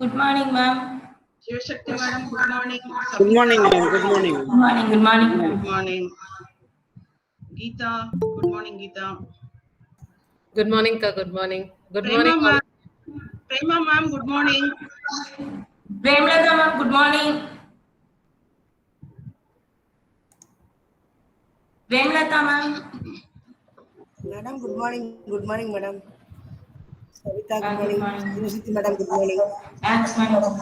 Good morning, ma'am. Shivashakti madam, good morning. Good morning, ma'am. Good morning. Good morning, good morning, ma'am. Good morning. Geeta, good morning, Geeta. Good morning, ka. Good morning. Good Prema morning, ma'am. Prema ma'am, good morning. Premlata ma'am, good morning. Premlata ma'am. Madam, good morning. Good morning, madam. Savita, good Good morning. morning. University, madam, good morning. Thanks, madam.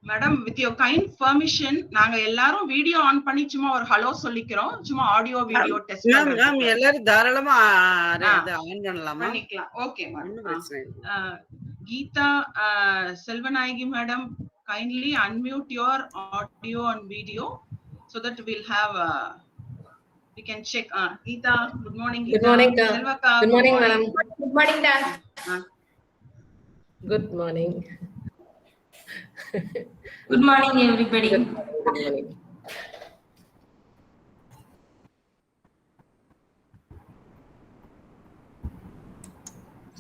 Madam, with your kind permission, நாங்க எல்லாரும் video on பண்ணி சும்மா ஒரு hello சொல்லிக்கிறோம். சும்மா audio video test ma'am பண்றதுக்கு. எல்லாரும் தாராளமா அது ஆன் பண்ணலாமா? பண்ணிக்கலாம். Okay ma'am. ஒண்ணும் பிரச்சனை இல்ல. Geeta Selvanayagi madam, kindly unmute your audio and video so that we'll have we can check. Geeta, good morning. Geeta. Good morning, ka. Selvaka, Good morning, madam. Good morning, dad. Good morning. Good morning, everybody. Good morning.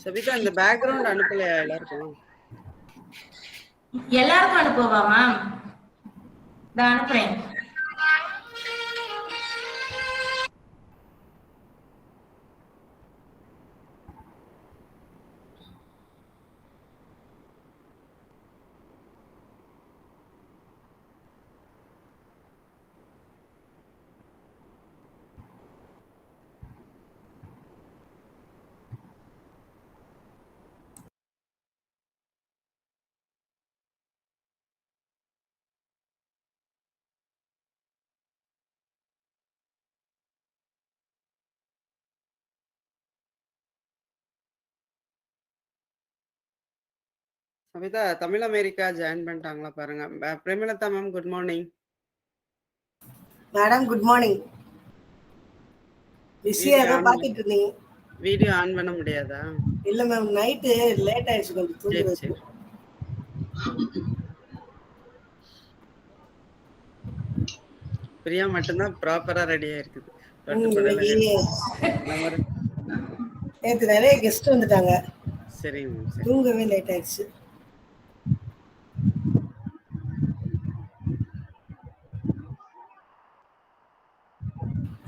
Sabitha இந்த background அனுப்பலையா எல்லாருக்கும்? எல்லாருக்கும் அனுப்புவா ma'am? நான் அனுப்புறேன். Sabitha Tamil America join பண்ணிட்டாங்களா பாருங்க. Premalatha ma'am good morning. Madam, good morning. பிஸியா ஏதோ பாத்துட்டு இருந்தீங்க. வீடியோ ஆன் பண்ண முடியாதா? இல்ல மேம், நைட்டு லேட் ஆயிடுச்சு கொஞ்சம் தூங்குறது. பிரியா மட்டும்தான் ப்ராப்பரா ரெடியா இருக்குது. நேற்று நிறைய கெஸ்ட் வந்துட்டாங்க. சரிங்க மேம். சரி. தூங்கவே லேட் ஆயிடுச்சு.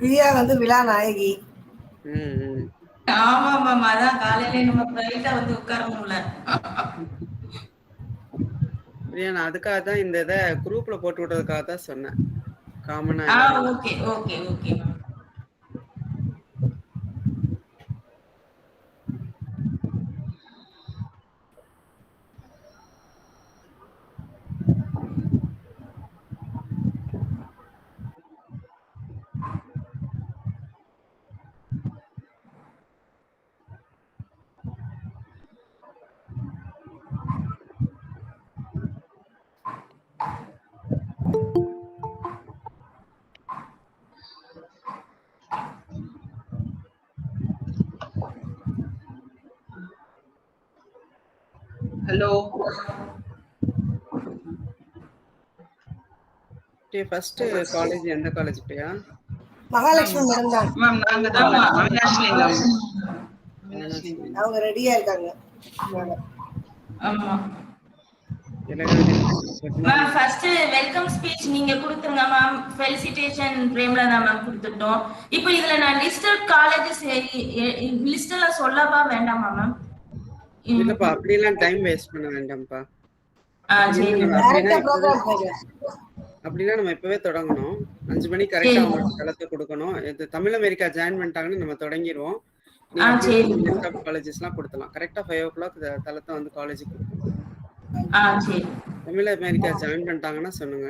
பிரியா வந்து விழா நாயகி. ஆமா மேம், அதான் காலையில நம்ம பிரைட்டா வந்து உட்காரணும்ல. பிரியா நான் அதுக்காக தான் இந்த இதை குரூப்ல போட்டு விட்டதுக்காக தான் சொன்னேன். காமனா. Okay okay okay ma'am. Hello. First college எந்த காலேஜ் பிரியா? மகாலட்சுமி மேடம் தான். மேம் நாங்க தான் மகாலட்சுமி. அவங்க ரெடியா இருக்காங்க. ஆமா மேம், ஃபர்ஸ்ட் வெல்கம் ஸ்பீச் நீங்க கொடுத்துருங்க மேம். ஃபெலிசிட்டேஷன் பிரேமலதா மேம் கொடுத்துட்டோம். இப்போ இதுல நான் லிஸ்டட் காலேஜஸ் லிஸ்ட்ல சொல்லவா வேண்டாமா மேம்? இல்லப்பா, அப்படிலாம் டைம் வேஸ்ட் பண்ண வேண்டாம்ப்பா. அப்படின்னா நம்ம இப்பவே தொடங்கணும். 5 மணிக்கு கரெக்டா அவங்களுக்கு கலத்து கொடுக்கணும். இது தமிழ் அமெரிக்கா ஜாயின் பண்ணிட்டாங்கன்னு நம்ம தொடங்கிடுவோம். நீங்க அப்படியே சரி. லிஸ்ட் ஆஃப் காலேஜஸ்லாம் கொடுத்துலாம். கரெக்டா 5 o'clock தலத்தை வந்து காலேஜுக்கு கொடுத்துரும். சரி. தமிழ் அமெரிக்கா ஜாயின் பண்ணிட்டாங்கன்னா சொல்லுங்க.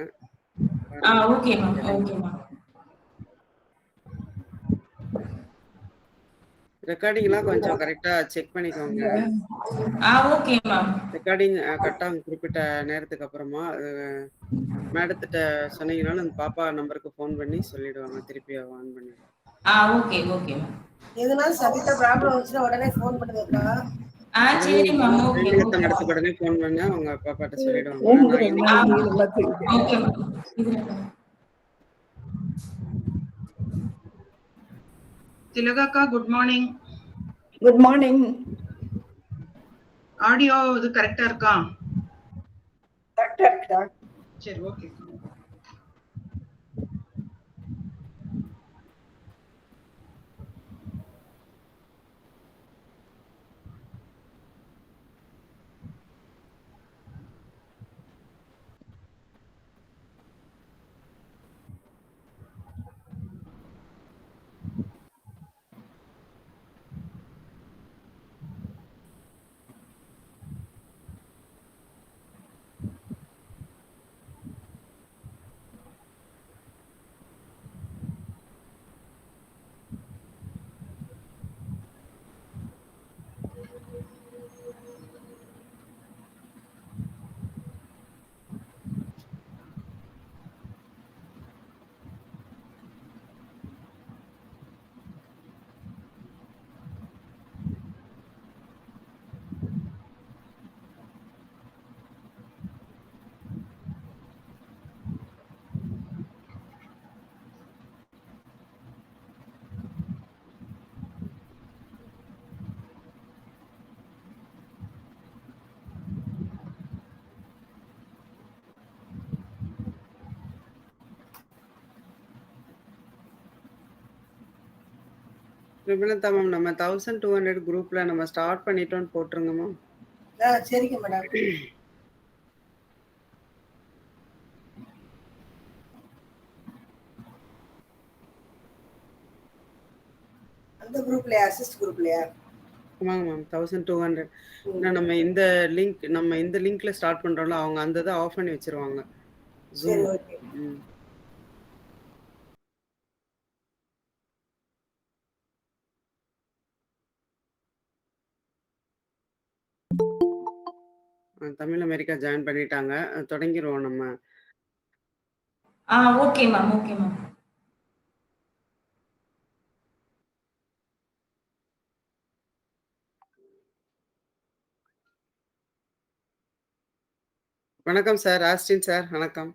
Okay ma'am. Okay ma'am. ரெக்கார்டிங்லாம் கொஞ்சம் கரெக்டா செக் பண்ணிக்கோங்க. Okay ma'am. ரெக்கார்டிங் கட் ஆகும் குறிப்பிட்ட நேரத்துக்கு அப்புறமா. மேடத்திட்ட சொன்னீங்கனாலும் அந்த பாப்பா நம்பருக்கு ஃபோன் பண்ணி சொல்லிடுவாங்க. திருப்பி ஆன் பண்ணி. Okay okay ma'am. எதனால சபிதா ப்ராப்ளம் வந்துச்சுன்னா உடனே ஃபோன் பண்ணுங்கக்கா. சரி மேம். Okay Jayalalithaa okay. மேடத்துக்கு உடனே ஃபோன் பண்ண அவங்க பாப்பாட்ட சொல்லிடுவாங்க. நான் இன்னைக்கு ஓகே மேம். திலகாக்கா good morning. Good morning. Audio இது கரெக்டா இருக்கா? கரெக்டா இருக்கா? சரி, ஓகே. விமலதா மேம், நம்ம 1200 குரூப்ல நம்ம ஸ்டார்ட் பண்ணிட்டோம்னு போட்டுருங்க மேம். சரிங்க மேடம். அந்த குரூப்லயா, அசிஸ்ட் குரூப்லயா? ஆமாங்க மேம், 1200. நம்ம இந்த லிங்க்ல ஸ்டார்ட் பண்றோம்ல, அவங்க அந்த இதை ஆஃப் பண்ணி வச்சிருவாங்க. சரி, ஓகே. தமிழ் அமெரிக்கா ஜாயின் பண்ணிட்டாங்க. தொடங்கிடுவோம் நம்ம. Okay ma'am. Okay ma'am. வணக்கம் சார், ஆஸ்டின் சார், வணக்கம்.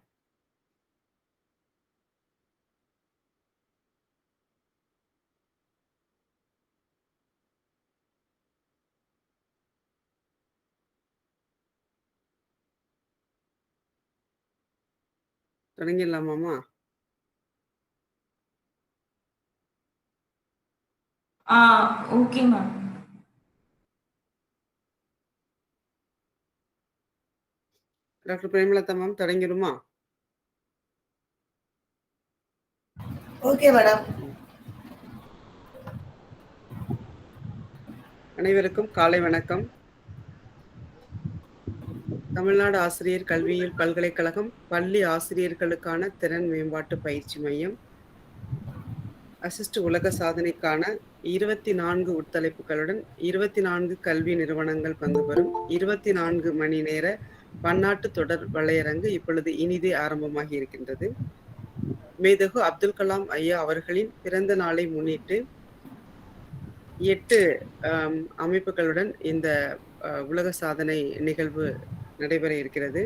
தொடங்கிடலாமாமா? Okay ma'am. Doctor Premalatha ma'am, தொடங்கிடுமா? Okay madam. அனைவருக்கும் காலை வணக்கம். தமிழ்நாடு ஆசிரியர் கல்வியியல் பல்கலைக்கழகம் பள்ளி ஆசிரியர்களுக்கான திறன் மேம்பாட்டு பயிற்சி மையம் அசிஸ்ட் உலக சாதனைக்கான 24 உட்தலைப்புகளுடன் 24 கல்வி நிறுவனங்கள் பங்கு பெறும் 24 மணி நேர பன்னாட்டு தொடர் வலையரங்கு இப்பொழுது இனிதே ஆரம்பமாகி இருக்கின்றது. மேதகு அப்துல் கலாம் ஐயா அவர்களின் பிறந்த நாளை முன்னிட்டு 8 அமைப்புகளுடன் இந்த உலக சாதனை நிகழ்வு நடைபெற இருக்கிறது.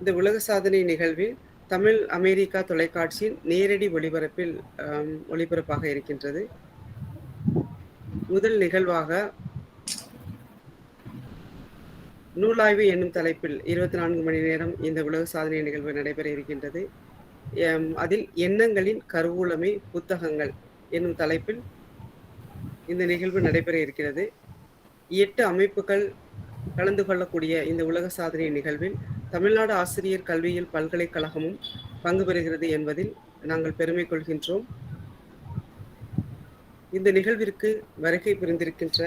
இந்த உலக சாதனை நிகழ்வில் தமிழ் அமெரிக்கா தொலைக்காட்சியின் நேரடி ஒளிபரப்பில் ஒளிபரப்பாக இருக்கின்றது. முதல் நிகழ்வாக நூலாய்வு என்னும் தலைப்பில் 24 மணி நேரம் இந்த உலக சாதனை நிகழ்வு நடைபெற இருக்கின்றது. அதில் எண்ணங்களின் கருவூலமே புத்தகங்கள் என்னும் தலைப்பில் இந்த நிகழ்வு நடைபெற இருக்கிறது. 8 அமைப்புகள் கலந்து கொள்ளக்கூடிய இந்த உலக சாதனை நிகழ்வில் தமிழ்நாடு ஆசிரியர் கல்வியியல் பல்கலைக்கழகமும் பங்கு பெறுகிறது என்பதில் நாங்கள் பெருமை கொள்கின்றோம். இந்த நிகழ்விற்கு வருகை புரிந்திருக்கின்ற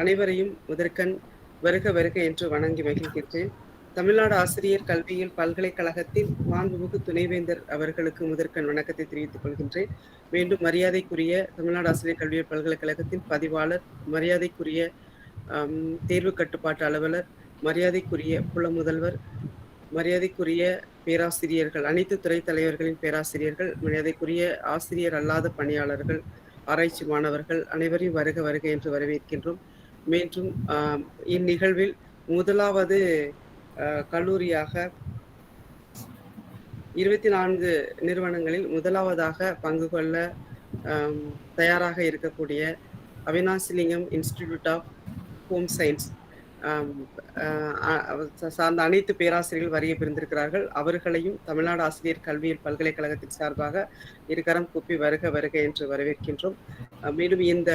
அனைவரையும் முதற்கண் வருக வருக என்று வணங்கி மகிழ்கின்றேன். தமிழ்நாடு ஆசிரியர் கல்வியியல் பல்கலைக்கழகத்தின் மாண்புமிகு துணைவேந்தர் அவர்களுக்கு முதற்கண் வணக்கத்தை தெரிவித்துக் கொள்கின்றேன். மீண்டும் மரியாதைக்குரிய தமிழ்நாடு ஆசிரியர் கல்வியியல் பல்கலைக்கழகத்தின் பதிவாளர், மரியாதைக்குரிய தேர்வு கட்டுப்பாட்டு அலுவலர், மரியாதைக்குரிய புல முதல்வர், மரியாதைக்குரிய பேராசிரியர்கள், அனைத்து துறை தலைவர்களின் பேராசிரியர்கள், மரியாதைக்குரிய ஆசிரியர் அல்லாத பணியாளர்கள், ஆராய்ச்சி மாணவர்கள் அனைவரையும் வருக வருக என்று வரவேற்கின்றோம். மீண்டும் இந்நிகழ்வில் முதலாவது கல்லூரியாக 24 நிறுவனங்களில் முதலாவதாக பங்கு கொள்ள தயாராக இருக்கக்கூடிய Avinashilingam institute of home science சார்ந்த அனைத்து பேராசிரியர்கள் வருகை புரிந்திருக்கிறார்கள். அவர்களையும் தமிழ்நாடு ஆசிரியர் கல்வியியல் பல்கலைக்கழகத்தின் சார்பாக இருகரம் கூப்பி வருக வருக என்று வரவேற்கின்றோம். மேலும் இந்த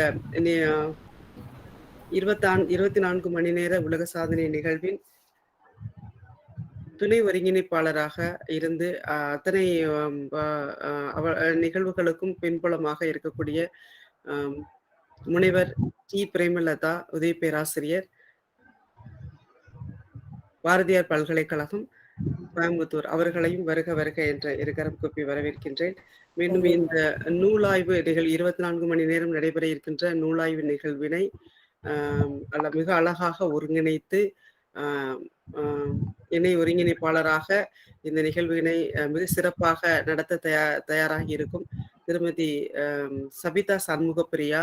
24 மணி நேர உலக சாதனை நிகழ்வின் துணை ஒருங்கிணைப்பாளராக இருந்து அத்தனை நிகழ்வுகளுக்கும் பின்புலமாக இருக்கக்கூடிய முனைவர் டி பிரேமலதா, உதவி பேராசிரியர், பாரதியார் பல்கலைக்கழகம் கோயம்புத்தூர், அவர்களையும் வருக வருக என்ற இருகரம் கூப்பி வரவேற்கின்றேன். மீண்டும் இந்த நூலாய்வு நிகழ்வு 24 மணி நேரம் நடைபெற இருக்கின்ற நூலாய்வு நிகழ்வினை மிக அழகாக ஒருங்கிணைத்து இணை ஒருங்கிணைப்பாளராக இந்த நிகழ்வினை மிக சிறப்பாக நடத்த தயாராகி இருக்கும் திருமதி சபிதா சண்முகப்பிரியா,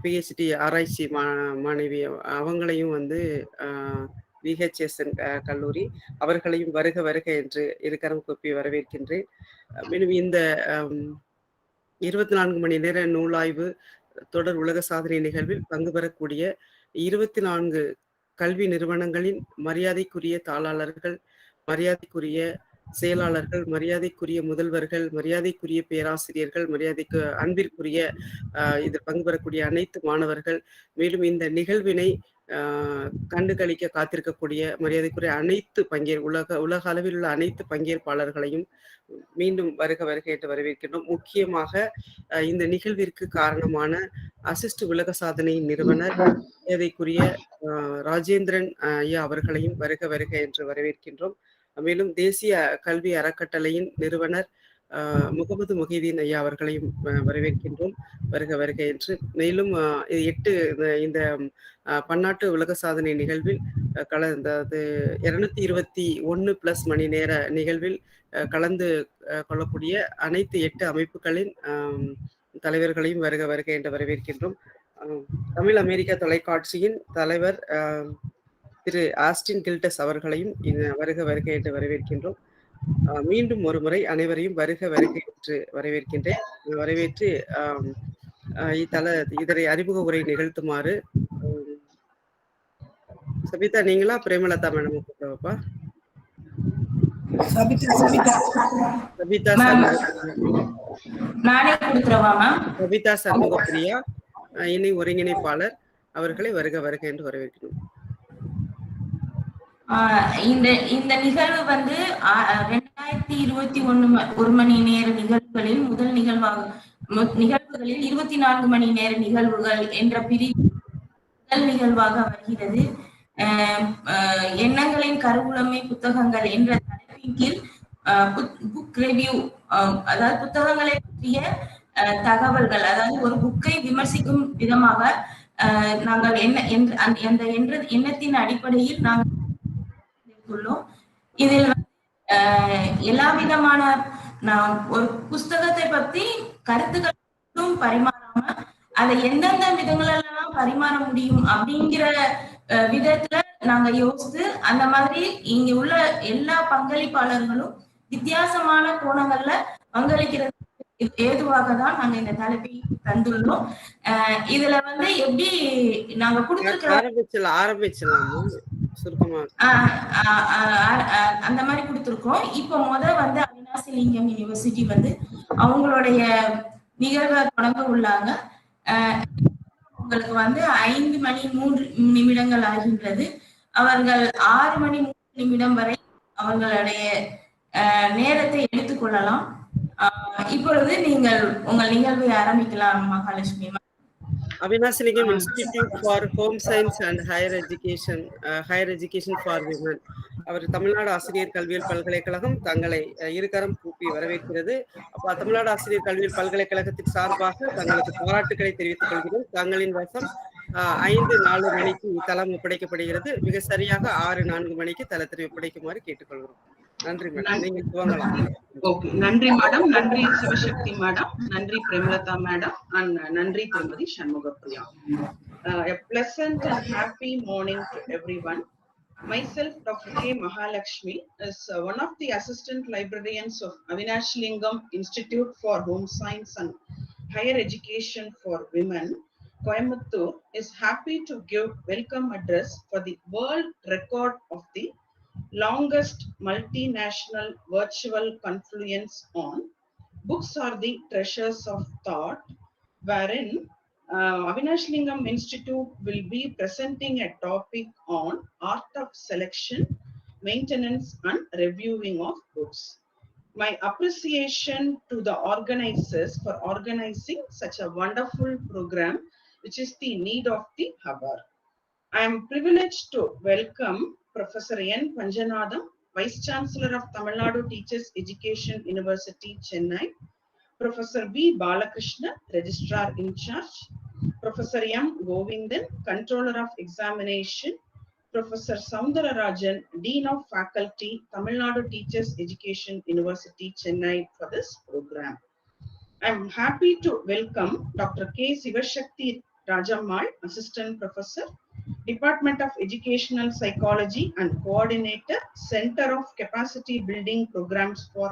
பிஹெச்டி ஆராய்ச்சி மாணவி, அவங்களையும் VHSN கல்லூரி, அவர்களையும் வருக வருக என்று இருகரம் கூப்பி வரவேற்கின்றேன். மேலும் இந்த 24 மணி நேர நூலாய்வு தொடர் உலக சாதனை நிகழ்வில் பங்கு பெறக்கூடிய 24 கல்வி நிறுவனங்களின் மரியாதைக்குரிய தாளாளர்கள், மரியாதைக்குரிய செயலாளர்கள், மரியாதைக்குரிய முதல்வர்கள், மரியாதைக்குரிய பேராசிரியர்கள், மரியாதைக்கு அன்பிற்குரிய இதில் பங்கு பெறக்கூடிய அனைத்து மாணவர்கள், மேலும் இந்த நிகழ்வினை கண்டுகளிக்க காத்திருக்கக்கூடிய மரியாதைக்குரிய அனைத்து உலக அளவில் உள்ள அனைத்து பங்கேற்பாளர்களையும் மீண்டும் வருக வருக என்று வரவேற்கின்றோம். முக்கியமாக இந்த நிகழ்விற்கு காரணமான அசிஸ்ட் உலக சாதனையின் நிறுவனர் மரியாதைக்குரிய ராஜேந்திரன் ஐயா அவர்களையும் வருக வருக என்று வரவேற்கின்றோம். மேலும் தேசிய கல்வி அறக்கட்டளையின் நிறுவனர் முகமது முஹிதீன் ஐயா அவர்களையும் வரவேற்கின்றோம், வருக வருக என்று. மேலும் இந்த பன்னாட்டு உலக சாதனை நிகழ்வில் கலந்து 221+ மணி நேர நிகழ்வில் கலந்து கொள்ளக்கூடிய அனைத்து 8 அமைப்புகளின் தலைவர்களையும் வருக வருக என்று வரவேற்கின்றோம். தமிழ் அமெரிக்க தொலைக்காட்சியின் தலைவர் திரு ஆஸ்டின் கில்டஸ் அவர்களையும் வருக வருக என்று வரவேற்கின்றோம். மீண்டும் ஒரு முறை அனைவரையும் வருக வருக என்று வரவேற்கின்றேன். வரவேற்று இதனை அறிமுக உரை நிகழ்த்துமாறு சபிதா, நீங்களா பிரேமலதா மேடம் கூப்பிடுவாப்பா? சபிதா சண்முகப்பிரியா, இணை ஒருங்கிணைப்பாளர், அவர்களை வருக வருக என்று வரவேற்கிறோம். இந்த நிகழ்வு 2021 மணி நேர நிகழ்வுகளில் முதல் நிகழ்வுகளில் 24 மணி நேர நிகழ்வுகள் என்ற பிரிவு முதல் நிகழ்வாக வருகிறது. எண்ணங்களின் கருவூலமை புத்தகங்கள் என்ற தலைப்பின் கீழ் புக் ரிவ்யூ, அதாவது புத்தகங்களை பற்றிய தகவல்கள், அதாவது ஒரு புக்கை விமர்சிக்கும் விதமாக நாங்கள் அந்த எண்ணத்தின் அடிப்படையில் நாங்கள் உள்ளோம். இதில் எல்லா விதமான ஒரு புஸ்தகத்தை பற்றி கருத்துக்களும் பரிமாறாம அதை எந்தெந்த விதங்களெல்லாம் பரிமாற முடியும் அப்படிங்கிற விதத்துல நாங்க யோசித்து, அந்த மாதிரி இங்க உள்ள எல்லா பங்களிப்பாளர்களும் வித்தியாசமான கோணங்கள்ல பங்களிக்கிறது ஏதுவாக தான் நாங்க இந்த தலைப்பை தந்துள்ளோம். இதுல எப்படி நாங்க கொடுத்திருக்கிறோம், அந்த மாதிரி கொடுத்திருக்கோம். இப்ப அவினாசிலிங்கம் யூனிவர்சிட்டி அவங்களுடைய நிகழ்வை தொடங்க உள்ளாங்க. உங்களுக்கு 5 மணி 3 நிமிடங்கள் ஆகின்றது. அவர்கள் 6 மணி 3 நிமிடம் வரை அவர்களுடைய நேரத்தை எடுத்துக்கொள்ளலாம். இப்பொழுது நீங்கள் உங்கள் நிகழ்வை ஆரம்பிக்கலாம் Mahalakshmi. Avinashilingam institute for home science and higher education for women. அவர் தமிழ்நாடு ஆசிரியர் கல்வியியல் பல்கலைக்கழகம் தங்களை இருகரம் கூப்பி வரவேற்கிறது. தமிழ்நாடு ஆசிரியர் கல்வியியல் பல்கலைக்கழகத்தின் சார்பாக தங்களுக்கு பாராட்டுக்களை தெரிவித்துக் கொள்கிறோம். தங்களின் வசம் 5:04 மணிக்கு தளம் ஒப்படைக்கப்படுகிறது. மிக சரியாக 6:04 மணிக்கு தளத்தை ஒப்படைக்குமாறு கேட்டுக்கொள்கிறோம். நன்றி மேடம், நீங்கள் துவங்கலாம். ஓகே, நன்றி மேடம், நன்றி சிவசக்தி மேடம், நன்றி பிரேமலதா மேடம், அண்ட் நன்றி திருமதி Shanmugapriya. A pleasant and happy morning to everyone. Myself, Dr. K. Mahalakshmi, is one of the assistant librarians of Avinash Lingam Institute for Home Science and Higher Education for Women, Coimbatore, is happy to give welcome address for the world record of the longest multinational virtual confluence on Books Are the Treasures of Thought, wherein Avinash Lingam Institute will be presenting a topic on art of selection, maintenance and reviewing of books. My appreciation to the organizers for organizing such a wonderful program, which is the need of the hour. I am privileged to welcome Professor N. Panjanadam, Vice Chancellor of Tamil Nadu Teachers Education University, Chennai, Professor V. Balakrishna, Registrar in Charge, Professor M. Govindan, Controller of Examination, Professor Soundararajan, Dean of Faculty, Tamil Nadu Teachers Education University, Chennai, for this program. I am happy to welcome Dr. K. Sivashakti Rajammal, Assistant Professor, Department of Educational Psychology and Coordinator, Center of Capacity Building Programs for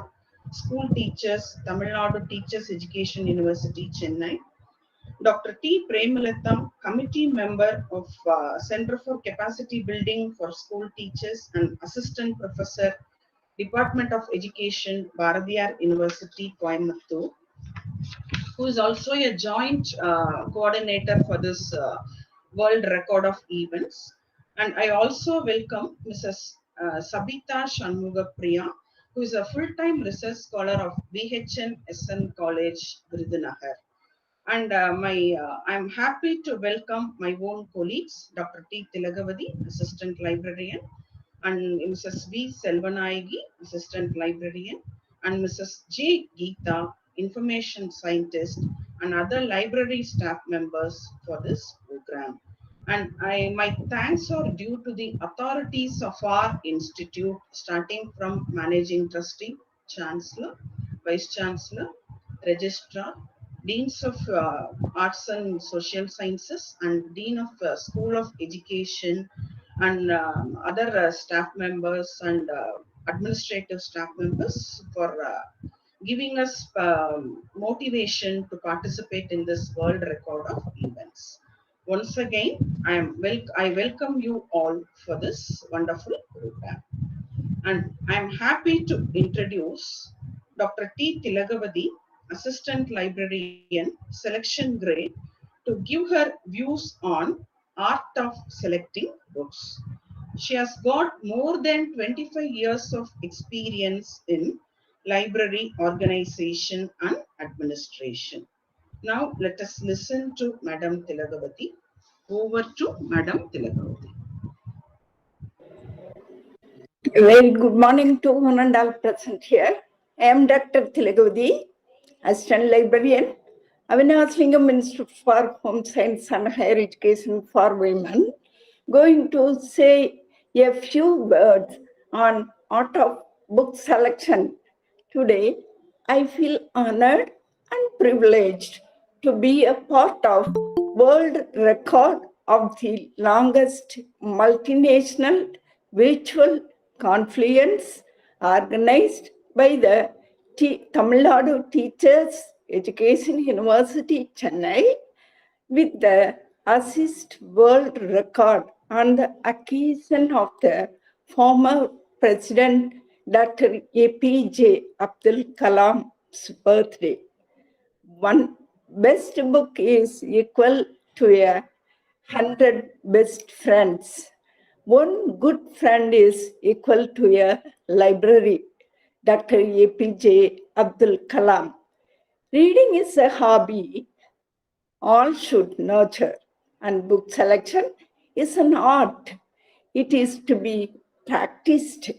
School Teachers, Tamil Nadu Teachers Education University, Chennai. Dr. T. Premalatham, Committee Member of Center for Capacity Building for School Teachers and Assistant Professor, Department of Education, Bharatiyar University, Coimbatore, who is also a joint coordinator for this world record of events. And I also welcome Mrs. Sabita Shanmugapriya, who is a full-time research scholar of VHN SN College, Virudunagar. And I'm happy to welcome my own colleagues, Dr. T. Tilagavadi, Assistant Librarian, and Mrs. V. Selvanayagi, Assistant Librarian, and Mrs. J. Geeta, Information Scientist, and other library staff members for this program. And my thanks are due to the authorities of our institute, starting from Managing Trustee, Chancellor, Vice Chancellor, Registrar, Deans of Arts and Social Sciences, and Dean of School of Education, and other staff members and administrative staff members for giving us motivation to participate in this world record of events. Once again, I welcome you all for this wonderful program. And I'm happy to introduce Dr. T. Tilagavadi, Assistant Librarian, Selection Grade, to give her views on art of selecting books. She has got more than 25 years of experience in library organization and administration. Now let us listen to Madam Tilagavadi. Over to Madam Tilagavadi. Very good morning to one and all present here. I am Dr. Tilagavadi, Assistant Librarian, Avinash Lingam Institute for Home Science and Higher Education for Women, going to say a few words on art of book selection. Today, I feel honored and privileged to be a part of world record of the longest multinational virtual confluence organized by the Tamil Nadu Teachers Education University, Chennai, with the assist world record on the occasion of the former President Dr. APJ Abdul Kalam's birthday. One best book is equal to 100 best friends. One good friend is equal to a library. Dr. APJ Abdul Kalam Reading is a hobby all should nurture, and book selection is an art. It is to be practiced.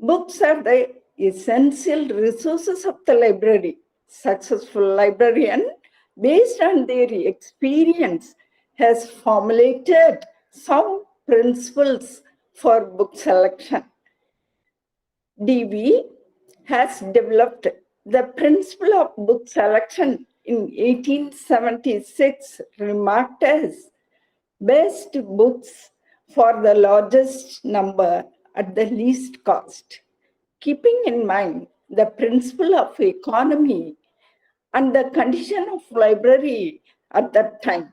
Books are the essential resources of the library. Successful librarian, based on their experience, has formulated sound principles for book selection. DV has developed the principle of book selection in 1876, remarked as best books for the largest number at the least cost. Keeping in mind the principle of economy and the condition of library at that time.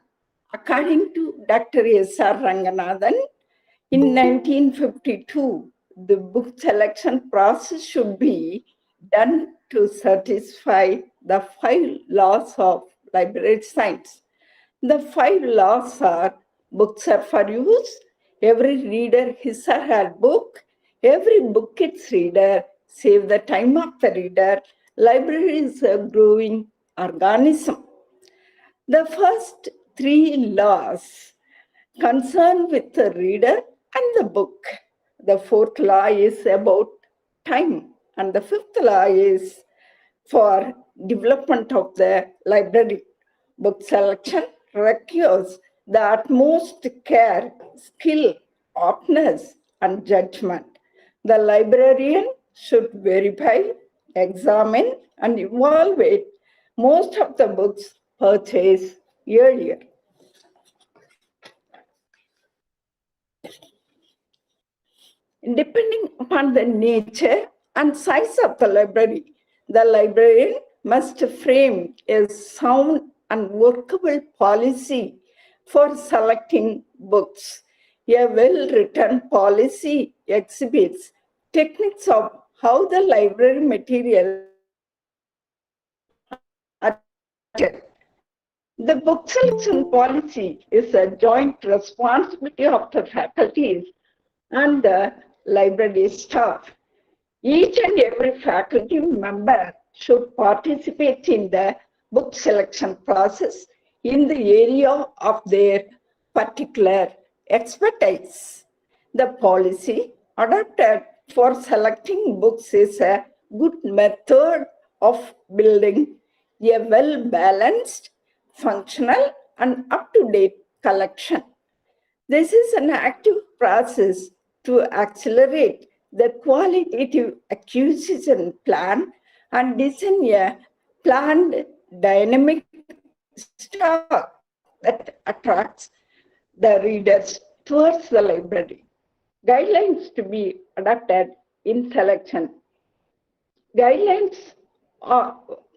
According to Dr. S.R. Ranganathan, in 1952, the book selection process should be done to satisfy the 5 laws of library science. The 5 laws are: books are for use, every reader his or her book, every book its reader, save the time of the reader, library is a growing organism. The first 3 laws concern with the reader and the book. The 4th law is about time, and the 5th law is for development of the library. Book selection requires the utmost care, skill, openness, and judgment. The librarian should verify, examine, and evaluate most of the books purchased earlier. Depending upon the nature and size of the librarian must frame a sound and workable policy for selecting books. A well-written policy exhibits techniques of how the library materials are selected. The book selection policy is a joint responsibility of the faculties and the library staff. Each and every faculty member should participate in the book selection process in the area of their particular expertise. The policy adopted for selecting books is a good method of building a well-balanced, functional, and up-to-date collection. This is an active process to accelerate the qualitative acquisition plan and design a planned dynamic stock that attracts the readers towards the library. Guidelines to be adopted in selection. Guidelines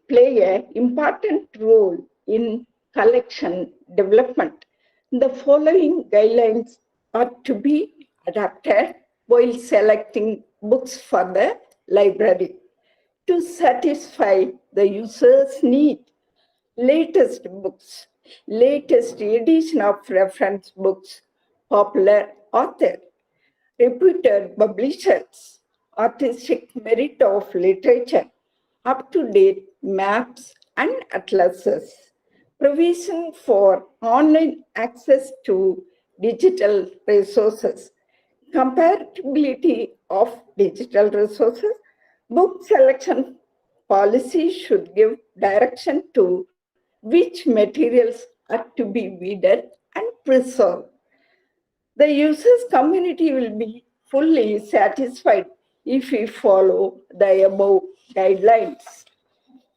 play an important role in collection development. The following guidelines are to be adopted while selecting books for the library. To satisfy the user's need, latest books, latest edition of reference books, popular author, reputed publishers, artistic merit of literature, up-to-date maps and atlases, provision for online access to digital resources, compatibility of digital resources. Book selection policy should give direction to which materials are to be weeded and preserved. The users community will be fully satisfied if we follow the above guidelines.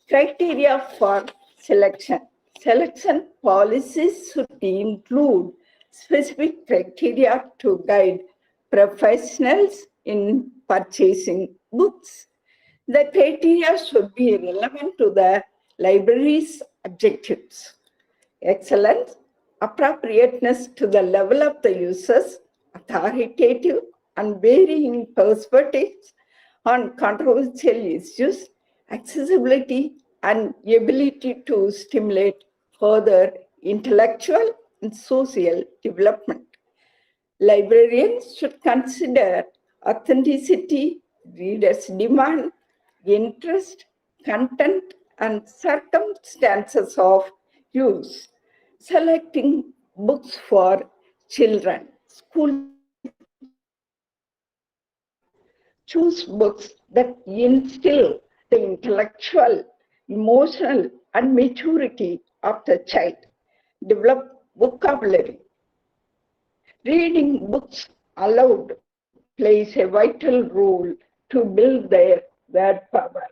Criteria for selection. Selection policies should include specific criteria to guide professionals in purchasing books. The criteria should be relevant to the library's objectives. Excellence, appropriateness to the level of the users, authoritative and varying perspectives on controversial issues, accessibility and ability to stimulate further intellectual and social development. Librarians should consider authenticity, readers' demand, interest, content, and circumstances of use. Selecting books for children. School choose books that instill the intellectual, emotional, and maturity of the child. Develop vocabulary. Reading books aloud plays a vital role to build their word power.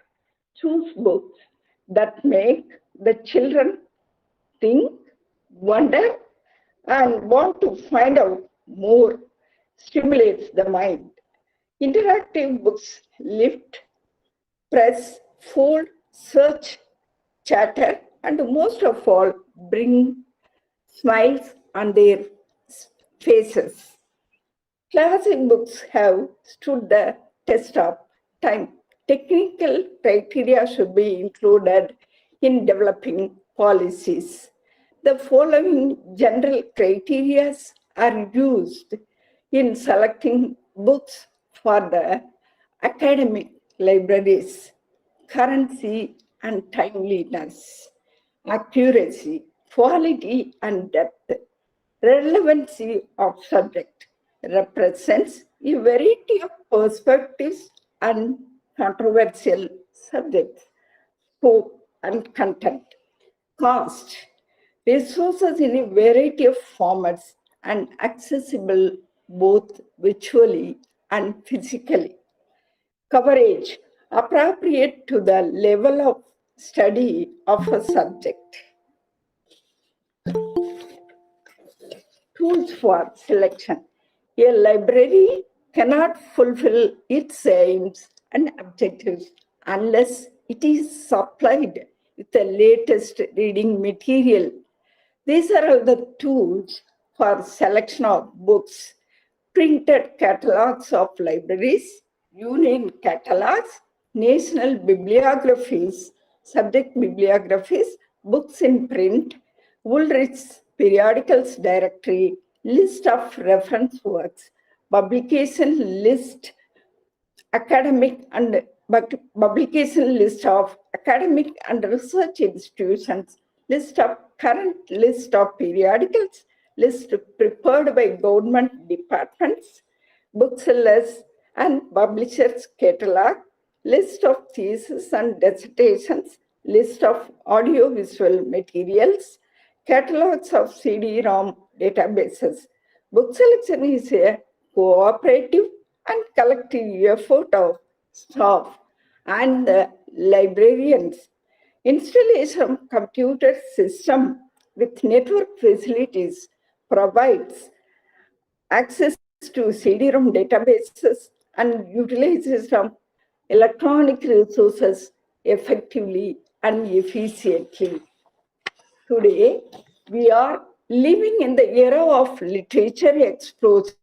Choose books that make the children think, wonder, and want to find out more, stimulates the mind. Interactive books lift, press, fold, search, chatter, and most of all, bring smiles on their faces. Classic books have stood the test of time. Technical criteria should be included in developing policies. The following general criteria are used in selecting books for the academic libraries: currency and timeliness, accuracy, quality and depth, relevancy of subject, represents a variety of perspectives and controversial subjects, scope and content, cost, resources in a variety of formats and accessible both virtually and physically, coverage appropriate to the level of study of a subject. Tools for selection. A library cannot fulfill its aims and objectives unless it is supplied with the latest reading material. These are all the tools for selection of books: printed catalogs of libraries, union catalogs, national bibliographies, subject bibliographies, books in print, Woolrich's periodicals directory, list of reference works, publication list, academic and publication list of academic and research institutions, list of current list of periodicals, list prepared by government departments, booksellers and publishers catalog, list of theses and dissertations, list of audiovisual materials, catalogs of CD-ROM databases. Book selection is a cooperative and collective effort of staff and the librarians. Installation of computer system with network facilities provides access to CD-ROM databases and utilizes of electronic resources effectively and efficiently. Today, we are living in the era of literature explosion.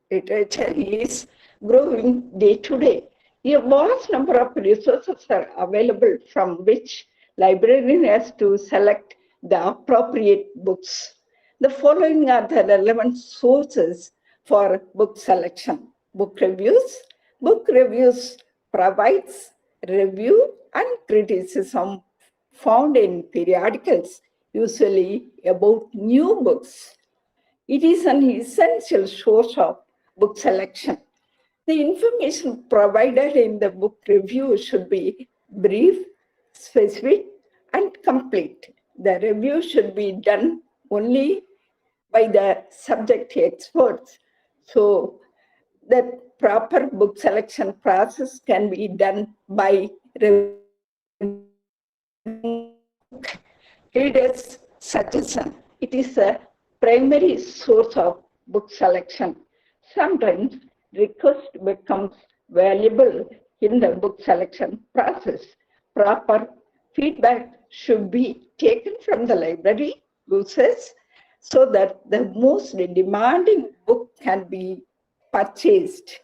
Literature is growing day to day. A vast number of resources are available from which librarian has to select the appropriate books. The following are the relevant sources for book selection: book reviews. Book reviews provides review and criticism found in periodicals, usually about new books. It is an essential source of book selection. The information provided in the book review should be brief, specific, and complete. The review should be done only by the subject experts, so the proper book selection process can be done by readers' suggestion. It is a primary source of book selection. Sometimes request becomes valuable in the book selection process. Proper feedback should be taken from the library users so that the most demanding book can be purchased.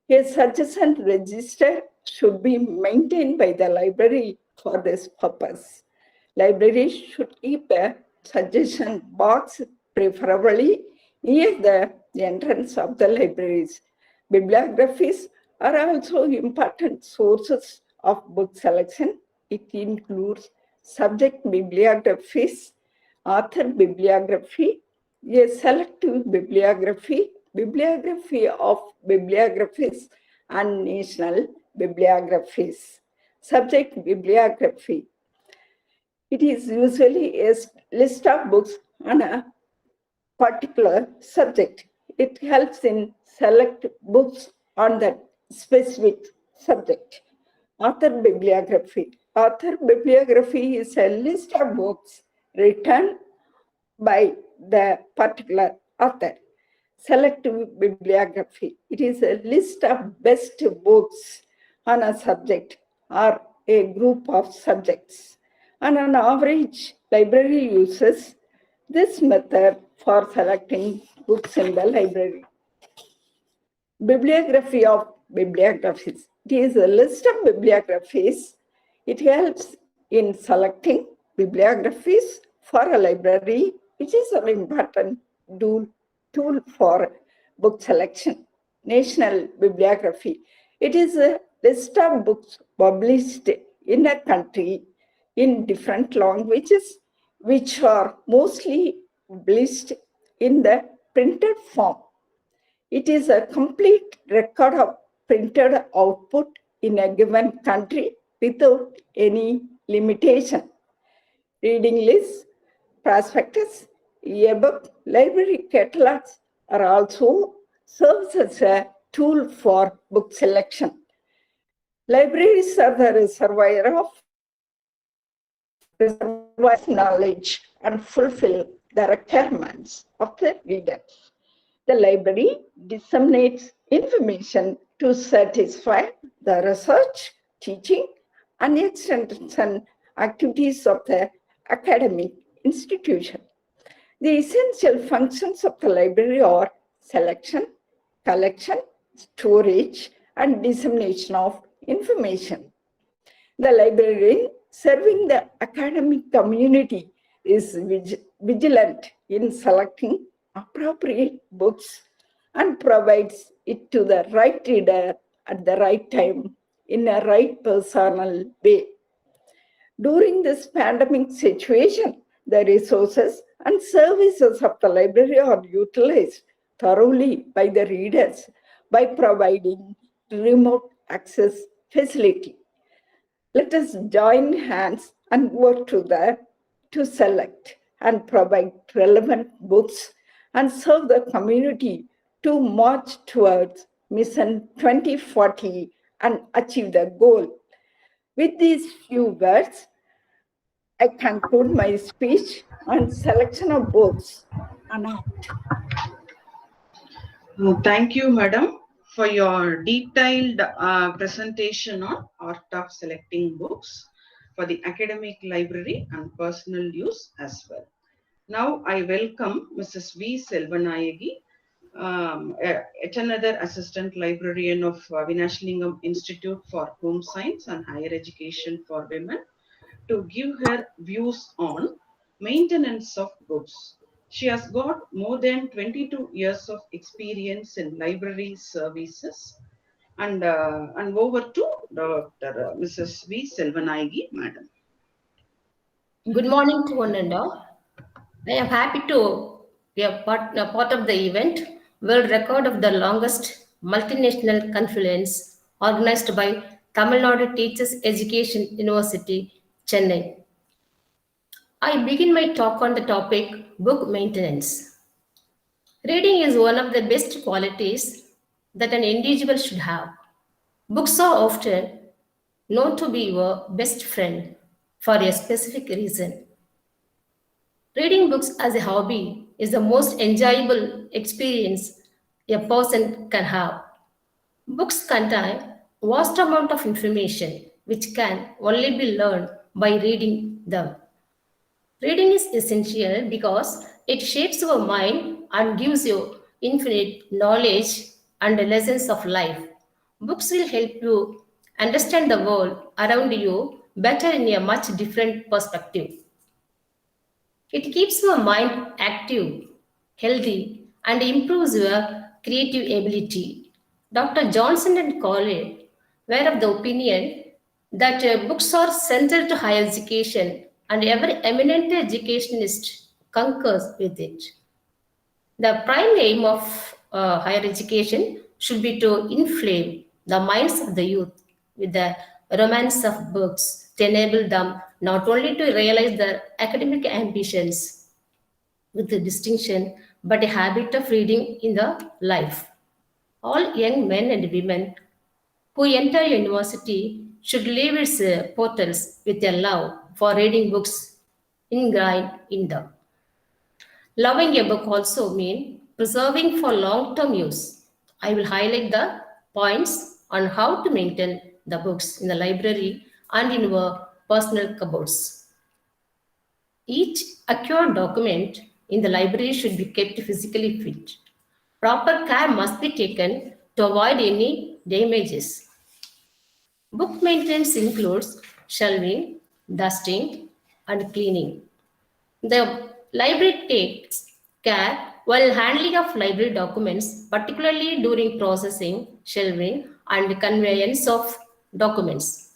A suggestion register should be maintained by the library for this purpose. Libraries should keep a suggestion box, preferably near the entrance of the libraries. Bibliographies are also important sources of book selection. It includes subject bibliographies, author bibliography, a selective bibliography, bibliography of bibliographies, and national bibliographies. Subject bibliography. It is usually a list of books on a particular subject. It helps in select books on that specific subject. Author bibliography. Author bibliography is a list of books written by the particular author. Selective bibliography. It is a list of best books on a subject or a group of subjects. On an average, library uses this method for selecting books in the library. Bibliography of bibliographies. It is a list of bibliographies. It helps in selecting bibliographies for a library, which is an important tool for book selection. National bibliography. It is a list of books published in a country in different languages, which are mostly published in the printed form. It is a complete record of printed output in a given country without any limitation. Reading lists, prospectus, yearbook, library catalogs are also serves as a tool for book selection. Libraries are the reservoir of knowledge and fulfill the requirements of the readers. The library disseminates information to satisfy the research, teaching, and extension activities of the academic institution. The essential functions of the library are selection, collection, storage, and dissemination of information. The librarian serving the academic community is vigilant in selecting appropriate books and provides it to the right reader at the right time in a right personal way. During this pandemic situation, the resources and services of the library are utilized thoroughly by the readers by providing remote access facility. Let us join hands and work together to select and provide relevant books and serve the community to march towards Mission 2040 and achieve the goal. With these few words, I conclude my speech on selection of books and art. Thank you, madam, for your detailed presentation on art of selecting books for the academic library and personal use as well. Now I welcome Mrs. V. Selvanayagi, yet another assistant librarian of Vinashlingam Institute for Home Science and Higher Education for Women, to give her views on maintenance of books. She has got more than 22 years of experience in library services. And over to Dr. Mrs. V. Selvanayagi, madam. Good morning to one and all. I am happy to be a part of the event, world record of the longest multinational conference organized by Tamil Nadu Teachers Education University, Chennai. I begin my talk on the topic book maintenance. Reading is one of the best qualities that an individual should have. Books are often known to be your best friend for a specific reason. Reading books as a hobby is the most enjoyable experience a person can have. Books contain a vast amount of information which can only be learned by reading them. Reading is essential because it shapes your mind and gives you infinite knowledge and lessons of life. Books will help you understand the world around you better in a much different perspective. It keeps your mind active, healthy, and improves your creative ability. Dr. Johnson and Colin were of the opinion that books are central to higher education and every eminent educationist concurs with it. The prime aim of higher education should be to inflame the minds of the youth with the romance of books to enable them not only to realize their academic ambitions with the distinction, but a habit of reading in the life. All young men and women who enter university should leave its portals with a love for reading books ingrained in them. Loving a book also means preserving for long-term use. I will highlight the points on how to maintain the books in the library and in our personal cupboards. Each acquired document in the library should be kept physically fit. Proper care must be taken to avoid any damages. Book maintenance includes shelving, dusting, and cleaning. The library takes care while handling of library documents, particularly during processing, shelving, and conveyance of documents.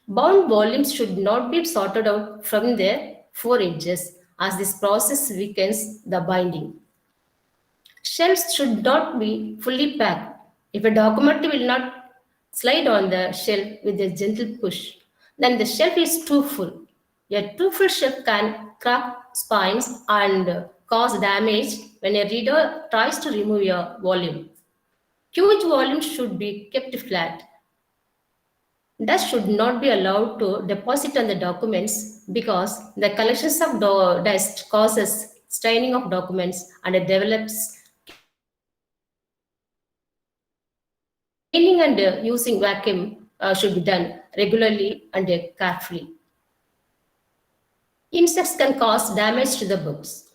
Bound volumes should not be sorted out from their four edges, as this process weakens the binding. Shelves should not be fully packed. If a document will not slide on the shelf with a gentle push, then the shelf is too full. A too full shelf can crack spines and cause damage when a reader tries to remove a volume. Huge volumes should be kept flat. Dust should not be allowed to deposit on the documents because the collections of dust causes staining of documents and it develops. Cleaning and using vacuum should be done regularly and carefully. Insects can cause damage to the books.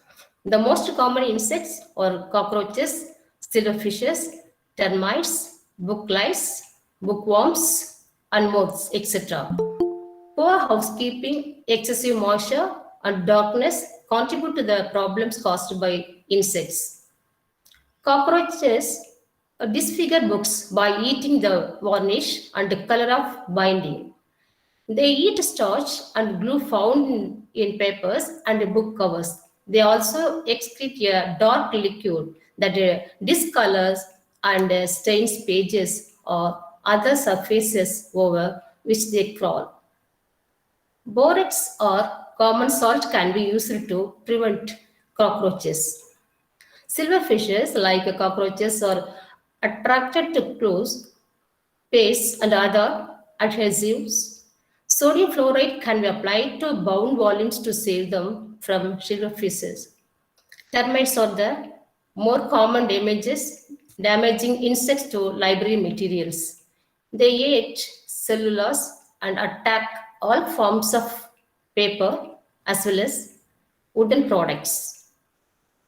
The most common insects are cockroaches, silverfishes, termites, book lice, bookworms, and moths, etc. Poor housekeeping, excessive moisture, and darkness contribute to the problems caused by insects. Cockroaches disfigure books by eating the varnish and the color of binding. They eat starch and glue found in papers and book covers. They also excrete a dark liquid that discolors and stains pages or other surfaces over which they crawl. Borax or common salt can be used to prevent cockroaches. Silverfishes, like cockroaches, are attracted to clothes, pastes, and other adhesives. Sodium fluoride can be applied to bound volumes to save them from silverfishes. Termites are the more common damaging insects to library materials. They eat cellulose and attack all forms of paper as well as wooden products.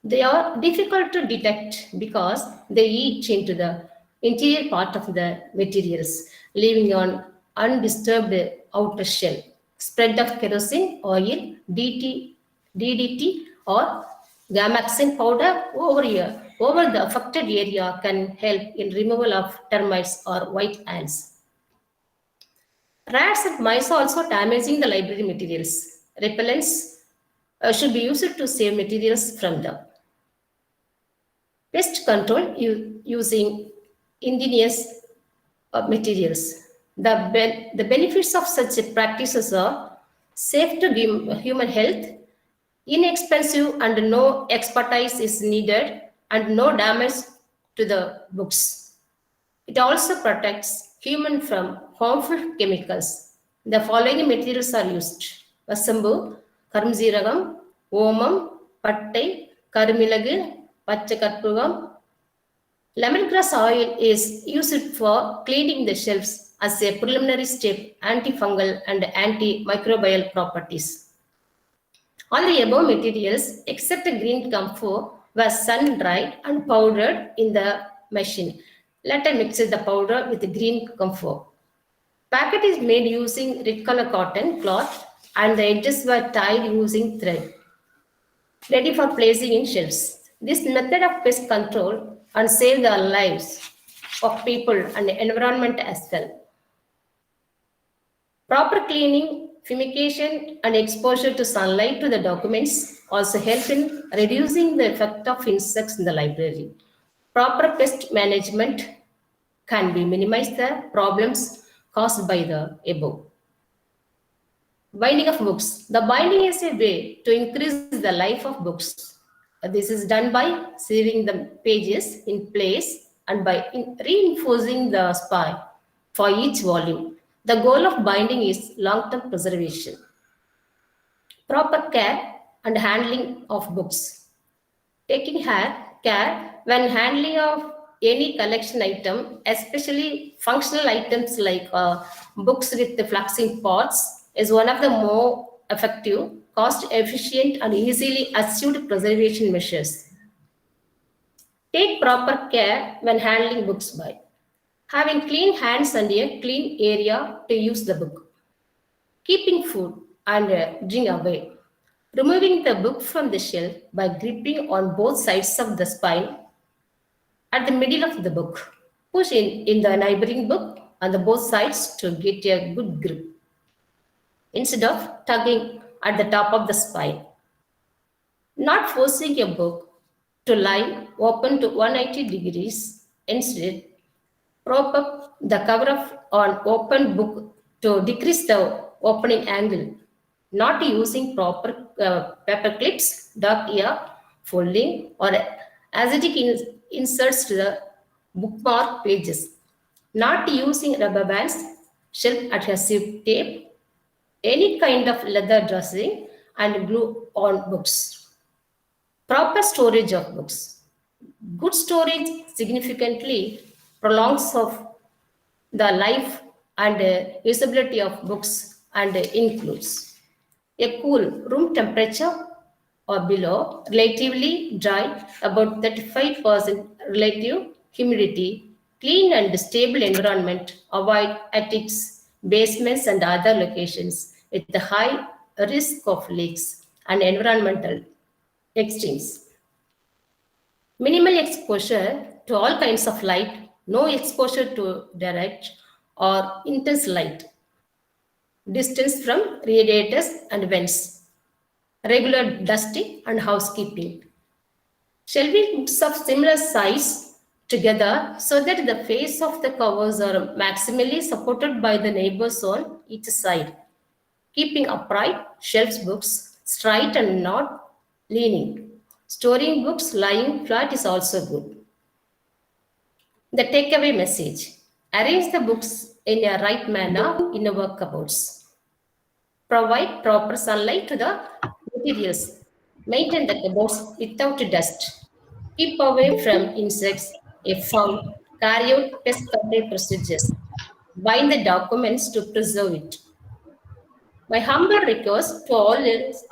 They are difficult to detect because they eat into the interior part of the materials, leaving an undisturbed outer shell. Spread of kerosene, oil, DDT, or gamaxin powder over the affected area can help in removal of termites or white ants. Rats and mice are also damaging the library materials. Repellents should be used to save materials from them. Pest control using indigenous materials. The benefits of such practices are safe to human health, inexpensive and no expertise is needed, and no damage to the books. It also protects human from harmful chemicals. The following materials are used: vasambu, karumjeeragam, omam, pattai, karumilaggu, pachakatpugam. Lemongrass oil is used for cleaning the shelves as a preliminary step, antifungal and antimicrobial properties. All the above materials except the green camphor were sun-dried and powdered in the machine. Later mixed the powder with the green camphor. Packet is made using red color cotton cloth and the edges were tied using thread, ready for placing in shelves. This method of pest control and save the lives of people and the environment as well. Proper cleaning, fumigation, and exposure to sunlight to the documents also help in reducing the effect of insects in the library. Proper pest management can be minimize the problems caused by the above. Binding of books. The binding is a way to increase the life of books. This is done by sealing the pages in place and by reinforcing the spine for each volume. The goal of binding is long-term preservation. Proper care and handling of books. Taking care when handling of any collection item, especially functional items like books with the fluxing pots, is one of the more effective, cost-efficient, and easily achieved preservation measures. Take proper care when handling books by having clean hands and a clean area to use the book. Keeping food and drink away. Removing the book from the shelf by gripping on both sides of the spine at the middle of the book. Push in the neighboring book on the both sides to get a good grip instead of tugging at the top of the spine. Not forcing a book to lie open to 180 degrees. Instead, prop up the cover of an open book to decrease the opening angle. Not using proper paper clips, dog ear, folding, or acidic inserts to the bookmark pages. Not using rubber bands, shelf adhesive tape, any kind of leather dressing, and glue on books. Proper storage of books. Good storage significantly prolongs of the life and usability of books and includes a cool room temperature or below, relatively dry, about 35% relative humidity, clean and stable environment, avoid attics, basements, and other locations with the high risk of leaks and environmental extremes. Minimal exposure to all kinds of light, no exposure to direct or intense light. Distance from radiators and vents. Regular dusting and housekeeping. Shelving books of similar size together so that the face of the covers are maximally supported by the neighbors on each side. Keeping upright shelves books straight and not leaning. Storing books lying flat is also good. The takeaway message. Arrange the books in a right manner in our cupboards. Provide proper sunlight to the materials. Maintain the cupboards without dust. Keep away from insects if found. Carry out pest control procedures. Bind the documents to preserve it. My humble request to all is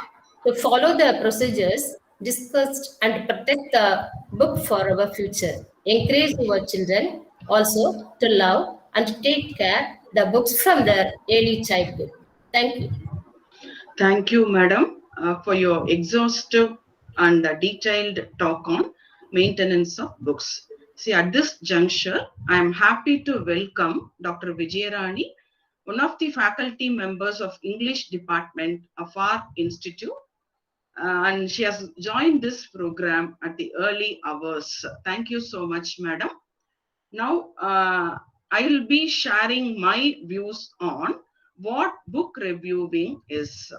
to follow the procedures discussed and protect the book for our future. Encourage your children also to love and take care the books from their early childhood. Thank you. Thank you, madam, for your exhaustive and detailed talk on maintenance of books. See, at this juncture, I am happy to welcome Dr. Vijayarani, one of the faculty members of English department of our institute, and she has joined this program at the early hours. Thank you so much, madam. Now, I will be sharing my views on what book reviewing is.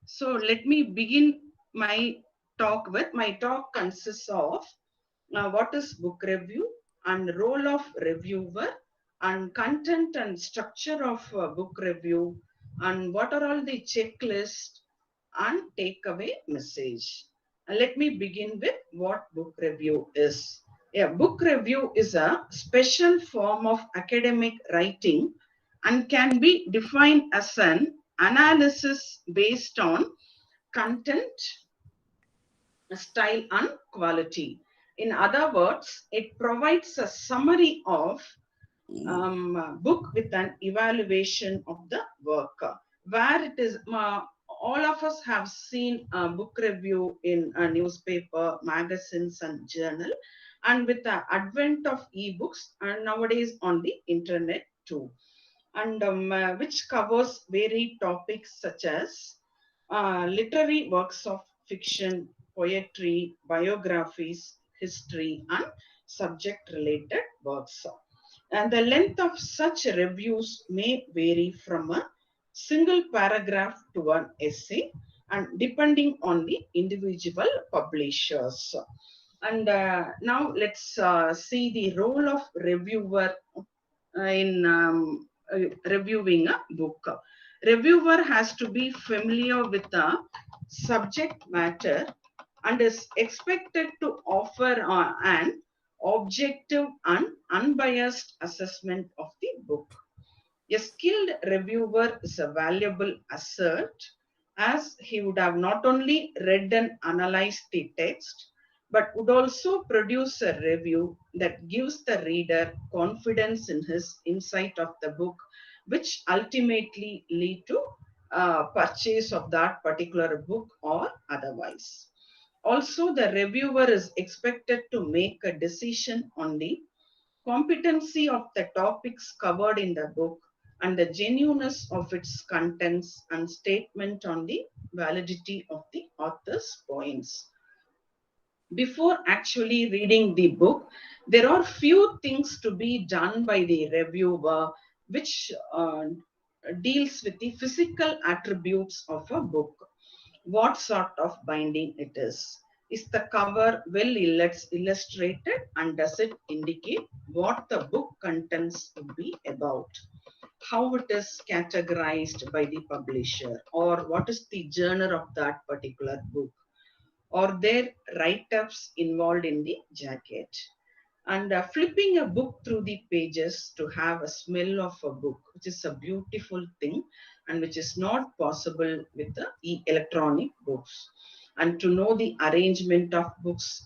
So let me begin my talk with, my talk consists of what is book review and role of reviewer and content and structure of book review and what are all the checklist and takeaway message. Let me begin with what book review is. A book review is a special form of academic writing and can be defined as an analysis based on content, style, and quality. In other words, it provides a summary of book with an evaluation of the work. Where it is, all of us have seen a book review in a newspaper, magazines, and journal. And with the advent of e-books, and nowadays on the internet too. and which covers varied topics such as literary works of fiction, poetry, biographies, history, and subject related works. And the length of such reviews may vary from a single paragraph to an essay, and depending on the individual publishers. And now let's see the role of reviewer in reviewing a book. Reviewer has to be familiar with the subject matter and is expected to offer an objective and unbiased assessment of the book. A skilled reviewer is a valuable asset, as he would have not only read and analyzed the text, but would also produce a review that gives the reader confidence in his insight of the book, which ultimately lead to purchase of that particular book or otherwise. Also, the reviewer is expected to make a decision on the competency of the topics covered in the book and the genuineness of its contents and statement on the validity of the author's points. Before actually reading the book, there are few things to be done by the reviewer, which deals with the physical attributes of a book. What sort of binding it is? Is the cover well illustrated, and does it indicate what the book contents would be about? How it is categorized by the publisher, or what is the genre of that particular book? Or there write-ups involved in the jacket? And flipping a book through the pages to have a smell of a book, which is a beautiful thing and which is not possible with the electronic books. And to know the arrangement of books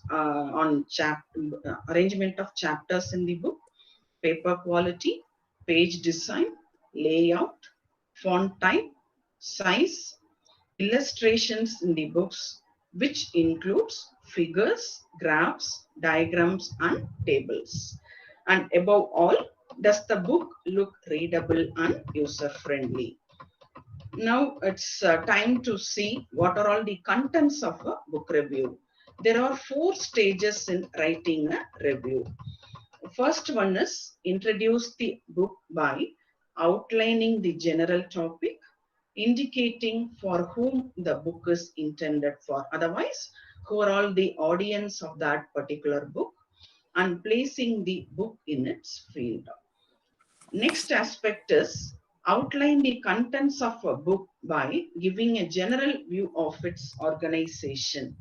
arrangement of chapters in the book, paper quality, page design, layout, font type, size, illustrations in the books, which includes figures, graphs, diagrams, and tables. And above all, does the book look readable and user-friendly? Now it's time to see what are all the contents of a book review. There are 4 stages in writing a review. First one is introduce the book by outlining the general topic, indicating for whom the book is intended for, otherwise who are all the audience of that particular book, and placing the book in its field. Next aspect is outline the contents of a book by giving a general view of its organization,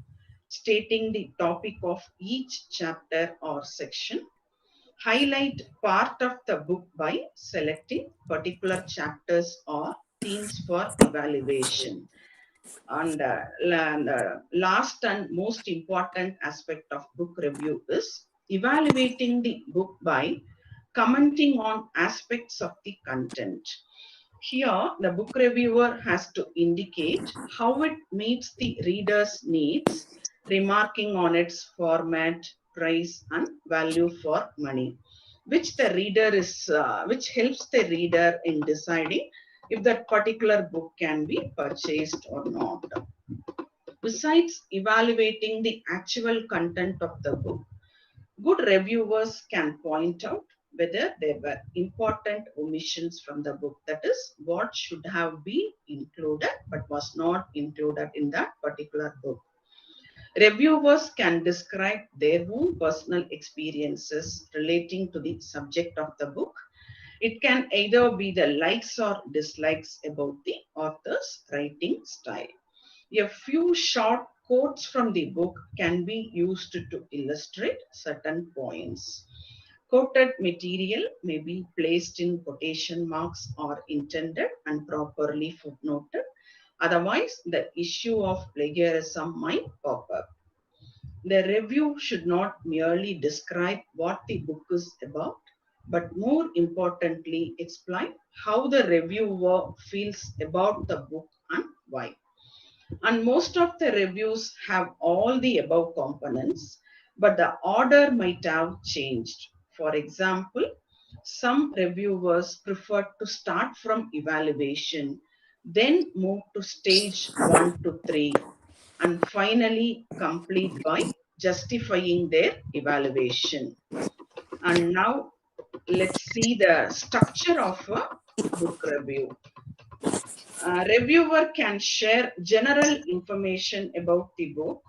stating the topic of each chapter or section. Highlight part of the book by selecting particular chapters or themes for evaluation. And last and most important aspect of book review is evaluating the book by commenting on aspects of the content. Here, the book reviewer has to indicate how it meets the reader's needs, remarking on its format, price, and value for money, which the reader is, which helps the reader in deciding if that particular book can be purchased or not. Besides evaluating the actual content of the book, good reviewers can point out whether there were important omissions from the book, that is, what should have been included but was not included in that particular book. Reviewers can describe their own personal experiences relating to the subject of the book. It can either be the likes or dislikes about the author's writing style. A few short quotes from the book can be used to illustrate certain points. Quoted material may be placed in quotation marks or intended and properly footnoted. Otherwise, the issue of plagiarism might pop up. The review should not merely describe what the book is about, but more importantly, explain how the reviewer feels about the book and why. And most of the reviews have all the above components, but the order might have changed. For example, Some reviewers prefer to start from evaluation, then move to stage 1 to 3, and finally complete by justifying their evaluation. And now let's see the structure of a book review. A reviewer can share general information about the book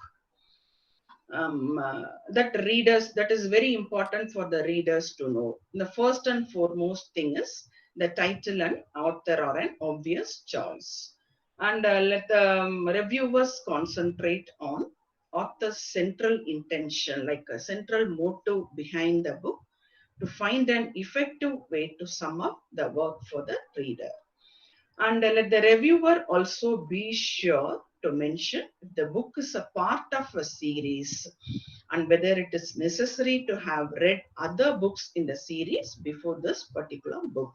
that is very important for the readers to know. The first and foremost thing is the title and author are an obvious choice. And let the reviewers concentrate on author's central intention, like a central motive behind the book, to find an effective way to sum up the work for the reader. And let the reviewer also be sure to mention if the book is a part of a series and whether it is necessary to have read other books in the series before this particular book.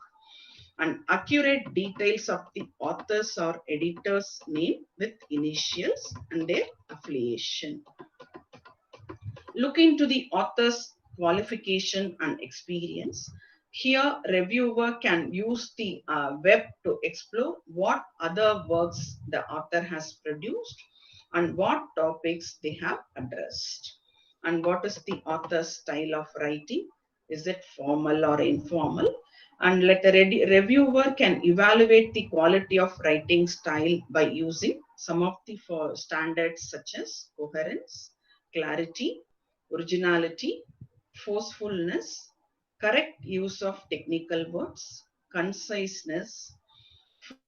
And accurate details of the author's or editor's name with initials and their affiliation. Look into the author's qualification and experience. Here, reviewer can use the web to explore what other works the author has produced and what topics they have addressed. And what is the author's style of writing? Is it formal or informal? And let the reviewer can evaluate the quality of writing style by using some of the standards such as coherence, clarity, originality, forcefulness, correct use of technical words, conciseness,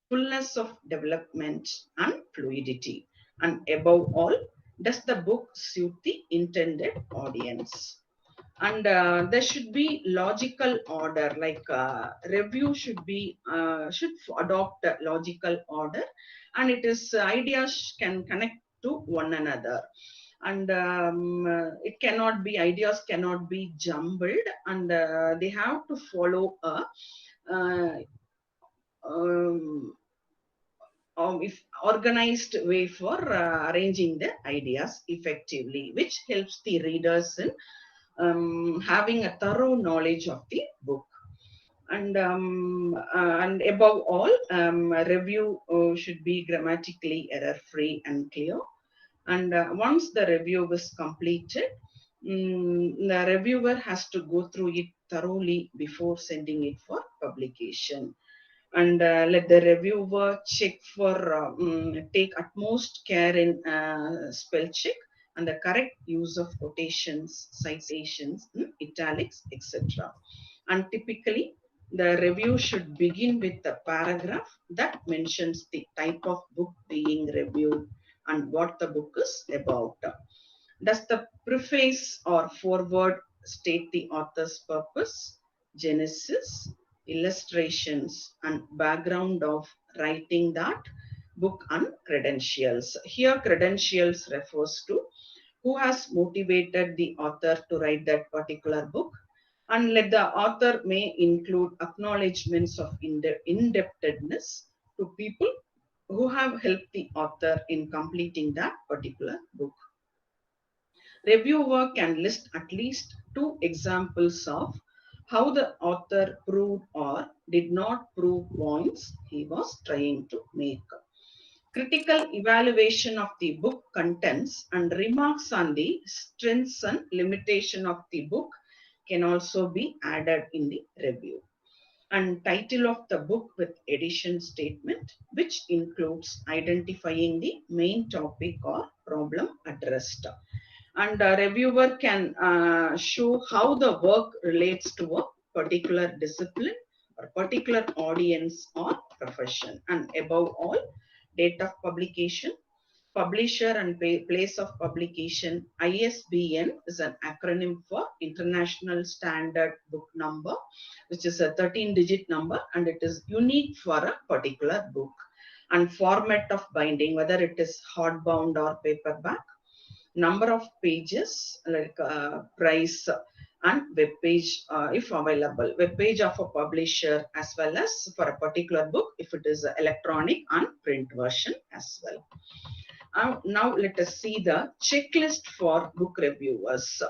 fullness of development, and fluidity. And above all, does the book suit the intended audience? And there should be logical order, like review should adopt a logical order, and it is ideas can connect to one another, and ideas cannot be jumbled, and they have to follow a uh, um, if organized way for arranging the ideas effectively, which helps the readers in having a thorough knowledge of the book. And above all, a review should be grammatically error-free and clear. And once the review is completed, the reviewer has to go through it thoroughly before sending it for publication. And let the reviewer check for take utmost care in spell check and the correct use of quotations, citations, italics, etc. And typically, the review should begin with a paragraph that mentions the type of book being reviewed and what the book is about. Does the preface or foreword state the author's purpose, genesis, illustrations, and background of writing that book, and credentials? Here, credentials refers to who has motivated the author to write that particular book, and let the author may include acknowledgements of indebtedness to people who have helped the author in completing that particular book. Reviewer can list at least 2 examples of how the author proved or did not prove points he was trying to make. Critical evaluation of the book contents and remarks on the strengths and limitation of the book can also be added in the review. And title of the book with edition statement, which includes identifying the main topic or problem addressed. And a reviewer can show how the work relates to a particular discipline or particular audience or profession. And above all, date of publication, publisher and place of publication. ISBN is an acronym for International Standard Book Number, which is a 13-digit number, and it is unique for a particular book. And format of binding, whether it is hardbound or paperback, number of pages, like price, and web page if available, web page of a publisher, as well as for a particular book if it is electronic and print version as well. Now let us see the checklist for book reviewers.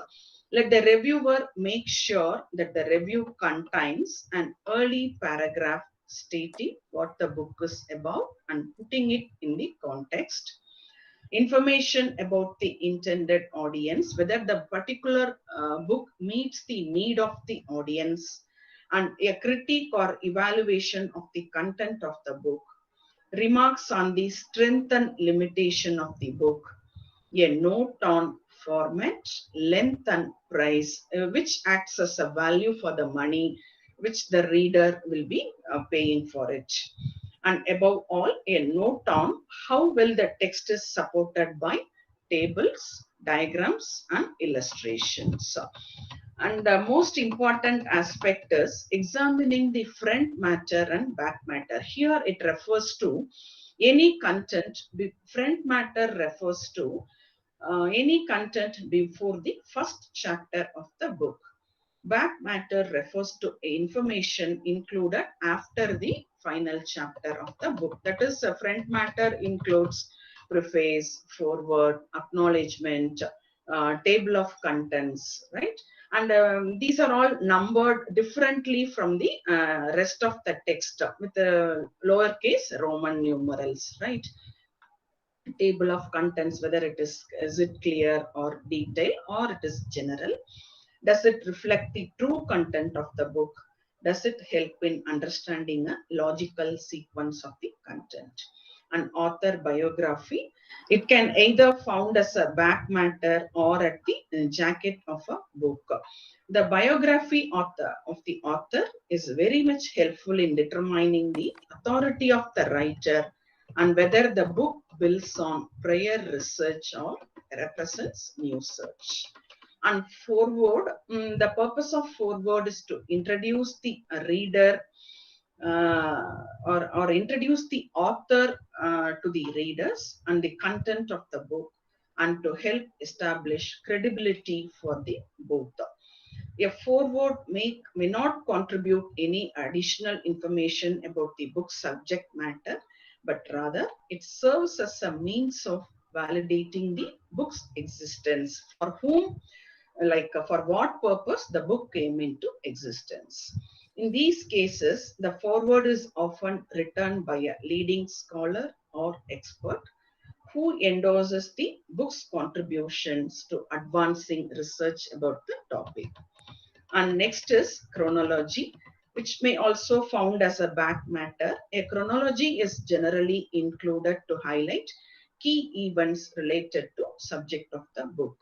Let the reviewer make sure that the review contains an early paragraph stating what the book is about and putting it in the context. Information about the intended audience, whether the particular book meets the need of the audience, and a critique or evaluation of the content of the book, remarks on the strength and limitation of the book, a note on format, length, and price, which acts as a value for the money which the reader will be paying for it. And above all, a note on how well the text is supported by tables, diagrams, and illustrations. And the most important aspect is examining the front matter and back matter. Here it refers to any content. Front matter refers to any content before the first chapter of the book. Back matter refers to information included after the final chapter of the book. That is, front matter includes preface, foreword, acknowledgement, table of contents, right? And these are all numbered differently from the rest of the text with the lowercase Roman numerals, right? Table of contents, whether it is it clear or detailed or it is general. Does it reflect the true content of the book? Does it help in understanding a logical sequence of the content? An author biography, it can either found as a back matter or at the jacket of a book. The biography of the author is very much helpful in determining the authority of the writer and whether the book builds on prior research or represents new search. And foreword, the purpose of foreword is to introduce the reader or introduce the author to the readers and the content of the book, and to help establish credibility for the both. A foreword may not contribute any additional information about the book's subject matter, but rather it serves as a means of validating the book's existence, for whom, for what purpose the book came into existence. In these cases, the foreword is often written by a leading scholar or expert who endorses the book's contributions to advancing research about the topic. And next is chronology, which may also found as a back matter. A chronology is generally included to highlight key events related to subject of the book.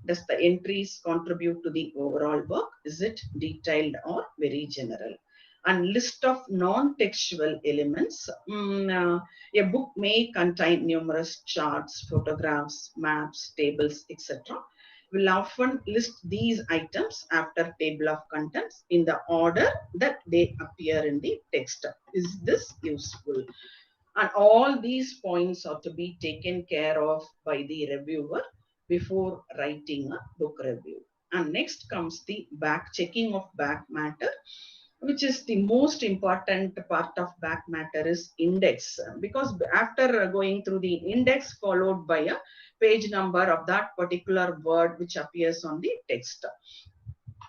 Does the entries contribute to the overall work? Is it detailed or very general? And list of non-textual elements. A book may contain numerous charts, photographs, maps, tables, etc. Will often list these items after table of contents in the order that they appear in the text. Is this useful? And all these points are to be taken care of by the reviewer before writing a book review. And next comes the back checking of back matter, which is the most important part of back matter is index, because after going through the index followed by a page number of that particular word which appears on the text.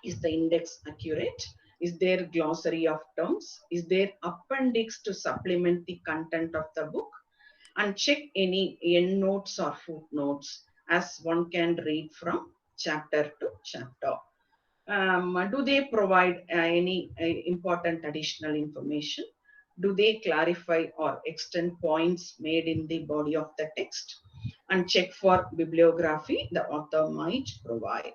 Is the index accurate? Is there glossary of terms? Is there appendix to supplement the content of the book? And check any endnotes or footnotes, as one can read from chapter to chapter. Do they provide any important additional information? Do they clarify or extend points made in the body of the text? And check for bibliography the author might provide.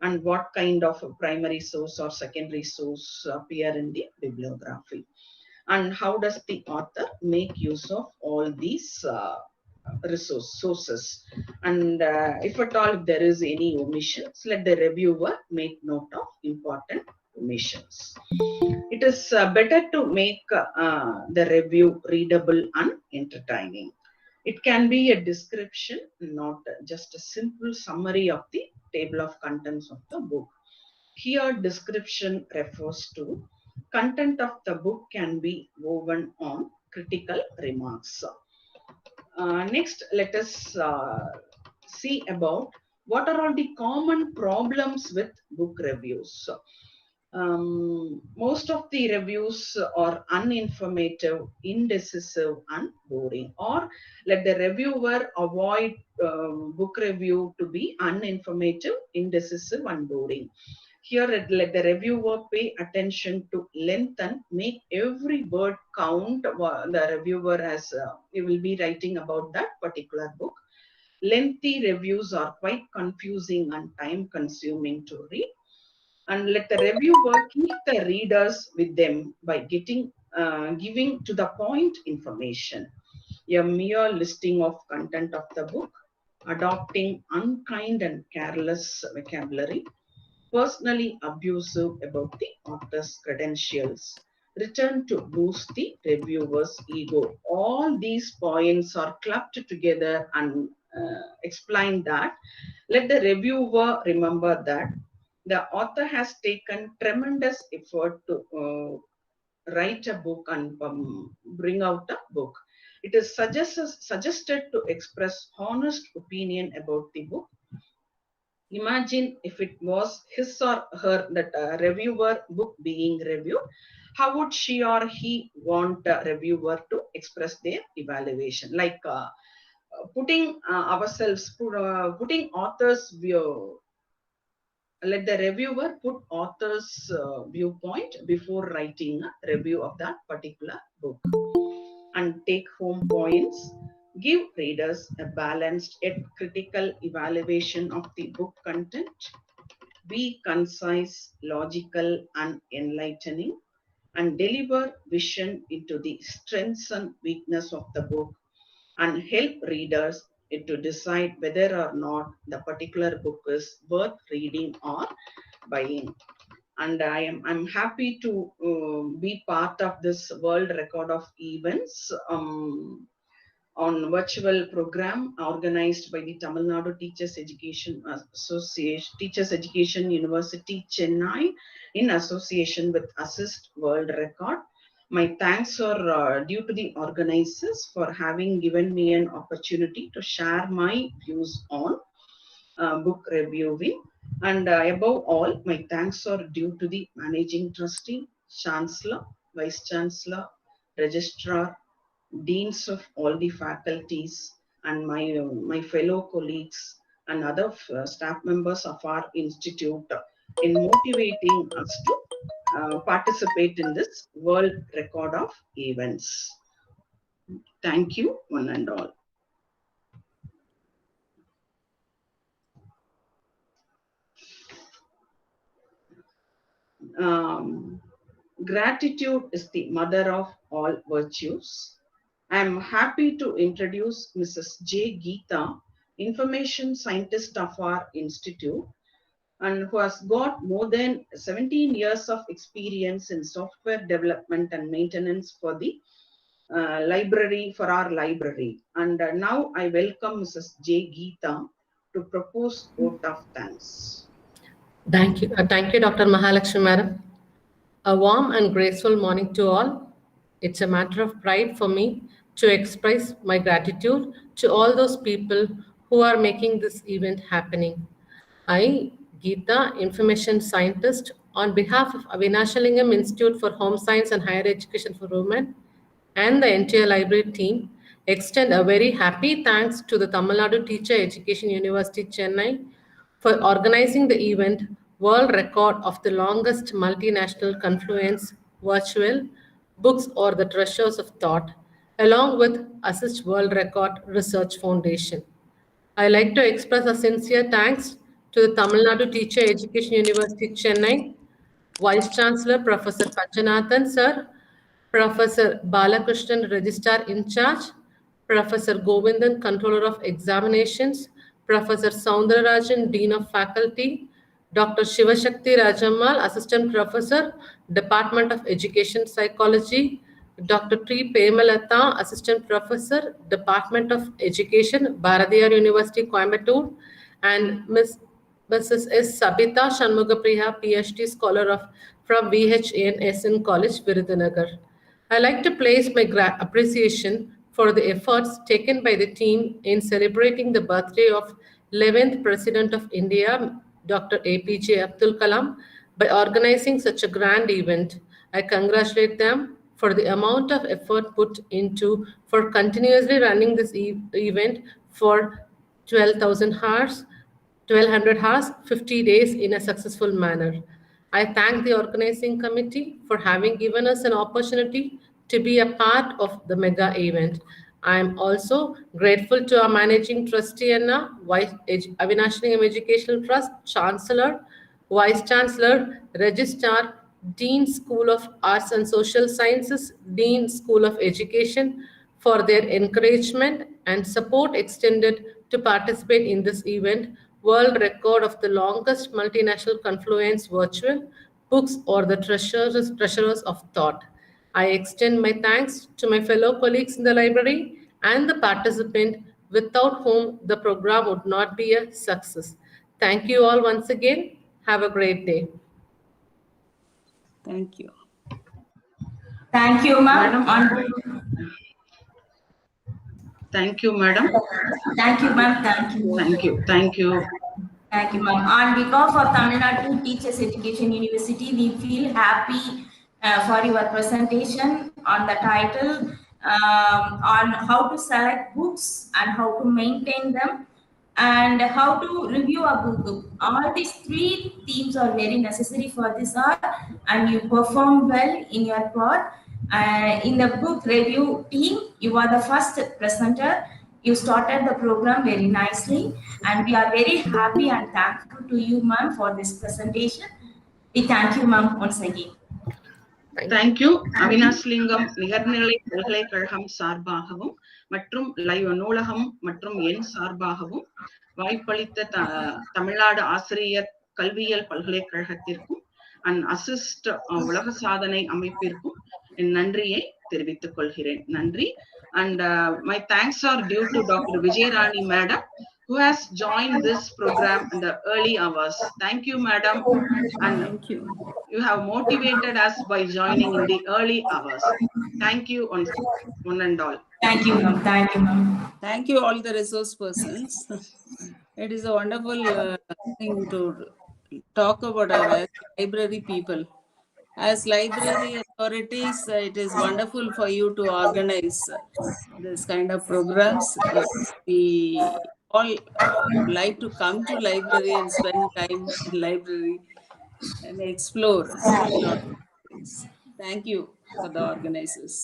And what kind of a primary source or secondary source appear in the bibliography. And how does the author make use of all these sources? And if at all if there is any omissions, let the reviewer make note of important omissions. It is better to make the review readable and entertaining. It can be a description, not just a simple summary of the table of contents of the book. Here, description refers to content of the book can be woven on critical remarks. Next, let us see about what are all the common problems with book reviews? Most of the reviews are uninformative, indecisive, and boring. Or let the reviewer avoid book review to be uninformative, indecisive, and boring. Here, let the reviewer pay attention to length and make every word count. The reviewer has, he will be writing about that particular book. Lengthy reviews are quite confusing and time consuming to read. And let the reviewer keep the readers with them by giving to the point information. A mere listing of content of the book, adopting unkind and careless vocabulary, personally abusive about the author's credentials, return to boost the reviewer's ego. All these points are clubbed together and explain that. Let the reviewer remember that the author has taken tremendous effort to write a book and bring out a book. It is suggested to express honest opinion about the book. Imagine if it was his or her that reviewer book being reviewed, how would she or he want a reviewer to express their evaluation? Like putting putting author's view. Let the reviewer put author's viewpoint before writing a review of that particular book. And take home points. Give readers a balanced yet critical evaluation of the book content. Be concise, logical, and enlightening, and deliver vision into the strengths and weakness of the book, and help readers to decide whether or not the particular book is worth reading or buying. And I'm happy to be part of this world record of events on virtual program organized by the Tamil Nadu Teachers Education Association, Teachers Education University, Chennai, in association with Assist World Record. My thanks are due to the organizers for having given me an opportunity to share my views on book reviewing. And above all, my thanks are due to the Managing Trustee, Chancellor, Vice Chancellor, Registrar, Deans of all the faculties, and my fellow colleagues and other staff members of our institute in motivating us to participate in this world record of events. Thank you, one and all. Gratitude is the mother of all virtues. I am happy to introduce Mrs. J. Geeta, information scientist of our institute, and who has got more than 17 years of experience in software development and maintenance for the library, for our library. And now I welcome Mrs. J. Geeta to propose vote of thanks. Thank you. Thank you, Dr. Mahalakshmi Madam. A warm and graceful morning to all. It's a matter of pride for me to express my gratitude to all those people who are making this event happening. I, Geeta, information scientist, on behalf of Avinashalingam Institute for Home Science and Higher Education for Women and the entire library team, extend a very happy thanks to the Tamil Nadu Teacher Education University, Chennai, for organizing the event World Record of the Longest Multinational Confluence Virtual Books or the Treasures of Thought, along with Assist World Record Research Foundation. I like to express a sincere thanks to the Tamil Nadu Teacher Education University, Chennai, Vice Chancellor Professor Panchanathan Sir, Professor Balakrishnan, Registrar in Charge, Professor Govindan, Controller of Examinations, Professor Soundararajan, Dean of Faculty, Dr. Shivashakti Rajammal, Assistant Professor, Department of Education Psychology, Dr. T. Pemalata, Assistant Professor, Department of Education, Bharatiyar University, Coimbatore, and Mrs. S. Sabita Shanmugapriya, PhD Scholar from VHNSN College, Virudhunagar. I like to place my appreciation for the efforts taken by the team in celebrating the birthday of 11th President of India, Dr. APJ Abdul Kalam, by organizing such a grand event. I congratulate them for the amount of effort put into for continuously running this event for 12,000 hours, 1200 hours, 50 days in a successful manner. I thank the organizing committee for having given us an opportunity to be a part of the mega event. I am also grateful to our managing trustee Anna, Avinashlingam Educational Trust, Chancellor, Vice Chancellor, Registrar, Dean School of Arts and Social Sciences, Dean School of Education for their encouragement and support extended to participate in this event, world record of the longest multinational confluence virtual, books or the treasurers of thought. I extend my thanks to my fellow colleagues in the library and the participant without whom the program would not be a success. Thank you all once again. Have a great day. Thank you. Thank you, ma'am. Thank you, madam. Thank you, ma'am. Thank you. Thank you. Thank you. Thank you, ma'am. On behalf of Tamil Nadu Teachers Education University, we feel happy for your presentation on the title on how to select books and how to maintain them and how to review a book. All these three themes are very necessary for this art, and you perform well in your part. In the book review team, you are the first presenter. You started the program very nicely, and we are very happy and thankful to you, ma'am, for this presentation. We thank you, ma'am, once again. Thank you. Avinashilingam நிகர்நிலை பல்கலைக்கழகம் சார்பாகவும் மற்றும் live நூலகம் மற்றும் என் சார்பாகவும் வாய்ப்பளித்த தமிழ்நாடு ஆசிரியர் கல்வியியல் பல்கலைக்கழகத்திற்கும் அண்ட் அசிஸ்ட் உலக சாதனை அமைப்பிற்கும் என் நன்றியை தெரிவித்துக் கொள்கிறேன். நன்றி. And my thanks are due to Dr. Vijayarani Madam, who has joined this program in the early hours. Thank you, Madam. And Thank you. You have motivated us by joining in the early hours. Thank you one and all. Thank you, ma'am. Thank you, ma'am. Thank you, all the resource persons. It is a wonderful thing to talk about our library people. As library authorities, it is wonderful for you to organize this kind of programs. We all like to come to library and spend time in library and explore a lot of things. Thank you for the organizers.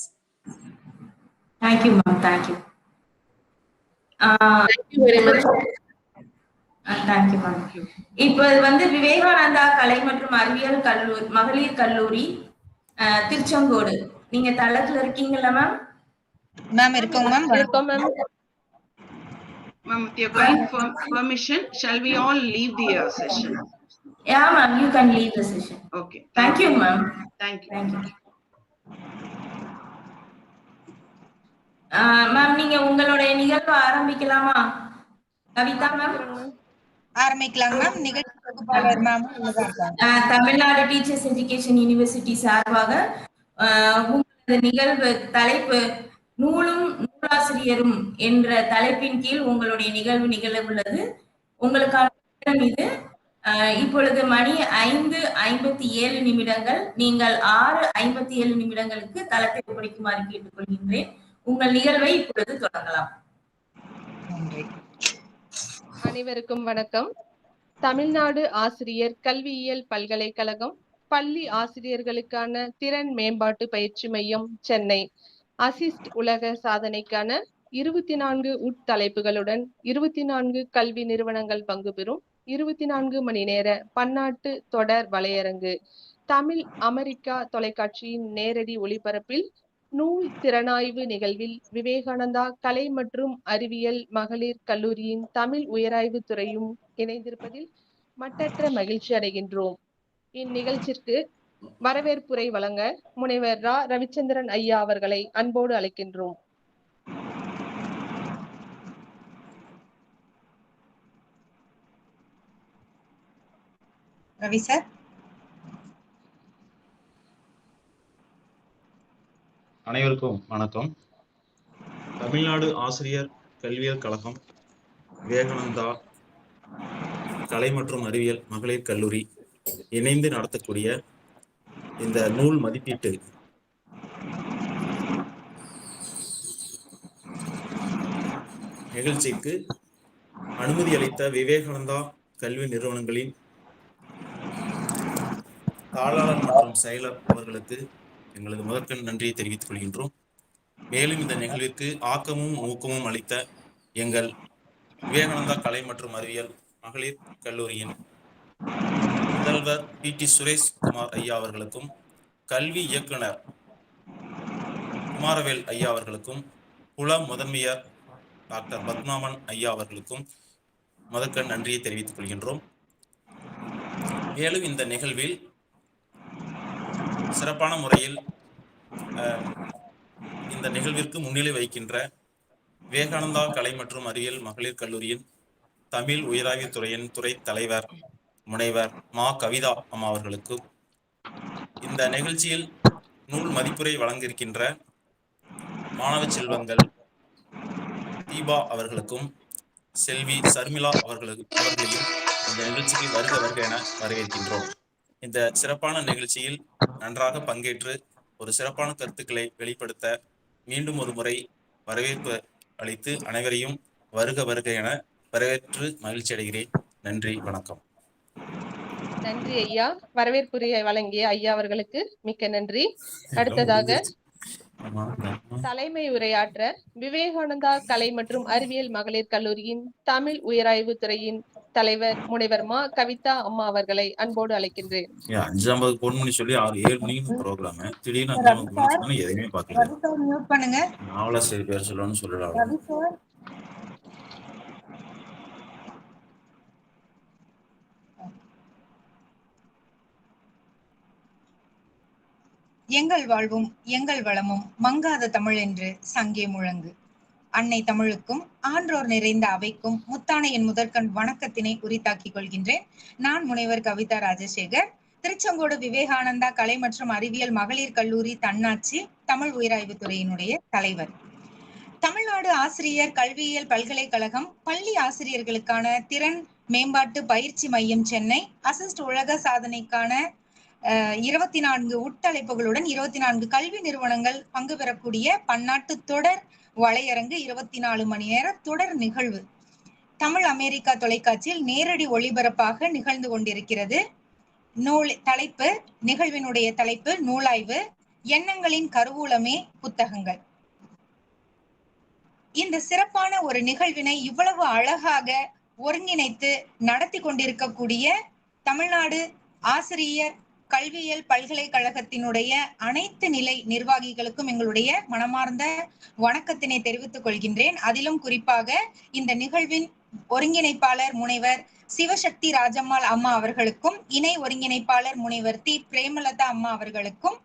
Thank you, ma'am. Thank you. Thank you very much. Thank you, ma'am. இப்போ வந்து விவேகானந்தா கலை மற்றும் அறிவியல் கல்லூரி மகளிர் கல்லூரி திருச்செங்கோடு, நீங்க தளத்துல இருக்கீங்களா மேம்? மேம் இருக்கோம் மேம். இருக்கோம் ma'am. Ma'am, with your kind permission, shall we all leave the session? Yeah, ma'am, you can leave the session. Okay. Thank you, ma'am. Thank you. Thank you. Ma'am, நீங்க உங்களுடைய நிகழ்வு ஆரம்பிக்கலாமா? Kavitha ma'am. ஆரம்பிக்கலாம் ma'am. நிகழ்ச்சி தொகுப்பாளர் ma'am Tamil Nadu teachers education university சார்பாக உங்களது நிகழ்வு தலைப்பு நூலும் நூலாசிரியரும் என்ற தலைப்பின் கீழ் உங்களுடைய நிகழ்வு நிகழ உள்ளது. உங்களுக்கான இது இப்பொழுது மணி 5:57. நீங்கள் 6:57 தளத்தை படிக்குமாறு கேட்டுக்கொள்கின்றேன். உங்கள் நிகழ்வை இப்பொழுது தொடங்கலாம். அனைவருக்கும் வணக்கம். தமிழ்நாடு ஆசிரியர் கல்வியியல் பல்கலைக்கழகம் பள்ளி ஆசிரியர்களுக்கான திறன் மேம்பாட்டு பயிற்சி மையம் சென்னை அசிஸ்ட் உலக சாதனைக்கான 24 உட்தலைப்புகளுடன் 24 கல்வி நிறுவனங்கள் பங்கு பெறும் 24 மணி நேர பன்னாட்டு தொடர் வலையரங்கு தமிழ் அமெரிக்கா தொலைக்காட்சியின் நேரடி ஒளிபரப்பில் நூல் திறனாய்வு நிகழ்வில் விவேகானந்தா கலை மற்றும் அறிவியல் மகளிர் கல்லூரியின் தமிழ் உயராய்வு துறையும் இணைந்திருப்பதில் மட்டற்ற மகிழ்ச்சி அடைகின்றோம். இந்நிகழ்ச்சிக்கு வரவேற்புரை வழங்க முனைவர் ரா ரவிச்சந்திரன் ஐயா அவர்களை அன்போடு அழைக்கின்றோம். ரவி சார். அனைவருக்கும் வணக்கம். தமிழ்நாடு ஆசிரியர் கல்வியியல் கழகம் விவேகானந்தா கலை மற்றும் அறிவியல் மகளிர் கல்லூரி இணைந்து நடத்தக்கூடிய இந்த நூல் மதிப்பீட்டு நிகழ்ச்சிக்கு அனுமதி அளித்த விவேகானந்தா கல்வி நிறுவனங்களின் தாளாளர் மற்றும் செயலர் அவர்களுக்கு எங்களது முதற்கண் நன்றியை தெரிவித்துக் கொள்கின்றோம். மேலும் இந்த நிகழ்விற்கு ஆக்கமும் ஊக்கமும் அளித்த எங்கள் விவேகானந்தா கலை மற்றும் அறிவியல் மகளிர் கல்லூரியின் முதல்வர் PT சுரேஷ் குமார் ஐயா அவர்களுக்கும், கல்வி இயக்குனர் குமாரவேல் ஐயா அவர்களுக்கும், புல முதன்மையர் டாக்டர் பத்மாவன் ஐயா அவர்களுக்கும் முதற்கண் நன்றியை தெரிவித்துக் கொள்கின்றோம். மேலும் இந்த நிகழ்வில் சிறப்பான முறையில் இந்த நிகழ்விற்கு முன்னிலை வைக்கின்ற விவேகானந்தா கலை மற்றும் அறிவியல் மகளிர் கல்லூரியின் தமிழ் உயராய்வுத் துறையின் துறை தலைவர் முனைவர் மா கவிதா அம்மா அவர்களுக்கும், இந்த நிகழ்ச்சியில் நூல் மதிப்புரை வழங்கியிருக்கின்ற மாணவ செல்வங்கள் தீபா அவர்களுக்கும் செல்வி சர்மிளா அவர்களையும் இந்த நிகழ்ச்சிக்கு வருக வருக என வரவேற்கின்றோம். இந்த சிறப்பான நிகழ்ச்சியில் நன்றாக பங்கேற்று ஒரு சிறப்பான கருத்துக்களை வெளிப்படுத்த மீண்டும் ஒரு முறை வரவேற்பு அளித்து அனைவரையும் வருக வருக என வரவேற்று மகிழ்ச்சி அடைகிறேன். நன்றி, வணக்கம். நன்றி ஐயா. வரவேற்புரையை வழங்கிய ஐயா அவர்களுக்கு மிக்க நன்றி. அடுத்ததாக தலைமை உரையாற்ற விவேகானந்தா கலை மற்றும் அறிவியல் மகளிர் கல்லூரியின் தமிழ் உயராய்வு துறையின் தலைவர் முனைவர் மா கவிதா அம்மா அவர்களை அன்போடு அழைக்கின்றேன். 5:50 போன் பண்ணி சொல்லி 6-7 மணிக்கு ப்ரோக்ராம், திடீர்னு 5:50 எதுவுமே பார்க்கல. நாவலாசிரியர் பேர் சொல்லணும்னு சொல்லலாம். எங்கள் வாழ்வும் எங்கள் வளமும் மங்காத தமிழ் என்று சங்கே முழங்கு. அன்னை தமிழுக்கும் ஆன்றோர் நிறைந்த அவைக்கும் முத்தான என் முதற்கண் வணக்கத்தினை உரித்தாக்கிக் கொள்கின்றேன். நான் முனைவர் கவிதா ராஜசேகர், திருச்செங்கோடு விவேகானந்தா கலை மற்றும் அறிவியல் மகளிர் கல்லூரி தன்னாட்சி தமிழ் உயராய்வு துறையினுடைய தலைவர். தமிழ்நாடு ஆசிரியர் கல்வியியல் பல்கலைக்கழகம் பள்ளி ஆசிரியர்களுக்கான திறன் மேம்பாட்டு பயிற்சி மையம் சென்னை அசிஸ்ட் உலக சாதனைக்கான 24 உட்தலைப்புகளுடன் 24 கல்வி நிறுவனங்கள் பங்கு பெறக்கூடிய பன்னாட்டு தொடர் வலையரங்கு 24 மணி நேர தொடர் நிகழ்வு தமிழ் அமெரிக்கா தொலைக்காட்சியில் நேரடி ஒளிபரப்பாக நிகழ்ந்து கொண்டிருக்கிறது. தலைப்பு, நிகழ்வினுடைய தலைப்பு நூலாய்வு, எண்ணங்களின் கருவூலமே புத்தகங்கள். இந்த சிறப்பான ஒரு நிகழ்வினை இவ்வளவு அழகாக ஒருங்கிணைத்து நடத்தி கொண்டிருக்கக்கூடிய தமிழ்நாடு ஆசிரியர் கல்வியியல் பல்கலைக்கழகத்தினுடைய அனைத்து நிலை நிர்வாகிகளுக்கும் எங்களுடைய மனமார்ந்த வணக்கத்தினை தெரிவித்துக் கொள்கின்றேன். அதிலும் குறிப்பாக இந்த நிகழ்வின் ஒருங்கிணைப்பாளர் முனைவர் சிவசக்தி ராஜம்மாள் அம்மா அவர்களுக்கும், இணை ஒருங்கிணைப்பாளர் முனைவர் தி பிரேமலதா அம்மா அவர்களுக்கும்,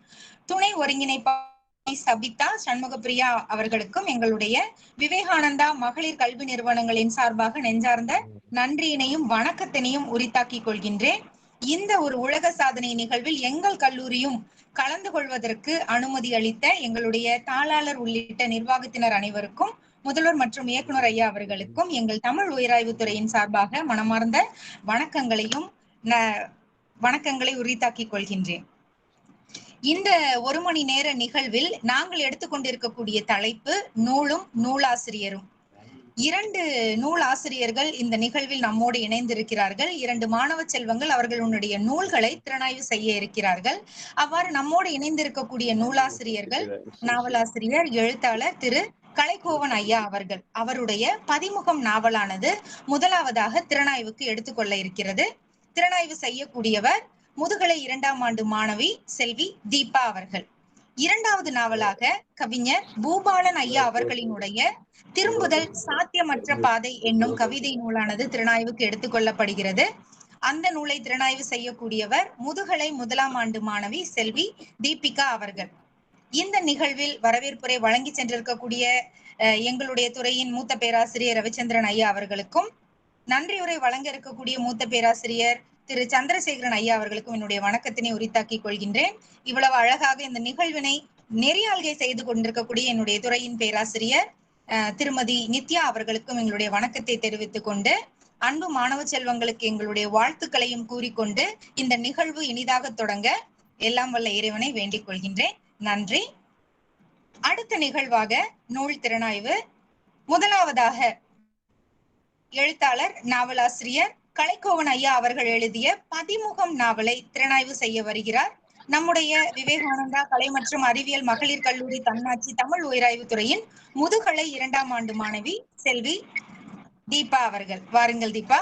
துணை ஒருங்கிணைப்பாளர் சபிதா சண்முகப்பிரியா அவர்களுக்கும் எங்களுடைய விவேகானந்தா மகளிர் கல்வி நிறுவனங்களின் சார்பாக நெஞ்சார்ந்த நன்றியினையும் வணக்கத்தினையும் உரித்தாக்கிக் கொள்கின்றேன். இந்த ஒரு உலக சாதனை நிகழ்வில் எங்கள் கல்லூரியும் கலந்து கொள்வதற்கு அனுமதி அளித்த எங்களுடைய தாளாளர் உள்ளிட்ட நிர்வாகத்தினர் அனைவருக்கும், முதல்வர் மற்றும் இயக்குனர் ஐயா அவர்களுக்கும் எங்கள் தமிழ் உயராய்வு துறையின் சார்பாக மனமார்ந்த வணக்கங்களை உரித்தாக்கிக் கொள்கின்றேன். இந்த 1 மணி நேர நிகழ்வில் நாங்கள் எடுத்துக்கொண்டிருக்கக்கூடிய தலைப்பு நூலும் நூலாசிரியரும். 2 நூல் ஆசிரியர்கள் இந்த நிகழ்வில் நம்மோடு இணைந்திருக்கிறார்கள். 2 மாணவ செல்வங்கள் அவர்களுடைய நூல்களை திறனாய்வு செய்ய இருக்கிறார்கள். அவ்வாறு நம்மோடு இணைந்திருக்கக்கூடிய நூலாசிரியர்கள் நாவலாசிரியர் எழுத்தாளர் திரு கலைக்கோவன் ஐயா அவர்கள். அவருடைய பதிமுகம் நாவலானது முதலாவதாக திறனாய்வுக்கு எடுத்துக்கொள்ள இருக்கிறது. திறனாய்வு செய்யக்கூடியவர் முதுகலை 2ஆம் ஆண்டு மாணவி செல்வி தீபா அவர்கள். 2வது நாவலாக கவிஞர் பூபாலன் ஐயா அவர்களினுடைய திரும்புதல் சாத்தியமற்ற பாதை என்னும் கவிதை நூலானது திறனாய்வுக்கு எடுத்துக்கொள்ளப்படுகிறது. அந்த நூலை திறனாய்வு செய்யக்கூடியவர் முதுகலை 1ஆம் ஆண்டு மாணவி செல்வி தீபிகா அவர்கள். இந்த நிகழ்வில் வரவேற்புரை வழங்கி சென்றிருக்கக்கூடிய எங்களுடைய துறையின் மூத்த பேராசிரியர் ரவிச்சந்திரன் ஐயா அவர்களுக்கும், நன்றியுரை வழங்க இருக்கக்கூடிய மூத்த பேராசிரியர் திரு சந்திரசேகரன் ஐயா அவர்களுக்கும் என்னுடைய வணக்கத்தினை உரித்தாக்கிக் கொள்கின்றேன். இவ்வளவு அழகாக இந்த நிகழ்வினை நெறியாள்கை செய்து கொண்டிருக்கக்கூடிய என்னுடைய துறையின் பேராசிரியர் திருமதி நித்யா அவர்களுக்கும் எங்களுடைய வணக்கத்தை தெரிவித்துக் கொண்டு, அன்பு மாணவ செல்வங்களுக்கு எங்களுடைய வாழ்த்துக்களையும் கூறிக்கொண்டு இந்த நிகழ்வு இனிதாக தொடங்க எல்லாம் வல்ல இறைவனை வேண்டிக் கொள்கின்றேன். நன்றி. அடுத்த நிகழ்வாக நூல் திறனாய்வு. முதலாவதாக எழுத்தாளர் நாவலாசிரியர் கலைக்கோவன் ஐயா அவர்கள் எழுதிய பதிமுகம் நாவலை திறனாய்வு செய்ய வருகிறார் நம்முடைய விவேகானந்தா கலை மற்றும் அறிவியல் மகளிர் கல்லூரி தன்னாட்சி தமிழ் உயராய்வு துறையின் முதுகலை 2ஆம் ஆண்டு மாணவி செல்வி தீபா அவர்கள். வாருங்கள் தீபா.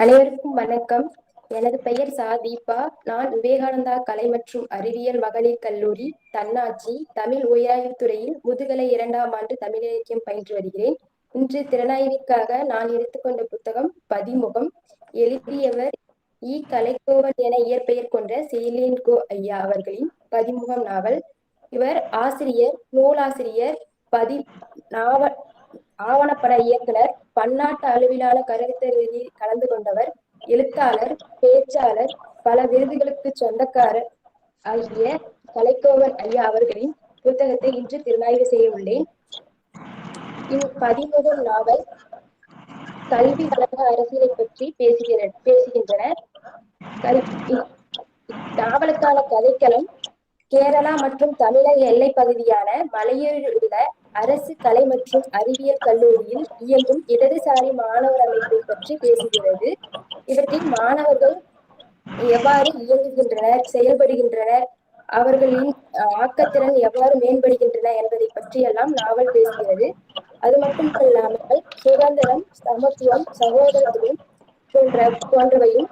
அனைவருக்கும் வணக்கம். எனது பெயர் சா தீபா. நான் விவேகானந்தா கலை மற்றும் அறிவியல் மகளிர் கல்லூரி தன்னாட்சி தமிழ் உயராய்வு துறையில் முதுகலை 2ஆம் ஆண்டு தமிழ் இலக்கியம் பயின்று வருகிறேன். இன்று திறனாய்விற்காக நான் எடுத்துக்கொண்ட புத்தகம் பதிமுகம். எழுதியவர் கலைக்கோவன் என இயற்பெயர் கொண்ட செயலேன்கோ ஐயா அவர்களின் பதிமுகம் நாவல். இவர் ஆசிரியர், நூலாசிரியர், நாவல் ஆவணப்பட இயக்குனர், பன்னாட்டு அளவிலான கருத்தரங்கில் கலந்து கொண்டவர், எழுத்தாளர், பேச்சாளர், பல விருதுகளுக்கு சொந்தக்காரர் ஆகிய கலைக்கோவன் ஐயா அவர்களின் புத்தகத்தை இன்று திறனாய்வு செய்ய உள்ளேன். பதிமுகம் நாவல் கல்வி வழங்க அரசியலை பற்றி பேசுகின்றனர். நாவலுக்கான கதைக்களம் கேரளா மற்றும் தமிழக எல்லை பகுதியான மலையூரில் உள்ள அரசு கலை மற்றும் அறிவியல் கல்லூரியில் இயங்கும் இடதுசாரி மாணவர் அமைப்பை பற்றி பேசுகிறது. இவற்றில் மாணவர்கள் எவ்வாறு இயங்குகின்றனர், செயல்படுகின்றனர், அவர்களின் ஆக்கத்திறன் எவ்வாறு மேம்படுகின்றன என்பதை பற்றியெல்லாம் நாவல் பேசுகிறது. அது மட்டுமல்லாமல் சுதந்திரம், சமத்துவம், சகோதரத்துவம் போன்றவையும்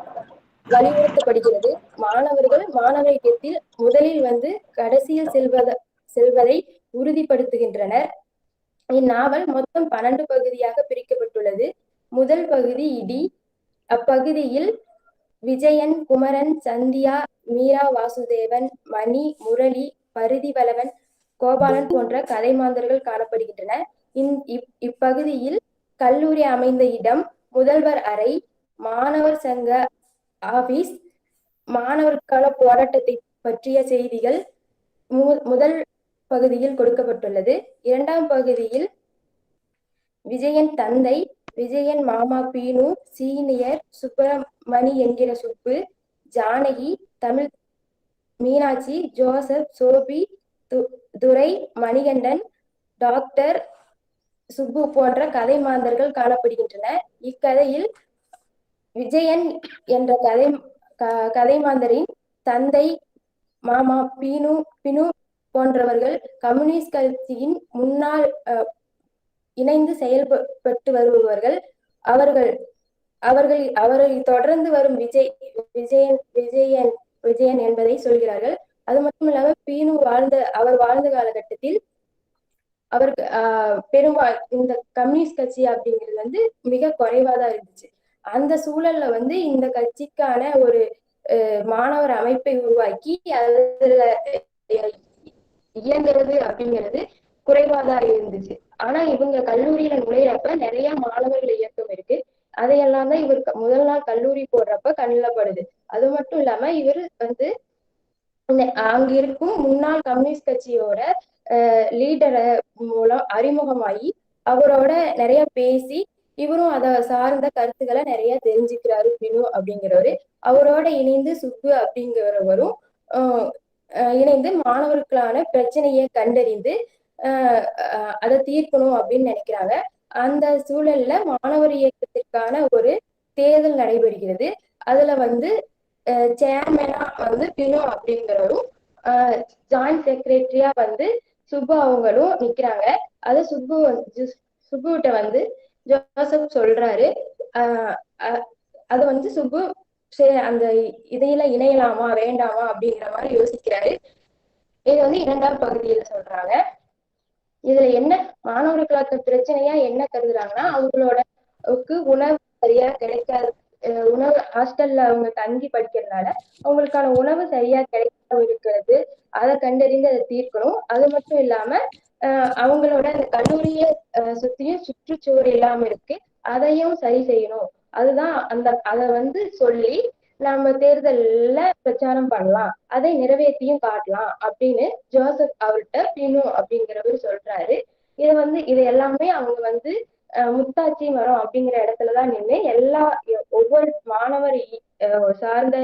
வலியுறுத்தப்படுகிறது. மாணவர்கள் மாணவியத்தில் முதலில் கடைசியில் செல்வதை உறுதிப்படுத்துகின்றனர். இந்நாவல் மொத்தம் 12 பகுதியாக பிரிக்கப்பட்டுள்ளது. முதல் பகுதி இடி. அப்பகுதியில் விஜயன், குமரன், சந்தியா, மீரா, வாசுதேவன், மணி, முரளி, பருதிவளவன், கோபாலன் போன்ற கதை மாந்தர்கள் காணப்படுகின்றனர். இப்பகுதியில் கல்லூரி அமைந்த இடம், முதல்வர் அறை, மாணவர் சங்க ஆபீஸ், மாணவர்களுக்கான போராட்டத்தை பற்றிய செய்திகள் முதல் பகுதியில் கொடுக்கப்பட்டுள்ளது. 2ஆம் பகுதியில் விஜயன் தந்தை, விஜயன் மாமா பீனு, சீனியர் சுப்பிரமணி என்கிற சுப்பு, ஜானகி, தமிழ் மீனாட்சி, ஜோசப், சோபி, துரை, மணிகண்டன், டாக்டர் சுப்பு போன்ற கதை மாந்தர்கள் காணப்படுகின்றனர். இக்கதையில் விஜயன் என்ற கதை மாந்தரின் தந்தை மாமா பினு போன்றவர்கள் கம்யூனிஸ்ட் கட்சியின் முன்னாள் இணைந்து செயல்பட்டு வருபவர்கள். அவரை தொடர்ந்து வரும் விஜயன் என்பதை சொல்கிறார்கள். அது மட்டும் இல்லாமல் பீனு அவர் வாழ்ந்த காலகட்டத்தில் அவருக்கு இந்த கம்யூனிஸ்ட் கட்சி அப்படிங்கிறது மிக குறைவாதான் இருந்துச்சு. அந்த சூழல்ல இந்த கட்சிக்கான ஒரு மாணவர் அமைப்பை உருவாக்கி அதுல இயங்குறது அப்படிங்கிறது குறைவாதான் இருந்துச்சு. ஆனா இவங்க கல்லூரியில நுழையிறப்ப நிறைய மாணவர்கள் இயக்கம் இருக்கு. அதையெல்லாம் தான் இவர் முதல் நாள் கல்லூரி போடுறப்ப கண்ணிலப்படுது. அது மட்டும் இல்லாம இவர் அங்க இருக்கும் முன்னாள் கம்யூனிஸ்ட் கட்சியோட லீடரை மூலம் அறிமுகமாகி அவரோட நிறைய பேசி இவரும் அதை சார்ந்த கருத்துக்களை நிறைய தெரிஞ்சுக்கிறாரு. பினு அப்படிங்கிறவரு அவரோட இணைந்து சுப்பு அப்படிங்கிறவரும் இணைந்து மாணவர்களுக்கான பிரச்சனையை கண்டறிந்து அதை தீர்க்கணும் அப்படின்னு நினைக்கிறாங்க. அந்த சூழல்ல மாணவர் இயக்கத்திற்கான ஒரு தேர்தல் நடைபெறுகிறது. அதுல சேர்மேனா பினு அப்படிங்கிறவரும் ஜாயிண்ட் செக்ரட்டரியா சுப்பு அவங்களும் நிக்கிறாங்க. அதை சுப்புகிட்ட ஜோசப் சொல்றாரு. அது சுப்பு அந்த இதையில இணையலாமா வேண்டாமா அப்படிங்கிற மாதிரி யோசிக்கிறாரு. இது 2ஆம் பகுதியில சொல்றாங்க. இதுல என்ன மாணவர்களுக்கு பிரச்சனையா என்ன கருதுறாங்கன்னா அவங்களோட உணவு சரியா கிடைக்காது. உணவு ஹாஸ்டல்ல அவங்க தங்கி படிக்கிறதுனால அவங்களுக்கான உணவு சரியா கிடைக்காம இருக்கிறது. அதை கண்டறிந்து அதை தீர்க்கணும். அது மட்டும் இல்லாம அவங்களோட அந்த கல்லூரிய சுத்தியும் சுற்றுச்சுவர் இல்லாம இருக்கு. அதையும் சரி செய்யணும். அதுதான் அதை சொல்லி நம்ம தேர்தல்ல பிரச்சாரம் பண்ணலாம், அதை நிறைவேற்றியும் காட்டலாம் அப்படின்னு ஜோசப் அவர்கிட்ட பினு அப்படிங்கிறவர் சொல்றாரு. இது எல்லாமே அவங்க முத்தாச்சி மரம் அப்படிங்கிற இடத்துலதான் நின்று ஒவ்வொரு மாணவர் சார்ந்த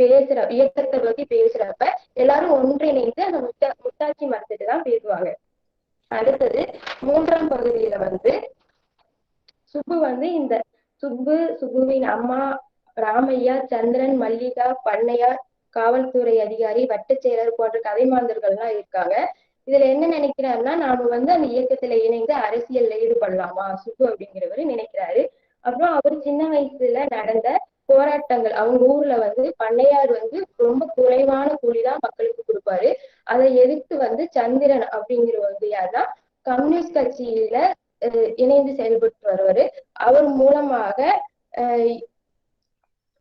பேசுற இயக்கத்தை பத்தி பேசுறப்ப எல்லாரும் ஒன்றிணைந்து அந்த முத்தாச்சி மரத்துட்டு தான் பேசுவாங்க. அடுத்தது 3ஆம் பகுதியில வந்து சுப்பு வந்து இந்த சுப்புவின் அம்மா, ராமையா, சந்திரன், மல்லிகா, பண்ணையார், காவல்துறை அதிகாரி, வட்டச்செயலர் போன்ற கதை மாந்தர்கள்லாம் இருக்காங்க. இதுல என்ன நினைக்கிறாருன்னா, நாம வந்து அந்த இயக்கத்துல இணைந்து அரசியல்ல ஈடுபடலாமா சுப்பு அப்படிங்கிறவரு நினைக்கிறாரு. அப்புறம் அவர் சின்ன வயசுல நடந்த போராட்டங்கள், அவங்க ஊர்ல வந்து பண்ணையார் வந்து ரொம்ப குறைவான கூலிதான் மக்களுக்கு கொடுப்பாரு. அதை எதிர்த்து வந்து சந்திரன் அப்படிங்கிறவர் வந்து யாருன்னா கம்யூனிஸ்ட் கட்சியில இணைந்து செயல்பட்டு வருவாரு. அவர்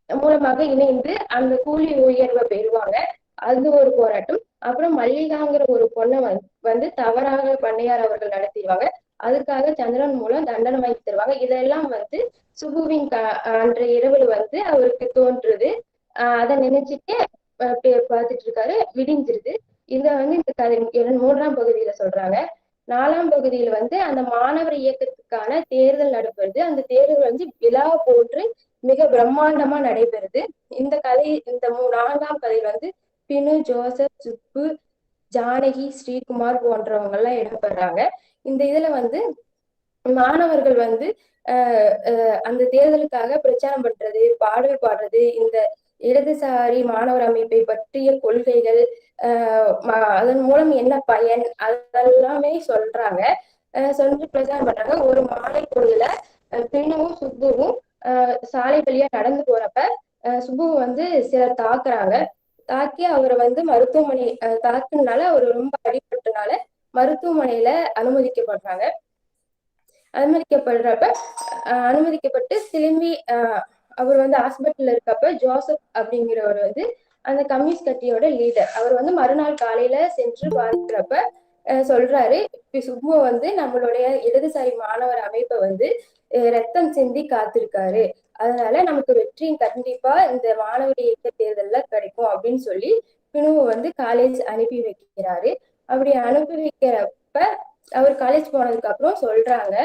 மூலமாக இணைந்து அந்த கூலி உயர்வை பெறுவாங்க. அது ஒரு போராட்டம். அப்புறம் மல்லிகாங்கிற ஒரு பொண்ணை வந்து தவறாக பண்ணையார் அவர்கள் நடத்திடுவாங்க. அதுக்காக சந்திரன் மூலம் தண்டனை வாங்கி தருவாங்க. இதெல்லாம் வந்து சுபுவின் அன்றைய இரவுல வந்து அவருக்கு தோன்றுது. அதை நினைச்சிட்டு பார்த்துட்டு இருக்காரு. விடிஞ்சிருது. இத வந்து இந்த கதை 3ஆம் பகுதியில சொல்றாங்க. 4ஆம் பகுதியில வந்து அந்த மாணவர் இயக்கத்துக்கான தேர்தல் நடைபெறுது. அந்த தேர்தல் வந்து விழா போன்று மிக பிரம்மாண்டமா நடைபெறுது. இந்த 4ஆம் கதை வந்து பினு, ஜோசப், சுப்பு, ஜானகி, ஸ்ரீகுமார் போன்றவங்க எல்லாம் இடம்பெறாங்க. இந்த இதுல வந்து மாணவர்கள் வந்து அந்த தேர்தலுக்காக பிரச்சாரம் பண்றது, பாடல் பாடுறது, இந்த இடதுசாரி மாணவர் அமைப்பை பற்றிய கொள்கைகள், அதன் மூலம் என்ன பயன், அதெல்லாமே சொல்றாங்க. சொல்லி பிரச்சாரம் பண்றாங்க. ஒரு மாலை பொழுதுல பின்னுவும் சுப்புவும் சாலை வழியா நடந்து போறப்ப சுப்பு வந்து சிலர் தாக்குறாங்க. தாக்கி அவரை வந்து மருத்துவமனை தாக்குனால அவர் ரொம்ப அடிபட்டனால மருத்துவமனையில அனுமதிக்கப்படுறாங்க. அனுமதிக்கப்பட்டு திரும்பி அவர் வந்து ஹாஸ்பிட்டல்ல இருக்கப்ப ஜோசப் அப்படிங்கிறவர் வந்து அந்த கம்யூனிஸ்ட் கட்சியோட லீடர். அவர் வந்து மறுநாள் காலையில சென்று பார்க்கிறப்ப சொல்றாரு, சுப்புவை வந்து நம்மளுடைய இடதுசாரி மாணவர் அமைப்பை வந்து ரத்தம் சிந்தி காத்திருக்காரு. அதனால நமக்கு வெற்றி கண்டிப்பா இந்த மாணவர் இயக்க தேர்தல்ல கிடைக்கும் அப்படின்னு சொல்லி பினுவை வந்து காலேஜ் அனுப்பி வைக்கிறாரு. அப்படி அனுப்பி வைக்கிறப்ப அவர் காலேஜ் போனதுக்கு அப்புறம் சொல்றாங்க,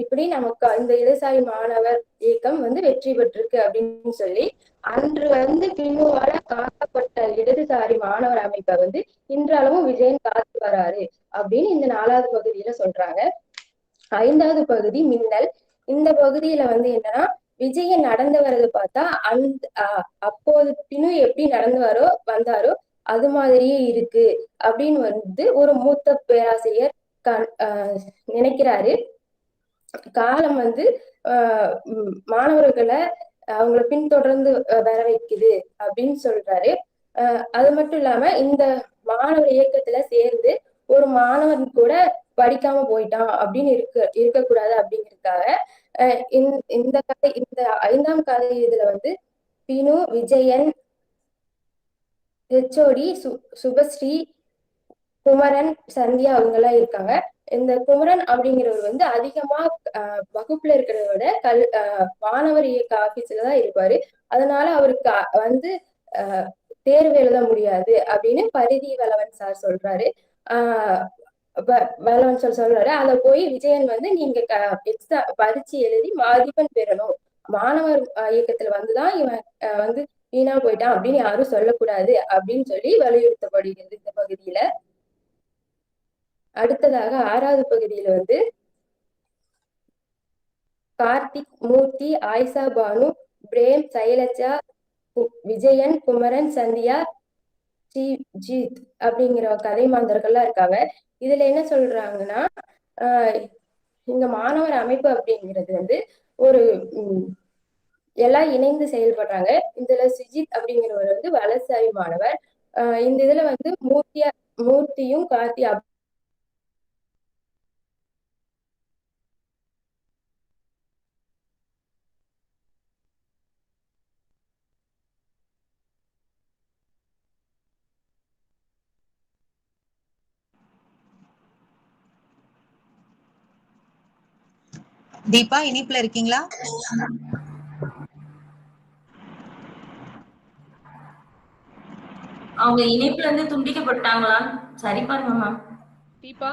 இப்படி நமக்கு இந்த இடதுசாரி மாணவர் இயக்கம் வந்து வெற்றி பெற்றிருக்கு அப்படின்னு சொல்லி. அன்று வந்து பின்னுவால காக்கப்பட்ட இடதுசாரி மாணவர் அமைப்பை வந்து இன்றளவும் விஜயன் காத்து வராரு அப்படின்னு இந்த 4ஆவது பகுதியில சொல்றாங்க. 5ஆவது பகுதி மின்னல். இந்த பகுதியில வந்து என்னன்னா, விஜயன் நடந்து வர்றது பார்த்தா அப்போது பின்னு எப்படி நடந்து வந்தாரோ அது மாதிரியே இருக்கு அப்படின்னு வந்து ஒரு மூத்த பேராசிரியர் நினைக்கிறாரு. காலம் வந்து மாணவர்களை அவங்கள பின்தொடர்ந்து வர வைக்குது அப்படின்னு சொல்றாரு. அது மட்டும் இல்லாம இந்த மாணவர் இயக்கத்துல சேர்ந்து ஒரு மாணவன் கூட படிக்காம போயிட்டான் அப்படின்னு இருக்கக்கூடாது அப்படிங்கிறதுக்காக இந்த 5ஆம் கதை இதுல வந்து பினு, விஜயன், ஹெச்ஓடி, சுபஸ்ரீ, குமரன், சந்தியா அவங்க எல்லாம் இருக்காங்க. இந்த குமரன் அப்படிங்கிறவர் வந்து அதிகமா வகுப்புல இருக்கிறத விட மாணவர் இயக்க ஆபீஸ்லதான் இருப்பாரு. அதனால அவருக்கு வந்து தேர்வு எழுத முடியாது அப்படின்னு பரிதி வளவன் சார் சொல்றாரு. வளவன் சார் சொல்றாரு. அதை போய் விஜயன் வந்து நீங்க பரீட்சை எழுதி மதிப்பெண் பெறணும், மாணவர் இயக்கத்துல வந்துதான் இவன் வந்து வீணா போயிட்டான் அப்படின்னு யாரும் சொல்லக்கூடாது அப்படின்னு சொல்லி வலியுறுத்தப்படுகிறது இந்த பகுதியில. அடுத்ததாக 6ஆவது பகுதியில வந்து கார்த்திக், மூர்த்தி, ஆயிஷா பானு, பிரேம், சைலஜா, விஜயன், குமரன், சந்தியா, ஜீத் அப்படிங்கிற கதை மாந்தர்கள்லாம் இருக்காங்க. இதுல என்ன சொல்றாங்கன்னா, இங்க மாணவர் அமைப்பு அப்படிங்கிறது வந்து ஒரு எல்லாம் இணைந்து செயல்படுறாங்க. இதுல சுஜித் அப்படிங்கிறவர் வந்து வலதுசாரி மாணவர். இந்த இதுல வந்து மூர்த்தியும் கார்த்தி தீபா இனிப்புல இருக்கீங்களா? அவங்க இணைப்புல இருந்து துண்டிக்கப்பட்டாங்களா? சரி பாருங்க மேம். தீபா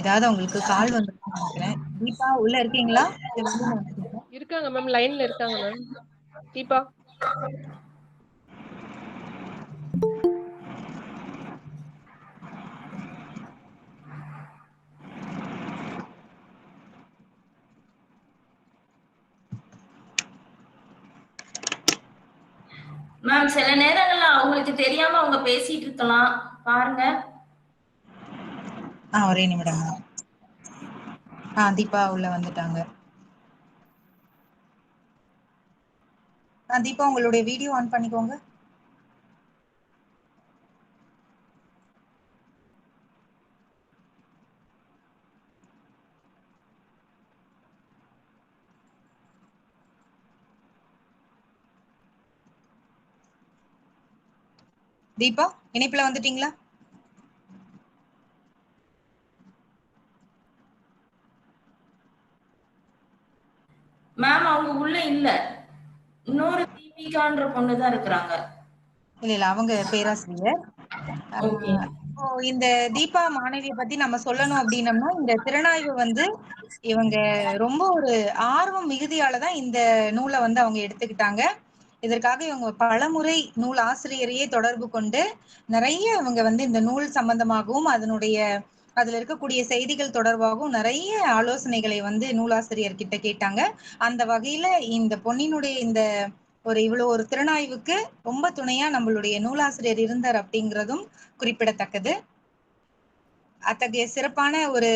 ஏதாவது உங்களுக்கு கால் வந்து நினைக்கிறேன். தீபா உள்ள இருக்கீங்களா? இருக்காங்க மேம், லைன்ல இருக்காங்க மேம். தீபா மேம் சில நேரங்கள்ல அவங்களுக்கு தெரியாம அவங்க பேசிட்டு இருக்கலாம், பாருங்க. ஒரே நிமிடம். தீபா உள்ள வந்துட்டாங்க. தீபா உங்களுடைய வீடியோ ஆன் பண்ணிக்கோங்க. தீபா இணைப்புல வந்துட்டீங்களா? மேம் அவங்க உள்ள இல்ல, இன்னொரு தீபிகான்ற பொண்ணுதான் இருக்கிறாங்க. இல்ல அவங்க பேராசிரியர். ஓகே. இப்போ இந்த தீபா மாணவியை பத்தி நம்ம சொல்லணும் அப்படின்னம்னா, இந்த திறனாய்வு வந்து இவங்க ரொம்ப ஒரு ஆர்வம் மிகுதியாலதான் இந்த நூலை வந்து அவங்க எடுத்துக்கிட்டாங்க. இதற்காக இவங்க பலமுறை நூல் ஆசிரியரையே தொடர்பு கொண்டு நிறைய இவங்க வந்து இந்த நூல் சம்பந்தமாகவும் அதுல இருக்கக்கூடிய செய்திகள் தொடர்பாகவும் நிறைய ஆலோசனைகளை வந்து நூலாசிரியர் கிட்ட கேட்டாங்க. அந்த வகையில இந்த பொன்னினுடைய இந்த இவ்வளவு ஒரு திறனாய்வுக்கு ரொம்ப துணையா நம்மளுடைய நூலாசிரியர் இருந்தார் அப்படிங்கிறதும் குறிப்பிடத்தக்கது. அத்தகைய சிறப்பான ஒரு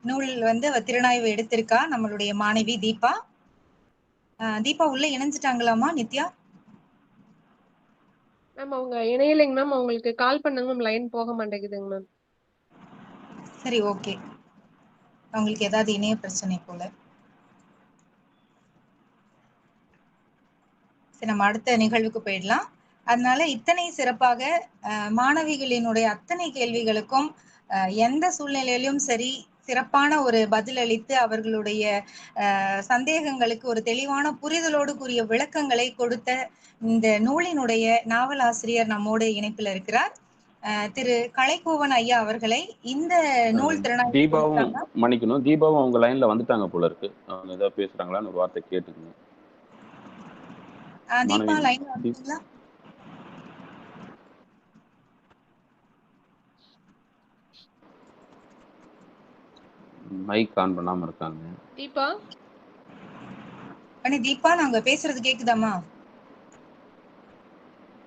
நூல் வந்து திறனாய்வு எடுத்திருக்கா நம்மளுடைய மாணவி தீபா. தீபா உள்ள இணைஞ்சிட்டாங்களாமா நித்யா? மேம் அவங்க இணையலைங்க மேம், அவங்களுக்கு கால் பண்ணுங்க மேம், லைன் போக மாட்டேங்குதுங்க மேம். சரி, ஓகே. அவங்களுக்கு ஏதாவது இணைய பிரச்சனை போல. சரி, நம்ம அடுத்த நிகழ்வுக்கு போயிடலாம். அதனால இத்தனை சிறப்பாக மாணவிகளினுடைய அத்தனை கேள்விகளுக்கும் எந்த சூழ்நிலையிலும் சரி சிறப்பான ஒரு பதிலளித்து அவர்களுடைய சந்தேகங்களுக்கு ஒரு தெளிவான புரிதலோடு கூடிய விளக்கங்களை கொடுத்த இந்த நூலினுடைய நாவல் ஆசிரியர் நம்மோடு இணைப்பில் இருக்கிறார். திரு கலைக்கோவன் ஐயா அவர்களை இந்த நூல் திறனாய்வு தீபாவும் மன்னிக்கணும், தீபாவும் அவங்க லைன்ல வந்துட்டாங்க போல இருக்கு. அவங்க ஏதாவது பேசுறாங்களான்னு ஒரு வார்த்தை கேட்டுக்கணும். தீபா லைன்ல வந்துட்டீங்களா? மைக் ஆன் பண்ணாம இருக்காங்க. தீபா தீபா நாங்க பேசுறது கேக்குதாமா?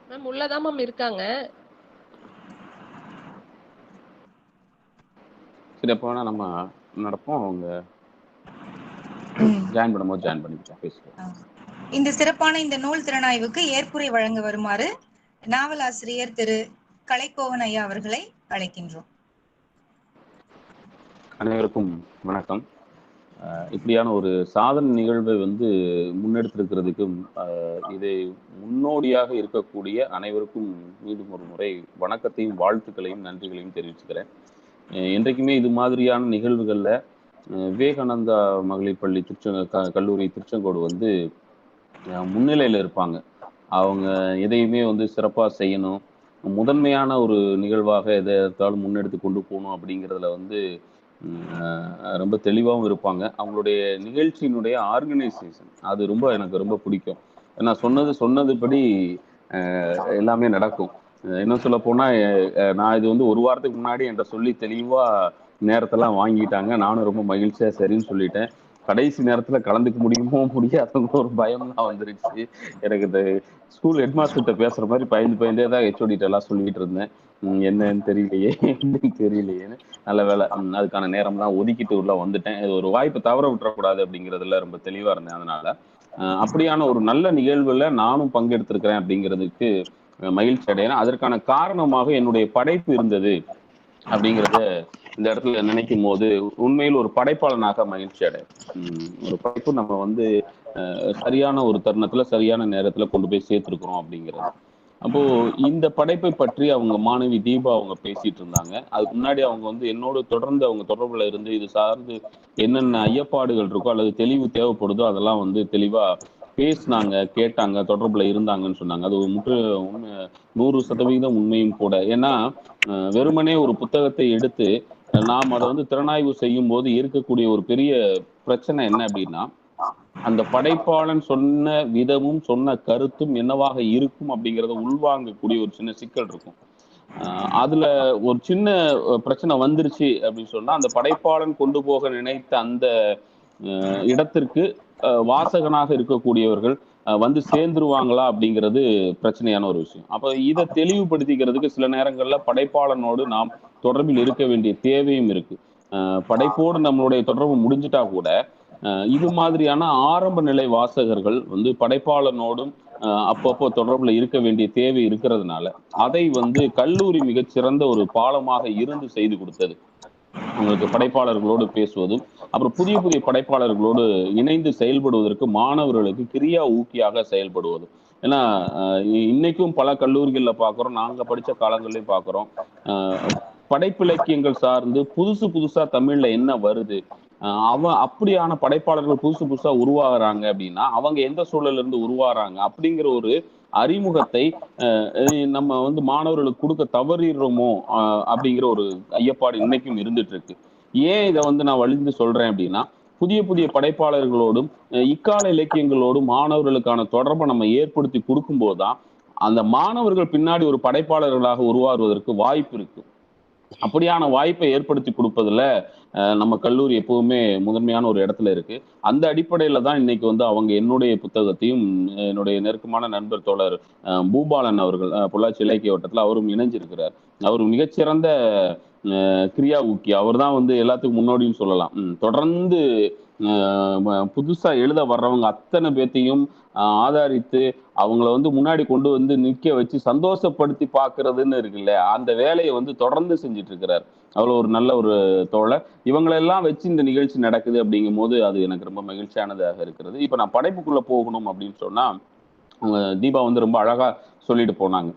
மேம் உள்ளதான் மேம் இருக்காங்க. சரி, அப்போ வேணா நம்ம நடப்போம். அவங்க ஜாயின் பண்ணும்போது ஜாயின் பண்ணிக்கலாம், பேசுவோம். இந்த சிறப்பான இந்த நூல் திறனாய்வுக்கு ஏற்புரை வழங்க வருமாறு நாவலாசிரியர் திரு கலைக்கோவன் ஐயா அவர்களை அழைக்கின்றோம். அனைவருக்கும் வணக்கம். இப்படியான ஒரு சாதனை நிகழ்வை வந்து முன்னெடுத்திருக்கிறதுக்கும் இதை முன்னோடியாக இருக்கக்கூடிய அனைவருக்கும் மீண்டும் ஒரு முறை வணக்கத்தையும் வாழ்த்துக்களையும் நன்றிகளையும் தெரிவிச்சுக்கிறேன். என்றைக்குமே இது மாதிரியான நிகழ்வுகள்ல விவேகானந்தா மகளிர் பள்ளி கல்லூரி திருச்செங்கோடு வந்து முன்னிலையில இருப்பாங்க. அவங்க எதையுமே வந்து சிறப்பா செய்யணும், முதன்மையான ஒரு நிகழ்வாக எதை எடுத்தாலும் முன்னெடுத்து கொண்டு போகணும் அப்படிங்கிறதுல வந்து ரொம்ப தெளிவாகவும் இருப்பாங்க. அவங்களுடைய நிகழ்ச்சியினுடைய ஆர்கனைசேஷன் அது எனக்கு ரொம்ப பிடிக்கும். ஏன்னா சொன்னதுபடி எல்லாமே நடக்கும். என்ன சொல்ல போனா நான் இது வந்து ஒரு வாரத்துக்கு முன்னாடி என்கிட்ட சொல்லி தெளிவா நேரத்தெல்லாம் வாங்கிட்டாங்க. நானும் ரொம்ப மகிழ்ச்சியா சரின்னு சொல்லிட்டேன். கடைசி நேரத்துல கலந்துக்க முடியுமோ முடியாதுங்கிற ஒரு பயம் தான் வந்துருச்சு எனக்கு. இந்த ஸ்கூல் ஹெட்மாஸ்டர்கிட்ட பேசுற மாதிரி பயந்தே தான் ஹெச்ஓடிட்ட எல்லாம் சொல்லிட்டு இருந்தேன். என்னன்னு தெரியலையேன்னு. நல்ல வேலை, அதுக்கான நேரம் தான் ஒதுக்கிட்டு உள்ள வந்துட்டேன். ஒரு வாய்ப்பு தவற விட்டுறக்கூடாது அப்படிங்கிறதுல ரொம்ப தெளிவா இருந்தேன். அதனால அப்படியான ஒரு நல்ல நிகழ்வுல நானும் பங்கெடுத்திருக்கிறேன் அப்படிங்கிறதுக்கு மகிழ்ச்சி அடைகிறேன். அதற்கான காரணமாக என்னுடைய படைப்பு இருந்தது அப்படிங்கிறத இந்த இடத்துல நினைக்கும் போது உண்மையில் ஒரு படைப்பாளனாக மகிழ்ச்சி அடையும். ஒரு படைப்பு நம்ம வந்து சரியான ஒரு தருணத்துல சரியான நேரத்துல கொண்டு போய் சேர்த்திருக்கிறோம் அப்படிங்கிறது. அப்போ இந்த படைப்பை பற்றி அவங்க மாணவி தீபா அவங்க பேசிட்டு இருந்தாங்க. அதுக்கு முன்னாடி அவங்க வந்து என்னோடு தொடர்ந்து அவங்க தொடர்புல இருந்து இது சார்ந்து என்னென்ன ஐயப்பாடுகள் இருக்கோ அல்லது தெளிவு தேவைப்படுதோ அதெல்லாம் வந்து தெளிவா பேசினாங்க, கேட்டாங்க, தொடர்புல இருந்தாங்கன்னு சொன்னாங்க. அது ஒரு உண்மை 100% உண்மையும் கூட. ஏன்னா வெறுமனே ஒரு புத்தகத்தை எடுத்து நாம் அதை வந்து திறனாய்வு செய்யும் போது இருக்கக்கூடிய ஒரு பெரிய பிரச்சனை என்ன அப்படின்னா, அந்த படைப்பாளன் சொன்ன விதமும் சொன்ன கருத்தும் என்னவாக இருக்கும் அப்படிங்கிறத உள்வாங்கக்கூடிய ஒரு சின்ன சிக்கல் இருக்கும். அதுல ஒரு சின்ன பிரச்சனை வந்துருச்சு அப்படின்னு சொன்னா, அந்த படைப்பாளன் கொண்டு போக நினைத்த அந்த இடத்திற்கு வாசகனாக இருக்கக்கூடியவர்கள் வந்து சேர்ந்துருவாங்களா அப்படிங்கிறது பிரச்சனையான ஒரு விஷயம். அப்ப இதை தெளிவுபடுத்திக்கிறதுக்கு சில நேரங்கள்ல படைப்பாளனோடு நாம் தொடர்பில் இருக்க வேண்டிய தேவையும் இருக்கு. படைப்போடு நம்மளுடைய தொடர்பு முடிஞ்சிட்டா கூட இது மாதிரியான ஆரம்ப நிலை வாசகர்கள் வந்து படைப்பாளனோடும் அப்பப்போ தொடர்புல இருக்க வேண்டிய தேவை இருக்கிறதுனால அதை வந்து கல்லூரி மிகச்சிறந்த ஒரு பாலமாக இருந்து செய்து கொடுத்தது. அவங்களுக்கு படைப்பாளர்களோடு பேசுவதும், அப்புறம் புதிய புதிய படைப்பாளர்களோடு இணைந்து செயல்படுவதற்கு மாணவர்களுக்கு கிரியா ஊக்கியாக செயல்படுவது. ஏன்னா இன்னைக்கும் பல கல்லூரிகள்ல பார்க்குறோம், நாங்க படிச்ச காலங்கள்லயும் பார்க்குறோம், படைப்பிலக்கியங்கள் சார்ந்து புதுசு புதுசா தமிழ்ல என்ன வருது, அப்படியான படைப்பாளர்கள் புதுசு புதுசா உருவாகிறாங்க அப்படின்னா அவங்க எந்த சூழல்ல இருந்து உருவாகிறாங்க அப்படிங்கிற ஒரு அறிமுகத்தை நம்ம வந்து மாணவர்களுக்கு கொடுக்க தவறிடுறோமோ அப்படிங்கிற ஒரு ஐயப்பாடு இன்னைக்கும் இருந்துட்டு இருக்கு. ஏன் இதை வந்து நான் வலிந்து சொல்றேன் அப்படின்னா, புதிய புதிய படைப்பாளர்களோடும் இக்கால இலக்கியங்களோடும் மாணவர்களுக்கான தொடர்பை நம்ம ஏற்படுத்தி கொடுக்கும் போதுதான் அந்த மாணவர்கள் பின்னாடி ஒரு படைப்பாளர்களாக உருவாகுவதற்கு வாய்ப்பு இருக்கு. அப்படியான வாய்ப்பை ஏற்படுத்தி கொடுப்பதுல நம்ம கல்லூரி எப்பவுமே முதன்மையான ஒரு இடத்துல இருக்கு. அந்த அடிப்படையில தான் இன்னைக்கு வந்து அவங்க என்னுடைய புத்தகத்தையும் என்னுடைய நெருக்கமான நண்பர் தோழர் பூபாலன் அவர்கள் பொள்ளாச்சி இலக்கிய வட்டத்துல அவரும் இணைஞ்சிருக்கிறார். அவர் மிகச்சிறந்த கிரியா ஊக்கி. அவர் தான் வந்து எல்லாத்துக்கும் முன்னோடின்னு சொல்லலாம். தொடர்ந்து புதுசா எழுத வர்றவங்க அத்தனை பேத்தையும் ஆதரித்து அவங்கள வந்து முன்னாடி கொண்டு வந்து நிக்க வச்சு சந்தோஷப்படுத்தி பாக்குறதுன்னு இருக்குல்ல, அந்த வேலையை வந்து தொடர்ந்து செஞ்சுட்டு இருக்கிறார். அவ்வளவு ஒரு நல்ல ஒரு தோழர். இவங்களெல்லாம் வச்சு இந்த நிகழ்ச்சி நடக்குது அப்படிங்கும் போது அது எனக்கு ரொம்ப மகிழ்ச்சியானதாக இருக்கிறது. இப்ப நான் படைப்புக்குள்ள போகணும் அப்படின்னு சொன்னா, தீபா வந்து ரொம்ப அழகா சொல்லிட்டு போனாங்க,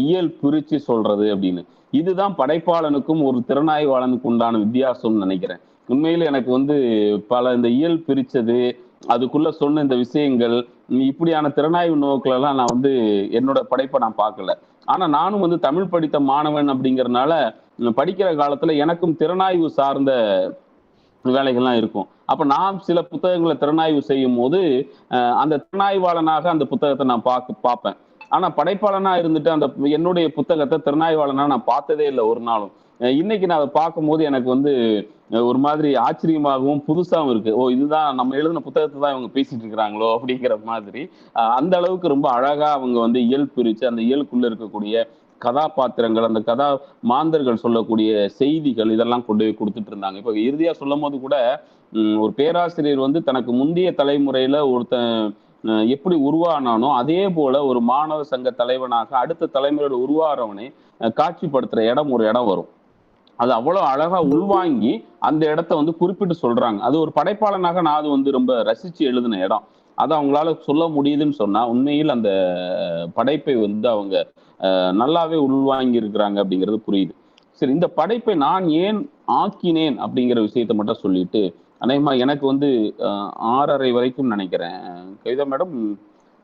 இயல் பிரிச்சு சொல்றது அப்படின்னு. இதுதான் படைப்பாளனுக்கும் ஒரு திறனாய்வாளனுக்கு உண்டான வித்தியாசம்னு நினைக்கிறேன். உண்மையில எனக்கு வந்து பல இந்த இயல் பிரிச்சது, அதுக்குள்ள சொன்ன இந்த விஷயங்கள், இப்படியான திறனாய்வு நோக்கில எல்லாம் நான் வந்து என்னோட படைப்பை நான் பார்க்கல. ஆனா நானும் வந்து தமிழ் படித்த மாணவன் அப்படிங்கறதுனால படிக்கிற காலத்துல எனக்கும் திறனாய்வு சார்ந்த வேலைகள்லாம் இருக்கும். அப்ப நான் சில புத்தகங்களை திறனாய்வு செய்யும் போது அந்த திறனாய்வாளனாக அந்த புத்தகத்தை நான் பார்ப்பேன். ஆனா படைப்பாளனா இருந்துட்டு அந்த என்னுடைய புத்தகத்தை திறனாய்வாளனா நான் பார்த்ததே இல்லை ஒரு நாளும். இன்னைக்கு நான் அதை பார்க்கும்போது எனக்கு வந்து ஒரு மாதிரி ஆச்சரியமாகவும் புதுசாகவும் இருக்கு. ஓ, இதுதான் நம்ம எழுதின புத்தகத்தை தான் இவங்க பேசிட்டு இருக்கிறாங்களோ அப்படிங்கிற மாதிரி. அந்த அளவுக்கு ரொம்ப அழகா அவங்க வந்து இயல் பிரிச்சு அந்த இயலுக்குள்ள இருக்கக்கூடிய கதாபாத்திரங்கள், அந்த கதா மாந்தர்கள் சொல்லக்கூடிய செய்திகள் இதெல்லாம் கொண்டு போய் கொடுத்துட்டு இருந்தாங்க. இப்ப இறுதியா சொல்லும் போது கூட ஒரு பேராசிரியர் வந்து தனக்கு முந்தைய தலைமுறையில ஒருத்தன் எப்படி உருவானானோ அதே போல ஒரு மாணவ சங்க தலைவனாக அடுத்த தலைமுறையோட உருவாகிறவனை காட்சிப்படுத்துற ஒரு இடம் வரும். அது அவ்வளவு அழகா உள்வாங்கி அந்த இடத்த வந்து குறிப்பிட்டு சொல்றாங்க. அது ஒரு படைப்பாளனாக நான் அது வந்து ரொம்ப ரசிச்சு எழுதின இடம். அதை அவங்களால சொல்ல முடியுதுன்னு சொன்னா உண்மையில் அந்த படைப்பை வந்து அவங்க நல்லாவே உள்வாங்கி இருக்கிறாங்க அப்படிங்கிறது புரியுது. சரி, இந்த படைப்பை நான் ஏன் ஆக்கினேன் அப்படிங்கிற விஷயத்த மட்டும் சொல்லிட்டு, அநேகமா எனக்கு வந்து 6:30 வரைக்கும் நினைக்கிறேன். கவிதா மேடம்,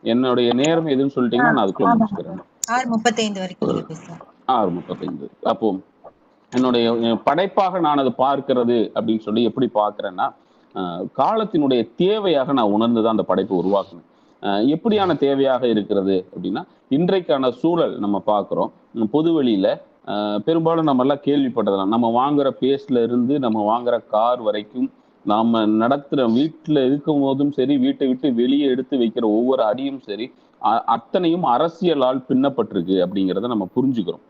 என்னுடைய நேரம் எதுன்னு சொல்லிட்டீங்கன்னா நான் அதுக்குள்ள முடிச்சுக்கிறேன். 6:35 வரைக்கும் நீங்க பேசலாம். 6:35. அப்போ என்னுடைய படைப்பாக நான் அதை பார்க்கிறது அப்படின்னு சொல்லி எப்படி பார்க்கிறேன்னா, காலத்தினுடைய தேவையாக நான் உணர்ந்துதான் அந்த படைப்பை உருவாக்குனேன். எப்படியான தேவையாக இருக்கிறது அப்படின்னா, இன்றைக்கான சூழல் நம்ம பார்க்கிறோம். பொதுவெளியில பெரும்பாலும் நம்ம எல்லாம் கேள்விப்பட்டதெல்லாம், நம்ம வாங்குற பேஸ்ட்ல இருந்து நம்ம வாங்குற கார் வரைக்கும், நாம நடத்துற வீட்டுல இருக்கும் போதும் சரி, வீட்டை விட்டு வெளியே எடுத்து வைக்கிற ஒவ்வொரு அடியும் சரி, அத்தனையும் அரசியலால் பின்னப்பட்டிருக்கு அப்படிங்கிறத நம்ம புரிஞ்சுக்கிறோம்.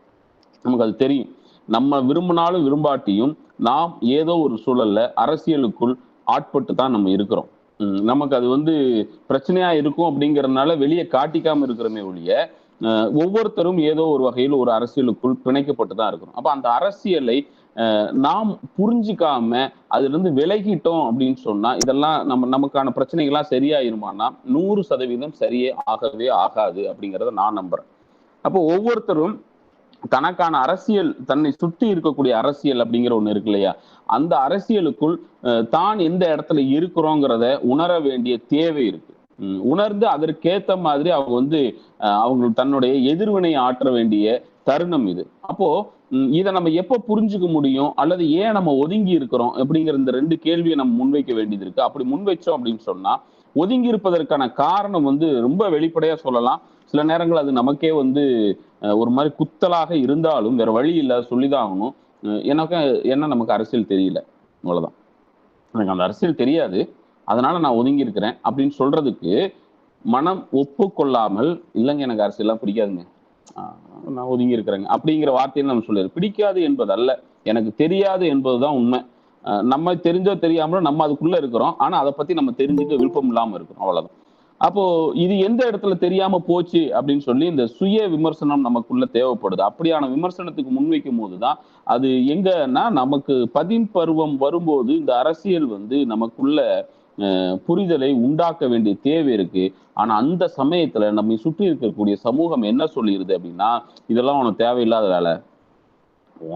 நமக்கு அது தெரியும். நம்ம விரும்பினாலும் விரும்பாட்டியும் நாம் ஏதோ ஒரு சூழல்ல அரசியலுக்குள் ஆட்பட்டு தான் நம்ம இருக்கிறோம். நமக்கு அது வந்து பிரச்சனையா இருக்கும் அப்படிங்கறதுனால வெளியே காட்டிக்காம இருக்கிறோமே ஒழிய, ஒவ்வொருத்தரும் ஏதோ ஒரு வகையில் ஒரு அரசியலுக்குள் பிணைக்கப்பட்டு தான் இருக்கிறோம். அப்ப அந்த அரசியலை நாம் புரிஞ்சிக்காம அதுல இருந்து விலகிட்டோம் அப்படின்னு சொன்னா இதெல்லாம் நமக்கான பிரச்சனைகள்லாம் சரியாயிருமானா 100% சரியே ஆகவே ஆகாது அப்படிங்கிறத நான் நம்புறேன். அப்போ ஒவ்வொருத்தரும் தனக்கான அரசியல், தன்னை சுற்றி இருக்கக்கூடிய அரசியல் அப்படிங்கிற ஒண்ணு இருக்கு இல்லையா, அந்த அரசியலுக்குள் தான் எந்த இடத்துல இருக்கிறோங்கிறத உணர வேண்டிய தேவை இருக்கு. உணர்ந்து அதற்கேத்த மாதிரி அவங்க வந்து அவங்க தன்னுடைய எதிர்வினை ஆற்ற வேண்டிய தருணம் இது. அப்போ இதை நம்ம எப்ப புரிஞ்சுக்க முடியும், அல்லது ஏன் நம்ம ஒதுங்கி இருக்கிறோம் அப்படிங்கிற இந்த 2 கேள்வியை நம்ம முன்வைக்க வேண்டியது இருக்கு. அப்படி முன்வைச்சோம் அப்படின்னு சொன்னா ஒதுங்கி இருப்பதற்கான காரணம் வந்து ரொம்ப வெளிப்படையா சொல்லலாம். சில நேரங்கள் அது நமக்கே வந்து ஒரு மாதிரி குத்தலாக இருந்தாலும் வேற வழி இல்லை, சொல்லிதான் ஆகணும். என்ன நமக்கு அரசியல் தெரியல, அவ்வளவுதான். எனக்கு அந்த அரசியல் தெரியாது, அதனால நான் ஒதுங்கி இருக்கிறேன் அப்படின்னு சொல்றதுக்கு மனம் ஒப்புக்கொள்ளாமல், இல்லைங்க எனக்கு அரசியல்லாம் பிடிக்காதுங்க, நான் ஒதுங்கி இருக்கிறேங்க அப்படிங்கிற வார்த்தையை நம்ம சொல்லிடுறோம். பிடிக்காது என்பது அல்ல, எனக்கு தெரியாது என்பதுதான் உண்மை. நம்ம தெரிஞ்சோ தெரியாமலோ நம்ம அதுக்குள்ள இருக்கிறோம். ஆனா அதை பத்தி நம்ம தெரிஞ்சுக்க விருப்பம் இல்லாம இருக்கிறோம், அவ்வளவுதான். அப்போ இது எந்த இடத்துல தெரியாம போச்சு அப்படின்னு சொல்லி இந்த சுய விமர்சனம் நமக்குள்ள தேவைப்படுது. அப்படியான விமர்சனத்துக்கு முன்வைக்கும் போதுதான் அது எங்கன்னா நமக்கு பருவம் வரும்போது இந்த அரசியல் வந்து நமக்குள்ள புரிதலை உண்டாக்க வேண்டிய தேவை இருக்கு. ஆனா அந்த சமயத்துல நம்மை சுற்றி இருக்கக்கூடிய சமூகம் என்ன சொல்லிடுது அப்படின்னா, இதெல்லாம் உனக்கு தேவையில்லாத வேலை,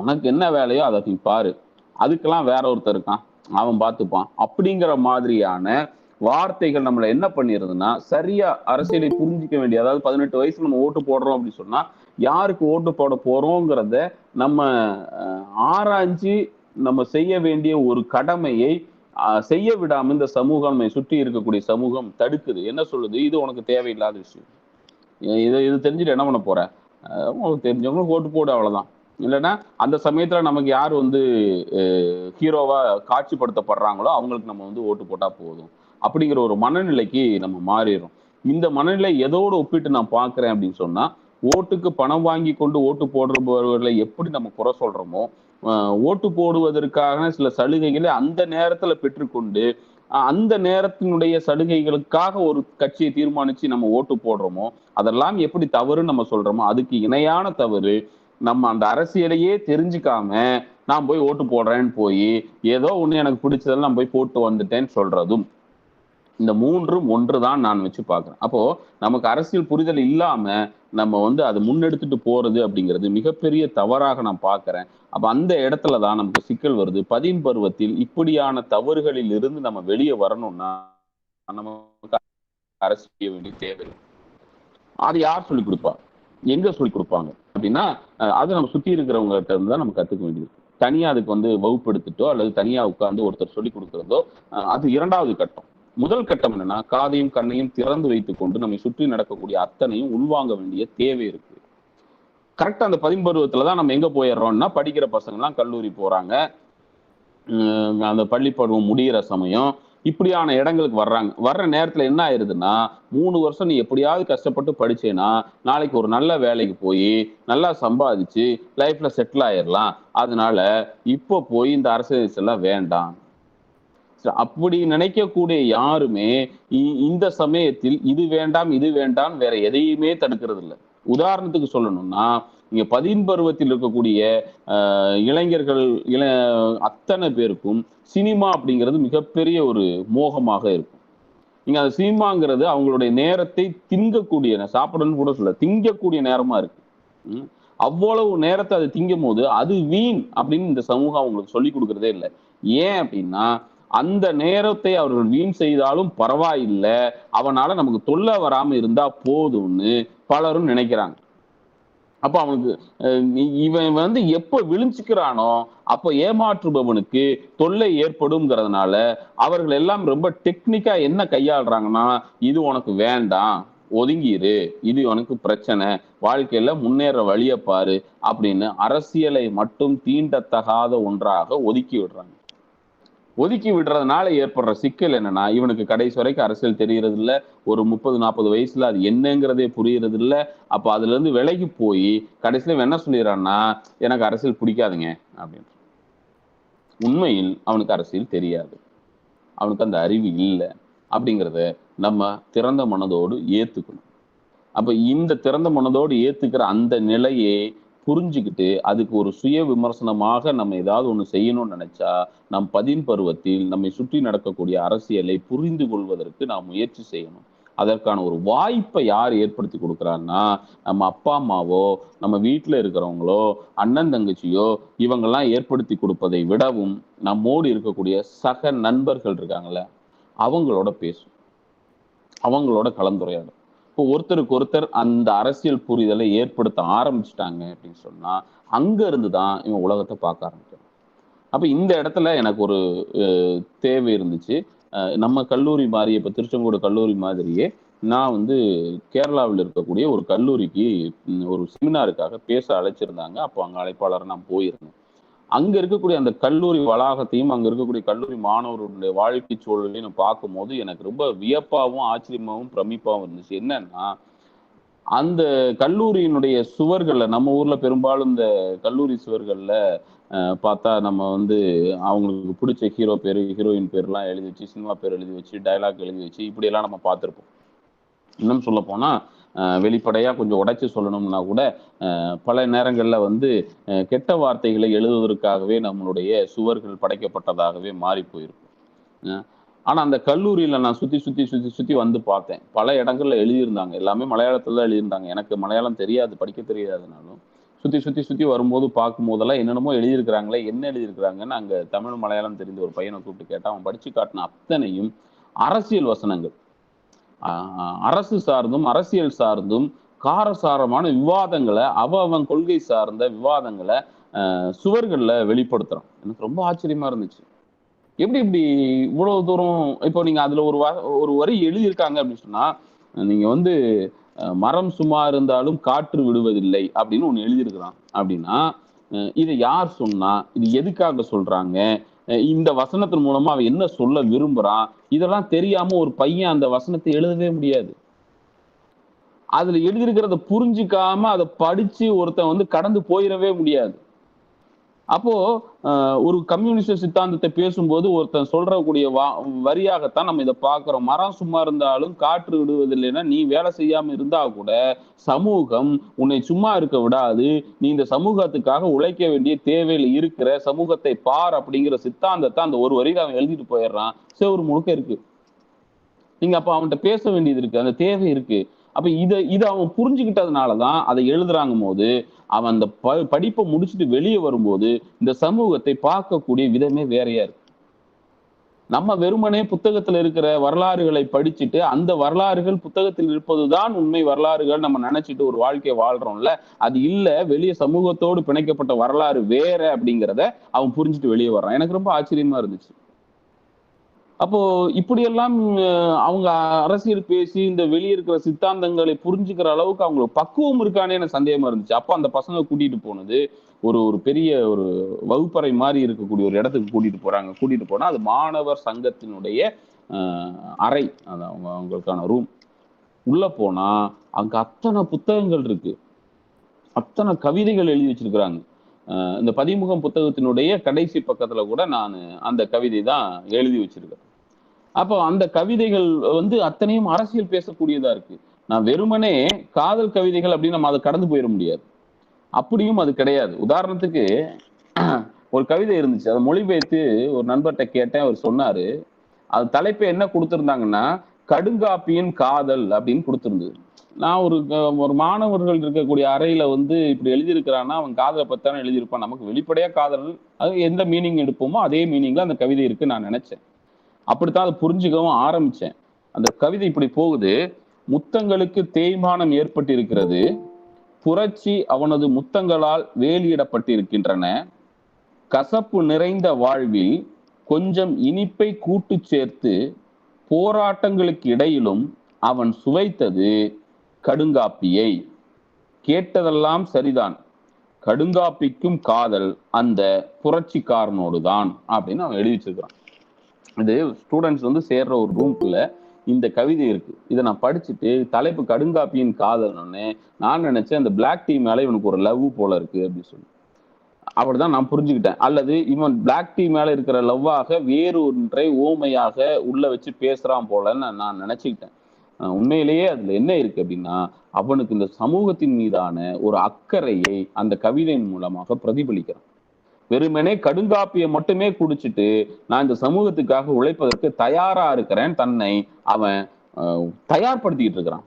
உனக்கு என்ன வேலையோ அதை நீ பாரு, அதுக்கெல்லாம் வேற ஒருத்தர் இருக்கான், அவன் பார்த்துப்பான் அப்படிங்கிற மாதிரியான வார்த்தைகள் நம்மளை என்ன பண்ணிருதுன்னா, சரியா அரசியலை புரிஞ்சிக்க வேண்டிய, அதாவது 18 வயசுல நம்ம ஓட்டு போடுறோம் அப்படின்னு சொன்னா யாருக்கு ஓட்டு போட போறோங்கிறத நம்ம ஆராய்ஞ்சு நம்ம செய்ய வேண்டிய ஒரு கடமையை செய்ய விடாம இந்த சமூகம், நம்மை சுற்றி இருக்கக்கூடிய சமூகம் தடுக்குது. என்ன சொல்லுது, இது உனக்கு தேவையில்லாத விஷயம், இது தெரிஞ்சுட்டு என்ன பண்ண போற, உங்களுக்கு தெரிஞ்சவங்களுக்கு ஓட்டு போடு, அவ்வளவுதான். இல்லைன்னா அந்த சமயத்துல நமக்கு யார் வந்து ஹீரோவா காட்சிப்படுத்தப்படுறாங்களோ அவங்களுக்கு நம்ம வந்து ஓட்டு போட்டா போதும் அப்படிங்கிற ஒரு மனநிலைக்கு நம்ம மாறிடுறோம். இந்த மனநிலை எதோடு ஒப்பிட்டு நான் பாக்குறேன் அப்படின்னு சொன்னா, ஓட்டுக்கு பணம் வாங்கி கொண்டு ஓட்டு போடுறவர்களை எப்படி நம்ம குறை சொல்றோமோ, ஓட்டு போடுவதற்காக சில சலுகைகளை அந்த நேரத்துல பெற்றுக்கொண்டு அந்த நேரத்தினுடைய சலுகைகளுக்காக ஒரு கட்சியை தீர்மானிச்சு நம்ம ஓட்டு போடுறோமோ, அதெல்லாம் எப்படி தவறுன்னு நம்ம சொல்றோமோ, அதுக்கு இணையான தவறு நம்ம அந்த அரசியலையே தெரிஞ்சுக்காம நான் போய் ஓட்டு போடுறேன்னு போய் ஏதோ ஒண்ணு எனக்கு பிடிச்சதெல்லாம் நான் போய் போட்டு வந்துட்டேன்னு சொல்றதும். இந்த 3ம் ஒன்றுதான் நான் வச்சு பார்க்கிறேன். அப்போ நமக்கு அரசியல் புரிதல் இல்லாம நம்ம வந்து அதை முன்னெடுத்துட்டு போறது அப்படிங்கிறது மிகப்பெரிய தவறாக நான் பார்க்கிறேன். அப்ப அந்த இடத்துலதான் நமக்கு சிக்கல் வருது. பருவத்தில் இப்படியான தவறுகளில் இருந்து நம்ம வெளியே வரணும்னா நமக்கு அரசு செய்ய வேண்டிய தேவை. அது யார் சொல்லிக் கொடுப்பா, எங்க சொல்லிக் கொடுப்பாங்க அப்படின்னா, அது நம்ம சுத்தி இருக்கிறவங்ககிட்ட இருந்து தான் நம்ம கத்துக்க வேண்டியது. தனியா அதுக்கு வந்து வகுப்பு எடுத்துட்டோ அல்லது தனியா உட்கார்ந்து ஒருத்தர் சொல்லிக் கொடுக்கிறதோ அது 2வது கட்டம். முதல் கட்டம் என்னன்னா, காதையும் கண்ணையும் திறந்து வைத்துக் கொண்டு நம்மை சுற்றி நடக்கக்கூடிய அத்தனையும் உள்வாங்க வேண்டிய தேவை இருக்கு. கரெக்டா அந்த 10 நம்ம எங்க போயிடுறோம்னா, படிக்கிற பசங்க எல்லாம் கல்லூரி போறாங்க, அந்த பள்ளி பருவம் முடிகிற சமயம், இப்படியான இடங்களுக்கு வர்ற நேரத்துல என்ன ஆயிருதுன்னா, 3 வருஷம் நீ எப்படியாவது கஷ்டப்பட்டு படிச்சேன்னா நாளைக்கு ஒரு நல்ல வேலைக்கு போய் நல்லா சம்பாதிச்சு லைஃப்ல செட்டில் ஆயிடலாம், அதனால இப்போ போய் இந்த அரசியல் எல்லாம் வேண்டாம். அப்படி நினைக்கக்கூடிய யாருமே இந்த சமயத்தில் இது வேண்டாம் இது வேண்டாம் வேற எதையுமே தடுக்கிறது இல்லை. உதாரணத்துக்கு சொல்லணும்னா, இங்க 10 இருக்கக்கூடிய இளைஞர்கள் அத்தனை பேருக்கும் சினிமா அப்படிங்கிறது மிகப்பெரிய ஒரு மோகமாக இருக்கும். நீங்க அந்த சினிமாங்கிறது அவங்களுடைய நேரத்தை திங்கக்கூடிய, சாப்பிடணும்னு கூட சொல்ல, திங்கக்கூடிய நேரமா இருக்கு. அவ்வளவு நேரத்தை அது திங்கும் போது அது வீண் அப்படின்னு இந்த சமூகம் அவங்களுக்கு சொல்லி கொடுக்கறதே இல்லை. ஏன் அப்படின்னா, அந்த நேரத்தை அவர்கள் வீண் செய்தாலும் பரவாயில்லை, அவனால நமக்கு தொல்லை வராம இருந்தா போதும்னு பலரும் நினைக்கிறாங்க. அப்ப அவனுக்கு இவன் வந்து எப்ப விழிஞ்சுக்கிறானோ அப்ப ஏமாற்றுபவனுக்கு தொல்லை ஏற்படும்ங்கிறதுனால அவர்கள் எல்லாம் ரொம்ப டெக்னிக்கா என்ன கையாளுறாங்கன்னா, இது உனக்கு வேண்டாம், ஒதுங்கிரு, இது உனக்கு பிரச்சனை, வாழ்க்கையில முன்னேற வழியை பாரு அப்படின்னு அரசியலை மட்டும் தீண்டத்தகாத ஒன்றாக ஒதுக்கி விடுறாங்க. ஒதுக்கி விடுறதுனால ஏற்படுற சிக்கல் என்னன்னா, இவனுக்கு கடைசி வரைக்கும் அரசியல் தெரியறது இல்லை, ஒரு 30-40 வயசுல அது என்னங்கிறதே புரியறது இல்லை. அப்ப அதுல இருந்து விலகி போய் கடைசியில என்ன சொல்லிடுறான்னா, எனக்கு அரசியல் பிடிக்காதுங்க அப்படின்னு. உண்மையில் அவனுக்கு அரசியல் தெரியாது, அவனுக்கு அந்த அறிவு இல்லை அப்படிங்கிறத நம்ம திறந்த மனதோடு ஏத்துக்கணும். அப்ப இந்த திறந்த மனதோடு ஏத்துக்கிற அந்த நிலையை புரிஞ்சுக்கிட்டு அதுக்கு ஒரு சுய விமர்சனமாக நம்ம ஏதாவது ஒண்ணு செய்யணும்னு நினைச்சா, நம் பருவத்தில் நம்மை சுற்றி நடக்கக்கூடிய அரசியலை புரிந்து கொள்வதற்கு நாம் முயற்சி செய்யணும். அதற்கான ஒரு வாய்ப்பை யார் ஏற்படுத்தி கொடுக்குறான்னா, நம்ம அப்பா அம்மாவோ நம்ம வீட்டுல இருக்கிறவங்களோ அண்ணன் தங்கச்சியோ இவங்கெல்லாம் ஏற்படுத்தி கொடுப்பதை விடவும் நம்மோடு இருக்கக்கூடிய சக நண்பர்கள் இருக்காங்கல்ல, அவங்களோட பேசும். அவங்களோட கலந்துரையாடல். இப்போ ஒருத்தருக்கு ஒருத்தர் அந்த அரசியல் புரிதலை ஏற்படுத்த ஆரம்பிச்சிட்டாங்க அப்படின்னு சொன்னா அங்க இருந்து தான் இவன் உலகத்தை பார்க்க ஆரம்பிக்கிறான். அப்ப இந்த இடத்துல எனக்கு ஒரு தேவை இருந்துச்சு. நம்ம கல்லூரி மாதிரி இப்ப திருச்செங்கோடு கல்லூரி மாதிரியே நான் வந்து கேரளாவில் இருக்கக்கூடிய ஒரு கல்லூரிக்கு ஒரு செமினாருக்காக பேச அழைச்சிருந்தாங்க. அப்போ அங்க அழைப்பாளரை நான் போயிருந்தேன். அங்க இருக்கக்கூடிய அந்த கல்லூரி வளாகத்தையும் அங்க இருக்கக்கூடிய கல்லூரி மாணவர்களுடைய வாழ்க்கை சூழலையும் நான் பார்க்கும்போது எனக்கு ரொம்ப வியப்பாகவும் ஆச்சரியமாகவும் பிரமிப்பாகவும் இருந்துச்சு. என்னன்னா அந்த கல்லூரியினுடைய சுவர்கள்ல நம்ம ஊர்ல பெரும்பாலும் இந்த கல்லூரி சுவர்கள்ல பார்த்தா நம்ம வந்து அவங்களுக்கு பிடிச்ச ஹீரோ பேரு ஹீரோயின் பேர்லாம் எழுதி வச்சு சினிமா பேர் எழுதி வச்சு டைலாக் எழுதி வச்சு இப்படியெல்லாம் நம்ம பார்த்துருப்போம். இன்னும் சொல்ல போனா வெளிப்படையா கொஞ்சம் உடைச்சு சொல்லணும்னா கூட பல நேரங்கள்ல வந்து கெட்ட வார்த்தைகளை எழுதுவதற்காகவே நம்மளுடைய சுவர்கள் படைக்கப்பட்டதாகவே மாறி போயிருக்கும். ஆனா அந்த கல்லூரியில நான் சுத்தி வந்து பார்த்தேன். பல இடங்கள்ல எழுதியிருந்தாங்க. எல்லாமே மலையாளத்துல தான் எழுதியிருந்தாங்க. எனக்கு மலையாளம் தெரியாது, படிக்க தெரியாதுனாலும் சுத்தி வரும்போது பார்க்கும் போதெல்லாம் என்னென்னமோ எழுதியிருக்கிறாங்களே, என்ன எழுதியிருக்கிறாங்கன்னு அங்க தமிழ் மலையாளம் தெரிந்த ஒரு பையனை கூப்பிட்டு கேட்டா அவன் படிச்சு காட்டின அத்தனையும் அரசியல் வசனங்கள். அரசு சார்ந்தும் அரசியல் சார்ந்தும் காரசாரமான விவாதங்களை அவன் கொள்கை சார்ந்த விவாதங்களை சுவர்கள்ல வெளிப்படுத்துறான். எனக்கு ரொம்ப ஆச்சரியமா இருந்துச்சு. எப்படி இப்படி இவ்வளவு தூரம் இப்போ நீங்க அதுல ஒரு வரி எழுதியிருக்காங்க அப்படின்னு சொன்னா நீங்க வந்து மரம் சும்மா இருந்தாலும் காற்று விடுவதில்லை அப்படின்னு ஒண்ணு எழுதியிருக்கிறான் அப்படின்னா இதை யார் சொன்னா, இது எதுக்காக சொல்றாங்க, இந்த வசனத்தின் மூலமா அவன் என்ன சொல்ல விரும்புறான், இதெல்லாம் தெரியாம ஒரு பையன் அந்த வசனத்தை எழுதவே முடியாது. அதுல எழுதியிருக்கிறத புரிஞ்சுக்காம அதை படிச்சு ஒருத்தன் வந்து கடந்து போயிடவே முடியாது. அப்போ ஒரு கம்யூனிஸ்ட் சித்தாந்தத்தை பேசும்போது ஒருத்தன் சொல்றக்கூடிய வரியாகத்தான் நம்ம இதை பார்க்கிறோம். மரம் சும்மா இருந்தாலும் காற்று விடுவதில்லைன்னா நீ வேலை செய்யாம இருந்தா கூட சமூகம் உன்னை சும்மா இருக்க விடாது, நீ இந்த சமூகத்துக்காக உழைக்க வேண்டிய தேவையில் இருக்கிற சமூகத்தை பார் அப்படிங்கிற சித்தாந்தத்தை அந்த ஒரு வரியில அவன் எழுதிட்டு போயிடுறான். ஒரு முழுக்க இருக்கு. நீங்க அப்ப அவன்கிட்ட பேச வேண்டியது இருக்கு, அந்த தேவை இருக்கு. அப்ப இதை அவன் புரிஞ்சுக்கிட்டதுனாலதான் அதை எழுதுறாங்க போது அவன் அந்த படிப்பை முடிச்சுட்டு வெளியே வரும்போது இந்த சமூகத்தை பார்க்கக்கூடிய விதமே வேறையா இருக்கு. நம்ம வெறுமனே புத்தகத்துல இருக்கிற வரலாறுகளை படிச்சுட்டு அந்த வரலாறுகள் புத்தகத்தில் இருப்பதுதான் உண்மை வரலாறுகள் நம்ம நினைச்சிட்டு ஒரு வாழ்க்கையை வாழ்றோம்ல, அது இல்ல, வெளியே சமூகத்தோடு பிணைக்கப்பட்ட வரலாறு வேற அப்படிங்கிறத அவன் புரிஞ்சுட்டு வெளியே வர்றான். எனக்கு ரொம்ப ஆச்சரியமா இருந்துச்சு. அப்போ இப்படியெல்லாம் அவங்க அரசியல் பேசி இந்த வெளியே இருக்கிற சித்தாந்தங்களை புரிஞ்சுக்கிற அளவுக்கு அவங்களுக்கு பக்குவம் இருக்கானே எனக்கு சந்தேகமா இருந்துச்சு. அப்போ அந்த பசங்க கூட்டிட்டு போனது ஒரு பெரிய ஒரு வகுப்பறை மாதிரி இருக்கக்கூடிய ஒரு இடத்துக்கு கூட்டிட்டு போனா அது மாணவர் சங்கத்தினுடைய அறை, அது அவங்களுக்கான ரூம். உள்ள போனா அங்க அத்தனை புத்தகங்கள் இருக்கு, அத்தனை கவிதைகள் எழுதி வச்சிருக்கிறாங்க. இந்த பதிமுகம் புத்தகத்தினுடைய கடைசி பக்கத்துல கூட நான் அந்த கவிதை தான் எழுதி வச்சிருக்கேன். அப்போ அந்த கவிதைகள் வந்து அத்தனையும் அரசியல் பேசக்கூடியதா இருக்கு. நான் வெறுமனே காதல் கவிதைகள் அப்படின்னு நம்ம அதை கடந்து போயிட முடியாது. அப்படியும் அது கிடையாது. உதாரணத்துக்கு ஒரு கவிதை இருந்துச்சு, அதை மொழிபெயர்த்து ஒரு நண்பர்கிட்ட கேட்டேன். அவர் சொன்னாரு, அது தலைப்பை என்ன கொடுத்திருந்தாங்கன்னா கடுங்காப்பியின் காதல் அப்படின்னு கொடுத்திருந்தது. நான் ஒரு மாணவர்கள் இருக்கக்கூடிய அறையில வந்து இப்படி எழுதியிருக்கிறான்னா அவன் காதலை பத்தான எழுதியிருப்பான். நமக்கு வெளிப்படையா காதல் அது எந்த மீனிங் எடுப்போமோ அதே மீனிங்ல அந்த கவிதை இருக்கு நான் நினைச்சேன். அப்படித்தான் அதை புரிஞ்சுக்கவும் ஆரம்பிச்சேன். அந்த கவிதை இப்படி போகுது. முத்தங்களுக்கு தேய்மானம் ஏற்பட்டிருக்கிறது, புரட்சி அவனது முத்தங்களால் வேலியிடப்பட்டிருக்கின்றன, கசப்பு நிறைந்த வாழ்வில் கொஞ்சம் இனிப்பை கூட்டு சேர்த்து போராட்டங்களுக்கு இடையிலும் அவன் சுவைத்தது கடுங்காப்பியை. கேட்டதெல்லாம் சரிதான், கடுங்காப்பிக்கும் காதல் அந்த புரட்சிக்காரனோடு தான் அப்படின்னு அவன் எழுதி வச்சிருக்கிறான். இது ஸ்டூடெண்ட்ஸ் வந்து சேர்ற ஒரு ரூம்குள்ள இந்த கவிதை இருக்கு. இதை நான் படிச்சுட்டு தலைப்பு கடுங்காப்பியின் காதல்னு நான் நினைச்சேன் அந்த பிளாக் டீ மேல இவனுக்கு ஒரு லவ் போல இருக்கு அப்படின்னு சொல்லி அப்படிதான் நான் புரிஞ்சுக்கிட்டேன். அல்லது இவன் பிளாக் டீ மேல இருக்கிற லவ்வாக வேறு ஒன்றை ஓமையாக உள்ள வச்சு பேசுறான் போலன்னு நான் நினைச்சுக்கிட்டேன். உண்மையிலேயே அதுல என்ன இருக்கு அப்படின்னா அவனுக்கு இந்த சமூகத்தின் மீதான ஒரு அக்கறையை அந்த கவிதையின் மூலமாக பிரதிபலிக்கிறான். வெறுமனே கடுங்காப்பியை மட்டுமே குடிச்சிட்டு நான் இந்த சமூகத்துக்காக உழைப்பதற்கு தயாரா இருக்கிறேன் தன்னை அவன் தயார்படுத்திக்கிட்டு இருக்கிறான்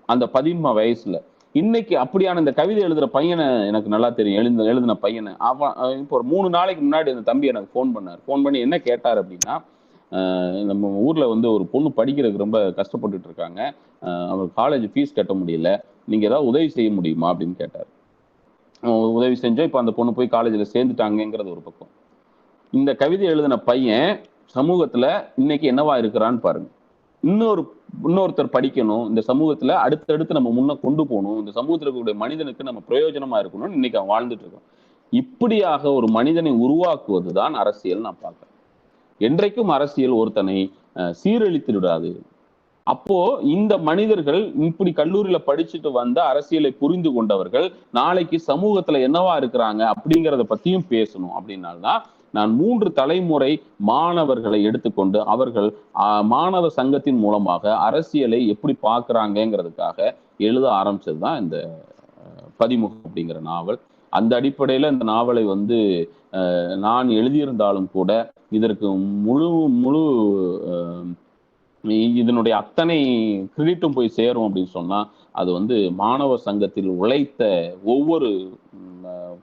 அந்த 13 வயசுல. இன்னைக்கு அப்படியான இந்த கவிதை எழுதுற பையனை எனக்கு நல்லா தெரியும். எழுதின பையனை அவன் இப்போ ஒரு 3 நாளைக்கு முன்னாடி அந்த தம்பி எனக்கு ஃபோன் பண்ணார். ஃபோன் பண்ணி என்ன கேட்டார் அப்படின்னா, நம்ம ஊர்ல வந்து ஒரு பொண்ணு படிக்கிறதுக்கு ரொம்ப கஷ்டப்பட்டுட்டு இருக்காங்க, அவர் காலேஜ் ஃபீஸ் கட்ட முடியல, நீங்க ஏதாவது உதவி செய்ய முடியுமா அப்படின்னு கேட்டார். உதவி செஞ்சோம். இப்போ அந்த பொண்ணு போய் காலேஜில் சேர்ந்துட்டாங்கிறது ஒரு பக்கம். இந்த கவிதை எழுதின பையன் சமூகத்துல இன்னைக்கு என்னவா இருக்கிறான்னு பாருங்க. இன்னொருத்தர் படிக்கணும், இந்த சமூகத்துல அடுத்தடுத்து நம்ம முன்ன கொண்டு போகணும், இந்த சமூகத்துல இருக்கக்கூடிய மனிதனுக்கு நம்ம பிரயோஜனமா இருக்கணும்னு இன்னைக்கு அவன் வாழ்ந்துட்டு இருக்கோம். இப்படியாக ஒரு மனிதனை உருவாக்குவதுதான் அரசியல் நான் பார்க்கிறேன். என்றைக்கும் அரசியல் ஒருத்தனை சீரழித்து விடாது. அப்போ இந்த மனிதர்கள் இப்படி கல்லூரியில படிச்சுட்டு வந்த அரசியலை புரிந்து கொண்டவர்கள் நாளைக்கு சமூகத்துல என்னவா இருக்கிறாங்க அப்படிங்கிறத பத்தியும் பேசணும். அப்படின்னால்தான் நான் 3 தலைமுறை மாணவர்களை எடுத்துக்கொண்டு அவர்கள் மாணவ சங்கத்தின் மூலமாக அரசியலை எப்படி பார்க்கறாங்கிறதுக்காக எழுத ஆரம்பிச்சதுதான் இந்த பதிமுகம் அப்படிங்கிற நாவல். அந்த அடிப்படையில இந்த நாவலை வந்து நான் எழுதியிருந்தாலும் கூட இதற்கு முழு இதனுடைய அத்தனை கிரெடிட்டும் போய் சேரும் அப்படின்னு சொன்னா அது வந்து மாணவர் சங்கத்தில் உழைத்த ஒவ்வொரு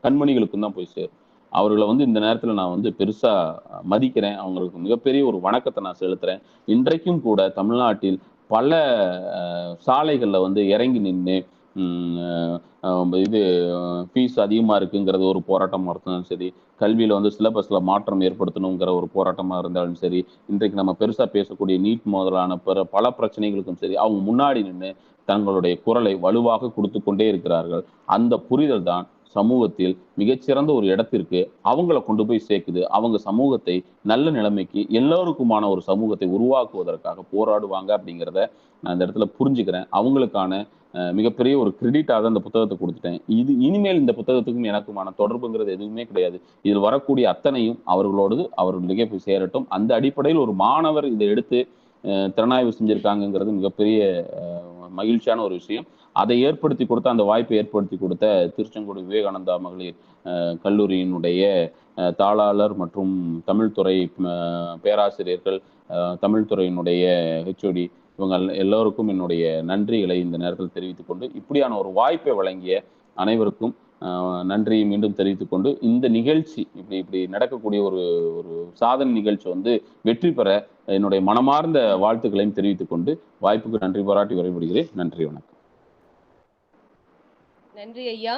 கண்மணிகளுக்கும் தான் போய் சேரும். அவர்களை வந்து இந்த நேரத்துல நான் வந்து பெருசா மதிக்கிறேன். அவங்களுக்கு மிகப்பெரிய ஒரு வணக்கத்தை நான் செலுத்துறேன். இன்றைக்கும் கூட தமிழ்நாட்டில் பல சாலைகள்ல வந்து இறங்கி நின்று இது ஃபீஸ் அதிகமா இருக்குங்கிறது ஒரு போராட்டமா இருந்தாலும் சரி, கல்வியில வந்து சிலபஸ்ல மாற்றம் ஏற்படுத்தணுங்கிற ஒரு போராட்டமா இருந்தாலும் சரி, இன்றைக்கு நம்ம பெருசா பேசக்கூடிய நீட் முதலான பல பிரச்சனைகளுக்கும் சரி, அவங்க முன்னாடி நின்று தங்களுடைய குரலை வலுவாக கொடுத்து கொண்டே இருக்கிறார்கள். அந்த புரிதல் தான் சமூகத்தில் மிகச்சிறந்த ஒரு இடத்திற்கு அவங்கள கொண்டு போய் சேர்க்குது. அவங்க சமூகத்தை நல்ல நிலைமைக்கு எல்லோருக்குமான ஒரு சமூகத்தை உருவாக்குவதற்காக போராடுவாங்க அப்படிங்கிறத நான் இந்த இடத்துல புரிஞ்சுக்கிறேன். அவங்களுக்கான மிகப்பெரிய ஒரு கிரெடிட்டாக அந்த புத்தகத்தை கொடுத்துட்டேன். இது இனிமேல் இந்த புத்தகத்துக்கும் எனக்குமான தொடர்புங்கிறது எதுவுமே கிடையாது. இதில் வரக்கூடிய அத்தனையும் அவர்களுக்கே போய் சேரட்டும். அந்த அடிப்படையில் ஒரு மாணவர் இதை எடுத்து திறனாய்வு செஞ்சிருக்காங்கிறது மிகப்பெரிய மகிழ்ச்சியான ஒரு விஷயம். அதை ஏற்படுத்தி கொடுத்த, அந்த வாய்ப்பை ஏற்படுத்தி கொடுத்த திருச்செங்கோடு விவேகானந்தா மகளிர் கல்லூரியினுடைய தாளாளர் மற்றும் தமிழ்துறை பேராசிரியர்கள், தமிழ்துறையினுடைய ஹெச்ஓடி, இவங்க எல்லோருக்கும் என்னுடைய நன்றிகளை இந்த நேரத்தில் தெரிவித்துக் கொண்டு, இப்படியான ஒரு வாய்ப்பை வழங்கிய அனைவருக்கும் நன்றியை மீண்டும் தெரிவித்துக் கொண்டு, இந்த நிகழ்ச்சி இப்படி நடக்கக்கூடிய ஒரு சாதனை நிகழ்ச்சி வந்து வெற்றி பெற என்னுடைய மனமார்ந்த வாழ்த்துக்களையும் தெரிவித்துக் கொண்டு வாய்ப்புக்கு நன்றி பாராட்டி வரைபடுகிறேன். நன்றி, வணக்கம். நன்றி ஐயா.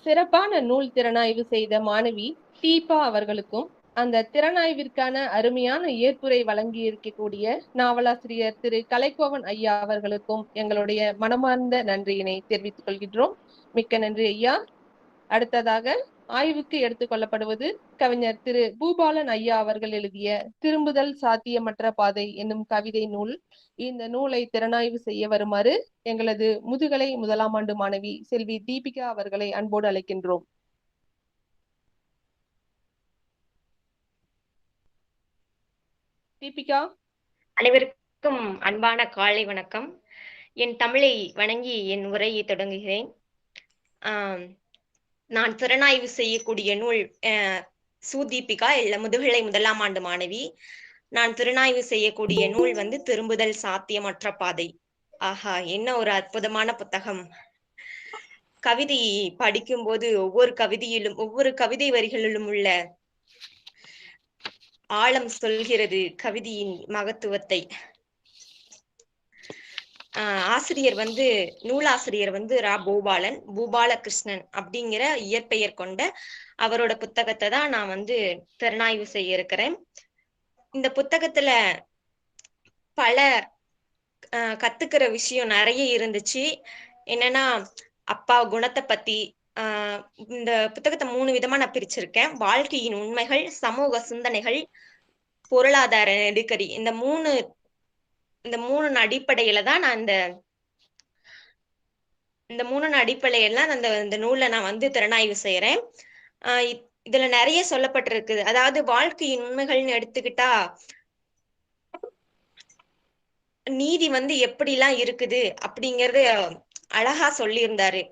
சிறப்பான நூல் திறனாய்வு செய்த மாணவி தீபா அவர்களுக்கும் அந்த திறனாய்விற்கான அருமையான ஏற்புரை வழங்கி இருக்கக்கூடிய நாவலாசிரியர் திரு கலைக்கோவன் ஐயா அவர்களுக்கும் எங்களுடைய மனமார்ந்த நன்றியினை தெரிவித்துக் கொள்கின்றோம். மிக்க நன்றி ஐயா. அடுத்ததாக ஆய்வுக்கு எடுத்துக்கொள்ளப்படுவது கவிஞர் திரு பூபாலன் ஐயா அவர்கள் எழுதிய திரும்புதல் சாத்தியமற்ற பாதை என்னும் கவிதை நூல். இந்த நூலை திறனாய்வு செய்ய வருமாறு எங்களது முதுகலை 1ஆம் ஆண்டு மாணவி செல்வி தீபிகா அவர்களை அன்போடு அழைக்கின்றோம். தீபிகா. அனைவருக்கும் அன்பான காலை வணக்கம். என் தமிழை வணங்கி என் உரையை தொடங்குகிறேன். நான் திறனாய்வு செய்யக்கூடிய நூல் தீபிகா இல்ல முதுகலை 1ஆம் ஆண்டு மாணவி. நான் திறனாய்வு செய்யக்கூடிய நூல் வந்து திரும்புதல் சாத்தியமற்ற பாதை. ஆஹா, என்ன ஒரு அற்புதமான புத்தகம். கவிதை படிக்கும் போது ஒவ்வொரு கவிதை வரிகளிலும் உள்ள ஆழம் சொல்கிறது கவிதையின் மகத்துவத்தை. நூலாசிரியர் வந்து பூபாலகிருஷ்ணன் அப்படிங்கிற இயற்பெயர் கொண்ட அவரோட புத்தகத்தை தான் நான் வந்து திறனாய்வு செய்ய இருக்கிறேன். இந்த புத்தகத்துல பல கத்துக்கிற விஷயம் நிறைய இருந்துச்சு. என்னன்னா, அப்பா குணத்தை பத்தி இந்த புத்தகத்தை 3 விதமா நான் பிரிச்சிருக்கேன். வாழ்க்கையின் உண்மைகள், சமூக சிந்தனைகள், பொருளாதார நெருக்கடி. இந்த மூணு அடிப்படையில தான் நான் இந்த நூலை நான் வந்து திறனாய்வு செய்யறேன். இதுல நிறைய சொல்லப்பட்டிருக்குது. அதாவது வாழ்க்கையின் உண்மைகள்னு எடுத்துக்கிட்டா நீதி வந்து எப்படிலாம் இருக்குது அப்படிங்கறது அழகா சொல்லியிருந்தாரு.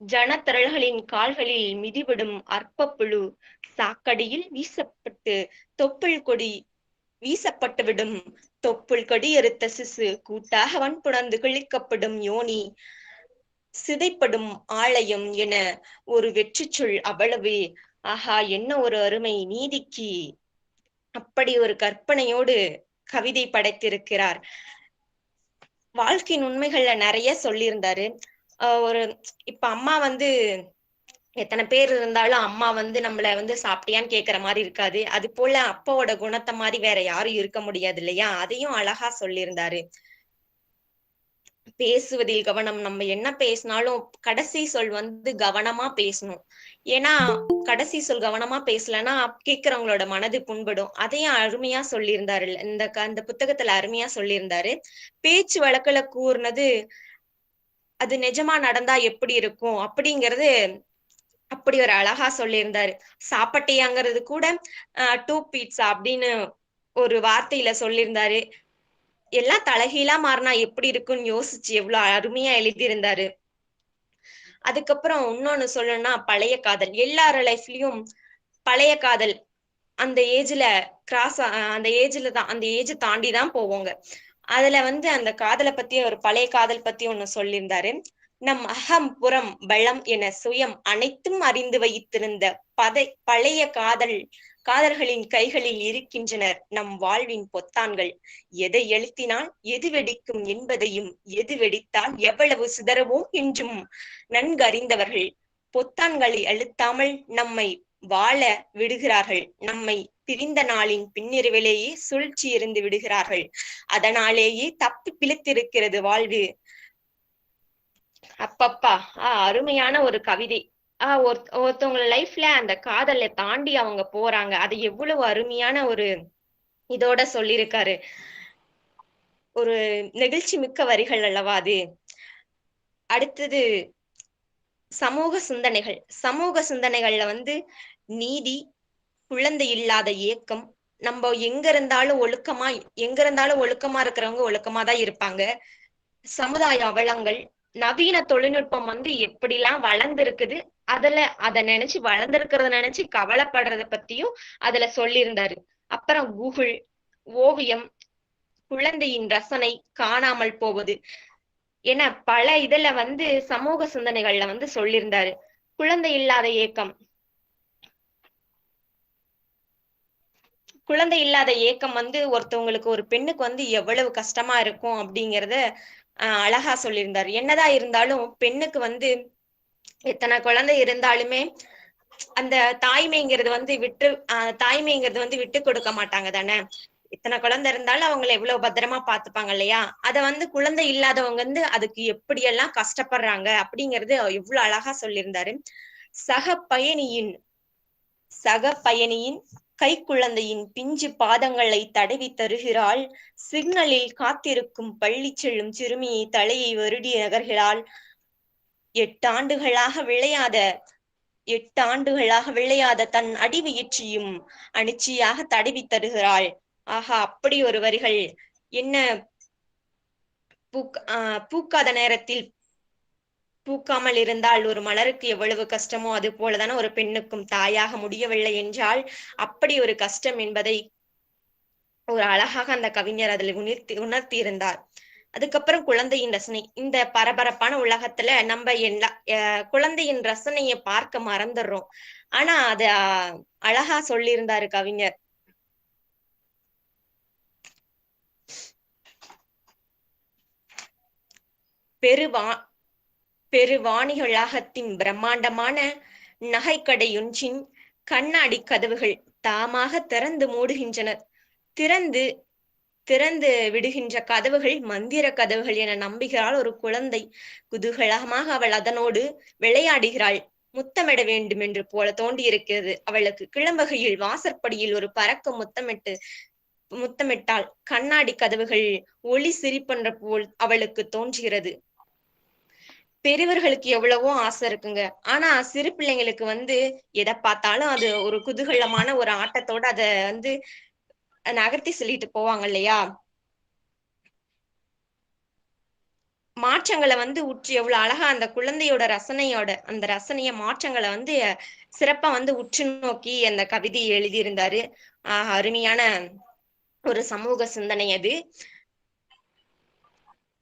ஜனத்திரள்களின் கால்களில் மிதிவிடும் அற்பப்புழு சாக்கடியில் வீசப்பட்டுவிடும் தொப்புள் கொடி எருத்த சிசு கூட்டாக வன்புணர்ந்து கிழிக்கப்படும் யோனி சிதைப்படும் ஆலயம் என ஒரு வெற்றி சொல் அவ்வளவே ஆஹா, என்ன ஒரு அருமை! நீதிக்கு அப்படி ஒரு கற்பனையோடு கவிதை படைத்திருக்கிறார். வாழ்க்கையின் உண்மைகள்ல நிறைய சொல்லியிருந்தாரு. ஒரு இப்ப அம்மா வந்து எத்தனை பேர் இருந்தாலும் அம்மா வந்து நம்மள வந்து சாப்பிட்டியான்னு கேக்குற மாதிரி இருக்காது. அது போல அப்பாவோட குணத்தை மாதிரி வேற யாரும் இருக்க முடியாது இல்லையா? அதையும் அழகா சொல்லியிருந்தாரு. பேசுவதில் கவனம். நம்ம என்ன பேசினாலும் கடைசி சொல் வந்து கவனமா பேசணும். ஏன்னா கடைசி சொல் கவனமா பேசலன்னா கேட்கிறவங்களோட மனது புண்படும். அதையும் அருமையா சொல்லியிருந்தாரு. இந்த புத்தகத்துல அருமையா சொல்லியிருந்தாரு. பேச்சு வழக்குல கூர்னது அது நிஜமா நடந்தா எப்படி இருக்கும் அப்படிங்கறது அப்படி ஒரு அழகா சொல்லியிருந்தாரு. சாப்பிட்டியாங்கிறது கூட டூ பீட்சா அப்படின்னு ஒரு வார்த்தையில சொல்லியிருந்தாரு. எல்லாம் தலைகீழா மாறினா எப்படி இருக்குன்னு யோசிச்சு எவ்வளவு அருமையா எழுதியிருந்தாரு. அதுக்கப்புறம் இன்னொன்னு சொல்லணும்னா பழைய காதல். எல்லார லைஃப்லயும் பழைய காதல் அந்த ஏஜ்ல அந்த ஏஜ் தாண்டி தான் போவோங்க. அதுல வந்து அந்த காதலை பத்தி ஒரு பழைய காதல் பத்தி ஒண்ணு சொல்லியிருந்தாரு. நம் அகம் புறம் பலம் என சுயம் அனைத்தும் அறிந்து வைத்திருந்த பழைய காதல்களின் கைகளில் இருக்கின்றனர் நம் வாழ்வின் பொத்தான்கள். எதை எழுத்தினால் எது வெடிக்கும் என்பதையும் எது வெடித்தால் எவ்வளவு சிதறவோம் என்றும் நன்கறிந்தவர்கள் பொத்தான்களை அழுத்தாமல் நம்மை வாழ விடுகிறார்கள். நம்மை பிரிந்த நாளின் பின்னிரவிலேயே சூழ்ச்சி இருந்து விடுகிறார்கள். அதனாலேயே தப்பி பிழைத்திருக்கிறது வாழ்வு. அப்பப்பா அருமையான ஒரு கவிதை. ஒருத்தவங்க லைஃப்ல அந்த காதலை தாண்டி அவங்க போறாங்க. அது எவ்வளவு அருமையான ஒரு இதோட சொல்லியிருக்காரு. ஒரு நெகிழ்ச்சி மிக்க வரிகள் அல்லவா அது. அடுத்தது சமூக சிந்தனைகள்ல வந்து நீதி, குழந்தை இல்லாத ஏக்கம். நம்ம எங்க இருந்தாலும் ஒழுக்கமா இருக்கிறவங்க ஒழுக்கமா தான் இருப்பாங்க. சமுதாய அவலங்கள், நவீன தொழில்நுட்பம் வந்து எப்படிலாம் வளர்ந்திருக்குது, அத நினைச்சு வளர்ந்திருக்கிறத நினைச்சு கவலைப்படுறத பத்தியும் அதுல சொல்லியிருந்தாரு. அப்புறம் கூகுள், ஓவியம், குழந்தையின் ரசனை, காணாமல் போவது என பல இதுல வந்து சமூக சிந்தனைகள்ல வந்து சொல்லியிருந்தாரு. குழந்தை இல்லாத ஏக்கம் வந்து ஒருத்தவங்களுக்கு, ஒரு பெண்ணுக்கு வந்து எவ்வளவு கஷ்டமா இருக்கும் அப்படிங்கறத அழகா சொல்லியிருந்தாரு. என்னதான் இருந்தாலும் பெண்ணுக்கு வந்து எத்தனை குழந்தை இருந்தாலுமே அந்த தாய்மைங்கிறது வந்து விட்டு கொடுக்க மாட்டாங்க தானே. இத்தனை குழந்தை இருந்தாலும் அவங்களை எவ்வளவு பத்திரமா பாத்துப்பாங்க இல்லையா? அத வந்து குழந்தை இல்லாதவங்க வந்து அதுக்கு எப்படியெல்லாம் கஷ்டப்படுறாங்க அப்படிங்கறது எவ்வளவு அழகா சொல்லியிருந்தாரு. சக பயணியின் கைக்குழந்தையின் பிஞ்சு பாதங்களை தடவி தருகிறாள். சிக்னலில் காத்திருக்கும் பள்ளி செல்லும் சிறுமியை தலையை வருடி நகர்கிறாள். 8 ஆண்டுகளாக விளையாத தன் அடிவயிற்றையும் அனிச்சையாக தடவி தருகிறாள். ஆஹா, அப்படி ஒரு வரிகள். என்ன பூக்காத நேரத்தில் பூக்காமல் இருந்தால் ஒரு மலருக்கு எவ்வளவு கஷ்டமோ அது போலதானே ஒரு பெண்ணுக்கும் தாயாக முடியவில்லை என்றால் அப்படி ஒரு கஷ்டம் என்பதை ஒரு அழகாக அந்த கவிஞர் அதில் உணர்த்தி இருந்தார். அதுக்கப்புறம் குழந்தையின் ரசனை. இந்த பரபரப்பான உலகத்துல நம்ம குழந்தையின் ரசனையை பார்க்க மறந்துடுறோம். ஆனா அது அழகா சொல்லியிருந்தாரு கவிஞர். பெருவாணிகளாகத்தின் பிரம்மாண்டமான நகைக்கடையொன்றின் கண்ணாடி கதவுகள் தாமாக திறந்து மூடுகின்றனர். திறந்து விடுகின்ற கதவுகள் மந்திர கதவுகள் என நம்புகிறாள் ஒரு குழந்தை. குதூகலமாக அவள் அதனோடு விளையாடுகிறாள். முத்தமிட வேண்டும் என்று போல தோண்டியிருக்கிறது அவளுக்கு. கிளம்பகையில் வாசற்படியில் ஒரு பறக்க முத்தமிட்டாள். கண்ணாடி கதவுகள் ஒளி சிரிப்பென்ற போல் அவளுக்கு தோன்றுகிறது. பெரியவர்களுக்கு எவ்வளவோ ஆசை இருக்குங்க. ஆனா சிறு பிள்ளைங்களுக்கு வந்து எதை பார்த்தாலும் அது ஒரு குதூகலமான ஒரு ஆட்டத்தோட அத வந்து நகர்த்தி சொல்லிட்டு போவாங்க இல்லையா? மாற்றங்களை வந்து எவ்வளவு அழகா அந்த குழந்தையோட ரசனைய மாற்றங்களை வந்து சிறப்பா வந்து உற்று நோக்கி அந்த கவிதையை எழுதியிருந்தாரு. அருமையான ஒரு சமூக சிந்தனை அது.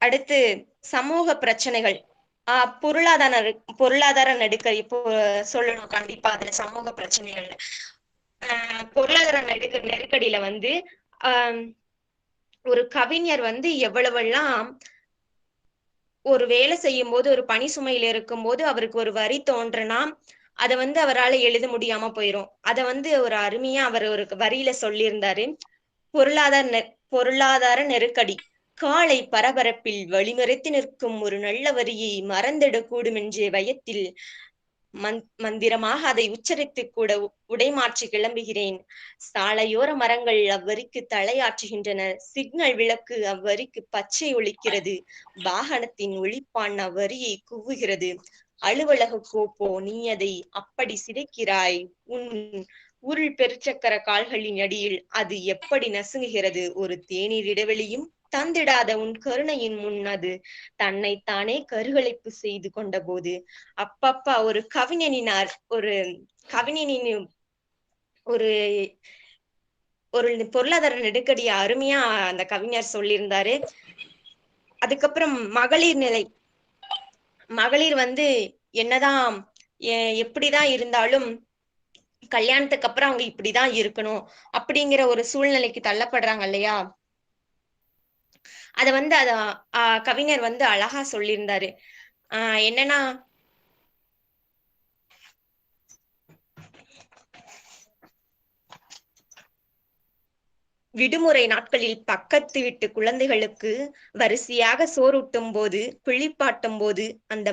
அடுத்து சமூக பிரச்சனைகள். பொருளாதார நெருக்கடி சொல்லணும் கண்டிப்பா. அதுல சமூக பிரச்சனைகள் பொருளாதார நெருக்கடியில வந்து ஒரு கவிஞர் வந்து எவ்வளவெல்லாம் ஒரு வேலை செய்யும் போது, ஒரு பணி சுமையில இருக்கும் போது அவருக்கு ஒரு வரி தோன்றுனா அதை வந்து அவரால் எழுத முடியாம போயிரும். அதை வந்து ஒரு அருமையா அவர் ஒரு வரியில சொல்லியிருந்தாரு. பொருளாதார நெருக்கடி காலை பரபரப்பில் வழிமறைத்து நிற்கும் ஒரு நல்ல வரியை மறந்திடக்கூடும் என்ற பயத்தில் மந்திரமாக அதை உச்சரித்து கூட உடைமாற்றி கிளம்புகிறேன். சாலையோர மரங்கள் அவ்வரிக்கு தலையாற்றுகின்றன. சிக்னல் விளக்கு அவ்வரிக்கு பச்சை ஒலிக்கிறது. வாகனத்தின் ஒலிப்பான் அவ்வரியை கூவுகிறது. அலுவலக கோப்போ நீ அதை அப்படி சிதைக்கிறாய். உன் உருள் பெருச்சக்கர கால்களின் அடியில் அது எப்படி நசுங்குகிறது. ஒரு தேநீர் இடைவெளியும் தந்திடாத உன் கருணையின் முன் அது தன்னைத்தானே கருகலைப்பு செய்து கொண்ட போது அப்பப்பா ஒரு கவிஞனின் ஒரு ஒரு பொருளாதார நெருக்கடிய அருமையா அந்த கவிஞர் சொல்லியிருந்தாரு. அதுக்கப்புறம் மகளிர் வந்து என்னதான் எப்படிதான் இருந்தாலும் கல்யாணத்துக்கு அப்புறம் அவங்க இப்படிதான் இருக்கணும் அப்படிங்கிற ஒரு சூழ்நிலைக்கு தள்ளப்படுறாங்க இல்லையா. அத வந்து கவிஞர் வந்து அழகா சொல்லியிருந்தாரு. என்னன்னா விடுமுறை நாட்களில் பக்கத்து வீட்டு குழந்தைகளுக்கு வரிசையாக சோறூட்டும் போது, குளிப்பாட்டும் போது அந்த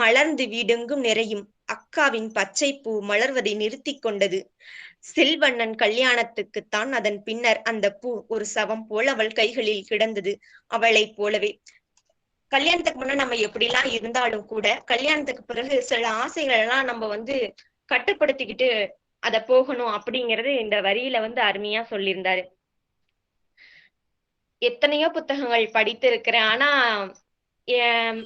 மலர்ந்து வீடெங்கும் நிறையும். அக்காவின் பச்சை பூ மலர்வதை நிறுத்தி கொண்டது. செல்வண்ணன் கல்யாணத்துக்குத்தான் அதன் பின்னர் அந்த பூ ஒரு சவம் போல அவள் கைகளில் கிடந்தது. அவளைப் போலவே கல்யாணத்துக்கு முன்ன நம்ம எப்படிலாம் இருந்தாலும் கூட கல்யாணத்துக்கு பிறகு சில ஆசைகள் எல்லாம் நம்ம வந்து கட்டுப்படுத்திக்கிட்டு அத போகணும் அப்படிங்கறது இந்த வரியில வந்து அருமையா சொல்லியிருந்தாரு. எத்தனையோ புத்தகங்கள் படித்திருக்கிறேன். ஆனா என்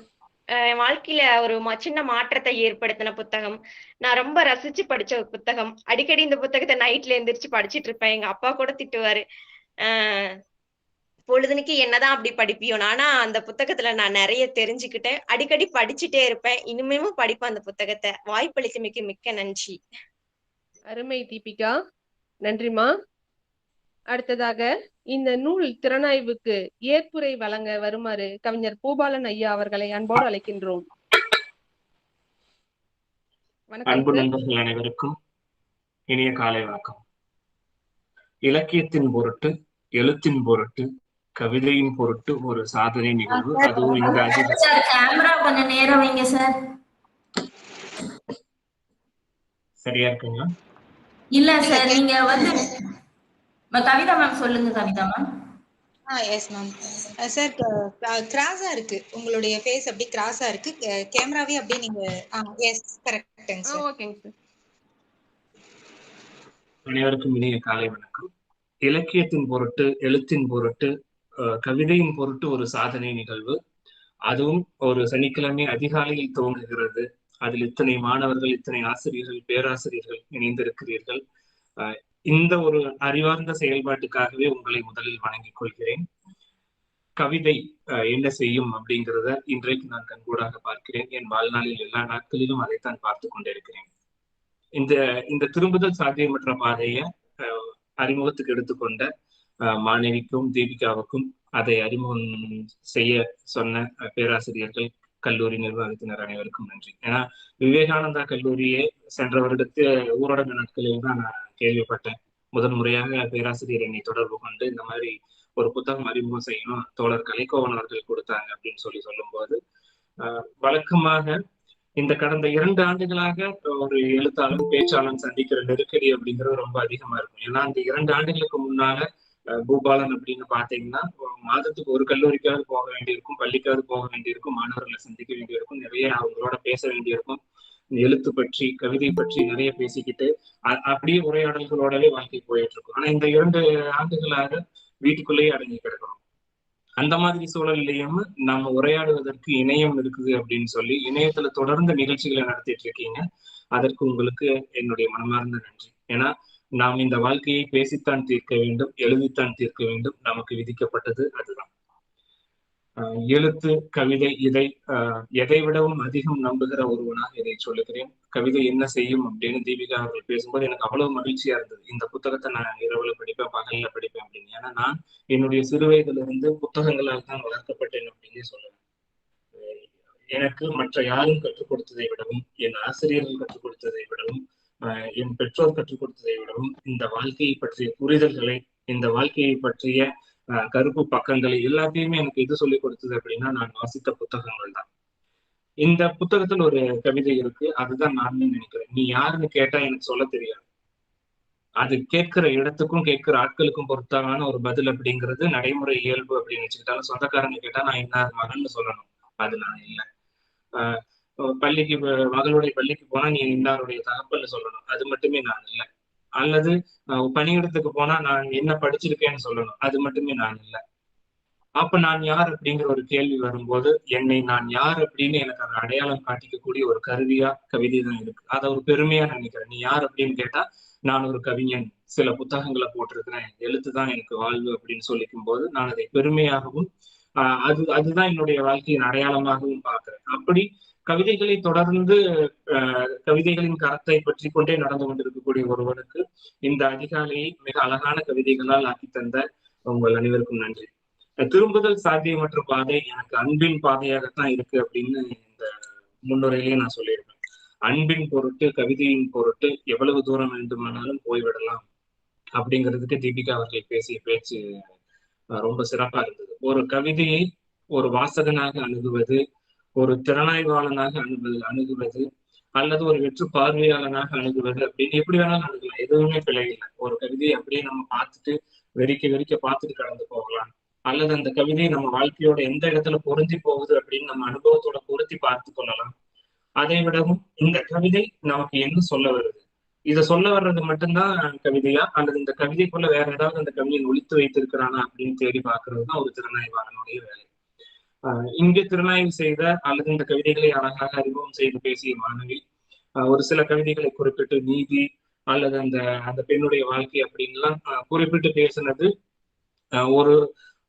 வாழ்க்கையில ஒரு சின்ன மாற்றத்தை ஏற்படுத்தின புத்தகம், நான் ரொம்ப ரசிச்சு படிச்ச ஒரு புத்தகம். அடிக்கடி இந்த புத்தகத்தை நைட்ல எந்திரிச்சு படிச்சுட்டு இருப்பேன். எங்க அப்பா கூட திட்டுவாரு, பொழுதுனிக்கு என்னதான் அப்படி படிப்பியோ. ஆனா அந்த புத்தகத்துல நான் நிறைய தெரிஞ்சுக்கிட்டேன். அடிக்கடி படிச்சுட்டே இருப்பேன். இனிமேலும் படிப்பேன் அந்த புத்தகத்தை. வாய்ப்பளித்தமைக்கு மிக்க நன்றி. அருமை தீபிகா, நன்றிமா. அடுத்ததாக இந்த நூல் திறனாய்வுக்கு ஏற்புரை வழங்க வருமாறு கவிஞர் பூபாலன் ஐயா அவர்களை அன்போடு அழைக்கின்றோம். அன்பு நண்பர்கள் அனைவருக்கும் இனிய காலை வணக்கம். இலக்கியத்தின் பொருட்டு, எழுத்தின் பொருட்டு, கவிதையின் பொருட்டு ஒரு சாதனை நிகழ்வு. அதுவும் இந்த கேமரா கொஞ்சம் நேரம் வைங்க சார். சரியா இருக்குங்களா? இல்ல சார், நீங்க வந்து கவிதா மேம் சொல்லுங்க. Kavitha ma'am. Yes ma'am. Sir கிராஸா இருக்கு, உங்களுடைய ஃபேஸ் அப்படி கிராஸா இருக்கு. கேமராவே அப்படியே நீங்க எஸ் கரெக்ட்ங்க சார். ஓகேங்க சார். அனைவருக்கும் இனிய காலை வணக்கம். இலக்கியத்தின் பொருட்டு, எழுத்தின் பொருட்டு, கவிதையின் பொருட்டு ஒரு சாதனை நிகழ்வு. அதுவும் ஒரு சனிக்கிழமை அதிகாலையில் துவங்குகிறது. அதில் இத்தனை மாணவர்கள், இத்தனை ஆசிரியர்கள், பேராசிரியர்கள் இணைந்திருக்கிறீர்கள். இந்த ஒரு அறிவார்ந்த செயல்பாட்டுக்காகவே உங்களை முதலில் வணங்கிக் கொள்கிறேன். கவிதை என்ன செய்யும் அப்படிங்கிறத இன்றைக்கு நான் கண்கூடாக பார்க்கிறேன். என் வாழ்நாளில் எல்லா நாட்களிலும் அதைத்தான் பார்த்து கொண்டிருக்கிறேன். இந்த திரும்புதல் சாத்தியமற்ற பாதையை அறிமுகத்துக்கு எடுத்துக்கொண்ட மாணவிக்கும் தீபிகாவுக்கும் அதை அறிமுகம் செய்ய சொன்ன பேராசிரியர்கள், கல்லூரி நிர்வாகத்தினர் அனைவருக்கும் நன்றி. ஏன்னா விவேகானந்தா கல்லூரியே சென்ற வருடத்து ஊரடங்கு நாட்களில் தான் நான் கேள்விப்பட்டேன். முதன்முறையாக பேராசிரியர் என்னை தொடர்பு கொண்டு இந்த மாதிரி ஒரு புத்தகம் அறிமுகம் செய்யணும், தோழர் கலைக்கோவன் அவர்கள் கொடுத்தாங்க அப்படின்னு சொல்லும் போது, வழக்கமாக இந்த கடந்த 2 ஆண்டுகளாக ஒரு எழுத்தாளன் பேச்சாளன் சந்திக்கிற நெருக்கடி அப்படிங்கிறது ரொம்ப அதிகமா இருக்கும். ஏன்னா அந்த 2 ஆண்டுகளுக்கு முன்னால பூபாலன் அப்படின்னு பாத்தீங்கன்னா மாதத்துக்கு ஒரு கல்லூரிக்காவது போக வேண்டியிருக்கும், பள்ளிக்காவது போக வேண்டியிருக்கும், மாணவர்களை சந்திக்க வேண்டியிருக்கும், நிறைய அவங்களோட பேச வேண்டியிருக்கும், எழுத்து பற்றி கவிதை பற்றி நிறைய பேசிக்கிட்டு அப்படியே உரையாடல்களோடவே வாழ்க்கை போயிட்டு இருக்கும். ஆனா இந்த 2 ஆண்டுகளாக வீட்டுக்குள்ளேயே அடங்கி கிடக்கணும். அந்த மாதிரி சூழல்லையும் நம்ம உரையாடுவதற்கு இணையம் இருக்குது அப்படின்னு சொல்லி இணையத்துல தொடர்ந்து நிகழ்ச்சிகளை நடத்திட்டு இருக்கீங்க. அதற்கு உங்களுக்கு என்னுடைய மனமார்ந்த நன்றி. ஏன்னா நாம் இந்த வாழ்க்கையை பேசித்தான் தீர்க்க வேண்டும், எழுதித்தான் தீர்க்க வேண்டும். நமக்கு விதிக்கப்பட்டது அதுதான். எழுத்து, கவிதை இதை எதை விடவும் அதிகம் நம்புகிற ஒருவனாக இதை சொல்லுகிறேன். கவிதை என்ன செய்யும் அப்படின்னு தீபிகா அவர்கள் பேசும்போது எனக்கு அவ்வளவு மகிழ்ச்சியா இருந்தது. இந்த புத்தகத்தை நான் இரவுல படிப்பேன், பகல்ல படிப்பேன் அப்படின்னு. ஏன்னா நான் என்னுடைய சிறு வயதிலிருந்து புத்தகங்களால் தான் வளர்க்கப்பட்டேன் அப்படின்னு சொல்லுவேன். எனக்கு மற்ற யாரும் கற்றுக் கொடுத்ததை விடவும், என் ஆசிரியர்கள் கற்றுக் கொடுத்ததை விடவும், என் பெற்றோர் கற்றுக் கொடுத்ததை விடவும் இந்த வாழ்க்கையை பற்றிய புரிதல்களை, இந்த வாழ்க்கையை பற்றிய கருப்பு பக்கங்களை எல்லாத்தையுமே எனக்கு எது சொல்லிக் கொடுத்தது அப்படின்னா நான் வாசித்த புத்தகங்கள் தான். இந்த புத்தகத்துல ஒரு கவிதை இருக்கு, அதுதான் நான் நினைக்கிறேன். நீ யாருன்னு கேட்டா எனக்கு சொல்ல தெரியாது. அது கேட்கிற இடத்துக்கும் கேட்கிற ஆட்களுக்கும் பொறுத்தான ஒரு பதில் அப்படிங்கிறது நடைமுறை இயல்பு அப்படின்னு வச்சுக்கிட்டாலும், சொந்தக்காரங்க கேட்டா நான் இன்னார் மகன்னு சொல்லணும். அது நான் இல்லை. பள்ளிக்கு மகளுடைய பள்ளிக்கு போனா நீ இன்னாருடைய தகப்பன்னு சொல்லணும். அது மட்டுமே நான் இல்லை. அல்லது பணியிடத்துக்கு போனா நான் என்ன படிச்சிருக்கேன்னு சொல்லணும். அது மட்டுமே நான் இல்லை. அப்ப நான் யார் அப்படிங்கிற ஒரு கேள்வி வரும்போது என்னை நான் யார் அப்படின்னு எனக்கு அதை அடையாளம் காட்டிக்கக்கூடிய ஒரு கருவியா கவிதை தான் இருக்கு. அதை ஒரு பெருமையா நினைக்கிறேன். நீ யார் அப்படின்னு கேட்டா நான் ஒரு கவிஞன், சில புத்தகங்களை போட்டிருக்கிறேன், எழுத்துதான் எனக்கு வாழ்வு அப்படின்னு சொல்லிக்கும் போது நான் அதை பெருமையாகவும் அதுதான் என்னுடைய வாழ்க்கையின் அடையாளமாகவும் பார்க்கிறேன். அப்படி கவிதைகளை தொடர்ந்து கவிதைகளின் கரத்தை பற்றி கொண்டே நடந்து கொண்டிருக்கக்கூடிய ஒருவனுக்கு இந்த அதிகாலையை மிக அழகான கவிதைகளால் ஆக்கி தந்த உங்கள் அனைவருக்கும் நன்றி. திரும்புதல் சாத்தியமற்ற பாதை எனக்கு அன்பின் பாதையாகத்தான் இருக்கு அப்படின்னு இந்த முன்னுரையிலேயே நான் சொல்லியிருக்கேன். அன்பின் பொருட்டு, கவிதையின் பொருட்டு எவ்வளவு தூரம் வேண்டுமானாலும் போய்விடலாம் அப்படிங்கிறதுக்கு தீபிகா அவர்கள் பேசிய பேச்சு ரொம்ப சிறப்பா இருந்தது. ஒரு கவிதையை ஒரு வாசகனாக அணுகுவது, ஒரு திறனாய்வாளனாக அணுகுவது, அல்லது ஒரு வெற்று பார்வையாளனாக அணுகுவது அப்படின்னு எப்படி வேணாலும் அணுகலாம். எதுவுமே பிழை இல்லை. ஒரு கவிதையை அப்படியே நம்ம பார்த்துட்டு வெறிக்க பார்த்துட்டு கடந்து போகலாம். அல்லது அந்த கவிதையை நம்ம வாழ்க்கையோட எந்த இடத்துல பொருந்தி போகுது அப்படின்னு நம்ம அனுபவத்தோட பொருத்தி பார்த்து கொள்ளலாம். அதை விடவும் இந்த கவிதை நமக்கு என்ன சொல்ல வருது, இதை சொல்ல வர்றது மட்டும்தான் கவிதையா, அல்லது இந்த கவிதைக்குள்ள வேற ஏதாவது அந்த கவிதையை ஒழித்து வைத்திருக்கிறானா அப்படின்னு தேடி பார்க்கறது தான் ஒரு திறனாய்வாளனுடைய வேலை. இங்கே திறனாய்வு செய்த அல்லது இந்த கவிதைகளை அழகாக அறிமுகம் செய்து பேசிய மாணவி ஒரு சில கவிதைகளை குறிப்பிட்டு நீதி அல்லது அந்த அந்த பெண்ணுடைய வாழ்க்கை அப்படின்லாம் குறிப்பிட்டு பேசினது ஒரு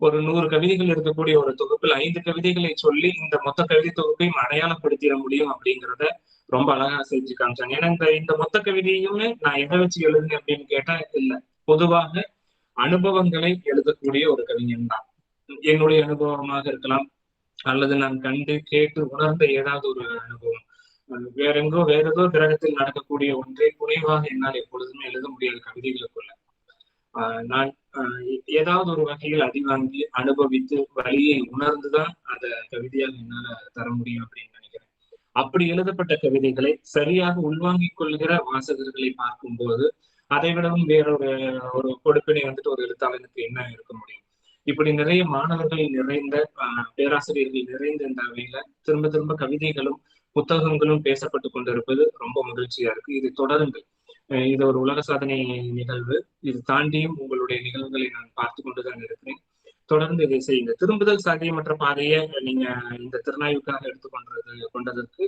100 கவிதைகள் இருக்கக்கூடிய ஒரு தொகுப்பில் 5 கவிதைகளை சொல்லி இந்த மொத்த கவிதை தொகுப்பையும் அடையாளப்படுத்திட முடியும் அப்படிங்கிறத ரொம்ப அழகா செஞ்சு காமிச்சாங்க. ஏன்னா இந்த மொத்த கவிதையுமே நான் எதை வச்சு எழுதுனேன் அப்படின்னு கேட்டா இல்ல, பொதுவாக அனுபவங்களை எழுதக்கூடிய ஒரு கவிஞன் தான். என்னுடைய அனுபவமாக இருக்கலாம், அல்லது நான் கண்டு கேட்டு உணர்ந்த ஏதாவது ஒரு அனுபவம். வேற ஏதோ கிரகத்தில் நடக்கக்கூடிய ஒன்றை குறைவாக என்னால் எப்பொழுதுமே எழுத முடியாத கவிதைகளுக்குள்ள நான் ஏதாவது ஒரு வகையில் அடிவாங்கி அனுபவித்து வழியை உணர்ந்துதான் அந்த கவிதையாக என்னால தர முடியும் அப்படின்னு நினைக்கிறேன். அப்படி எழுதப்பட்ட கவிதைகளை சரியாக உள்வாங்கிக் கொள்கிற வாசகர்களை பார்க்கும்போது அதை விடவும் ஒரு கொடுப்பினை வந்துட்டு ஒரு எழுத்தாளனுக்கு என்ன இருக்க முடியும். இப்படி நிறைய மாணவர்கள் நிறைந்த பேராசிரியர்கள் நிறைந்த இந்த அவையில திரும்ப திரும்ப கவிதைகளும் புத்தகங்களும் பேசப்பட்டு கொண்டிருப்பது ரொம்ப மகிழ்ச்சியா இருக்கு. இது தொடருங்கள். இது ஒரு உலக சாதனை நிகழ்வு. இது தாண்டியும் உங்களுடைய நிகழ்வுகளை நான் பார்த்து கொண்டுதான் இருக்கிறேன். தொடர்ந்து இதை செய்யுங்க. திரும்புதல் சாத்தியமற்ற பாதையை நீங்க இந்த திறனாய்வுக்காக கொண்டதற்கு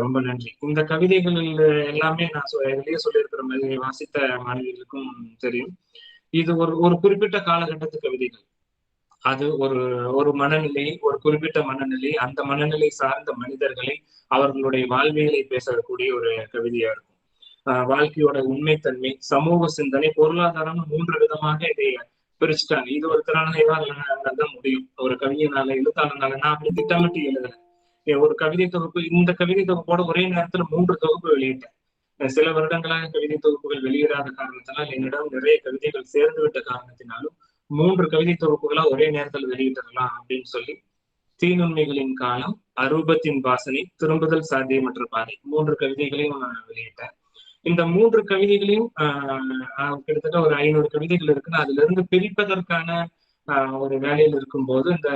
ரொம்ப நன்றி. இந்த கவிதைகள் எல்லாமே நான் இதுலயே சொல்லியிருக்கிற மாதிரி வாசித்த மாணவிகளுக்கும் தெரியும். இது ஒரு குறிப்பிட்ட காலகட்டத்து கவிதைகள். அது ஒரு மனநிலை, ஒரு குறிப்பிட்ட மனநிலை, அந்த மனநிலை சார்ந்த மனிதர்களை அவர்களுடைய வாழ்வியலை பேசக்கூடிய ஒரு கவிதையா இருக்கும். வாழ்க்கையோட உண்மைத்தன்மை, சமூக சிந்தனை, பொருளாதாரம் 3 விதமாக இதை பிரிச்சுட்டாங்க. இது ஒரு திறனாய்வாளனாலதான் முடியும். ஒரு கவிஞனால எழுத்தாளனால நான் அப்படி திட்டமிட்டு எழுதுறேன். ஒரு கவிதை தொகுப்பு, இந்த கவிதை தொகுப்போட ஒரே நேரத்துல 3 தொகுப்பு வெளியிட்டேன். சில வருடங்களாக கவிதை தொகுப்புகள் வெளியிடாத காரணத்தினால் என்னிடம் நிறைய கவிதைகள் சேர்ந்து விட்ட காரணத்தினாலும் 3 கவிதை தொகுப்புகளா ஒரே நேரத்தில் வெளியிடலாம் அப்படின்னு சொல்லி தீநுண்மைகளின் காலம், அரூபத்தின் வாசனை, திரும்புதல் சாத்தியமற்ற பாதை 3 கவிதைகளையும் நான் வெளியிட்டேன். இந்த 3 கவிதைகளையும் கிட்டத்தட்ட ஒரு 500 கவிதைகள் இருக்குன்னு அதுல இருந்து பிரிப்பதற்கான ஒரு வேலையில் இருக்கும்போது இந்த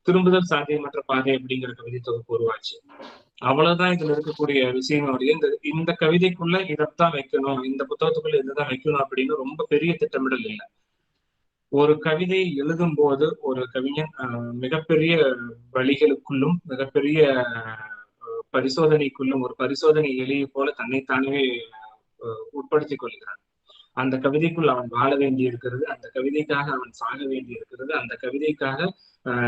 திரும்புதல் சாத்தியமற்ற பாதை அப்படிங்கிற கவிதை தொகுப்பு உருவாச்சு. அவ்வளவுதான் இதுல இருக்கக்கூடிய விஷயங்களுடைய இந்த கவிதைக்குள்ள இதைத்தான் வைக்கணும், இந்த புத்தகத்துக்குள்ள இதுதான் வைக்கணும் அப்படின்னு ரொம்ப பெரிய திட்டமிடல் இல்லை. ஒரு கவிதை எழுதும் போது ஒரு கவிஞன் மிகப்பெரிய வழிகளுக்குள்ளும் மிகப்பெரிய பரிசோதனைக்குள்ளும் ஒரு பரிசோதனை எலியை போல தன்னைத்தானே உட்படுத்திக் கொள்கிறான். அந்த கவிதைக்குள் அவன் வாழ வேண்டி இருக்கிறது, அந்த கவிதைக்காக அவன் சாக வேண்டி இருக்கிறது, அந்த கவிதைக்காக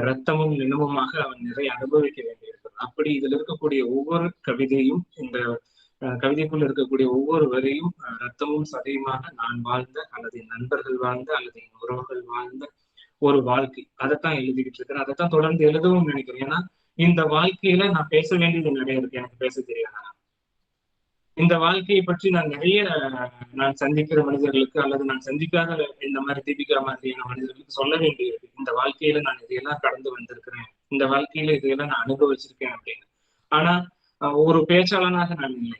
ரத்தமும் நினமுமாக அவன் நிறைய அனுபவிக்க வேண்டி இருக்கிறது. அப்படி இதில் இருக்கக்கூடிய ஒவ்வொரு கவிதையும், இந்த கவிதைக்குள் இருக்கக்கூடிய ஒவ்வொரு வரியும் ரத்தமும் சதையுமாக நான் வாழ்ந்த அல்லது என் நண்பர்கள் வாழ்ந்த அல்லது என் உறவுகள் வாழ்ந்த ஒரு வாழ்க்கை. அதைத்தான் எழுதிக்கிட்டு இருக்கிறேன். அதைத்தான் தொடர்ந்து எழுதவும் நினைக்கிறேன். ஏன்னா இந்த வாழ்க்கையில நான் பேச வேண்டியது நிறைய இருக்கு. எனக்கு பேச தெரியாது. இந்த வாழ்க்கையை பற்றி நான் சந்திக்கிற மனிதர்களுக்கு அல்லது நான் சந்திக்காத இந்த மாதிரி தீபிகா மாதிரியான மனிதர்களுக்கு சொல்ல வேண்டியிருக்கு. இந்த வாழ்க்கையில நான் இதையெல்லாம் கடந்து வந்திருக்கிறேன், இந்த வாழ்க்கையில இதையெல்லாம் நான் அனுபவிச்சிருக்கேன் அப்படின்னு. ஆனா ஒரு பேச்சாளனாக நான் இல்லை.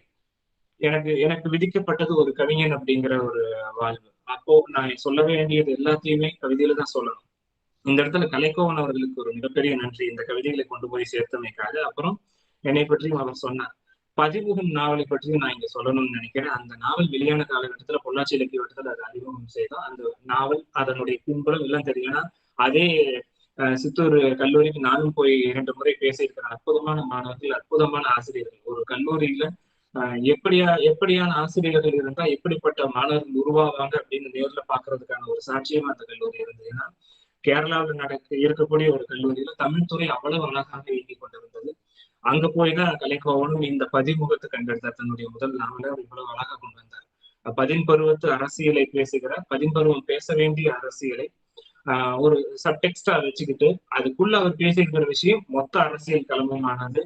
எனக்கு விதிக்கப்பட்டது ஒரு கவிஞன் அப்படிங்கிற ஒரு வாழ்வு. அப்போ நான் சொல்ல வேண்டியது எல்லாத்தையுமே கவிதையில தான் சொல்லணும். இந்த இடத்துல கலைக்கோவன் அவர்களுக்கு ஒரு மிகப்பெரிய நன்றி, இந்த கவிதைகளை கொண்டு போய் சேர்த்தமைக்காக. அப்புறம் என்னை பற்றியும் அவர் சொன்னார். பதிமுகம் நாவலை பற்றியும் நான் இங்க சொல்லணும்னு நினைக்கிறேன். அந்த நாவல் வெளியான காலகட்டத்துல பொள்ளாச்சி இலக்கிய வட்டத்தில் அதை அறிமுகம் செய்தோம். அந்த நாவல், அதனுடைய பின்புலம் எல்லாம் தெரியும்னா, அதே சித்தூர் கல்லூரிக்கு நானும் போய் 2 முறை பேசியிருக்கிறேன். அற்புதமான மாணவர்கள், அற்புதமான ஆசிரியர்கள். ஒரு கல்லூரியில எப்படியான ஆசிரியர்கள் இருந்தா எப்படிப்பட்ட மாணவர்கள் உருவாவாங்க அப்படின்னு நேர்ல பாக்குறதுக்கான ஒரு சாட்சியமா அந்த கல்லூரி இருந்தது. ஏன்னா கேரளாவில் இருக்கக்கூடிய ஒரு கல்லூரியில தமிழ் துறை அவ்வளவு அழகாக இயங்கிக் கொண்டிருந்தது. அங்க போய்தான் கலைக்கோவனும் இந்த பதிமுகத்தை கண்டெடுத்தார். தன்னுடைய முதல் நாவலை அவர் இவ்வளவு அழகா கொண்டு வந்தார். பதின்பருவத்து அரசியலை பேசுகிற, பதின்பருவம் பேச வேண்டிய அரசியலை ஒரு சப்டெக்ஸ்டா வச்சுக்கிட்டு அதுக்குள்ள அவர் பேசியிருக்கிற விஷயம் மொத்த அரசியல் களமுமானது.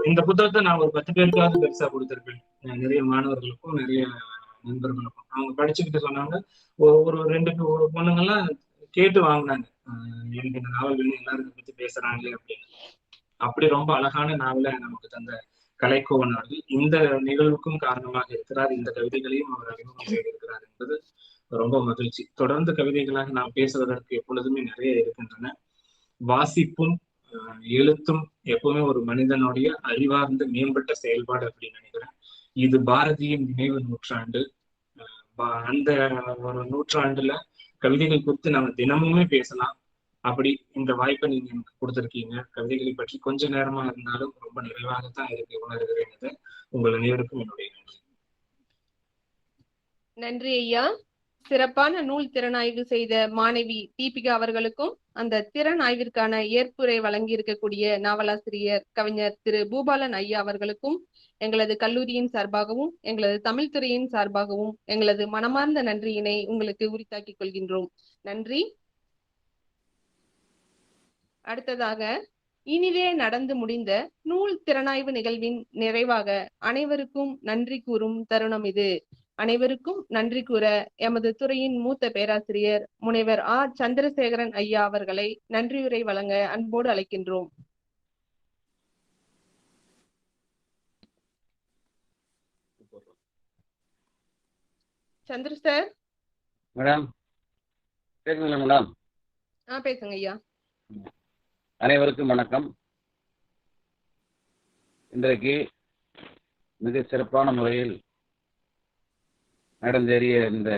இந்த புத்தகத்தை நான் ஒரு 10 பேருக்காவது பெருசா கொடுத்திருப்பேன். நிறைய மாணவர்களுக்கும் நிறைய நண்பர்களுக்கும். அவங்க படிச்சுக்கிட்டு சொன்னாங்க, ஒரு 2 பொண்ணுங்கெல்லாம் கேட்டு வாங்கினாங்க, எனக்கு இந்த நாவல்கள் எல்லாரும் பத்தி பேசுறாங்களே அப்படின்னு. அப்படி ரொம்ப அழகான நாவலை நமக்கு தந்த கலைக்கோவன் அவர்கள் இந்த நிகழ்வுக்கும் காரணமாக இருக்கிறார். இந்த கவிதைகளையும் அவர் அறிமுகம் செய்திருக்கிறார் என்பது ரொம்ப மகிழ்ச்சி. தொடர்ந்து கவிதைகளாக நாம் பேசுவதற்கு எப்பொழுதுமே நிறைய இருக்கின்றன. வாசிப்பும் எழுத்தும் எப்பவுமே ஒரு மனிதனுடைய அறிவார்ந்த மேம்பட்ட செயல்பாடு அப்படின்னு நினைக்கிறேன். இது பாரதியின் நினைவு நூற்றாண்டு. அந்த ஒரு நூற்றாண்டுல கவிதைகள் குறித்து நம்ம தினமுமே பேசலாம். அப்படி இந்த வாய்ப்பை நீங்க எனக்கு கொடுத்திருக்கீங்க. கவிதைகளை பற்றி கொஞ்ச நேரமா இருந்தாலும் ரொம்ப நிறைவாகத்தான் இருக்கு உணர்கிறேன். உங்கள் அனைவருக்கும் என்னுடைய நன்றி. நன்றி ஐயா. சிறப்பான நூல் திறனாய்வு செய்த மாணவி தீபிகா அவர்களுக்கும், அந்த திறனாய்விற்கான ஏற்புரை வழங்கி இருக்கக்கூடிய நாவலாசிரியர் கவிஞர் திரு பூபாலன் ஐயா அவர்களுக்கும் எங்களது கல்லூரியின் சார்பாகவும் எங்களது தமிழ் துறையின் சார்பாகவும் எங்களது மனமார்ந்த நன்றியினை உங்களுக்கு உரித்தாக்கிக் கொள்கின்றோம். நன்றி. அடுத்ததாக இனிதே நடந்து முடிந்த நூல் திறனாய்வு நிகழ்வின் நிறைவாக அனைவருக்கும் நன்றி கூறும் தருணம் இது. அனைவருக்கும் நன்றி கூற எமது துறையின் மூத்த பேராசிரியர் முனைவர் சந்திரசேகரன் ஐயா அவர்களை நன்றியுரை வழங்க அன்போடு அழைக்கின்றோம். சந்திர சார். மேடம் பேசுங்களா மேடம்? பேசுங்க ஐயா. அனைவருக்கும் வணக்கம். இன்றைக்கு மிக சிறப்பான முறையில் நடந்தேறிய இந்த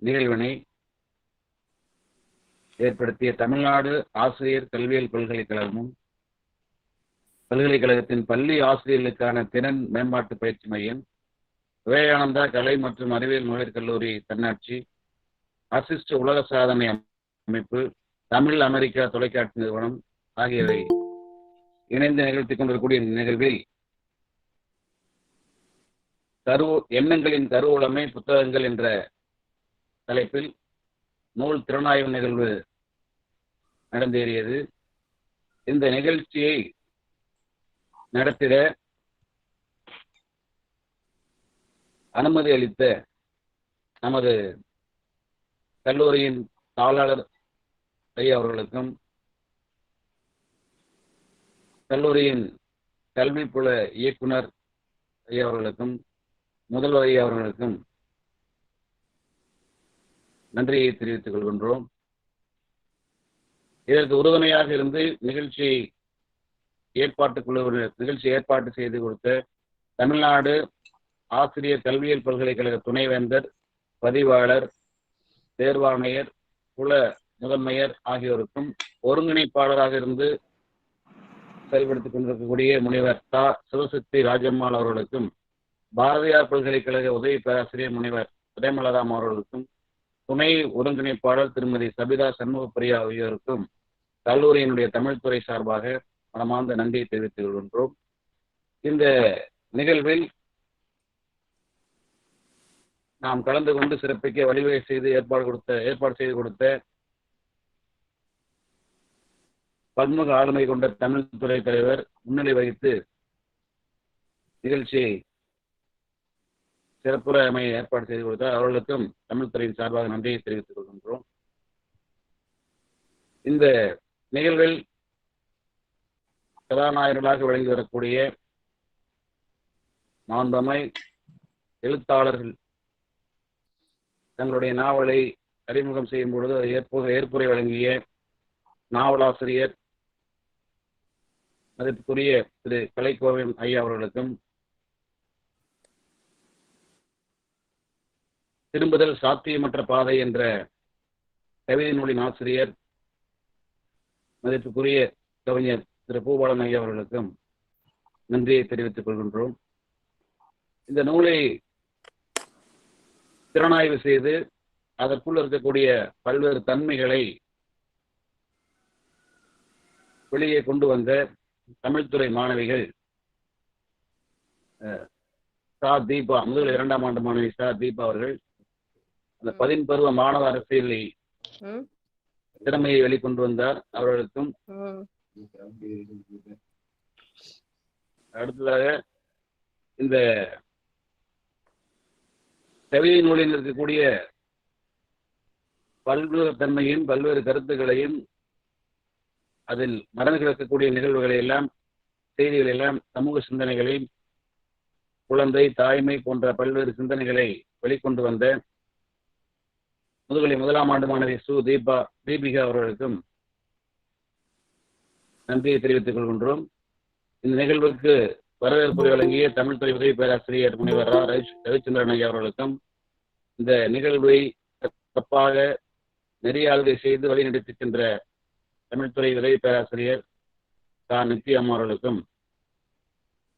நிகழ்வினை ஏற்படுத்திய தமிழ்நாடு ஆசிரியர் கல்வியியல் பல்கலைக்கழகமும் பல்கலைக்கழகத்தின் பள்ளி ஆசிரியர்களுக்கான திறன் மேம்பாட்டு பயிற்சி மையம், விவேகானந்தா கலை மற்றும் அறிவியல் மகளிர் கல்லூரி தன்னாட்சி, அசிஸ்ட் உலக சாதனை அமைப்பு, தமிழ் அமெரிக்கா தொலைக்காட்சி நிறுவனம் ஆகியவை இணைந்து நிகழ்த்தி கொண்டிருக்கக்கூடிய இந்த நிகழ்வில் எண்ணங்களின் கருவூலமே புத்தகங்கள் என்ற தலைப்பில் நூல் திறனாய்வு நிகழ்வு நடந்தேறியது. இந்த நிகழ்ச்சியை நடத்திட அனுமதி அளித்த நமது கல்லூரியின் தாளாளர் ஐயா அவர்களுக்கும், கல்லூரியின் கல்விப்புல இயக்குனர் ஐயா அவர்களுக்கும், முதல்வர் ஐயா அவர்களுக்கும் நன்றியை தெரிவித்துக் கொள்கின்றோம். இதற்கு உறுதுணையாக இருந்து நிகழ்ச்சி ஏற்பாட்டு செய்து கொடுத்த தமிழ்நாடு ஆசிரியர் கல்வியியல் பல்கலைக்கழக துணைவேந்தர், பதிவாளர், தேர்வாணையர், குல முதன்மையர் ஆகியோருக்கும், ஒருங்கிணைப்பாளராக இருந்து செயல்படுத்திக் கொண்டிருக்கக்கூடிய முனைவர் சிவசக்தி ராஜம்மாள் அவர்களுக்கும், பாரதியார் பல்கலைக்கழக உதவி பேராசிரியர் முனைவர் பிரேமலதா அவர்களுக்கும், துணை ஒருங்கிணைப்பாளர் திருமதி சபிதா சண்முகப்பிரியா ஆகியோருக்கும் கல்லூரியினுடைய தமிழ்துறை சார்பாக மனமார்ந்த நன்றியை தெரிவித்துக் கொள்கின்றோம். இந்த நிகழ்வில் நாம் கலந்து கொண்டு சிறப்பிக்க வழிவகை செய்து ஏற்பாடு செய்து கொடுத்த பன்முக ஆளுமை கொண்ட தமிழ் துறை தலைவர் முன்னிலை வகித்து நிகழ்ச்சியை சிறப்புற அமைய ஏற்பாடு செய்து கொடுத்தார். அவர்களுக்கும் தமிழ் துறையின் சார்பாக நன்றியை தெரிவித்துக் கொள்கின்றோம். இந்த நிகழ்வில் கதாநாயகர்களாக விளங்கி வரக்கூடிய மாண்பமை எழுத்தாளர்கள் தங்களுடைய நாவலை அறிமுகம் செய்யும் பொழுது ஏற்புரை வழங்கிய நாவலாசிரியர் மதிப்புக்குரிய திரு கலைக்கோவன் ஐயா அவர்களுக்கும், திரும்புதல் சாத்தியமற்ற பாதை என்ற கவிதை நூலின் ஆசிரியர் மதிப்புக்குரிய கவிஞர் திரு பூபாலன் ஐயா அவர்களுக்கும் நன்றியை தெரிவித்துக் கொள்கின்றோம். இந்த நூலை திறனாய்வு செய்து அதற்குள் இருக்கக்கூடிய பல்வேறு தன்மைகளை வெளியே கொண்டு வந்த தமிழ்துறை மாணவிகள் சா தீபா, முதல் 2ஆம் ஆண்டு மாணவி சா தீபா அவர்கள் அந்த 10 பருவ மாணவ அரசியலில் திறமையை வெளிக்கொண்டு வந்தார். அவர்களுக்கும் அடுத்ததாக இந்த கவிதை நூலில் இருக்கக்கூடிய பல்வேறு தன்மையும் பல்வேறு கருத்துக்களையும் அதில் மறந்து கிடக்கக்கூடிய நிகழ்வுகளை எல்லாம், செய்திகளை எல்லாம், சமூக சிந்தனைகளையும், குழந்தை, தாய்மை போன்ற பல்வேறு சிந்தனைகளை வெளிக்கொண்டு வந்த முதுகலை 1ஆம் ஆண்டு மாணவி தீபிகா அவர்களுக்கும் நன்றியை தெரிவித்துக் கொள்கின்றோம். இந்த நிகழ்வுக்கு வரவேற்புரை வழங்கிய தமிழ்துறை உதவி பேராசிரியர் முனைவர் ரவிச்சந்திரன் ஐயா அவர்களுக்கும், இந்த நிகழ்வை சிறப்பாக நெறியாளுகை செய்து வழிநடத்தி சென்ற தமிழ்துறை உதவி பேராசிரியர் நித்யா அவர்களுக்கும்,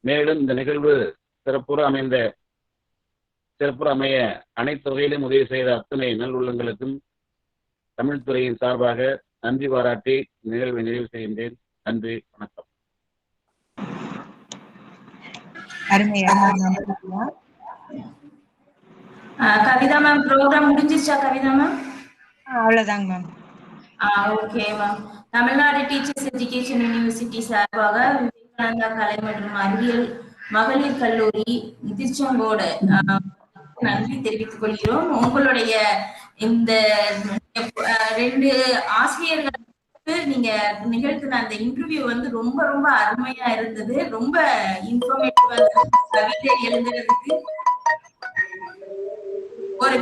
மேலும் இந்த நிகழ்வு சிறப்புற அமைய அனைத்து வகையிலும் உதவி செய்த அத்தனை நல்லுள்ளங்களுக்கும் தமிழ்துறையின் சார்பாக நன்றி பாராட்டி நிகழ்வை நிறைவு செய்கின்றேன். நன்றி, வணக்கம். கவிதா மேம், ப்ரோக்ராம் முடிஞ்சிருச்சா கவிதா மேம்? அவ்வளவுதாங்க ma'am. Okay ma'am. Tamil Nadu teachers education university சார்பாக விவேகானந்தா கலை மற்றும் அறிவியல் மகளிர் கல்லூரி திருச்செங்கோடு நன்றி தெரிவித்துக் கொள்கிறோம். உங்களுடைய இந்த 2 ஆசிரியர்களுக்கு நீங்க நிகழ்த்தின அந்த இன்டர்வியூ வந்து ரொம்ப ரொம்ப அருமையா இருந்தது. ரொம்ப இன்ஃபர்மேட்டிவா இருந்தது.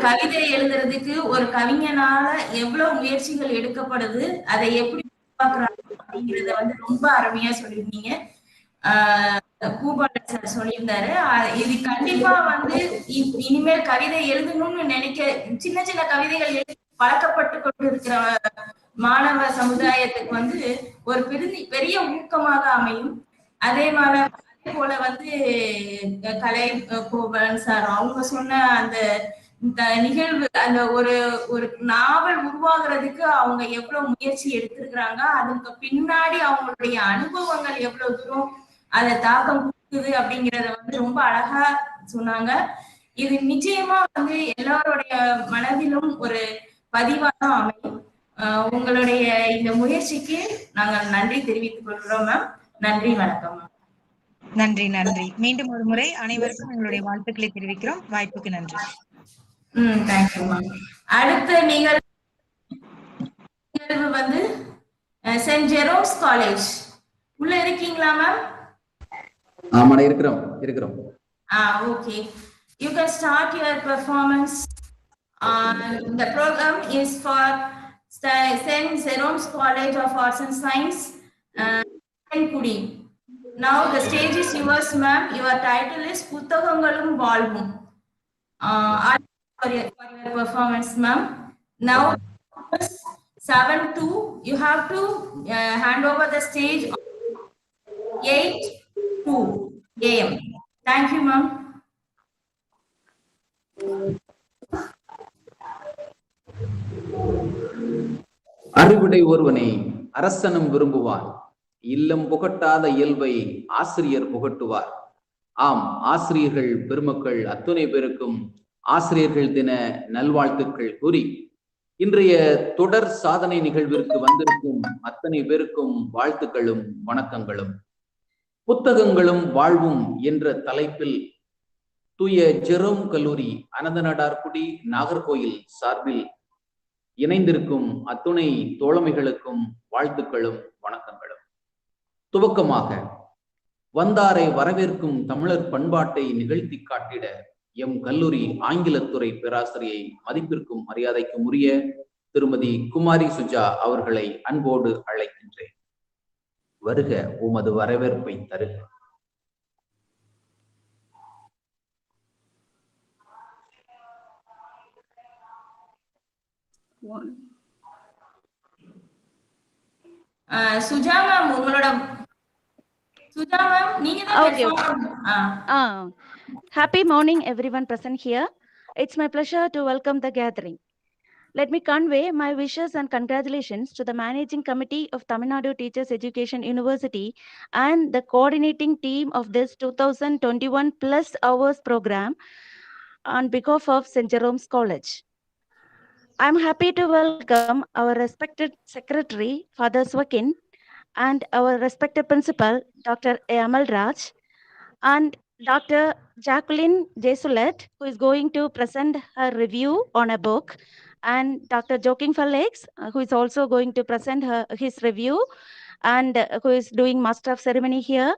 கவிதை எழுதுறதுக்கு ஒரு கவிஞனால எவ்வளவு முயற்சிகள் எடுக்கப்படுது, அதை எப்படி உருவாக்குறாங்க அப்படிங்கறத வந்து ரொம்ப அருமையா சொல்லியிருந்தீங்க. பூபாலன் சார் சொல்லியிருந்தாரு. இது கண்டிப்பா வந்து இனிமேல் கவிதை எழுதணும்னு நினைக்க சின்ன சின்ன கவிதைகள் பழக்கப்பட்டு கொண்டு இருக்கிற மாணவ சமுதாயத்துக்கு வந்து ஒரு பெரிய ஊக்கமாக அமையும். அதே போல வந்து கலை கோவலன் சார் அவங்க சொன்ன அந்த நிகழ்வு, அந்த ஒரு நாவல் உருவாகிறதுக்கு அவங்க எவ்வளவு முயற்சி எடுத்திருக்கிறாங்க, அதுக்கு பின்னாடி அவங்களுடைய அனுபவங்கள் எவ்வளவு தூரம் அதை தாக்கம் கொடுக்குது அப்படிங்கறத வந்து ரொம்ப அழகா சொன்னாங்க. இது நிச்சயமா வந்து எல்லாருடைய மனதிலும் ஒரு பதிவாக அமையும். உங்களுடைய இந்த முயற்சிக்கு நாங்கள் நன்றி தெரிவித்துக் கொள்கிறோம் மேம். நன்றி, வணக்கம் மேம். நன்றி நன்றி. மீண்டும் ஒரு முறை அனைவருக்கும் எங்களுடைய வாழ்த்துக்களை தெரிவிக்கிறோம். வாய்ப்புக்கு நன்றி. Thank you ma'am. அடுத்த நிகழ்வு வந்து செயின்ட் ஜெரோம்ஸ் காலேஜ். உள்ள இருக்கீங்களா மேம்? ஆமாடா, இருக்கிறோம். Okay. You can start your performance. The program is for St. Jerome's College of Arts and Science, Kudi. Now the stage is yours, ma'am. Your title is Putthagangalum Valvum. For your performance, ma'am. Now 7:02. You have to hand over the stage on 8:02 AM. Thank you, ma'am. அறிவுடை ஒருவனை அரசனும் விரும்புவான். இல்லம் புகட்டாத இயல்பை ஆசிரியர் புகட்டுவார். ஆம், ஆசிரியர்கள் பெருமக்கள் அத்துணை பேருக்கும் ஆசிரியர்கள் தின நல்வாழ்த்துக்கள் கூறி இன்றைய தொடர் சாதனை நிகழ்விற்கு வந்திருக்கும் அத்தனை பேருக்கும் வாழ்த்துக்களும் வணக்கங்களும். புத்தகங்களும் வாழ்வும் என்ற தலைப்பில் தூய ஜெரோம் கல்லூரி அனந்தநடார்குடி நாகர்கோயில் சார்பில் இணைந்திருக்கும் அத்துணை தோழமைகளுக்கும் வாழ்த்துக்களும் வணக்கங்களும். துவக்கமாக வந்தாரை வரவேற்கும் தமிழர் பண்பாட்டை நிகழ்த்தி காட்டிட எம் கல்லூரி ஆங்கிலத்துறை பேராசிரியை மதிப்பிற்கும் மரியாதைக்கும் உரிய திருமதி குமாரி சுஜா அவர்களை அன்போடு அழைக்கின்றேன். வருக, உமது வரவேற்பை தருக. சுஜா மேம், உங்களோட சுஜா மேம் நீங்க தான். Happy morning everyone present here. It's my pleasure to welcome the gathering. Let me convey my wishes and congratulations to the managing committee of Tamil Nadu Teachers Education University and the coordinating team of this 2021 plus hours program on behalf of St. Jerome's College. I'm happy to welcome our respected secretary, Father Swakin, and our respected principal, Dr. Amal Raj, and Dr. Jacqueline Jesulet, who is going to present her review on a book, and Dr. Joking Falex, who is also going to present his review, and who is doing master of ceremony here,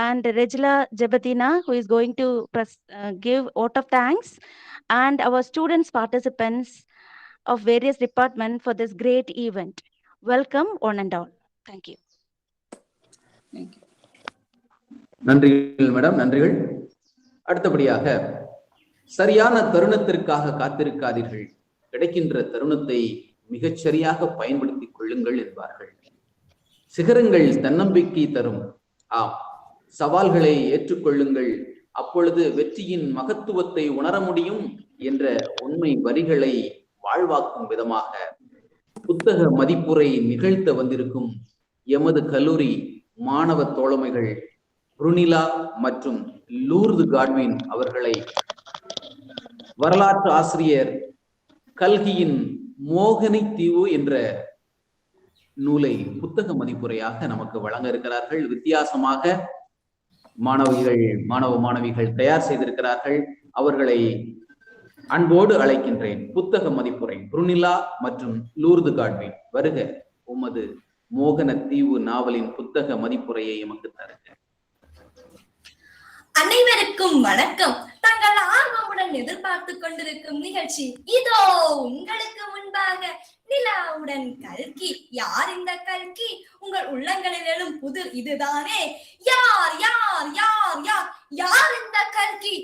and Regila Jabatina, who is going to give vote of thanks, and our students participants of various departments for this great event. Welcome one and all. Thank you. Thank you. நன்றிகள் madam, நன்றிகள். அடுத்தபடியாக, சரியான தருணத்திற்காக காத்திருக்காதீர்கள், கிடைக்கின்ற தருணத்தை மிகச்சரியாக பயன்படுத்திக் கொள்ளுங்கள் என்பார்கள். சிகரங்கள் தன்னம்பிக்கை தரும். ஆம், சவால்களை ஏற்றுக்கொள்ளுங்கள், அப்பொழுது வெற்றியின் மகத்துவத்தை உணர முடியும் என்ற உண்மை வரிகளை வாழ்வாக்கும் விதமாக புத்தக மதிப்புரை நிகழ்த்த வந்திருக்கும் எமது கல்லூரி மாணவ தோழமைகள் புருனிலா மற்றும் லூர்து காட்வின் அவர்களை வரலாற்று ஆசிரியர் கல்கியின் மோகனை தீவு என்ற நூலை புத்தக மதிப்புரையாக நமக்கு வழங்க இருக்கிறார்கள். வித்தியாசமாக மாணவ மாணவிகள் தயார் செய்திருக்கிறார்கள். அவர்களை அன்போடு அழைக்கின்றேன். புத்தக மதிப்புரை புருனிலா மற்றும் லூர்து காட்வின், வருக, உமது மோகன தீவு நாவலின் புத்தக மதிப்புரையை எமக்கு தருக. அனைவருக்கும் வணக்கம். தங்கள் ஆர்வமுடன் எதிர்பார்த்து கொண்டிருக்கும் நிகழ்ச்சி இதோ உங்களுக்கு முன்பாக. நிலாவுடன் கல்கி. யார் இந்த கல்கி? உங்கள் உள்ளங்களில் எழும் புதிர் இதுதானே. யார் யார் யார் யார் யார் இந்த கல்கி?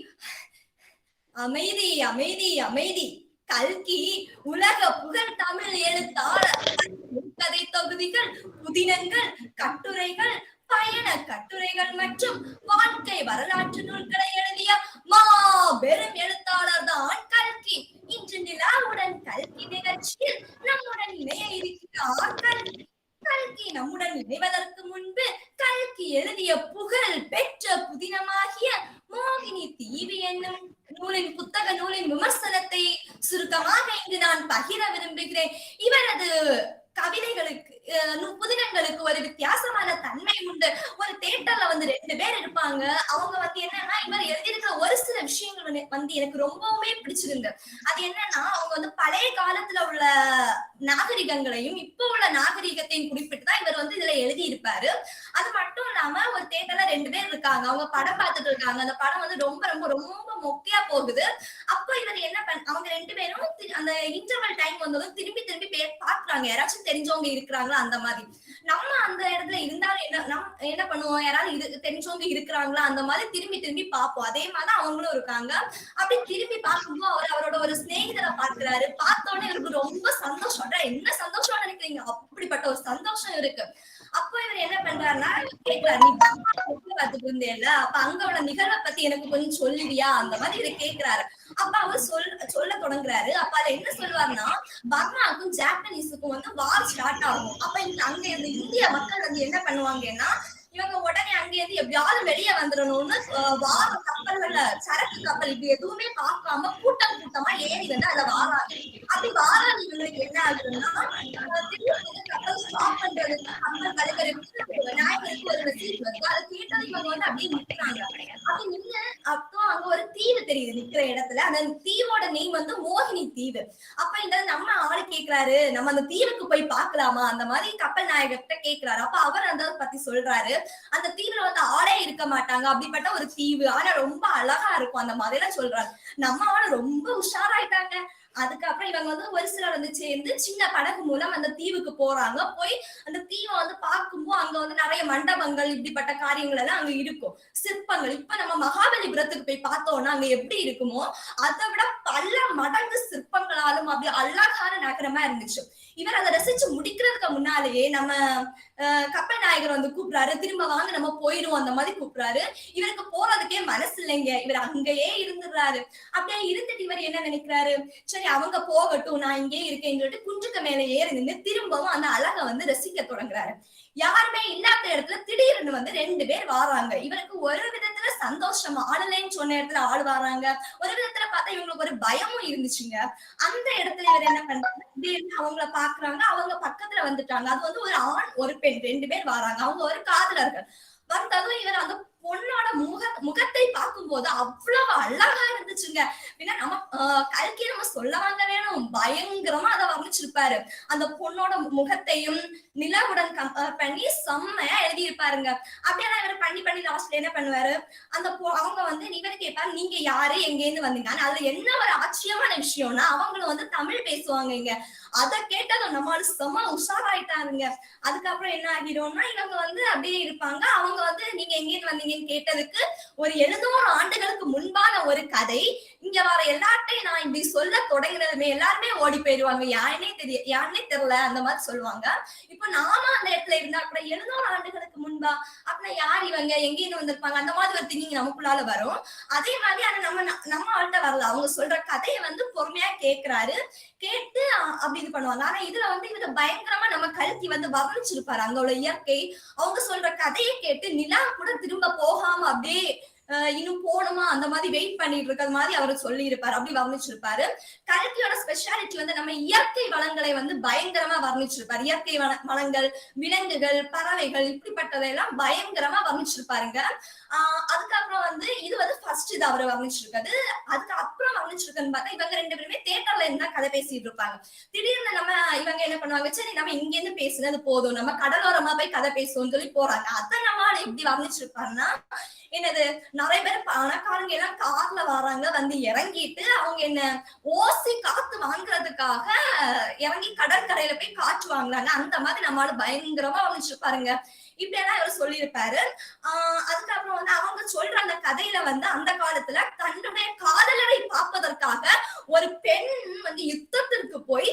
அமைதி அமைதி அமைதி. கல்கி உலக புகழ் தமிழ் எழுத்தாளர். கதை தொகுதிகள், புதினங்கள், கட்டுரைகள், பயண கட்டுரைகள் மற்றும் வாழ்க்கை வரலாற்று நூல்களை எழுதிய மாபெரும் எழுத்தாளர் தான் கல்கி. இன்று நிலாவுடன் கல்கி நிகழ்ச்சியில் நம்முடன் இணைய இருக்கிறார் கல்கி. கல்கி நம்முடன் இணைவதற்கு முன்பு கல்கி எழுதிய புகழ் பெற்ற புதினமாகிய மோகினி தீவு என்னும் புத்தக நூலின் விமர்சனத்தை சுருக்கமாக இங்கு நான் பகிர விரும்புகிறேன். இவரது கவிதைகளுக்கு புதினங்களுக்கு ஒரு வித்தியாசமான தன்மை உண்டு. ஒரு தேட்டர்ல ரெண்டு பேர் இருப்பாங்க. அவங்க என்னன்னா, இவர் எழுதியிருக்கிற ஒரு சில விஷயங்கள் எனக்கு ரொம்பவுமே பிடிச்சிருந்து. அது என்னன்னா, அவங்க பழைய காலத்துல உள்ள நாகரிகங்களையும் இப்ப உள்ள நாகரிகத்தையும் குறிப்பிட்டு தான் இவர் இதுல எழுதி இருப்பாரு. அது மட்டும் இல்லாம ஒரு தேட்டர்ல ரெண்டு பேர் இருக்காங்க. அவங்க படம் பார்த்துட்டு இருக்காங்க. அந்த படம் ரொம்ப ரொம்ப ரொம்ப மொக்கையா போகுது. அப்போ இவர் என்ன அவங்க ரெண்டு பேரும் அந்த இன்டர்வல் டைம் வந்ததும் திரும்பி திரும்பி பாக்குறாங்க, யாராச்சும் தெரிஞ்சவங்க இருக்கிறாங்களா அந்த மாதிரி. நம்ம அந்த இடத்துல இருந்தாலும் என்ன பண்ணுவோம், யாராவது தெரிஞ்சவங்க இருக்கிறாங்களா அந்த மாதிரி திரும்பி திரும்பி பார்ப்போம். அதே மாதிரி அவங்களும் இருக்காங்க. அப்படி திரும்பி பார்க்கும்போது அவரோட ஒரு சிநேகிதரை பார்க்கிறாரு. பார்த்தோன்னே இவருக்கு ரொம்ப சந்தோஷம். என்ன சந்தோஷம் நினைக்கிறீங்க? அப்படிப்பட்ட ஒரு சந்தோஷம் இருக்கு. அப்போ இவர் என்ன பண்றாருன்னா கேட்கிறாரு, நீ பார்த்துட்டு இருந்தேன்ல, அப்ப அங்க உள்ள நிகழ்வை பத்தி எனக்கு கொஞ்சம் சொல்லுவியா அந்த மாதிரி இதை கேக்குறாரு. அப்ப அவர் சொல்ல தொடங்குறாரு. அப்ப அதுல என்ன சொல்லுவாருன்னா, பர்மாவுக்கும் ஜாப்பனீஸுக்கும் வந்து வார் ஸ்டார்ட் ஆகும். அப்ப அங்க இந்த இந்திய மக்கள் வந்து என்ன பண்ணுவாங்கன்னா, இவங்க உடனே அங்கேயிருந்து எப்படியாவது வெளியே வந்துடணும்னு வார கப்பல்கள்ல சரக்கு கப்பல் இப்படி எதுவுமே பார்க்காம கூட்டம் கூட்டமா ஏறி வந்து அதுல வாராங்க. அப்படி வாராங்க இவங்களுக்கு என்ன ஆகுதுன்னா, திடீர்னு கப்பல் ஸ்டாப் பண்றதுக்கு கப்பல் தலைவருக்கு நாயகருக்கு ஒரு மெசேஜ் வருது. அதை கேட்டது இவங்க வந்து அப்படியே நிற்கிறாங்க. அப்படி நின்று அப்போ அங்க ஒரு தீவு தெரியுது நிக்கிற இடத்துல. அந்த தீவோட நேம் வந்து மோகினி தீவு. அப்ப இந்த நம்ம ஆளு கேக்குறாரு, நம்ம அந்த தீவுக்கு போய் பார்க்கலாமா அந்த மாதிரி கப்பல் நாயகர்கிட்ட கேக்குறாரு. அப்ப அவர் அந்த பத்தி சொல்றாரு. அந்த தீவுல வந்து ஆளே இருக்க மாட்டாங்க, அப்படிப்பட்ட ஒரு தீவு, ஆனா ரொம்ப அழகா இருக்கும் அந்த மாதிரி எல்லாம் சொல்றாரு. நம்ம ஆளு ரொம்ப உஷாராயிட்டாங்க. அதுக்கப்புறம் இவங்க வந்து ஒரு சிலர் வந்து சேர்ந்து சின்ன படகு மூலம் அந்த தீவுக்கு போறாங்க. போய் அந்த தீவை வந்து பார்க்கும்போது அங்க வந்து நிறைய மண்டபங்கள் இப்படிப்பட்ட காரியங்கள் எல்லாம் அங்க இருக்கும். சிற்பங்கள் இப்ப நம்ம மகாபலிபுரத்துக்கு போய் பார்த்தோம்னா அங்க எப்படி இருக்குமோ அதை விட பல மடங்கு சிற்பங்களாலும் அப்படி அழகான நகரமா இருந்துச்சு. இவர் அதை ரசிச்சு முடிக்கிறதுக்கு முன்னாலேயே நம்ம கப்பல் நாயகர் வந்து கூப்பிடுறாரு, திரும்ப வாங்க நம்ம போயிடுவோம் அந்த மாதிரி கூப்பிடுறாரு. இவருக்கு போறதுக்கே மனசு இல்லைங்க, இவர் அங்கேயே இருந்துடுறாரு. அப்படியே இருந்துட்டு இவர் என்ன நினைக்கிறாரு, சரி அவங்க போகட்டும் நான் இங்கே இருக்கேன்னு சொல்லிட்டு குன்றுக்கு மேல ஏறி நின்று திரும்பவும் அந்த அழகை வந்து ரசிக்க தொடங்குறாரு. யாருமே இல்லாத இடத்துல திடீர்னு வந்து 2 பேர் வாராங்க. இவருக்கு ஒரு விதத்துல சந்தோஷம், ஆளுலைன்னு சொன்ன இடத்துல ஆள் வராங்க. ஒரு விதத்துல பார்த்தா இவங்களுக்கு ஒரு பயமும் இருந்துச்சுங்க. அந்த இடத்துல இவர் என்ன பண்றாரு, திடீர்னு அவங்கள பாக்குறாங்க, அவங்க பக்கத்துல வந்துட்டாங்க. அது வந்து ஒரு ஆண் ஒரு பெண் 2 பேர் வராங்க. அவங்க ஒரு காதலர்கள். வந்ததும் இவர் அந்த பொண்ணோட முகத்தை பார்க்கும்போது அவ்வளவு அழகா இருந்துச்சுங்க. பின்ன நம்ம கல்கி நம்ம சொல்ல வாங்க வேணும், பயங்கரமா அதை வர்ணிச்சிருப்பாரு. அந்த பொண்ணோட முகத்தையும் நிலவுடன் கம்பேர் பண்ணி செம்மையா எழுதியிருப்பாருங்க. அப்படியெல்லாம் இவர் பண்ணி லாஸ்ட்ல என்ன பண்ணுவாரு, அந்த அவங்க வந்து இவர் கேட்பாரு, நீங்க யாரு எங்க இருந்து வந்தீங்க. அதுல என்ன ஒரு ஆச்சரியமான விஷயம்னா அவங்களும் வந்து தமிழ் பேசுவாங்க. இங்க அதை கேட்டதும் நம்மளால செம உஷாராயிட்டாருங்க. அதுக்கப்புறம் என்ன ஆகிடும்னா இவங்க வந்து அப்படியே இருப்பாங்க. அவங்க வந்து நீங்க எங்கேருந்து வந்தீங்கன்னு கேட்டதுக்கு ஒரு 700 ஆண்டுகளுக்கு முன்பான ஒரு கதை, இங்க வர எல்லார்ட்டையும் நான் இப்படி சொல்ல தொடங்கினதுமே எல்லாருமே ஓடி போயிடுவாங்க, யாருன்னே தெரியல அந்த மாதிரி சொல்லுவாங்க. இப்ப நாம அந்த இடத்துல இருந்தா கூட 700 ஆண்டுகளுக்கு முன்பா அப்படின்னா யார் இவங்க எங்கேன்னு வந்திருப்பாங்க அந்த மாதிரி ஒரு திங்கிங் நமக்குள்ளால வரும். அதே மாதிரி ஆனா நம்ம ஆள்கிட்ட வரல. அவங்க சொல்ற கதையை வந்து பொறுமையா கேட்கிறாரு, கேட்டு அப்படி இது பண்ணுவாங்க. ஆனா இதுல வந்து இவங்க பயங்கரமா நம்ம கல்கி வந்து வர்ணிச்சிருப்பாரு அங்க உள்ள இயற்கை. அவங்க சொல்ற கதையை கேட்டு நிலா கூட திரும்ப போகாம அப்படியே இன்னும் போகணுமா அந்த மாதிரி வெயிட் பண்ணிட்டு இருக்கிறது மாதிரி அவர் சொல்லி இருப்பாரு, அப்படி வர்ணிச்சிருப்பாரு. கல்கியோட ஸ்பெஷாலிட்டி வந்து நம்ம இயற்கை வளங்களை வந்து பயங்கரமா வர்ணிச்சிருப்பாரு. இயற்கை வளங்கள், விலங்குகள், பறவைகள் இப்படிப்பட்டதையெல்லாம் பயங்கரமா வர்ணிச்சிருப்பாருங்க. அதுக்கப்புறம் வந்து இது வந்து ஃபர்ஸ்ட் இது அவர் வர்ணிச்சிருக்காது. அதுக்கப்புறம் வர்ணிச்சிருக்குன்னு பார்த்தா இவங்க 2 பேருமே தியேட்டர்ல இருந்தா கதை பேசிட்டு இருப்பாங்க. திடீர்னு நம்ம இவங்க என்ன பண்ணுவாங்க, சரி நம்ம இங்க இருந்து பேசுனது போதும், நம்ம கடலோரமா போய் கதை பேசுவோம்னு சொல்லி போறாங்க. அதை நம்மளால எப்படி வர்ணிச்சிருப்பாருன்னா, என்னது நிறைய பேர் பணக்காரங்க எல்லாம் கார்ல வராங்க, வந்து இறங்கிட்டு அவங்க என்ன ஓசி காத்து வாங்குறதுக்காக இறங்கி கடற்கரையில போய் காற்று வாங்குறாங்க. அந்த மாதிரி நம்மளால பயங்கரமா வர்ணிச்சிருப்பாருங்க. இப்படி எல்லாம் இவர் சொல்லியிருப்பாரு. அதுக்கப்புறம் வந்து அவங்க சொல்ற அந்த கதையில வந்து அந்த காலத்துல தன்னுடைய காதலரை பார்ப்பதற்காக ஒரு பெண் வந்து யுத்தத்திற்கு போய்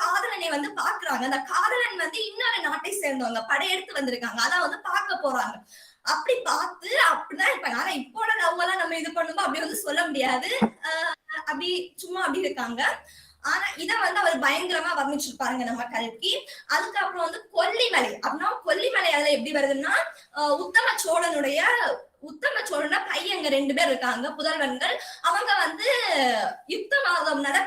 காதலனை வந்து பாக்குறாங்க. அந்த காதலன் வந்து இன்னொரு நாட்டை சேர்ந்தவங்க படையெடுத்து வந்திருக்காங்க, அதான் வந்து பார்க்க போறாங்க. அப்படி பார்த்து அப்படிதான் இருப்பாங்க. ஆனா இப்போட லவ் எல்லாம் நம்ம இது பண்ணும்போது அப்படி வந்து சொல்ல முடியாது, அப்படி சும்மா அப்படி இருக்காங்க. ஆனா இத வந்து அவர் பயங்கரமா வர்ணிச்சிருப்பாருங்க நம்ம கல்கி. அதுக்கப்புறம் வந்து கொல்லிமலை அப்படின்னா, கொல்லிமலை அதுல எப்படி வருதுன்னா, உத்தம சோழன பையங்க 2 பேர் இருக்காங்க, புதல்வன்கள். அவங்க வந்து யுத்தம்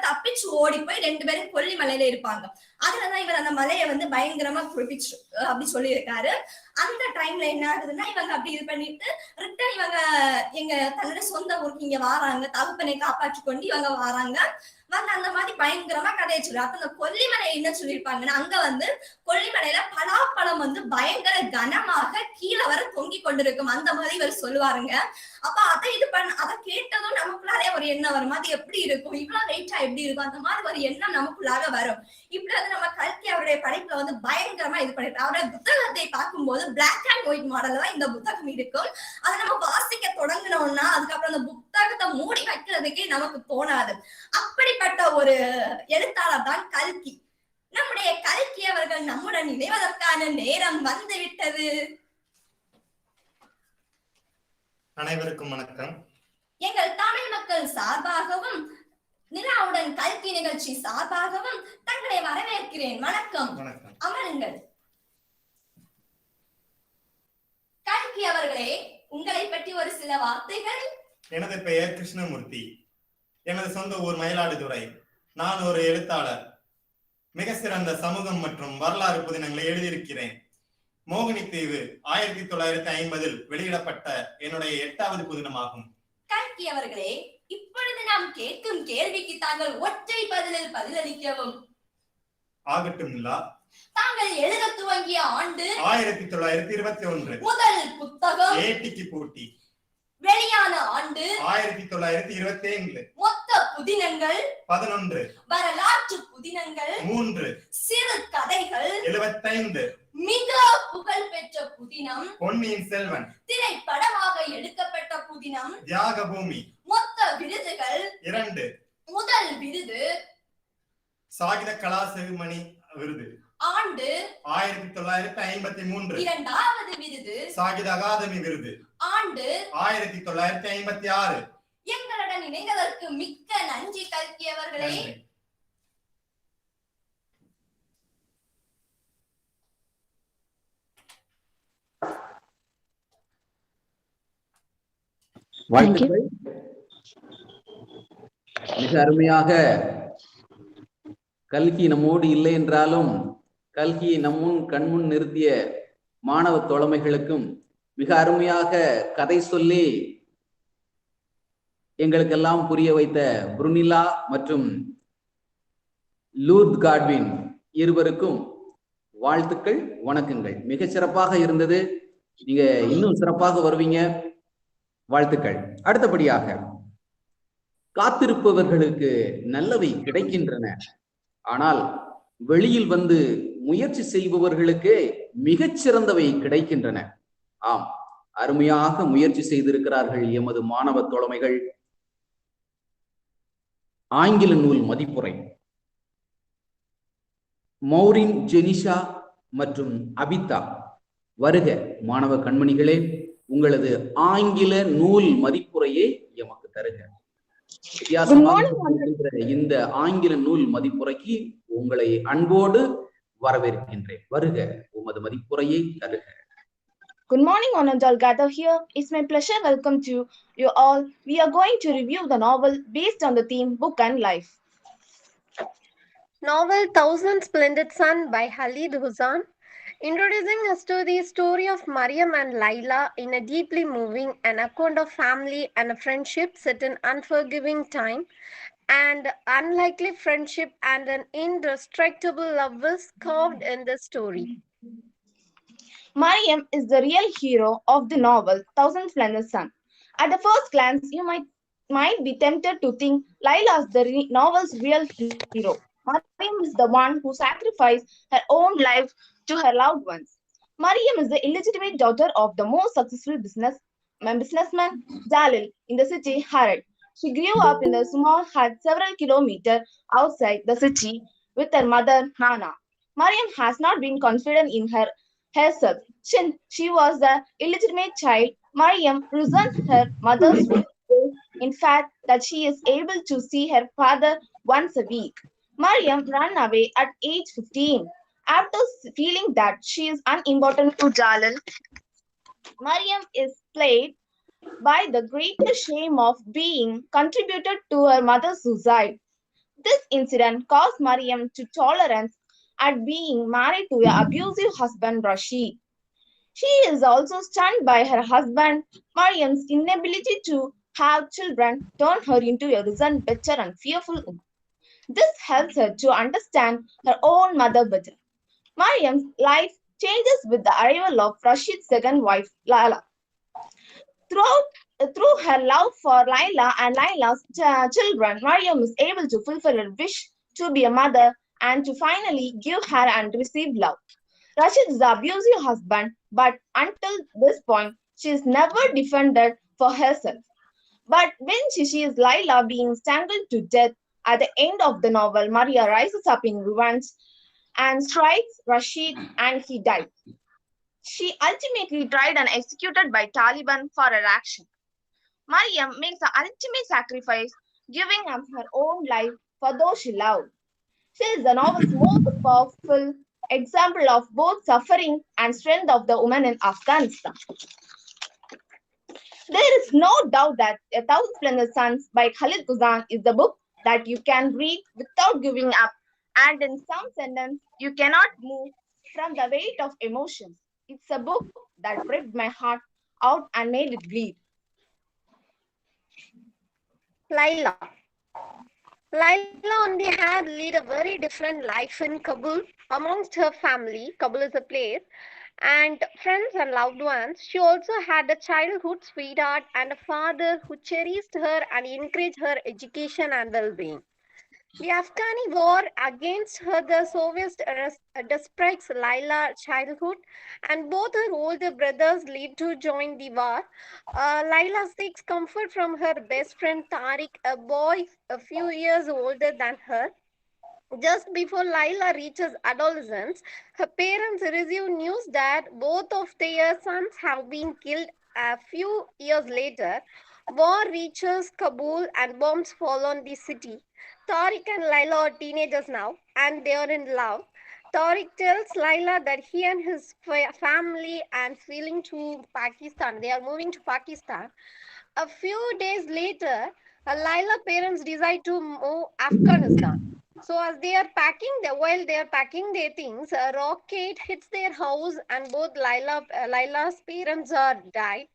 தப்பிச்சு ஓடி போய் 2 பேரும் கொல்லிமலையில இருப்பாங்க. அதுலதான் இவர் அந்த மலையை வந்து பயங்கரமா குறிப்பிச்சு அப்படி சொல்லியிருக்காரு. அந்த டைம்ல என்ன ஆகுதுன்னா இவங்க அப்படி இது பண்ணிட்டு ரிட்டன் இவங்க எங்க தன்னுடைய சொந்த ஊருக்கு இங்க வாராங்க, தகப்பனை காப்பாற்றி கொண்டு இவங்க வாராங்க. வந்து அந்த மாதிரி பயங்கரமா கதையை சொல்லு. அப்ப அந்த கொல்லிமலை என்ன சொல்லியிருப்பாங்கன்னா, அங்க வந்து கொல்லிமலையில பலாப்பழம் வந்து பயங்கர கனமாக கீழே வர தொங்கி கொண்டிருக்கும் அந்த மாதிரி இவர் சொல்லுவாருங்க. அப்ப அதை கேட்டதும் நமக்குள்ளாரே ஒரு எண்ணம் வரும், அது எப்படி இருக்கும், இவ்வளவு வெயிட்டா எப்படி இருக்கும், அந்த மாதிரி ஒரு எண்ணம் நமக்குள்ளாக வரும். இப்படி வந்து நம்ம கல்கி அவருடைய படைப்புல வந்து பயங்கரமா இது பண்ணிட்டு அவருடைய புத்தகத்தை பார்க்கும்போது பிளாக் அண்ட் ஒயிட் மாடல்ல தான் இந்த புத்தகம் இருக்கும். அதை நம்ம வாசிக்க தொடங்கினோம்னா அதுக்கப்புறம் அந்த புத்தகத்தை மூடி வைக்கிறதுக்கே நமக்கு தோணாது. அப்படிப்பட்ட ஒரு எழுத்தாளர் தான் கல்கி. நம்முடைய கல்கி அவர்கள் நம்முடன் இணைவதற்கான நேரம் வந்து விட்டது. அனைவருக்கும் வணக்கம். எங்கள் தமிழ் மக்கள் சார்பாகவும் நிலாவுடன் கல்கி நிகழ்ச்சி சார்பாகவும் தங்களை வரவேற்கிறேன். வணக்கம். அமருங்கள். கல்கி அவர்களே, உங்களை பற்றி ஒரு சில வார்த்தைகள். எனது பெயர் கிருஷ்ணமூர்த்தி. எனது சொந்த ஊர் மயிலாடுதுறை. நான் ஒரு எழுத்தாளர். மிக சிறந்த சமூகம் மற்றும் வரலாறு புதினங்களை எழுதியிருக்கிறேன். மோகினி தீவு 1950 வெளியிடப்பட்ட என்னுடைய 8வது புதினமாகும். கல்கி அவர்களே, இப்பொழுது நாம் கேட்கும் கேள்விக்கு தாங்கள் ஒற்றை பதிலில் பதிலளிக்கவும். ஆகட்டும். தாங்கள் எழுத துவங்கிய ஆண்டு 1921. முதல் புத்தகம் ஏட்டிக்கு போட்டி வெளியான ஆண்டு 1927. மொத்த புதினங்கள் 11. வரலாற்று புதினங்கள் 3. சிறு கதைகள் 75. மிக புகழ் பெற்ற புதினம் பொன்னியின் செல்வன். திரைப்படமாக எடுக்கப்பட்ட புதினம் தியாக பூமி. மொத்த விருதுகள் 2. முதல் விருது சாகித கலாசிமணி விருது ஆண்டு 1953. இரண்டாவது விருது சாகித அகாதமி விருது ஆண்டு 1956. எங்களுடன் இணைந்ததற்கு மிக்க நன்றி கல்கி அவர்களே. வாழ்த்துக்கள். மிக அருமையாக கல்கி நம்மோடு இல்லை என்றாலும் கல்கியை நம்முன் கண்முன் நிறுத்திய மாணவ தோழமைகளுக்கும் மிக அருமையாக கதை சொல்லி எங்களுக்கெல்லாம் புரிய வைத்த புருனிலா மற்றும் லூர்த் காட்வின் இருவருக்கும் வாழ்த்துக்கள், வணக்கங்கள். மிக சிறப்பாக இருந்தது. நீங்க இன்னும் சிறப்பாக வருவீங்க. வாழ்த்துக்கள். அடுத்தபடியாக, காத்திருப்பவர்களுக்கு நல்லவை கிடைக்கின்றன, ஆனால் வெளியில் வந்து முயற்சி செய்பவர்களுக்கு மிகச்சிறந்தவை கிடைக்கின்றன. ஆம், அருமையாக முயற்சி செய்திருக்கிறார்கள் எமது மாணவ தோழமைகள். ஆங்கில நூல் மதிப்புரை. மௌரின், ஜெனிஷா மற்றும் அபிதா, வருக மாணவ கண்மணிகளே, உங்களது ஆங்கில நூல் மதிப்புரையை எமக்கு தருக. இந்த ஆங்கில நூல் மதிப்புரைக்கு உங்களை அன்போடு வரவேற்கின்றேன். வருக, உமது மதிப்புரையை தருக. Good morning, honored all gathered here. It's my pleasure welcome to you all. We are going to review the novel based on the theme Book and Life. Novel Thousand Splendid Sun by Khalid Hossein, introducing us to the story of Mariam and Laila in a deeply moving an account of family and a friendship set in unforgiving time, and unlikely friendship and an indestructible love is carved in the story. Mariam is the real hero of the novel Thousand Splendid Sun. At the first glance, you might be tempted to think Laila is the novel's real hero. Mariam is the one who sacrificed her own life to her loved ones. Mariam is the illegitimate daughter of the most successful businessman Jalil in the city Harad. She grew up in a small hut several kilometers outside the city with her mother Nana. Mariam has not been confident in herself. Since she was the illegitimate child, Mariam resents her mother's way, in fact, that she is able to see her father once a week. Mariam ran away at age 15. After feeling that she is unimportant to Jalil, Mariam is plagued by the greater shame of being contributed to her mother's suicide. This incident caused Mariam to tolerance at being married to an abusive husband, Rashid. She is also stunned by her husband. Mariam's inability to have children turned her into a resentful, bitter, and fearful woman. This helps her to understand her own mother better. Mariam's life changes with the arrival of Rashid's second wife, Laila. Through her love for Laila and Laila's children, Mariam is able to fulfill her wish to be a mother and to finally give her and receive love. Rashid is the abusive husband, but until this point, she is never defended for herself. But when she sees Laila being strangled to death at the end of the novel, Maria rises up in revenge and strikes Rashid, and he dies. She ultimately tried and executed by Taliban for her action. Mariam makes the ultimate sacrifice, giving up her own life for those she loved. She is the novel's most powerful example of both suffering and strength of the woman in Afghanistan. There is no doubt that A Thousand Splendid Suns by Khalid Ghuzan is the book that you can read without giving up, and in some sentences you cannot move from the weight of emotions. It's a book that ripped my heart out and made it bleed. Laila. Laila, on the hand, led a very different life in Kabul. Amongst her family, Kabul is a place, and friends and loved ones, she also had a childhood sweetheart and a father who cherished her and encouraged her education and well-being. The Afghani war against her, the Soviets destroyed Laila's childhood, and both her older brothers lived to join the war. Laila seeks comfort from her best friend Tariq, a boy a few years older than her. Just before Laila reaches adolescence, her parents receive news that both of their sons have been killed. A few years later, war reaches Kabul and bombs fall on the city. Tariq and Laila are teenagers now and they are in love. Tariq tells Laila that he and his family are feeling to Pakistan. They are moving to Pakistan. A few days later, Laila parents decide to move Afghanistan. So as they are packing, while they are packing their things, a rocket hits their house, and both Laila's parents are died,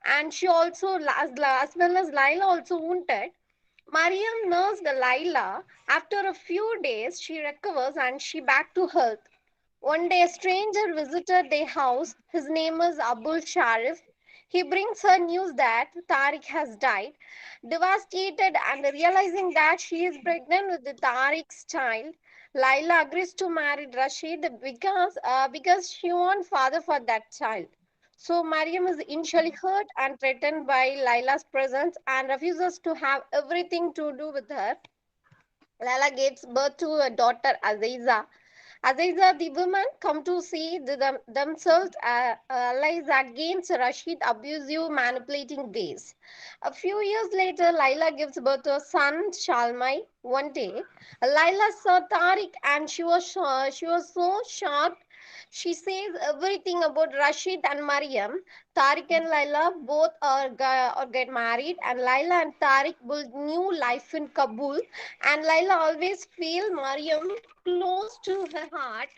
and she also, as well as Laila, also wounded. Mariam nursed Laila. After a few days, she recovers and she back to health. One day, a stranger visited their house. His name is Abul Sharif. He brings her news that Tariq has died. Devastated and realizing that she is pregnant with the Tariq's child, Laila agrees to marry Rashid because she wants father for that child. So Mariam is initially hurt and threatened by Laila's presence and refuses to have everything to do with her. Laila gives birth to a daughter, Aziza. Aziza, the women come to see themselves allies against Rashid abusive, manipulating ways. A few years later, Laila gives birth to a son, Shalmai. One day, Laila saw Tariq and she was so shocked. She says everything about Rashid and Mariam. Tariq and Laila both get married, and Laila and Tariq build new life in Kabul. And Laila always feel Mariam close to her heart.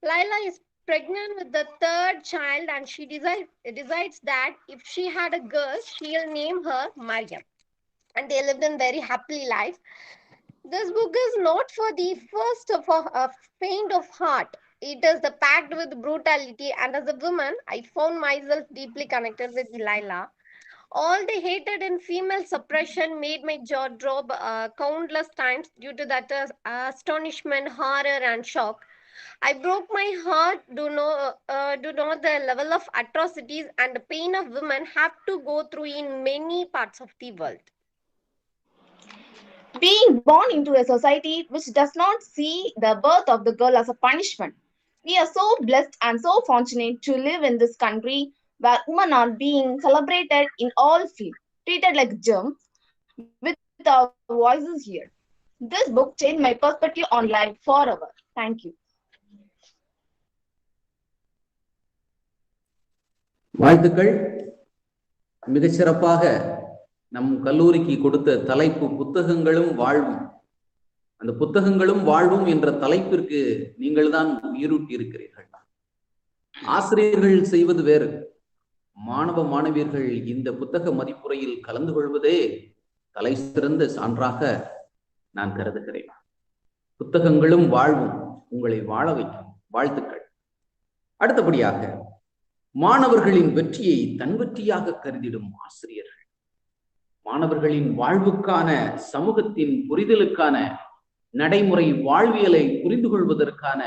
Laila is pregnant with the third child, and she decides that if she had a girl, she'll name her Mariam. And they lived in very happily life. This book is not for the first of a faint of heart. It is the packed with brutality, and as a woman, I found myself deeply connected with Laila. All the hatred and female suppression made my jaw drop countless times due to that astonishment, horror, and shock. I broke my heart to know the level of atrocities and the pain of women have to go through in many parts of the world. Being born into a society which does not see the birth of the girl as a punishment. We are so blessed and so fortunate to live in this country where women are being celebrated in all fields, treated like gems, with our voices here. This book changed my perspective on life forever. Thank you. வாழ்த்துக்கள். மிகச்சிறப்பாக நம் கல்லூரிக்கு கொடுத்த தலைப்பு புத்தகங்களும் வாழ்வும். அந்த புத்தகங்களும் வாழ்வும் என்ற தலைப்பிற்கு நீங்கள் தான் உயிரூட்டி இருக்கிறீர்கள். ஆசிரியர்கள் செய்வது வேறு, மாணவ மாணவியர்கள் இந்த புத்தக மதிப்புரையில் கலந்து கொள்வதே தலை சிறந்த சான்றாக நான் கருதுகிறேன். புத்தகங்களும் வாழ்வும் உங்களை வாழ வைக்கும். வாழ்த்துக்கள். அடுத்தபடியாக மாணவர்களின் வெற்றியை தன் வெற்றியாக கருதிடும் ஆசிரியர்கள், மாணவர்களின் வாழ்வுக்கான, சமூகத்தின் புரிதலுக்கான, நடைமுறை வாழ்வியலை புரிந்து கொள்வதற்கான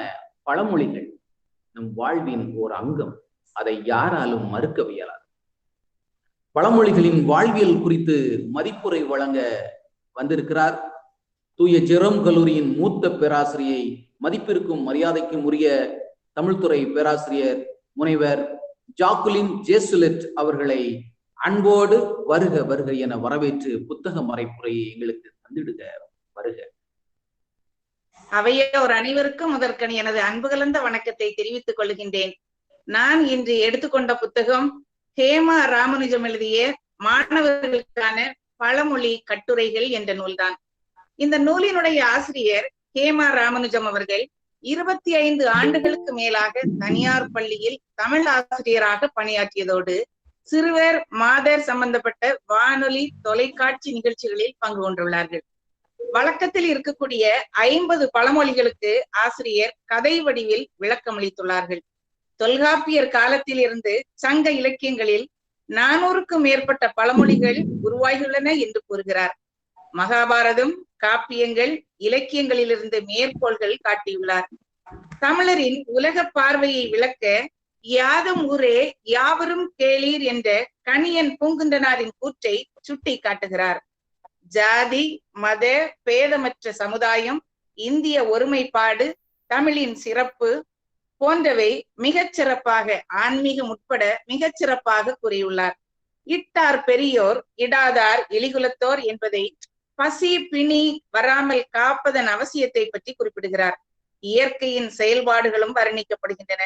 பழமொழிகள் நம் வாழ்வின் ஓர் அங்கம். அதை யாராலும் மறுக்க இயலாது. பழமொழிகளின் வாழ்வியல் குறித்து மதிப்புரை வழங்க வந்திருக்கிறார் தூய ஜெரோம் கல்லூரியின் மூத்த பேராசிரியை, மதிப்பிற்கும் மரியாதைக்கும் உரிய தமிழ்துறை பேராசிரியர் முனைவர் ஜாக்குலின் ஜேசுலெட் அவர்களை அன்போடு வருக வருக என வரவேற்று புத்தக மறைப்புரையை எங்களுக்கு தந்திடுக. வருக. அவையோர் அனைவருக்கும் முதற்கண் எனது அன்பு கலந்த வணக்கத்தை தெரிவித்துக் கொள்கின்றேன். நான் இன்று எடுத்துக்கொண்ட புத்தகம் ஹேமா ராமானுஜம் எழுதிய மாணவர்களுக்கான பழமொழி கட்டுரைகள் என்ற நூல்தான். இந்த நூலினுடைய ஆசிரியர் ஹேமா ராமானுஜம் அவர்கள் 25 ஆண்டுகளுக்கு மேலாக தனியார் பள்ளியில் தமிழ் ஆசிரியராக பணியாற்றியதோடு சிறுவர் மாதர் சம்பந்தப்பட்ட வானொலி தொலைக்காட்சி நிகழ்ச்சிகளில் பங்கு கொண்டுள்ளார்கள். வழக்கத்தில் இருக்கக்கூடிய 50 பழமொழிகளுக்கு ஆசிரியர் கதை வடிவில் விளக்கம் அளித்துள்ளார்கள். தொல்காப்பியர் காலத்தில் இருந்து சங்க இலக்கியங்களில் 400க்கும் மேற்பட்ட பழமொழிகள் உருவாகியுள்ளன என்று கூறுகிறார். மகாபாரதம், காப்பியங்கள், இலக்கியங்களிலிருந்து மேற்கோள்கள் காட்டியுள்ளார். தமிழரின் உலக பார்வையை விளக்க யாதும் ஊரே யாவரும் கேளீர் என்ற கணியன் பூங்குன்றனாரின் கூற்றை சுட்டி காட்டுகிறார். ஜாதி மத பேதமற்ற சமுதாயம், இந்திய ஒருமைப்பாடு, தமிழின் சிறப்பு போன்றவை மிகச் சிறப்பாக ஆன்மீகம் உட்பட மிகச் சிறப்பாக கூறியுள்ளார். இட்டார் பெரியோர் இடாதார் இழிகுலத்தோர் என்பதை பசி பிணி வராமல் காப்பதன் அவசியத்தை பற்றி குறிப்பிடுகிறார். இயற்கையின் செயல்பாடுகளும் வர்ணிக்கப்படுகின்றன.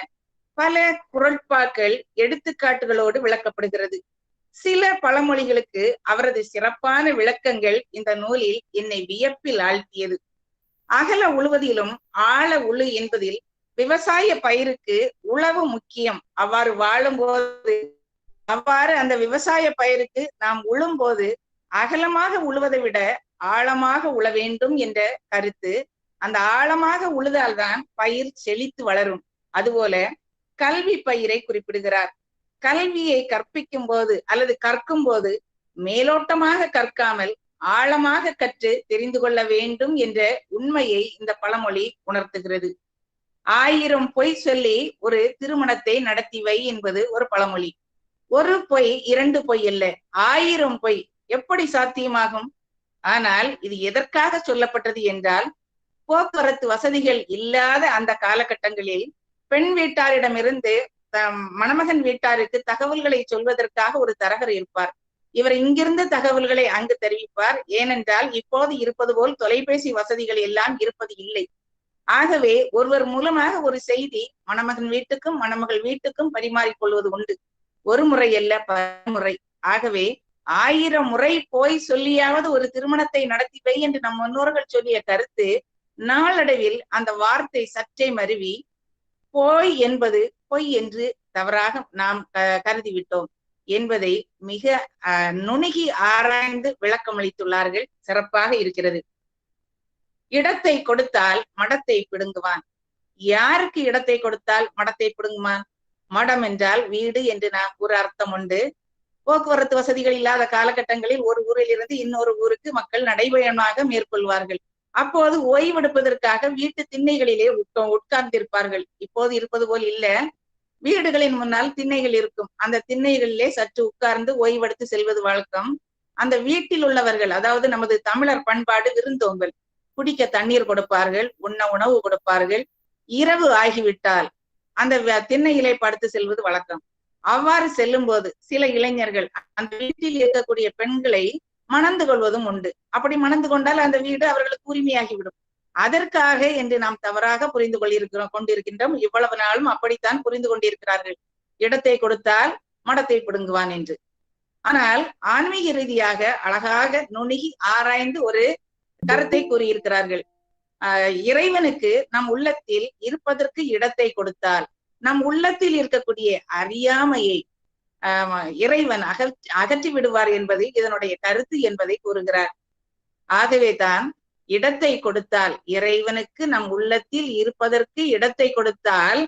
பல குறட்பாக்கள் எடுத்துக்காட்டுகளோடு விளக்கப்படுகிறது. சில பழமொழிகளுக்கு அவரது சிறப்பான விளக்கங்கள் இந்த நூலில் என்னை வியப்பில் ஆழ்த்தியது. அகல உழுவதிலும் ஆழ உழு என்பதில் விவசாய பயிருக்கு உழவு முக்கியம். அவ்வாறு வாழும்போது அந்த விவசாய பயிருக்கு நாம் உழும்போது அகலமாக உழுவதை விட ஆழமாக உழ வேண்டும் என்ற கருத்து. அந்த ஆழமாக உழுதால்தான் பயிர் செழித்து வளரும். அதுபோல கல்வி பயிரை குறிப்பிடுகிறார். கல்வியை கற்பிக்கும் போது அல்லது கற்கும் போது மேலோட்டமாக கற்காமல் ஆழமாக கற்று தெரிந்து கொள்ள வேண்டும் என்ற உண்மையை இந்த பழமொழி உணர்த்துகிறது. 1000 பொய் சொல்லி ஒரு திருமணத்தை நடத்தி வை என்பது ஒரு பழமொழி. ஒரு பொய் 2 பொய் அல்ல, 1000 பொய் எப்படி சாத்தியமாகும்? ஆனால் இது எதற்காக சொல்லப்பட்டது என்றால், போக்குவரத்து வசதிகள் இல்லாத அந்த காலகட்டங்களில் பெண் வீட்டாரிடமிருந்து மணமகன் வீட்டாருக்கு தகவல்களை சொல்வதற்காக ஒரு தரகர் இருப்பார். இவர் இங்கிருந்து தகவல்களை அங்கு தெரிவிப்பார். ஏனென்றால் இப்போது இருப்பது போல் தொலைபேசி வசதிகள் எல்லாம் இருப்பது இல்லை. ஆகவே ஒருவர் மூலமாக ஒரு செய்தி மணமகன் வீட்டுக்கும் மணமகள் வீட்டுக்கும் பரிமாறிக்கொள்வது உண்டு. ஒரு முறை அல்ல, பலமுறை. ஆகவே 1000 முறை போய் சொல்லியாவது ஒரு திருமணத்தை நடத்தி வை என்று நம் முன்னோர்கள் சொல்லிய கருத்து நாளடைவில் அந்த வார்த்தை சற்றே மருவி போய் என்பது பொய் என்று தவறாக நாம் கருதிவிட்டோம் என்பதை மிக நுணுகி ஆராய்ந்து விளக்கம் அளித்துள்ளார்கள். சிறப்பாக இருக்கிறது. இடத்தை கொடுத்தால் மடத்தை பிடுங்குவான். யாருக்கு இடத்தை கொடுத்தால் மடத்தை பிடுங்குவான்? மடம் என்றால் வீடு என்று ஒரு அர்த்தம் உண்டு. போக்குவரத்து வசதிகள் இல்லாத காலகட்டங்களில் ஒரு ஊரில் இருந்து இன்னொரு ஊருக்கு மக்கள் நடைபயணமாக மேற்கொள்வார்கள். அப்போது ஓய்வெடுப்பதற்காக வீட்டு திண்ணைகளிலே உட்கார்ந்திருப்பார்கள். இப்போது இருப்பது போல் இல்ல, வீடுகளின் முன்னால் திண்ணைகள் இருக்கும். அந்த திண்ணைகளிலே சற்று உட்கார்ந்து ஓய்வெடுத்து செல்வது வழக்கம். அந்த வீட்டில் உள்ளவர்கள், அதாவது நமது தமிழர் பண்பாடு விருந்தோம்பல். குடிக்க தண்ணீர் கொடுப்பார்கள், உண்ண உணவு கொடுப்பார்கள். இரவு ஆகிவிட்டால் அந்த திண்ணையிலே படுத்து செல்வது வழக்கம். அவ்வாறு செல்லும் போது சில இளைஞர்கள் அந்த வீட்டில் இருக்கக்கூடிய பெண்களை மணந்து கொள்வதும் உண்டு. அப்படி மணந்து கொண்டால் அந்த வீடு அவர்களுக்கு உரிமையாகிவிடும். அதற்காக என்று நாம் தவறாக புரிந்து கொண்டிருக்கின்றோம். இவ்வளவு நாளும் அப்படித்தான் புரிந்து கொண்டிருக்கிறார்கள். இடத்தை கொடுத்தால் மடத்தை பிடுங்குவான் என்று. ஆனால் ஆன்மீக ரீதியாக அழகாக நுணுகி ஆராய்ந்து ஒரு கருத்தை கூறியிருக்கிறார்கள். இறைவனுக்கு நம் உள்ளத்தில் இருப்பதற்கு இடத்தை கொடுத்தால் நம் உள்ளத்தில் இருக்கக்கூடிய அறியாமையை இறைவன் அகற்றி விடுவார் என்பது இதனுடைய கருத்து என்பதை கூறுகிறார். ஆகவே தான் இடத்தை கொடுத்தால், இறைவனுக்கு நம் உள்ளத்தில் இருப்பதற்கு இடத்தை கொடுத்தால்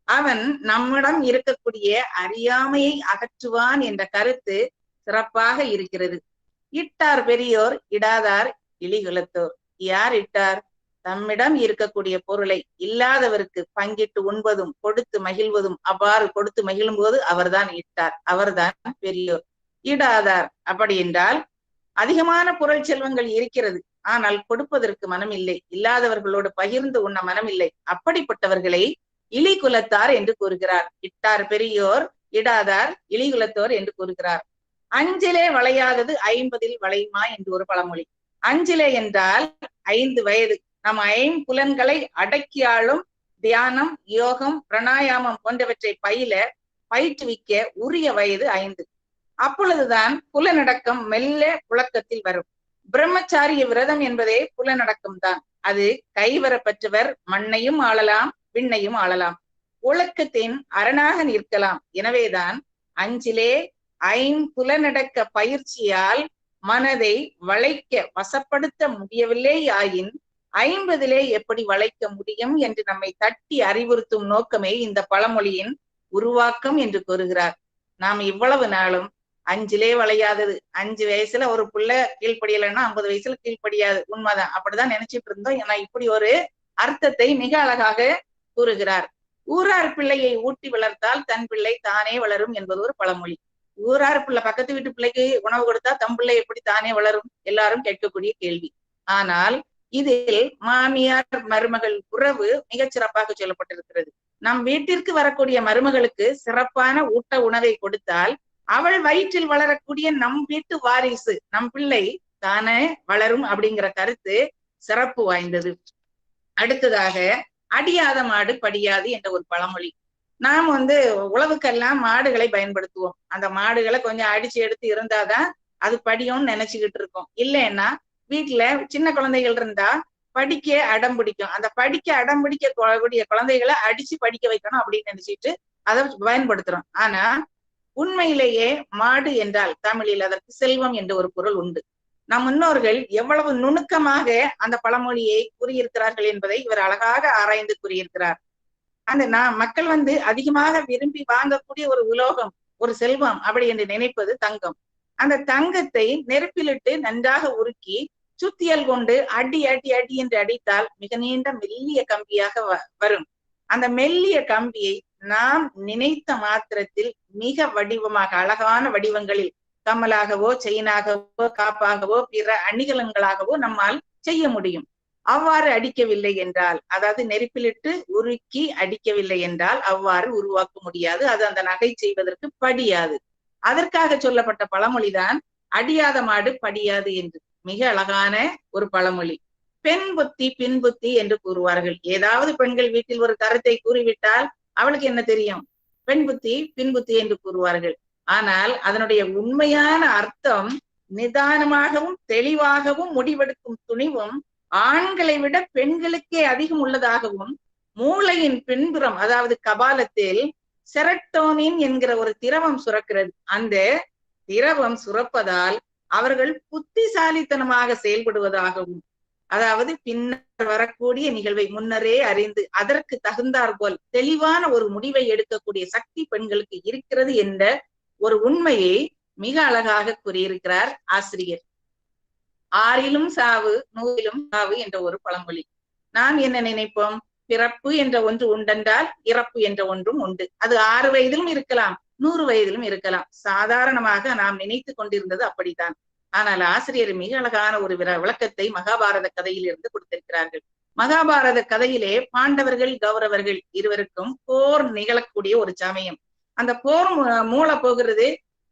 அவன் நம்மிடம் இருக்கக்கூடிய அறியாமையை அகற்றுவான் என்ற கருத்து சிறப்பாக இருக்கிறது. இட்டார் பெரியோர் இடாதார் இழிகுலத்தோர். யார் இட்டார்? தம்மிடம் இருக்கக்கூடிய பொருளை இல்லாதவருக்கு பங்கிட்டு உண்பதும் கொடுத்து மகிழ்வதும், அவ்வாறு கொடுத்து மகிழும் போது அவர்தான் இட்டார், அவர்தான் பெரியோர். இடாதார் அப்படி என்றால் அதிகமான பொருள் செல்வங்கள் இருக்கிறது, ஆனால் கொடுப்பதற்கு மனம் இல்லை, இல்லாதவர்களோடு பகிர்ந்து உண்ண மனம் இல்லை. அப்படிப்பட்டவர்களை இழிகுலத்தார் என்று கூறுகிறார். இட்டார் பெரியோர் இடாதார் இழிகுலத்தோர் என்று கூறுகிறார். அஞ்சிலே வளையாதது 50 வளையுமா என்று ஒரு பழமொழி. அஞ்சிலே என்றால் 5 வயது. நம் ஐம்புலன்களை அடக்கியாலும் தியானம், யோகம், பிராணாயாமம் போன்றவற்றை பயிற்றுவிக்க உரிய வயது 5. அப்பொழுதுதான் புலனடக்கம் மெல்ல புழக்கத்தில் வரும். பிரம்மச்சாரிய விரதம் என்பதே புலனடக்கம் தான். அது கைவரப்பற்றவர் மண்ணையும் ஆளலாம், விண்ணையும் ஆளலாம், ஒழுக்கத்தின் அரணாக நிற்கலாம். எனவேதான் அஞ்சிலே ஐம்புலனடக்க பயிற்சியால் மனதை வளைக்க வசப்படுத்த முடியவில்லை ஆயின் 50 எப்படி வளைக்க முடியும் என்று நம்மை தட்டி அறிவுறுத்தும் நோக்கமே இந்த பழமொழியின் உருவாக்கம் என்று கூறுகிறார். நாம் இவ்வளவு நாளும் அஞ்சிலே வளையாதது, 5 வயசுல ஒரு பிள்ளை கீழ்ப்படியலைன்னா 50 வயசுல கீழ்ப்படியாது, உண்மைதான், அப்படிதான் நினைச்சிட்டு இருந்தோம். ஏன்னா இப்படி ஒரு அர்த்தத்தை மிக அழகாக கூறுகிறார். ஊரார் பிள்ளையை ஊட்டி வளர்த்தால் தன் பிள்ளை தானே வளரும் என்பது ஒரு பழமொழி. ஊரார் பிள்ளை, பக்கத்து வீட்டு பிள்ளைக்கு உணவு கொடுத்தா தம் பிள்ளை எப்படி தானே வளரும்? எல்லாரும் கேட்கக்கூடிய கேள்வி. ஆனால் இதில் மாமியார் மருமகள் உறவு மிகச் சிறப்பாக சொல்லப்பட்டிருக்கிறது. நம் வீட்டிற்கு வரக்கூடிய மருமகளுக்கு சிறப்பான ஊட்ட உணவை கொடுத்தால் அவள் வயிற்றில் வளரக்கூடிய நம் வீட்டு வாரிசு, நம் பிள்ளை தானே வளரும் அப்படிங்கிற கருத்து சிறப்பு வாய்ந்தது. அடுத்ததாக, அடியாத மாடு படியாது என்ற ஒரு பழமொழி. நாம் உழவுக்கெல்லாம் மாடுகளை பயன்படுத்துவோம். அந்த மாடுகளை கொஞ்சம் அடிச்சு எடுத்து இருந்தாதான் அது படியும்னு நினைச்சுக்கிட்டு இருக்கோம். இல்லைன்னா வீட்டுல சின்ன குழந்தைகள் இருந்தா படிக்க அடம் பிடிக்கும். அந்த படிக்க அடம் பிடிக்க கூடிய குழந்தைகளை அடிச்சு படிக்க வைக்கணும் அப்படின்னு நினைச்சிட்டு அதை பயன்படுத்துறோம். ஆனா உண்மையிலேயே மாடு என்றால் தமிழில் அதற்கு செல்வம் என்ற ஒரு பொருள் உண்டு. நம் முன்னோர்கள் எவ்வளவு நுணுக்கமாக அந்த பழமொழியை கூறியிருக்கிறார்கள் என்பதை இவர் அழகாக ஆராய்ந்து கூறியிருக்கிறார். அந்த மக்கள் அதிகமாக விரும்பி வாங்கக்கூடிய ஒரு உலோகம், ஒரு செல்வம் அப்படி என்று நினைப்பது தங்கம். அந்த தங்கத்தை நெருப்பிலிட்டு நன்றாக உருக்கி சுத்தியல் கொண்டு அடி அடி அடி என்று அடித்தால் மிக நீண்ட மெல்லிய கம்பியாக வரும். அந்த மெல்லிய கம்பியை நாம் நினைத்த மாத்திரத்தில் மிக வடிவமாக, அழகான வடிவங்களில் கம்மலாகவோ செயினாகவோ காப்பாகவோ பிற அணிகலன்களாகவோ நம்மால் செய்ய முடியும். அவ்வாறு அடிக்கவில்லை என்றால், அதாவது நெருப்பிலிட்டு உருக்கி அடிக்கவில்லை என்றால் அவ்வாறு உருவாக்க முடியாது. அது அந்த நகை செய்வதற்கு படியாது. அதற்காக சொல்லப்பட்ட பழமொழிதான் அடியாத மாடு படியாது என்று. மிக அழகான ஒரு பழமொழி. பெண் புத்தி பின் புத்தி என்று கூறுவார்கள். ஏதாவது பெண்கள் வீட்டில் ஒரு கருத்தை கூறிவிட்டால் அவளுக்கு என்ன தெரியும், பெண் புத்தி பின் புத்தி என்று கூறுவார்கள். ஆனால் அதனுடைய உண்மையான அர்த்தம் நிதானமாகவும் தெளிவாகவும் முடிவெடுக்கும் துணிவும் ஆண்களை விட பெண்களுக்கே அதிகம் உள்ளதாகவும், மூளையின் பின்புறம் அதாவது கபாலத்தில் செரட்டோனின் என்கிற ஒரு திரவம் சுரக்கிறது. அந்த திரவம் சுரப்பதால் அவர்கள் புத்திசாலித்தனமாக செயல்படுவதாகவும், அதாவது பின்னர் வரக்கூடிய நிகழ்வை முன்னரே அறிந்து அதற்கு தகுந்தாற் போல் தெளிவான ஒரு முடிவை எடுக்கக்கூடிய சக்தி பெண்களுக்கு இருக்கிறது என்ற ஒரு உண்மையை மிக அழகாக கூறியிருக்கிறார் ஆசிரியர். 6லும் சாவு 100லும் சாவு என்ற ஒரு பழமொழி. நாம் என்ன நினைப்போம், பிறப்பு என்ற ஒன்று உண்டென்றால் இறப்பு என்ற ஒன்றும் உண்டு. அது 6 வயதிலும் இருக்கலாம், 100 வயதிலும் இருக்கலாம். சாதாரணமாக நாம் நினைத்து கொண்டிருந்தது அப்படித்தான். ஆனால் ஆசிரியர் மிக அழகான ஒரு விளக்கத்தை மகாபாரத கதையில் இருந்து கொடுத்திருக்கிறார்கள். மகாபாரத கதையிலே பாண்டவர்கள் கௌரவர்கள் இருவருக்கும் போர் நிகழக்கூடிய ஒரு சமயம். அந்த போர் மூள போகிறது.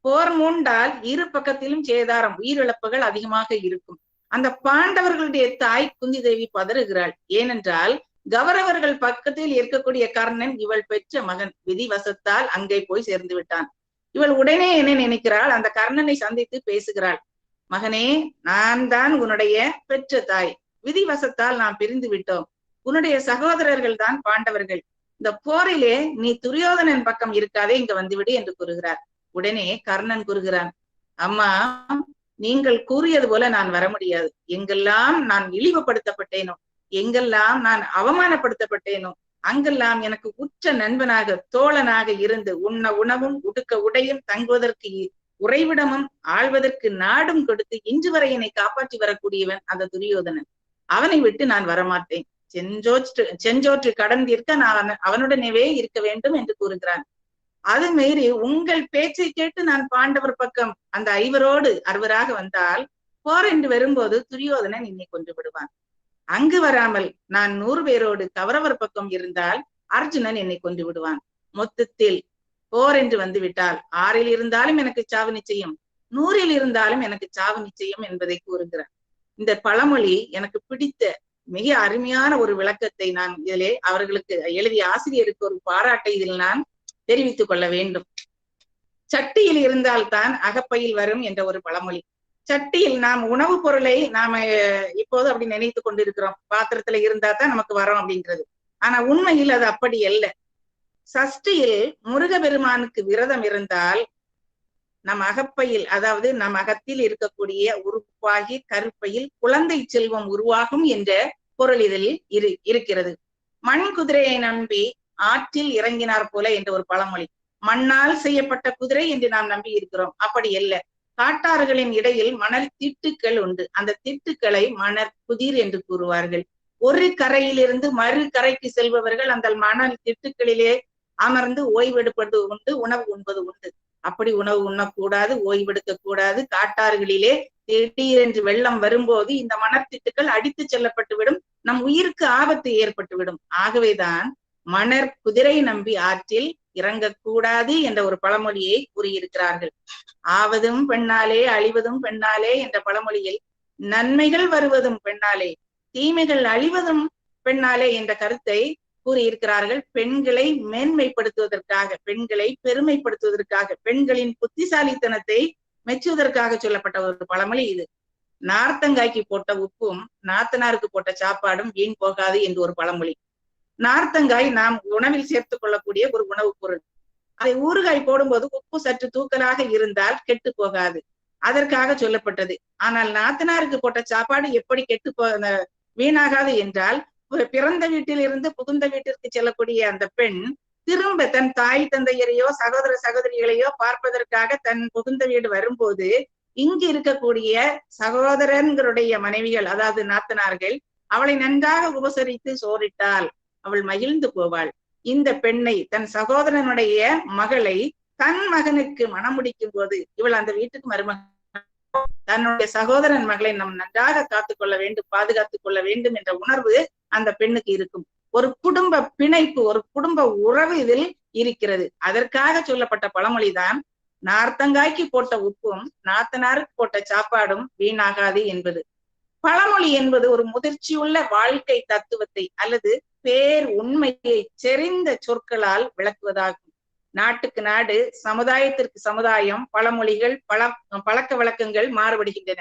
போர் மூண்டால் இரு பக்கத்திலும் சேதாரம், உயிரிழப்புகள் அதிகமாக இருக்கும். அந்த பாண்டவர்களுடைய தாய் குந்தி தேவி பதறுகிறாள். ஏனென்றால் கௌரவர்கள் பக்கத்தில் இருக்கக்கூடிய கர்ணன் இவள் பெற்ற மகன், விதிவசத்தால் அங்கே போய் சேர்ந்து விட்டான். இவள் உடனே என்ன நினைக்கிறாள், அந்த கர்ணனை சந்தித்து பேசுகிறாள். மகனே, நான் தான் உன்னுடைய பெற்ற தாய், விதிவசத்தால் நாம் பிரிந்து விட்டோம். உன்னுடைய சகோதரர்கள் தான் பாண்டவர்கள். இந்த போரிலே நீ துரியோதனன் பக்கம் இருக்காதே, இங்க வந்துவிடு என்று கூறுகிறார். உடனே கர்ணன் கூறுகிறான், அம்மா, நீங்கள் கூறியது போல நான் வர முடியாது. எங்கெல்லாம் நான் இழிவுபடுத்தப்பட்டேனோ, எங்கெல்லாம் நான் அவமானப்படுத்தப்பட்டேனோ, அங்கெல்லாம் எனக்கு உற்ற நண்பனாக தோழனாக இருந்து உண்ண உணவும் உடுக்க உடையும் தங்குவதற்கு உறைவிடமும் ஆள்வதற்கு நாடும் கொடுத்து இன்று வரை என்னை காப்பாற்றி வரக்கூடியவன் அந்த துரியோதனன். அவனை விட்டு நான் வரமாட்டேன். செஞ்சோற்று கடன் தீர்க்க நான் அவனுடனேவே இருக்க வேண்டும் என்று கூறுகிறான். அது மீறி உங்கள் பேச்சை கேட்டு நான் பாண்டவர் பக்கம் அந்த 5 வந்தால் போர் என்று வரும்போது துரியோதனன் என்னை கொன்று விடுவான். அங்கு வராமல் நான் 100 பேரோடு கௌரவர் பக்கம் இருந்தால் அர்ஜுனன் என்னை கொன்று விடுவான். மொத்தத்தில் போர் என்று வந்து விட்டால் 6 இருந்தாலும் எனக்கு சாவு நிச்சயம், 100 இருந்தாலும் எனக்கு சாவு நிச்சயம் என்பதை கூறுகிறார். இந்த பழமொழி எனக்கு பிடித்த மிக அருமையான ஒரு விளக்கத்தை நான் இதிலே அவர்களுக்கு எழுதிய ஆசிரியருக்கு ஒரு பாராட்டை இதில் நான் தெரிவித்துக் கொள்ள வேண்டும். சட்டியில் இருந்தால்தான் அகப்பையில் வரும் என்ற ஒரு பழமொழி. சட்டியில் நாம் உணவுப் பொருளை நாம இப்போது அப்படி நினைத்து கொண்டிருக்கிறோம், பாத்திரத்துல இருந்தா தான் நமக்கு வரும் அப்படின்றது. ஆனா உண்மையில் அது அப்படி அல்ல. சஷ்டியில் முருகபெருமானுக்கு விரதம் இருந்தால் நம் அகப்பையில், அதாவது நம் அகத்தில் இருக்கக்கூடிய உறுப்பாகி கருப்பையில் குழந்தை செல்வம் உருவாகும் என்ற பொருள் இதில் இருக்கிறது. மண் குதிரையை நம்பி ஆற்றில் இறங்கினார் போல என்ற ஒரு பழமொழி. மண்ணால் செய்யப்பட்ட குதிரை என்று நாம் நம்பி இருக்கிறோம், அப்படி அல்ல. காட்டாறுகளின் இடையில் மணல் திட்டுக்கள் உண்டு. அந்த திட்டுக்களை மணற்குதிர் என்று கூறுவார்கள். ஒரு கரையிலிருந்து மறு கரைக்கு செல்பவர்கள் அந்த மணல் திட்டுக்களிலே அமர்ந்து ஓய்வெடுப்பது உண்டு, உணவு உண்பது உண்டு. அப்படி உணவு உண்ணக்கூடாது, ஓய்வெடுக்க கூடாது. காட்டாறுகளிலே திடீரென்று வெள்ளம் வரும்போது இந்த மணற்திட்டுக்கள் அடித்து செல்லப்பட்டு விடும், நம் உயிருக்கு ஆபத்து ஏற்பட்டுவிடும். ஆகவேதான் மணற் குதிரை நம்பி ஆற்றில் இறங்கக்கூடாது என்ற ஒரு பழமொழியை கூறியிருக்கிறார்கள். ஆவதும் பெண்ணாலே அழிவதும் பெண்ணாலே என்ற பழமொழியில் நன்மைகள் வருவதும் பெண்ணாலே தீமைகள் அழிவதும் பெண்ணாலே என்ற கருத்தை கூறியிருக்கிறார்கள். பெண்களை மேன்மைப்படுத்துவதற்காக, பெண்களை பெருமைப்படுத்துவதற்காக, பெண்களின் புத்திசாலித்தனத்தை மெச்சுவதற்காக சொல்லப்பட்ட ஒரு பழமொழி இது. நார்த்தங்காய்க்கு போட்ட உப்பும் நாத்தனாருக்கு போட்ட சாப்பாடும் வீண் போகாது என்று ஒரு பழமொழி. நார்த்தங்காய் நாம் உணவில் சேர்த்துக் கொள்ளக்கூடிய ஒரு உணவுப் பொருள். அதை ஊறுகாய் போடும்போது உப்பு சற்று தூக்கலாக இருந்தால் கெட்டு போகாது, அதற்காக சொல்லப்பட்டது. ஆனால் நாத்தனாருக்கு போட்ட சாப்பாடு எப்படி வீணாகாது என்றால், பிறந்த வீட்டில் இருந்து புகுந்த வீட்டிற்கு செல்லக்கூடிய அந்த பெண் திரும்ப தன் தாய் தந்தையரையோ சகோதர சகோதரிகளையோ பார்ப்பதற்காக தன் புகுந்த வீடு வரும்போது இங்கு இருக்கக்கூடிய சகோதரன்களுடைய மனைவிகள், அதாவது நாத்தனார்கள், அவளை நன்றாக உபசரித்து சோறிட்டால் அவள் மகிழ்ந்து போவாள். இந்த பெண்ணை, தன் சகோதரனுடைய மகளை தன் மகனுக்கு மணம் முடிக்கும் போது இவள் அந்த வீட்டுக்கு மருமகன், தன்னுடைய சகோதரன் மகளை நம் நன்றாக காத்துக்கொள்ள வேண்டும், பாதுகாத்துக் கொள்ள வேண்டும் என்ற உணர்வு அந்த பெண்ணுக்கு இருக்கும். ஒரு குடும்ப பிணைப்பு, ஒரு குடும்ப உறவு இதில் இருக்கிறது. அதற்காக சொல்லப்பட்ட பழமொழிதான் நார்த்தங்காய்க்கு போட்ட உப்பும் நாத்தனாருக்கு போட்ட சாப்பாடும் வீணாகாது என்பது. பழமொழி என்பது ஒரு முதிர்ச்சியுள்ள வாழ்க்கை தத்துவத்தை அல்லது பேர் உண்மையை செறிந்த சொற்களால் விளக்குவதாகும். நாட்டுக்கு நாடு, சமுதாயத்திற்கு சமுதாயம் பழமொழிகள் பழக்க வழக்கங்கள் மாறுபடுகின்றன.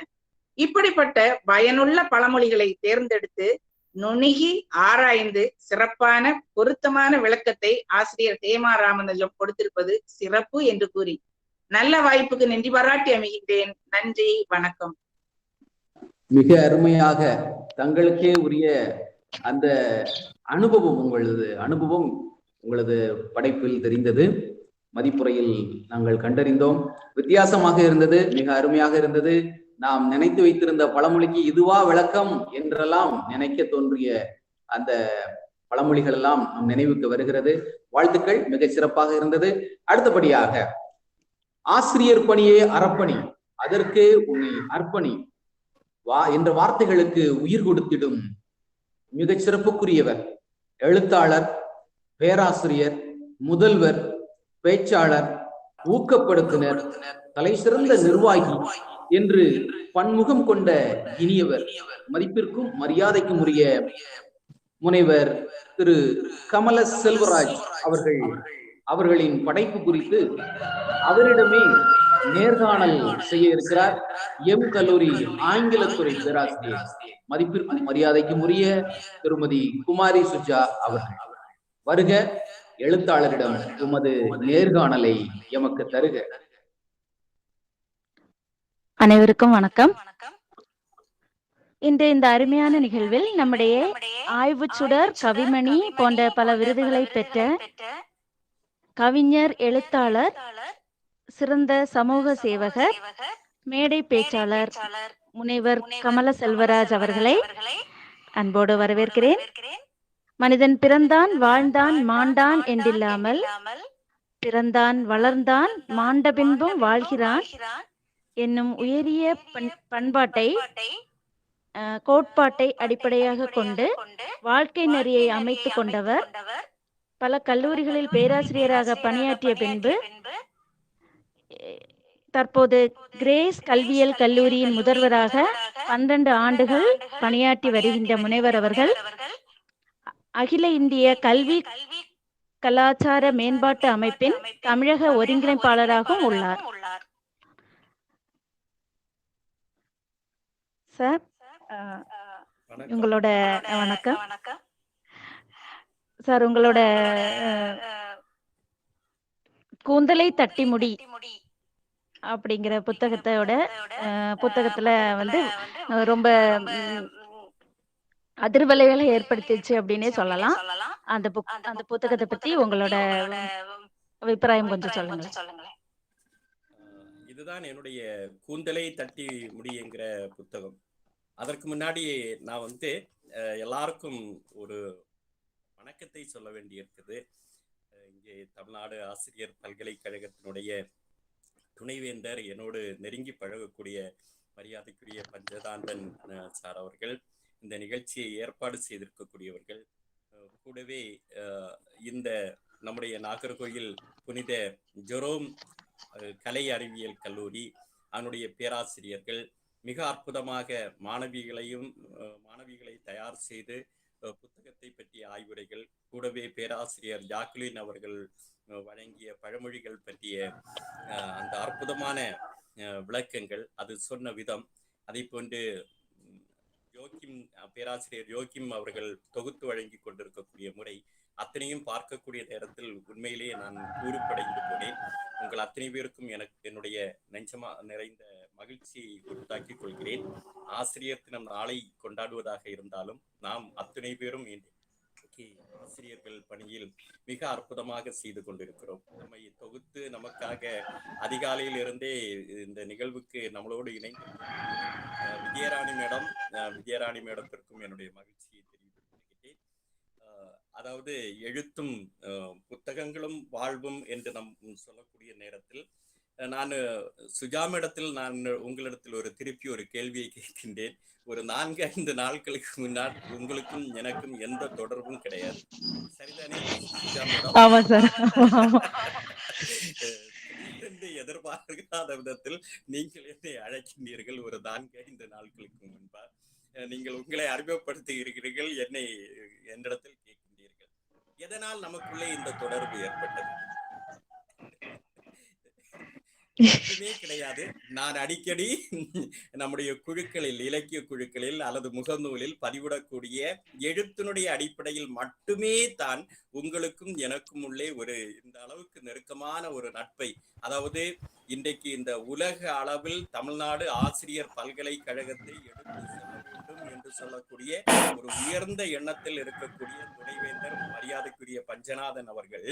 இப்படிப்பட்ட பயனுள்ள பழமொழிகளை தேர்ந்தெடுத்து நுணுகி ஆராய்ந்து சிறப்பான பொருத்தமான விளக்கத்தை ஆசிரியர் ஹேமா ராமனுஜம் கொடுத்திருப்பது சிறப்பு என்று கூறி நல்ல வாய்ப்புக்கு நன்றி பாராட்டி அமைகின்றேன். நன்றி, வணக்கம். மிக அருமையாக தங்களுக்கே உரிய அந்த அனுபவம், உங்களது படைப்பில் தெரிந்தது, மதிப்புரையில் நாங்கள் கண்டறிந்தோம். வித்தியாசமாக இருந்தது, மிக அருமையாக இருந்தது. நாம் நினைத்து வைத்திருந்த பழமொழிக்கு இதுவா விளக்கம் என்றெல்லாம் நினைக்க தோன்றிய அந்த பழமொழிகள் எல்லாம் நம் நினைவுக்கு வருகிறது. வாழ்த்துக்கள், மிக சிறப்பாக இருந்தது. அடுத்தபடியாக ஆசிரியர் பணியே அறப்பணி, அதற்கு உன்னை அர்ப்பணி என்ற வார்த்தைகளுக்கு உயிர் கொடுத்திடும் மிகச் சிறப்புக்குரியவர், எழுத்தாளர், பேராசிரியர், முதல்வர், பேச்சாளர், ஊக்கப்படுத்தினர், தலை சிறந்த நிர்வாகி என்று பன்முகம் கொண்ட இனியவர், மதிப்பிற்கும் மரியாதைக்கும் உரிய முனைவர் திரு கமல செல்வராஜ் அவர்களின் படைப்பு குறித்து அவரிடமே நேர்காணல் செய்ய இருக்கிறார் எம் கல்லூரி ஆங்கிலத்துறை பேராசிரியர், மதிப்பிற்கும் மரியாதைக்கும் உரிய திருமதி குமாரி சுஜா அவர்கள். வருக, எழுத்தாளரிடம் உமது நேர்காணலை எமக்கு தருக. அனைவருக்கும் வணக்கம். இன்று இந்த அருமையான நிகழ்வில் நம்முடைய ஆய்வுச்சுடர், கவிமணி போன்ற பல விருதுகளை பெற்ற கவிஞர், எழுத்தாளர், சிறந்த சமூக சேவகர், மேடை பேச்சாளர் முனைவர் கமல செல்வராஜ் அவர்களை அன்போடு வரவேற்கிறேன். மனிதன் பிறந்தான், வாழ்ந்தான், மாண்டான் என்றில்லாமல் பிறந்தான், வளர்ந்தான், மாண்ட பின்பும் வாழ்கிறான் என்னும் உயரிய பண்பாட்டை, கோட்பாட்டை அடிப்படையாக கொண்டு வாழ்க்கை நெறியை அமைத்து கொண்டவர். பல கல்லூரிகளில் பேராசிரியராக பணியாற்றிய பின்பு தற்போது கிரேஸ் கல்வியியல் கல்லூரியின் முதல்வராக 12 ஆண்டுகள் பணியாற்றி வருகின்ற முனைவர் அவர்கள் அகில இந்திய கல்வி கலாச்சார மேம்பாட்டு அமைப்பின் தமிழக ஒருங்கிணைப்பாளராகவும் உள்ளார். சார், உங்களோட வணக்கம் சார். உங்களோட கூந்தலை தட்டி முடி அப்படிங்கிற புத்தகத்துல வந்து ரொம்ப அதிர்வலைகளை ஏற்படுத்திச்சு அப்படின்னே சொல்லலாம். அந்த புத்தகத்தை பத்தி உங்களோட அபிப்பிராயம் கொஞ்சம் சொல்லுங்களேன். இதுதான் என்னுடைய கூந்தலை தட்டி முடியுங்கிற புத்தகம். அதற்கு முன்னாடி நான் வந்து எல்லாருக்கும் ஒரு வணக்கத்தை சொல்ல வேண்டியிருக்குது. இங்கே தமிழ்நாடு ஆசிரியர் பல்கலைக்கழகத்தினுடைய துணைவேந்தர், என்னோடு நெருங்கி பழகக்கூடிய மரியாதைக்குரிய பஞ்சதாந்தன் சார் அவர்கள், இந்த நிகழ்ச்சியை ஏற்பாடு செய்திருக்கக்கூடியவர்கள், கூடவே இந்த நம்முடைய நாகர்கோயில் புனித ஜெரோம் கலை அறிவியல் கல்லூரி அதனுடைய பேராசிரியர்கள் மிக அற்புதமாக மாணவிகளை தயார் செய்து புத்தகத்தை பற்றிய ஆய்வுரைகள், கூடவே பேராசிரியர் ஜாக்லின் அவர்கள் வழங்கிய பழமொழிகள் பற்றிய அந்த அற்புதமான விளக்கங்கள், அது சொன்ன விதம், அதை போன்று பேராசிரியர் யோகிம் அவர்கள் தொகுத்து வழங்கி கொண்டிருக்கக்கூடிய முறை, அத்தனையும் பார்க்கக்கூடிய நேரத்தில் உண்மையிலேயே நான் ஊறுப்படைந்து போனேன். உங்கள் அத்தனை பேருக்கும் என்னுடைய நெஞ்சமா நிறைந்த மகிழ்ச்சியை உறுத்தாக்கிக் கொள்கிறேன். ஆசிரியர் தினம் நாளை கொண்டாடுவதாக இருந்தாலும் நாம் அத்தனை பேரும் ஆசிரியர்கள் பணியில் மிக அற்புதமாக செய்து கொண்டிருக்கிறோம். நம்மை தொகுத்து நமக்காக அதிகாலையில் இருந்தே இந்த நிகழ்வுக்கு நம்மளோடு இணைந்து விஜயராணி மேடத்திற்கும் என்னுடைய மகிழ்ச்சியை தெரிவித்துக் கொள்கிறேன். அதாவது எழுத்தும் புத்தகங்களும் வாழ்வும் என்று நம் சொல்லக்கூடிய நேரத்தில் நான் சுஜாமிடத்தில் உங்களிடத்தில் திருப்பி ஒரு கேள்வியை கேட்கின்றேன். ஒரு 4-5 நாட்களுக்கு முன்னால் உங்களுக்கும் எனக்கும் எந்த தொடர்பும் கிடையாது, சரிதானே சுஜா மேடம்? திடீரென்று எதிர்பார்க்காத விதத்தில் நீங்கள் என்னை அழைக்கின்றீர்கள். ஒரு 4-5 நாட்களுக்கு முன்பா நீங்கள் உங்களை அறிமுகப்படுத்துகிறீர்கள், என்னிடத்தில் கேட்கின்றீர்கள். எதனால் நமக்குள்ளே இந்த தொடர்பு ஏற்பட்டது? ஒன்றுமே கிடையாது. நான் அடிக்கடி நம்முடைய குழுக்களில், இலக்கிய குழுக்களில் அல்லது முகநூலில் பதிவிடக்கூடிய எழுத்தினுடைய அடிப்படையில் மட்டுமே தான் உங்களுக்கும் எனக்கும் உள்ளே இந்த அளவுக்கு நெருக்கமான ஒரு நட்பை, அதாவது இன்றைக்கு இந்த உலக அளவில் தமிழ்நாடு ஆசிரியர் பல்கலைக்கழகத்தை எடுத்து செல்ல வேண்டும் என்று சொல்லக்கூடிய ஒரு உயர்ந்த எண்ணத்தில் இருக்கக்கூடிய துணைவேந்தர் மரியாதைக்குரிய பஞ்சநாதன் அவர்கள்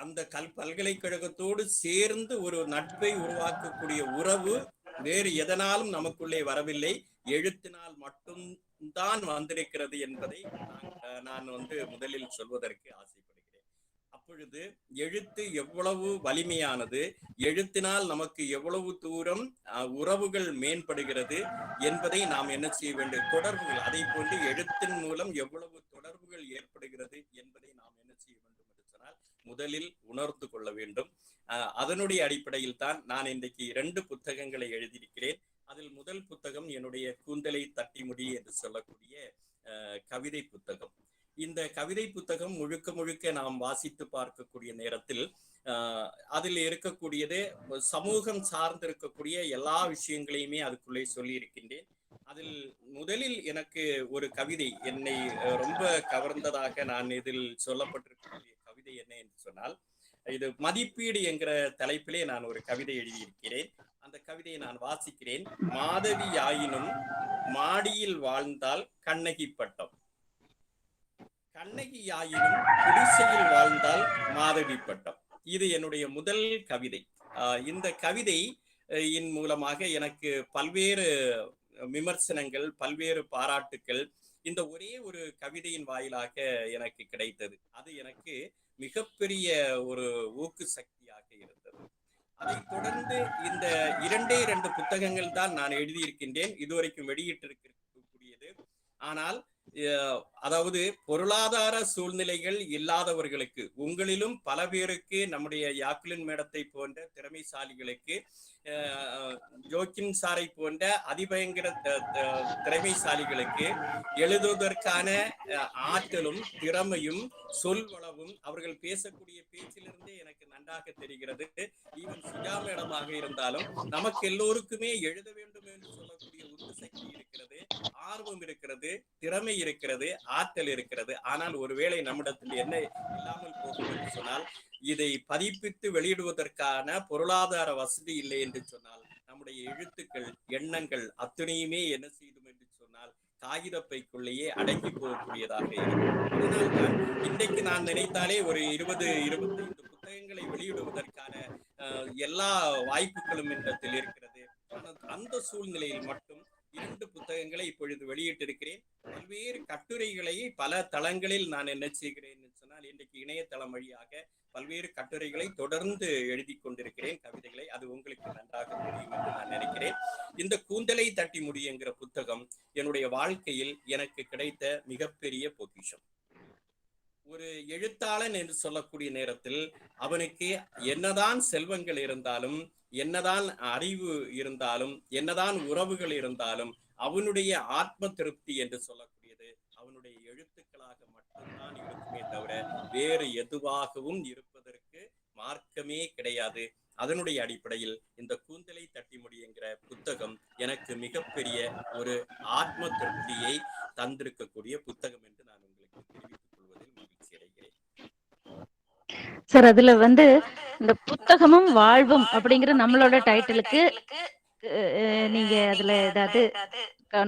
அந்த பல்கலைக்கழகத்தோடு சேர்ந்து ஒரு நட்பை உருவாக்கக்கூடிய உறவு வேறு எதனாலும் நமக்குள்ளே வரவில்லை, எழுத்தினால் மட்டும்தான் வந்திருக்கிறது என்பதை நான் முதலில் சொல்வதற்கு ஆசைப்படுகிறேன். அப்பொழுது எழுத்து எவ்வளவு வலிமையானது, எழுத்தினால் நமக்கு எவ்வளவு தூரம் உறவுகள் மேம்படுகிறது என்பதை நாம் என்ன செய்ய வேண்டும், தொடர்புகள், அதை போன்று எழுத்தின் மூலம் எவ்வளவு தொடர்புகள் ஏற்படுகிறது என்பதை நாம் என்ன செய்ய வேண்டும் என்று சொன்னால் முதலில் உணர்ந்து கொள்ள வேண்டும். அதனுடைய அடிப்படையில் தான் நான் இன்றைக்கு 2 புத்தகங்களை எழுதியிருக்கிறேன். அதில் முதல் புத்தகம் என்னுடைய கூந்தலை தட்டி முடி என்று சொல்லக்கூடிய கவிதை புத்தகம். இந்த கவிதை புத்தகம் முழுக்க நாம் வாசித்து பார்க்கக்கூடிய நேரத்தில் அதில் இருக்கக்கூடியது சமூகம் சார்ந்திருக்கக்கூடிய எல்லா விஷயங்களையுமே அதுக்குள்ளே சொல்லி இருக்கின்றேன். அதில் முதலில் எனக்கு ஒரு கவிதை என்னை ரொம்ப கவர்ந்ததாக நான் இதில் சொல்லப்பட்டிருக்கக்கூடிய கவிதை என்ன என்று சொன்னால், இது மதிப்பீடு என்கிற தலைப்பிலே நான் ஒரு கவிதை எழுதியிருக்கிறேன். அந்த கவிதையை நான் வாசிக்கிறேன். மாதவி ஆயினும் மாடியில் வாழ்ந்தால் கண்ணகி பட்டம், கண்ணகி ஆயினும் குடிசையில் வாழ்ந்தால் மாதவி பட்டம். இது என்னுடைய முதல் கவிதை. இந்த கவிதை மூலமாக எனக்கு பல்வேறு விமர்சனங்கள், பல்வேறு பாராட்டுக்கள் இந்த ஒரே ஒரு கவிதையின் வாயிலாக எனக்கு கிடைத்தது. அது எனக்கு மிகப்பெரிய ஒரு ஊக்கு சக்தியாக இருந்தது. அதை தொடர்ந்து இந்த 2 புத்தகங்கள் தான் நான் எழுதியிருக்கின்றேன், இதுவரைக்கும் வெளியிட்டிருக்கக்கூடியது. ஆனால் அதாவது பொருளாதார சூழ்நிலைகள் இல்லாதவர்களுக்கு, உங்களிலும் பல பேருக்கு, நம்முடைய யாக்குலின் மேடத்தை போன்ற திறமைசாலிகளுக்கு, ஜோக்கின் சாரை போன்ற அதிபயங்கர திறமைசாலிகளுக்கு எழுதுவதற்கான ஆற்றலும் திறமையும் சொல்வளவும் அவர்கள் பேசக்கூடிய பேச்சிலிருந்தே எனக்கு நன்றாக தெரிகிறது. ஈவன் சுஜா மேடமாக இருந்தாலும் நமக்கு எல்லோருக்குமே எழுத வேண்டும் என்று சொல்லக்கூடிய உந்து சக்தி இருக்கிறது, ஆர்வம் இருக்கிறது, திறமை இருக்கிறது, ஆற்றல் இருக்கிறது. ஆனால் ஒருவேளை நம்மிடத்தில் என்ன இல்லாமல் போகும் என்று சொன்னால், இதை பதிப்பித்து வெளியிடுவதற்கான பொருளாதார வசதி இல்லை என்று சொன்னால், நம்முடைய எழுத்துக்கள், எண்ணங்கள் அத்தனையுமே என்ன செய்யும் என்று சொன்னால் காகிதப்பைக்குள்ளேயே அடங்கி போகக்கூடியதாக இருக்கும். அதனால்தான் இன்றைக்கு நான் நினைத்தாலே ஒரு 20-25 புத்தகங்களை வெளியிடுவதற்கான எல்லா வாய்ப்புகளும் இடத்தில் இருக்கிறது. ஆனால் அந்த சூழ்நிலையில் மட்டும் 2 புத்தகங்களை இப்பொழுது வெளியிட்டிருக்கிறேன். பல்வேறு கட்டுரைகளை பல தளங்களில் நான் என்ன செய்கிறேன் சொன்னால், இன்றைக்கு இணையதளம் வழியாக பல்வேறு கட்டுரைகளை தொடர்ந்து எழுதி கொண்டிருக்கிறேன், கவிதைகளை. அது உங்களுக்கு நன்றாக தெரியும் என்று நான் நினைக்கிறேன். இந்த கூந்தலை தட்டி முடியுங்கிற புத்தகம் என்னுடைய வாழ்க்கையில் எனக்கு கிடைத்த மிகப்பெரிய பொக்கிஷம். ஒரு எழுத்தாளன் என்று சொல்லக்கூடிய நேரத்தில் அவனுக்கு என்னதான் செல்வங்கள் இருந்தாலும், என்னதான் அறிவு இருந்தாலும், என்னதான் உறவுகள் இருந்தாலும், அவனுடைய ஆத்ம திருப்தி என்று சொல்லக்கூடியது அவனுடைய எழுத்துக்களாக மட்டும்தான் இருக்குமே தவிர வேறு எதுவாகவும் இருப்பதற்கு மார்க்கமே கிடையாது. அதனுடைய அடிப்படையில் இந்த கூந்தலை தட்டி முடியுங்கிற புத்தகம் எனக்கு மிகப்பெரிய ஒரு ஆத்ம திருப்தியை தந்திருக்கக்கூடிய புத்தகம் என்று நான் உங்களுக்கு தெரிவித்துக் கொள்வதில் மகிழ்ச்சி அடைகிறேன். சார், அதுல வந்து இந்த புத்தகமும் வாழ்வும் அப்படிங்கிற நம்மளோட டைட்டிலுக்கு நீங்க அதுல ஏதாவது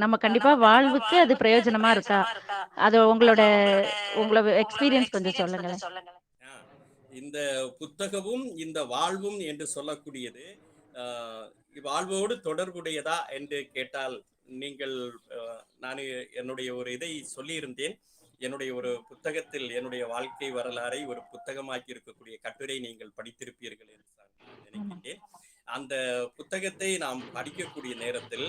நம்ம கண்டிப்பா வாழ்வுக்கு அது பிரயோஜனமா இருக்கா? அது உங்களோட எக்ஸ்பீரியன்ஸ் கொஞ்சம் சொல்லுங்களேன். இந்த புத்தகமும் இந்த வாழ்வும் என்று சொல்லக்கூடியது வாழ்வோடு தொடர்புடையதா என்று கேட்டால், நீங்கள் நான் என்னுடைய ஒரு இதை சொல்லியிருந்தேன். என்னுடைய ஒரு புத்தகத்தில் என்னுடைய வாழ்க்கை வரலாறை ஒரு புத்தகமாக்கி இருக்கக்கூடிய கட்டுரை நீங்கள் படித்திருப்பீர்கள் என்று நான் நினைக்கின்றேன். அந்த புத்தகத்தை நாம் படிக்கக்கூடிய நேரத்தில்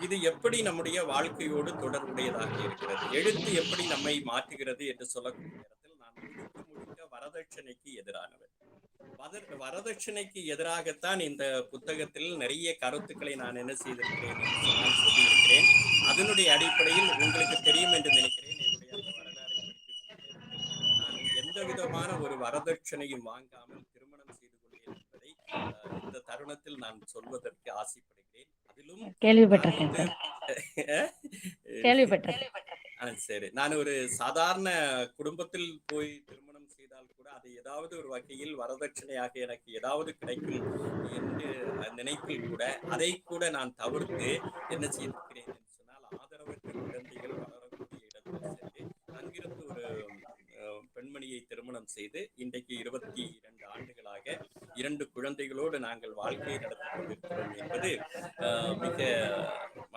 இது எப்படி நம்முடைய வாழ்க்கையோடு தொடர்புடையதாக இருக்கிறது, எழுத்து எப்படி நம்மை மாற்றுகிறது என்று சொல்லக்கூடிய நேரத்தில் நான் முழுக்க வரதட்சணைக்கு எதிரானவர். வரதட்சணைக்கு எதிராகத்தான் இந்த புத்தகத்தில் நிறைய கருத்துக்களை நான் என்ன செய்திருக்கிறேன் என்று சொன்னால் சொல்லியிருக்கிறேன். அதனுடைய அடிப்படையில் உங்களுக்கு தெரியும் என்று நினைக்கிறேன், என்னுடைய அந்த வரலாறை படிக்கக்கூடிய நேரத்தில் நான் எந்த விதமான ஒரு வரதட்சணையும் வாங்காமல் திருமணம் செய்து கொண்டேன் என்பதை இந்த தருணத்தில் நான் சொல்வதற்கு ஆசைப்படுகிறேன். அதிலும் சரி, நான் ஒரு சாதாரண குடும்பத்தில் போய் திருமணம் செய்தால் கூட அது ஏதாவது ஒரு வகையில் வரதட்சணையாக எனக்கு ஏதாவது கிடைக்கும் என்று நினைப்பில் கூட அதை கூட நான் தவிர்த்து என்ன செய்திருக்கிறேன் என்று சொன்னால், ஆதரவற்ற குழந்தைகள் வளரக்கூடிய இடத்தில் சென்று அங்கிருந்து ஒரு பெண்மணியை திருமணம் செய்து இன்றைக்கு 22 ஆண்டுகளாக 2 குழந்தைகளோடு நாங்கள் வாழ்க்கையை நடத்தி கொண்டிருக்கிறோம் என்பது மிக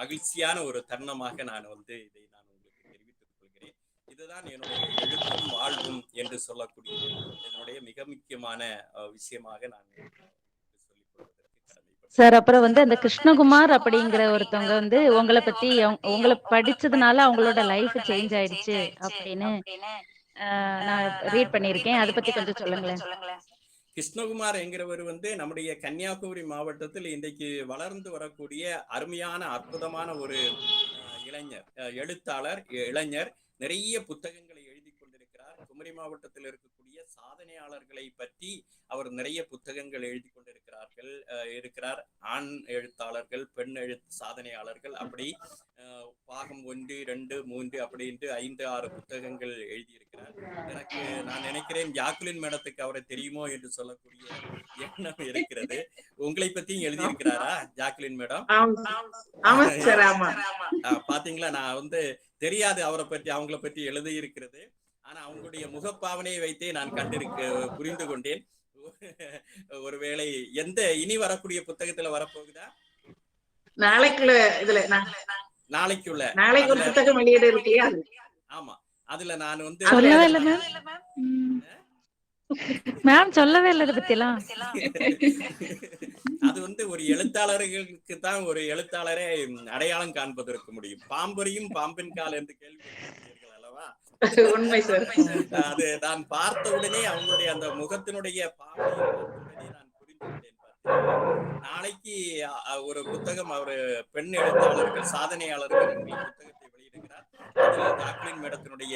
மகிழ்ச்சியான ஒரு தருணமாக நான் இதை நான் உங்களுக்கு தெரிவித்துக் கொள்கிறேன். இதுதான் என்னுடைய எழுத்தும் வாழ்வும் என்று சொல்லக்கூடிய என்னுடைய மிக முக்கியமான விஷயமாக நான் சொல்லிக் கொள்வதற்கு கடமைப்பட்டேன். சார், அப்புறம் அந்த கிருஷ்ணகுமார் அப்படிங்கிற ஒருத்தவங்க உங்களை பத்தி உங்களை படிச்சதுனால அவங்களோட லைஃப் சேஞ்ச் ஆயிடுச்சு அப்படின்னு நான் ரீட் பண்ணியிருக்கேன். அதை பத்தி கொஞ்சம் சொல்லுங்களேன். கிருஷ்ணகுமார் என்கிறவர் நம்முடைய கன்னியாகுமரி மாவட்டத்தில் இன்றைக்கு வளர்ந்து வரக்கூடிய அருமையான அற்புதமான ஒரு இளைஞர், எழுத்தாளர், இளைஞர். நிறைய புத்தகங்களை எழுதி கொண்டிருக்கிறார். குமரி மாவட்டத்தில் இருக்கக்கூடிய சாதனையாளர்களை பற்றி அவர் நிறைய புத்தகங்கள் எழுதி இருக்கிறார். ஆண் எழுத்தாளர்கள், பெண் சாதனையாளர்கள், அப்படி பாகம் 1, 2, 3 அப்படின்ட்டு 5, 6 புத்தகங்கள் எழுதியிருக்கிறார். எனக்கு நான் நினைக்கிறேன் ஜாக்குலின் மேடத்துக்கு அவரை தெரியுமோ என்று சொல்லக்கூடிய எண்ணம் இருக்கிறது. உங்களை பத்தியும் எழுதியிருக்கிறாரா ஜாக்குலின் மேடம்? பாத்தீங்களா, நான் தெரியாது அவங்கள பற்றி எழுதி இருக்கிறது. ஆனா அவங்களுடைய முகப்பாவனையை வைத்தே நான் புரிந்து கொண்டேன். ஒருவேளை இனி வரக்கூடிய புத்தகத்துல வரப்போகுதா? நாளைக்கு ஒரு புத்தகம் வெளியிட இருக்கியா? ஆமா, அதுல நான் சொல்லவே இல்லை மேம், சொல்லவே இல்லை பத்தியெல்லாம். அது ஒரு எழுத்தாளர்களுக்கு தான் ஒரு எழுத்தாளரை அடையாளம் காண்பதற்கு முடியும். பாம்பரையும் பாம்பின் கால் என்று கேள்விப்பட்டிருக்கிறீர்களா? அல்லவா? உண்மை சார். அது நான் பார்த்த உடனே அவங்களுடைய அந்த முகத்தினுடைய பாவனையை பார்த்த உடனே நான் புரிந்து விட்டேன். பார்த்தீர்களா, நாளைக்கு ஒரு புத்தகம் அவரு பெண் எழுத்தாளர்கள் சாதனையாளர்கள் என்கிற புத்தகத்தை வெளியிடுகிறார். அதில் ஜாக்லின் மேடத்தினுடைய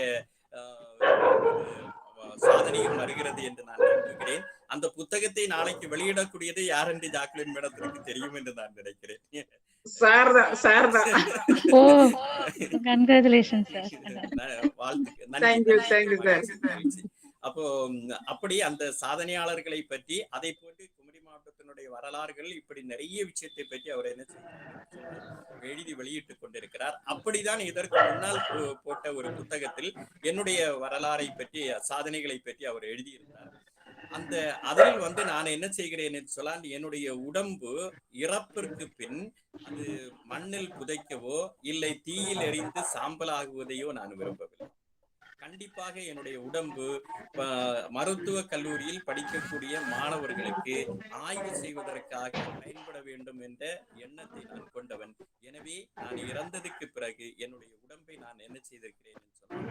ஒவ்வொரு சாதனையும் வருகிறது என்று நான் நம்புகிறேன். அந்த புத்தகத்தை நாளைக்கு வெளியிடக்கூடியது யார் என்று ஜாக்லின் மேடத்திற்கு தெரியும் என்று நான் நினைக்கிறேன். வாழ்த்துக்கள். அப்போ அப்படி அந்த சாதனையாளர்களை பற்றி, அதை போன்று குமரி மாவட்டத்தினுடைய வரலாறுகள், இப்படி நிறைய விஷயத்தை பற்றி அவர் என்ன செய்கிறார் என்று சொன்னால் எழுதி வெளியிட்டுக் கொண்டிருக்கிறார். அப்படிதான் இதற்கு முன்னால் போட்ட ஒரு புத்தகத்தில் என்னுடைய வரலாறை பற்றி, சாதனைகளை பற்றி அவர் எழுதியிருந்தார். அதில் நான் என்ன செய்கிறேன் என்று சொன்னால், என்னுடைய உடம்பு இறப்பிற்கு பின் அது மண்ணில் புதைக்கவோ இல்லை தீயில் எரிந்து சாம்பலாகுவதையோ நான் விரும்பவில்லை. கண்டிப்பாக என்னுடைய உடம்பு மருத்துவ கல்லூரியில் படிக்கக்கூடிய மாணவர்களுக்கு ஆய்வு செய்வதற்காக பயன்பட வேண்டும் என்ற எண்ணத்தை நான் கொண்டவன். எனவே நான் இறந்ததுக்கு பிறகு என்னுடைய உடம்பை நான் என்ன செய்திருக்கிறேன் என்று சொன்னால்,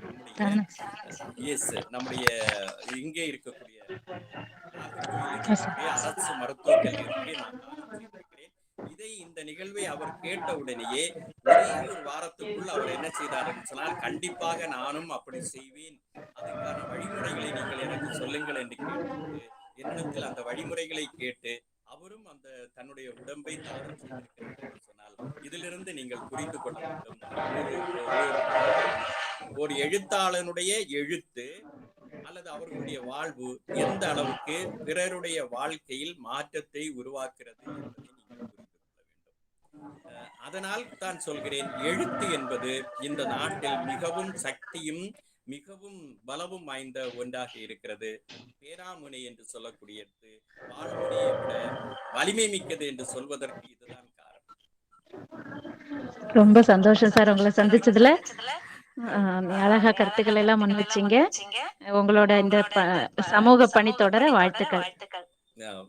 நம்முடைய இங்கே இருக்கக்கூடிய நாகர்கோவில் இருக்கக்கூடிய அரசு மருத்துவக் கல்லூரிக்கு நான் தானம் செய்திருக்கிறேன். இந்த நிகழ்வை அவர் கேட்ட உடனேயே ஒரே ஒரு வாரத்துக்குள் அவர் என்ன செய்தார் என்று சொன்னால், கண்டிப்பாக நானும் அப்படி செய்வேன், அதுக்கான வழிமுறைகளை நீங்கள் எனக்கு சொல்லுங்கள் என்று கேட்டுவிட்டு என்னிடத்தில் அந்த வழிமுறைகளை கேட்டு அவரும் அந்த தன்னுடைய உடம்பை தானம் செய்திருக்கிறார் என்று சொன்னால், இதிலிருந்து நீங்கள் புரிந்து கொள்ள வேண்டும், ஒரு எழுத்தாளனுடைய எழுத்து அல்லது அவர்களுடைய வாழ்வு எந்த அளவுக்கு பிறருடைய வாழ்க்கையில் மாற்றத்தை உருவாக்குறது என்பதை நீங்கள் புரிந்து கொள்ள வேண்டும். அதனால் தான் சொல்கிறேன், எழுத்து என்பது இந்த நாட்டில் மிகவும் சக்தியும் மிகவும் பலமும் வாய்ந்த ஒன்றாக இருக்கிறது. பேராமுனை என்று சொல்லக்கூடியது வாழ்முனையை விட வலிமை மிக்கது என்று சொல்வதற்கு இதுதான் காரணம். ரொம்ப சந்தோஷம் சார் உங்களை சந்திச்சதுல. அழகா கருத்துக்கள் எல்லாம் முன் வச்சீங்க. உங்களோட இந்த சமூக பணி தொடர வாழ்த்துக்கள்.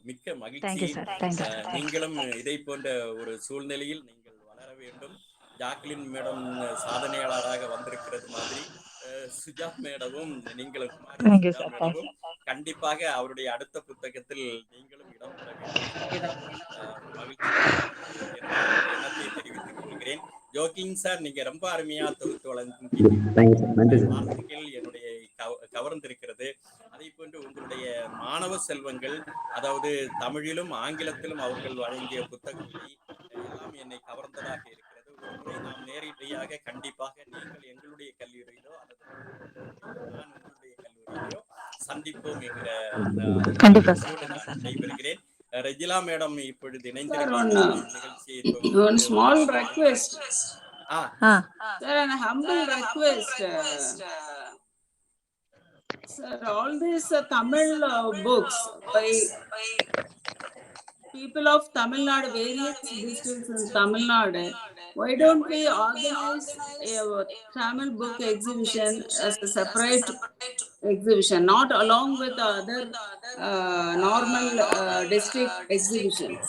மிக்க மகிழ்ச்சி. நீங்களும் இதை போன்ற ஒரு சூழ்நிலையில் நீங்கள் வளர வேண்டும். ஜாக்லின் மேடம் சாதனையாளராக வந்திருக்கிறது மாதிரி சுஜா மேடமும் நீங்களும் குமாரி சுஜா மேடமும் கண்டிப்பாக அவருடைய அடுத்த புத்தகத்தில் நீங்களும் இடம் பெற வேண்டும் என்பதை மகிழ்ச்சியோடு என்னுடைய எண்ணத்தை தெரிவித்துக் கொள்கிறேன். ஜோக்கிங் சார், நீங்க ரொம்ப அருமையா தொகுத்து வழங்கிய வார்த்தைகள் என்னுடைய கவர்ந்திருக்கிறது. அதே போன்று உங்களுடைய மாணவ செல்வங்கள், அதாவது தமிழிலும் ஆங்கிலத்திலும் அவர்கள் வழங்கிய புத்தக வழி எல்லாம் என்னை கவர்ந்ததாக இருக்கிறது. ஒரு முறை நாம் நேரடியாக கண்டிப்பாக நீங்கள் எங்களுடைய கல்லூரியிலோ அல்லது நான் உங்களுடைய கல்லூரியிலோ சந்திப்போம் என்கிற நிகழ்ச்சியோடு நான் விடைபெறுகிறேன். ரெஜிலா மேடம் இப்பொழுது இணைந்திருக்கிறார் நிகழ்ச்சியை. Small request. Sir, an humble request. Sir, all these Tamil books by people of Tamil Nadu, various districts in Tamil Nadu, why don't we organize a Tamil book exhibition as a separate exhibition, not along with the other normal district exhibitions?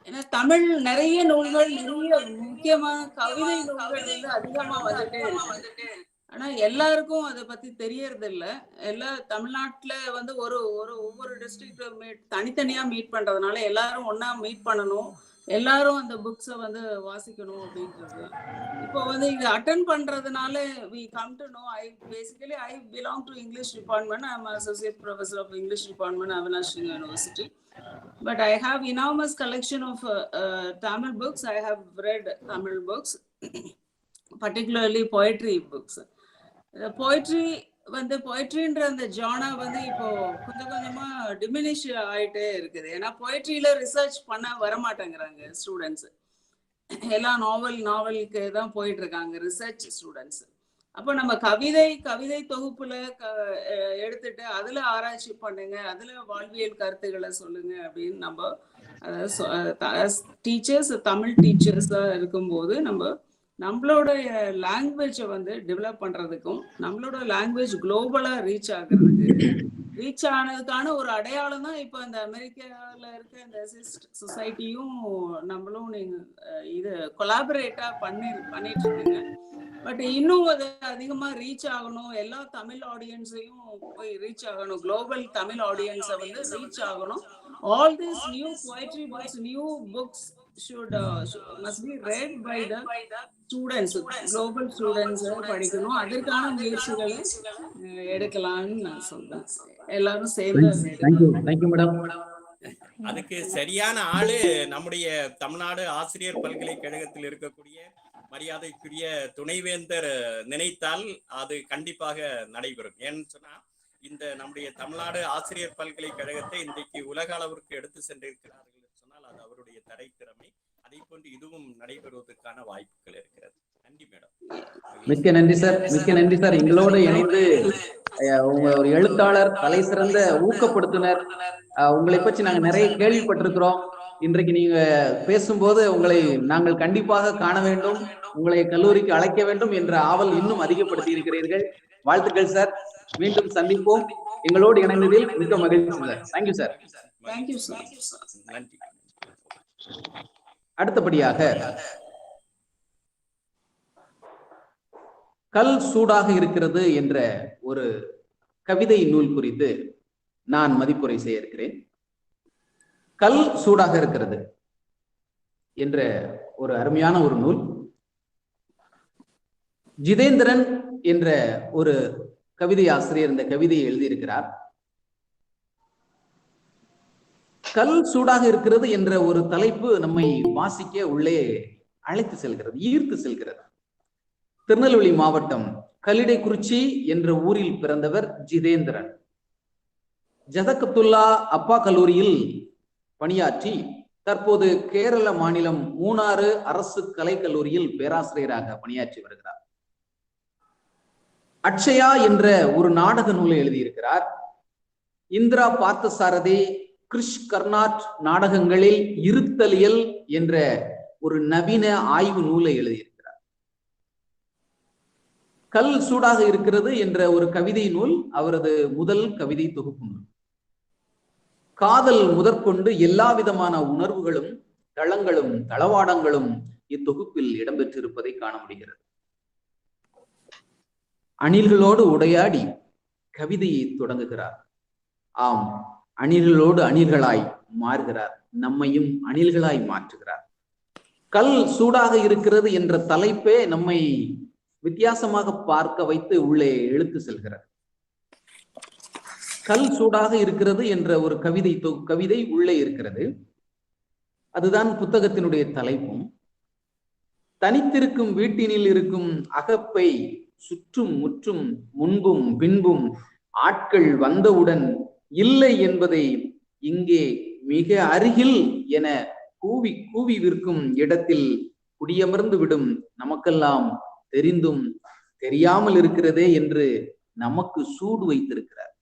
ஏன்னா தமிழ் நிறைய நூல்கள், நிறைய முக்கியமான கவிதை நூல்கள் அதிகமா வந்துட்டே இருக்கு. ஆனா எல்லாருக்கும் அதை பத்தி தெரியறது இல்ல. எல்லா தமிழ்நாட்டுல ஒவ்வொரு டிஸ்ட்ரிக்ட் தனித்தனியா மீட் பண்றதுனால எல்லாரும் ஒன்னா மீட் பண்ணணும், எல்லாரும் அந்த புக்ஸை வாசிக்கணும் அப்படின்றது. இப்போ இது அட்டென்ட் பண்றதுனால we come to know, I belong to English department. I am associate professor of English department at Avinash University. But I have enormous collection of Tamil books. I have read Tamil books, particularly poetry books. The poetryன்ற அந்த ஜானா இப்போ கொஞ்சம் கொஞ்சமா diminish ஆயிட்டே இருக்குது. ஏன்னா போய்ட்ரியில research பண்ண வரமாட்டேங்கிறாங்க students. எல்லாம் நாவலுக்கு தான் போயிட்டு இருக்காங்க ரிசர்ச் ஸ்டூடெண்ட்ஸ். அப்போ நம்ம கவிதை தொகுப்புல எடுத்துட்டு அதுல ஆராய்ச்சி பண்ணுங்க, அதுல வாழ்வியல் கருத்துக்களை சொல்லுங்க அப்படின்னு நம்ம டீச்சர்ஸ், தமிழ் டீச்சர்ஸா இருக்கும்போது நம்மளோட லாங்குவேஜை டெவலப் பண்றதுக்கும் நம்மளோட லாங்குவேஜ் குளோபலா ரீச் ஆனதுக்கான ஒரு அடையாளம் தான் இப்போ இந்த அமெரிக்கால இருக்க இந்த சொசைட்டியும் நம்மளும் இது கொலாபரேட்டா பண்ணிட்டு இருக்குங்க. பட் இன்னும் அது அதிகமா ரீச் ஆகணும், எல்லா தமிழ் ஆடியன்ஸையும் போய் ரீச் ஆகணும், குளோபல் தமிழ் ஆடியன்ஸை வந்து ரீச் ஆகணும். All these new poetry books, new books must be read by the students, global students படிக்கணும். அதற்கான முயற்சிகளை எடுக்கலாம்னு நான் சொல்றேன். எல்லாரும் சேர்ந்து தேங்க்யூ மேடம். அதுக்கு சரியான ஆளு நம்முடைய தமிழ்நாடு ஆசிரியர் பல்கலைக்கழகத்தில் இருக்கக்கூடிய மரியாதைக்குரிய துணைவேந்தர் நினைத்தால் அது கண்டிப்பாக நடைபெறும். ஏன்னு சொன்னா இந்த நம்முடைய தமிழ்நாடு ஆசிரியர் பல்கலைக்கழகத்தை இன்றைக்கு உலக அளவிற்கு எடுத்து சென்றிருக்கிறார்கள் சொன்னால் அது அவருடைய தடைத்திறமை. அதை போன்று இதுவும் நடைபெறுவதற்கான வாய்ப்புகள் இருக்கிறது. நன்றி மேடம். மிக்க நன்றி சார், மிக்க நன்றி சார். எங்களோடு இணைந்து உங்க ஒரு எழுத்தாளர், தலை சிறந்த ஊக்கப்படுத்துனர், உங்களை பற்றி நாங்க நிறைய கேள்விப்பட்டிருக்கிறோம். இன்றைக்கு நீங்க பேசும்போது உங்களை நாங்கள் கண்டிப்பாக காண வேண்டும், உங்களை கல்லூரிக்கு அழைக்க வேண்டும் என்ற ஆவல் இன்னும் அதிகப்படுத்தி இருக்கிறீர்கள். வாழ்த்துக்கள் சார். மீண்டும் சந்திப்போம். எங்களோடு இணைந்ததில் மிக்க மகிழ்ச்சி sir. Thank you sir. Thank you sir. நன்றி. அடுத்தபடியாக கல் சூடாக இருக்கிறது என்ற ஒரு கவிதை நூல் குறித்து நான் மதிப்புரை செய்ய இருக்கிறேன். கல் சூடாக இருக்கிறது என்ற ஒரு அருமையான ஒரு நூல். ஜிதேந்திரன் என்ற ஒரு கவிதை ஆசிரியர் இந்த கவிதையை எழுதியிருக்கிறார். கல் சூடாக இருக்கிறது என்ற ஒரு தலைப்பு நம்மை வாசிக்க உள்ளே அழைத்து செல்கிறது, ஈர்த்து செல்கிறது. திருநெல்வேலி மாவட்டம் கல்லிடைக்குறிச்சி என்ற ஊரில் பிறந்தவர் ஜிதேந்திரன். ஜதகத்துல்லா அப்பா கல்லூரியில் பணியாற்றி தற்போது கேரள மாநிலம் மூணாறு அரசு கலைக்கல்லூரியில் பேராசிரியராக பணியாற்றி வருகிறார். அட்சயா என்ற ஒரு நாடக நூலை எழுதியிருக்கிறார். இந்திரா பார்த்தசாரதி, கிருஷ் கர்நாட் நாடகங்களில் இருத்தலியல் என்ற ஒரு நவீன ஆய்வு நூலை எழுதியிருக்கிறார். கல் சூடாக இருக்கிறது என்ற ஒரு கவிதை நூல் அவரது முதல் கவிதை தொகுப்பு நூல். காதல் முதற்கொண்டு எல்லா விதமான உணர்வுகளும் தளங்களும் தளவாடங்களும் இத்தொகுப்பில் இடம்பெற்றிருப்பதை காண முடிகிறது. அணில்களோடு உடையாடி கவிதையை தொடங்குகிறார். ஆம், அணில்களோடு அணில்களாய் மாறுகிறார், நம்மையும் அணில்களாய் மாற்றுகிறார். கல் சூடாக இருக்கிறது என்ற தலைப்பே நம்மை வித்தியாசமாக பார்க்க வைத்து உள்ளே இழுத்து செல்கிறது. கல் சூடாக இருக்கிறது என்ற ஒரு கவிதை உள்ளே இருக்கிறது. அதுதான் புத்தகத்தினுடைய தலைப்பும். தனித்திருக்கும் வீட்டினில் இருக்கும் அகப்பை சுற்றும் முற்றும் முன்பும் பின்பும் ஆட்கள் வந்தவுடன் இல்லை என்பதை இங்கே மிக அருகில் என கூவி கூவி விற்கும் இடத்தில் குடியமர்ந்து விடும் நமக்கெல்லாம் தெரிந்தும் தெரியாமல் இருக்கிறதே என்று நமக்கு சூடு வைத்திருக்கிறார்.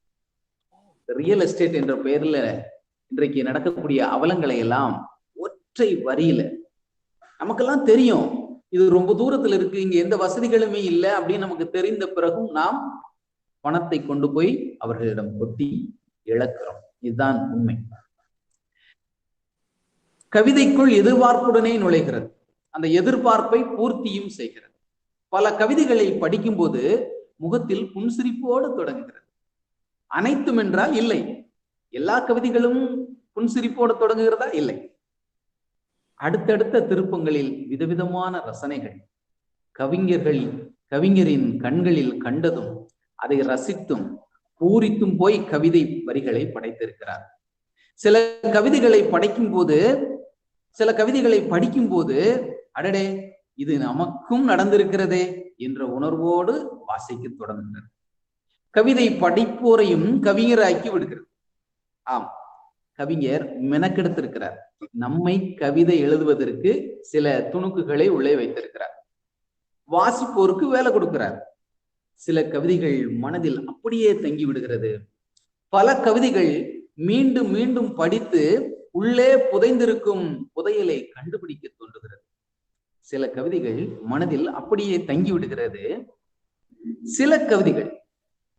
ரியல் எஸ்டேட் என்ற பெயர்ல இன்றைக்கு நடக்கக்கூடிய அவலங்களை எல்லாம் ஒற்றை வரியில நமக்கெல்லாம் தெரியும். இது ரொம்ப தூரத்துல இருக்கு, இங்க எந்த வசதிகளுமே இல்லை அப்படின்னு நமக்கு தெரிந்த பிறகும் நாம் பணத்தை கொண்டு போய் அவர்களிடம் கொட்டி இழக்கிறோம். இதுதான் உண்மை. கவிதைக்குள் எதிர்பார்ப்புடனே நுழைகிறது, அந்த எதிர்பார்ப்பை பூர்த்தியும் செய்கிறது. பல கவிதைகளை படிக்கும்போது முகத்தில் புன்சிரிப்போடு தொடங்குகிறது. அனைத்தும் என்றால் இல்லை, எல்லா கவிதைகளும் புன்சிரிப்போடு தொடங்குகிறதா? இல்லை. அடுத்தடுத்த திருப்பங்களில் விதவிதமான ரசனைகள் கவிஞரின் கண்களில் கண்டதும் அதை ரசித்தும் பூரித்தும் போய் கவிதை வரிகளை படைத்திருக்கிறார். சில கவிதைகளை படிக்கும் போது அடடே இது நமக்கும் நடந்திருக்கிறதே என்ற உணர்வோடு வாசிக்க தொடங்குகிறது. கவிதை படிப்போரையும் கவிஞராக்கி விடுகிறது. ஆம், கவிஞர் மெனக்கெடுத்திருக்கிறார். நம்மை கவிதை எழுதுவதற்கு சில துணுக்குகளை உள்ளே வைத்திருக்கிறார். வாசிப்போருக்கு வேலை கொடுக்கிறார். சில கவிதைகள் மனதில் அப்படியே தங்கி விடுகிறது. பல கவிதைகள் மீண்டும் மீண்டும் படித்து உள்ளே புதைந்திருக்கும் புதையலை கண்டுபிடிக்க தோன்றுகிறது. சில கவிதைகள் மனதில் அப்படியே தங்கி விடுகிறது. சில கவிதைகள்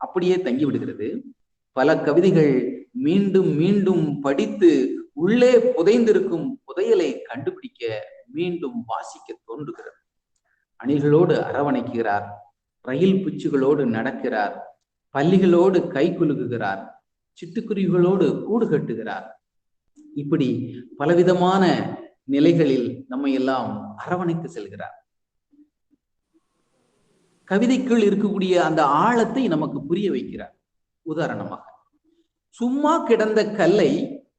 அப்படியே தங்கி விடுகிறது. பல கவிதைகள் மீண்டும் மீண்டும் படித்து உள்ளே புதைந்திருக்கும் புதையலை கண்டுபிடிக்க மீண்டும் வாசிக்க தோன்றுகிறது. அணில்களோடு அரவணைக்கிறார், ரயில் பிச்சுகளோடு நடக்கிறார், பள்ளிகளோடு கை குலுக்குகிறார், சிட்டுக்குருவிகளோடு கூடு கட்டுகிறார். இப்படி பலவிதமான நிலைகளில் நம்மை எல்லாம் அரவணைத்து செல்கிறார். கவிதைக்குள் இருக்கக்கூடிய அந்த ஆழத்தை நமக்கு புரிய வைக்கிறார். உதாரணமாக, சும்மா கிடந்த கல்லை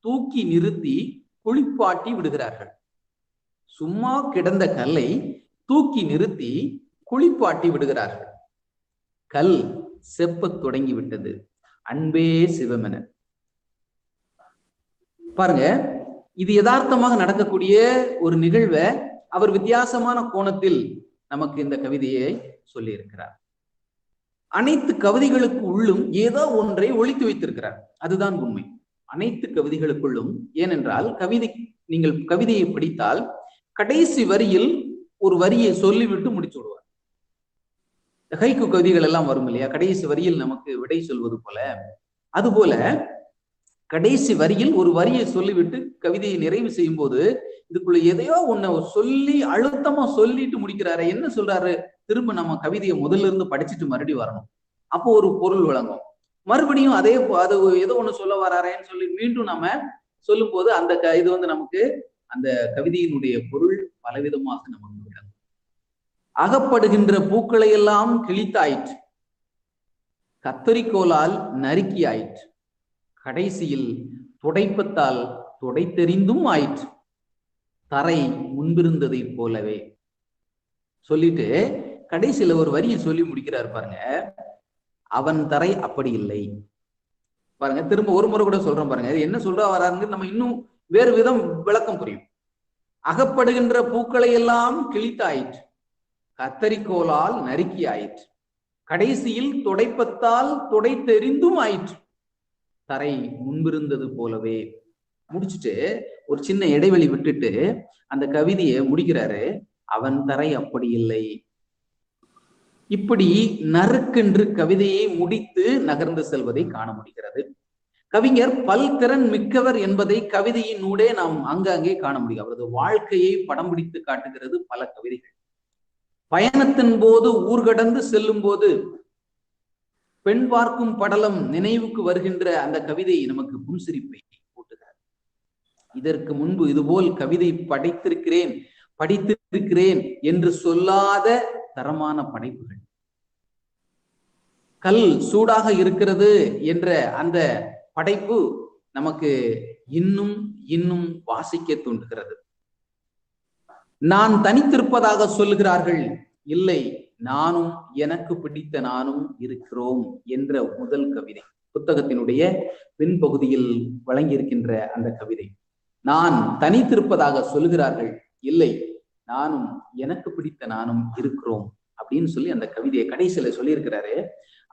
தூக்கி நிறுத்தி குளிப்பாட்டி விடுகிறார்கள். சும்மா கிடந்த கல்லை தூக்கி நிறுத்தி குளிப்பாட்டி விடுகிறார்கள். கல் செப்பத் தொடங்கிவிட்டது, அன்பே சிவமென. பாருங்க, இது யதார்த்தமாக நடக்கக்கூடிய ஒரு நிகழ்வை அவர் வித்தியாசமான கோணத்தில் நமக்கு இந்த கவிதையை சொல்லி இருக்கிறார். அனைத்து கவிதைகளுக்கு உள்ளும் ஏதோ ஒன்றை ஒளித்து வைத்திருக்கிறார். அதுதான் உண்மை. அனைத்து கவிதைகளுக்குள்ளும், ஏனென்றால் நீங்கள் கவிதையை படித்தால் கடைசி வரியில் ஒரு வரியை சொல்லிவிட்டு முடிச்சு விடுவார். ஹைக்கு கவிதைகள் எல்லாம் வரும் இல்லையா, கடைசி வரியில் நமக்கு விடை சொல்வது போல. அதுபோல கடைசி வரியில் ஒரு வரியை சொல்லிவிட்டு கவிதையை நிறைவு செய்யும் போது இதுக்குள்ள எதையோ ஒண்ணு சொல்லி அழுத்தமா சொல்லிட்டு முடிக்கிறாரு. என்ன சொல்றாரு? திரும்ப நம்ம கவிதையை முதல்ல இருந்து படிச்சுட்டு மறுபடியும் வரணும். அப்போ ஒரு பொருள் விளங்கும். மறுபடியும் அது ஏதோ ஒண்ணு சொல்ல வராரேன்னு சொல்லி மீண்டும் நம்ம சொல்லும் போது அந்த இது நமக்கு அந்த கவிதையினுடைய பொருள் பலவிதமாக நமக்கு விளங்கும். அகப்படுகின்ற பூக்களை எல்லாம் கிழித்தாயிற்று, கத்தரிக்கோலால் நறுக்கி ஆயிற்று, கடைசியில் துடைப்பத்தால் துடைத்தெறிந்தும் ஆயிற்று, தரை முன்பிருந்ததை போலவே. சொல்லிட்டு கடைசியில ஒரு வரியை சொல்லி முடிக்கிறார் பாருங்க. அவன் தரை அப்படி இல்லை. பாருங்க, திரும்ப ஒரு முறை கூட சொல்றோம் பாருங்க. என்ன சொல்றா வராருன்னு நம்ம இன்னும் வேறு விதம் விளக்கம் புரியும். அகப்படுகின்ற பூக்களை எல்லாம் கிழித்தாயிற்று, கத்தரிக்கோலால் நறுக்கி ஆயிற்று, கடைசியில் துடைப்பத்தால் துடைத்தெறிந்தும் ஆயிற்று, தரை முன்பிருந்தது போலவே. முடிச்சுட்டு ஒரு சின்ன இடைவெளி விட்டுட்டு அந்த கவிதையை முடிக்கிறாரு. அவன் தரை அப்படி இல்லை. இப்படி நறுக்கென்று கவிதையை முடித்து நகர்ந்து செல்வதை காண முடிகிறது. கவிஞர் பல்திறன் மிக்கவர் என்பதை கவிதையின் ஊடே நாம் அங்கங்கே காண முடியும். அவரது வாழ்க்கையை படம் பிடித்து காட்டுகிறது பல கவிதைகள். பயணத்தின் போது ஊர்கடந்து செல்லும் போது பெண் பார்க்கும் படலம் நினைவுக்கு வருகின்ற அந்த கவிதை நமக்கு புன்சிரிப்பை கூட்டுகிறது. இதற்கு முன்பு இதுபோல் கவிதை படித்திருக்கிறேன் என்று சொல்லாத தரமான படைப்புகள். கல் சூடாக இருக்கிறது என்ற அந்த படைப்பு நமக்கு இன்னும் இன்னும் வாசிக்க தூண்டுகிறது. நான் தனித்திருப்பதாக சொல்லுகிறார்கள், இல்லை, நானும் எனக்கு பிடித்த நானும் இருக்கிறோம் என்ற முதல் கவிதை புத்தகத்தினுடைய பின்பகுதியில் வழங்கியிருக்கின்ற அந்த கவிதை. நான் தனித்திருப்பதாக சொல்லுகிறார்கள், இல்லை, நானும் எனக்கு பிடித்த நானும் இருக்கிறோம் அப்படின்னு சொல்லி அந்த கவிதையை கடைசியில சொல்லியிருக்கிறாரு.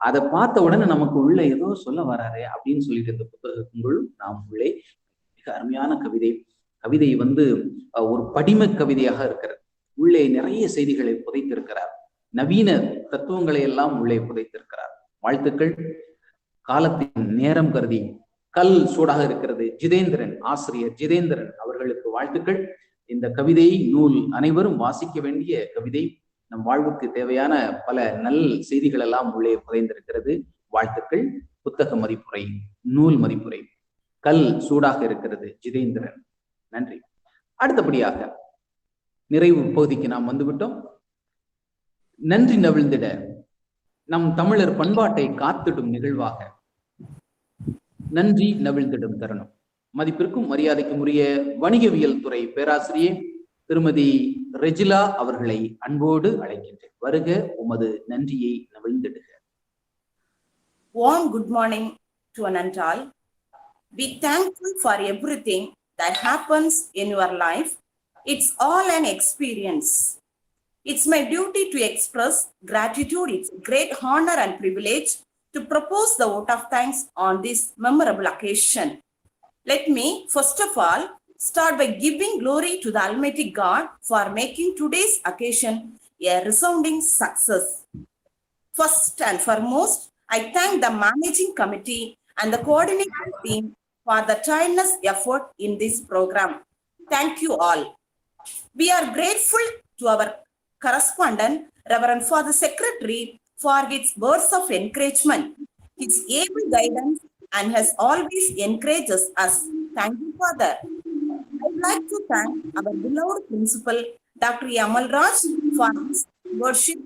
அதை பார்த்த உடனே நமக்கு உள்ள ஏதோ சொல்ல வராரு அப்படின்னு சொல்லிட்டு இந்த புத்தகத்துக்குள் நாம் உள்ளே மிக அருமையான கவிதை. கவிதை ஒரு படிம கவிதையாக இருக்கிறது. உள்ளே நிறைய செய்திகளை புதைத்திருக்கிறார். நவீன தத்துவங்களை எல்லாம் உள்ளே புதைத்திருக்கிறார். வாழ்த்துக்கள். காலத்தின் நேரம் கருதி கல் சூடாக இருக்கிறது. ஜிதேந்திரன், ஆசிரியர் ஜிதேந்திரன் அவர்களுக்கு வாழ்த்துக்கள். இந்த கவிதை நூல் அனைவரும் வாசிக்க வேண்டிய கவிதை. நம் வாழ்வுக்கு தேவையான பல நல் செய்திகள் எல்லாம் உள்ளே புதைந்திருக்கிறது. வாழ்த்துக்கள். புத்தக மதிப்புரை, நூல் மதிப்புரை, கல் சூடாக இருக்கிறது, ஜிதேந்திரன். நன்றி. அடுத்தபடியாக நிறைவு பகுதிக்கு நாம் வந்துவிட்டோம். நன்றி நவிழ்ந்திட நம் தமிழர் பண்பாட்டை காத்திடும் நிகழ்வாக நன்றி நவிழ்ந்திடும் தருணம். மதிப்பிற்கும் மரியாதைக்கும் உரிய வணிகவியல் துறை பேராசிரியை திருமதி ரெஜிலா அவர்களை அன்போடு அழைக்கின்றேன். வருக, உமது நன்றியை நவிழ்ந்திடுக. Warm good morning to one and all. Be thankful for everything that happens in your life. It's all an experience. It's my duty to express gratitude. It's a great honor and privilege to propose the vote of thanks on this memorable occasion. Let me, first of all, start by giving glory to the Almighty God for making today's occasion a resounding success. First and foremost, I thank the managing committee and the coordinating team for the tireless effort in this program. Thank you all. We are grateful to our correspondent, Reverend Father Secretary, for his words of encouragement, his able guidance, and has always encourages us. Thank you, Father. I'd like to thank our beloved principal, Dr. Yamal Raj, for his worship,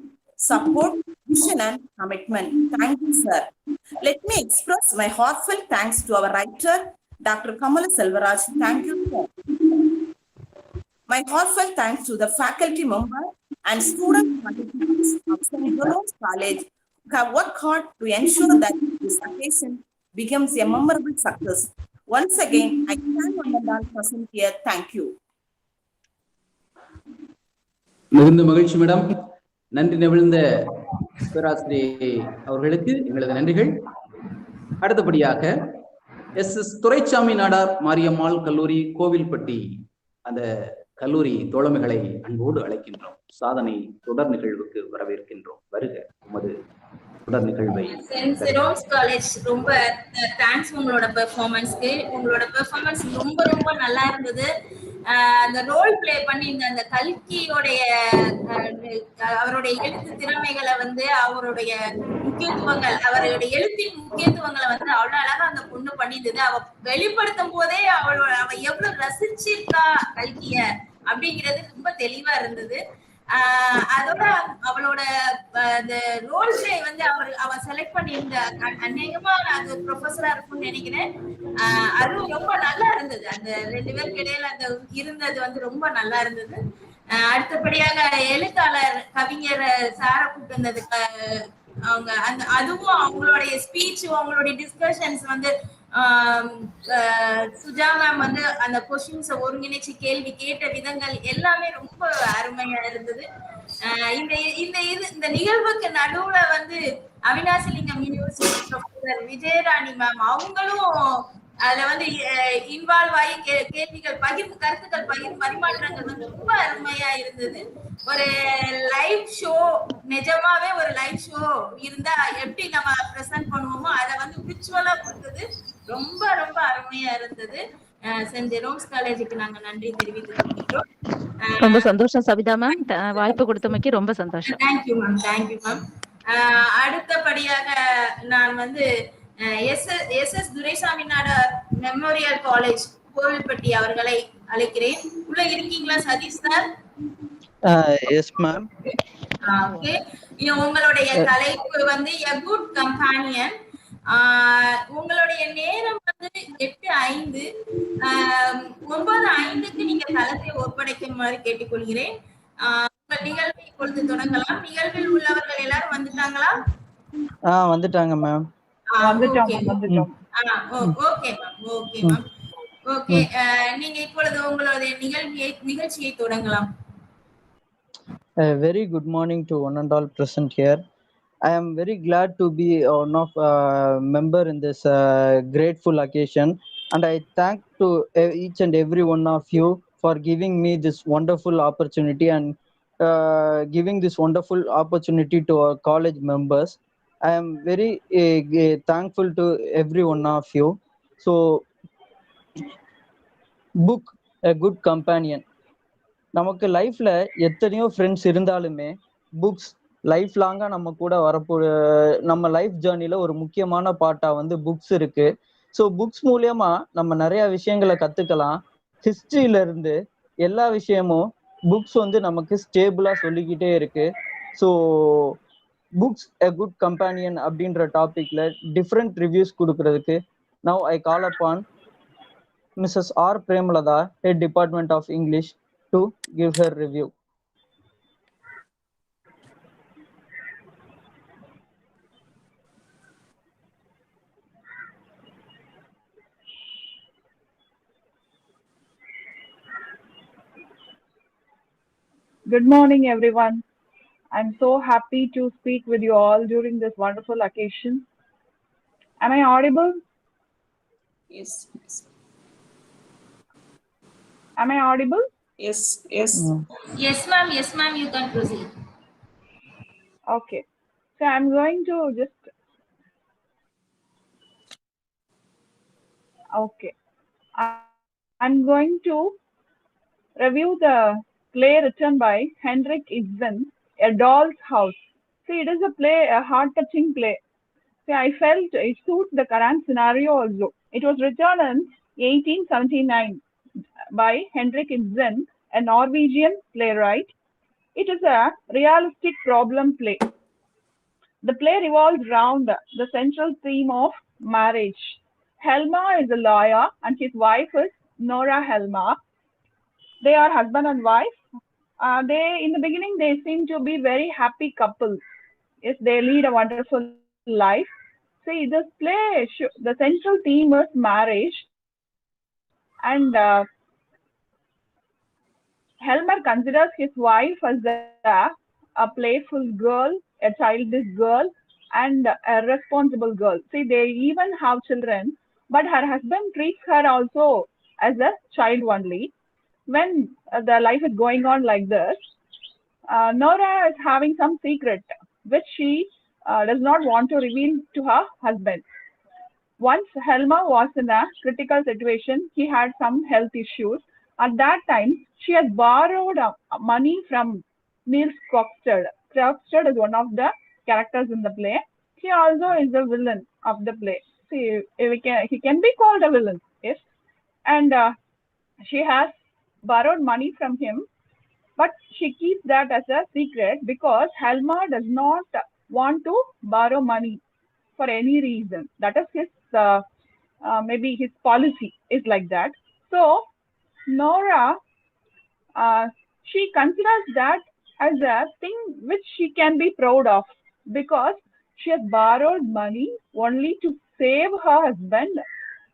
support, vision, and commitment. Thank you, sir. Let me express my heartfelt thanks to our writer, Dr. Kamala Selvaraj. Thank you, sir. My heartfelt thanks to the faculty member and student participants of St. Jerome's College who have worked hard to ensure that this occasion becomes a memorable success. Once again, I thank all present here. Thank you. மிகுந்த மகிழ்ச்சி madam. நன்றி நெகிழ்ந்த பேராசிரியை அவர்களுக்கு எங்களது நன்றிகள். அடுத்தபடியாக S Duraisamy Nadar Mariammal கல்லூரி கோவில்பட்டி அந்த கல்லூரி தோழமைகளை அன்போடு அழைக்கின்றோம். சாதனை தொடர் நிகழ்வுக்கு வரவேற்கின்றோம். வருக உமது தொடர் நிகழ்வை. சென்ட் ஜெரோம்ஸ் காலேஜ் ரொம்ப தேங்க்ஸ் உங்களோட பெர்ஃபார்மன்ஸ்க்கு. உங்களோட பெர்ஃபார்மன்ஸ் ரொம்ப ரொம்ப நல்லா இருந்தது. அந்த ரோல் பிளே பண்ணி அந்த கல்கியோடைய அவருடைய எழுத்து திறமைகளை வந்து அவருடைய முக்கியத்துவங்கள் அவருடைய எழுத்தின் முக்கியத்துவங்களை வந்து அவ்வளவு அழகா அந்த பொண்ணு பண்ணியிருந்தது. அவ வெளிப்படுத்தும் போதே அவ எவ்வளவு ரசிச்சிருக்கா கல்கிய அப்படிங்கிறது ரொம்ப தெளிவா இருந்தது. அதோட அவளோட அந்த ரோல் பிளே வந்து அவ செலக்ட் பண்ணியிருந்த அநேகமா அது ப்ரொஃபஸரா இருக்கும்னு நினைக்கிறேன். அதுவும் ரொம்ப நல்லா இருந்தது. அந்த ரெண்டு பேருக்கு இடையில அந்த இருந்தது வந்து ரொம்ப நல்லா இருந்தது. அடுத்தபடியாக எழுத்தாளர் கவிஞர் சார கூட்டு இருந்ததுக்கு அவங்க அந்த அதுவும் அவங்களுடைய ஸ்பீச் அவங்களுடைய டிஸ்கஷன்ஸ் வந்து சுஜா மேம் வந்து அந்த கொஸ்டின்ஸை ஒருங்கிணைச்சு கேள்வி கேட்ட விதங்கள் எல்லாமே ரொம்ப அருமையா இருந்தது. இந்த நிகழ்வுக்கு நடுவுல வந்து Avinashilingam university professor Vijayarani ma'am அவங்களும் அதுல வந்து இன்வால்வ் ஆகி கேள்விகள் கருத்துக்கள் பரிமாற்றங்கள் வந்து ரொம்ப அருமையா இருந்தது. ஒரு லைவ் ஷோ, நிஜமாவே ஒரு லைவ் ஷோ இருந்தா எப்படி நம்ம பிரசன்ட் பண்ணுவோமோ அதை வந்து விர்ச்சுவலா கொடுத்தது ரொம்ப ரொம்ப அருமையா இருந்தது. சென்ட் ஜெரோம்ஸ் காலேஜுக்கு நாங்க நன்றி தெரிவித்துக் கொள்கிறோம். ரொம்ப சந்தோஷம் சபிதா மேம், வாய்ப்பு கொடுத்தமைக்கு ரொம்ப சந்தோஷம். Thank you ma'am, thank you ma'am. அடுத்தபடியாக நான் வந்து S Duraisamy Nadar memorial college Kovilpatti அவர்களை அழைக்கிறேன். உள்ள இருக்கீங்களா Sathish sir? Yes ma'am. Okay, உங்களுடைய தலைப்பு வந்து எ குட் கம்பானியன். உங்களுடைய நேரம் வந்து 8:05. 9:05க்கு நீங்க தளத்தை ஒப்படைக்குமாறு கேட்டுக்கொள்கிறேன். உங்கள் நிகழ்வை இப்பொழுது தொடங்கலாம். நிகழ்வில் உள்ளவர்கள் எல்லாரும் வந்துட்டாங்களா? வந்துட்டாங்க மேம். ஓகே, நீங்க இப்பொழுது உங்களுடைய நிகழ்ச்சியை தொடங்கலாம். Very good morning to one and all present here. I am very glad to be one of member in this grateful occasion, and I thank to each and every one of you for giving me this wonderful opportunity and giving this wonderful opportunity to our college members. I am very thankful to every one of you. So, book a good companion. நமக்கு லைஃப்ல எத்தனையோ friends இருந்தாலுமே books life லாங்கா நம்ம கூட நம்ம life ஜேர்னில ஒரு முக்கியமான பார்ட்டா வந்து புக்ஸ் இருக்கு. ஸோ புக்ஸ் மூலியமா நம்ம நிறைய விஷயங்களை கத்துக்கலாம். ஹிஸ்டரியில இருந்து எல்லா விஷயமும் புக்ஸ் வந்து நமக்கு ஸ்டேபிளா சொல்லிக்கிட்டே இருக்கு. So books a good companion அப்படின்ற டாபிக்ல டிஃப்ரெண்ட் ரிவ்யூஸ் கொடுக்கறதுக்கு now I call upon Mrs. R. Premalada, Head Department of English, to give her review. Good morning, everyone. I'm so happy to speak with you all during this wonderful occasion. Am I audible? Yes. Am I audible? Yes. Yes, ma'am. Yes, ma'am. You can proceed. Okay. So I'm going to just. Okay. I'm going to review the play written by Henrik Ibsen, A Doll's House. See, it is a play, a heart-touching play. See, I felt it suits the current scenario also. It was written in 1879 by Henrik Ibsen, a Norwegian playwright. It is a realistic problem play. The play revolves around the central theme of marriage. Helma is a lawyer and his wife is Nora Helma. They are husband and wife. They in the beginning they seem to be very happy couple. Yes, they lead a wonderful life. See, this play, the central theme is marriage, and Helmer considers his wife as a playful girl, a childish girl, and a responsible girl. See, they even have children, but her husband treats her also as a child only. When the life is going on like this, Nora is having some secret which she does not want to reveal to her husband. Once Helma was in a critical situation, he had some health issues. At that time, she has borrowed money from Niels Krogstad. Krogstad is one of the characters in the play. He also is the villain of the play. See, he can be called a villain, yes. And she has borrowed money from him, but she keeps that as a secret because Helma does not want to borrow money for any reason. That is his maybe his policy is like that. So Nora, she considers that as a thing which she can be proud of because she has borrowed money only to save her husband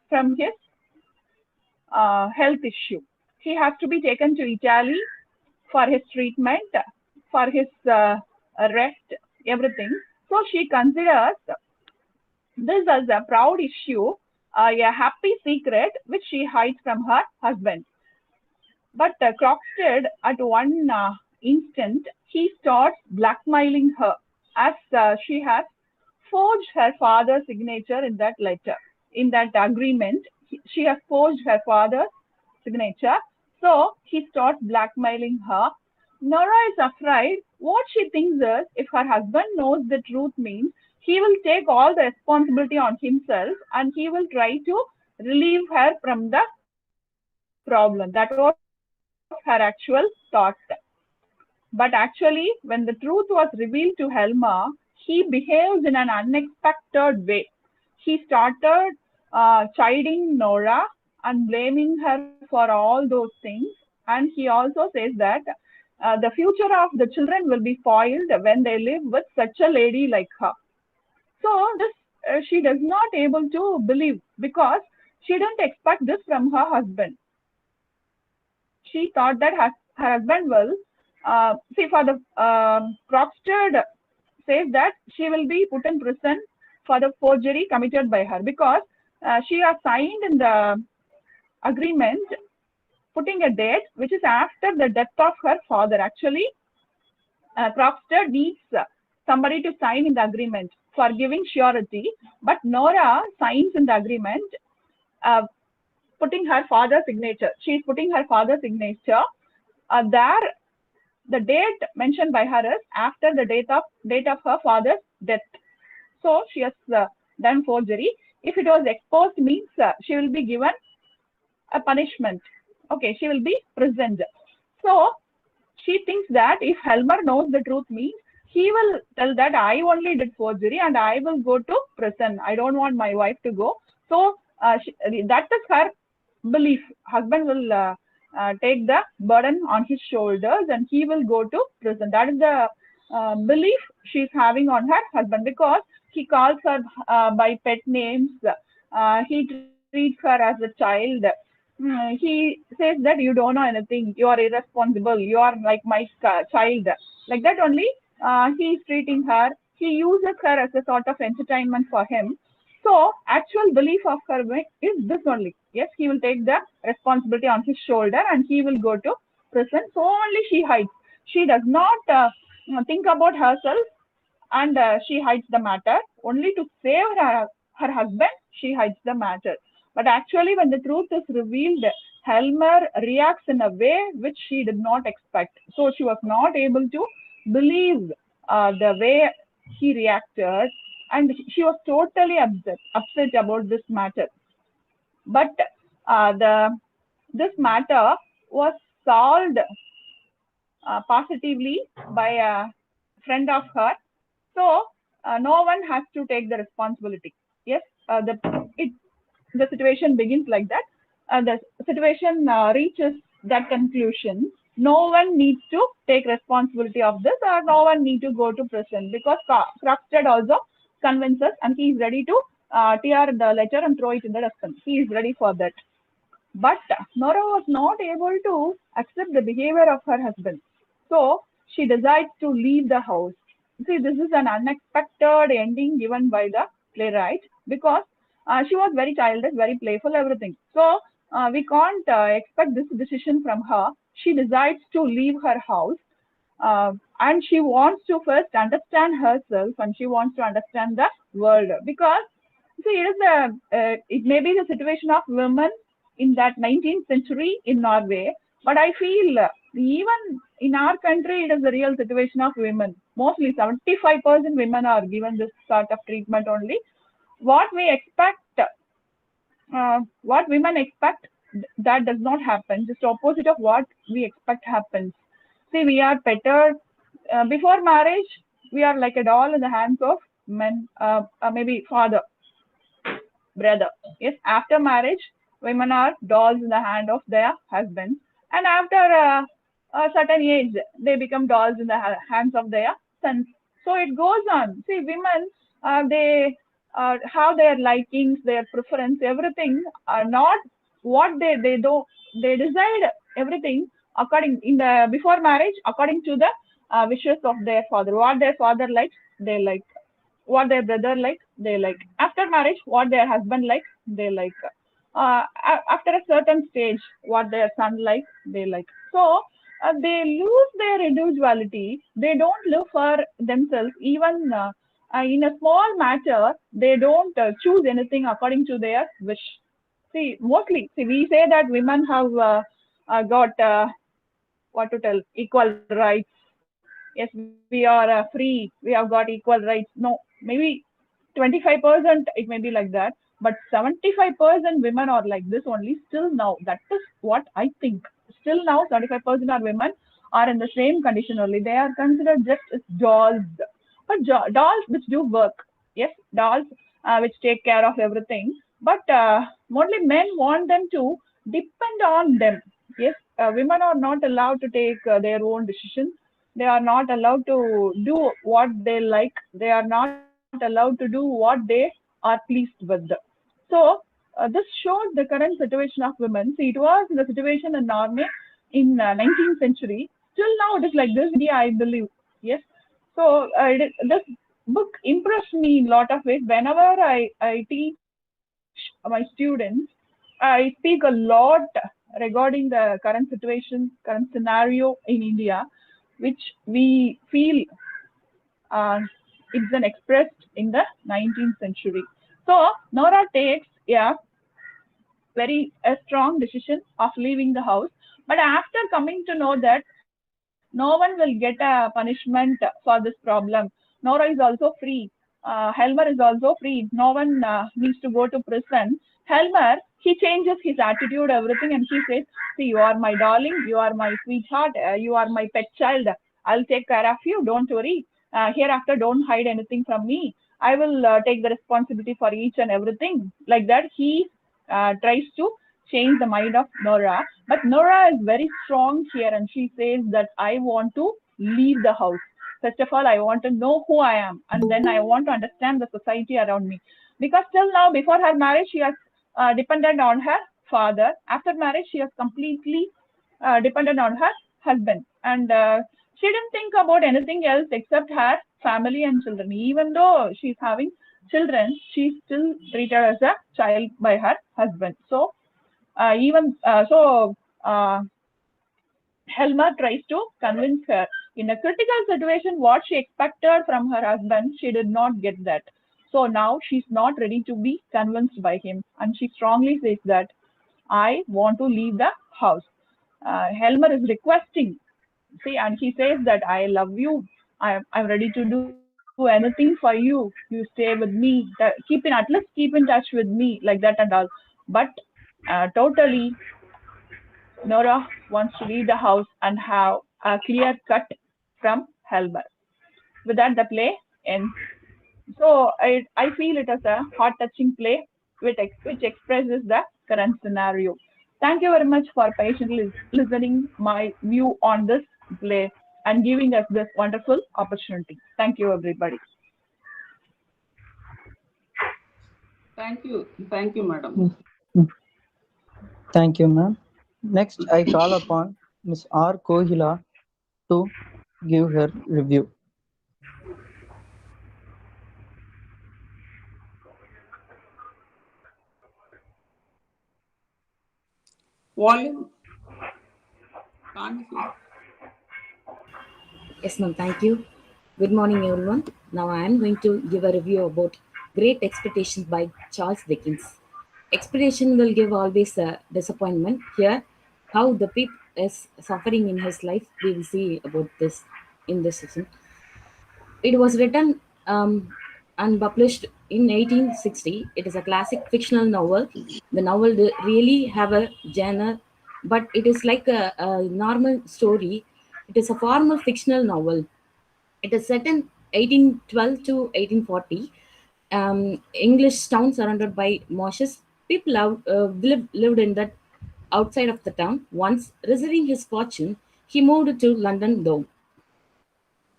from his health issue. He has to be taken to Italy for his treatment, for his rest, everything. So she considers this as a proud issue, a happy secret which she hides from her husband. But Krogstad, at one instant, he starts blackmailing her as she has forged her father's signature in that letter, in that agreement. She has forged her father's signature. So he starts blackmailing her. Nora is afraid. What she thinks is if her husband knows the truth means he will take all the responsibility on himself and he will try to relieve her from the problem. That was her actual thought. But actually, when the truth was revealed to Helma, he behaves in an unexpected way. He started chiding Nora and blaming her for all those things. And he also says that the future of the children will be spoiled when they live with such a lady like her. So this she does not able to believe because she didn't expect this from her husband. She thought that her husband will see for the Krogstad says that she will be put in prison for the forgery committed by her because she has signed in the agreement putting a date which is after the death of her father. Actually, Krogstad needs somebody to sign in the agreement for giving surety, but Nora signs in the agreement putting her father's signature. She is putting her father's signature. There, the date mentioned by her is after the date of her father's death. So she has done forgery. If it was exposed, means she will be given a punishment. Okay, she will be prisoned. So she thinks that if Helmer knows the truth means he will tell that I only did forgery and I will go to prison. I don't want my wife to go. So that is her belief. Husband will take the burden on his shoulders and he will go to prison. That is the belief she's having on her husband because he calls her by pet names. He treats her as a child. He says that you don't know anything. You are irresponsible. You are like my child. Like that only he is treating her. He uses her as a sort of entertainment for him. So actual belief of her is this only. Yes, he will take the responsibility on his shoulder and he will go to prison. So only she hides. She does not think about herself and she hides the matter. Only to save her husband, she hides the matter. But actually when the truth is revealed, Helmer reacts in a way which she did not expect. So she was not able to believe the way he reacted, and she was totally upset about this matter. But this matter was solved positively by a friend of her. So no one has to take the responsibility. Yes, the situation begins like that. The situation reaches that conclusion. No one needs to take responsibility of this, or no one need to go to prison, because Krogstad also convinces, and he is ready to tear the letter and throw it in the dustbin. He is ready for that. But Nora was not able to accept the behavior of her husband. So she decides to leave the house. See, this is an unexpected ending given by the playwright, because she was very childish, very playful, everything. So we can't expect this decision from her. She decides to leave her house, and she wants to first understand herself, and she wants to understand the world, because see, it may be the situation of women in that 19th century in Norway, but I feel even in our country, it is the real situation of women. Mostly 75% women are given this sort of treatment only. What we expect, what women expect, that does not happen. Just opposite of what we expect happens. See, we are better before marriage. We are like a doll in the hands of men, maybe father, brother. Yes, after marriage, women are dolls in the hand of their husbands, and after a certain age, they become dolls in the hands of their sons. So it goes on. See, women, they have their likings, their preference, everything are not what they do. They decide everything according in the before marriage according to the wishes of their father. What their father likes, they like. What their brother like, they like. After marriage, what their husband like, they like. After a certain stage, what their son like, they like. So they lose their individuality. They don't live for themselves. Even in a small matter, they don't choose anything according to their wish. See, mostly, see, we say that women have got what to tell, equal rights. Yes, we are free, we have got equal rights. No, maybe 25% it may be like that, but 75% women are like this only still now. That is what I think. Still now, 75% of women are in the same condition only. They are considered just as dolls, but dolls which do work. Yes, dolls which take care of everything. But only men want them to depend on them. Yes, women are not allowed to take their own decisions. They are not allowed to do what they like. They are not allowed to do what they are pleased with. So this shows the current situation of women. See, it was the situation in Norway in 19th century. Till now, it is like this. India, I believe. Yes. So this book impressed me in a lot of ways. Whenever I teach my students, I speak a lot regarding the current situation, current scenario in India, which we feel it's been expressed in the 19th century. So Nora takes a strong decision of leaving the house, but after coming to know that no one will get a punishment for this problem, Nora is also free. Helmer is also free. No one needs to go to prison. Helmer, he changes his attitude, everything, and he says, see, you are my darling, you are my sweetheart, you are my pet child. I'll take care of you, don't worry. Hereafter, don't hide anything from me. I will take the responsibility for each and everything. Like that, he tries to change the mind of Nora. But Nora is very strong here, and she says that I want to leave the house. First of all, I want to know who I am, and then I want to understand the society around me. Because till now, before her marriage, she has depended on her father. After marriage, she has completely depended on her husband. And she didn't think about anything else except her family and children. Even though she's having children, she's still treated as a child by her husband. So Helmer tries to convince her. In a critical situation, what she expected from her husband, she did not get that. So now she's not ready to be convinced by him. And she strongly says that I want to leave the house. Helmer is requesting, see, and he says that I love you. I'm ready to do anything for you. You stay with me. At least keep in touch with me, like that and all. But totally, Nora wants to leave the house and have a clear cut from Helmer. With that, the play ends. So I feel it as a heart-touching play which expresses the current scenario. Thank you very much for patiently listening my view on this play and giving us this wonderful opportunity. Thank you, everybody. Thank you, madam. Thank you, ma'am. Next, I call upon Ms. R. Kohila to give her review. Volume. Can't hear. Yes, ma'am. Thank you. Good morning, everyone. Now I am going to give a review about Great Expectations by Charles Dickens. Expectation will give always a disappointment. Here, how the people is suffering in his life, we will see about this in this section. It was written and published in 1860. It is a classic fictional novel. The novel really have a genre, but it is like a normal story. It is a formal fictional novel. It is set in 1812 to 1840. English town surrounded by marshes. People lived in that outside of the town. Once receiving his fortune, he moved to London though.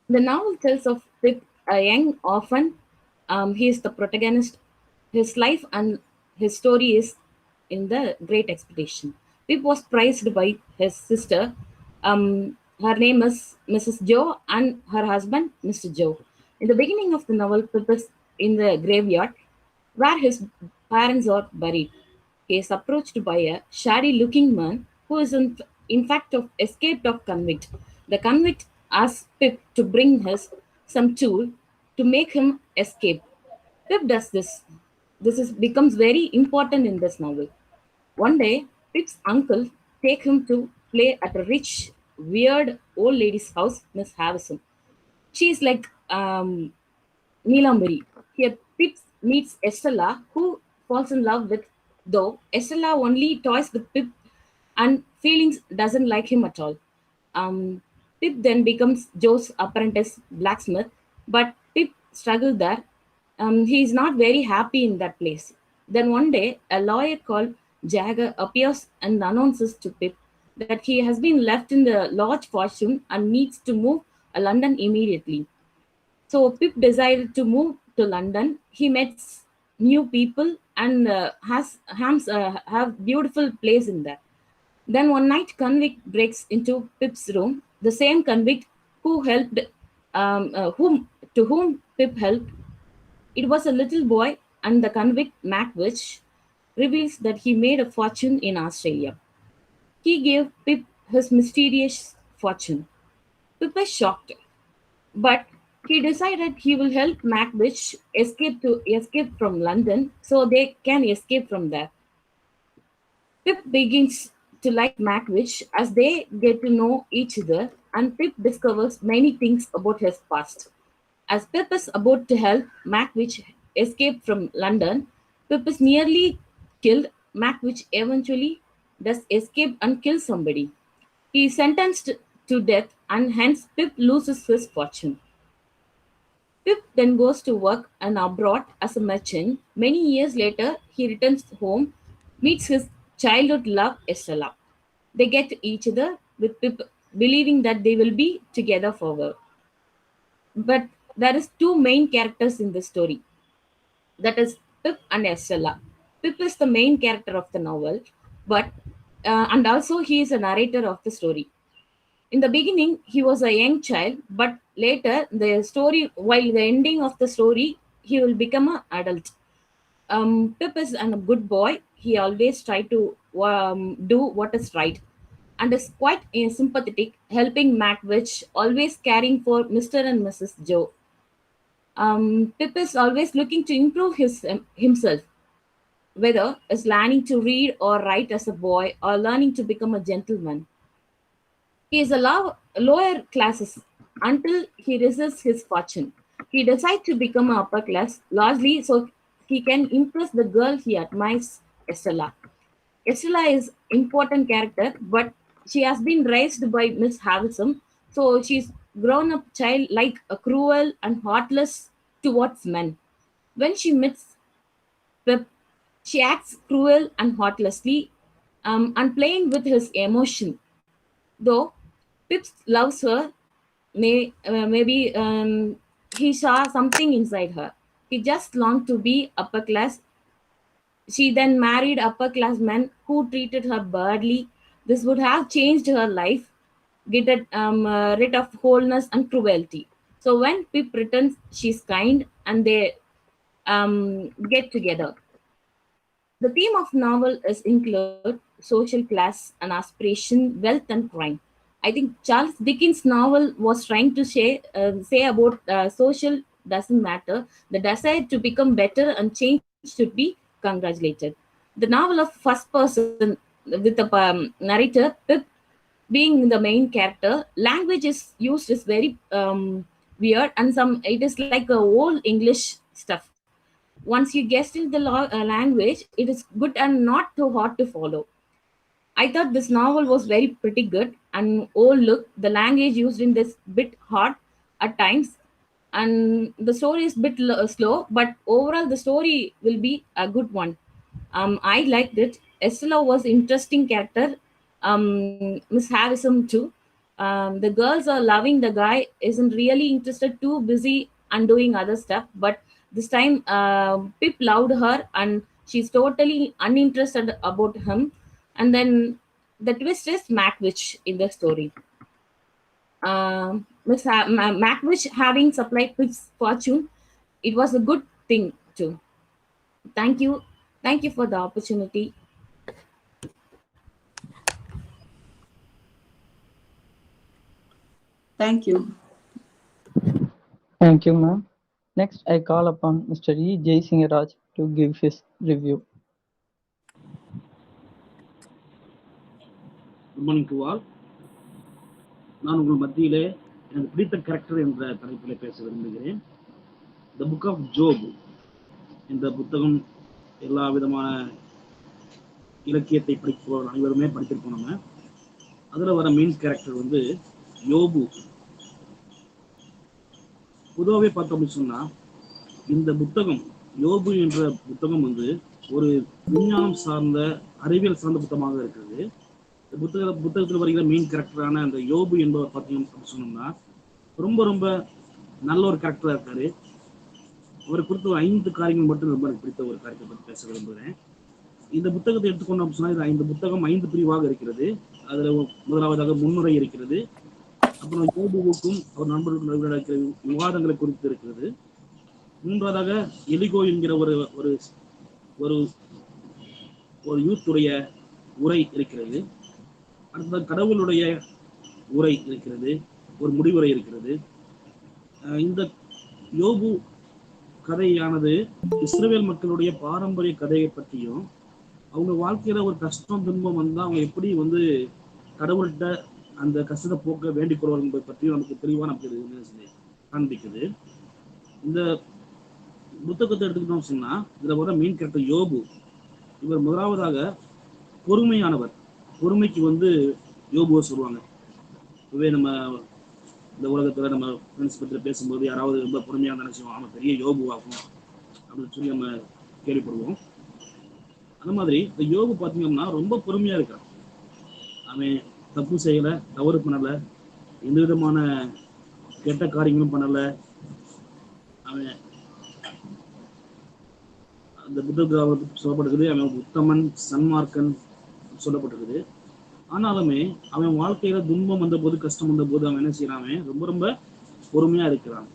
The novel tells of Pip, a young orphan. He is the protagonist. His life and his story is in the Great Expectation. Pip was prized by his sister. Her name is Mrs. Joe and her husband, Mr. Joe. In the beginning of the novel, Pip is in the graveyard where his parents are buried. He is approached by a shabby looking man who is in fact escaped of convict. The convict asks Pip to bring his some tool to make him escape. Pip does this. Becomes very important in this novel. One day, Pip's uncle take him to play at a rich, weird old lady's house, Miss Havison. She is like Neelambari. Here, Pip meets Estella, who falls in love with, though Estella only toys with Pip and feelings doesn't like him at all. Pip then becomes Joe's apprentice blacksmith, but Pip struggles there. He is not very happy in that place. Then one day, a lawyer called Jagger appears and announces to Pip that he has been left in the large fortune and needs to move to London immediately. So Pip decided to move to London. He meets new people and have beautiful place in there. Then one night, convict breaks into Pip's room. The same convict who helped, whom Pip helped. It was a little boy, and the convict Macwitch reveals that he made a fortune in Australia. He gave Pip his mysterious fortune. Pip is shocked, but he decided he will help Macwitch escape from London so they can escape from there. Pip begins to like Macwitch as they get to know each other, and Pip discovers many things about his past. As Pip is about to help Macwitch escape from London, Pip is nearly killed. Macwitch eventually does escape and kill somebody. He is sentenced to death, and hence Pip loses his fortune. Pip then goes to work and abroad as a merchant. Many years later, he returns home, meets his childhood love, Estella. They get to each other, with Pip believing that they will be together forever. But there is two main characters in the story. That is Pip and Estella. Pip is the main character of the novel, but and also he is a narrator of the story. In the beginning, he was a young child, but later, while the ending of the story, he will become an adult. Pip is a good boy. He always try to do what is right, and is quite sympathetic, helping Macwitch, always caring for Mr. and Mrs. Joe. Pip is always looking to improve himself. whether it's learning to read or write as a boy or learning to become a gentleman. He is a lower classes until he resists his fortune. He decides to become an upper class, largely so he can impress the girl he admires, Estella. Estella is important character, but she has been raised by Miss Havisham, so she's grown up child like a cruel and heartless towards men. When she meets Pip, she acts cruel and heartlessly, and playing with his emotion. Though Pip loves her, maybe he saw something inside her. He just longed to be upper class. She then married upper class men who treated her badly. This would have changed her life, rid of wholeness and cruelty. So when Pip returns, she's kind and they get together. The theme of novel is include social class and aspiration, wealth and crime. I think Charles Dickens' novel was trying to say about social doesn't matter. The desire to become better and change should be congratulated. The novel of first person with the narrator Pip being the main character, language is used is very weird and some it is like a old English stuff. Once you guessed in the language, it is good and not too hard to follow. I thought this novel was very pretty good and old look. The language used in this bit hard at times, and the story is bit slow. But overall, the story will be a good one. I liked it. Estella was interesting character. Miss Harrison too. The girls are loving the guy. Isn't really interested. Too busy and doing other stuff. But this time, Pip loved her, and she's totally uninterested about him. And then the twist is Macwitch in the story. Macwitch having supplied Pip's fortune, it was a good thing too. Thank you. Thank you for the opportunity. Thank you. Thank you, ma'am. Next, I call upon Mr. E. Jaisingaraj to give his review. Good morning to all. நான் உங்கள் மத்தியிலே எனக்கு பிடித்த character என்ற தலைப்பிலே பேச விரும்புகிறேன். The book of Job. இந்த புத்தகம் எல்லா விதமான இலக்கியத்தை படிப்போம் அனைவருமே படித்திருப்போம். நம்ம அதில் வர மெயின் கேரக்டர் வந்து யோபு. பொதுவாகவே பார்த்தோம் அப்படின்னு சொன்னால் இந்த புத்தகம் யோபு என்ற புத்தகம் வந்து ஒரு விஞ்ஞானம் சார்ந்த அறிவியல் சார்ந்த புத்தகமாக இருக்கிறது. புத்தகத்தில் வருகிற மெயின் கேரக்டரான அந்த யோபு என்பவர் பார்த்தீங்க அப்படின்னு சொன்னோம்னா ரொம்ப ரொம்ப நல்ல ஒரு கேரக்டராக இருக்காரு. அவரை குறித்து ஒரு 5 காரியங்கள் மட்டும் ரொம்ப எனக்கு பிடித்த ஒரு காரியத்தை பற்றி பேச விரும்புகிறேன். இந்த புத்தகத்தை எடுத்துக்கொண்டோம் அப்படின்னு சொன்னால் இந்த புத்தகம் 5 பிரிவாக இருக்கிறது. அதில் முதலாவதாக முன்னுரை இருக்கிறது. அப்புறம் யோபுவுக்கும் அவர் நண்பர்களுக்கும் நடுவில் இருக்கிற விவாதங்களை குறித்து இருக்கிறது. மூன்றாவதாக எலிகோ என்கிற ஒரு ஒரு ஒரு யூத்துடைய உரை இருக்கிறது. அடுத்தது கடவுளுடைய உரை இருக்கிறது, ஒரு முடிவுரை இருக்கிறது. இந்த யோபு கதையானது இஸ்ரவேல் மக்களுடைய பாரம்பரிய கதையை பற்றியும் அவங்க வாழ்க்கையில ஒரு கஷ்டம் துன்பம் வந்தா அவங்க எப்படி வந்து கடவுள்கிட்ட அந்த கஷ்டத்தை போக்க வேண்டிக் கொள்வார்கள் என்பதை பற்றியும் நமக்கு தெளிவாக நமக்கு காண்பிக்குது. இந்த புத்தகத்தை எடுத்துக்கிட்டோம் சொன்னா இதுல வர மெயின் கேரக்டர் யோபு. இவர் முதலாவதாக பொறுமையானவர். பொறுமைக்கு வந்து யோபுவை சொல்லுவாங்க. இதுவே நம்ம இந்த உலகத்துல நம்ம ஃப்ரெண்ட்ஸ் பற்றி பேசும்போது யாராவது ரொம்ப பொறுமையாக நினைச்சோம் அவன் பெரிய யோபுவாகும் அப்படின்னு சொல்லி நம்ம கேள்விப்படுவோம். அந்த மாதிரி இந்த யோபு பார்த்தீங்கன்னா ரொம்ப பொறுமையா இருக்கான். அவன் தப்பு செய்யலை, தவறு பண்ணலை, எந்த விதமான கெட்ட காரியங்களும் பண்ணலை. அவன் அந்த புத்தகத்தில் சொல்லப்பட்டிருக்குது அவன் உத்தமன் சன்மார்க்கன் சொல்லப்பட்டிருக்குது. ஆனாலுமே அவன் வாழ்க்கையில துன்பம் வந்த போது கஷ்டம் வந்த போது அவன் என்ன செய்யறான், ரொம்ப ரொம்ப பொறுமையா இருக்கிறான்.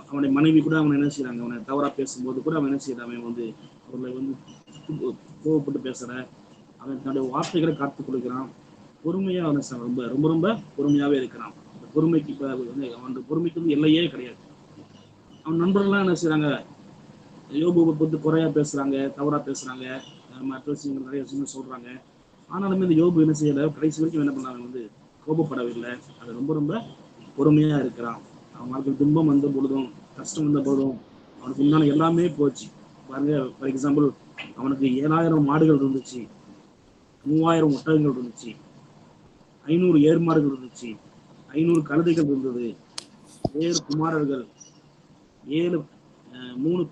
அவனுடைய மனைவி கூட அவனை என்ன செய்யறாங்க, அவனை தவறா பேசும்போது கூட அவன் என்ன செய்யறான், அவன் வந்து அவர்களை வந்து கோவப்பட்டு பேசுற, அவன் தன்னுடைய வார்த்தைகளை காத்து கொடுக்கிறான். பொறுமையா அவனை ரொம்ப ரொம்ப ரொம்ப பொறுமையாவே இருக்கிறான். அந்த பொறுமைக்கு வந்து அவன் பொறுமைக்கு வந்து எல்லையே கிடையாது. அவன் நண்பர்கள்லாம் என்ன செய்யறாங்க, யோபு வந்து குறையா பேசுறாங்க, தவறா பேசுறாங்க, மற்ற விஷயங்கள் நிறைய விஷயங்கள் சொல்றாங்க. ஆனாலுமே இந்த யோபு என்ன செய்யல, கடைசி வரைக்கும் என்ன பண்ணாங்க வந்து கோபப்படவில்லை. அது ரொம்ப ரொம்ப பொறுமையா இருக்கிறான். அவன் வாழ்க்கை துன்பம் வந்த பொழுதும் கஷ்டம் வந்த பொழுதும் அவனுக்கு முன்னால எல்லாமே போச்சு. பாருங்க, ஃபார் எக்ஸாம்பிள் அவனுக்கு 7000 மாடுகள் இருந்துச்சு, 3000 ஒட்டகங்கள் இருந்துச்சு, 500 ஏர்மாடுகள் இருந்துச்சு, 500 கழுதைகள் இருந்தது, 7 குமாரர்கள், 3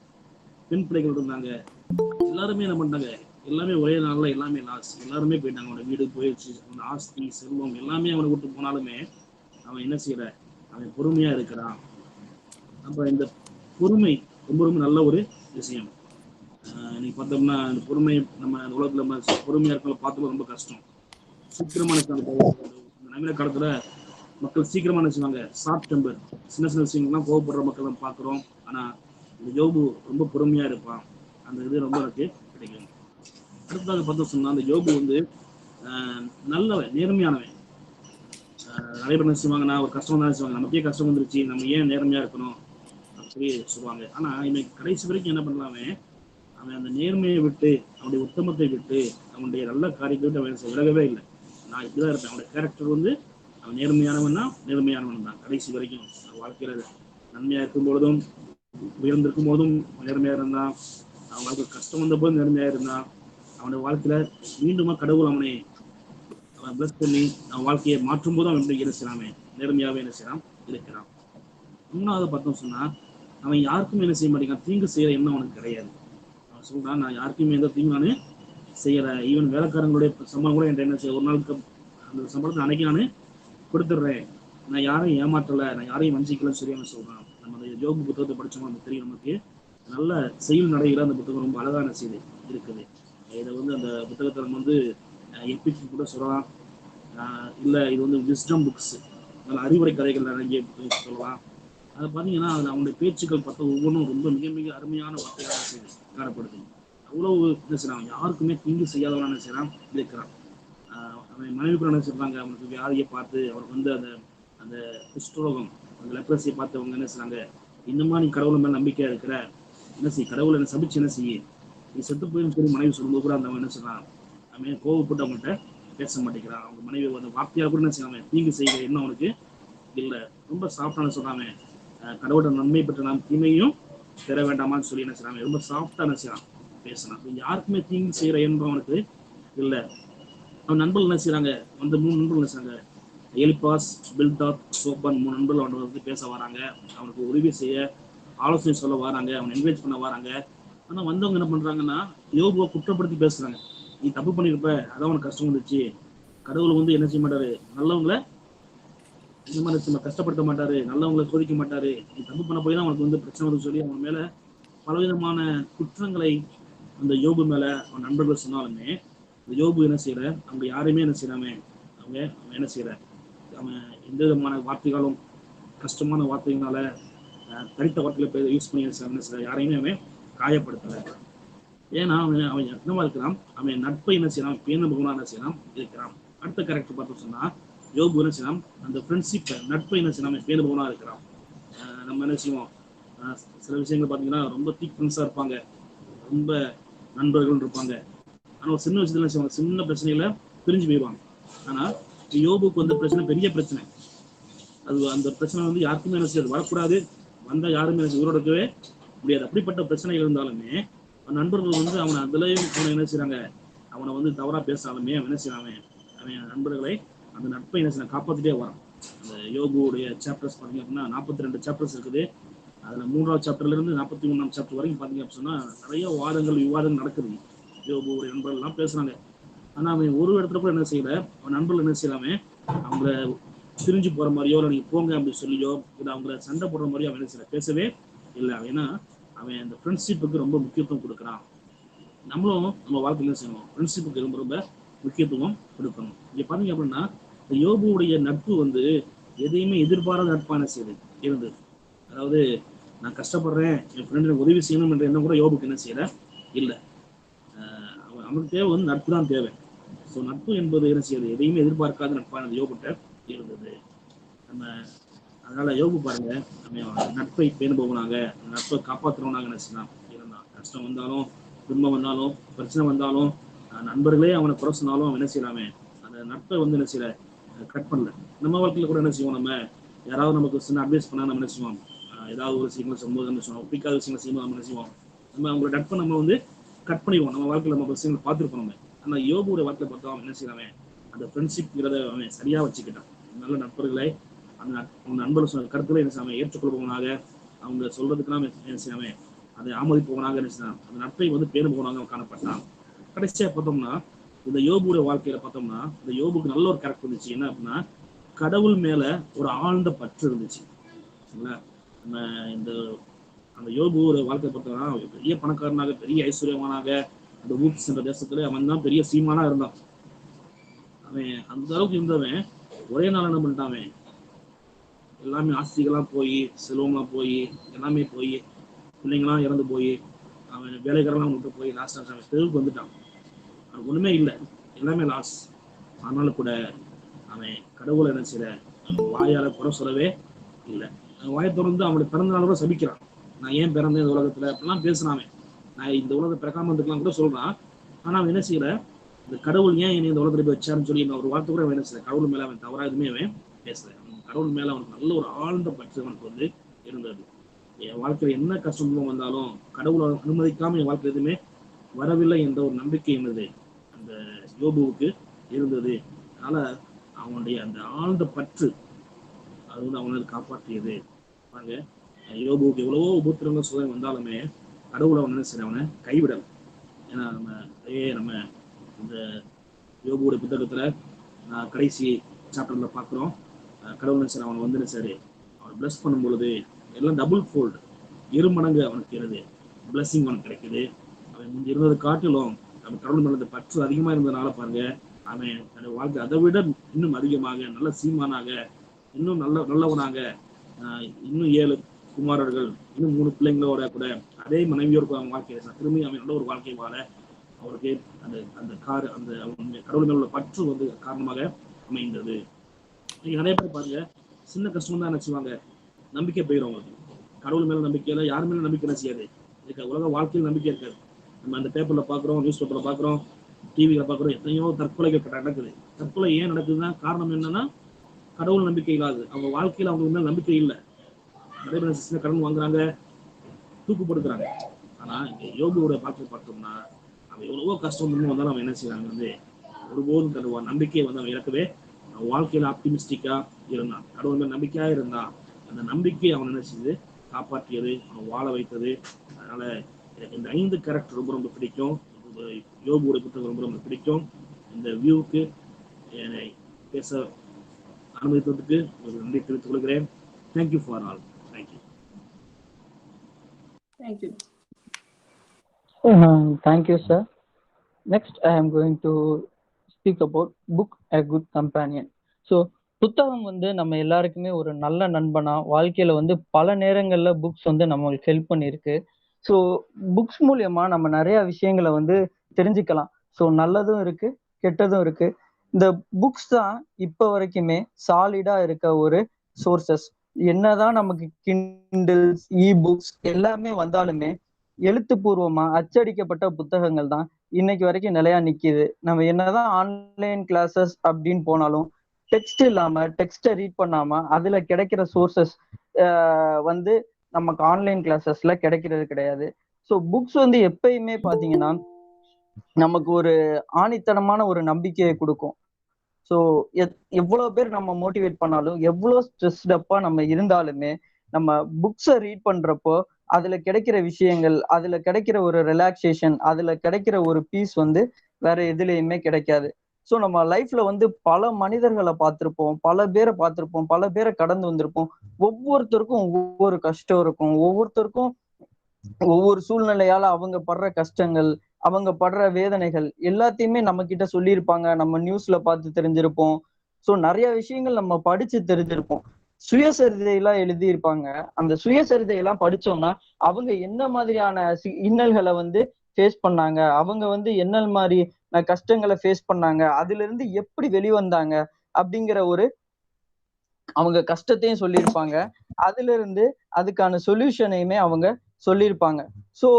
பெண் பிள்ளைகள் இருந்தாங்க. எல்லாருமே என்ன பண்ணாங்க, எல்லாமே ஒரே நாள்ல எல்லாமே லாஸ், எல்லாருமே போயிட்டாங்க. அவனோட வீடு போயிடுச்சு, அவனோட ஆஸ்தி செல்வம் எல்லாமே அவனை விட்டு போனாலுமே அவன் என்ன செய்யற, அவன் பொறுமையா இருக்கிறான். அப்ப இந்த பொறுமை ரொம்ப ரொம்ப நல்ல ஒரு விஷயம். இன்னைக்கு பார்த்தோம்னா இந்த பொறுமை நம்ம உலகத்துல நம்ம பொறுமையா இருக்கவங்க பார்த்தோம் ரொம்ப கஷ்டம். சீக்கிரமா நவீன காலத்துல மக்கள் சீக்கிரமா நினைச்சுவாங்க, ஷார்ட் டெம்பர், சின்ன சின்ன விஷயங்கள்லாம் கோவப்படுற மக்கள் நம்ம பார்க்குறோம். ஆனா இந்த யோபு ரொம்ப பொறுமையா இருப்பான். அந்த இது ரொம்ப எனக்கு கிடைக்கும். அடுத்ததாக பார்த்தோம் சொன்னா அந்த யோபு வந்து நல்லவன், நேர்மையானவன். நிறைய பேர் நினைச்சுவாங்க, நான் ஒரு கஷ்டம் தான் நினைச்சுவாங்க, நமக்கே கஷ்டம் வந்துருச்சு, நம்ம ஏன் நேர்மையா இருக்கணும் அப்படி சொல்லுவாங்க. ஆனா இன்னைக்கு கடைசி வரைக்கும் என்ன பண்ணலாமே, அவன் அந்த நேர்மையை விட்டு, அவனுடைய உத்தமத்தை விட்டு, அவனுடைய நல்ல காரியத்தை விட்டு அவன் விலகவே இல்லை. நான் இப்படிதான் இருப்பேன். அவனுடைய கேரக்டர் வந்து அவன் நேர்மையானவன் தான் கடைசி வரைக்கும். வாழ்க்கையில நன்மையா இருக்கும் பொழுதும் உயர்ந்திருக்கும் போதும் நேர்மையா இருந்தான். அவன் வாழ்க்கை கஷ்டம் வந்த போதும் நேர்மையா இருந்தான். அவனுடைய வாழ்க்கையில மீண்டுமா கடவுள் அவனை பிளஸ் பண்ணி அவன் வாழ்க்கையை மாற்றும் போதும் அவன் எப்படி என்ன செய்யறாமே, நேர்மையாவே என்ன செய்யறான் இருக்கிறான். மூணாவது பார்த்தோம் சொன்னா அவன் யாருக்கும் என்ன செய்ய மாட்டேங்கான், தீங்கு செய்யற எண்ணம் அவனுக்கு கிடையாது. அவன் சொல்றான், நான் யாருக்குமே எந்த தீங்கு நானு செய்யற, ஈவன் வேலைக்காரங்களுடைய சம்பளம் கூட என்கிட்ட என்ன செய்ய, ஒரு நாளுக்கு அந்த சம்பளத்தை அன்னைக்கு நான் கொடுத்துட்றேன், நான் யாரையும் ஏமாற்றல, நான் யாரையும் வஞ்சிக்கலன்னு சொல்லி அவன் சொல்றான். நம்ம அந்த யோபு புத்தகத்தை படிச்சோம் நமக்கு தெரியும், நமக்கு நல்ல செயல் நடையில அந்த புத்தகம் ரொம்ப அழகான செய்தி இருக்குது. இதை வந்து அந்த புத்தகத்தை நம்ம வந்து எபிக் கூட சொல்லலாம், இல்ல இது வந்து விஸ்டம் புக்ஸ், நல்ல அறிவுரை கதைகள் நிறைய சொல்லலாம். அதை பார்த்தீங்கன்னா அதில் அவனுடைய பேச்சுக்கள் பார்த்தா ஒவ்வொன்றும் ரொம்ப மிக மிக அருமையான வார்த்தையாக செய்து காணப்படுது. அவ்வளவு என்ன செய்யறான், யாருக்குமே தீங்கு செய்யாதவன் என்ன செய்யறான் இருக்கிறான். அவன் மனைவி கூட என்ன சொல்றாங்க, அவனுக்கு வியாதியை பார்த்து அவருக்கு வந்து அந்த அந்த குஷ்டரோகம், அந்த லெப்ரஸியை பார்த்து அவங்க என்ன செய்றாங்க, இன்னுமா நீ கடவுள் மேல நம்பிக்கையா இருக்கிற, என்ன செய்ய, கடவுளை என்ன சபிச்சு என்ன செய்ய, நீ செத்து போயின்னு சொல்லி மனைவி சொல்லும்போது கூட அந்த அவன் என்ன சொல்றான், அவன் கோவப்பட்டு அவங்கள்ட்ட பேச மாட்டேங்கிறான். அவங்க மனைவி அந்த வார்த்தையால் கூட என்ன செய்யறாங்க, தீங்கு செய்கிற எண்ணம் அவனுக்கு இல்லை. ரொம்ப சாஃப்டான சொல்றாங்க, கடவுளோட நன்மை பெற்ற நாம் தீமையும் பெற வேண்டாமான்னு சொல்லி என்ன செய்யறாங்க, ரொம்ப சாஃப்டா என்ன செய்யறான் பேசலாம். யாருக்குமே தீங்கு செய்யற எண்ணம் அவனுக்கு இல்லை. அவன் நண்பர்கள் என்ன செய்யறாங்க, வந்து 3 நண்பர்கள் என்ன செய்யறாங்க, எலிபாஸ், பில்டாத், சோப்பான், 3 நண்பர்கள் அவனை வந்து பேச வராங்க, அவனுக்கு உதவி செய்ய ஆலோசனை சொல்ல வராங்க, அவனை என்கரேஜ் பண்ண வராங்க. ஆனா வந்தவங்க என்ன பண்றாங்கன்னா யோபுவை குற்றப்படுத்தி பேசுறாங்க. நீ தப்பு பண்ணிருப்ப, அதான் உனக்கு கஷ்டம் வந்துச்சு, கடவுள் வந்து என்ன செய்ய மாட்டாரு, நல்லவங்களை இந்த மாதிரி கஷ்டப்படுத்த மாட்டாரு, நல்லவங்களை சோதிக்க மாட்டாரு, நீ தப்பு பண்ண போய் தான் அவனுக்கு வந்து பிரச்சனை வரும்னு சொல்லி அவன் மேல பலவிதமான குற்றங்களை அந்த யோபு மேல அவன் நண்பர்கள் சொன்னாலுமே இந்த யோபு என்ன செய்யற, அவங்க யாரையுமே என்ன செய்யறாமே, அவன் என்ன செய்யற, அவன் எந்த விதமான வார்த்தைகளும் கஷ்டமான வார்த்தைகளால தனித்த வார்த்தைகளை யூஸ் பண்ணி என்ன செய்யற, யாரையுமே அவன் காயப்படுத்தல. ஏன்னா அவன் அவன் என்னவா இருக்கிறான், அவன் நட்பை என்ன செய்யறான், பேணுபவனா என்ன செய்யறான் இருக்கிறான். அடுத்த கேரக்டர் பார்த்தோம் சொன்னா யோபு என்ன செய்யலாம், அந்த ஃப்ரெண்ட்ஷிப் நட்பை என்ன செய்யலாம், அவன் பேணுபவனா இருக்கிறான். நம்ம என்ன செய்வோம், சில விஷயங்கள் பார்த்தீங்கன்னா ரொம்ப திக் ஃப்ரெண்ட்ஸா இருப்பாங்க, ரொம்ப நண்பர்கள் இருப்பாங்க. ஆனா ஒரு சின்ன விஷயத்துல என்ன செய்வாங்க, சின்ன பிரச்சனையில பிரிஞ்சு போயிடுவாங்க. ஆனா யோபுக்கு வந்து பிரச்சனை பெரிய பிரச்சனை, அது அந்த பிரச்சனை வந்து யாருக்குமே என்ன செய்யாது, வரக்கூடாது, வந்தா யாருமே உயிரோட இருக்கவே முடியாது. அப்படிப்பட்ட பிரச்சனைகள் இருந்தாலுமே நண்பர்கள் வந்து அவனை அதுலயும் அவனை என்ன செய்யறாங்க, அவனை வந்து தவறா பேசாலுமே அவன் என்ன செய்யறாங்க, அவன் நண்பர்களை அந்த நட்பை என்ன செய்ய காப்பாத்திட்டே வரான். அந்த யோபுடைய சாப்டர்ஸ் பார்த்தீங்க அப்படின்னா 42 சாப்டர்ஸ் இருக்குது. அதுல 3ஆவது சாப்டர்ல இருந்து 43ஆம் சாப்டர் வரைக்கும் பார்த்தீங்க அப்படின்னா நிறைய வாதங்கள் விவாதங்கள் நடக்குது. யோபுடைய நண்பர்கள் எல்லாம் பேசுறாங்க. ஆனா அவன் ஒரு இடத்துல கூட என்ன செய்யல, அவன் நண்பர்கள் என்ன செய்யலாமே, அவங்கள பிரிஞ்சு போற மாதிரியோ இல்லை நீங்க போங்க அப்படின்னு சொல்லியோ இல்லை அவங்கள சண்டை போடுற மாதிரியோ அவன் என்ன செய்யல, பேசவே இல்லை. ஏன்னா அவன் அந்த ஃப்ரெண்ட்ஷிப்புக்கு ரொம்ப முக்கியத்துவம் கொடுக்குறான். நம்மளும் நம்ம வாழ்க்கையில செய்யணும், ஃப்ரெண்ட்ஷிப்புக்கு ரொம்ப ரொம்ப முக்கியத்துவம் கொடுக்கணும். இங்க பாத்தீங்க அப்படின்னா இந்த யோபுடைய நட்பு வந்து எதையுமே எதிர்பாராத நட்பான செய்து இருந்தது. அதாவது நான் கஷ்டப்படுறேன், என் ஃப்ரெண்டு எனக்கு உதவி செய்யணும் என்ற எண்ணம் கூட யோபுக்கு என்ன செய்யல இல்லை. அவனுக்கு தேவை வந்து நட்பு தான் தேவை. ஸோ நட்பு என்பது என்ன செய்யுது, எதையுமே எதிர்பார்க்காத நட்பானது யோபுட்ட இருந்தது. நம்ம அதனால யோபு பாருங்க, நம்ம நட்பை பேணுபவனாக, நட்பை காப்பாற்றுறவனாக என்ன செய்யலாம் இருந்தான். கஷ்டம் வந்தாலும், துன்பம் வந்தாலும், பிரச்சனை வந்தாலும், நண்பர்களே அவனை குறை சொன்னாலும் அவன் என்ன செய்யலாமே அந்த நட்பை வந்து என்ன செய்யல கட் பண்ணல. நம்ம வாழ்க்கையில கூட என்ன செய்வோம், நம்ம யாராவது நமக்கு சின்ன அட்வைஸ் பண்ணா நம்ம என்ன செய்வோம், ஏதாவது ஒரு விஷயங்களை சொல்லும்போது என்ன செய்வோம், பிடிக்காத விஷயங்களை செய்யும்போது நம்ம என்ன செய்வோம், நம்ம அவங்களோட நட்பை நம்ம வந்து கட் பண்ணிடுவோம். நம்ம வாழ்க்கையில நம்ம விஷயங்களை பார்த்துருப்போம். நம்ம ஆனால் யோபுடைய வாழ்க்கையை பார்த்தா அவன் என்ன செய்யலாமே அந்த ஃப்ரெண்ட்ஷிப்ங்கிறத அவன் சரியா வச்சுக்கிட்டான். நல்ல நண்பர்களை அந்த நண்பர்கள் சொன்ன கருத்துக்களை என்ன செய்யாம ஏற்றுக்கொள்பவனாக, அவங்க சொல்றதுக்கெல்லாம் என்ன செய்யாம அதை ஆமோதிப்பவனாக என்ன செய்யலாம், அந்த நட்பை வந்து பேணுபவனாக காணப்பட்டான். கடைசியா பார்த்தோம்னா இந்த யோபுடைய வாழ்க்கையில பார்த்தோம்னா இந்த யோபுக்கு நல்ல ஒரு கேரக்டர் இருந்துச்சு. என்ன அப்படின்னா, கடவுள் மேல ஒரு ஆழ்ந்த பற்று இருந்துச்சு. நம்ம இந்த அந்த யோபு ஒரு வாழ்க்கை பார்த்தோம்னா பெரிய பணக்காரனாக, பெரிய ஐஸ்வர்யமானாக, அந்த ஊப்ஸ் என்ற தேசத்துல அவன் தான் பெரிய சீமானா இருந்தான். அவன் அந்த அளவுக்கு இருந்தவன் ஒரே நாள் என்ன பண்ணிட்டான், எல்லாமே ஆஸ்திகள்லாம் போய், செல்வம்லாம் போய், எல்லாமே போய், பிள்ளைங்களாம் இறந்து போய், அவன் வேலைக்காரெல்லாம் விட்டு போய் லாஸ்ட் அவன் தெருவுக்கு வந்துட்டான். அவனுக்கு ஒண்ணுமே இல்லை, எல்லாமே லாஸ். ஆனாலும் கூட அவன் கடவுளை என்ன செய்யல, வாயால குறை சொல்லவே இல்லை. வாயை தொடர்ந்து அவனுடைய பிறந்த நாள் கூட சபிக்கிறான். நான் ஏன் பிறந்தேன் இந்த உலகத்துல அப்படிலாம் பேசுனாமே, நான் இந்த உலகத்தை பிறக்காம இருக்கலாம் கூட சொல்றான். ஆனா அவன் என்ன செய்யல, இந்த கடவுள் ஏன் என்னை இந்த உலகத்துல போய் வச்சாருன்னு சொல்லி ஒரு வார்த்தை கூட அவன் என்ன செய்யல, கடவுள் மேல அவன் தவறா எதுவுமே அவன் பேசல. கடவுள் மேல அவனுக்கு நல்ல ஒரு ஆழ்ந்த பற்று அவனுக்கு வந்து இருந்தது. என் வாழ்க்கையில என்ன கஷ்டம் வந்தாலும் கடவுளை அனுமதிக்காம என் வாழ்க்கை எதுவுமே வரவில்லை என்ற ஒரு நம்பிக்கை என்னது அந்த யோபுவுக்கு இருந்தது. அதனால அவனுடைய அந்த ஆழ்ந்த பற்று அது வந்து அவனை காப்பாற்றியது. பாருங்க, யோபுவுக்கு எவ்வளவோ உபத்திரங்கள் சோதனை வந்தாலுமே கடவுளை அவன் நினைச்சு அவனை கைவிடல். ஏன்னா நம்ம இந்த யோபுவோட புத்தகத்துல கடைசி சாப்டர்ல பாக்குறோம், கடவுள் நினைச்சு அவனை வந்து சரி அவனை பிளஸ் பண்ணும் பொழுது எல்லாம் டபுள் ஃபோல்டு, இருமடங்கு அவனுக்கு இருது பிளஸிங் அவனுக்கு கிடைக்குது. அவன் முந்தி இருந்தது காட்டிலும் அவன் கடவுள் மேல பற்று அதிகமா இருந்ததுனால பாருங்க, அவன் தன்னுடைய வாழ்க்கை அதை விட இன்னும் அதிகமாக நல்ல சீமானாக, இன்னும் நல்லவனாக, இன்னும் 7 குமாரர்கள், இன்னும் 3 பிள்ளைங்களோட கூட அதே மனைவியோட அவன் வாழ்க்கையை திரும்பி அவன் நல்ல ஒரு வாழ்க்கை வாழ அவருக்கு அந்த அந்த கடவுள் மேல உள்ள பற்று வந்து காரணமாக அமைந்தது. நீங்க நிறைய பேர் பாருங்க, சின்ன கஷ்டம் தான் நினைச்சுவாங்க, நம்பிக்கை போயிடும் அவங்களுக்கு. கடவுள் மேல நம்பிக்கையில யார் மேல நம்பிக்கை என்ன செய்யாது, உலக வாழ்க்கையில் நம்பிக்கை இருக்காது. நம்ம அந்த பேப்பர்ல பாக்குறோம், நியூஸ் பேப்பர்ல பாக்குறோம், டிவியில பாக்குறோம், எத்தனையோ தற்கொலைகள் நடக்குது. தற்கொலை ஏன் நடக்குதுன்னா காரணம் என்னன்னா கடவுள் நம்பிக்கை இல்லாது, அவங்க வாழ்க்கையில அவங்க மேல நம்பிக்கை இல்லை. நிறைய பேர் சின்ன கடன் வாங்குறாங்க, தூக்குப்படுத்துறாங்க. ஆனா இங்க யோபுவோட வாழ்க்கை பார்த்தோம்னா அவன் எவ்வளவோ கஷ்டம் வந்தாலும் அவன் என்ன செய்யறாங்க வந்து ஒருபோதும் தருவான் நம்பிக்கையை வந்து அவன் இழக்கவே, வாழ்க்கையில ஆப்டிமிஸ்டிக்கா இருந்தான், கடவுள் மேல நம்பிக்கையா இருந்தான். அந்த நம்பிக்கை அவன் என்ன செய்து காப்பாற்றியது, அவன் வாழ வைத்தது. அதனால எனக்கு இந்த 5 கேரக்டர் ரொம்ப ரொம்ப பிடிக்கும். யோபுவோட புத்தகம் ரொம்ப ரொம்ப பிடிக்கும். இந்த வியூவுக்கு என்னை பேச அனுமதித்ததுக்கு ஒரு நன்றி தெரிவித்துக் கொள்கிறேன். Thank you for all. Thank you. Thank you. Thank you, sir. Next, I am going to speak about book A Good Companion. So, புத்தகம் வந்து நம்ம எல்லாருக்குமே ஒரு நல்ல நண்பனா, வாழ்க்கையில வந்து பல நேரங்கள்ல புக்ஸ் வந்து நம்மளுக்கு ஹெல்ப் பண்ணியிருக்கு. ஸோ புக்ஸ் மூலியமா நம்ம நிறைய விஷயங்களை வந்து தெரிஞ்சுக்கலாம். ஸோ நல்லதும் இருக்கு, கெட்டதும் இருக்கு. இந்த புக்ஸ் தான் இப்போ வரைக்குமே சாலிடா இருக்க ஒரு சோர்சஸ். என்னதான் நமக்கு கிண்டில்ஸ், புக்ஸ் எல்லாமே வந்தாலுமே எழுத்துப்பூர்வமா அச்சடிக்கப்பட்ட புத்தகங்கள் தான் இன்னைக்கு வரைக்கும் நிலையா நிக்குது. நம்ம என்னதான் ஆன்லைன் கிளாஸஸ் அப்படின்னு போனாலும் டெக்ஸ்ட் இல்லாம, டெக்ஸ்ட்டை ரீட் பண்ணாம அதுல கிடைக்கிற சோர்சஸ் வந்து நமக்கு ஆன்லைன் கிளாஸஸ்ல கிடைக்கிறது கிடையாது. ஸோ புக்ஸ் வந்து எப்பயுமே பாத்தீங்கன்னா நமக்கு ஒரு ஆணித்தனமான ஒரு நம்பிக்கையை கொடுக்கும். ஸோ எவ்வளவு பேர் நம்ம மோட்டிவேட் பண்ணாலும், எவ்வளவு ஸ்ட்ரெஸ்டப்பா நம்ம இருந்தாலுமே நம்ம புக்ஸை ரீட் பண்றப்போ அதுல கிடைக்கிற விஷயங்கள், அதுல கிடைக்கிற ஒரு ரிலாக்ஸேஷன், அதுல கிடைக்கிற ஒரு பீஸ் வந்து வேற எதுலையுமே கிடைக்காது. ஸோ நம்ம லைஃப்ல வந்து பல மனிதர்களை பார்த்திருப்போம், பல பேரை பார்த்திருப்போம், பல பேரை கடந்து வந்திருப்போம். ஒவ்வொருத்தருக்கும் ஒவ்வொரு கஷ்டம் இருக்கும், ஒவ்வொருத்தருக்கும் ஒவ்வொரு சூழ்நிலையால அவங்க படுற கஷ்டங்கள், அவங்க படுற வேதனைகள் எல்லாத்தையுமே நம்ம கிட்ட சொல்லியிருப்பாங்க, நம்ம நியூஸ்ல பார்த்து தெரிஞ்சிருப்போம். ஸோ நிறைய விஷயங்கள் நம்ம படிச்சு தெரிஞ்சிருப்போம். சுயசரிதையெல்லாம் எழுதியிருப்பாங்க. அந்த சுயசரிதையெல்லாம் படிச்சோம்னா அவங்க என்ன மாதிரியான இன்னல்களை வந்து ஃபேஸ் பண்ணாங்க, அவங்க வந்து என்ன மாதிரி கஷ்டங்களை ஃபேஸ் பண்ணாங்க, அதுல இருந்து எப்படி வெளிவந்தாங்க அப்படிங்கிற ஒரு அவங்க கஷ்டத்தையும் சொல்லியிருப்பாங்க. அதுல இருந்து அதுக்கான சொல்யூஷனையுமே அவங்க சொல்லியிருப்பாங்க. ஸோ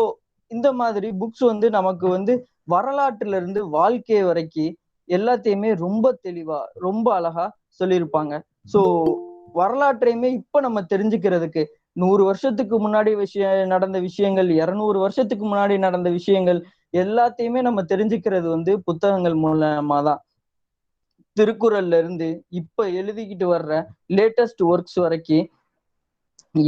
இந்த மாதிரி புக்ஸ் வந்து நமக்கு வந்து வரலாற்றுல இருந்து வாழ்க்கை வரைக்கும் எல்லாத்தையுமே ரொம்ப தெளிவா ரொம்ப அழகா சொல்லியிருப்பாங்க. ஸோ வரலாற்றையுமே இப்ப நம்ம தெரிஞ்சுக்கிறதுக்கு 100 வருஷத்துக்கு முன்னாடி நடந்த விஷயங்கள், 200 வருஷத்துக்கு முன்னாடி நடந்த விஷயங்கள் எல்லாத்தையுமே நம்ம தெரிஞ்சுக்கிறது வந்து புத்தகங்கள் மூலமா தான். திருக்குறள்ல இருந்து இப்ப எழுதிக்கிட்டு வர்ற லேட்டஸ்ட் ஒர்க்ஸ் வரைக்கும்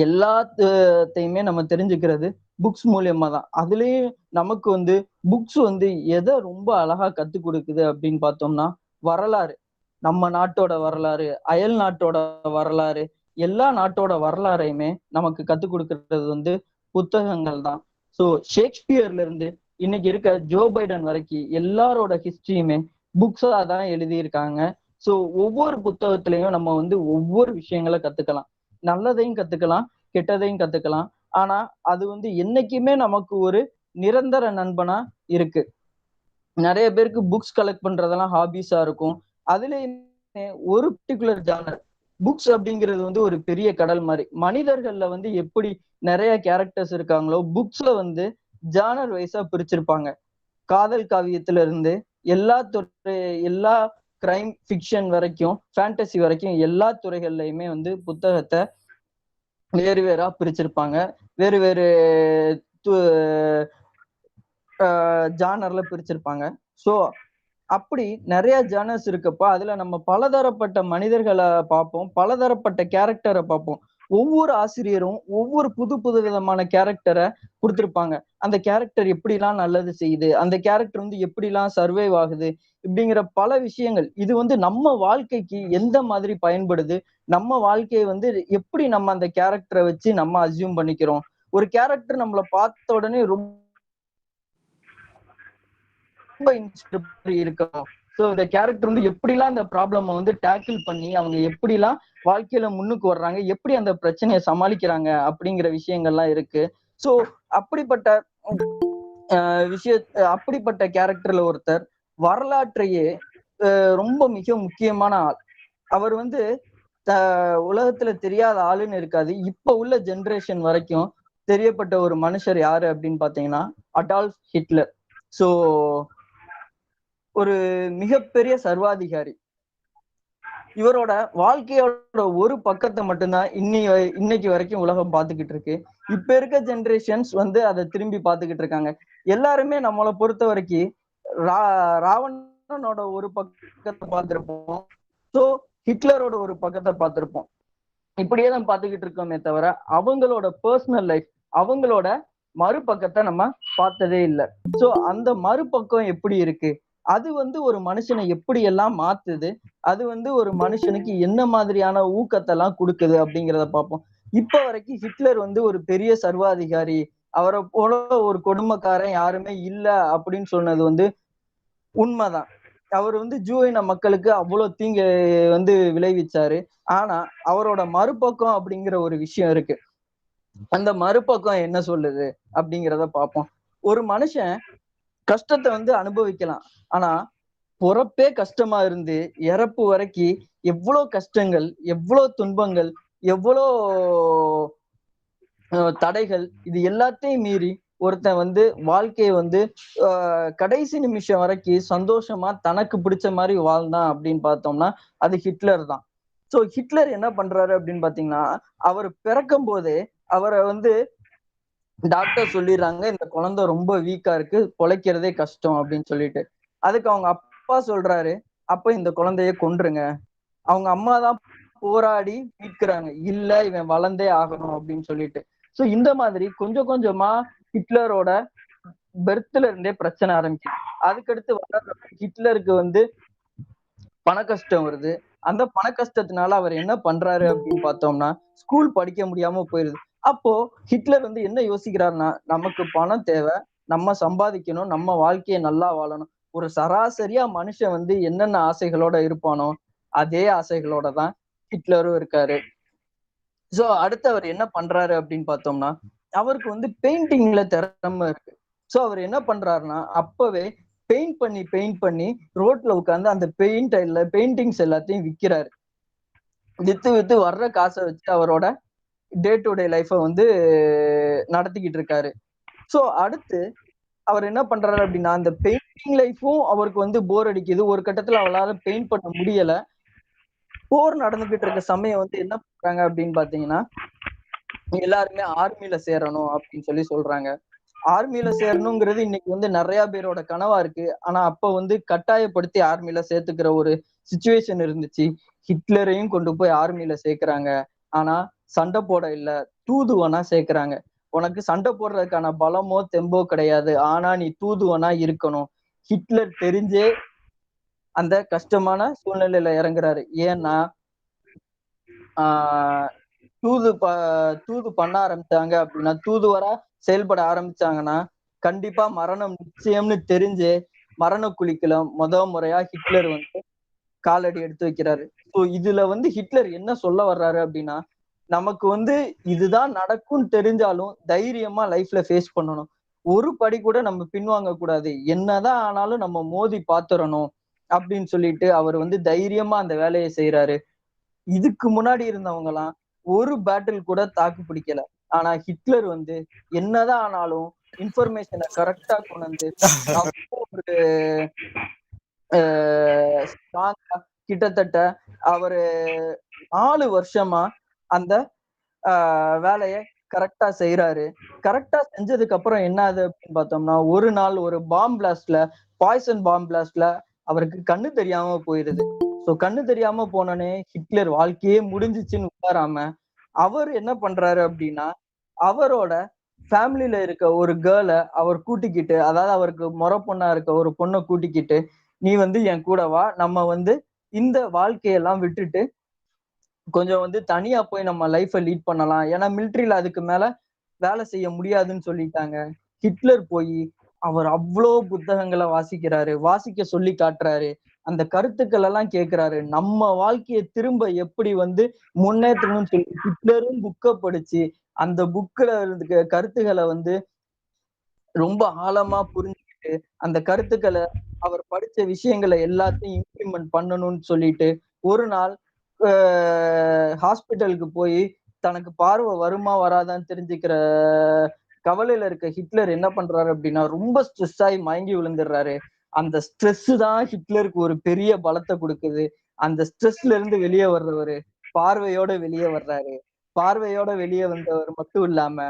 எல்லாத்தையுமே நம்ம தெரிஞ்சுக்கிறது புக்ஸ் மூலியமா தான். அதுலயும் நமக்கு வந்து புக்ஸ் வந்து எதை ரொம்ப அழகா கத்து கொடுக்குது அப்படின்னு பார்த்தோம்னா, வரலாறு, நம்ம நாட்டோட வரலாறு, அயல் நாட்டோட வரலாறு, எல்லா நாட்டோட வரலாறையுமே நமக்கு கத்து கொடுக்கறது வந்து புத்தகங்கள் தான். ஸோ ஷேக்ஸ்பியர்ல இருந்து இன்னைக்கு இருக்க ஜோ பைடன் வரைக்கும் எல்லாரோட ஹிஸ்டரியுமே புக்ஸா தான் எழுதியிருக்காங்க. ஸோ ஒவ்வொரு புத்தகத்திலையும் நம்ம வந்து ஒவ்வொரு விஷயங்களை கத்துக்கலாம். நல்லதையும் கத்துக்கலாம், கெட்டதையும் கத்துக்கலாம். ஆனா அது வந்து என்னைக்குமே நமக்கு ஒரு நிரந்தர நண்பனா இருக்கு. நிறைய பேருக்கு புக்ஸ் கலெக்ட் பண்றதெல்லாம் ஹாபிஸா இருக்கும். அதுலயுமே ஒரு பர்டிகுலர் ஜானர் புக்ஸ் அப்படிங்கிறது வந்து ஒரு பெரிய கடல் மாதிரி. மனிதர்கள்ல வந்து எப்படி நிறைய கேரக்டர்ஸ் இருக்காங்களோ புக்ஸ்ல வந்து ஜானர் வைஸா பிரிச்சிருப்பாங்க. காதல் காவியத்துல இருந்து எல்லா கிரைம் ஃபிக்ஷன் வரைக்கும், ஃபேண்டசி வரைக்கும் எல்லா துறைகள்லயுமே வந்து புத்தகத்தை வேறு வேறா பிரிச்சிருப்பாங்க. வேறு வேறு ஜானர்ல பிரிச்சிருப்பாங்க. ஸோ அப்படி நிறைய ஜானர்ஸ் இருக்கப்ப அதுல நம்ம பலதரப்பட்ட மனிதர்களை பார்ப்போம், பலதரப்பட்ட கேரக்டரை பார்ப்போம். ஒவ்வொரு ஆசிரியரும் ஒவ்வொரு புது புது விதமான கேரக்டரை கொடுத்திருப்பாங்க. அந்த கேரக்டர் எப்படிலாம் நல்லது செய்யுது, அந்த கேரக்டர் வந்து எப்படிலாம் சர்வைவ் ஆகுது, இப்படிங்கிற பல விஷயங்கள். இது வந்து நம்ம வாழ்க்கைக்கு எந்த மாதிரி பயன்படுது, நம்ம வாழ்க்கையை வந்து எப்படி நம்ம அந்த கேரக்டரை வச்சு நம்ம அசியூம் பண்ணிக்கிறோம். ஒரு கேரக்டர் நம்மளை பார்த்த உடனே ரொம்ப இருக்கணும். ஸோ இந்த கேரக்டர் வந்து எப்படிலாம் அந்த ப்ராப்ளமை வந்து டேக்கிள் பண்ணி அவங்க எப்படிலாம் வாழ்க்கையில முன்னுக்கு வர்றாங்க, எப்படி அந்த பிரச்சனையை சமாளிக்கிறாங்க அப்படிங்கிற விஷயங்கள்லாம் இருக்கு. ஸோ அப்படிப்பட்ட அப்படிப்பட்ட கேரக்டர்ல ஒருத்தர் வரலாற்றையே ரொம்ப மிக முக்கியமான ஆள். அவர் வந்து உலகத்துல தெரியாத ஆளுன்னு இருக்காது. இப்ப உள்ள ஜெனரேஷன் வரைக்கும் தெரியப்பட்ட ஒரு மனுஷர் யாரு அப்படின்னு பாத்தீங்கன்னா அடால்ஃப் ஹிட்லர். ஸோ ஒரு மிகப்பெரிய சர்வாதிகாரி. இவரோட வாழ்க்கையோட ஒரு பக்கத்தை மட்டும்தான் இன்னைக்கு வரைக்கும் உலகம் பார்த்துக்கிட்டு இருக்கு. இப்ப இருக்க ஜெனரேஷன்ஸ் வந்து அதை திரும்பி பார்த்துக்கிட்டு இருக்காங்க. எல்லாருமே நம்மளை பொறுத்த வரைக்கும் ராவணனோட ஒரு பக்கத்தை பார்த்திருப்போம், ஸோ ஹிட்லரோட ஒரு பக்கத்தை பார்த்திருப்போம். இப்படியே தான் பார்த்துக்கிட்டு இருக்கோமே தவிர அவங்களோட பர்சனல் லைஃப், அவங்களோட மறுபக்கத்தை நம்ம பார்த்ததே இல்லை. ஸோ அந்த மறுபக்கம் எப்படி இருக்கு, அது வந்து ஒரு மனுஷனை எப்படி எல்லாம் மாத்துது, அது வந்து ஒரு மனுஷனுக்கு என்ன மாதிரியான ஊக்கத்தை எல்லாம் கொடுக்குது அப்படிங்கிறத பார்ப்போம். இப்ப வரைக்கும் ஹிட்லர் வந்து ஒரு பெரிய சர்வாதிகாரி, அவரை போல ஒரு கொடுமைக்காரன் யாருமே இல்ல அப்படின்னு சொன்னது வந்து உண்மைதான். அவர் வந்து ஜூ இன மக்களுக்கு அவ்வளவு தீங்கு வந்து விளைவிச்சாரு. ஆனா அவரோட மறுபக்கம் அப்படிங்கிற ஒரு விஷயம் இருக்கு. அந்த மறுபக்கம் என்ன சொல்லுது அப்படிங்கிறத பார்ப்போம். ஒரு மனுஷன் கஷ்டத்தை வந்து அனுபவிக்கலாம், ஆனா பிறப்பே கஷ்டமா இருந்து இறப்பு வரைக்கும் எவ்வளவு கஷ்டங்கள், எவ்வளவு துன்பங்கள், எவ்வளோ தடைகள், இது எல்லாத்தையும் மீறி ஒருத்தன் வந்து வாழ்க்கையை வந்து கடைசி நிமிஷம் வரைக்கும் சந்தோஷமா தனக்கு பிடிச்ச மாதிரி வாழ்ந்தான் அப்படின்னு பார்த்தோம்னா அது ஹிட்லர் தான். ஸோ ஹிட்லர் என்ன பண்றாரு அப்படின்னு பாத்தீங்கன்னா, அவர் பிறக்கும் போதே அவரை வந்து டாக்டர் சொல்லிடுறாங்க, இந்த குழந்தை ரொம்ப வீக்கா இருக்கு, பொழைக்கிறதே கஷ்டம் அப்படின்னு சொல்லிட்டு. அதுக்கு அவங்க அப்பா சொல்றாரு, அப்ப இந்த குழந்தைய கொன்றுங்க. அவங்க அம்மா தான் போராடி மீட்கிறாங்க, இல்ல இவன் வளர்ந்தே ஆகணும் அப்படின்னு சொல்லிட்டு. சோ இந்த மாதிரி கொஞ்சம் கொஞ்சமா ஹிட்லரோட பெர்த்ல இருந்தே பிரச்சனை ஆரம்பிக்குது. அதுக்கடுத்து வளர்ற ஹிட்லருக்கு வந்து பண கஷ்டம் வருது. அந்த பண கஷ்டத்தினால அவர் என்ன பண்றாரு அப்படின்னு பார்த்தோம்னா ஸ்கூல் படிக்க முடியாம போயிருது. அப்போ ஹிட்லர் வந்து என்ன யோசிக்கிறாருன்னா, நமக்கு பணம் தேவை, நம்ம சம்பாதிக்கணும், நம்ம வாழ்க்கையை நல்லா வாழணும். ஒரு சராசரியா மனுஷன் வந்து என்னென்ன ஆசைகளோட இருப்பானோ அதே ஆசைகளோட தான் ஹிட்லரும் இருக்காரு. சோ அடுத்து அவர் என்ன பண்றாரு அப்படின்னு பார்த்தோம்னா, அவருக்கு வந்து பெயிண்டிங்ல திறமை இருக்கு. சோ அவர் என்ன பண்றாருன்னா அப்பவே பெயிண்ட் பண்ணி ரோட்ல உட்கார்ந்து அந்த பெயிண்டிங்ஸ் எல்லாத்தையும் விற்கிறாரு. வித்து வர்ற காசை வச்சு அவரோட டே டு டே லைஃபை வந்து நடத்திக்கிட்டு இருக்காரு. சோ அடுத்து அவர் என்ன பண்றாரு அப்படின்னா, அந்த பெயிண்டிங் லைஃபும் அவருக்கு வந்து போர் அடிக்குது. ஒரு கட்டத்துல அவளால பெயிண்ட் பண்ண முடியல. போர் நடந்துகிட்டு இருக்க சமயம் வந்து என்ன பண்றாங்க அப்படின்னு பாத்தீங்கன்னா, எல்லாருமே ஆர்மில சேரணும் அப்படின்னு சொல்லி சொல்றாங்க. ஆர்மில சேரணுங்கிறது இன்னைக்கு வந்து நிறைய பேரோட கனவா இருக்கு. ஆனா அப்ப வந்து கட்டாயப்படுத்தி ஆர்மில சேர்த்துக்கிற ஒரு சிச்சுவேஷன் இருந்துச்சு. ஹிட்லரையும் கொண்டு போய் ஆர்மில சேர்க்கிறாங்க. ஆனா சண்டை போட இல்ல, தூதுவனா சேர்க்கிறாங்க. உனக்கு சண்டை போடுறதுக்கான பலமோ தெம்போ கிடையாது. ஆனா நீ தூதுவனா இருக்கணும். ஹிட்லர் தெரிஞ்சே அந்த கஷ்டமான சூழ்நிலையில இறங்குறாரு. ஏன்னா ஆஹ் தூது பண்ண ஆரம்பிச்சாங்க அப்படின்னா, தூதுவரா செயல்பட ஆரம்பிச்சாங்கன்னா கண்டிப்பா மரணம் நிச்சயம்னு தெரிஞ்சு மரண குழிக்குள்ள முறையா ஹிட்லர் வந்து காலடி எடுத்து வைக்கிறாரு. ஸோ இதுல வந்து ஹிட்லர் என்ன சொல்ல வர்றாரு அப்படின்னா, நமக்கு வந்து இதுதான் நடக்கும்னு தெரிஞ்சாலும் தைரியமா லைஃப்ல ஃபேஸ் பண்ணணும். ஒரு படி கூட நம்ம பின்வாங்க கூடாது. என்னதான் ஆனாலும் நம்ம மோதி பாத்துறணும் அப்படின்னு சொல்லிட்டு அவர் வந்து தைரியமா அந்த வேலையை செய்யறாரு. இதுக்கு முன்னாடி இருந்தவங்க எல்லாம் ஒரு பேட்டில் கூட தாக்கு பிடிக்கல. ஆனா ஹிட்லர் வந்து என்னதான் ஆனாலும் இன்ஃபர்மேஷனை கரெக்டா கொண்டு வந்து ஒரு கிட்டத்தட்ட அவரு 4 வருஷமா அந்த வேலையை கரெக்டா செய்யறாரு. கரெக்டா செஞ்சதுக்கு அப்புறம் என்ன ஆகுது அப்படின்னு பார்த்தோம்னா, ஒரு நாள் ஒரு பாய்சன் பாம் பிளாஸ்ட்ல அவருக்கு கண்ணு தெரியாம போயிருது. சோ கண்ணு தெரியாம போனோடனே ஹிட்லர் வாழ்க்கையே முடிஞ்சிச்சுன்னு உட்காராம அவர் என்ன பண்றாரு அப்படின்னா, அவரோட ஃபேமிலியில இருக்க ஒரு கேர்ளை அவர் கூட்டிக்கிட்டு, அதாவது அவருக்கு முறை பொண்ணா இருக்க ஒரு பொண்ணை கூட்டிக்கிட்டு, நீ வந்து என் கூட வா, நம்ம வந்து இந்த வாழ்க்கையெல்லாம் விட்டுட்டு கொஞ்சம் வந்து தனியா போய் நம்ம லைஃபை லீட் பண்ணலாம். ஏன்னா மிலிட்ரியில அதுக்கு மேல வேலை செய்ய முடியாதுன்னு சொல்லிட்டாங்க. ஹிட்லர் போய் அவர் அவ்வளோ புத்தகங்களை வாசிக்கிறாரு, வாசிக்க சொல்லி காட்டுறாரு, அந்த கருத்துக்கள் எல்லாம் கேட்கிறாரு. நம்ம வாழ்க்கையை திரும்ப எப்படி வந்து முன்னேற்றணும்னு சொல்லி ஹிட்லரும் புக்கை படிச்சு அந்த புக்ல இருக்க கருத்துக்களை வந்து ரொம்ப ஆழமா புரிஞ்சுக்கிட்டு அந்த கருத்துக்களை அவர் படிச்ச விஷயங்களை எல்லாத்தையும் இம்ப்ளிமெண்ட் பண்ணணும்னு சொல்லிட்டு ஒரு நாள் ஹாஸ்பிட்டலுக்கு போய் தனக்கு பார்வை வருமா வராதான்னு தெரிஞ்சுக்கிற கவலையில இருக்க ஹிட்லர் என்ன பண்றாரு அப்படின்னா, ரொம்ப ஸ்ட்ரெஸ் ஆகி மயங்கி விழுந்துடுறாரு. அந்த ஸ்ட்ரெஸ் தான் ஹிட்லருக்கு ஒரு பெரிய பலத்தை கொடுக்குது. அந்த ஸ்ட்ரெஸ்ல இருந்து வெளியே வர்றவரு பார்வையோட வெளியே வர்றாரு. பார்வையோட வெளியே வந்தவர் மட்டும் இல்லாம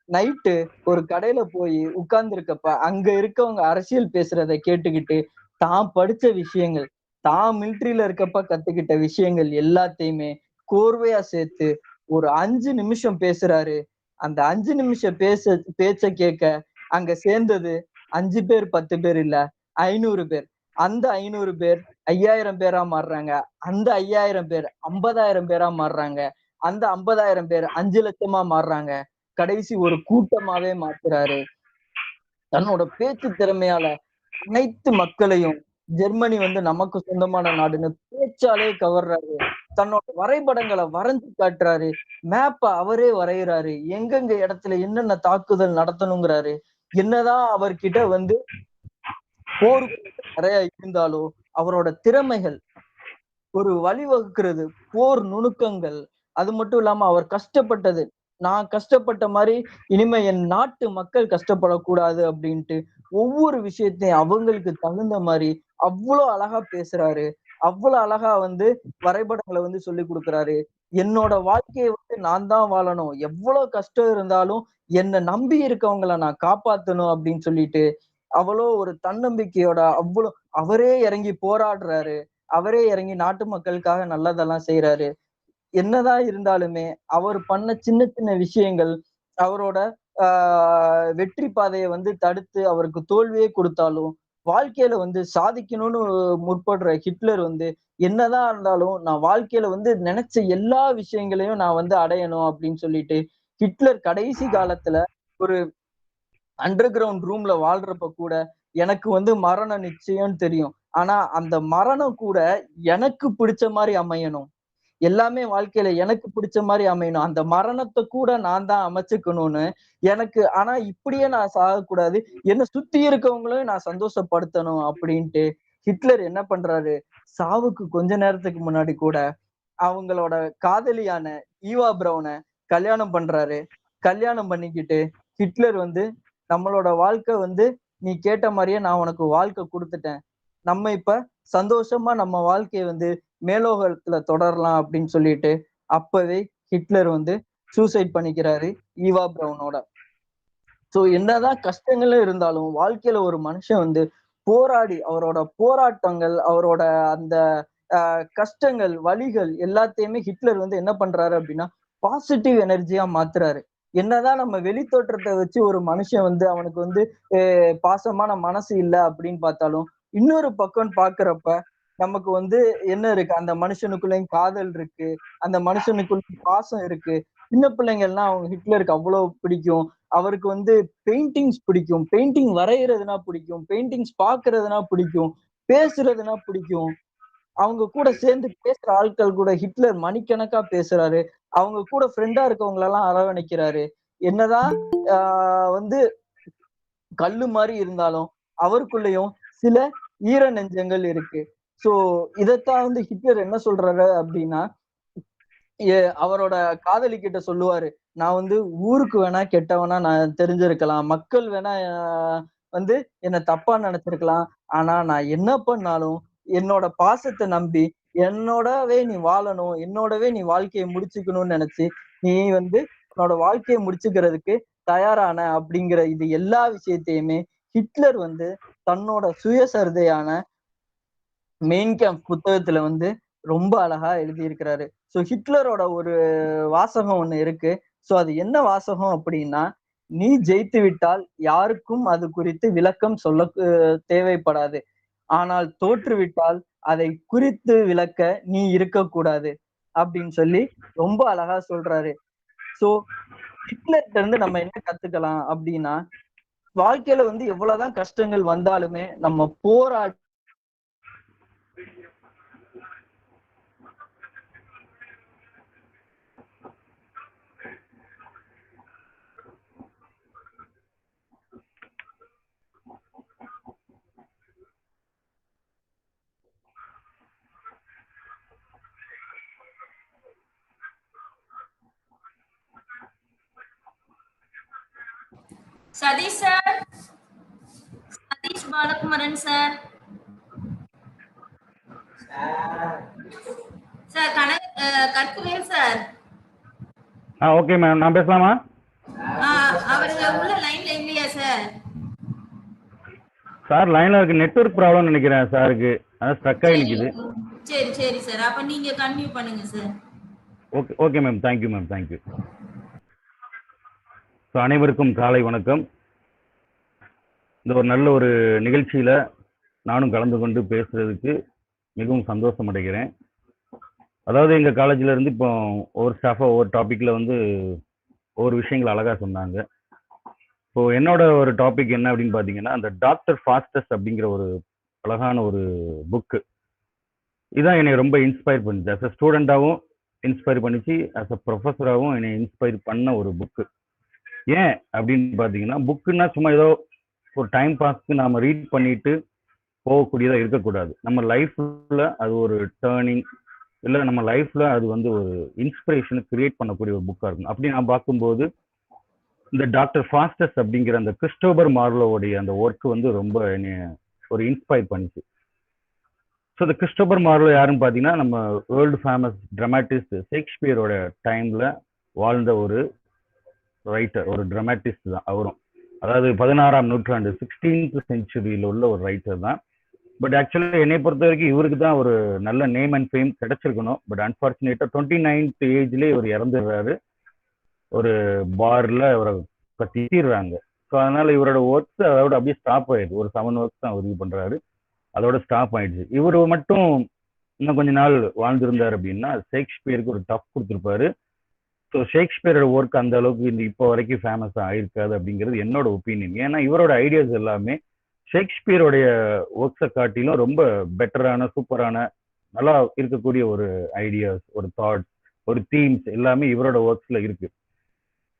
நைட்டு ஒரு கடையில போய் உட்கார்ந்து இருக்கப்ப அங்க இருக்கவங்க அரசியல் பேசுறதை கேட்டுக்கிட்டு தான் படிச்ச விஷயங்கள், தான் மிலிட்ரியில இருக்கப்ப கத்துக்கிட்ட விஷயங்கள் எல்லாத்தையுமே கோர்வையா சேர்த்து ஒரு 5 நிமிஷம் பேசுறாரு. அந்த 5 நிமிஷம் பேச்ச கேட்க அங்க சேர்ந்தது 5 பேர் 10 பேர் இல்ல, 500 பேர். அந்த 500 பேர் 5000 பேரா மாறுறாங்க. அந்த 5000 பேர் 50,000 பேரா மாறுறாங்க. அந்த 50,000 பேர் 5 லட்சமா மாறுறாங்க. கடைசி ஒரு கூட்டமாவே மாத்துறாரு. தன்னோட பேச்சு திறமையால அனைத்து மக்களையும் ஜெர்மனி வந்து நமக்கு சொந்தமான நாடுன்னு பேச்சாலே கவர்றாரு. தன்னோட வரைபடங்களை வரைஞ்சு காட்டுறாரு. மேப்ப அவரே வரைகிறாரு. எங்கெங்க இடத்துல என்னென்ன தாக்குதல் நடத்தணுங்கிறாரு. என்னதான் அவர்கிட்ட வந்து போர் நிறைய இருந்தாலும் அவரோட திறமைகள், ஒரு வழிவகுக்கிறது, போர் நுணுக்கங்கள், அது மட்டும் இல்லாம அவர் கஷ்டப்பட்டது, நான் கஷ்டப்பட்ட மாதிரி இனிமே என் நாட்டு மக்கள் கஷ்டப்படக்கூடாது அப்படின்ட்டு ஒவ்வொரு விஷயத்தையும் அவங்களுக்கு தகுந்த மாதிரி அவ்வளவு அழகா பேசுறாரு. அவ்வளவு அழகா வந்து வரைபடங்களை வந்து சொல்லி கொடுக்குறாரு. என்னோட வாழ்க்கையை வந்து நான் தான் வாழணும், எவ்வளவு கஷ்டம் இருந்தாலும் என்னை நம்பி இருக்கவங்களை நான் காப்பாத்தணும் அப்படின்னு சொல்லிட்டு அவ்வளோ ஒரு தன்னம்பிக்கையோட அவ்வளோ அவரே இறங்கி போராடுறாரு. அவரே இறங்கி நாட்டு மக்களுக்காக நல்லதெல்லாம் செய்யறாரு. என்னதான் இருந்தாலுமே அவர் பண்ண சின்ன சின்ன விஷயங்கள் அவரோட வெற்றி பாதையை வந்து தடுத்து அவருக்கு தோல்வியே கொடுத்தாலும் வாழ்க்கையில வந்து சாதிக்கணும்னு முற்படுற ஹிட்லர் வந்து என்னதான் இருந்தாலும் நான் வாழ்க்கையில வந்து நினைச்ச எல்லா விஷயங்களையும் நான் வந்து அடையணும் அப்படின்னு சொல்லிட்டு ஹிட்லர் கடைசி காலத்துல ஒரு அண்டர் கிரவுண்ட் ரூம்ல வாழ்றப்ப கூட எனக்கு வந்து மரணம் நிச்சயம்னு தெரியும். ஆனா அந்த மரணம் கூட எனக்கு பிடிச்ச மாதிரி அமையணும். எல்லாமே வாழ்க்கையில எனக்கு பிடிச்ச மாதிரி அமையணும். அந்த மரணத்தை கூட நான் தான் அமைச்சுக்கணும்னு எனக்கு. ஆனா இப்படியே நான் சாகக்கூடாது. என்ன சுத்தி இருக்கவங்களையும் நான் சந்தோஷப்படுத்தணும் அப்படின்ட்டு ஹிட்லர் என்ன பண்றாரு, சாவுக்கு கொஞ்ச நேரத்துக்கு முன்னாடி கூட அவங்களோட காதலியான ஈவா பிரவுனை கல்யாணம் பண்றாரு. கல்யாணம் பண்ணிக்கிட்டு ஹிட்லர் வந்து நம்மளோட வாழ்க்கை வந்து நீ கேட்ட மாதிரியே நான் உனக்கு வாழ்க்கை கொடுத்துட்டேன், நம்ம இப்ப சந்தோஷமா நம்ம வாழ்க்கையை வந்து மேலோகத்துல தொடரலாம் அப்படின்னு சொல்லிட்டு அப்பவே ஹிட்லர் வந்து சூசைட் பண்ணிக்கிறாரு ஈவா பிரவுனோட. சோ என்னதான் கஷ்டங்களும் இருந்தாலும் வாழ்க்கையில ஒரு மனுஷன் வந்து போராடி அவரோட போராட்டங்கள், அவரோட அந்த கஷ்டங்கள், வலிகள் எல்லாத்தையுமே ஹிட்லர் வந்து என்ன பண்றாரு அப்படின்னா பாசிட்டிவ் எனர்ஜியா மாத்துறாரு. என்னதான் நம்ம வெளித்தோற்றத்தை வச்சு ஒரு மனுஷன் வந்து அவனுக்கு வந்து பாசமான மனசு இல்லை அப்படின்னு பார்த்தாலும், இன்னொரு பக்கம் பாக்குறப்ப நமக்கு வந்து என்ன இருக்கு, அந்த மனுஷனுக்குள்ளேயும் காதல் இருக்கு, அந்த மனுஷனுக்குள்ள பாசம் இருக்கு. சின்ன பிள்ளைங்கள்லாம் அவங்க ஹிட்லருக்கு அவ்வளவு பிடிக்கும். அவருக்கு வந்து பெயிண்டிங்ஸ் பிடிக்கும், பெயிண்டிங் வரைகிறதுனா பிடிக்கும், பெயிண்டிங்ஸ் பாக்குறதுனா பிடிக்கும், பேசுறதுனா பிடிக்கும். அவங்க கூட சேர்ந்து பேசுற ஆட்கள் கூட ஹிட்லர் மணிக்கணக்கா பேசுறாரு. அவங்க கூட ஃப்ரெண்டா இருக்கவங்களெல்லாம் அரவணைக்கிறாரு. என்னதான் வந்து கல்லு மாதிரி இருந்தாலும் அவருக்குள்ளயும் சில ஈர நெஞ்சங்கள் இருக்கு. சோ இதத்தான் வந்து ஹிட்லர் என்ன சொல்றாரு அப்படின்னா, அவரோட காதலி கிட்ட சொல்லுவாரு, நான் வந்து ஊருக்கு வேணா கெட்டவனா நான் தெரிஞ்சிருக்கலாம், மக்கள் வேணா வந்து என்ன தப்பா நினைச்சிருக்கலாம், ஆனா நான் என்ன பண்ணாலும் என்னோட பாசத்தை நம்பி என்னோடவே நீ வாழணும், என்னோடவே நீ வாழ்க்கையை முடிச்சுக்கணும்னு நினைச்சு நீ வந்து உன்னோட வாழ்க்கையை முடிச்சுக்கிறதுக்கு தயாரான அப்படிங்கிற இது எல்லா விஷயத்தையுமே ஹிட்லர் வந்து தன்னோட சுயசரிதையான மெயின் கேம்ப் புத்தகத்துல வந்து ரொம்ப அழகா எழுதியிருக்கிறாரு. சோ ஹிட்லரோட ஒரு வாசகம் ஒண்ணு இருக்கு. சோ அது என்ன வாசகம் அப்படின்னா, நீ ஜெயித்து விட்டால் யாருக்கும் அது குறித்து விளக்கம் சொல்ல தேவைப்படாது, ஆனால் தோற்றுவிட்டால் அதை குறித்து விளக்க நீ இருக்கக்கூடாது அப்படின்னு சொல்லி ரொம்ப அழகா சொல்றாரு. சோ ஹிட்லர்ட்ட இருந்து நம்ம என்ன கத்துக்கலாம் அப்படின்னா, வாழ்க்கையில வந்து எவ்வளவுதான் கஷ்டங்கள் வந்தாலுமே நம்ம போராடி Sadish sir, Sadish Balakumaran sir. Sir, Karkuvel sir. Okay ma'am, நான் பேசலாமா? அவருங்க உள்ள லைன்ல இல்லையா சார்? சார் லைன்ல இருக்கு, நெட்வொர்க் ப்ராப்ளம் நினைக்கிறேன் சாருக்கு, அதான் ஸ்ட்ரக் ஆகி நிக்குது. சரி சரி சார், அப்ப நீங்க கன்டினியூ பண்ணுங்க sir. Okay okay ma'am, thank you ma'am, thank you. So அனைவருக்கும் காலை வணக்கம். இந்த ஒரு நல்ல ஒரு நிகழ்ச்சியில நானும் கலந்து கொண்டு பேசுறதுக்கு மிகவும் சந்தோஷம் அடைகிறேன். அதாவது எங்கள் காலேஜில் இருந்து இப்போ ஒவ்வொரு ஸ்டாஃபாக ஒவ்வொரு டாப்பிக்கில் வந்து ஒவ்வொரு விஷயங்கள் அழகாக சொன்னாங்க. ஸோ என்னோட ஒரு டாபிக் என்ன அப்படின்னு பார்த்தீங்கன்னா, அந்த டாக்டர் ஃபாஸ்டஸ் அப்படிங்கிற ஒரு அழகான ஒரு புக்கு இதுதான் என்னை ரொம்ப இன்ஸ்பயர் பண்ணிச்சு. ஆஸ் அ ஸ்டூடெண்ட்டாகவும் இன்ஸ்பயர் பண்ணிச்சு, ஆஸ் அ ப்ரொஃபஸராகவும் என்னை இன்ஸ்பயர் பண்ண ஒரு புக்கு. ஏன் அப்படின்னு பார்த்தீங்கன்னா, புக்குன்னா சும்மா ஏதோ ஒரு டைம் பாஸ்க்கு நாம் ரீட் பண்ணிட்டு போகக்கூடியதாக இருக்கக்கூடாது. நம்ம லைஃப்பில் அது ஒரு டேர்னிங், இல்லை நம்ம லைஃப்ல அது வந்து ஒரு இன்ஸ்பிரேஷனை கிரியேட் பண்ணக்கூடிய ஒரு புக்காக இருக்கும். அப்படி நான் பார்க்கும்போது இந்த டாக்டர் ஃபாஸ்டஸ் அப்படிங்கிற அந்த கிறிஸ்டோபர் மார்லோவுடைய அந்த ஒர்க் வந்து ரொம்ப என்னை ஒரு இன்ஸ்பயர் பண்ணிச்சு. ஸோ இந்த கிறிஸ்டோபர் மார்லோ யாருன்னு பார்த்தீங்கன்னா, நம்ம வேர்ல்டு ஃபேமஸ் ட்ராமாட்டிஸ்ட் ஷேக்ஸ்பியரோட டைம்ல வாழ்ந்த ஒரு ரைட்டர், ஒரு ட்ராமாட்டிஸ்ட் தான் அவரும். அதாவது 16ஆம் நூற்றாண்டு 16th செஞ்சுரியில் உள்ள ஒரு ரைட்டர் தான். பட் ஆக்சுவலி என்னை பொறுத்த வரைக்கும் இவருக்கு தான் ஒரு நல்ல நேம் அண்ட் ஃபேம் கிடைச்சிருக்கணும். பட் அன்பார்ச்சுனேட்டாக 29th ஏஜ்லேயே இவர் இறந்துடுறாரு. ஒரு பார்ல இவரை திட்டிடுறாங்க. ஸோ அதனால இவரோட ஒர்க்ஸ் அதோட அப்படியே ஸ்டாப் ஆயிடுது. ஒரு 7 ஒர்க்ஸ் தான் அவர் இது பண்ணுறாரு, அதோட ஸ்டாப் ஆயிடுச்சு. இவர் மட்டும் இன்னும் கொஞ்ச நாள் வாழ்ந்திருந்தார் அப்படின்னா ஷேக்ஸ்பியருக்கு ஒரு டஃப் கொடுத்துருப்பாரு. ஸோ ஷேக்ஸ்பியரோட ஒர்க் அந்த அளவுக்கு இந்த இப்போ வரைக்கும் ஃபேமஸாக ஆயிருக்காது அப்படிங்கிறது என்னோட ஒப்பீனியன். ஏன்னா இவரோட ஐடியாஸ் எல்லாமே ஷேக்ஸ்பியருடைய ஒர்க்ஸை காட்டிலும் ரொம்ப பெட்டரான, சூப்பரான, நல்லா இருக்கக்கூடிய ஒரு ஐடியாஸ், ஒரு தாட்ஸ், ஒரு தீம்ஸ் எல்லாமே இவரோட ஒர்க்ஸ்ல இருக்கு.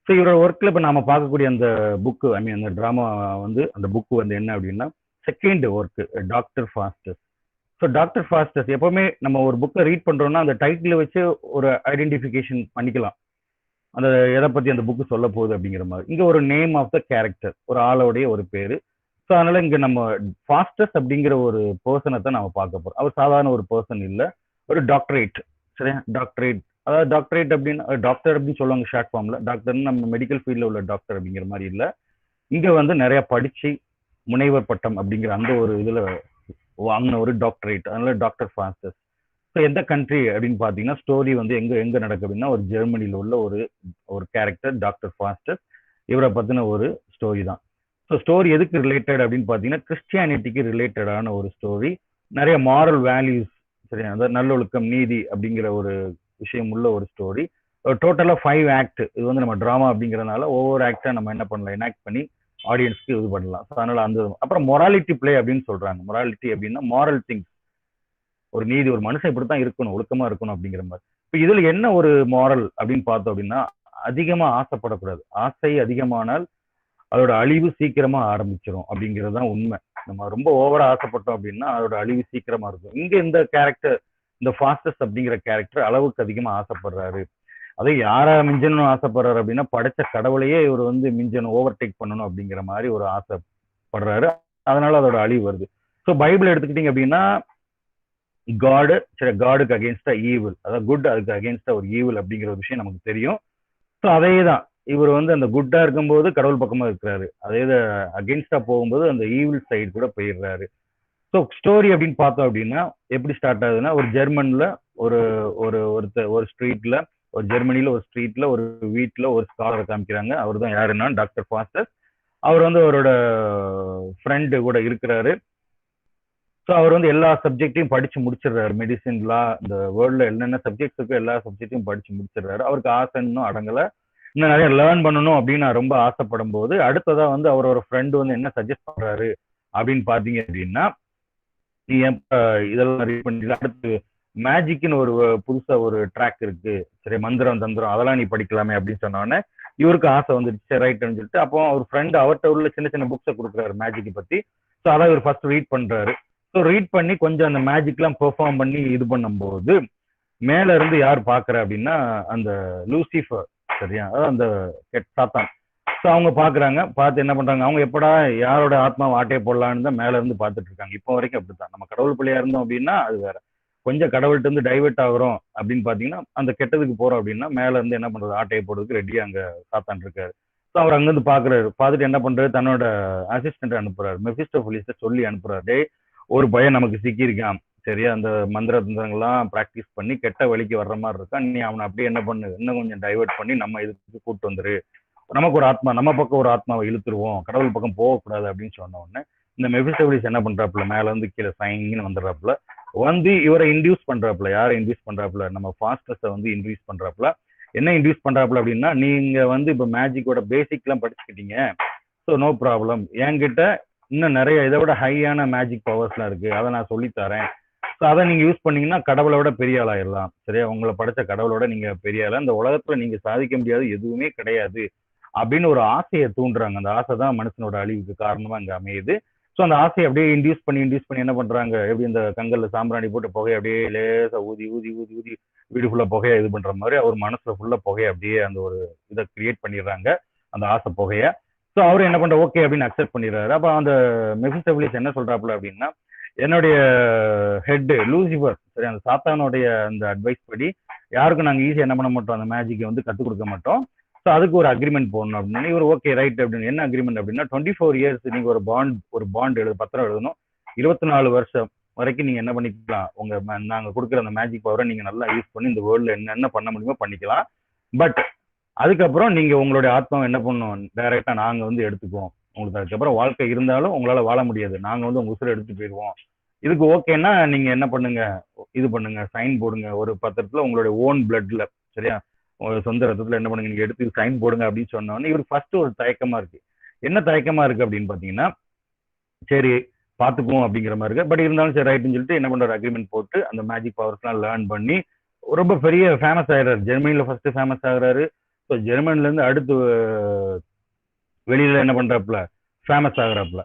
ஸோ இவரோட ஒர்க்ல இப்போ நாம பார்க்கக்கூடிய அந்த புக்கு, ஐ மீன் அந்த ட்ராமா வந்து, அந்த புக்கு வந்து என்ன அப்படின்னா second work doctor Faustus. So doctor Faustus எப்பவுமே நம்ம ஒரு புக்கை ரீட் பண்றோம்னா அந்த டைட்டில் வச்சு ஒரு ஐடென்டிஃபிகேஷன் பண்ணிக்கலாம். அந்த எதை பத்தி அந்த புக்கு சொல்ல போகுது அப்படிங்கிற மாதிரி. இங்க ஒரு நேம் ஆஃப் த கேரக்டர், ஒரு ஆளோடைய ஒரு பேரு. ஸோ அதனால இங்க நம்ம ஃபாஸ்டஸ்ட் அப்படிங்கிற ஒரு பர்சனை தான் நம்ம பார்க்க போறோம். அவர் சாதாரண ஒரு பர்சன் இல்லை, ஒரு டாக்டரேட். சரியா, டாக்டரேட். அதாவது டாக்டரேட் அப்படின்னு டாக்டர் அப்படின்னு சொல்லுவாங்க ஷார்ட் ஃபார்ம்ல. டாக்டர்னு நம்ம மெடிக்கல் ஃபீல்டில் உள்ள டாக்டர் அப்படிங்கிற மாதிரி இல்லை. இங்க வந்து நிறைய படிச்சு முனைவர் பட்டம் அப்படிங்கிற அந்த ஒரு இதுல வாங்கின ஒரு டாக்டரேட். அதனால டாக்டர் ஃபாஸ்டஸ். ஸோ எந்த கண்ட்ரி அப்படின்னு பார்த்தீங்கன்னா, ஸ்டோரி வந்து எங்க நடக்கு அப்படின்னா, ஒரு ஜெர்மனியில் உள்ள ஒரு கேரக்டர் டாக்டர் ஃபாஸ்டஸ். இவரை பத்தின ஒரு ஸ்டோரி தான். ஸோ ஸ்டோரி எதுக்கு ரிலேட்டட் அப்படின்னு பார்த்தீங்கன்னா, கிறிஸ்டியானிட்டிக்கு ரிலேட்டடான ஒரு ஸ்டோரி. நிறைய மாரல் வேல்யூஸ், சரியா, அதாவது நல்லொழுக்கம், நீதி அப்படிங்கிற ஒரு விஷயம் உள்ள ஒரு ஸ்டோரி. டோட்டலாக 5 ஆக்ட். இது வந்து நம்ம ட்ராமா அப்படிங்கிறதுனால ஒவ்வொரு ஆக்டா நம்ம என்ன பண்ணலாம், எனாக்ட் பண்ணி ஆடியன்ஸ்க்கு இது பண்ணலாம். ஸோ அதனால அந்த அப்புறம் மொராலிட்டி பிளே அப்படின்னு சொல்றாங்க. மொராலிட்டி அப்படின்னா மாரல் திங்ஸ், ஒரு நீதி, ஒரு மனுஷன் இப்படித்தான் இருக்கணும், ஒழுக்கமா இருக்கணும் அப்படிங்கிற மாதிரி. இப்போ இதுல என்ன ஒரு மாரல் அப்படின்னு பார்த்தோம் அப்படின்னா, அதிகமா ஆசைப்படக்கூடாது. ஆசை அதிகமானால் அதோட அழிவு சீக்கிரமா ஆரம்பிச்சிடும் அப்படிங்கிறது தான் உண்மை. நம்ம ரொம்ப ஓவரா ஆசைப்பட்டோம் அப்படின்னா அதோட அழிவு சீக்கிரமா இருக்கும். இங்க இந்த கேரக்டர், இந்த ஃபாஸ்டஸ் அப்படிங்கிற கேரக்டர் அளவுக்கு அதிகமா ஆசைப்படுறாரு. அதை யாரா மிஞ்சணும்னு ஆசைப்படுறாரு அப்படின்னா, படைச்ச கடவுளையே இவர் வந்து மிஞ்சணும், ஓவர்டேக் பண்ணணும் அப்படிங்கிற மாதிரி ஒரு ஆசைப்படுறாரு. அதனால அதோட அழிவு வருது. ஸோ பைபிள் எடுத்துக்கிட்டீங்க அப்படின்னா, காடு, சரி, காடுக்கு அகேன்ஸ்டா ஈவில், அதாவது குட் அதுக்கு அகேன்ஸ்டா ஒரு ஈவில் அப்படிங்கிற ஒரு விஷயம் நமக்கு தெரியும். ஸோ அதே தான் இவர் வந்து அந்த குட்டா இருக்கும்போது கடவுள் பக்கமா இருக்கிறாரு, அதே அகேன்ஸ்டா போகும்போது அந்த ஈவில் சைடு கூட போயிடுறாரு. ஸோ ஸ்டோரி அப்படின்னு பார்த்தோம் அப்படின்னா எப்படி ஸ்டார்ட் ஆகுதுன்னா, ஒரு ஜெர்மன்ல ஒரு ஒரு ஸ்ட்ரீட்ல, ஒரு ஜெர்மனில ஒரு ஸ்ட்ரீட்ல ஒரு வீட்டில் ஒரு ஸ்காலரை காமிக்கிறாங்க. அவர் தான் யாருன்னா டாக்டர் ஃபாஸ்டஸ். அவர் வந்து அவரோட ஃப்ரெண்டு கூட இருக்கிறாரு. ஸோ அவர் வந்து எல்லா சப்ஜெக்டையும் படிச்சு முடிச்சிடுறாரு. மெடிசின், லா, இந்த வேர்ல்ட்ல என்னென்ன சப்ஜெக்ட்ஸ் இருக்கோ எல்லா சப்ஜெக்டையும் படிச்சு முடிச்சிடுறாரு. அவருக்கு ஆசை இன்னும் அடங்கலை, இன்னும் நிறைய லேர்ன் பண்ணணும் அப்படின்னு நான் ரொம்ப ஆசைப்படும் போது, அடுத்ததா வந்து அவரோட ஃப்ரெண்டு வந்து என்ன சஜஸ்ட் பண்றாரு அப்படின்னு பாத்தீங்க அப்படின்னா, நீ இதெல்லாம் ரீட் பண்ணி அடுத்து மேஜிக்னு ஒரு புதுசா ஒரு ட்ராக் இருக்கு, சரி, மந்திரம் தந்திரம் அதெல்லாம் நீ படிக்கலாமே அப்படின்னு சொன்னோடனே இவருக்கு ஆசை வந்துடுச்சு. சரி, ரைட்னு சொல்லிட்டு அப்போ அவர் ஃப்ரெண்டு அவர்கிட்ட உள்ள சின்ன சின்ன புக்ஸை கொடுக்குறாரு மேஜிக்கை பத்தி. ஸோ அதான் இவர் ஃபர்ஸ்ட் ரீட் பண்றாரு. ஸோ ரீட் பண்ணி கொஞ்சம் அந்த மேஜிக்லாம் பெர்ஃபார்ம் பண்ணி இது பண்ணும்போது மேல இருந்து யார் பாக்குற அப்படின்னா அந்த லூசிஃபர், சரியா, அதாவது அந்த சாத்தான். ஸோ அவங்க பாக்குறாங்க. பார்த்து என்ன பண்றாங்க, அவங்க எப்படா யாரோட ஆத்மாவை ஆட்டையை போடலான்னு தான் மேல இருந்து பார்த்துட்டு இருக்காங்க. இப்போ வரைக்கும் அப்படித்தான். நம்ம கடவுள் பிள்ளையா இருந்தோம் அப்படின்னா அது வேற. கொஞ்சம் கடவுள்கிட்ட இருந்து டைவெர்ட் ஆகுறோம் அப்படின்னு பாத்தீங்கன்னா, அந்த கெட்டதுக்கு போறோம் அப்படின்னா மேல இருந்து என்ன பண்றது, ஆட்டையை போடுறதுக்கு ரெடியா அங்க சாத்தான் இருக்காரு. ஸோ அவர் அங்கிருந்து பாக்குறாரு. பார்த்துட்டு என்ன பண்றாரு, தன்னோட அசிஸ்டன்ட் அனுப்புறாரு, மெஃபிஸ்டோஃபெலிஸை சொல்லி அனுப்புறாரு. டேய், ஒரு பையன் நமக்கு சிக்கியிருக்கான், சரியா, அந்த மந்திர தந்திரங்கள்லாம் ப்ராக்டிஸ் பண்ணி கெட்ட வழிக்கு வர்ற மாதிரி இருக்கான். நீ அவனை அப்படியே என்ன பண்ணு, இன்னும் கொஞ்சம் டைவெர்ட் பண்ணி நம்ம இதுக்கு கூப்பிட்டு வந்துரு, நமக்கு ஒரு ஆத்மா, நம்ம பக்கம் ஒரு ஆத்மாவை இழுத்துருவோம், கடவுள் பக்கம் போகக்கூடாது அப்படின்னு சொன்ன உடனே இந்த மெஃபிஸ்டோஃபெலிஸ் என்ன பண்றாப்புல, மேல இருந்து கீழே சைன்னு வந்துடுறாப்புல. வந்து இவரை இன்டியூஸ் பண்றாப்புல. யாரை இன்டியூஸ் பண்றாப்புல, நம்ம ஃபாஸ்டஸை வந்து இன்டியூஸ் பண்றாப்புல. என்ன இன்டியூஸ் பண்றாப்புல அப்படின்னா, நீங்க வந்து இப்போ மேஜிக்கோட பேசிக்லாம் படிச்சுக்கிட்டீங்க, ஸோ நோ ப்ராப்ளம், என்கிட்ட இன்னும் நிறைய இதை விட ஹையான மேஜிக் பவர்ஸ்லாம் இருக்கு, அதை நான் சொல்லித்தரேன். ஸோ அதை நீங்க யூஸ் பண்ணீங்கன்னா கடவுளோட பெரிய ஆளாயிடலாம், சரியா, உங்களை படைச்ச கடவுளோட நீங்க பெரிய ஆளா, இந்த உலகத்துல நீங்க சாதிக்க முடியாது எதுவுமே கிடையாது அப்படின்னு ஒரு ஆசையை தூண்டுறாங்க. அந்த ஆசை தான் மனுஷனோட அழிவுக்கு காரணமா இங்க அமையுது. ஸோ அந்த ஆசையை அப்படியே இன்டியூஸ் பண்ணி என்ன பண்றாங்க, எப்படி இந்த கங்கல்ல சாம்பிராணி போட்டு புகையை அப்படியே லேசா ஊதி ஊதி ஊதி ஊதி வீடு ஃபுல்லா புகையை இது பண்ற மாதிரி அவர் மனசுல ஃபுல்லா புகையை அப்படியே அந்த ஒரு இதை கிரியேட் பண்ணிடுறாங்க, அந்த ஆசை புகையை. ஸோ அவர் என்ன பண்ற, ஓகே அப்படின்னு அக்செப்ட் பண்ணிடுறாரு. அப்போ அந்த மெஃபிஸ்டோஃபெலிஸ் என்ன சொல்றாப்புல அப்படின்னா, என்னுடைய ஹெட் லூசிஃபர், சரி, அந்த சாத்தானுடைய அந்த அட்வைஸ் படி யாருக்கும் நாங்கள் ஈஸியாக என்ன பண்ண மாட்டோம், அந்த மேஜிக்கை வந்து கற்றுக் கொடுக்க மாட்டோம். ஸோ அதுக்கு ஒரு அக்ரிமெண்ட் போடணும் அப்படின்னு இவர் ஓகே ரைட் அப்படின்னு. என்ன அக்ரிமெண்ட் அப்படின்னா, 24 இயர்ஸ் நீங்கள் ஒரு பாண்ட் பத்திரம் எழுதணும். 24 வருஷம் வரைக்கும் நீங்கள் என்ன பண்ணிக்கலாம், நாங்கள் கொடுக்குற அந்த மேஜிக் பவரை நீங்கள் நல்லா யூஸ் பண்ணி இந்த வேர்ல்டில் என்னென்ன பண்ண முடியுமோ பண்ணிக்கலாம். பட் அதுக்கப்புறம் நீங்கள் உங்களுடைய ஆத்மாவை என்ன பண்ணணும், டைரெக்டாக நாங்கள் வந்து எடுத்துக்குவோம். உங்களுக்கு அதுக்கப்புறம் வாழ்க்கை இருந்தாலும் உங்களால் வாழ முடியாது, நாங்கள் வந்து உங்கள் உசுரை எடுத்துட்டு போயிடுவோம். இதுக்கு ஓகேன்னா நீங்கள் என்ன பண்ணுங்க, இது பண்ணுங்க, சைன் போடுங்க ஒரு பத்திரத்தில் உங்களுடைய ஓன் பிளட்ல, சரியா, சொந்த ரத்தத்துல என்ன பண்ணுங்க, நீங்க எடுத்து சைன் போடுங்க அப்படின்னு சொன்னோன்னே இவருக்கு ஃபர்ஸ்ட் ஒரு தயக்கமா இருக்கு. என்ன தயக்கமா இருக்கு அப்படின்னு பாத்தீங்கன்னா, சரி பாத்துக்குவோம் அப்படிங்கிற மாதிரி இருக்கு. பட் இருந்தாலும் சரி ரைட்னு சொல்லிட்டு என்ன பண்றாரு, அக்ரிமெண்ட் போட்டு அந்த மேஜிக் பவர்ஸ்லாம் லேர்ன் பண்ணி ரொம்ப பெரிய ஃபேமஸ் ஆயிடுறாரு. ஜெர்மனில ஃபர்ஸ்ட் ஃபேமஸ் ஆகுறாரு. ஸோ ஜெர்மனில இருந்து அடுத்து வெளியில என்ன பண்றாப்புல, ஃபேமஸ் ஆகுறாப்புல.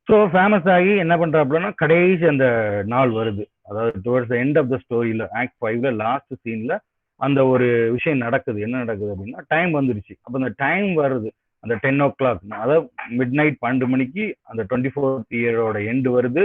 ஸோ ஃபேமஸ் ஆகி என்ன பண்றாப்புலன்னா, கடைசி அந்த நாள் வருது, அதாவது டுவர்ட்ஸ் எண்ட் ஆஃப் த ஸ்டோரியில ஆக்ட் 5ல லாஸ்ட் சீன்ல அந்த ஒரு விஷயம் நடக்குது. என்ன நடக்குது அப்படின்னா, டைம் வந்துருச்சு. அப்போ அந்த டைம் வருது, அந்த 10 o'clock, அதாவது மிட் நைட் 12 மணிக்கு அந்த 24th இயரோட எண்டு வருது.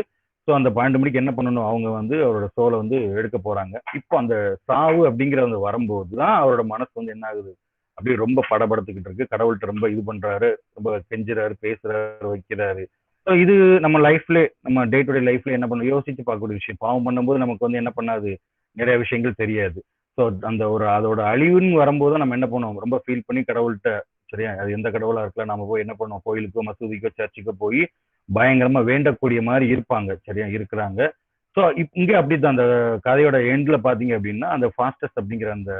ஸோ அந்த 12 மணிக்கு என்ன பண்ணணும், அவங்க வந்து அவரோட சோலை வந்து எடுக்க போறாங்க. இப்போ அந்த சாவு அப்படிங்கிறது வரும்போது தான் அவரோட மனசு வந்து என்ன ஆகுது, அப்படியே ரொம்ப படபடத்துக்கிட்டு இருக்கு. கடவுள்கிட்ட ரொம்ப இது பண்றாரு, ரொம்ப கெஞ்சுறாரு, பேசுறாரு, வைக்கிறாரு. ஸோ இது நம்ம லைஃப்ல, நம்ம டே டு டே லைஃப்ல என்ன பண்ண யோசிச்சு பார்க்கக்கூடிய விஷயம். பாவம் பண்ணும்போது நமக்கு வந்து என்ன பண்ணாது, நிறைய விஷயங்கள் தெரியாது. ஸோ அந்த ஒரு அதோட அழிவுன்னு வரும்போது நம்ம என்ன பண்ணுவோம், ரொம்ப ஃபீல் பண்ணி கடவுள்கிட்ட, சரியா, அது எந்த கடவுளா இருக்கலாம், நம்ம போய் என்ன பண்ணுவோம், கோயிலுக்கோ மசூதிக்கோ சர்ச்சுக்கோ போய் பயங்கரமா வேண்டக்கூடிய மாதிரி இருப்பாங்க, சரியா, இருக்கிறாங்க. ஸோ இங்க அப்படித்தான் அந்த கதையோட எண்ட்ல பாத்தீங்க அப்படின்னா, அந்த ஃபாஸ்டஸ்ட் அப்படிங்கிற அந்த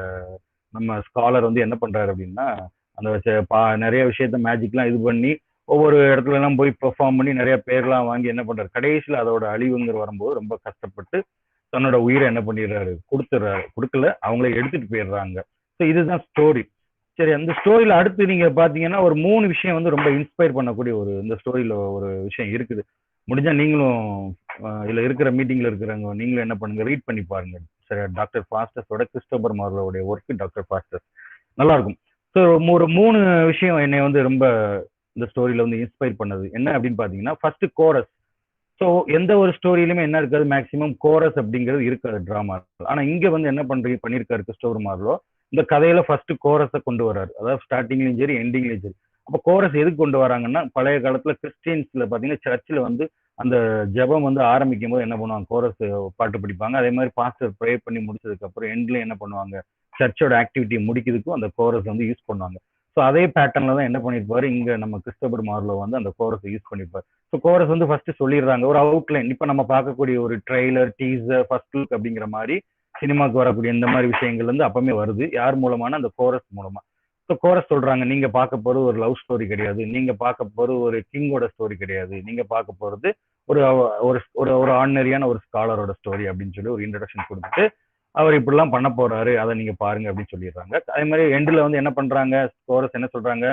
நம்ம ஸ்காலர் வந்து என்ன பண்றாரு அப்படின்னா, அந்த நிறைய விஷயத்த மேஜிக்லாம் இது பண்ணி ஒவ்வொரு இடத்துல எல்லாம் போய் பெர்ஃபார்ம் பண்ணி நிறைய பேர்லாம் வாங்கி என்ன பண்றாரு, கடைசியில் அதோட அழிவுங்கிற வரும்போது ரொம்ப கஷ்டப்பட்டு தன்னோட உயிரை என்ன பண்ணிடுறாரு, கொடுத்துட்றாரு. கொடுக்கல, அவங்களே எடுத்துட்டு போயிடுறாங்க. ஸோ இதுதான் ஸ்டோரி. சரி, அந்த ஸ்டோரியில அடுத்து நீங்க பாத்தீங்கன்னா ஒரு 3 விஷயம் வந்து ரொம்ப இன்ஸ்பயர் பண்ணக்கூடிய ஒரு இந்த ஸ்டோரியில ஒரு விஷயம் இருக்குது. முடிஞ்சா நீங்களும் இதுல இருக்கிற மீட்டிங்ல இருக்கிறவங்க நீங்களும் என்ன பண்ணுங்க, ரீட் பண்ணி பாருங்க. சரி, டாக்டர் ஃபாஸ்டஸோட கிறிஸ்டோபர் மார்லோடைய ஒர்க் டாக்டர் ஃபாஸ்டஸ் நல்லா இருக்கும். ஸோ ஒரு 3 விஷயம் என்னை வந்து ரொம்ப இந்த ஸ்டோரியில வந்து இன்ஸ்பயர் பண்ணது என்ன அப்படின்னு பாத்தீங்கன்னா, ஃபர்ஸ்ட் கோரஸ். ஸோ எந்த ஒரு ஸ்டோரியிலுமே என்ன இருக்காது, மேக்சிமம் கோரஸ் அப்படிங்கிறது இருக்காது டிராமா. ஆனா இங்க வந்து என்ன பண்ணிருக்காரு கிறிஸ்டோபர் மார்லோ, இந்த கதையில ஃபர்ஸ்ட் கோரஸை கொண்டு வர்றாரு. அதாவது ஸ்டார்டிங்லயும் சரி எண்டிங்லயும் சரி. அப்போ கோரஸ் எதுக்கு கொண்டு வராங்கன்னா, பழைய காலத்துல கிறிஸ்டியன்ஸ்ல பாத்தீங்கன்னா சர்ச்சில் வந்து அந்த ஜெபம் வந்து ஆரம்பிக்கும் போது என்ன பண்ணுவாங்க, கோரஸ் பாட்டு படிப்பாங்க. அதே மாதிரி பாஸ்டர் ப்ரே பண்ணி முடிச்சதுக்கு அப்புறம் எண்ட்ல என்ன பண்ணுவாங்க, சர்ச்சோட ஆக்டிவிட்டி முடிக்கிறதுக்கும் அந்த கோரஸ் வந்து யூஸ் பண்ணுவாங்க. ஸோ அதே பேட்டர்ன்ல தான் என்ன பண்ணிருப்பாரு இங்க நம்ம கிறிஸ்டோபர் மார்லோ வந்து அந்த கோரஸை யூஸ் பண்ணிருப்பாரு. ஸோ கோரஸ் வந்து ஃபர்ஸ்ட் சொல்லிடுறாங்க ஒரு அவுட்லைன். இப்போ நம்ம பார்க்கக்கூடிய ஒரு ட்ரெய்லர், டீசர், ஃபர்ஸ்ட் லுக் அப்படிங்கிற மாதிரி சினிமாக்கு வரக்கூடிய இந்த மாதிரி விஷயங்கள் வந்து அப்பவுமே வருது. யார் மூலமான, அந்த கோரஸ் மூலமா. ஸோ கோரஸ் சொல்றாங்க, நீங்க பார்க்க போறது ஒரு லவ் ஸ்டோரி கிடையாது, நீங்க பார்க்க போறது ஒரு கிங்கோட ஸ்டோரி கிடையாது, நீங்க பார்க்க போறது ஒரு ஒரு ஒரு ஆர்டினரியான ஒரு ஸ்காலரோட ஸ்டோரி அப்படின்னு சொல்லி ஒரு இன்ட்ரடக்ஷன் கொடுத்துட்டு அவர் இப்படிலாம் பண்ண போறாரு, அதை நீங்க பாருங்க அப்படின்னு சொல்லிடுறாங்க. அதே மாதிரி எண்டில் வந்து என்ன பண்றாங்க, கோரஸ் என்ன சொல்றாங்க,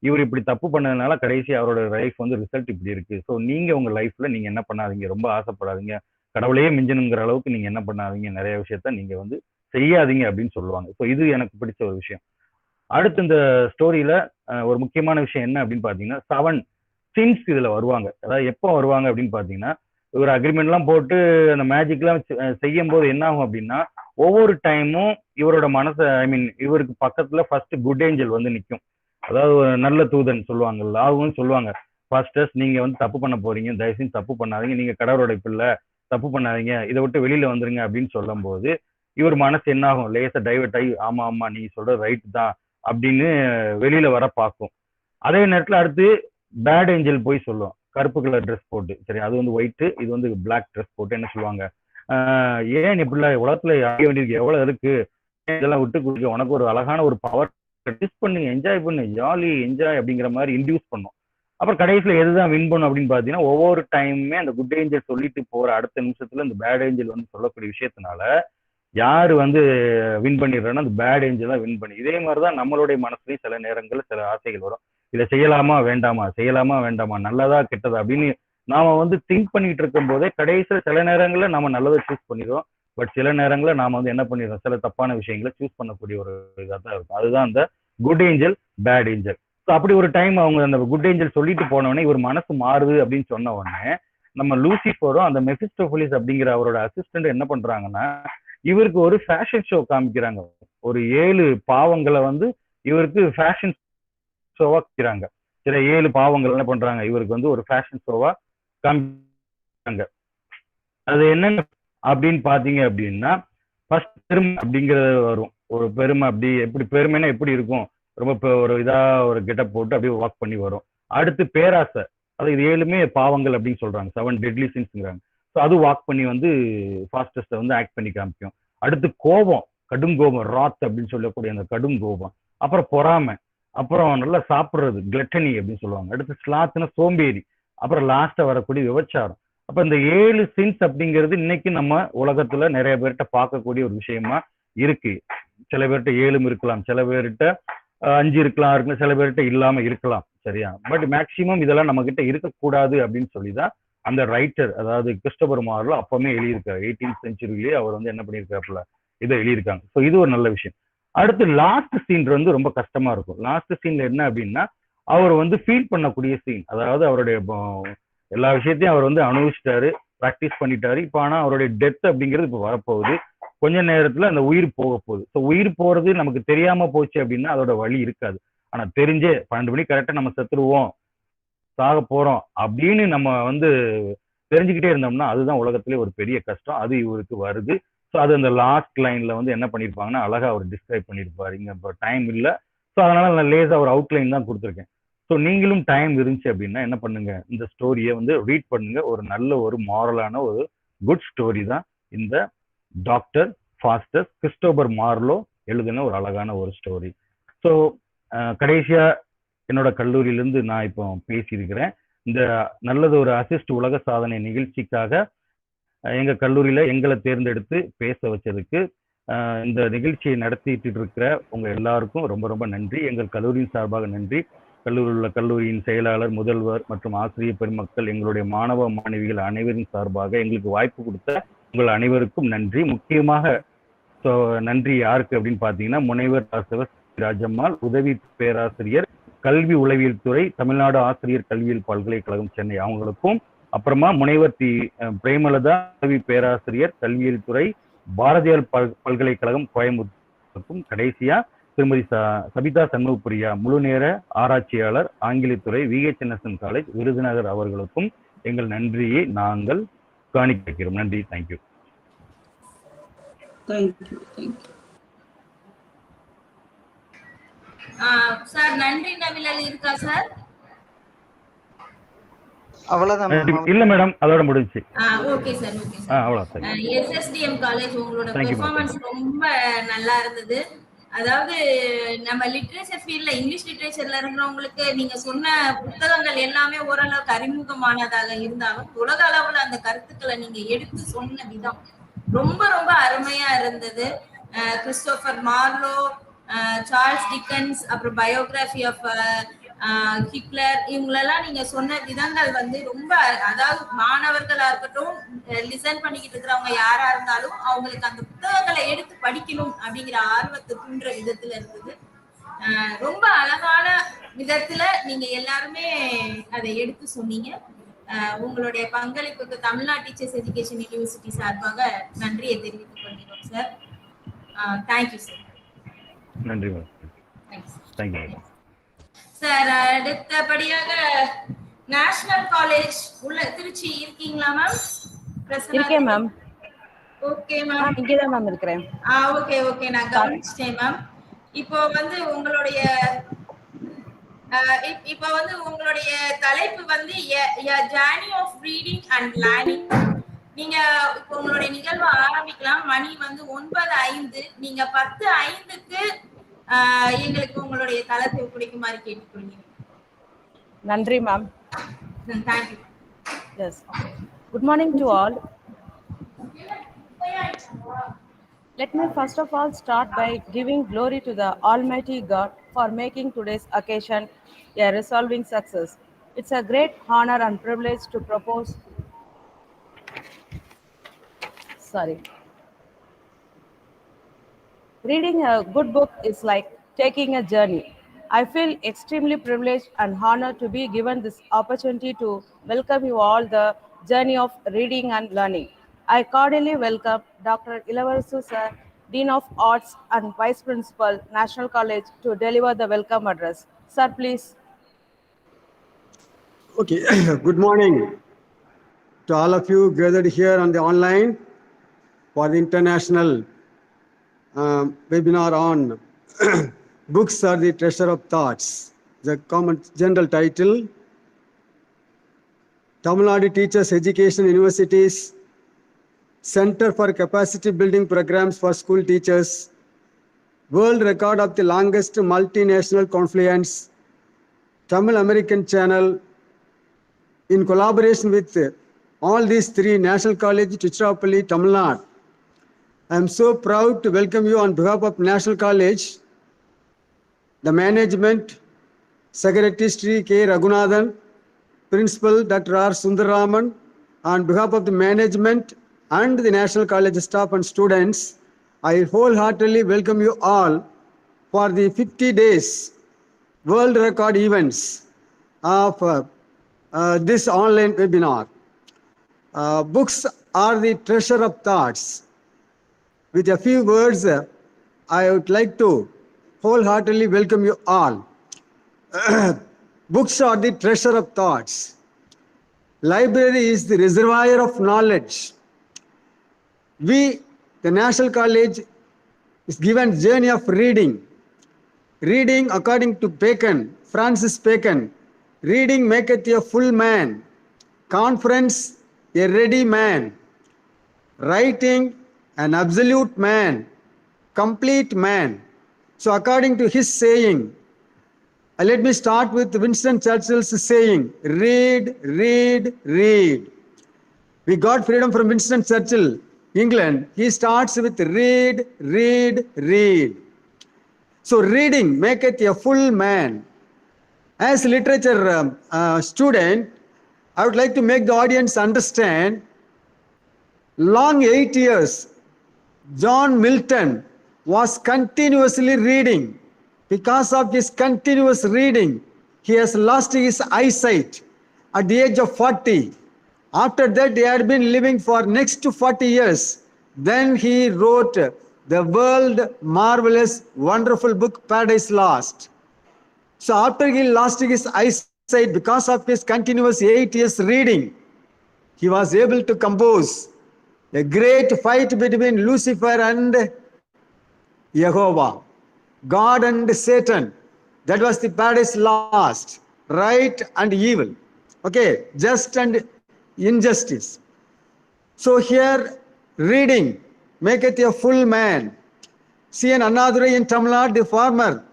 இவர் இப்படி தப்பு பண்ணதுனால கடைசி அவரோட லைஃப் வந்து ரிசல்ட் இப்படி இருக்கு. ஸோ நீங்க உங்க லைஃப்ல நீங்க என்ன பண்ணாதீங்க, ரொம்ப ஆசைப்படாதீங்க, கடவுளையே மிஞ்சணுங்கிற அளவுக்கு நீங்க என்ன பண்ணாதீங்க, நிறைய விஷயத்த நீங்க வந்து செய்யாதீங்க அப்படின்னு சொல்லுவாங்க. ஸோ இது எனக்கு பிடிச்ச ஒரு விஷயம். அடுத்து இந்த ஸ்டோரியில ஒரு முக்கியமான விஷயம் என்ன அப்படின்னு பாத்தீங்கன்னா, 7 சின்ஸ் இதுல வருவாங்க. அதாவது எப்போ வருவாங்க அப்படின்னு பாத்தீங்கன்னா, ஒரு அக்ரிமெண்ட் எல்லாம் போட்டு அந்த மேஜிக் எல்லாம் செய்யும் போது என்ன ஆகும் அப்படின்னா, ஒவ்வொரு டைமும் இவரோட மனசை, ஐ மீன் இவருக்கு பக்கத்துல ஃபர்ஸ்ட் குட் ஏஞ்சல் வந்து நிற்கும். அதாவது ஒரு நல்ல தூதன் சொல்லுவாங்கல்ல, அவங்க சொல்லுவாங்க, ஃபாஸ்டர்ஸ் நீங்க வந்து தப்பு பண்ண போறீங்க, தயவு செஞ்சு தப்பு பண்ணாதீங்க, நீங்க கடவுளோட பிள்ளை, தப்பு பண்ணாதீங்க, இதை விட்டு வெளியில வந்துருங்க அப்படின்னு சொல்லும் போது இவர் மனசு என்ன ஆகும், லேசா டைவர்ட் ஆகி ஆமா ஆமா நீ சொல்றது ரைட் தான் அப்படின்னு வெளியில வர பார்க்கும். அதே நேரத்துல அடுத்து பேட் ஏஞ்சல் போய் சொல்லுவோம், கருப்பு கலர் ட்ரெஸ் போட்டு, சரி, அது வந்து ஒயிட், இது வந்து பிளாக் ட்ரெஸ் போட்டு என்ன சொல்லுவாங்க, ஏன் இப்படிலாம் உலகத்துல அடைய வேண்டியது எவ்வளவு இருக்கு, இதெல்லாம் விட்டு கொடுக்க, உனக்கு ஒரு அழகான ஒரு பவர், டிஸ் பண்ணு, என்ஜாய் பண்ணு, ஜாலி என்ஜாய் அப்படிங்கிற மாதிரி இன்டியூஸ் பண்ணும். அப்புறம் கடைசியில எதுதான் வின் பண்ணும் அப்படின்னு பாத்தீங்கன்னா, ஒவ்வொரு டைமுமே அந்த குட் ஏஞ்சல் சொல்லிட்டு போற அடுத்த நிமிஷத்துல இந்த பேட் ஏஞ்சல் வந்து சொல்லக்கூடிய விஷயத்தினால யாரு வந்து வின் பண்ணிடுறான்னா அந்த பேட் ஏஞ்சல் தான் வின் பண்ணி. இதே மாதிரிதான் நம்மளுடைய மனசுலயும் சில நேரங்கள்ல சில ஆசைகள் வரும். இதை செய்யலாமா வேண்டாமா, செய்யலாமா வேண்டாமா, நல்லதா கெட்டதா அப்படின்னு நாம வந்து திங்க் பண்ணிட்டு இருக்கும் போதே கடைசியில சில நேரங்கள்ல நம்ம நல்லதை சூஸ் பண்ணிடுவோம். பட் சில நேரங்கள்ல நாம வந்து என்ன பண்ணிடுறோம், சில தப்பான விஷயங்களை சூஸ் பண்ணக்கூடிய ஒரு இதாக தான் இருக்கும். அதுதான் அந்த good angel, bad angel. So அப்படி ஒரு டைம் அவங்க அந்த குட் ஏஞ்சல் சொல்லிட்டு போனவொடனே இவர் மனசு மாறுது அப்படின்னு சொன்ன உடனே நம்ம லூசிஃபரும் அந்த மெஃபிஸ்டோபலிஸ் அப்படிங்கிற அவரோட அசிஸ்டன்ட் என்ன பண்றாங்கன்னா, இவருக்கு ஒரு ஃபேஷன் ஷோ காமிக்கிறாங்க. ஒரு 7 பாவங்களை வந்து இவருக்கு ஃபேஷன் ஷோவா காமிக்கிறாங்க. சில 7 பாவங்கள் என்ன பண்றாங்க, இவருக்கு வந்து ஒரு ஃபேஷன் ஷோவா காமிக்கிறாங்க. அது என்னன்னு அப்படின்னு பாத்தீங்க அப்படின்னா, ஃபர்ஸ்ட் பெருமை அப்படிங்கிறது வரும். ஒரு பெருமை, அப்படி எப்படி பெருமைன்னா எப்படி இருக்கும், ரொம்ப ஒரு இதா ஒரு கெட்டப் போட்டு அப்படியே வாக் பண்ணி வரும். அடுத்து பேராசை, அது இது 7மே பாவங்கள் அப்படின்னு சொல்றாங்க, 7 டெட்லி சின்ஸ்ங்கிறாங்க. ஸோ அது வாக் பண்ணி வந்து ஃபாஸ்டஸ்ட்டை வந்து ஆக்ட் பண்ணி காமிக்கும். அடுத்து கோபம், கடும் கோபம், ராத் அப்படின்னு சொல்லக்கூடிய அந்த கடும் கோபம். அப்புறம் பொறாமை, அப்புறம் நல்லா சாப்பிட்றது, கிளட்டனி அப்படின்னு சொல்லுவாங்க. அடுத்து ஸ்லாத்னா சோம்பேறி, அப்புறம் லாஸ்டா வரக்கூடிய விபச்சாரம். அப்ப இந்த 7 சின்ஸ் அப்படிங்கிறது இன்னைக்கு நம்ம உலகத்துல நிறைய பேர்கிட்ட பார்க்கக்கூடிய ஒரு விஷயமா இருக்கு. சில பேர்கிட்ட 7 இருக்கலாம், சில பேர்கிட்ட 5 இருக்கலாம், சில பேர்கிட்ட இல்லாம இருக்கலாம், சரியா. பட் மேக்சிமம் இதெல்லாம் நம்ம கிட்ட இருக்கக்கூடாது அப்படின்னு சொல்லிதான் அந்த ரைட்டர், அதாவது கிறிஸ்டோபர் மார்லோ அப்பவுமே எழுதியிருக்காரு. 18th centuryலயே அவர் வந்து என்ன பண்ணியிருக்காப்புல இதை எழுதியிருக்காங்க. ஸோ இது ஒரு நல்ல விஷயம். அடுத்து லாஸ்ட் சீன் வந்து ரொம்ப கஷ்டமா இருக்கும். லாஸ்ட் சீன்ல என்ன அப்படின்னா, அவர் வந்து ஃபீல் பண்ணக்கூடிய சீன். அதாவது அவருடைய எல்லா விஷயத்தையும் அவர் வந்து அனுபவிச்சிட்டாரு, ப்ராக்டிஸ் பண்ணிட்டாரு. இப்போ ஆனா அவருடைய டெத் அப்படிங்கிறது இப்போ வரப்போகுது. கொஞ்ச நேரத்துல அந்த உயிர் போக போகுது. ஸோ உயிர் போறது நமக்கு தெரியாம போச்சு அப்படின்னா அதோட வழி இருக்காது. ஆனா தெரிஞ்சே 12 மணிக்கு கரெக்டா நம்ம செத்துருவோம், சாக போறோம் அப்படின்னு நம்ம வந்து தெரிஞ்சுக்கிட்டே இருந்தோம்னா அதுதான் உலகத்திலே ஒரு பெரிய கஷ்டம். அது இவருக்கு வருது. ஸோ அது அந்த லாஸ்ட் லைன்ல வந்து என்ன பண்ணியிருப்பாங்கன்னா அழகா அவர் டிஸ்கிரைப் பண்ணியிருப்பாரு. இங்க இப்போ டைம் இல்லை, ஸோ அதனால நான் லேசா ஒரு அவுட்லைன் தான் கொடுத்துருக்கேன். ஸோ நீங்களும் டைம் இருந்துச்சு அப்படின்னா என்ன பண்ணுங்க, இந்த ஸ்டோரியை வந்து ரீட் பண்ணுங்க. ஒரு நல்ல ஒரு மாரலான ஒரு குட் ஸ்டோரி தான் இந்த டாக்டர் ஃபாஸ்டஸ் கிறிஸ்டோபர் மார்லோ எழுதின ஒரு அழகான ஒரு ஸ்டோரி. ஸோ கடைசியா என்னோட கல்லூரியிலேருந்து நான் இப்போ பேசியிருக்கிறேன். இந்த நல்லது ஒரு அசிஸ்ட் உலக சாதனை நிகழ்ச்சிக்காக எங்க கல்லூரியில எங்களை தேர்ந்தெடுத்து பேச வச்சதுக்கு இந்த நிகழ்ச்சியை நடத்திட்டு இருக்கிற உங்க எல்லாருக்கும் ரொம்ப ரொம்ப நன்றி. எங்கள் கல்லூரியின் சார்பாக நன்றி. கல்லூரியில் உள்ள கல்லூரியின் செயலாளர், முதல்வர் மற்றும் ஆசிரியர் பெருமக்கள், எங்களுடைய மாணவ மாணவிகள் அனைவரின் சார்பாக எங்களுக்கு வாய்ப்பு கொடுத்த உங்கள் அனைவருக்கும் நன்றி. முக்கியமாக நன்றி யாருக்கு அப்படின்னு பார்த்தீங்கன்னா, முனைவர் ராஜம்மாள், உதவி பேராசிரியர், கல்வி உளவியல் துறை, தமிழ்நாடு ஆசிரியர் கல்வியியல் பல்கலைக்கழகம் சென்னை அவங்களுக்கும், அப்புறமா முனைவர் பிரேமலதா, உதவி பேராசிரியர் கல்வியியல் துறை, பாரதியார் பல்கலைக்கழகம் கோயம்புத்தூருக்கும், கடைசியா திருமதி சபிதா சண்முகப்பிரியா, முழு நேர ஆராய்ச்சியாளர், ஆங்கிலத்துறை, VHNSN காலேஜ் விருதுநகர் அவர்களுக்கும் எங்கள் நன்றியை நாங்கள் காணிக்கிறோம். நன்றி. தேங்க்யூ. சார் நன்றி நவிழல் இருக்கா சார்? அவ்வளவுதான் இல்ல மேடம், அதோட முடிஞ்சு. Okay sir, okay sir. அவ்வளவுதான். SSDM காலேஜ் உங்களோட பெர்ஃபார்மன்ஸ் ரொம்ப நல்லா இருந்தது. அதாவது நம்ம லிட்ரேச்சர் ஃபீல்ட்ல இங்கிலீஷ் லிட்ரேச்சர்ல இருக்கிறவங்களுக்கு நீங்க சொன்ன புத்தகங்கள் எல்லாமே ஓரளவுக்கு அறிமுகமானதாக இருந்தாலும் உலக அளவுல அந்த கருத்துக்களை நீங்க எடுத்து சொன்ன விதம் ரொம்ப ரொம்ப அருமையா இருந்தது. கிறிஸ்டோபர் மார்லோ, சார்ல்ஸ் டிக்கன்ஸ், அப்புறம் பயோகிராஃபி ஆஃப் ஹிட்லர், இவங்களெல்லாம் நீங்க சொன்ன விதங்கள் வந்து ரொம்ப, அதாவது மாணவர்களா இருக்கட்டும், லிசன் பண்ணிக்கிட்டு இருக்கிறவங்க யாரா இருந்தாலும் அவங்களுக்கு அந்த புத்தகங்களை எடுத்து படிக்கணும் அப்படிங்கிற ஆர்வத்தை தூண்டுற விதத்துல இருந்தது. ரொம்ப அழகான விதத்துல நீங்க எல்லாருமே அதை எடுத்து சொன்னீங்க. உங்களுடைய பங்களிப்புக்கு தமிழ்நாடு டீச்சர்ஸ் எஜுகேஷன் யூனிவர்சிட்டி சார்பாக நன்றியை தெரிவித்துக் கொள்கிறோம் சார். Thank you sir. நன்றி மேம். சார் அடுத்தபடியாக நேஷனல் காலேஜ் உள்ள திருச்சி இருக்கீங்களா மேம்? இருக்கேன் மேம். Okay ma'am. இங்கே தான் மேம் இருக்கிறேன். ஓகே ஓகே, நான் கவனிச்சிட்டேன் மேம். இப்போ வந்து உங்களுடைய தலைப்பு வந்து journey of reading and learning. நீங்க இப்போ உங்களுடைய நிகழ்வை ஆரம்பிக்கலாம். மணி வந்து 9:05. நீங்க 10:05க்கு எங்களுக்கு உங்களுடைய தளத்தை ஒப்படைக்குமாறு கேட்டுக்கொள்கிறேன். நன்றி ma'am. Thank you. Yes. Good morning to all. Let me first of all start by giving glory to the Almighty God for making today's occasion a resolving success. It's a great honor and privilege to propose. Reading a good book is like taking a journey. I feel extremely privileged and honored to be given this opportunity to welcome you all the journey of reading and learning. I cordially welcome Dr. Ilavaru sir, Dean of Arts and Vice Principal, National College, to deliver the welcome address. Sir, please. Okay, good morning to all of you gathered here on the online for the international webinar on Books are the Treasure of Thoughts. The common general title, Tamil Nadu Teachers Education University's Center for Capacity Building Programs for School Teachers, World Record of the Longest Multinational Confluence, Tamil American Channel, in collaboration with all these three National College, Tiruchirappalli, Tamil Nadu. I am so proud to welcome you on behalf of National College, the management, Secretary Sri K. Raghunathan, Principal Dr. R. Sundararaman. On behalf of the management and the National College staff and students, I wholeheartedly welcome you all for the 50 days world record events of this online webinar. Books are the treasure of thoughts. With a few words, I would like to wholeheartedly welcome you all. Books are the treasure of thoughts. Library is the reservoir of knowledge. We, the National College, is given journey of reading. Reading, according to Bacon, Francis Bacon, reading maketh a full man, conference a ready man, writing an absolute man, complete man. So according to his saying, let me start with Winston Churchill's saying, read, read, read. We got freedom from Winston Churchill, England. He starts with read, read, read. So reading maketh a full man. As a literature student, I would like to make the audience understand, long 8 years, John Milton was continuously reading. Because of his continuous reading, he has lost his eyesight at the age of 40. After that, he had been living for next to 40 years. Then he wrote the world marvelous, wonderful book, Paradise Lost. So after he lost his eyesight because of his continuous 8 years reading, he was able to compose a great fight between Lucifer and Jehovah, God and Satan. That was the Paradise Lost, right and evil. Okay, just and injustice. So here, reading maketh a full man. C.N. Annadurai in Tamil Nadu, the farmer,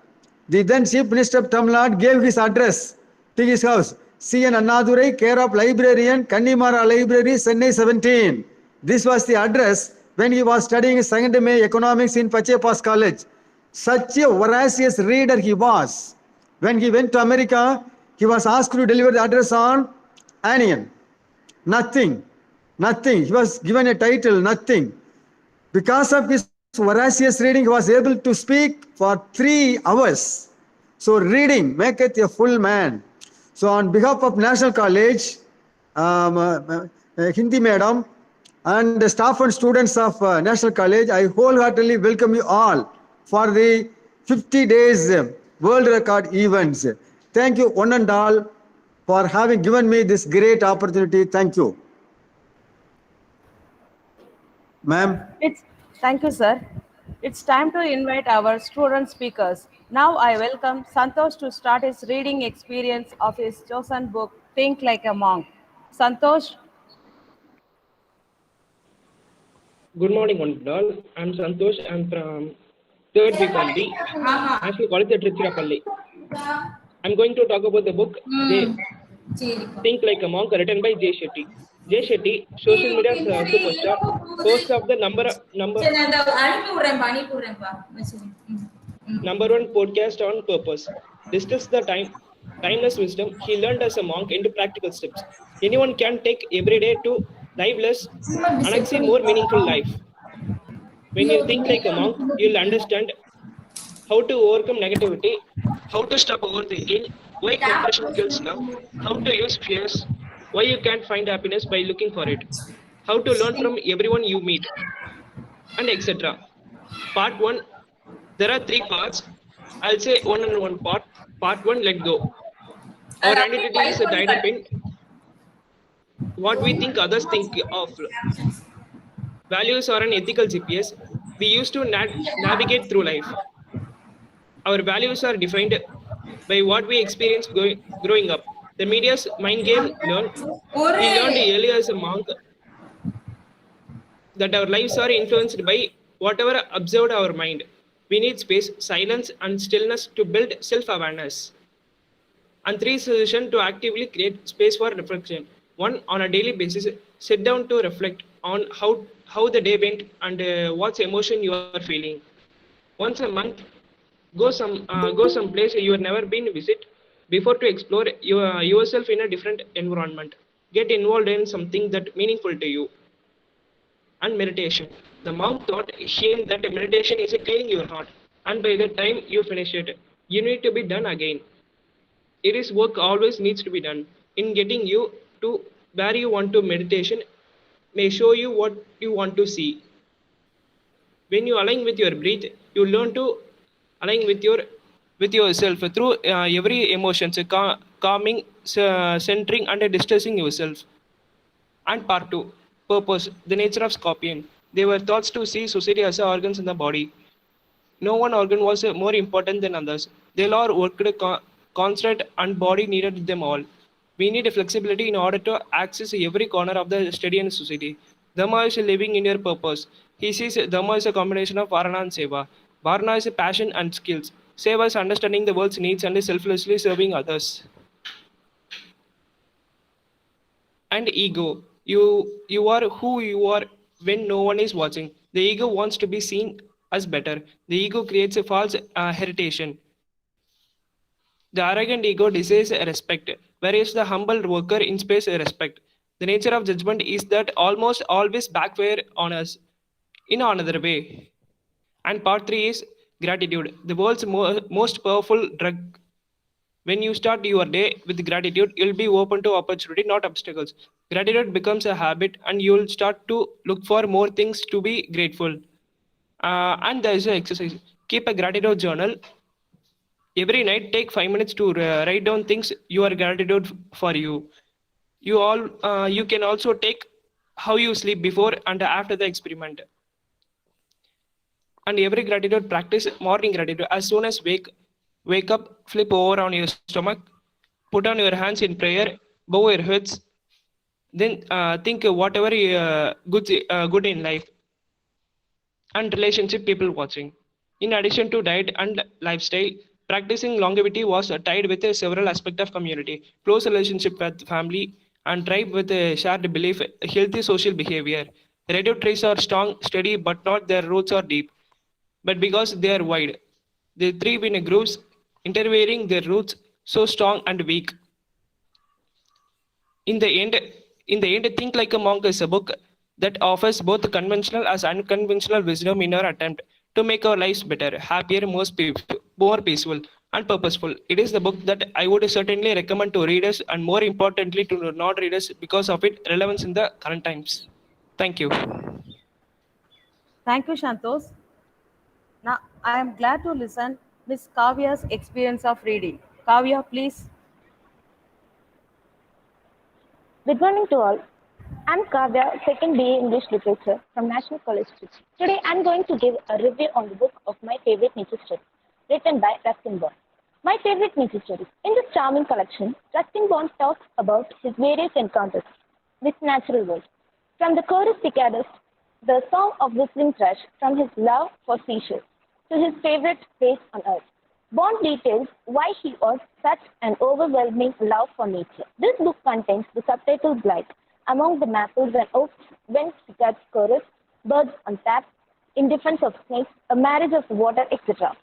the then Chief Minister of Tamil Nadu, gave his address to his house. C.N. Annadurai, care of librarian, Kannimara Library, Chennai 17. This was the address when he was studying second MA Economics in Pachepas College. Such a voracious reader he was. When he went to America, he was asked to deliver the address on Anion. Nothing. He was given a title, nothing. Because of his voracious reading, he was able to speak for 3 hours. So reading maketh a full man. So on behalf of National College, Hindi Madam, and the staff and students of National College, I wholeheartedly welcome you all for the 50 days world record events. Thank you one and all for having given me this great opportunity. Thank you. Ma'am. Thank you, sir. It's time to invite our student speakers. Now I welcome Santosh to start his reading experience of his chosen book, Think Like a Monk. Santosh. Good morning, one and all. I'm Santosh. I'm from 3rd BCom B, National College at Tiruchirappalli. I'm going to talk about the book Think Like a Monk, written by Jay Shetty. Jay Shetty, social media superstar, host of the number one podcast on purpose. Discuss the timeless wisdom he learned as a monk into practical steps. Anyone can take every day to live less and achieve more meaningful life. When you think like a monk, you'll understand how to overcome negativity, how to stop overthinking, why compassion kills love, how to use fears, why you can't find happiness by looking for it, how to learn from everyone you meet, and etc. Part 1, there are 3 parts. I'll say one and one part. Part 1, let go. Our identity is tied up in what we think others think of. Values are an ethical GPS we use to navigate through life. Our values are defined by what we experience growing up. The media's mind game we learned earlier as a monk that our lives are influenced by whatever observed our mind. We need space, silence, and stillness to build self-awareness. And 3, solution to actively create space for reflection. 1, on a daily basis, sit down to reflect on how the day went and what's emotion you are feeling. Once a month, go some place you have never been visit before to explore yourself in a different environment. Get involved in something that meaningful to you. And meditation. The monk taught him that meditation is cleaning your heart. and by the time you finish it, you need to be done again. It is work always needs to be done. In getting you to where you want to meditation may show you what you want to see. When you align with your breath, you learn to align with yourself through every emotions, calming, centering, and distressing yourself. And part two, purpose, the nature of scorpion. They were thought to see society as organs in the body. No one organ was more important than others. They all worked constant and body needed them all. We need flexibility in order to access every corner of the study and society. Dhamma is living in your purpose. He sees Dhamma is a combination of Varana and Seva. Varana is passion and skills. Seva is understanding the world's needs and selflessly serving others. And ego, you are who you are when no one is watching. The ego wants to be seen as better. The ego creates a false heritation. The arrogant ego desires respect, whereas the humble worker inspires respect. The nature of judgment is that almost always backfire on us in another way. And part 3 is gratitude, the world's most powerful drug. When you start your day with gratitude, you'll be open to opportunity, not obstacles. Gratitude becomes a habit, and you'll start to look for more things to be grateful. And there is an exercise. Keep a gratitude journal. Every night, take 5 minutes to write down things you are gratitude for you. You can also take how you sleep before and after the experiment. And every gratitude practice, morning gratitude. As soon as wake up, flip over on your stomach, put on your hands in prayer, bow your heads, then think whatever good in life and relationship people watching. In addition to diet and lifestyle, practicing longevity was tied with several aspects of community, close relationship with family, and tribe with a shared belief, healthy social behavior. Radio trees are strong, steady, but not their roots are deep. But because they are wide, they thrive in grooves, interweaving their roots so strong and weak. In the end, Think Like a Monk is a book that offers both conventional as unconventional wisdom in our attempt to make our lives better, happier, more peaceful, and purposeful. It is the book that I would certainly recommend to readers and more importantly to non-readers because of its relevance in the current times. Thank you. Thank you, Shantos. Now, I am glad to listen Miss Kavya's experience of reading. Kavya, please. Good morning to all. I'm Kavya, second BA English Literature from National College Trichy. Today I'm going to give a review on the book of my favorite nature story, written by Rustin Bond. My favorite nature stories. In this charming collection, Rustin Bond talks about his various encounters with natural world. From the chorus cicadas, the song of whistling thrush, from his love for seashore to his favorite place on earth. Bond details why he was such an overwhelming love for nature. This book contains the subtitles like Among the Maples and Oaks, When Cicadas Chorus, Birds on Tap, In Defense of Snakes, A Marriage of Water, etc.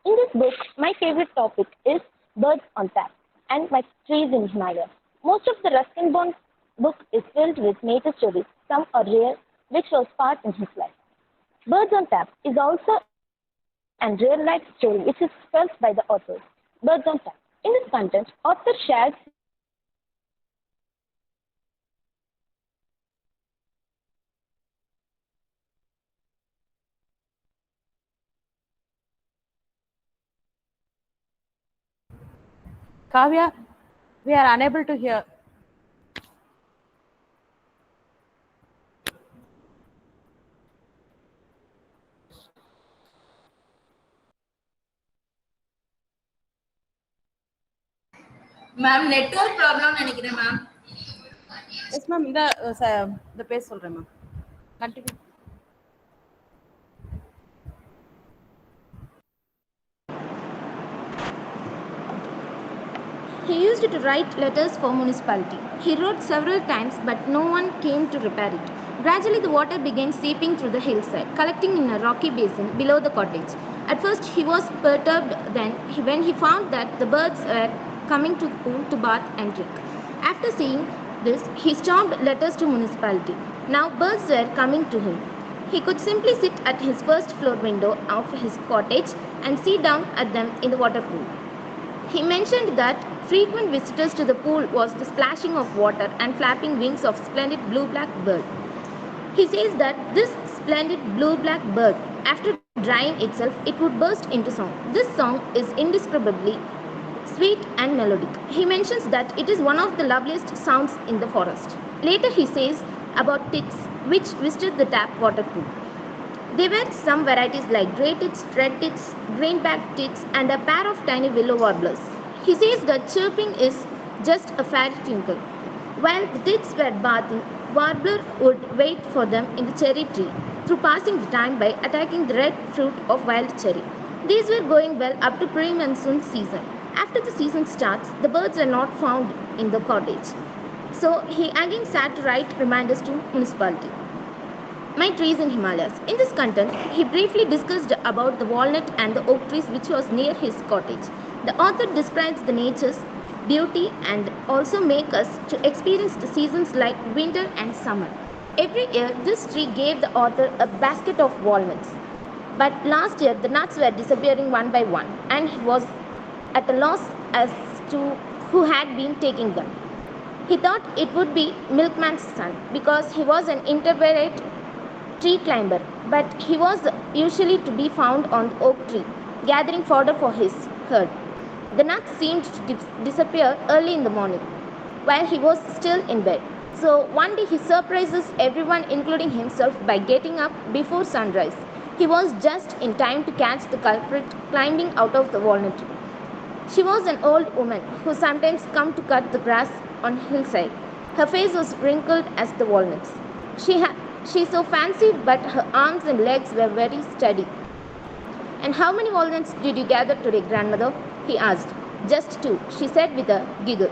In this book, my favorite topic is birds on tap and my trees in Himalayas. Most of the Rustin Bond book is filled with nature stories. Some are real, which was part in his life. Birds on Tap is also and real-life story which is felt by the author. Birds on Tap. In this content, author shares Kavya, we are unable to hear. Ma'am network problem நினைக்கிறேன் ma'am. Yes ma'am, இந்த பேச சொல்றேன் ma'am. Continue. He used to write letters for municipality. He wrote several times, but no one came to repair it. Gradually, the water began seeping through the hillside, collecting in a rocky basin below the cottage. At first, he was perturbed when he found that the birds were coming to the pool to bath and drink. After seeing this, he stormed letters to municipality. Now birds were coming to him. He could simply sit at his first floor window of his cottage and see down at them in the water pool. He mentioned that frequent visitors to the pool was the splashing of water and flapping wings of splendid blue-black bird. He says that this splendid blue-black bird, after drying itself, it would burst into song. This song is indescribably sweet and melodic. He mentions that it is one of the loveliest sounds in the forest. Later he says about tits which visited the tap water pool. There were some varieties like grey tits, red tits, greenback tits, and a pair of tiny willow warblers. He says that chirping is just a fairy twinkle. While the tits were bathing, warbler would wait for them in the cherry tree, through passing the time by attacking the red fruit of wild cherry. These were going well up to pre-monsoon season. After the season starts, the birds are not found in the cottage. So he again sat to write reminders to municipality. My trees in Himalayas. In this content, he briefly discussed about the walnut and the oak trees which was near his cottage. The author describes the nature's beauty and also make us to experience the seasons like winter and summer. Every year, this tree gave the author a basket of walnuts. But last year, the nuts were disappearing one by one, and he was at a loss as to who had been taking them. He thought it would be milkman's son because he was an inveterate tree climber, but he was usually to be found on the oak tree, gathering fodder for his herd. The nuts seemed to disappear early in the morning, while he was still in bed. So one day he surprises everyone, including himself, by getting up before sunrise. He was just in time to catch the culprit climbing out of the walnut tree. She was an old woman who sometimes came to cut the grass on hillside. Her face was wrinkled as the walnuts. She so fancied, but her arms and legs were very steady. And how many walnuts did you gather today, grandmother? He asked. Just two, she said with a giggle,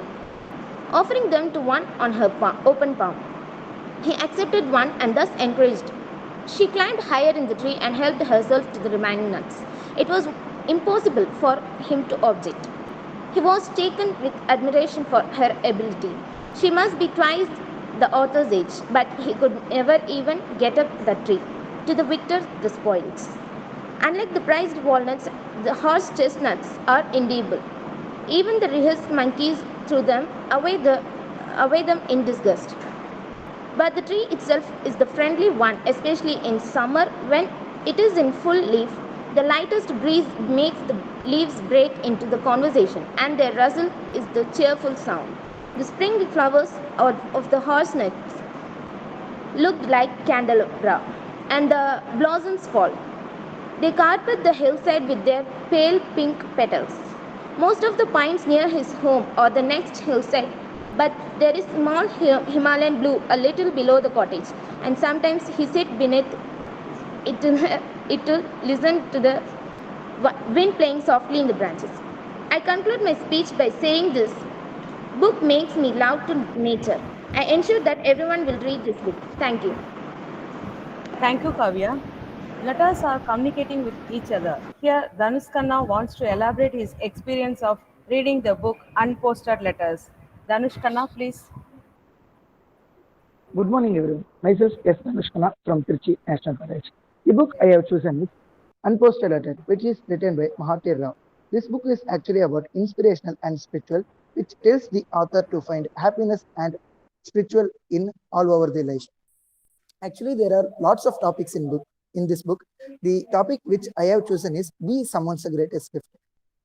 offering them to one on her open palm. He accepted one and thus encouraged. She climbed higher in the tree and helped herself to the remaining nuts. It was impossible for him to object. He was taken with admiration for her ability. She must be twice the author's age, but he could never even get up the tree. To the victor, the spoils. Unlike the prized walnuts, the horse chestnuts are inedible. Even the rehearsed monkeys threw them away them in disgust. But the tree itself is the friendly one, especially in summer when it is in full leaf. The lightest breeze makes the leaves break into the conversation, and their rustle is the cheerful sound. The spring flowers of the horsenuts looked like candelabra, and the blossoms fall. They carpet the hillside with their pale pink petals. Most of the pines near his home are the next hillside, but there is small Himalayan blue a little below the cottage, and sometimes he sits beneath it to listen to the wind playing softly in the branches. I conclude my speech by saying this book makes me love to nature. I ensure that everyone will read this book. Thank you. Thank you, Kavya. Letters are communicating with each other. Here, Dhanushkanna wants to elaborate his experience of reading the book Unposted Letters. Dhanushkanna, please. Good morning, everyone. Myself S. Dhanushkanna from Trichy National College. The book I have chosen is Unposted Letter, which is written by Mahathir Rao. This book is actually about inspirational and spiritual, which tells the author to find happiness and spiritual in all over the life. Actually, there are lots of topics in this book. The topic which I have chosen is be someone's greatest gift.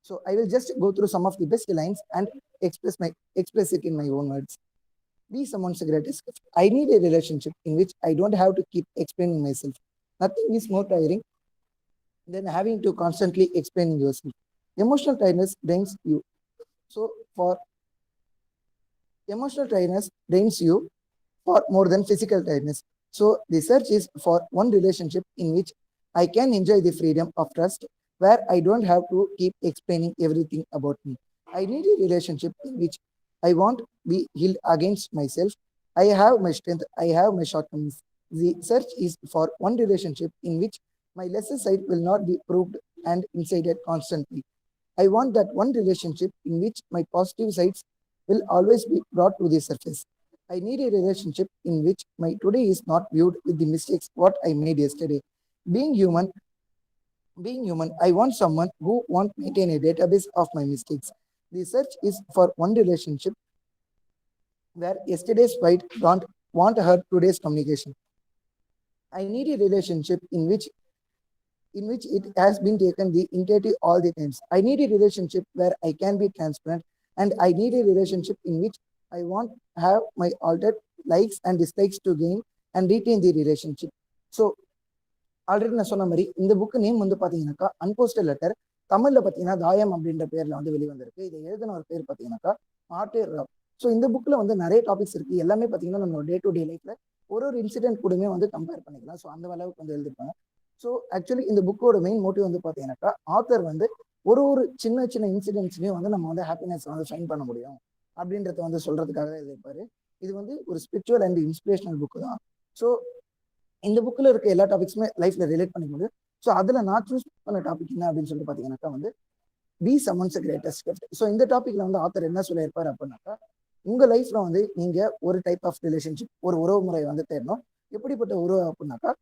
So I will just go through some of the best lines and express it in my own words. Be someone's greatest gift. I need a relationship in which I don't have to keep explaining myself. Nothing is more tiring than having to constantly explain yourself. Emotional tiredness drains you. So for emotional tiredness drains you for more than physical tiredness. So the search is for one relationship in which I can enjoy the freedom of trust, where I don't have to keep explaining everything about me. I need a relationship in which I won't be healed against myself. I have my strength, I have my shortcomings. The search is for one relationship in which my lesser side will not be proved and incited constantly. I want that one relationship in which my positive sides will always be brought to the surface. I need a relationship in which my today is not viewed with the mistakes what I made yesterday. Being human, I want someone who won't maintain a database of my mistakes. The search is for one relationship where yesterday's fight don't want hurt today's communication. I need a relationship in which it has been taken the integrity all the times. I need a relationship where I can be transparent, and I need a relationship in which I want have my altered likes and dislikes to gain and retain the relationship. So already நான் சொன்ன மாதிரி இந்த book name வந்து பார்த்தீங்கன்னாக்கா அன்போஸ்டட் letter. தமிழில் பார்த்தீங்கன்னா தாயம் அப்படின்ற பேரில் வந்து வெளிவந்திருக்கு. இதை எழுதின ஒரு பேர் பார்த்தீங்கன்னாக்கா மார்ட்டின் ராவ். ஸோ இந்த புக்கில் வந்து நிறைய டாபிக்ஸ் இருக்குது. எல்லாமே பார்த்தீங்கன்னா நம்மளோட டே டு டே லைஃப்பில் ஒரு இன்சிடென்ட் கூடமே வந்து கம்பேர் பண்ணிக்கலாம். ஸோ அந்த அளவுக்கு வந்து எழுதிருப்பாங்க. ஸோ ஆக்சுவலி இந்த புக்கோட மெயின் மோட்டிவ் வந்து பார்த்தீங்கன்னாக்கா ஆத்தர் வந்து ஒரு சின்ன சின்ன இன்சிடென்ட்ஸ்லையும் வந்து நம்ம வந்து ஹாப்பினஸ் வந்து ஃபைன் பண்ண முடியும் அப்படின்றத வந்து சொல்றதுக்காக எழுதியிருப்பாரு. இது வந்து ஒரு ஸ்பிரிச்சுவல் அண்ட் இன்ஸ்பிரேஷனல் புக்கு தான். ஸோ இந்த புக்கில் இருக்க எல்லா டாபிக்ஸுமே லைஃப்ல ரிலேட் பண்ணி முடியும். ஸோ அதில் நான் சூஸ் பண்ண டாபிக் என்ன அப்படின்னு சொல்லிட்டு பார்த்தீங்கன்னாக்கா வந்து be someone's greatest gift. So இந்த டாபிக்ல வந்து ஆத்தர் என்ன சொல்லியிருப்பாரு அப்படின்னாக்கா, உங்க லைஃப்ல வந்து நீங்க ஒரு டைப் ஆஃப் ரிலேஷன்ஷிப், ஒரு உறவு முறை வந்து தேடணும். எப்படிப்பட்ட உறவு அப்படின்னாக்கா,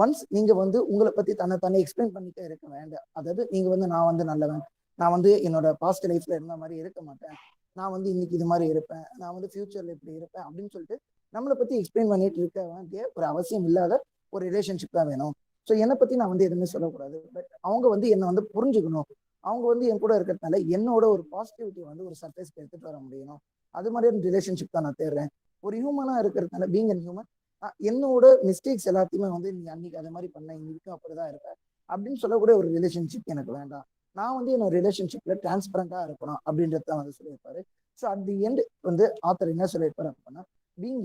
ஒன்ஸ் நீங்க வந்து உங்களை பத்தி தன்னை எக்ஸ்பிளைன் பண்ணிட்டே இருக்க வேண்டாம். அதாவது நீங்க வந்து நான் வந்து நல்லவன், நான் வந்து என்னோட பாஸ்ட் லைஃப்ல இருந்த மாதிரி இருக்க மாட்டேன், நான் வந்து இன்னைக்கு இது மாதிரி இருப்பேன், நான் வந்து ஃபியூச்சர்ல இப்படி இருப்பேன் அப்படின்னு சொல்லிட்டு நம்மளை பத்தி எக்ஸ்பிளைன் பண்ணிட்டு இருக்க வேண்டிய ஒரு அவசியம் இல்லாத ஒரு ரிலேஷன்ஷிப் தான் வேணும். ஸோ என்னை பத்தி நான் வந்து எதுவுமே சொல்லக்கூடாது. பட் அவங்க வந்து என்னை வந்து புரிஞ்சுக்கணும். அவங்க வந்து என் கூட இருக்கிறதுனால என்னோட ஒரு பாசிட்டிவிட்டி வந்து ஒரு சர்ஃபேஸ்க்கு எடுத்துட்டு வர முடியணும். அது மாதிரியான ரிலேஷன்ஷிப் தான் நான் தேடுறேன். ஒரு ஹியூமனா இருக்கிறதுனால பீங் அண்ட் ஹியூமன், என்னோட மிஸ்டேக்ஸ் எல்லாத்தையுமே வந்து நீ அன்னைக்கு அதை மாதிரி பண்ண, இன்னைக்கு அப்படிதான் இருப்பேன் அப்படின்னு சொல்லக்கூடிய ஒரு ரிலேஷன்ஷிப் எனக்கு வேண்டாம். நான் வந்து என்னோட ரிலேஷன்ஷிப்ல டிரான்ஸ்பரண்டா இருக்கணும் அப்படின்றத வந்து சொல்லியிருப்பாரு. ஸோ அட் தி எண்ட் வந்து ஆத்தர் என்ன சொல்லியிருப்பாரு அப்படின்னா, பீங்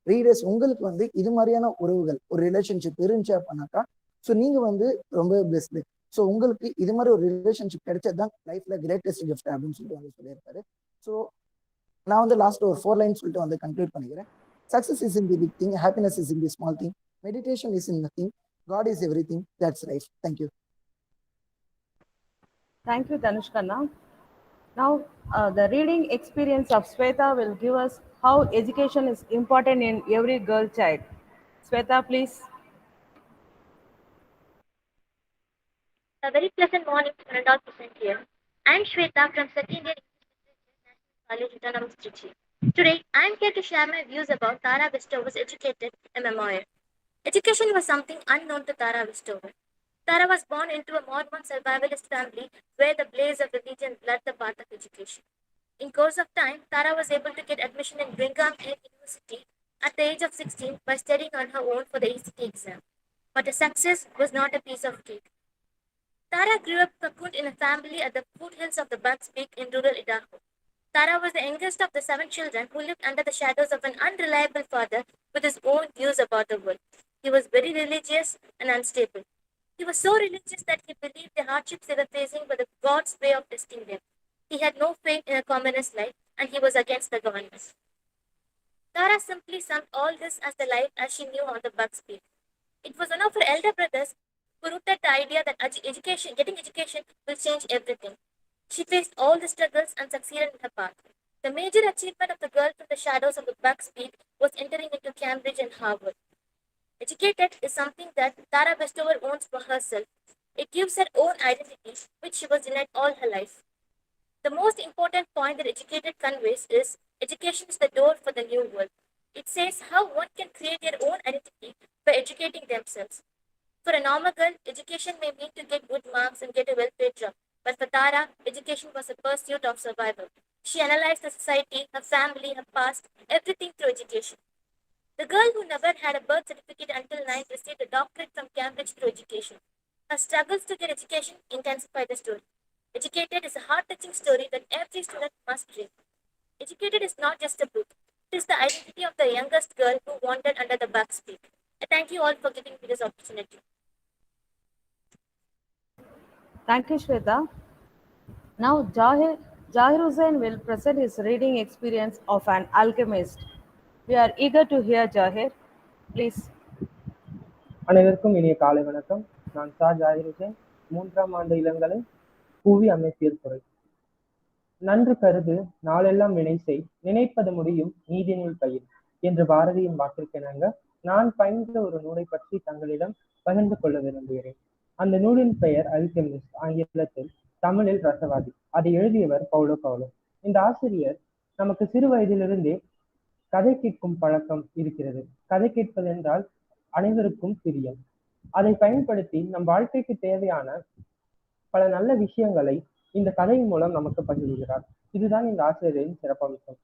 ரீடர்ஸ் உங்களுக்கு வந்து இது மாதிரியான உறவுகள், ஒரு ரிலேஷன்ஷிப் இருந்துச்சு அப்படின்னாக்கா, ஸோ நீங்க வந்து ரொம்ப பெஸ்ட். ஸோ உங்களுக்கு இது மாதிரி ஒரு ரிலேஷன்ஷிப் கிடைச்சது தான் லைஃப்ல கிரேட்டஸ்ட் கிஃப்ட் அப்படின்னு சொல்லிட்டு வந்து சொல்லியிருப்பாரு. ஸோ நான் வந்து லாஸ்ட் ஒரு 4 லைன் சொல்லிட்டு வந்து கன்க்ளூட் பண்ணிக்கிறேன். Success is in the big thing, happiness is in the small thing, meditation is in nothing, God is everything, that's life. Thank you. Thank you, Tanushkanna. Now, the reading experience of Sweta will give us how education is important in every girl child. Sweta, please. A very pleasant morning to all present here. I am Shweta from second year National College, Autonomous Trichy. Today, I am here to share my views about Tara Westover's educated MMOA. Education was something unknown to Tara Westover. Tara was born into a Mormon survivalist family where the blaze of religion blurred the path of education. In course of time, Tara was able to get admission in Brigham Young University at the age of 16 by studying on her own for the ACT exam. But the success was not a piece of cake. Tara grew up cocooned in a family at the foothills of the Bucks Peak in rural Idaho. Tara was the youngest of the 7 children who lived under the shadows of an unreliable father with his own views about the world. He was very religious and unstable. He was so religious that he believed the hardships they were facing were the God's way of testing them. He had no faith in a communist life, and he was against the government. Tara simply summed all this as the life as she knew on the Bucks Peak. It was one of her elder brothers who rooted the idea that getting education will change everything. She faced all the struggles and succeeded in her path. The major achievement of the girl from the shadows of the Bucks Peak was entering into Cambridge and Harvard. Educated is something that Tara Westover owns for herself. It gives her own identity, which she was denied all her life. The most important point that educated conveys is education is the door for the new world. It says how one can create their own identity by educating themselves. For a normal girl, education may mean to get good marks and get a well-paid job. But for Tara, education was a pursuit of survival. She analyzed the society, her family, her past, everything through education. The girl who never had a birth certificate until 9 received a doctorate from Cambridge through education. Her struggles to get education intensify the story. Educated is a heart-touching story that every student must read. Educated is not just a book. It is the identity of the youngest girl who wandered under the Bucks Peak. I thank you all for giving me this opportunity. Thank you, Shweta. Now, Jahir Hussain will present his reading experience of an alchemist. We are eager to hear Jahir. Please. அனைவருக்கும் இனிய காலை வணக்கம். நான் ஜாகிர் ஹுசைன், 3ஆம் ஆண்டு இளங்கலை புவி அமைப்பியல் துறை. நன்று கருது நாளெல்லாம் வினைசெய் நினைப்பது முடியும் நீதினுள் பயிர் என்று பாரதியின் வாக்கிற்கிணங்க நான் பயின்ற ஒரு நூலை பற்றி தங்களிடம் பகிர்ந்து கொள்ள விரும்புகிறேன். அந்த நூலின் பெயர் அல்கெமிஸ்ட், ஆங்கிலத்தில், தமிழில் ரசவாதி. அதை எழுதியவர் பவுலோ கவுலோ. இந்த ஆசிரியர் நமக்கு சிறு வயதிலிருந்தே கதை கேட்கும் பழக்கம் இருக்கிறது. கதை கேட்பது என்றால் அனைவருக்கும் பிரியம். அதை பயன்படுத்தி நம் வாழ்க்கைக்கு தேவையான பல நல்ல விஷயங்களை இந்த கதையின் மூலம் நமக்கு பகிர்கிறார். இதுதான் இந்த ஆசிரியரின் சிறப்பம்சம்.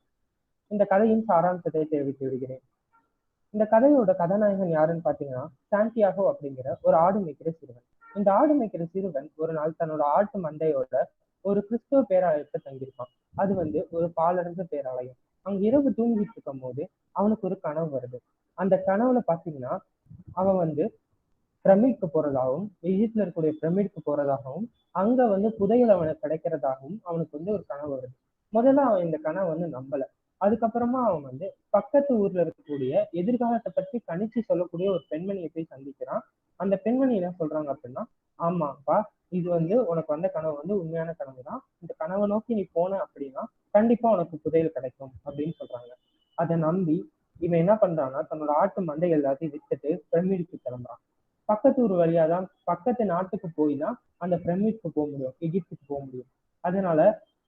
இந்த கதையின் சாராம்சத்தை தெரிவித்து விடுகிறேன். இந்த கதையோட கதாநாயகன் யாருன்னு பாத்தீங்கன்னா சாண்டியாகோ அப்படிங்கிற ஒரு ஆடு மேய்க்கிற சிறுவன். இந்த ஆடு மேய்க்கிற சிறுவன் ஒரு நாள் தன்னோட ஆட்டு மந்தையோட ஒரு கிறிஸ்துவ பேராலயத்தை தங்கியிருப்பான். அது ஒரு பாலடைஞ்ச பேராலயம். அங்க இரவு தூங்கிட்டு இருக்கும் போது அவனுக்கு ஒரு கனவு வருது. அந்த கனவுல பாத்தீங்கன்னா அவன் பிரமிட்க்கு போறதாகவும், எகிப்துல இருக்கக்கூடிய பிரமிட்க்கு போறதாகவும், அங்க புதையல் அவனுக்கு கிடைக்கிறதாகவும் அவனுக்கு ஒரு கனவு வருது. முதல்ல அவன் இந்த கனவை நம்பல. அதுக்கப்புறமா அவன் பக்கத்து ஊர்ல இருக்கக்கூடிய எதிர்காலத்தை பற்றி கணிச்சு சொல்லக்கூடிய ஒரு பெண்மணியை போய் சந்திக்கிறான். அந்த பெண்மணி என்ன சொல்றாங்க அப்படின்னா, ஆமாப்பா, இது உனக்கு வந்த கனவு உண்மையான கனவு தான். இந்த கனவை நோக்கி நீ போன அப்படின்னா கண்டிப்பா உனக்கு புதையல் கிடைக்கும் அப்படின்னு சொல்றாங்க. அதை நம்பி இவன் என்ன பண்றான்னா தன்னோட ஆட்டு மண்டை எல்லாத்தையும் வித்துட்டு பிரமிடுக்கு கிளம்புறான். பக்கத்து ஊர் வழியாதான், பக்கத்து நாட்டுக்கு போய் தான் அந்த பிரமிடுக்கு போக முடியும், எகிப்துக்கு போக முடியும். அதனால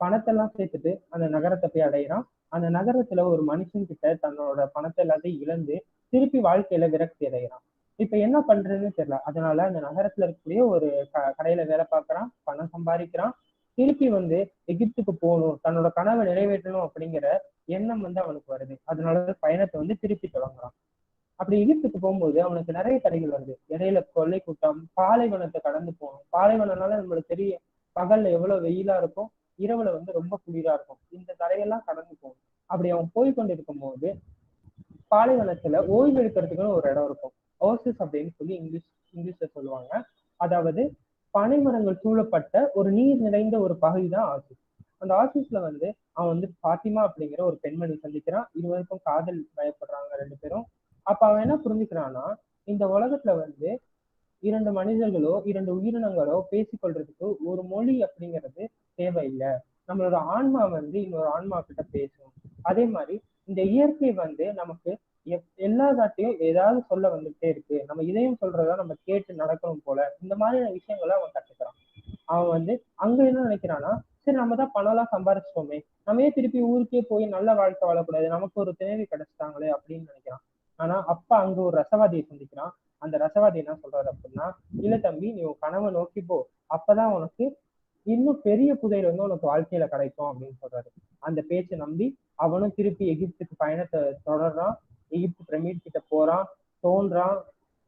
பணத்தெல்லாம் சேர்த்துட்டு அந்த நகரத்தை போய் அடையிறான். அந்த நகரத்துல ஒரு மனுஷன் கிட்ட தன்னோட பணத்தை எல்லாத்தையும் இழந்து திருப்பி வாழ்க்கையில விரக்தி அடைகிறான். இப்ப என்ன பண்றதுன்னு தெரியல. அதனால அந்த நகரத்துல இருக்கக்கூடிய ஒரு கடையில வேலை பார்க்கறான், பணம் சம்பாதிக்கிறான். திருப்பி எகிப்துக்கு போகணும், தன்னோட கனவை நிறைவேற்றணும் அப்படிங்கிற எண்ணம் அவனுக்கு வருது. அதனால பயணத்தை திருப்பி தொடங்குறான். அப்படி எகிப்துக்கு போகும்போது அவனுக்கு நிறைய தடைகள் வருது. இடையில கொள்ளை கூட்டம், பாலைவனத்தை கடந்து போகணும். பாலைவனம்னால நம்மளுக்கு தெரியும், பகல்ல எவ்வளவு வெயிலா இருக்கும், இரவுல ரொம்ப குளிரா இருக்கும். இந்த தடையெல்லாம் கடந்து போகணும். அப்படி அவன் போய் கொண்டு இருக்கும் போது பாலைவனத்துல ஓய்வு எடுக்கிறதுக்குன்னு ஒரு இடம் இருக்கும். ஓசிஸ் அப்படின்னு சொல்லி இங்கிலீஷ்ல சொல்லுவாங்க. அதாவது பனைமரங்கள் சூழப்பட்ட ஒரு நீர் நிறைந்த ஒரு பகுதி தான் ஆசிஸ். அந்த ஆசிஸ்ல அவன் பாத்திமா அப்படிங்கிற ஒரு பெண்மணி சந்திக்கிறான். இருவருக்கும் காதல் பயப்படுறாங்க ரெண்டு பேரும். அப்ப அவன் என்ன புரிஞ்சுக்கிறான்னா, இந்த உலகத்துல இரண்டு மனிதர்களோ இரண்டு உயிரினங்களோ பேசிக்கொள்றதுக்கு ஒரு மொழி அப்படிங்கிறது தேவையில்லை. நம்மளோட ஆன்மா இன்னொரு ஆன்மா கிட்ட பேசும். அதே மாதிரி இந்த இயற்கை நமக்கு எல்லாதாட்டையும் ஏதாவது சொல்ல வந்துட்டே இருக்கு. நம்ம இதயம் சொல்றதா நம்ம கேட்டு நடக்கணும் போல. இந்த மாதிரியான விஷயங்களை அவன் கத்துக்கிறான். அவன் அங்க என்ன நினைக்கிறான்னா, சரி நம்ம தான் பணம் எல்லாம் சம்பாரிச்சிட்டோமே, நம்ம ஏன் திருப்பி ஊருக்கே போய் நல்ல வாழ்க்கை வாழக்கூடாது, நமக்கு ஒரு தேவை கிடைச்சிட்டாங்களே அப்படின்னு நினைக்கிறான். ஆனா அப்ப அங்க ஒரு ரசவாதியை சந்திக்கிறான். அந்த ரசவாதி என்ன சொல்றாரு அப்படின்னா, இல்ல தம்பி, நீ உன் கனவை நோக்கி போ, அப்பதான் உனக்கு இன்னும் பெரிய புதையல் உனக்கு வாழ்க்கையில கிடைக்கும் அப்படின்னு சொல்றாரு. அந்த பேச்சை நம்பி அவனும் திருப்பி எகிப்துக்கு பயணத்தை தொடர்றான். எகிப்து பிரமிட் கிட்ட போறான், தோன்றான்.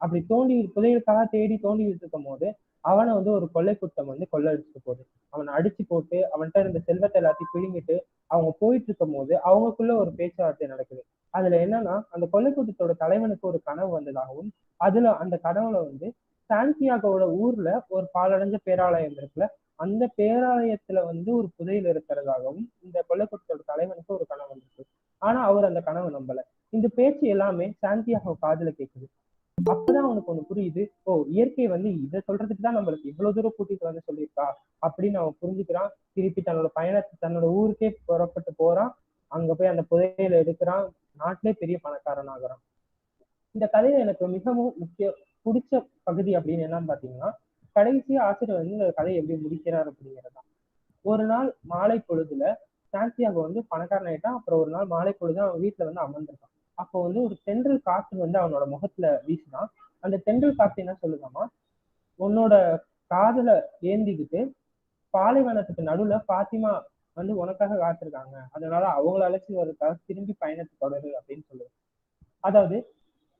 அப்படி தோண்டி புதையலுக்காக தேடி தோண்டிட்டு இருக்கும் போது அவனை ஒரு கொள்ளை கூட்டம் கொள்ளடிச்சுட்டு போகுது. அவனை அடிச்சு போட்டு அவன்கிட்ட இருந்த செல்வத்தை எல்லாத்தையும் பிடுங்கிட்டு அவங்க போயிட்டு இருக்கும் போது அவங்களுக்குள்ள ஒரு பேச்சுவார்த்தை நடக்குது. அதுல என்னன்னா, அந்த கொள்ளை கூட்டத்தோட தலைவனுக்கு ஒரு கனவு வந்ததாகவும், அதுல அந்த கனவுல சாண்டியாகோட ஊர்ல ஒரு பாலடைஞ்ச பேராலயம் இருக்குல்ல, அந்த பேராலயத்துல ஒரு புதையல் இருக்கிறதாகவும் இந்த கொள்ளைக்கூட்டத்தோட தலைவனுக்கு ஒரு கனவு வந்துருக்கு. ஆனா அவர் அந்த கனவை நம்பல. இந்த பேச்சு எல்லாமே சாண்டியாகோ காதுல கேட்குது. அப்பதான் அவனுக்கு ஒண்ணு புரியுது, ஓ, இயற்கை இதை சொல்றதுக்கு தான் நம்மளுக்கு இவ்வளவு தூரம் கூட்டிட்டு சொல்லியிருக்கா அப்படின்னு அவன் புரிஞ்சுக்கிறான். திருப்பி தன்னோட பயணத்தை தன்னோட ஊருக்கே புறப்பட்டு போறான். அங்க போய் அந்த புதையலை எடுக்கிறான். நாட்டிலே பெரிய பணக்காரன் ஆகுறான். இந்த கதையில எனக்கு மிகவும் பிடிச்ச பகுதி அப்படின்னு என்னன்னு பாத்தீங்கன்னா, கடைசியா ஆசிரியர் இந்த கதையை எப்படி முடிக்கிறார் அப்படிங்கிறதான். ஒரு நாள் மாலை பொழுதுல சாண்டியாகோ பணக்காரன் ஆயிட்டான். அப்புறம் ஒரு நாள் மாலை பொழுது அவன் வீட்டுல அமர்ந்திருக்கான். அப்போ ஒரு தென்றல் காற்று அவனோட முகத்துல வீசினான். அந்த தென்றல் காற்று என்ன சொல்லுதாமா, உன்னோட காதல ஏந்திக்கிட்டு பாலைவனத்துக்கு நடுவுல பாத்திமா உனக்காக காத்திருக்காங்க, அதனால அவங்கள அழைச்சி வரதுக்காக திரும்பி பயணத்தை தொடரு அப்படின்னு சொல்லுது. அதாவது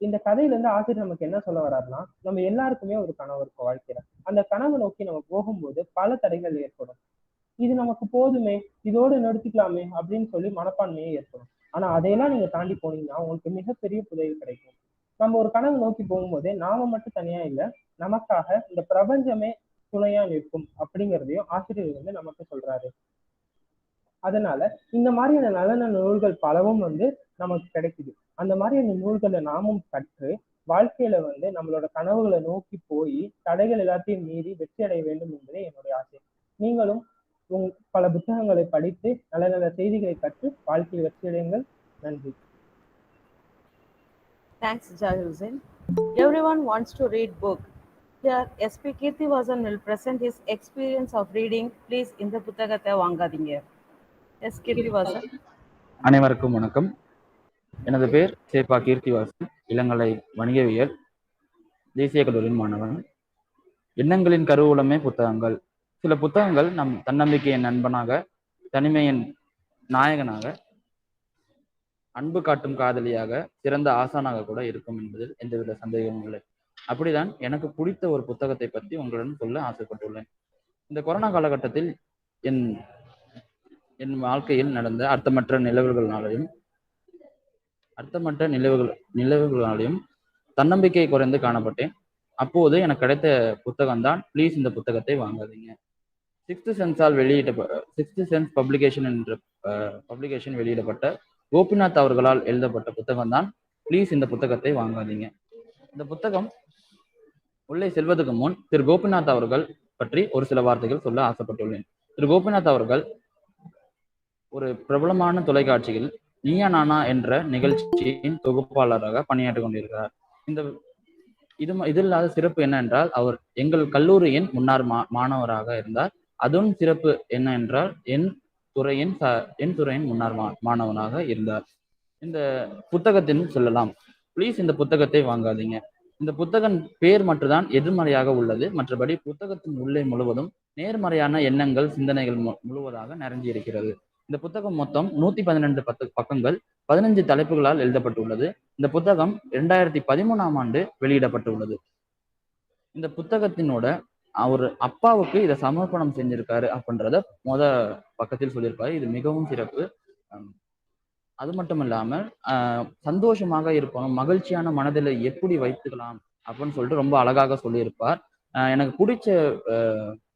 இந்த கதையில இருந்து ஆசிரியர் நமக்கு என்ன சொல்ல வர்றாருன்னா, நம்ம எல்லாருக்குமே ஒரு கனவு இருக்கும் வாழ்க்கையில. அந்த கனவை நோக்கி நம்ம போகும்போது பல தடைகள் ஏற்படும். இது நமக்கு போதுமே, இதோடு நிறுத்திக்கலாமே அப்படின்னு சொல்லி மனப்பான்மையே ஏற்படும். ஆனா அதையெல்லாம் நீங்க தாண்டி போனீங்கன்னா உங்களுக்கு மிகப்பெரிய புதையல் கிடைக்கும். நம்ம ஒரு கனவு நோக்கி போகும்போதே நாம மட்டும் தனியா இல்ல, நமக்காக இந்த பிரபஞ்சமே துணையா நிற்கும் அப்படிங்கிறதையும் ஆசிரியர் நமக்கு சொல்றாரு. அதனால இந்த மாதிரியான நல்ல நல்ல நூல்கள் பலவும் நமக்கு கிடைக்குது. அந்த மாதிரியான நூல்களை நாமும் கற்று வாழ்க்கையில நம்மளோட கனவுகளை நோக்கி போய் தடைகள் எல்லாத்தையும் மீறி வெற்றி அடைய வேண்டும் என்பதே என்னுடைய ஆசை. நீங்களும் பல புத்தகங்களை படித்து நல்ல நல்ல செய்திகளை கற்று வாழ்க்கையில் வெற்றியடையுங்கள். நன்றி. Thanks, Jai Hussain. Everyone wants to read book. Here, SP Kirtivasan will present his experience of reading. Please, இந்த புத்தகத்தை வாங்காதீங்க. எஸ் கீர்த்திவாசன். அனைவருக்கும் வணக்கம். எனது பேர் சேப்பா கீர்த்திவாசன். இளங்கலை வணிகவியல், தேசிய கல்லூரியின் மாணவன். எண்ணங்களின் கருவூலமே புத்தகங்கள். சில புத்தகங்கள் நம் தன்னம்பிக்கையின் நண்பனாக, தனிமையின் நாயகனாக, அன்பு காட்டும் காதலியாக, சிறந்த ஆசானாக கூட இருக்கும் என்பதில் எந்தவித சந்தேகமும் இல்லை. அப்படிதான் எனக்கு பிடித்த ஒரு புத்தகத்தை பற்றி உங்களுடன் சொல்ல ஆசைப்பட்டுள்ளேன். இந்த கொரோனா காலகட்டத்தில் என் வாழ்க்கையில் நடந்த அர்த்தமற்ற நிலவுகளாலையும் தன்னம்பிக்கை குறைந்து காணப்பட்டேன். அப்போது எனக்கு கிடைத்த புத்தகம் தான் ப்ளீஸ் இந்த புத்தகத்தை வாங்காதீங்க. சிக்ஸ்த் சென்ஸ் பப்ளிகேஷன் என்ற பப்ளிகேஷன் வெளியிடப்பட்ட கோபிநாத் அவர்களால் எழுதப்பட்ட புத்தகம் தான் ப்ளீஸ் இந்த புத்தகத்தை வாங்காதீங்க. இந்த புத்தகம் உள்ளே செல்வதற்கு முன் திரு கோபிநாத் அவர்கள் பற்றி ஒரு சில வார்த்தைகள் சொல்ல ஆசைப்பட்டுள்ளேன். திரு கோபிநாத் அவர்கள் ஒரு பிரபலமான தொலைக்காட்சியில் நீயா நானா என்ற நிகழ்ச்சியின் தொகுப்பாளராக பணியாற்றிக் கொண்டிருக்கிறார். இது இல்லாத சிறப்பு என்னவென்றால் அவர் எங்கள் கல்லூரியின் முன்னாள் மாணவராக இருந்தார். அதுவும் சிறப்பு என்ன என்றால் என் துறையின் முன்னாள் மாணவனாக இருந்தார். இந்த புத்தகத்தின் சொல்லலாம், ப்ளீஸ் இந்த புத்தகத்தை வாங்காதீங்க. இந்த புத்தகம் பேர் மட்டும்தான் எதிர்மறையாக உள்ளது. மற்றபடி புத்தகத்தின் உள்ளே முழுவதும் நேர்மறையான எண்ணங்கள், சிந்தனைகள் முழுவதாக நிறைஞ்சி இருக்கிறது. இந்த புத்தகம் மொத்தம் 112 பக்கங்கள், 15 தலைப்புகளால் எழுதப்பட்டுள்ளது. இந்த புத்தகம் 2013ஆம் ஆண்டு வெளியிடப்பட்டுள்ளது. இந்த புத்தகத்தினோட அவர் அப்பாவுக்கு இதை சமர்ப்பணம் செஞ்சிருக்காரு அப்படின்றத பக்கத்தில் சொல்லியிருப்பாரு. இது மிகவும் சிறப்பு. அது மட்டும் இல்லாமல் சந்தோஷமாக இருப்போம், மகிழ்ச்சியான மனதில் எப்படி வைத்துக்கலாம் அப்படின்னு சொல்லிட்டு ரொம்ப அழகாக சொல்லியிருப்பார். எனக்கு பிடிச்ச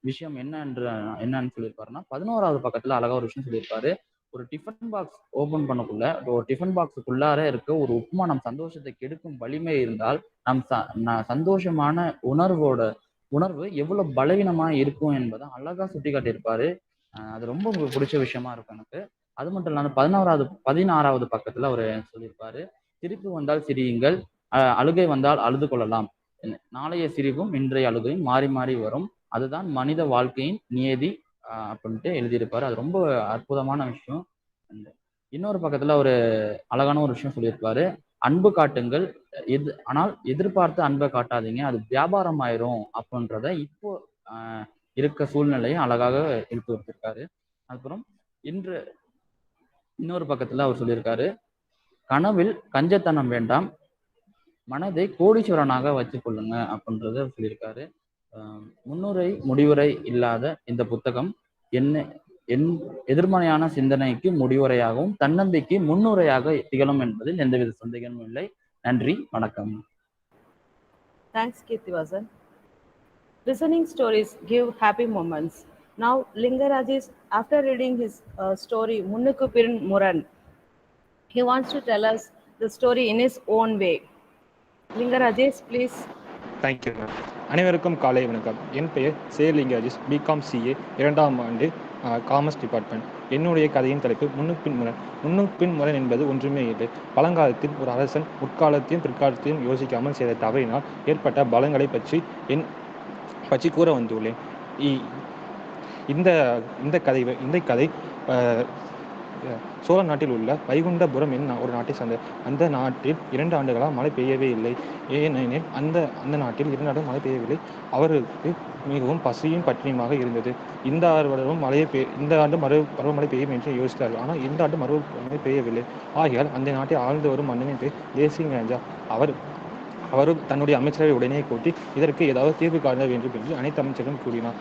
விஷயம் என்னன்னு சொல்லியிருப்பாருன்னா 11வது பக்கத்துல அழகா ஒரு விஷயம் சொல்லியிருப்பாரு. ஒரு டிஃபன் பாக்ஸ் ஓபன் பண்ணக்குள்ள ஒரு டிஃபன் பாக்ஸுக்குள்ளார இருக்க ஒரு உப்புமா நம் சந்தோஷத்தை கெடுக்கும் வலிமை இருந்தால் சந்தோஷமான உணர்வு எவ்வளவு பலவீனமா இருக்கும் என்பதை அழகா சுட்டி காட்டியிருப்பாரு. அது ரொம்ப பிடிச்ச விஷயமா இருக்கும் எனக்கு. அது மட்டும் இல்லாமல் 16வது பக்கத்துல அவர் சொல்லியிருப்பாரு, சிரிப்பு வந்தால் சிரியுங்கள், அழுகை வந்தால் அழுது கொள்ளலாம், நாளைய சிரிப்பும் இன்றைய அழுகையும் மாறி மாறி வரும், அதுதான் மனித வாழ்க்கையின் நியதி அப்படின்ட்டு எழுதியிருப்பாரு. அது ரொம்ப அற்புதமான விஷயம். இன்னொரு பக்கத்துல ஒரு அழகான ஒரு விஷயம் சொல்லியிருப்பாரு, அன்பு காட்டுங்கள், ஆனால் எதிர்பார்த்து அன்பை காட்டாதீங்க, அது வியாபாரம் ஆயிரும் அப்படின்றத இப்போ இருக்க சூழ்நிலையை அழகாக எடுத்து வச்சிருக்காரு. அதுக்கப்புறம் இன்னொரு பக்கத்துல அவர் சொல்லியிருக்காரு, கனவில் கஞ்சத்தனம் வேண்டாம், மனதை கோடீஸ்வரனாக வச்சு கொள்ளுங்க அப்படின்றத சொல்லியிருக்காரு. முன்னுரை முடிவுரை இல்லாத இந்த புத்தகம் என் எதிர்மறையான சிந்தனைக்கு முடிவுரையாகவும் தன்னம்பிக்கை முன்னுரையாக திகழும் என்பதில் எந்தவித சந்தேகமும் இல்லை. நன்றி, வணக்கம். Thanks, Kirtivasan. Listening stories give happy moments. Now, Lingarajesh, after reading his story, Munnuku Piran Muran, he wants to tell us the story in his own way. Lingarajesh, please. Thank you, ma'am. அனைவருக்கும் காலை வணக்கம். என் பெயர் லிங்கராஜேஷ், BCom CA, 2ஆம் ஆண்டு, commerce department. என்னுடைய கதையின் தலைப்பு முன்னுப்பின் முரண். முன்னுப்பின் முரண் என்பது ஒன்றுமே இல்லை. பழங்காலத்தில் ஒரு அரசன் முற்காலத்தையும் பிற்காலத்தையும் யோசிக்காமல் செய்த தவறினால் ஏற்பட்ட பலங்களை பற்றி கூற வந்துள்ளேன். இந்த கதை சோழ நாட்டில் உள்ள வைகுண்டபுரம் என்ற ஒரு நாட்டை சார்ந்த. அந்த நாட்டில் 2 ஆண்டுகளாக மழை பெய்யவே இல்லை. ஏனெனில் அந்த நாட்டில் 2 ஆண்டு மழை பெய்யவில்லை. அவருக்கு மிகவும் பசியும் பட்டினியுமாக இருந்தது. இந்த ஆண்டு பருவமழை பெய்யும் என்று யோசித்தார்கள். ஆனால் இந்த ஆண்டு பருவமழை பெய்யவில்லை. ஆகையால் அந்த நாட்டை ஆழ்ந்து வரும் மன்னனின் பேர் தேசிங் ராஜா. அவரும் தன்னுடைய அமைச்சரை உடனே கூட்டி இதற்கு ஏதாவது தீர்வு காண வேண்டும் என்று அனைத்து அமைச்சர்களும் கூறினார்.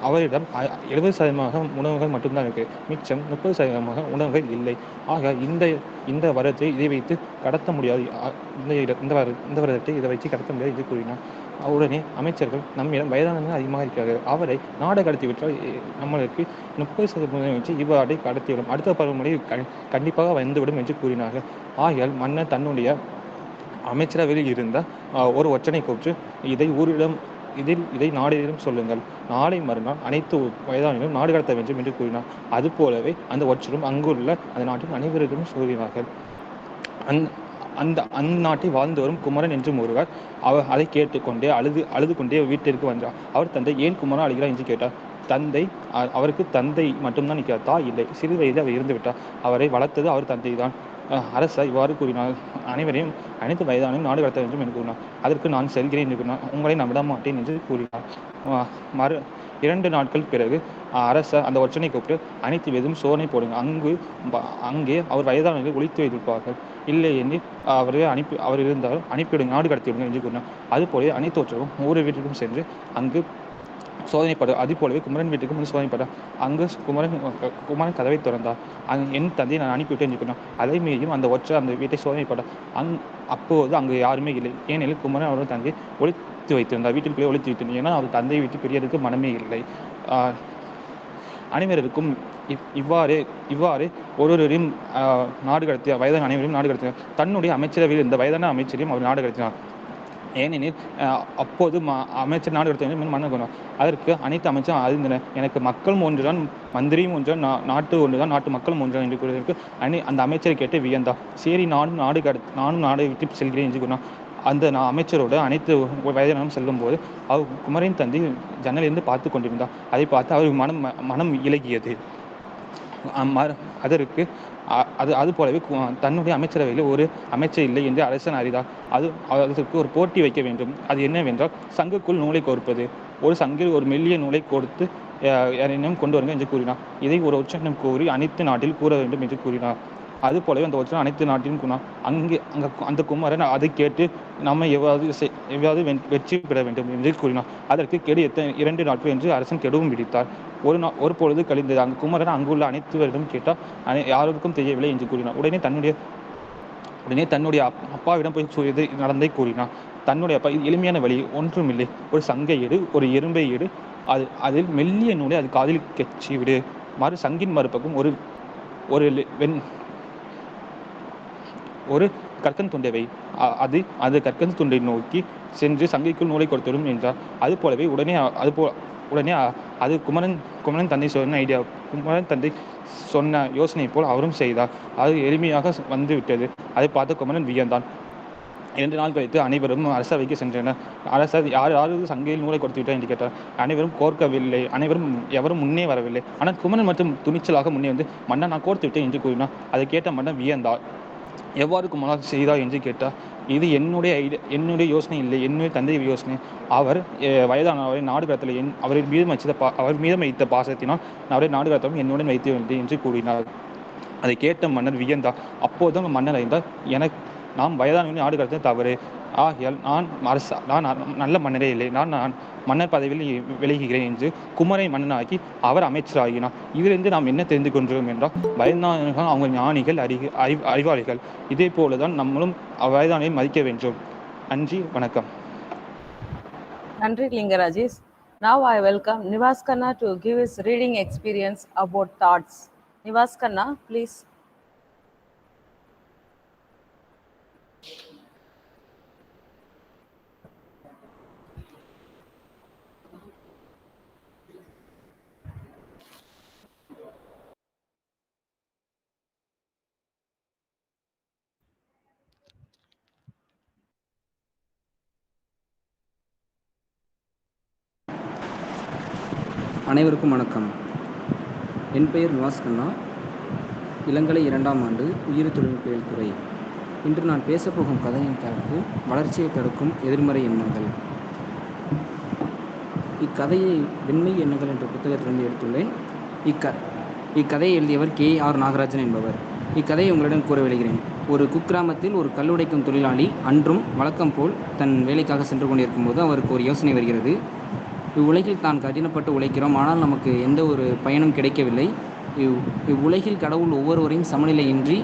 அவரிடம் 70% உணவுகள் மட்டும்தான் இருக்கு, மிச்சம் 30% உணவுகள் இல்லை. ஆக இந்த வருடத்தை இதை வைத்து கடத்த முடியாது, இந்த வருடத்தை இதை வைத்து கடத்த முடியாது என்று கூறினார். உடனே அமைச்சர்கள், நம்மிடம் வயதானவர்கள் அதிகமாக இருக்கிறார்கள், அவரை நாடு கடத்தி விட்டால் நம்மளுக்கு 30% வச்சு இவ்வாறை கடத்திவிடும், அடுத்த பருவமழை கண்டிப்பாக வந்துவிடும் என்று கூறினார்கள். ஆகையால் மன்னர் தன்னுடைய அமைச்சரவையில் இருந்த ஒரு ஒற்றனை கூப்பிட்டு இதை ஊரிடம் இதை நாடிலும் சொல்லுங்கள். நாளை மறுநாள் அனைத்து வயதானிலும் நாடு கடத்த வேண்டும் என்று கூறினார். அதுபோலவே அந்த ஒற்றரும் அங்குள்ள அந்த நாட்டில் அனைவரிடமும் கூறினார்கள். அந்நாட்டில் வாழ்ந்து வரும் குமரன் என்றும் ஒருவர் அதை கேட்டுக்கொண்டே அழுது கொண்டே வீட்டிற்கு வந்தார். அவர் தந்தை, ஏன் குமரன் அழுகிறார் என்று கேட்டார். அவருக்கு தந்தை மட்டும்தான் இருக்கிறார், தாய் இல்லை. சிறு வயதில் அவர் இருந்து விட்டார். அவரை வளர்த்தது அவர் தந்தை தான். அரசர் இவ்வாறு கூறினார். அனைத்து வயதானையும் நாடு கடத்த வேண்டும் என்று கூறினார். அதற்கு நான் செல்கிறேன் என்று கூறினார். உங்களை நான் விட மாட்டேன் என்று கூறினார். 2 நாட்கள் பிறகு அரசர் அந்த ஒற்றனை கூப்பிட்டு அனைத்து விதமும் சோதனை போடுங்க. அங்கே அவர் வயதானவர்களை ஒழித்து வைத்திருப்பார்கள். இல்லை எனில் அவர் இருந்தால் அனுப்பிவிடுங்க, நாடு கடத்திவிடுங்க என்று கூறினார். அதுபோலவே அனைத்து ஒற்றரும் ஒவ்வொரு வீட்டிற்கும் சென்று அங்கு சோதனைப்பட்டார். அது போலவே குமரன் வீட்டுக்கு முன் சோதனைப்பட்டார். அங்கு குமரன் கதவை திறந்தார். என் தந்தையை நான் அனுப்பிவிட்டேன் என்று கூறினார். அதை மீறியும் அந்த ஒற்றை அந்த வீட்டை சோதனைப்பட்டார். அப்போது அங்கு யாருமே இல்லை. ஏனெனில் குமரன் அவரது தந்தையை ஒழித்து வைத்திருந்தார், வீட்டிற்குள்ளே ஒழித்து வைத்திருந்தார். ஏன்னா அவர் தந்தையை விட்டு பிரியறதுக்கு மனமே இல்லை. அனைவருக்கும் இவ்வாறு ஒருவரையும் நாடு கடத்திய வயதான அனைவரையும் நாடு கடத்தினார். தன்னுடைய அமைச்சரவையில் இருந்த வயதான அமைச்சரையும் அவர் நாடு கடத்தினார். ஏனெனில் அப்போது அமைச்சர் நாடு கடத்த வேண்டும் மன்னர் கொண்டார். அதற்கு அனைத்து அமைச்சரும் அறிந்தனர். எனக்கு மக்கள் ஒன்றுதான், மந்திரியும் ஒன்றுதான், நாட்டு ஒன்றுதான், நாட்டு மக்களும் ஒன்றுதான் என்று கூறுவதற்கு அந்த அமைச்சரை கேட்டு வியந்தார். சரி, நானும் நாடை விட்டு செல்கிறேன் என்று கூறினார். அந்த அமைச்சரோடு அனைத்து வயதினரும் செல்லும் போது அவர் குமரின் தந்தை ஜன்னலிருந்து பார்த்து கொண்டிருந்தார். அதை பார்த்து அவர் மனம் இலகியது. அது போலவே தன்னுடைய அமைச்சரவையில் ஒரு அமைச்சர் இல்லை என்று அரசன் அறிந்தார். அதற்கு ஒரு போட்டி வைக்க வேண்டும். அது என்னவென்றால் சங்குக்குள் நூலை கோர்ப்பது. ஒரு சங்கில் ஒரு மெல்லிய நூலை கொடுத்து யாரையும் கொண்டு வருங்க என்று கூறினார். இதை ஒரு ஒற்றனிடம் கூறி அனைத்து நாட்டில் கூற வேண்டும் என்று கூறினார். அது போலவே அந்த ஒற்றன் அனைத்து நாட்டிலும் கூறினார். அந்த குமரன் அதை கேட்டு நம்ம எவ்வாறு வெற்றி பெற வேண்டும் என்று கூறினார். அதற்கு கெடு 2 நாட்கள் என்று அரசன் கெடுவும் விதித்தார். ஒரு பொழுது கழிந்தது. அங்கு குமரன் அங்குள்ள அனைத்துவரிடம் கேட்டால் யாருக்கும் தெரியவில்லை என்று கூறினார். உடனே தன்னுடைய அப்பாவிடம் போய் நடந்தே கூறினார். தன்னுடைய அப்பா, எளிமையான வழி ஒன்றுமில்லை, ஒரு சங்கை எடு, ஒரு எறும்பை எடு, அதில் மெல்லிய நூலை அது காதில் கெச்சி விடு, சங்கின் மறுபக்கம் ஒரு கற்கன் துண்டை வை, அது கற்கன் துண்டை நோக்கி சென்று சங்கைக்குள் நூலை கொடுத்துவிடும் என்றார். அது போலவே உடனே அது குமரன் தந்தை சொன்ன ஐடியா, குமரன் தந்தை சொன்ன யோசனை போல் அவரும் செய்தார். அது எளிமையாக வந்து விட்டது. அதை பார்த்து குமரன் வியந்தான். 2 நாள் கழித்து அனைவரும் அரசவைக்கு சென்றனர். அரசர் யாராவது சங்கையில் நூலை கொடுத்து விட்டார் என்று கேட்டார். அனைவரும் கோர்க்கவில்லை. எவரும் முன்னே வரவில்லை. ஆனால் குமரன் மட்டும் துணிச்சலாக முன்னே வந்து, மன்னன், நான் கோர்த்து விட்டேன் என்று கூறினார். அதை கேட்ட மன்னன் வியந்தார். எவ்வாறு குமரன் செய்தார் என்று கேட்டார். இது என்னுடைய யோசனை இல்லை, என்னுடைய தந்தை யோசனை. அவர் வயதானவரை நாடு கடத்தலை, அவர் மீதம் வைத்த பாசத்தினால் அவரை நாடு கடத்தவும் என்னுடன் வைத்து வந்தேன் என்று கூறினார். அதை கேட்ட மன்னர் வியந்தார். அப்போதும் மன்னர் அறிந்தார், நாம் வயதானவரை நாடு கடத்த தவறு. ஆகையால் நான் நல்ல மன்னரே இல்லை, நான் மன்னர் பதவியில் விலகுகிறேன் என்று குமரை மன்னனாக்கி அவர் அமைச்சராகினார். இதிலிருந்து நாம் என்ன தெரிந்து கொண்டோம் என்றால், வயதானவர்கள் அவங்க ஞானிகள், அறிவாளிகள். இதே போலதான் நம்மளும் வயதானவை மதிக்க வேண்டும். நன்றி, வணக்கம். நன்றி லிங்கராஜேஷ். Now I welcome Nivas Khanna to give his reading experience about thoughts. Nivas Khanna, please. அனைவருக்கும் வணக்கம். என் பெயர் நிவாஸ் கண்ணா, இளங்கலை 2ஆம் ஆண்டு உயிரி தொழில்நுட்பியல் துறை. இன்று நான் பேசப்போகும் கதையின் தலைப்பு வளர்ச்சியை தடுக்கும் எதிர்மறை எண்ணங்கள். இக்கதையை வெண்மை எண்ணங்கள் என்ற புத்தகத்திலிருந்து எடுத்துள்ளேன். இக்கதையை எழுதியவர் K.R. நாகராஜன் என்பவர். இக்கதையை உங்களிடம் கூற விளைகிறேன். ஒரு குக்கிராமத்தில் ஒரு கல்லுடைக்கும் தொழிலாளி அன்றும் வழக்கம் போல் தன் வேலைக்காக சென்று கொண்டிருக்கும் போது அவருக்கு ஒரு யோசனை வருகிறது. இவ்வுலகில் தான் கடினப்பட்டு உழைக்கிறோம், ஆனால் நமக்கு எந்த ஒரு பயனும் கிடைக்கவில்லை. இவ்வுலகில் கடவுள் ஒவ்வொருவரையும் சமநிலையின்றி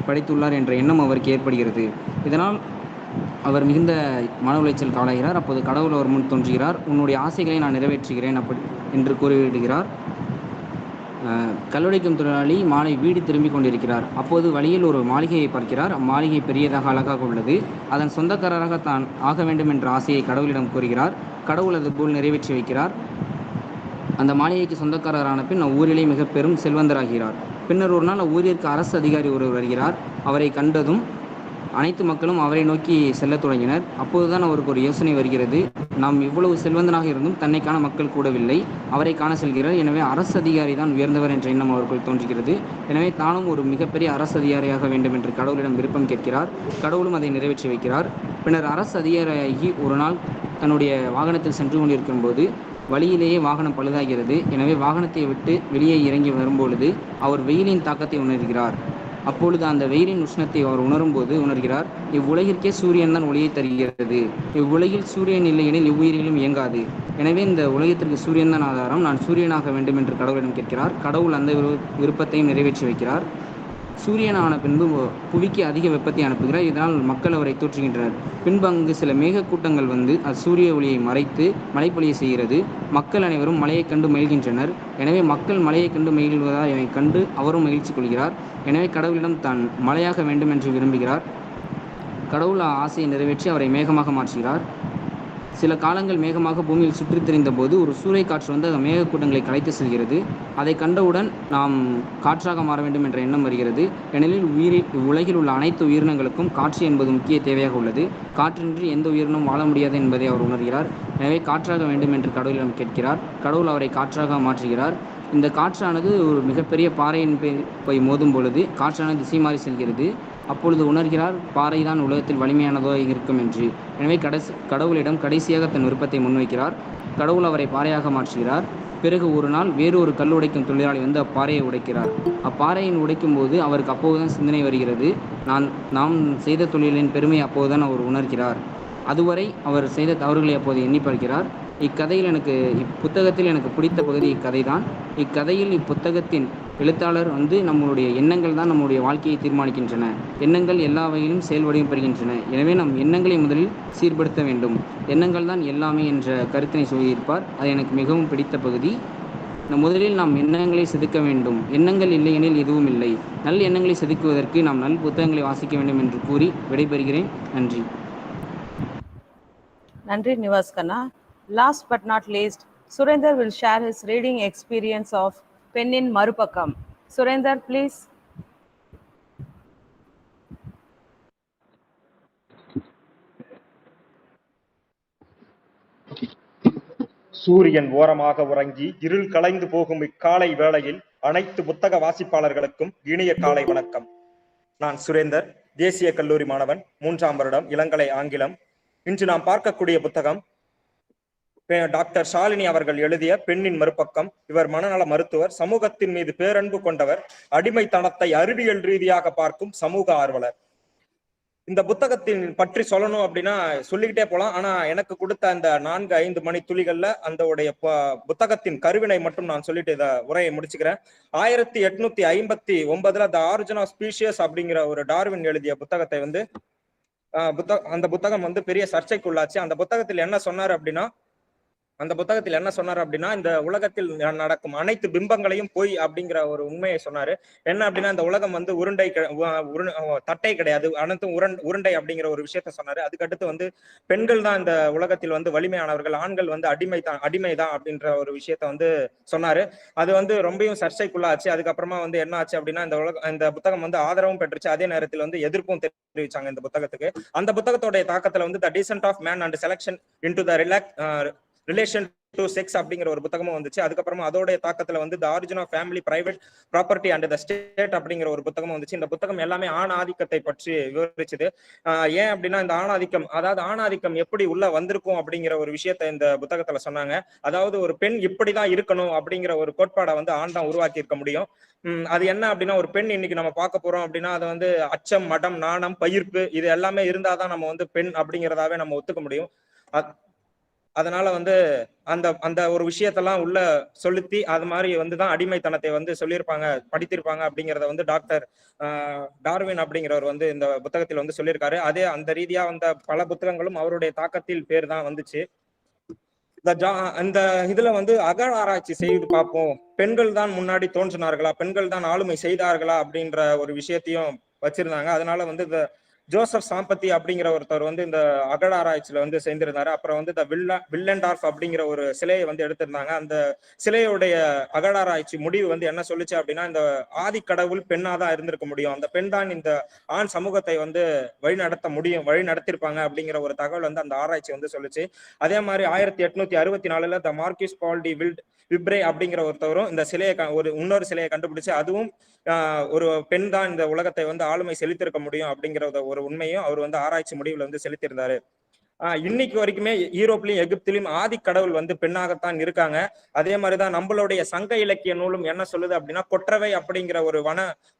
படைத்துள்ளார் என்ற எண்ணம் அவருக்கு ஏற்படுகிறது. இதனால் அவர் மிகுந்த மன உளைச்சல் ஆளாகிறார். அப்போது கடவுள் அவர் முன் தோன்றுகிறார். உன்னுடைய ஆசைகளை நான் நிறைவேற்றுகிறேன் என்று கூறிவிடுகிறார். கல்லுடைக்கும் தொழிலாளி மாலை வீடு திரும்பிக் கொண்டிருக்கிறார். அப்போது வழியில் ஒரு மாளிகையை பார்க்கிறார். அம்மாளிகை பெரியதாக அழகாக உள்ளது. அதன் சொந்தக்காரராக தான் ஆக வேண்டும் என்ற ஆசையை கடவுளிடம் கூறுகிறார். கடவுள் அதுபோல் நிறைவேற்றி வைக்கிறார். அந்த மாளிகைக்கு சொந்தக்காரரான பின் அவ்வூரிலே மிக பெரும் செல்வந்தராகிறார். பின்னர் ஒரு நாள் அவ்வூரிற்கு அரசு அதிகாரி ஒருவர் வருகிறார். அவரை கண்டதும் அனைத்து மக்களும் அவரை நோக்கி செல்லத் தொடங்கினர். அப்போதுதான் அவருக்கு ஒரு யோசனை வருகிறது. நாம் இவ்வளவு செல்வந்தனாக இருந்தும் தன்னை காண மக்கள் கூடவில்லை. அவரை காண செல்கிறார். எனவே அரசு அதிகாரி தான் உயர்ந்தவர் என்ற எண்ணம் அவருக்குள் தோன்றுகிறது. எனவே தானும் ஒரு மிகப்பெரிய அரசு அதிகாரியாக வேண்டும் என்று கடவுளிடம் விருப்பம் கேட்கிறார். கடவுளும் அதை நிறைவேற்றி வைக்கிறார். பின்னர் அரசு அதிகாரியாகி ஒரு நாள் தன்னுடைய வாகனத்தில் சென்று கொண்டிருக்கும் போது வழியிலேயே வாகனம் பழுதாகிறது. எனவே வாகனத்தை விட்டு வெளியே இறங்கி வரும்பொழுது அவர் வெயிலின் தாக்கத்தை உணர்கிறார். அப்பொழுது அந்த வெயிலின் உஷ்ணத்தை அவர் உணரும்போது உணர்கிறார், இவ்வுலகிற்கே சூரியன் தான் ஒளியை தருகிறது. இவ்வுலகில் சூரியன் இல்லையெனில் இவ்வுயிரிலும் இயங்காது. எனவே இந்த உலகத்திற்கு சூரியன் தான் ஆதாரம். நான் சூரியனாக வேண்டும் என்று கடவுளிடம் கேட்கிறார். கடவுள் அந்த விருப்பத்தையும் நிறைவேற்றி வைக்கிறார். சூரியனான பின்பு புவிக்கு அதிக வெப்பத்தை அனுப்புகிறார். இதனால் மக்கள் அவரை தூற்றுகின்றனர். பின்பு அங்கு சில மேகக்கூட்டங்கள் வந்து சூரிய ஒளியை மறைத்து மழை பொழிய செய்கிறது. மக்கள் அனைவரும் மழையைக் கண்டு மகிழ்கின்றனர். எனவே மக்கள் மழையைக் கண்டு மகிழ்வதால் இதை கண்டு அவரும் மகிழ்ச்சி கொள்கிறார். எனவே கடவுளிடம் தான் மழையாக வேண்டும் என்று விரும்புகிறார். கடவுள் ஆசையை நிறைவேற்றி அவரை மேகமாக மாற்றுகிறார். சில காலங்கள் மேகமாக பூமியில் சுற்றித் திரிந்த போது ஒரு சூறை காற்று வந்து அந்த மேகக்கூட்டங்களை கலைத்து செல்கிறது. அதை கண்டவுடன் நாம் காற்றாக மாற வேண்டும் என்ற எண்ணம் வருகிறது. ஏனெனில் உலகில் உள்ள அனைத்து உயிரினங்களுக்கும் காற்று என்பது முக்கிய தேவையாக உள்ளது. காற்றின்றி எந்த உயிரினும் வாழ முடியாது என்பதை அவர் உணர்கிறார். எனவே காற்றாக வேண்டும் என்று கடவுளிடம் கேட்கிறார். கடவுள் அவரை காற்றாக மாற்றுகிறார். இந்த காற்றானது ஒரு மிகப்பெரிய பாறையின் போய் மோதும் பொழுது காற்றானது திசை மாறி செல்கிறது. அப்பொழுது உணர்கிறார், பாறை தான் உலகத்தில் வலிமையானதோ இருக்கும் என்று. எனவே கடவுளிடம் கடைசியாக தன் விருப்பத்தை முன்வைக்கிறார். கடவுள் அவரை பாறையாக மாற்றுகிறார். பிறகு ஒரு நாள் வேறு ஒரு கல் உடைக்கும் தொழிலாளி வந்து அப்பாறையை உடைக்கிறார். அப்பாறையை உடைக்கும் போது அவருக்கு அப்போதுதான் சிந்தனை வருகிறது. நாம் செய்த தொழிலின் பெருமை அப்போதுதான் அவர் உணர்கிறார். அதுவரை அவர் செய்த தவறுகளை அப்போது எண்ணி பார்க்கிறார். இப்புத்தகத்தில் எனக்கு பிடித்த பகுதி இக்கதை தான். இக்கதையில் இப்புத்தகத்தின் எழுத்தாளர் வந்து நம்மளுடைய எண்ணங்கள் தான் நம்முடைய வாழ்க்கையை தீர்மானிக்கின்றன. எண்ணங்கள் எல்லா வகையிலும் செயல்வடிவம் பெறுகின்றன. எனவே நம் எண்ணங்களை முதலில் சீர்படுத்த வேண்டும். எண்ணங்கள் தான் எல்லாமே என்ற கருத்தினை சொல்லியிருப்பார். அது எனக்கு மிகவும் பிடித்த பகுதி. முதலில் நாம் எண்ணங்களை செதுக்க வேண்டும். எண்ணங்கள் இல்லையெனில் எதுவும் இல்லை. நல் எண்ணங்களை செதுக்குவதற்கு நாம் நல் புத்தகங்களை வாசிக்க வேண்டும் என்று கூறி விடைபெறுகிறேன். நன்றி. Nandri Nivaskana. Last but not least, Surender will share his reading experience of Pennin Marupakam. Surender, please. சூரியன் ஓரமாக உறங்கி இருள் கலைந்து போகும் இக்காலை வேளையில் அனைத்து புத்தக வாசிப்பாளர்களுக்கும் இனிய காலை வணக்கம். நான் சுரேந்தர், தேசிய கல்லூரி மாணவன், 3ஆம் வருடம், இளங்கலை ஆங்கிலம். இன்று நாம் பார்க்கக்கூடிய புத்தகம் டாக்டர் ஷாலினி அவர்கள் எழுதிய பெண்ணின் மறுபக்கம். இவர் மனநல மருத்துவர், சமூகத்தின் மீது பேரன்பு கொண்டவர், அடிமைத்தனத்தை அறிவியல் ரீதியாக பார்க்கும் சமூக ஆர்வலர். இந்த புத்தகத்தின் பற்றி சொல்லணும் அப்படின்னா சொல்லிக்கிட்டே போலாம். ஆனா எனக்கு கொடுத்த அந்த 4-5 மணி துளிகள்ல அந்த புத்தகத்தின் கருவினை மட்டும் நான் சொல்லிட்டு இதை உரையை முடிச்சுக்கிறேன். 1859 த ஆரிஜின் ஆஃப் ஸ்பீஷியஸ் அப்படிங்கிற ஒரு டார்வின் எழுதிய புத்தகத்தை வந்து அந்த புத்தகம் வந்து பெரிய சர்ச்சைக்குள்ளாச்சு. அந்த புத்தகத்தில் என்ன சொன்னார் அப்படின்னா இந்த உலகத்தில் நடக்கும் அனைத்து பிம்பங்களையும் பொய் அப்படிங்கிற ஒரு உண்மையை சொன்னாரு. என்ன அப்படின்னா இந்த உலகம் வந்து தட்டை கிடையாது, அனைத்தும் உருண்டை அப்படிங்கிற ஒரு விஷயத்த சொன்னாரு. அதுக்கடுத்து வந்து பெண்கள் தான் இந்த உலகத்தில் வந்து வலிமையானவர்கள், ஆண்கள் வந்து அடிமைதான் அப்படின்ற ஒரு விஷயத்த வந்து சொன்னாரு. அது வந்து ரொம்பவும் சர்ச்சைக்குள்ளாச்சு. அதுக்கப்புறமா வந்து என்ன ஆச்சு அப்படின்னா இந்த புத்தகம் வந்து ஆதரவும் பெற்றுச்சு, அதே நேரத்தில் வந்து எதிர்ப்பும் தெரிவிச்சாங்க இந்த புத்தகத்துக்கு. அந்த புத்தகத்தோடைய தாக்கத்துல வந்து the descent of man and selection into the relation to sex அப்படிங்கிற ஒரு புத்தகமும் வந்துச்சு. அதுக்கப்புறமா அதோடைய தாக்கத்துல வந்து the origin of family, private property and the state அப்படிங்கிற ஒரு புத்தகமும் வந்துச்சு. இந்த புத்தகம் எல்லாமே ஆண் ஆதிக்கத்தை பற்றி விவரிச்சுது. ஏன் அப்படின்னா இந்த ஆணாதிக்கம் எப்படி உள்ள வந்திருக்கும் அப்படிங்கிற ஒரு விஷயத்த இந்த புத்தகத்துல சொன்னாங்க. அதாவது ஒரு பெண் இப்படிதான் இருக்கணும் அப்படிங்கிற ஒரு கோட்பாடை வந்து ஆண் தான் உருவாக்கி இருக்க முடியும். அது என்ன அப்படின்னா ஒரு பெண் இன்னைக்கு நம்ம பார்க்க போறோம் அப்படின்னா அது வந்து அச்சம், மடம், நாணம், பயிர்ப்பு இது எல்லாமே இருந்தாதான் நம்ம வந்து பெண் அப்படிங்கிறதாவே நம்ம ஒத்துக்க முடியும். அதனால வந்து அந்த ஒரு விஷயத்தெல்லாம் உள்ள செலுத்தி அது மாதிரி வந்துதான் அடிமைத்தனத்தை வந்து சொல்லியிருப்பாங்க, படித்திருப்பாங்க அப்படிங்கிறத வந்து டாக்டர் டார்வின் அப்படிங்கிறவர் வந்து இந்த புத்தகத்தில் வந்து சொல்லியிருக்காரு. அதே அந்த ரீதியா வந்த பல புத்தகங்களும் அவருடைய தாக்கத்தில் பேர் தான் வந்துச்சு. இந்த இதுல வந்து அக ஆராய்ச்சி செய்து பார்ப்போம், பெண்கள் தான் முன்னாடி தோன்றினார்களா, பெண்கள் தான் ஆளுமை செய்தார்களா அப்படின்ற ஒரு விஷயத்தையும் வச்சிருந்தாங்க. அதனால வந்து இந்த ஜோசப் சாம்பத்தி அப்படிங்கிற ஒருத்தர் வந்து இந்த அகழ ஆராய்ச்சியில வந்து சேர்ந்திருந்தாரு. அப்புறம் வந்து இந்த வில்லன்டார்ஃப் அப்படிங்கிற ஒரு சிலையை வந்து எடுத்திருந்தாங்க. அந்த சிலையுடைய அகழாராய்ச்சி முடிவு வந்து என்ன சொல்லுச்சு அப்படின்னா, இந்த ஆதி கடவுள் பெண்ணா தான் இருந்திருக்க முடியும், அந்த பெண் தான் இந்த ஆண் சமூகத்தை வந்து வழி நடத்திருப்பாங்க அப்படிங்கிற ஒரு தகவல் வந்து அந்த ஆராய்ச்சி வந்து சொல்லுச்சு. அதே மாதிரி 1864 த மார்க்கிஸ் பால் டி விப்ரே அப்படிங்கிற ஒருத்தவரும் இந்த சிலையை இன்னொரு சிலையை கண்டுபிடிச்சு, அதுவும் ஒரு பெண் தான் இந்த உலகத்தை வந்து ஆளுமை செலுத்திருக்க முடியும் அப்படிங்கிற ஒரு உண்மையும் அவர் வந்து ஆராய்ச்சி முடிவுல வந்து செலுத்தியிருந்தாரு. இன்னைக்கு வரைக்குமே யூரோப்லயும் எகிப்திலும் ஆதி கடவுள் வந்து பெண்ணாகத்தான் இருக்காங்க. அதே மாதிரிதான் நம்மளுடைய சங்க இலக்கிய நூலும் என்ன சொல்லுது அப்படின்னா, கொற்றவை அப்படிங்கிற ஒரு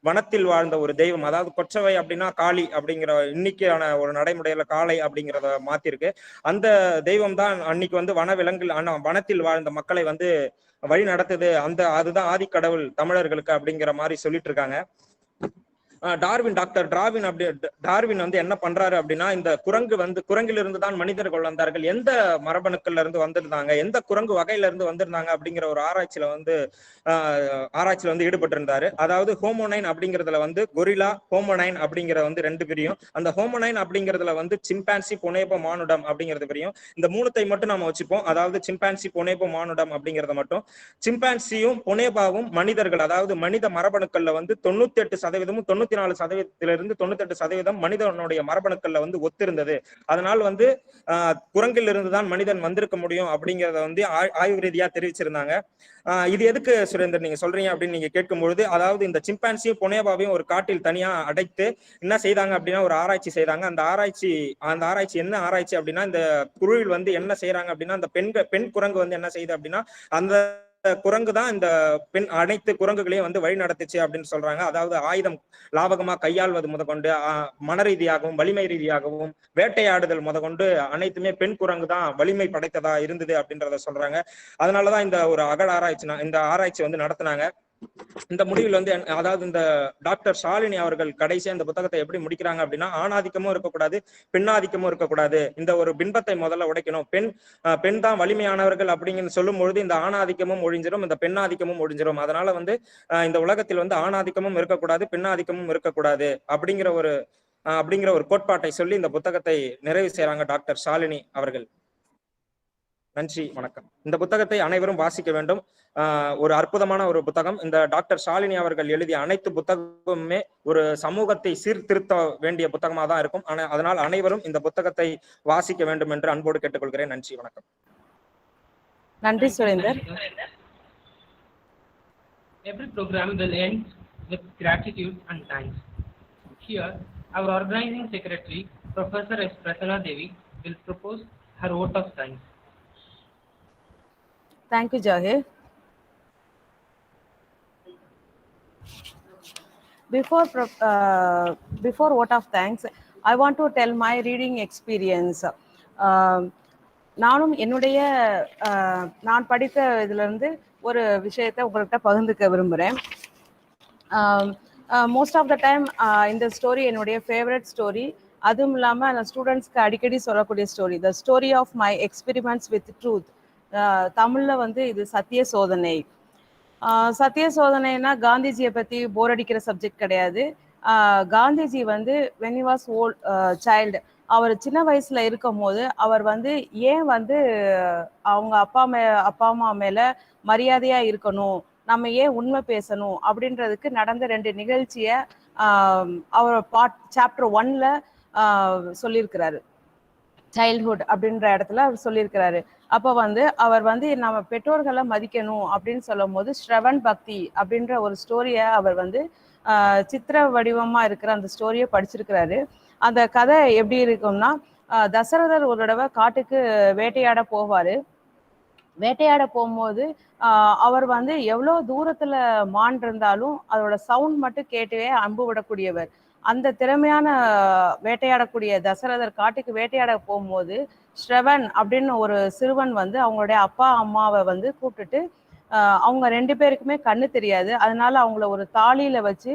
வனத்தில் வாழ்ந்த ஒரு தெய்வம், அதாவது கொற்றவை அப்படின்னா காளி அப்படிங்கிற இன்னைக்கான ஒரு நடைமுறையில காளை அப்படிங்கிறத மாத்திருக்கு. அந்த தெய்வம் தான் அன்னைக்கு வந்து வனத்தில் வாழ்ந்த மக்களை வந்து வழி நடத்துது, அதுதான் ஆதி கடவுள் தமிழர்களுக்கு அப்படிங்கிற மாதிரி சொல்லிட்டு இருக்காங்க. டாக்டர் டார்வின் வந்து என்ன பண்றாரு அப்படின்னா, இந்த குரங்கிலிருந்து தான் மனிதர்கள் வந்தார்கள், எந்த மரபணுக்கள்ல இருந்து வந்திருந்தாங்க, எந்த குரங்கு வகையில இருந்து வந்திருந்தாங்க அப்படிங்கிற ஒரு ஆராய்ச்சியில வந்து ஈடுபட்டு இருந்தாரு. அதாவது ஹோமோனைன் அப்படிங்கிறதுல வந்து கொரிலா, ஹோமோனைன் அப்படிங்கிற வந்து ரெண்டு பிரியும். அந்த ஹோமோனைன் அப்படிங்கிறதுல வந்து சிம்பான்சி, பொனேபோ, மானுடம் அப்படிங்கிறது பிரியும். இந்த மூணுத்தை மட்டும் நம்ம வச்சுப்போம். அதாவது சிம்பான்சி, பொனேபோ, மானுடம் அப்படிங்கிறத மட்டும். சிம்பான்சியும் பொனேபாவும் மனிதர்கள், அதாவது மனித மரபணுக்கள்ல வந்து 98%, 94%, 98% மனிதனுடைய மரபணுக்கள்ல வந்து ஒத்திருந்தது. அதனால் வந்து குரங்கில் இருந்துதான் மனிதன் வந்திருக்க முடியும் அப்படிங்கிறத வந்து ஆய்வு ரீதியா தெரிவிச்சிருந்தாங்க. இது எதுக்கு சுரேந்தர் நீங்க சொல்றீங்க அப்படின்னு நீங்க கேட்கும்பொழுது, அதாவது இந்த சிம்பான்சியும் பொனேபாவையும் ஒரு காட்டில் தனியா அடைத்து என்ன செய்தாங்க அப்படின்னா ஒரு ஆராய்ச்சி செய்தாங்க. அந்த ஆராய்ச்சி என்ன ஆராய்ச்சி அப்படின்னா, இந்த குழுவில் வந்து என்ன செய்யறாங்க அப்படின்னா, அந்த பெண் குரங்கு வந்து என்ன செய்யுது அப்படின்னா, அந்த குரங்கு தான் இந்த அனைத்து குரங்குகளையும் வந்து வழி நடத்துச்சு அப்படின்னு சொல்றாங்க. அதாவது ஆயுதம் லாபகமா கையாள்வது முதற்கொண்டு, மன ரீதியாகவும் வலிமை ரீதியாகவும் வேட்டையாடுதல் முதற்கொண்டு அனைத்துமே பெண் குரங்கு தான் வலிமை படைத்ததா இருந்தது அப்படின்றத சொல்றாங்க. அதனாலதான் இந்த ஒரு இந்த ஆராய்ச்சி வந்து நடத்தினாங்க. இந்த முடிவில் வந்து அதாவது இந்த டாக்டர் ஷாலினி அவர்கள் கடைசியா இந்த புத்தகத்தை எப்படி முடிக்கிறாங்க அப்படின்னா, ஆணாதிக்கமும் இருக்கக்கூடாது, பெண்ணாதிக்கமும் இருக்கக்கூடாது, இந்த ஒரு பின்பத்தை முதல்ல உடைக்கணும், பெண் தான் வலிமையானவர்கள் அப்படிங்கன்னு சொல்லும் பொழுது இந்த ஆணாதிக்கமும் ஒழிஞ்சிடும், இந்த பெண்ணாதிக்கமும் ஒழிஞ்சிடும். அதனால வந்து இந்த உலகத்தில் வந்து ஆணாதிக்கமும் இருக்கக்கூடாது, பெண்ணாதிக்கமும் இருக்கக்கூடாது அப்படிங்கிற ஒரு கோட்பாட்டை சொல்லி இந்த புத்தகத்தை நிறைவு செய்யறாங்க டாக்டர் ஷாலினி அவர்கள். நன்றி, வணக்கம். இந்த புத்தகத்தை அனைவரும் வாசிக்க வேண்டும். ஒரு அற்புதமான ஒரு புத்தகம். இந்த டாக்டர் ஷாலினி அவர்கள் எழுதிய அனைத்து புத்தகமுமே ஒரு சமூகத்தை சீர்திருத்த வேண்டிய புத்தகமாக தான் இருக்கும். அதனால் அனைவரும் இந்த புத்தகத்தை வாசிக்க வேண்டும் என்று அன்போடு கேட்டுக்கொள்கிறேன். நன்றி, வணக்கம். நன்றி Surender. Every program will end with gratitude and thanks. Here, our organizing secretary, Professor S. Prasanna Devi, will propose her vote of thanks. Thank you, Jahir. Before vote of thanks, I want to tell my reading experience. நானும் என்னுடைய நான் படித்த இதிலிருந்து ஒரு விஷயத்தை உங்கள்கிட்ட பகிர்ந்துக்க விரும்புகிறேன். மோஸ்ட் ஆஃப் த டைம் இந்த ஸ்டோரி என்னுடைய ஃபேவரட் ஸ்டோரி. அதுவும் இல்லாமல் அந்த ஸ்டூடெண்ட்ஸ்க்கு அடிக்கடி சொல்லக்கூடிய story, the story of my experiments with truth. தமிழில் வந்து இது சத்திய சோதனை. சத்திய சோதனைனா காந்திஜியை பற்றி போர் அடிக்கிற சப்ஜெக்ட் கிடையாது. காந்திஜி வந்து when he was old child, அவர் சின்ன வயசுல இருக்கும் போது அவர் வந்து ஏன் வந்து அவங்க அப்பா அம்மா மேல மரியாதையா இருக்கணும், நம்ம ஏன் உண்மை பேசணும் அப்படின்றதுக்கு நடந்த 2 நிகழ்ச்சியை அவர் சாப்டர் 1ல சொல்லியிருக்கிறாரு. சைல்ட்ஹுட் அப்படின்ற இடத்துல அவர் சொல்லியிருக்கிறாரு. அப்போ வந்து அவர் வந்து நம்ம பெற்றோர்களை மதிக்கணும் அப்படின்னு சொல்லும் போது ஸ்ரவன் பக்தி அப்படின்ற ஒரு ஸ்டோரியை அவர் வந்து சித்திர வடிவமாக இருக்கிற அந்த ஸ்டோரியை படிச்சிருக்கிறாரு. அந்த கதை எப்படி இருக்கும்னா, தசரதர் ஒரு தடவை காட்டுக்கு வேட்டையாட போவார். வேட்டையாட போகும்போது அவர் வந்து எவ்வளோ தூரத்தில் மான் இருந்தாலும் அதோட சவுண்ட் மட்டும் கேட்டவே அம்பு விடக்கூடியவர். அந்த திறமையான வேட்டையாடக்கூடிய தசரதர் காட்டுக்கு வேட்டையாட போகும்போது ஸ்ரவன் அப்படின்னு ஒரு சிறுவன் வந்து அவங்களுடைய அப்பா அம்மாவை வந்து கூப்பிட்டுட்டு, அவங்க 2 பேருக்குமே கண்ணு தெரியாது, அதனால அவங்கள ஒரு தாலியில வச்சு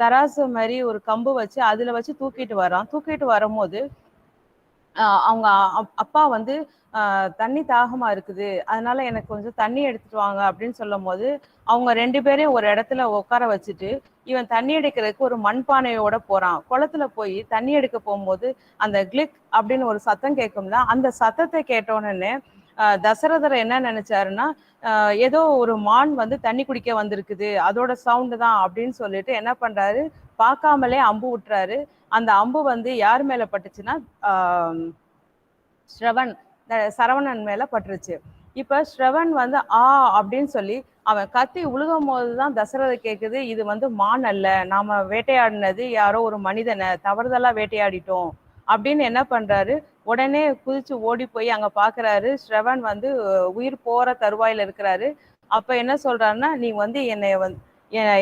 தராசு மாதிரி ஒரு கம்பு வச்சு அதில் வச்சு தூக்கிட்டு வரும்போது அவங்க அப்பா வந்து தண்ணி தாகமா இருக்குது, அதனால எனக்கு கொஞ்சம் தண்ணி எடுத்துட்டு வாங்க அப்படின்னு சொல்லும் போது அவங்க 2 பேரையும் ஒரு இடத்துல உட்கார வச்சுட்டு இவன் தண்ணி எடுக்கிறதுக்கு ஒரு மண்பானையோட போறான். குளத்துல போய் தண்ணி எடுக்க போகும்போது அந்த கிளிக் அப்படின்னு ஒரு சத்தம் கேட்கும்ல, அந்த சத்தத்தை கேட்டோன்னு தசரதர் என்ன நினைச்சாருன்னா, ஏதோ ஒரு மான் வந்து தண்ணி குடிக்க வந்திருக்குது, அதோட சவுண்டு தான் அப்படின்னு சொல்லிட்டு என்ன பண்றாரு, பார்க்காமலே அம்பு விட்டுறாரு. அந்த அம்பு வந்து யார் மேல பட்டுச்சுன்னா சரவணன் மேல பட்டுருச்சு. இப்ப ஸ்ரவன் வந்து அப்படின்னு சொல்லி அவன் கத்தி உழுகும் போதுதான் தசரதை கேக்குது, இது வந்து மான் அல்ல, நாம வேட்டையாடினது யாரோ ஒரு மனிதனை தவறுதலா வேட்டையாடிட்டோம் அப்படின்னு என்ன பண்றாரு, உடனே குதிச்சு ஓடி போய் அங்க பாக்குறாரு. ஸ்ரவன் வந்து உயிர் போற தருவாயில இருக்கிறாரு. அப்ப என்ன சொல்றாருன்னா, நீ வந்து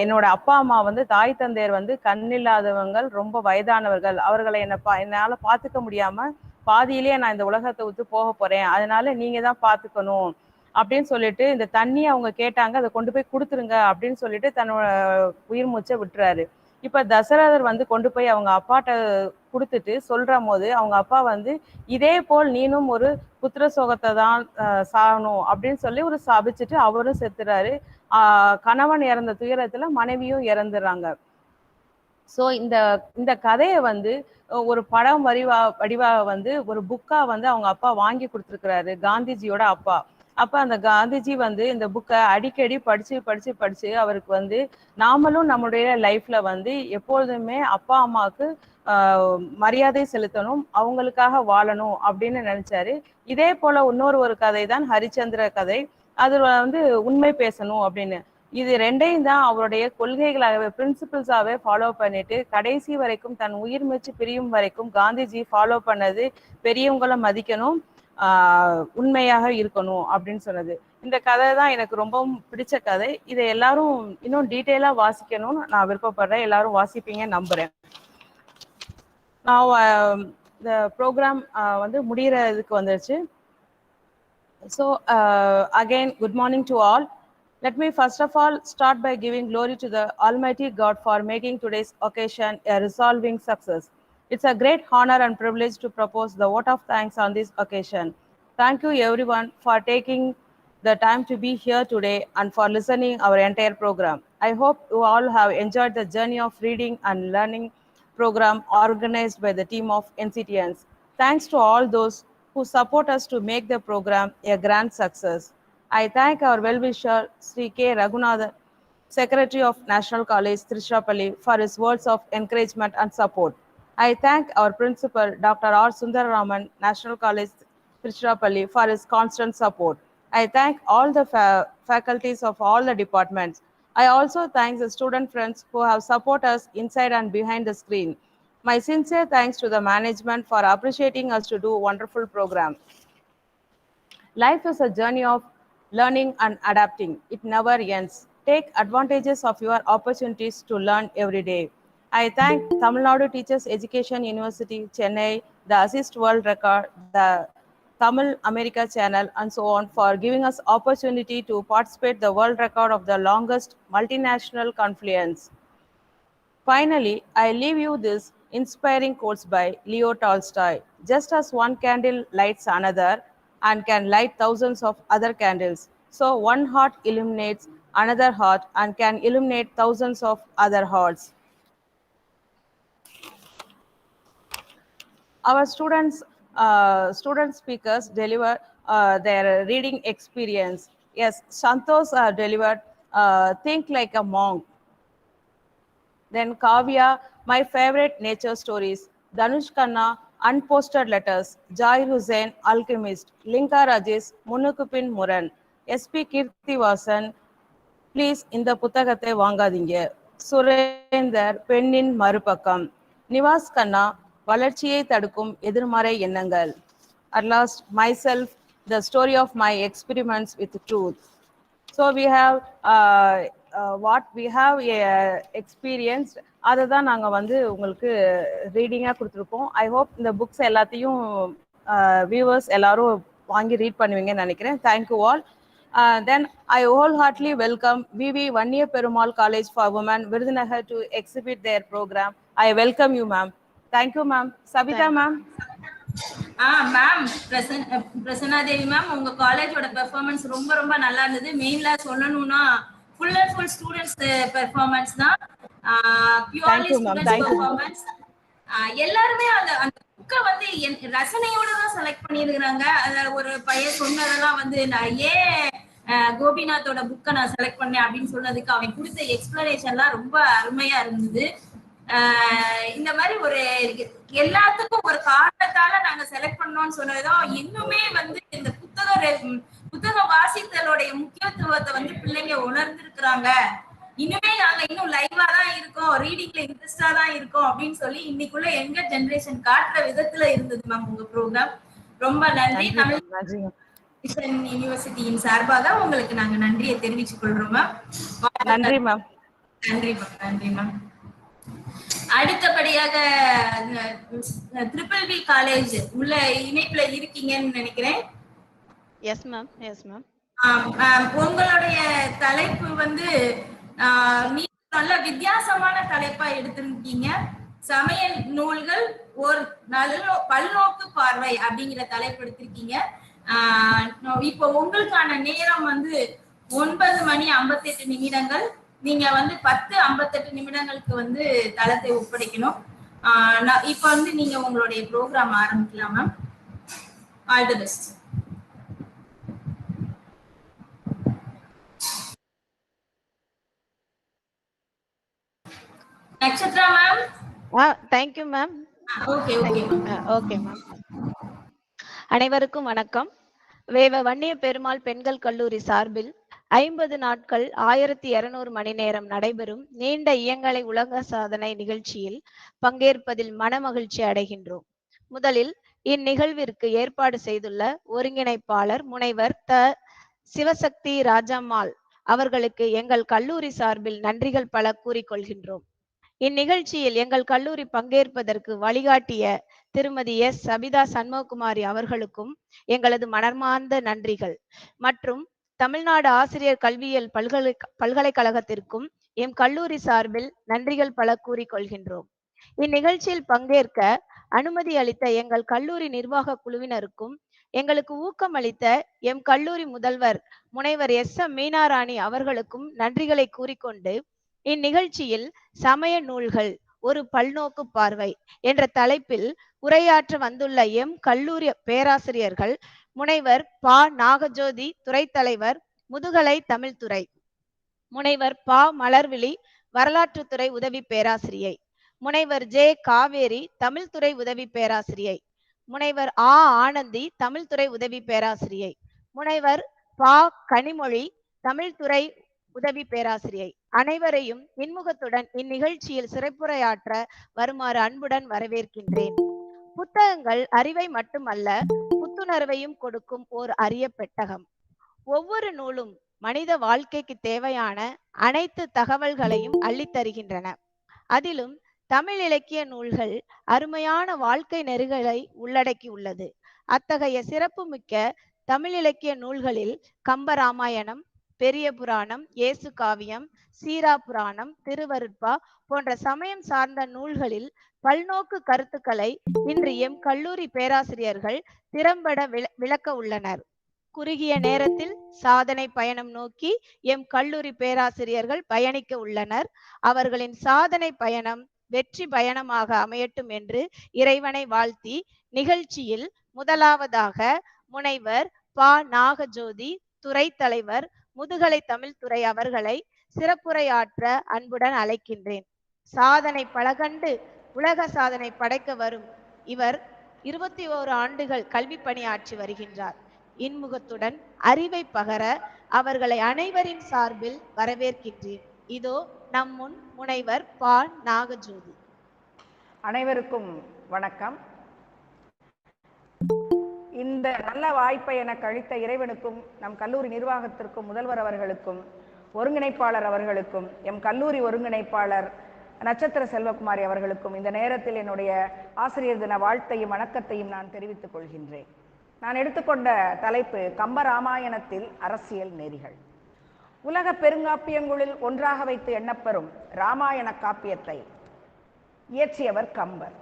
என்னோட அப்பா அம்மா வந்து தாய் தந்தையர் வந்து கண்ணில்லாதவங்க, ரொம்ப வயதானவர்கள், அவர்களை என்னால பாத்துக்க முடியாம பாதியிலேயே நான் இந்த உலகத்தை விட்டு போக போறேன், அதனால நீங்க தான் பாத்துக்கணும் அப்படின்னு சொல்லிட்டு இந்த தண்ணி அவங்க கேட்டாங்க, அதை கொண்டு போய் கொடுத்துருங்க அப்படின்னு சொல்லிட்டு தன்னோட உயிர் மூச்சை விட்டுறாரு. இப்ப தசரதர் வந்து கொண்டு போய் அவங்க அப்பாட்ட கொடுத்துட்டு சொல்ற போது அவங்க அப்பா வந்து இதே போல் நீனும் ஒரு புத்திர சோகத்தை தான் சாகணும் அப்படின்னு சொல்லி ஒரு சாபிச்சுட்டு அவரும் செத்துறாரு. கணவன் இறந்த துயரத்துல மனைவியும் இறந்துடுறாங்க. ஸோ இந்த கதையை வந்து ஒரு படம் வடிவா வந்து ஒரு புக்கா வந்து அவங்க அப்பா வாங்கி கொடுத்துருக்கிறாரு, காந்திஜியோட அப்பா. அப்ப அந்த காந்திஜி வந்து இந்த புக்கை அடிக்கடி படிச்சு அவருக்கு வந்து நாமளும் நம்முடைய லைஃப்ல வந்து எப்பொழுதுமே அப்பா அம்மாவுக்கு மரியாதை செலுத்தணும், அவங்களுக்காக வாழணும் அப்படின்னு நினைச்சாரு. இதே போல ஒரு கதை தான் ஹரிச்சந்திர கதை. அதுல வந்து உண்மை பேசணும் அப்படின்னு. இது ரெண்டையும் தான் அவருடைய கொள்கைகளாகவே பிரின்சிபிள்ஸாவே ஃபாலோ பண்ணிட்டு கடைசி வரைக்கும் தன் உயிர் மூச்சு பிரியும் வரைக்கும் காந்திஜி ஃபாலோ பண்ணது பெரியவங்களை மதிக்கணும், உண்மையாக இருக்கணும் அப்படின்னு சொன்னது. இந்த கதை தான் எனக்கு ரொம்பவும் பிடிச்ச கதை. இதை எல்லாரும் இன்னும் டீட்டெயிலா வாசிக்கணும்னு நான் விருப்பப்படுறேன். எல்லாரும் வாசிப்பீங்க நம்புறேன். நான் இந்த ப்ரோக்ராம் வந்து முடிகிறதுக்கு வந்துருச்சு. So again, good morning to all. Let me first of all start by giving glory to the Almighty God for making today's occasion a resolving success. It's a great honor and privilege to propose the vote of thanks on this occasion. Thank you everyone for taking the time to be here today and for listening our entire program. I hope you all have enjoyed the journey of reading and learning program organized by the team of NCTNs. Thanks to all those who support us to make the program a grand success. I thank our well-wisher, Sri K. Raghunathan, Secretary of National College, Tiruchirappalli, for his words of encouragement and support. I thank our Principal, Dr. R. Sundararaman, National College, Tiruchirappalli, for his constant support. I thank all the faculties of all the departments. I also thank the student friends who have supported us inside and behind the screen. My sincere thanks to the management for appreciating us to do a wonderful program. Life is a journey of learning and adapting. It never ends. Take advantages of your opportunities to learn every day. I thank Tamil Nadu Teachers Education University, Chennai, the Assist World Record, the Tamil America channel, and so on for giving us opportunity to participate the world record of the longest multinational confluence. Finally, I leave you this inspiring quotes by Leo Tolstoy. Just as one candle lights another and can light thousands of other candles, so one heart illuminates another heart and can illuminate thousands of other hearts. Our student speakers deliver their reading experience. Yes, Santosh delivered Think Like a Monk. Then Kavya, My Favorite Nature Stories. Dhanush Khanna, Unposted Letters. Jai Hussain, Alchemist. Linka Rajesh, Munukupin Muran. SP Kirtivasan, Please இந்த புத்தகத்தை வாங்காதீங்க. சுரேந்தர், பெண்ணின் மறுபக்கம். நிவாஸ் கண்ணா, வளர்ச்சியை தடுக்கும் எதிர்மறை எண்ணங்கள். At last, myself, the story of my experiments with truth. So we have what we have experienced, அதை தான் நாங்கள் வந்து உங்களுக்கு ரீடிங்காக கொடுத்துருக்கோம். ஐ ஹோப் இந்த புக்ஸ் எல்லாத்தையும் வியூவர்ஸ் எல்லாரும் வாங்கி ரீட் பண்ணுவீங்கன்னு நினைக்கிறேன். Thank you all. Then I wholeheartedly welcome VV Vanniya Perumal College for Women, Virudhunagar, to exhibit their program. I welcome you, ma'am. Thank you, ma'am. Savita, ma'am. Ma'am Prasanna Devi ma'am, உங்க காலேஜோட performance ரொம்ப ரொம்ப நல்லா இருந்தது. மெயின்ல சொல்லணும்னா full and full students performance தான். Purely thank you ma'am, students thank you. Performance. எல்லாருமே அந்த அந்த புக்கை வந்து ரசனையோட தான் செலக்ட் பண்ணியிருக்கிறாங்க. அத ஒரு பையன் சொன்னதெல்லாம் வந்து நான் ஏன் கோபிநாத்தோட புக்கை நான் செலக்ட் பண்ணேன் அப்படின்னு சொன்னதுக்கு அவன் கொடுத்த எக்ஸ்பிளனேஷன்லாம் ரொம்ப அருமையா இருந்தது. இந்த மாதிரி ஒரு எல்லாத்துக்கும் ஒரு காரணத்தால நாங்க செலக்ட் பண்ணோம்னு சொன்னதும் இன்னுமே வந்து இந்த புத்தகம் வாசித்தலோடைய முக்கியத்துவத்தை வந்து பிள்ளைங்க உணர்ந்திருக்கிறாங்க. இன்னுமே நாங்க இன்னும் லைவா தான் இருக்கோம், ரீடிங்ல இன்ட்ரெஸ்டா தான் இருக்கோம் அப்படின்னு சொல்லி இன்னைக்குள்ள எங்க ஜெனரேஷன் காட்டுற விதத்துல இருந்தது மேம் உங்க ப்ரோக்ராம். ரொம்ப நன்றி. தமிழ் யூனிவர்சிட்டியின் சார்பாக உங்களுக்கு நாங்க நன்றியை தெரிவித்துக் கொள்றோம் மேம். நன்றி மேம். நன்றி மேம். நன்றி மேம். அடுத்தபடியாக ட்ரிபிள் பி காலேஜ் உள்ள இணைப்புல இருக்கீங்கன்னு நினைக்கிறேன். Yes ma'am, yes ma'am. உங்களுடைய தலைப்பு வந்து நல்ல வித்தியாசமான தலைப்பா எடுத்திருக்கீங்க. சமையல் நூல்கள் ஒரு பல்நோக்கு பார்வை அப்படிங்கிற தலைப்பு எடுத்திருக்கீங்க. இப்போ உங்களுக்கான நேரம் வந்து 9:58. நீங்க வந்து 10:58 வந்து தளத்தை ஒப்படைக்கணும். இப்ப வந்து நீங்க உங்களுடைய ப்ரோக்ராம் ஆரம்பிக்கலாம் ma'am. All the best. Nakshatra ma'am. Thank you ma'am. Okay okay okay ma'am. அனைவருக்கும் வணக்கம். வேவ வன்னிய பெருமாள் பெண்கள் கல்லூரி சார்பில் 50 நாட்கள் 1200 மணி நேரம் நடைபெறும் நீண்ட இயங்கலை உலக சாதனை நிகழ்ச்சியில் பங்கேற்பதில் மனமகிழ்ச்சி அடைகின்றோம். முதலில் இந்நிகழ்விற்கு ஏற்பாடு செய்துள்ள ஒருங்கிணைப்பாளர் முனைவர் சிவசக்தி ராஜம்மாள் அவர்களுக்கு எங்கள் கல்லூரி சார்பில் நன்றிகள் பல கூறிக்கொள்கின்றோம். இந்நிகழ்ச்சியில் எங்கள் கல்லூரி பங்கேற்பதற்கு வழிகாட்டிய திருமதி எஸ் சபிதா சண்முககுமாரி அவர்களுக்கும் எங்களது மனமார்ந்த நன்றிகள் மற்றும் தமிழ்நாடு ஆசிரியர் கல்வியியல் பல்கலைக்கழகத்திற்கும் எம் கல்லூரி சார்பில் நன்றிகள் பல கூறிக்கொள்கின்றோம். இந்நிகழ்ச்சியில் பங்கேற்க அனுமதி அளித்த எங்கள் கல்லூரி நிர்வாக குழுவினருக்கும் எங்களுக்கு ஊக்கம் அளித்த எம் கல்லூரி முதல்வர் முனைவர் எஸ் எம் மீனாராணி அவர்களுக்கும் நன்றிகளை கூறிக்கொண்டு இந்நிகழ்ச்சியில் சமய நூல்கள் ஒரு பல்நோக்கு பார்வை என்ற தலைப்பில் உரையாற்ற வந்துள்ள எம் கல்லூரி பேராசிரியர்கள் முனைவர் ப நாகஜோதி துறை தலைவர் முதுகலை தமிழ்துறை, முனைவர் ப மலர்விழி வரலாற்றுத்துறை உதவி பேராசிரியை, முனைவர் ஜே காவேரி தமிழ்துறை உதவி பேராசிரியை, முனைவர் ஆ ஆனந்தி தமிழ்துறை உதவி பேராசிரியை, முனைவர் ப கனிமொழி தமிழ்துறை உதவி பேராசிரியை அனைவரையும் இன்முகத்துடன் இந்நிகழ்ச்சியில் சிறப்புரையாற்ற வருமாறு அன்புடன் வரவேற்கின்றேன். புத்தகங்கள் அறிவை மட்டுமல்ல புத்துணர்வையும் கொடுக்கும் ஓர் அரிய பெட்டகம். ஒவ்வொரு நூலும் மனித வாழ்க்கைக்கு தேவையான அனைத்து தகவல்களையும் அள்ளித்தருகின்றன. அதிலும் தமிழ் இலக்கிய நூல்கள் அருமையான வாழ்க்கை நெறிகளை உள்ளடக்கியுள்ளது. அத்தகைய சிறப்புமிக்க தமிழ் இலக்கிய நூல்களில் கம்பராமாயணம், பெரிய புராணம், இயேசு காவியம், சீரா புராணம், திருவருட்பா போன்ற சமயம் சார்ந்த நூல்களில் பல்நோக்கு கருத்துக்களை இன்று எம் கல்லூரி பேராசிரியர்கள் திறம்பட விளக்க உள்ளனர். குறுகிய நேரத்தில் சாதனை பயணம் நோக்கி எம் கல்லூரி பேராசிரியர்கள் பயணிக்க உள்ளனர். அவர்களின் சாதனை பயணம் வெற்றி பயணமாக அமையட்டும் என்று இறைவனை வாழ்த்தி நிகழ்ச்சியில் முதலாவதாக முனைவர் ப நாகஜோதி துறை தலைவர் முதுகலை தமிழ்துறை அவர்களை சிறப்புரையாற்ற அன்புடன் அழைக்கின்றேன். சாதனை பலகண்டு உலக சாதனை படைக்க வரும் இவர் 21 ஆண்டுகள் கல்வி பணியாற்றி வருகின்றார். இன்முகத்துடன் அறிவை பகர அவர்களை அனைவரின் சார்பில் வரவேற்கின்றேன். இதோ நம் முன் முனைவர் ப நாகஜோதி. அனைவருக்கும் வணக்கம். இந்த நல்ல வாய்ப்பை எனக்கு அளித்த இறைவனுக்கும் நம் கல்லூரி நிர்வாகத்திற்கும் முதல்வர் அவர்களுக்கும் ஒருங்கிணைப்பாளர் அவர்களுக்கும் எம் கல்லூரி ஒருங்கிணைப்பாளர் நட்சத்திர செல்வகுமாரி அவர்களுக்கும் இந்த நேரத்தில் என்னுடைய ஆசிரியர் தின வாழ்த்தையும் வணக்கத்தையும் நான் தெரிவித்துக் கொள்கின்றேன். நான் எடுத்துக்கொண்ட தலைப்பு கம்பராமாயணத்தில் அரசியல் நெறிகள். உலக பெருங்காப்பியங்களில் ஒன்றாக வைத்து எண்ணப்பெறும் இராமாயண காப்பியத்தை இயற்றியவர் கம்பர்.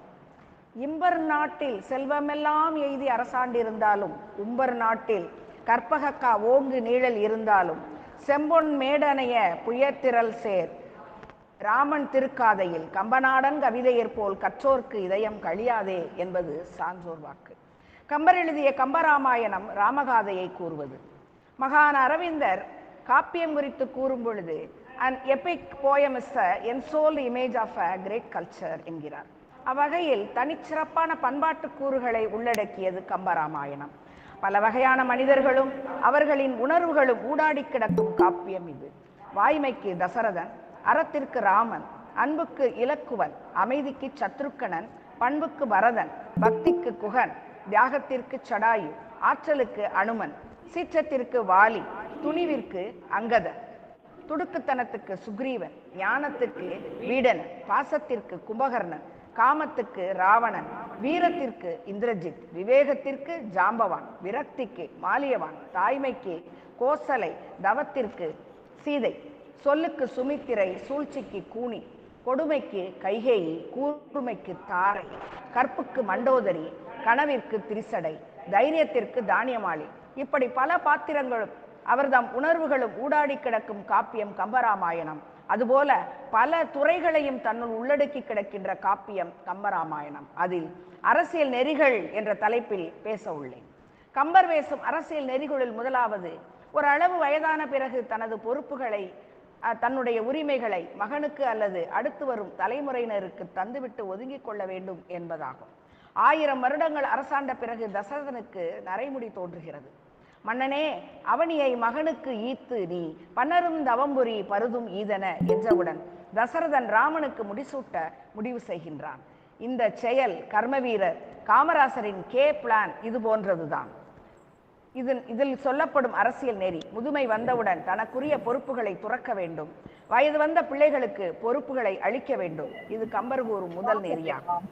இம்பர் நாட்டில் செல்வமெல்லாம் எய்தி அரசாண்டிருந்தாலும் உம்பர் நாட்டில் கற்பகக்கா ஓங்கு நீழல் இருந்தாலும் செம்பொன் மேடனைய புயத்திரல் சேர் ராமன் திருக்காதையில் கம்பநாடன் கவிதையர் போல் கற்றோர்க்கு இதயம் கழியாதே என்பது சான்றோர் வாக்கு. கம்பர் எழுதிய கம்பராமாயணம் ராமகாதையை கூறுவது. மகான் அரவிந்தர் காப்பியம் குறித்து கூறும் பொழுது an epic poem is the ensouled image of a great culture என்கிறார். அவ்வகையில் தனிச்சிறப்பான பண்பாட்டு கூறுகளை உள்ளடக்கியது கம்பராமாயணம். பல வகையான மனிதர்களும் அவர்களின் உணர்வுகளும் ஊடாடி கிடக்கும் காப்பியம் இது. வாய்மைக்கு தசரதன், அறத்திற்கு ராமன், அன்புக்கு இலக்குவன், அமைதிக்கு சத்ருக்கணன், பண்புக்கு பரதன், பக்திக்கு குகன், தியாகத்திற்கு சடாயு, ஆற்றலுக்கு அனுமன், சீற்றத்திற்கு வாலி, துணிவிற்கு அங்கதன், துடுக்குத்தனத்துக்கு சுக்ரீவன், ஞானத்திற்கு வீடனன், பாசத்திற்கு கும்பகர்ணன், காமத்துக்கு ராவணன், வீரத்திற்கு இந்திரஜித், விவேகத்திற்கு ஜாம்பவான், விரக்திக்கு மாலியவான், தாய்மைக்கு கோசலை, தவத்திற்கு சீதை, சொல்லுக்கு சுமித்திரை, சூழ்ச்சிக்கு கூனி, கொடுமைக்கு கைகேயி, கூர்மைக்கு தாரை, கற்புக்கு மண்டோதரி, கனவிற்கு திரிசடை, தைரியத்திற்கு தானியமாளி, இப்படி பல பாத்திரங்களும் அவர்தம் உணர்வுகளும் ஊடாடி கிடக்கும் காப்பியம் கம்பராமாயணம். அதுபோல பல துறைகளையும் தன்னுள் உள்ளடக்கி கிடக்கின்ற காப்பியம் கம்பராமாயணம். அதில் அரசியல் நெறிகள் என்ற தலைப்பில் பேச உள்ளேன். கம்பர் பேசும் அரசியல் நெறிகளில் முதலாவது, ஒரு அளவு வயதான பிறகு தனது பொறுப்புகளை, தன்னுடைய உரிமைகளை மகனுக்கு அல்லது அடுத்து வரும் தலைமுறையினருக்கு தந்துவிட்டு ஒதுங்கிக் கொள்ள வேண்டும் என்பதாகும். 1000 வருடங்கள் அரசாண்ட பிறகு தசரதனுக்கு நரைமுடி தோன்றுகிறது. மன்னனே, அவனியை மகனுக்கு ஈத்து நீ பன்னரும் தவம்புரி பருதும் ஈதன என்றவுடன் தசரதன் ராமனுக்கு முடிசூட்ட முடிவு செய்கின்றான். இந்த செயல் கர்மவீரர் காமராசரின் பிளான் இது போன்றதுதான். இதில் சொல்லப்படும் அரசியல் நெறி, முதுமை வந்தவுடன் தனக்குரிய பொறுப்புகளை துறக்க வேண்டும், வயது வந்த பிள்ளைகளுக்கு பொறுப்புகளை அளிக்க வேண்டும். இது கம்பர் கூறும் முதல் நெறியாகும்.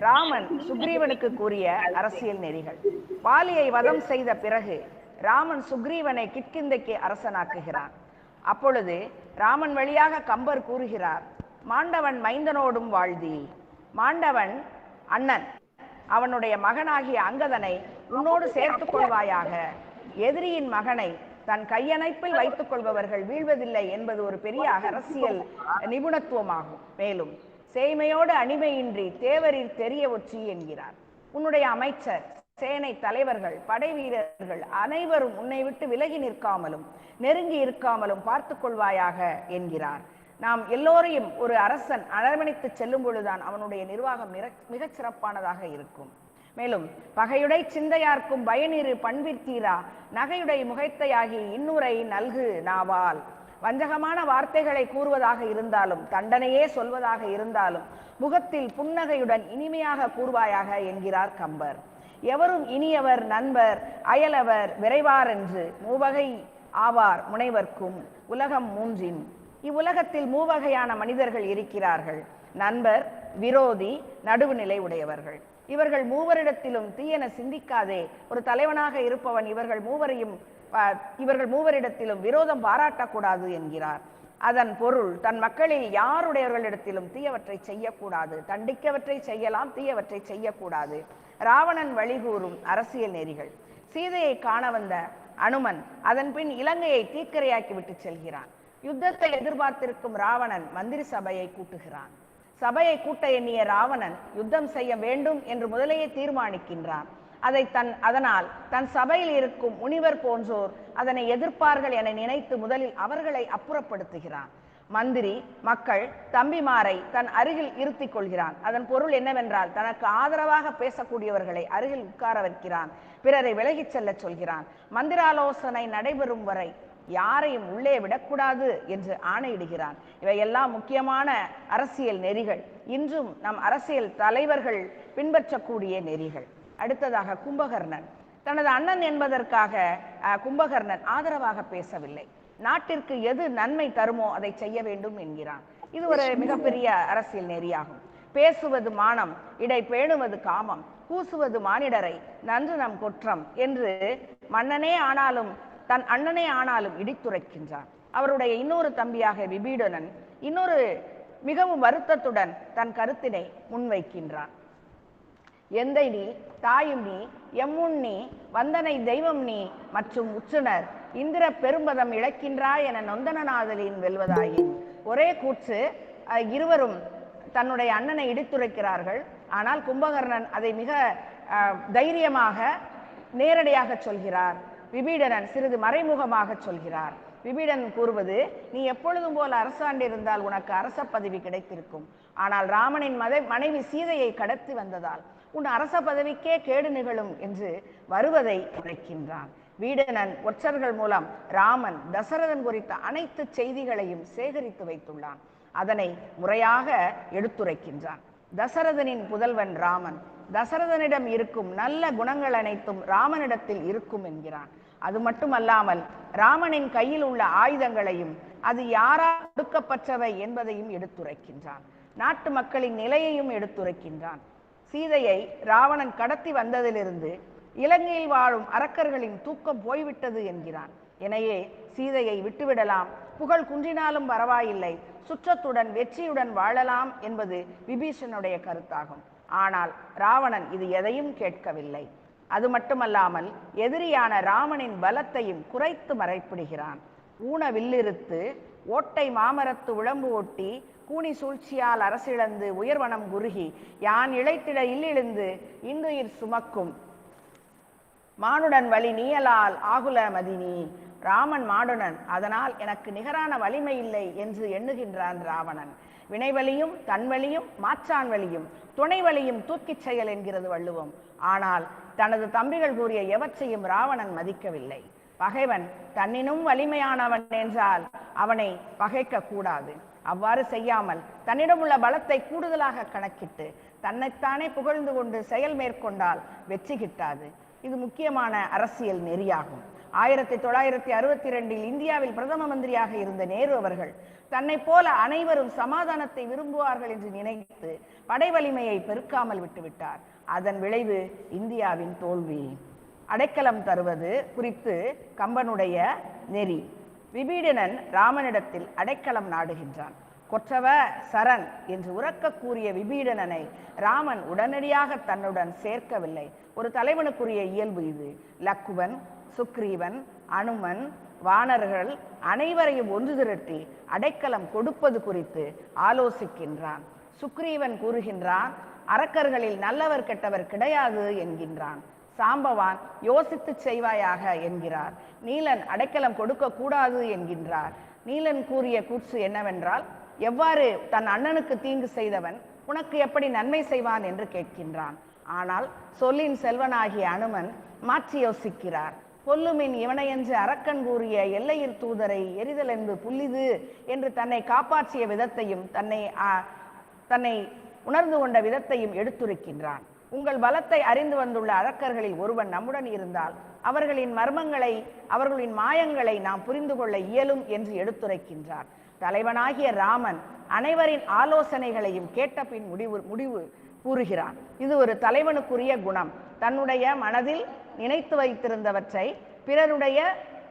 ராமன் சுக்ரீவனுக்கு கூறிய அரசியல் நெறிகள். வாலியை வதம் செய்த பிறகு ராமன் சுக்ரீவனை கிட்கிந்தைக்கு அரசனாக்குகிறான். அப்பொழுது ராமன் வழியாக கம்பர் கூறுகிறார், மாண்டவன் மைந்தனோடும் வாழ்தி. மாண்டவன் அண்ணன், அவனுடைய மகனாகிய அங்கதனை உன்னோடு சேர்த்துக் கொள்வாயாக. எதிரியின் மகனை தன் கையணைப்பில் வைத்துக் கொள்பவர்கள் வீழ்வதில்லை என்பது ஒரு பெரிய அரசியல் நிபுணத்துவமாகும். மேலும் சேய்மையோடு அணிமையின்றி தேவரில் தெரிய ஒற்றி என்கிறார். உன்னுடைய அமைச்சர், சேனை தலைவர்கள், படை வீரர்கள் அனைவரும் உன்னை விட்டு விலகி நிற்காமலும் நெருங்கி இருக்காமலும் பார்த்து கொள்வாயாக என்கிறார். நாம் எல்லோரையும் ஒரு அரசன் அரவணைத்து செல்லும் பொழுதுதான் அவனுடைய நிர்வாகம் மிகச் சிறப்பானதாக இருக்கும். மேலும் பகையுடை சிந்தையார்க்கும் பயனிரு பண்பிற்தீரா நகையுடை முகைத்தையாகி இன்னுரை நல்கு நாவால். வஞ்சகமான வார்த்தைகளை கூறுவதாக இருந்தாலும், தண்டனையே சொல்வதாக இருந்தாலும் முகத்தில் புன்னகையுடன் இனிமையாக கூறுவாயாக என்கிறார் கம்பர். எவரும் இனியவர் நண்பர் அயலவர் விரைவார் என்று மூவகை ஆவார் முனைவர்க்கும் உலகம் மூன்றின். இவ்வுலகத்தில் மூவகையான மனிதர்கள் இருக்கிறார்கள். நண்பர், விரோதி, நடுவுநிலை உடையவர்கள். இவர்கள் மூவரிடத்திலும் தீயென சிந்திக்காதே ஒரு தலைவனாக இருப்பவன் இவர்கள் மூவரிடத்திலும் விரோதம் பாராட்டக்கூடாது என்கிறார். அதன் பொருள், தன் மக்களில் யாருடையவர்களிடத்திலும் தீயவற்றை செய்யக்கூடாது, தண்டிக்கவற்றை செய்யலாம், தீயவற்றை செய்யக்கூடாது. ராவணன் வழிகூறும் அரசியல் நெறிகள். சீதையை காண வந்த அனுமன் அதன் பின் இலங்கையை தீக்கிரையாக்கி விட்டு செல்கிறான். யுத்தத்தை எதிர்பார்த்திருக்கும் ராவணன் மந்திரி சபையை கூட்டுகிறான். சபையை கூட்ட எண்ணிய ராவணன் யுத்தம் செய்ய வேண்டும் என்று முதலையே தீர்மானிக்கின்றான். அதனால் தன் சபையில் இருக்கும் முனிவர் போன்றோர் அதனை எதிர்ப்பார்கள் என நினைத்து முதலில் அவர்களை அப்புறப்படுத்துகிறான். மந்திரி மக்கள் தம்பிமாரை தன் அருகில் இருத்திக் கொள்கிறான். அதன் பொருள் என்னவென்றால், தனக்கு ஆதரவாக பேசக்கூடியவர்களை அருகில் உட்கார வைக்கிறான், பிறரை விலகிச் செல்ல சொல்கிறான். மந்திராலோசனை நடைபெறும் வரை யாரையும் உள்ளே விடக்கூடாது என்று ஆணையிடுகிறான். இவையெல்லாம் முக்கியமான அரசியல் நெறிகள், இன்றும் நம் அரசியல் தலைவர்கள் பின்பற்றக்கூடிய நெறிகள். அடுத்ததாக கும்பகர்ணன். தனது அண்ணன் என்பதற்காக கும்பகர்ணன் ஆதரவாக பேசவில்லை. நாட்டிற்கு எது நன்மை தருமோ அதை செய்ய வேண்டும் என்கிறான். இது ஒரு மிகப்பெரிய அரசியல் நெறியாகும். பேசுவது மானம், இடை பேணுவது காமம், கூசுவது மானிடரை, நன்று நம் குற்றம் என்று மன்னனே ஆனாலும் தன் அண்ணனே ஆனாலும் இடித்துரைக்கின்றான். அவருடைய இன்னொரு தம்பியாக விபீடனன் இன்னொரு மிகவும் வருத்தத்துடன் தன் கருத்தினை முன்வைக்கின்றான். எந்தை நீ, தாயும் நீ, எம்முன் நீ, வந்தனை தெய்வம் நீ மற்றும் உச்சுனர் இந்திர பெரும்பதம் இழக்கின்றாய் என நொந்தனநாதலின் வெல்வதாயின். ஒரே கூற்று, இருவரும் தன்னுடைய அண்ணனை இடித்துரைக்கிறார்கள். ஆனால் கும்பகர்ணன் அதை மிக தைரியமாக நேரடியாக சொல்கிறார். விபீடனன் சிறிது மறைமுகமாக சொல்கிறார். விபீடனன் கூறுவது, நீ எப்பொழுதும் போல அரசாண்டிருந்தால் உனக்கு அரச பதவி கிடைத்திருக்கும். ஆனால் ராமனின் மனைவி சீதையை கடத்தி வந்ததால் உன் அரச பதவிக்கே கேடு நிகழும் என்று வருவதை உரைக்கின்றான். வீடனன் ஒற்றர்கள் மூலம் ராமன் தசரதன் குறித்த அனைத்து செய்திகளையும் சேகரித்து வைத்துள்ளான். அதனை முறையாக எடுத்துரைக்கின்றான். தசரதனின் புதல்வன் ராமன். தசரதனிடம் இருக்கும் நல்ல குணங்கள் அனைத்தும் ராமனிடத்தில் இருக்கும் என்கிறான். அது மட்டுமல்லாமல் ராமனின் கையில் உள்ள ஆயுதங்களையும் அது யாரால் கொடுக்கப்பட்டவை என்பதையும் எடுத்துரைக்கின்றான். நாட்டு மக்களின் நிலையையும் எடுத்துரைக்கின்றான். சீதையை ராவணன் கடத்தி வந்ததிலிருந்து இலங்கையில் வாழும் அரக்கர்களின் தூக்கம் போய்விட்டது என்கிறான். எனவே சீதையை விட்டுவிடலாம், புகழ் குன்றினாலும் பரவாயில்லை, சுற்றத்துடன் வெற்றியுடன் வாழலாம் என்பது விபீஷனுடைய கருத்தாகும். ஆனால் ராவணன் இது எதையும் கேட்கவில்லை. அது மட்டுமல்லாமல் எதிரியான ராமனின் பலத்தையும் குறைத்து மறைப்பிடுகிறான். ஊன வில்லிருத்து ஓட்டை மாமரத்து உழம்பு ஒட்டி கூனி சூழ்ச்சியால் அரசிழந்து உயர்வனம் குறுகி யான் இழைத்திட இல்லிழுந்து இன்னுயிர் சுமக்கும் மானுடன் வழி நீயலால் ஆகுல மதினி. ராமன் மாடுனன், அதனால் எனக்கு நிகரான வலிமை இல்லை என்று எண்ணுகின்றான் ராவணன். வினைவலியும் தன்வலியும் மாற்றான் வலியும் துணை வலியும் தூக்கிச் செயல் என்கிறது வள்ளுவம். ஆனால் தனது தம்பிகள் கூறிய எவற்றையும் ராவணன் மதிக்கவில்லை. பகைவன் தன்னினும் வலிமையானவன் என்றால் அவனை பகைக்க கூடாது. அவ்வாறு செய்யாமல் தன்னிடம் உள்ள பலத்தை கூடுதலாக கணக்கிட்டு தன்னைத்தானே புகழ்ந்து கொண்டு செயல் மேற்கொண்டால் வெற்றி கிட்டாது. இது முக்கியமான அரசியல் நெறியாகும். 1962 இந்தியாவில் பிரதம மந்திரியாக இருந்த நேரு அவர்கள் தன்னை போல அனைவரும் சமாதானத்தை விரும்புவார்கள் என்று நினைத்து படை வலிமையை பெருக்காமல் விட்டுவிட்டார். அதன் விளைவு இந்தியாவின் தோல்வி. அடைக்கலம் தருவது குறித்து கம்பனுடைய நெறி. விபீடனன் ராமனிடத்தில் அடைக்கலம் நாடுகின்றான். கொற்றவ சரண் என்று உரக்க கூறிய விபீடனனை ராமன் உடனடியாக தன்னுடன் சேர்க்கவில்லை. ஒரு தலைவனுக்குரிய இயல்பு இது. லக்குவன், சுக்ரீவன், அனுமன், வானர்கள் அனைவரையும் ஒன்று திரட்டி அடைக்கலம் கொடுப்பது குறித்து ஆலோசிக்கின்றான். சுக்ரீவன் கூறுகின்றான், அரக்கர்களில் நல்லவர் கெட்டவர் கிடையாது என்கின்றான். சாம்பவான் யோசித்து செய்வாயாக என்கிறார். நீலன் அடைக்கலம் கொடுக்க கூடாது என்கின்றார். நீலன் கூறிய கூற்று என்னவென்றால், எவ்வாறு தன் அண்ணனுக்கு தீங்கு செய்தவன் உனக்கு எப்படி நன்மை செய்வான் என்று கேட்கின்றான். ஆனால் சொல்லின் செல்வனாகிய அனுமன் மாற்றி யோசிக்கிறார். கொல்லுமின் இவனையென்று அரக்கன் கூறிய எல்லையிற் தூதரை எரிதல் என்று புல்லிது என்று தன்னை காப்பாற்றிய விதத்தையும் தன்னை உணர்ந்து கொண்ட விதத்தையும் எடுத்துரைக்கின்றான். உங்கள் பலத்தை அறிந்து வந்துள்ள அரக்கர்களில் ஒருவன் நம்முடன் இருந்தால் அவர்களின் மர்மங்களை அவர்களின் மாயங்களை நாம் புரிந்து கொள்ள இயலும் என்று எடுத்துரைக்கின்றார். தலைவனாகிய ராமன் அனைவரின் ஆலோசனைகளையும் கேட்ட பின் முடிவு கூறுகிறான். இது ஒரு தலைவனுக்குரிய குணம். தன்னுடைய மனதில் நினைத்து வைத்திருந்தவற்றை பிறருடைய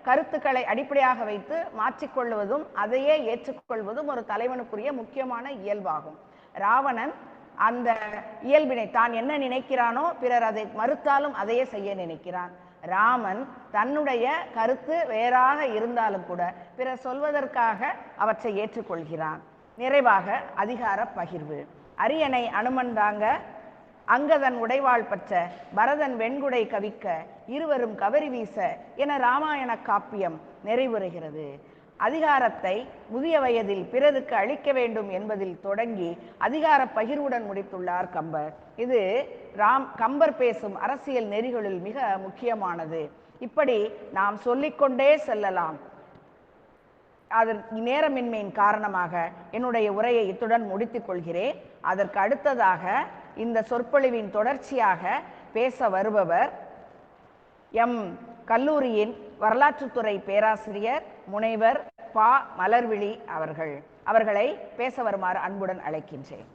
கருத்துக்களை அடிப்படையாக வைத்து மாற்றிக்கொள்வதும் அதையே ஏற்றுக்கொள்வதும் ஒரு தலைவனுக்குரிய முக்கியமான இயல்பாகும். ராவணன் அந்த இயல்பினை தான் என்ன நினைக்கிறானோ பிறர் அதை மறுத்தாலும் அதையே செய்ய நினைக்கிறான். ராமன் தன்னுடைய கருத்து வேறாக இருந்தாலும் கூட பிறர் சொல்வதற்காக அவற்றை ஏற்றுக்கொள்கிறான். நிறைவாக அதிகார பகிர்வு. அரியணை அனுமன் தாங்க, அங்கதன் உடைவாள் பற்ற, பரதன் வெண்குடை கவிக்க, இருவரும் கவரி வீச என இராமாயண காப்பியம் நிறைவுறுகிறது. அதிகாரத்தை முதிய வயதில் பிறருக்கு அளிக்க வேண்டும் என்பதில் தொடங்கி அதிகார பகிர்வுடன் முடித்துள்ளார் கம்பர். இது கம்பர் பேசும் அரசியல் நெறிகளில் மிக முக்கியமானது. இப்படி நாம் சொல்லிக்கொண்டே செல்லலாம். அதன் நேரமின்மையின் காரணமாக என்னுடைய உரையை இத்துடன் முடித்துக் கொள்கிறேன். அதற்கு அடுத்ததாக இந்த சொற்பொழிவின் தொடர்ச்சியாக பேச வருபவர் எம் கல்லூரியின் வரலாற்றுத்துறை பேராசிரியர் முனைவர் பா. மலர்விழி அவர்களை பேச வருமாறு அன்புடன் அழைக்கின்றேன்.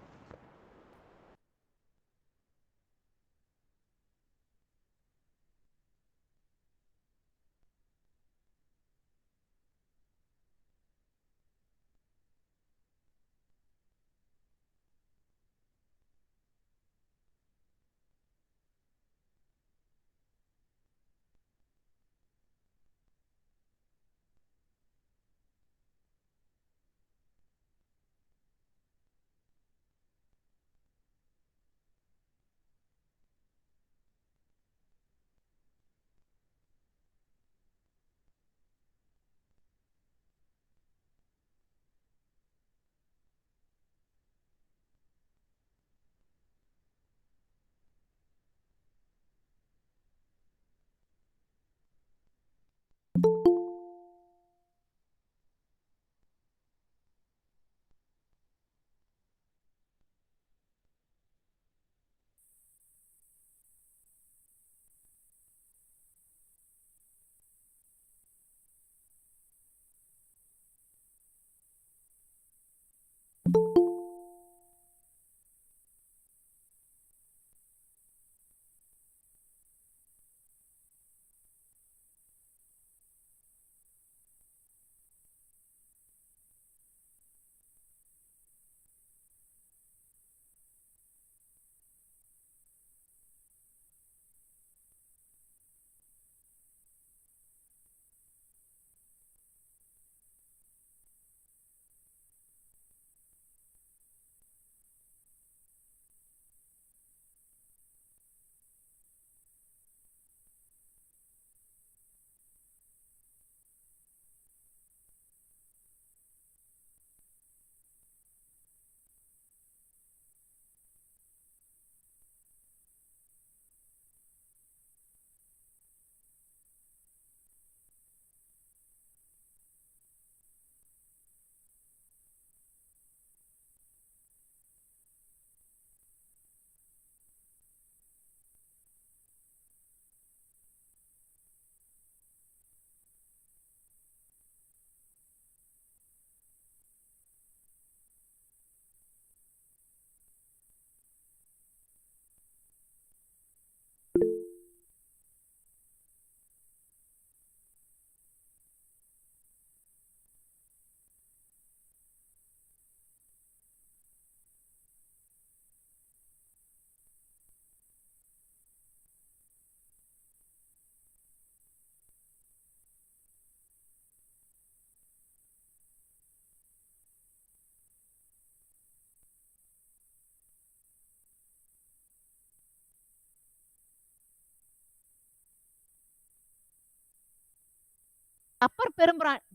அப்பர்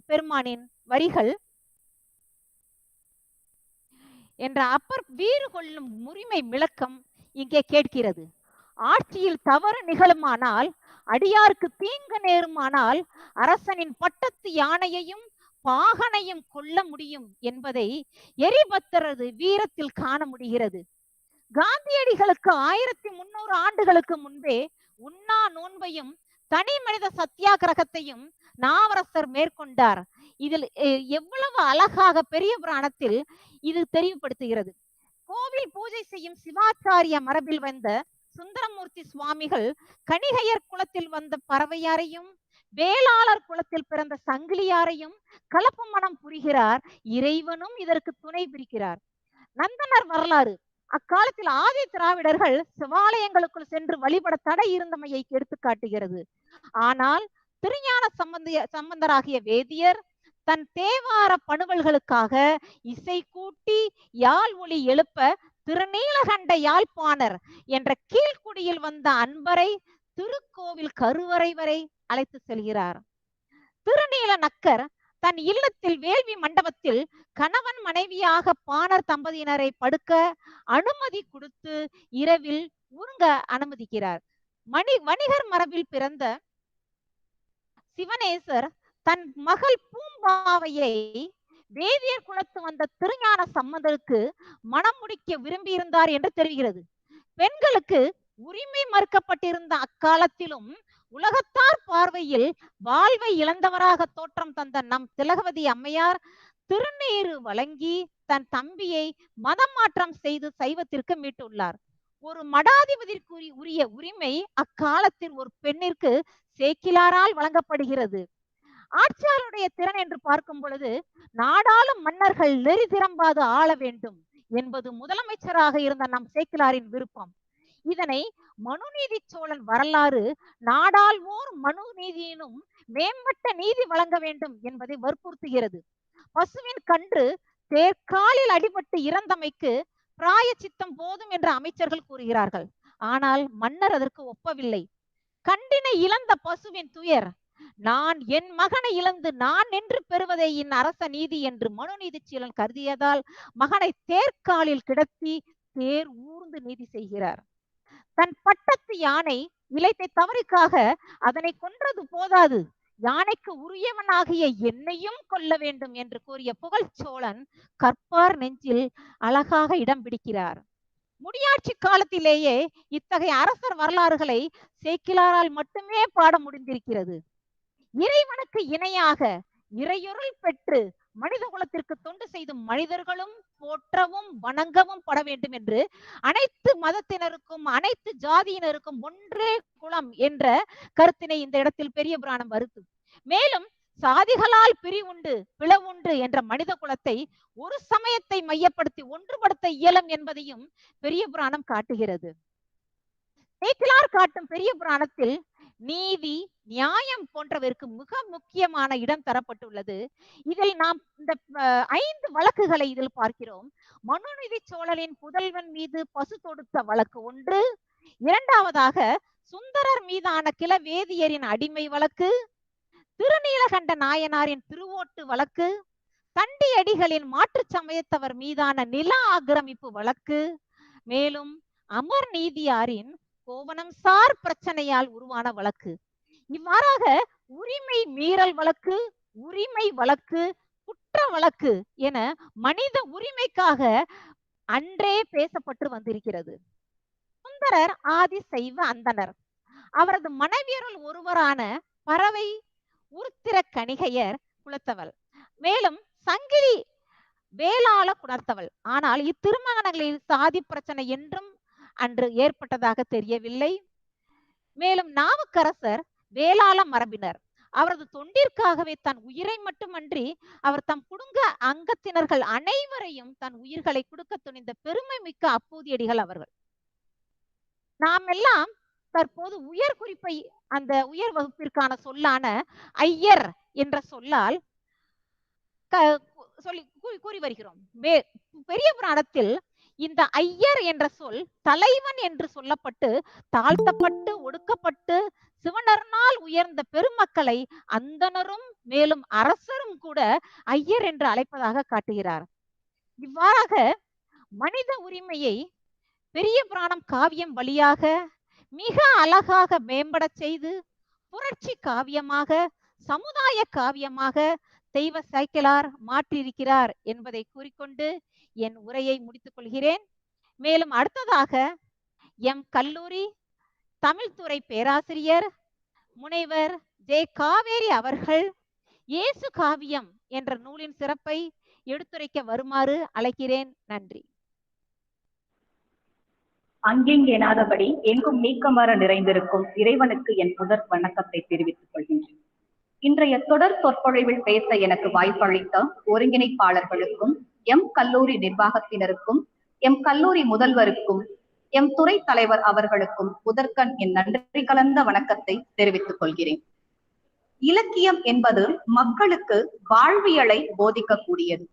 பெருமானின் வரிகள் என்ற அப்பர் வீறு கொள்ளும் உரிமை விளக்கம் இங்கே கேட்கிறது. ஆட்சியில் தவறு நிகழுமானால், அடியாருக்கு தீங்கு நேருமானால் அரசனின் பட்டத்து யானையையும் பாகனையும் கொல்ல முடியும் என்பதை எரிபத்தரது வீரத்தில் காண முடிகிறது. காந்தியடிகளுக்கு 1300 ஆண்டுகளுக்கு முன்பே உண்ணா நோன்பையும் தனி மனித சத்தியாகிரகத்தையும் நாவரசர் மேற்கொண்டார். இதில் எவ்வளவு அழகாக பெரிய புராணத்தில் இது தெளிவுபடுத்துகிறது. கோவில் பூஜை செய்யும் சிவாச்சாரிய மரபில் வந்த சுந்தரமூர்த்தி சுவாமிகள் கணிகையர் குலத்தில் வந்த பறவையாரையும் வேளாளர் குலத்தில் பிறந்த சங்கிலியாரையும் கலப்பு மனம் புரிகிறார். இறைவனும் இதற்கு துணை பிரிக்கிறார். நந்தனர் வரலாறு அக்காலத்தில் ஆதி திராவிடர்கள் சிவாலயங்களுக்குள் சென்று வழிபட தடை இருந்தமையை எடுத்து காட்டுகிறது. ஆனால் திருஞான சம்பந்தராகிய வேதியர் தன் தேவார பணுவல்களுக்காக இசை கூட்டி யாழ் ஒளி எழுப்ப திருநீலகண்ட யாழ்ப்பாணர் என்ற கீழ்குடியில் வந்த அன்பரை திருக்கோவில் கருவறை வரை அழைத்து செல்கிறார். திருநீல நக்கர் தன் இல்லத்தில் வேள்வி மண்டபத்தில் கணவன் மனைவியாக பாணர் தம்பதியினரை படுக்க அனுமதி கொடுத்து இரவில் உறங்க அனுமதிக்கிறார். வணிகர் மரபில் பிறந்த சிவனேசர் தன் மகள் பூம்பாவையை வேதியர் குலத்து வந்த திருஞான சம்பந்தருக்கு மனம் முடிக்க விரும்பியிருந்தார் என்று தெரிகிறது. பெண்களுக்கு உரிமை மறுக்கப்பட்டிருந்த அக்காலத்திலும் உலகத்தார் பார்வையில் வாழ்வை இழந்தவராக தோற்றம் தந்த நம் திலகவதி அம்மையார் திருநீறு வழங்கி தன் தம்பியை மதம் மாற்றம் செய்து சைவத்திற்கு மீட்டுள்ளார். ஒரு மடாதிபதிக்கு உரிய உரிமை அக்காலத்தில் ஒரு பெண்ணிற்கு சேக்கிலாரால் வழங்கப்படுகிறது. ஆட்சியாளருடைய திறன் என்று பார்க்கும் பொழுது நாடாளும் மன்னர்கள் நெறி திறம்பாது ஆள வேண்டும் என்பது முதலமைச்சராக இருந்த நம் சேக்கிலாரின் விருப்பம். இதனை மனுநீதி சோழன் வரலாறு நாடாள்வோர் மனு நீதியினும் மேம்பட்ட நீதி வழங்க வேண்டும் என்பதை வற்புறுத்துகிறது. பசுவின் கன்று தேர்காலில் அடிபட்டு இறந்தமைக்கு பிராய சித்தம் போதும் என்று அமைச்சர்கள் கூறுகிறார்கள். ஆனால் மன்னர் அதற்கு ஒப்பவில்லை. கண்டினை இழந்த பசுவின் துயர் நான் என் மகனை இழந்து நான் நின்று பெறுவதை என் அரச நீதி என்று மனுநீதி சீலன் கருதியதால் மகனை தேர்காலில் கிடத்தி தேர் ஊர்ந்து நீதி செய்கிறார். தன் பட்டத்து யானை இளைத்தை தவறுக்காக அதனை கொன்றது போதாது, யானைக்கு உரியவனாகிய என்னையும் கொல்ல வேண்டும் என்று கூறிய புகழ் சோழன் கற்பார் நெஞ்சில் அழகாக இடம் பிடிக்கிறார். முடியாட்சி காலத்திலேயே இத்தகைய அரசர் வரலாறுகளை சேக்கிலாரால் மட்டுமே பாட முடிந்திருக்கிறது. இறைவனுக்கு இணையாக இறையொருள் பெற்று மனித குலத்திற்கு தொண்டு செய்தும் மனிதர்களும் போற்றவும் வணங்கவும் பட வேண்டும் என்று அனைத்து மதத்தினருக்கும் அனைத்து ஜாதியினருக்கும் ஒன்றே குலம் என்ற கருத்தினை இந்த இடத்தில் பெரிய புராணம் வருது. மேலும் சாதிகளால் பிரிவுண்டு பிளவுண்டு என்ற மனித குலத்தை ஒரு சமயத்தை மையப்படுத்தி ஒன்றுபடுத்த இயலும் என்பதையும் பெரிய புராணம் காட்டுகிறது. சேக்கிலார் காட்டும் பெரிய புராணத்தில் நீதி நியாயம் போன்றவருக்கு மிக முக்கியமான இடம் தரப்பட்டுள்ளது. இதில் நாம் இந்த 5 வழக்குகளை இதில் பார்க்கிறோம். மனுநீதி சோழனின் புதல்வன் மீது பசு தொடுத்த வழக்கு 1, இரண்டாவதாக சுந்தரர் மீதான கிளவேதியரின் அடிமை வழக்கு, திருநீலகண்ட நாயனாரின் திருவோட்டு வழக்கு, தண்டியடிகளின் மாற்று சமயத்தவர் மீதான நில ஆக்கிரமிப்பு வழக்கு, மேலும் அமர் நீதியாரின் கோவணம் சார் பிரச்சனையால் உருவான வழக்கு. இவ்வாறாக உரிமை மீறல் வழக்கு, உரிமை வழக்கு, குற்ற வழக்கு என மனித உரிமைக்காக அன்றே பேசப்பட்டு வந்திருக்கிறது. சுந்தரர் ஆதி சைவ அந்தனர். அவரது மனைவியருள் ஒருவரான பறவை உருத்திர கணிகையர் குலத்தவள், மேலும் சங்கிலி வேளாள குணர்த்தவள். ஆனால் இத்திருமணங்களில் சாதி பிரச்சனை என்றும் அன்று ஏற்பட்டதாக தெரியவில்லை. மேலும் நாவுக்கரசர் வேளாள மரபினர். அவரது தொண்டிற்காகவே தன் உயிரை மட்டுமன்றி அவர் தம் குடும்ப அங்கத்தினர்கள் அனைவரையும் தன் உயிர்களை கொடுக்க துணிந்த பெருமை மிக்க அப்பூதியடிகள் அவர்கள். நாம் எல்லாம் தற்போது உயர் குறிப்பை அந்த உயர் வகுப்பிற்கான சொல்லான ஐயர் என்ற சொல்லால் சொல்லி கூறி வருகிறோம். பெரிய புராணத்தில் இந்த ஐயர் என்ற சொல் தலைவன் என்று சொல்லப்பட்டு தாழ்த்தப்பட்டு ஒடுக்கப்பட்டு சிவனர்னால் உயர்ந்த பெருமக்களை அந்தணரும் மேலும் அரசரும் கூட ஐயர் என்று அழைப்பதாக காட்டுகிறார். இவ்வாறாக மனித உரிமையை பெரிய புராணம் காவியம் வழியாக மிக அழகாக மேம்பட செய்து புரட்சி காவியமாக சமுதாய காவியமாக தெய்வ சாய்க்கலார் மாற்றியிருக்கிறார் என்பதை கூறிக்கொண்டு என் உரையை முடித்துக் கொள்கிறேன். மேலும் அடுத்ததாக எம் கல்லூரி தமிழ்துறை பேராசிரியர் முனைவர் ஜே காவேரி அவர்கள் இயேசு காவியம் என்ற நூலின் சிறப்பை எடுத்துரைக்க வருமாறு அழைக்கிறேன். நன்றி. அங்கெங்கெனாதபடி எங்கும் நீக்கமர நிறைந்திருக்கும் இறைவனுக்கு என் முதற் வணக்கத்தை தெரிவித்துக் கொள்கின்றேன். இன்றைய தொடர் சொற்பொழிவில் பேச எனக்கு வாய்ப்பளித்த ஒருங்கிணைப்பாளர்களுக்கும் எம் கல்லூரி நிர்வாகத்தினருக்கும் எம் கல்லூரி முதல்வருக்கும் எம் துறை தலைவர் அவர்களுக்கும் முதற்கண் என் நன்றி கலந்த வணக்கத்தை தெரிவித்துக் கொள்கிறேன். இலக்கியம் என்பது மக்களுக்கு வாழ்வியலை போதிக்கக்கூடியது.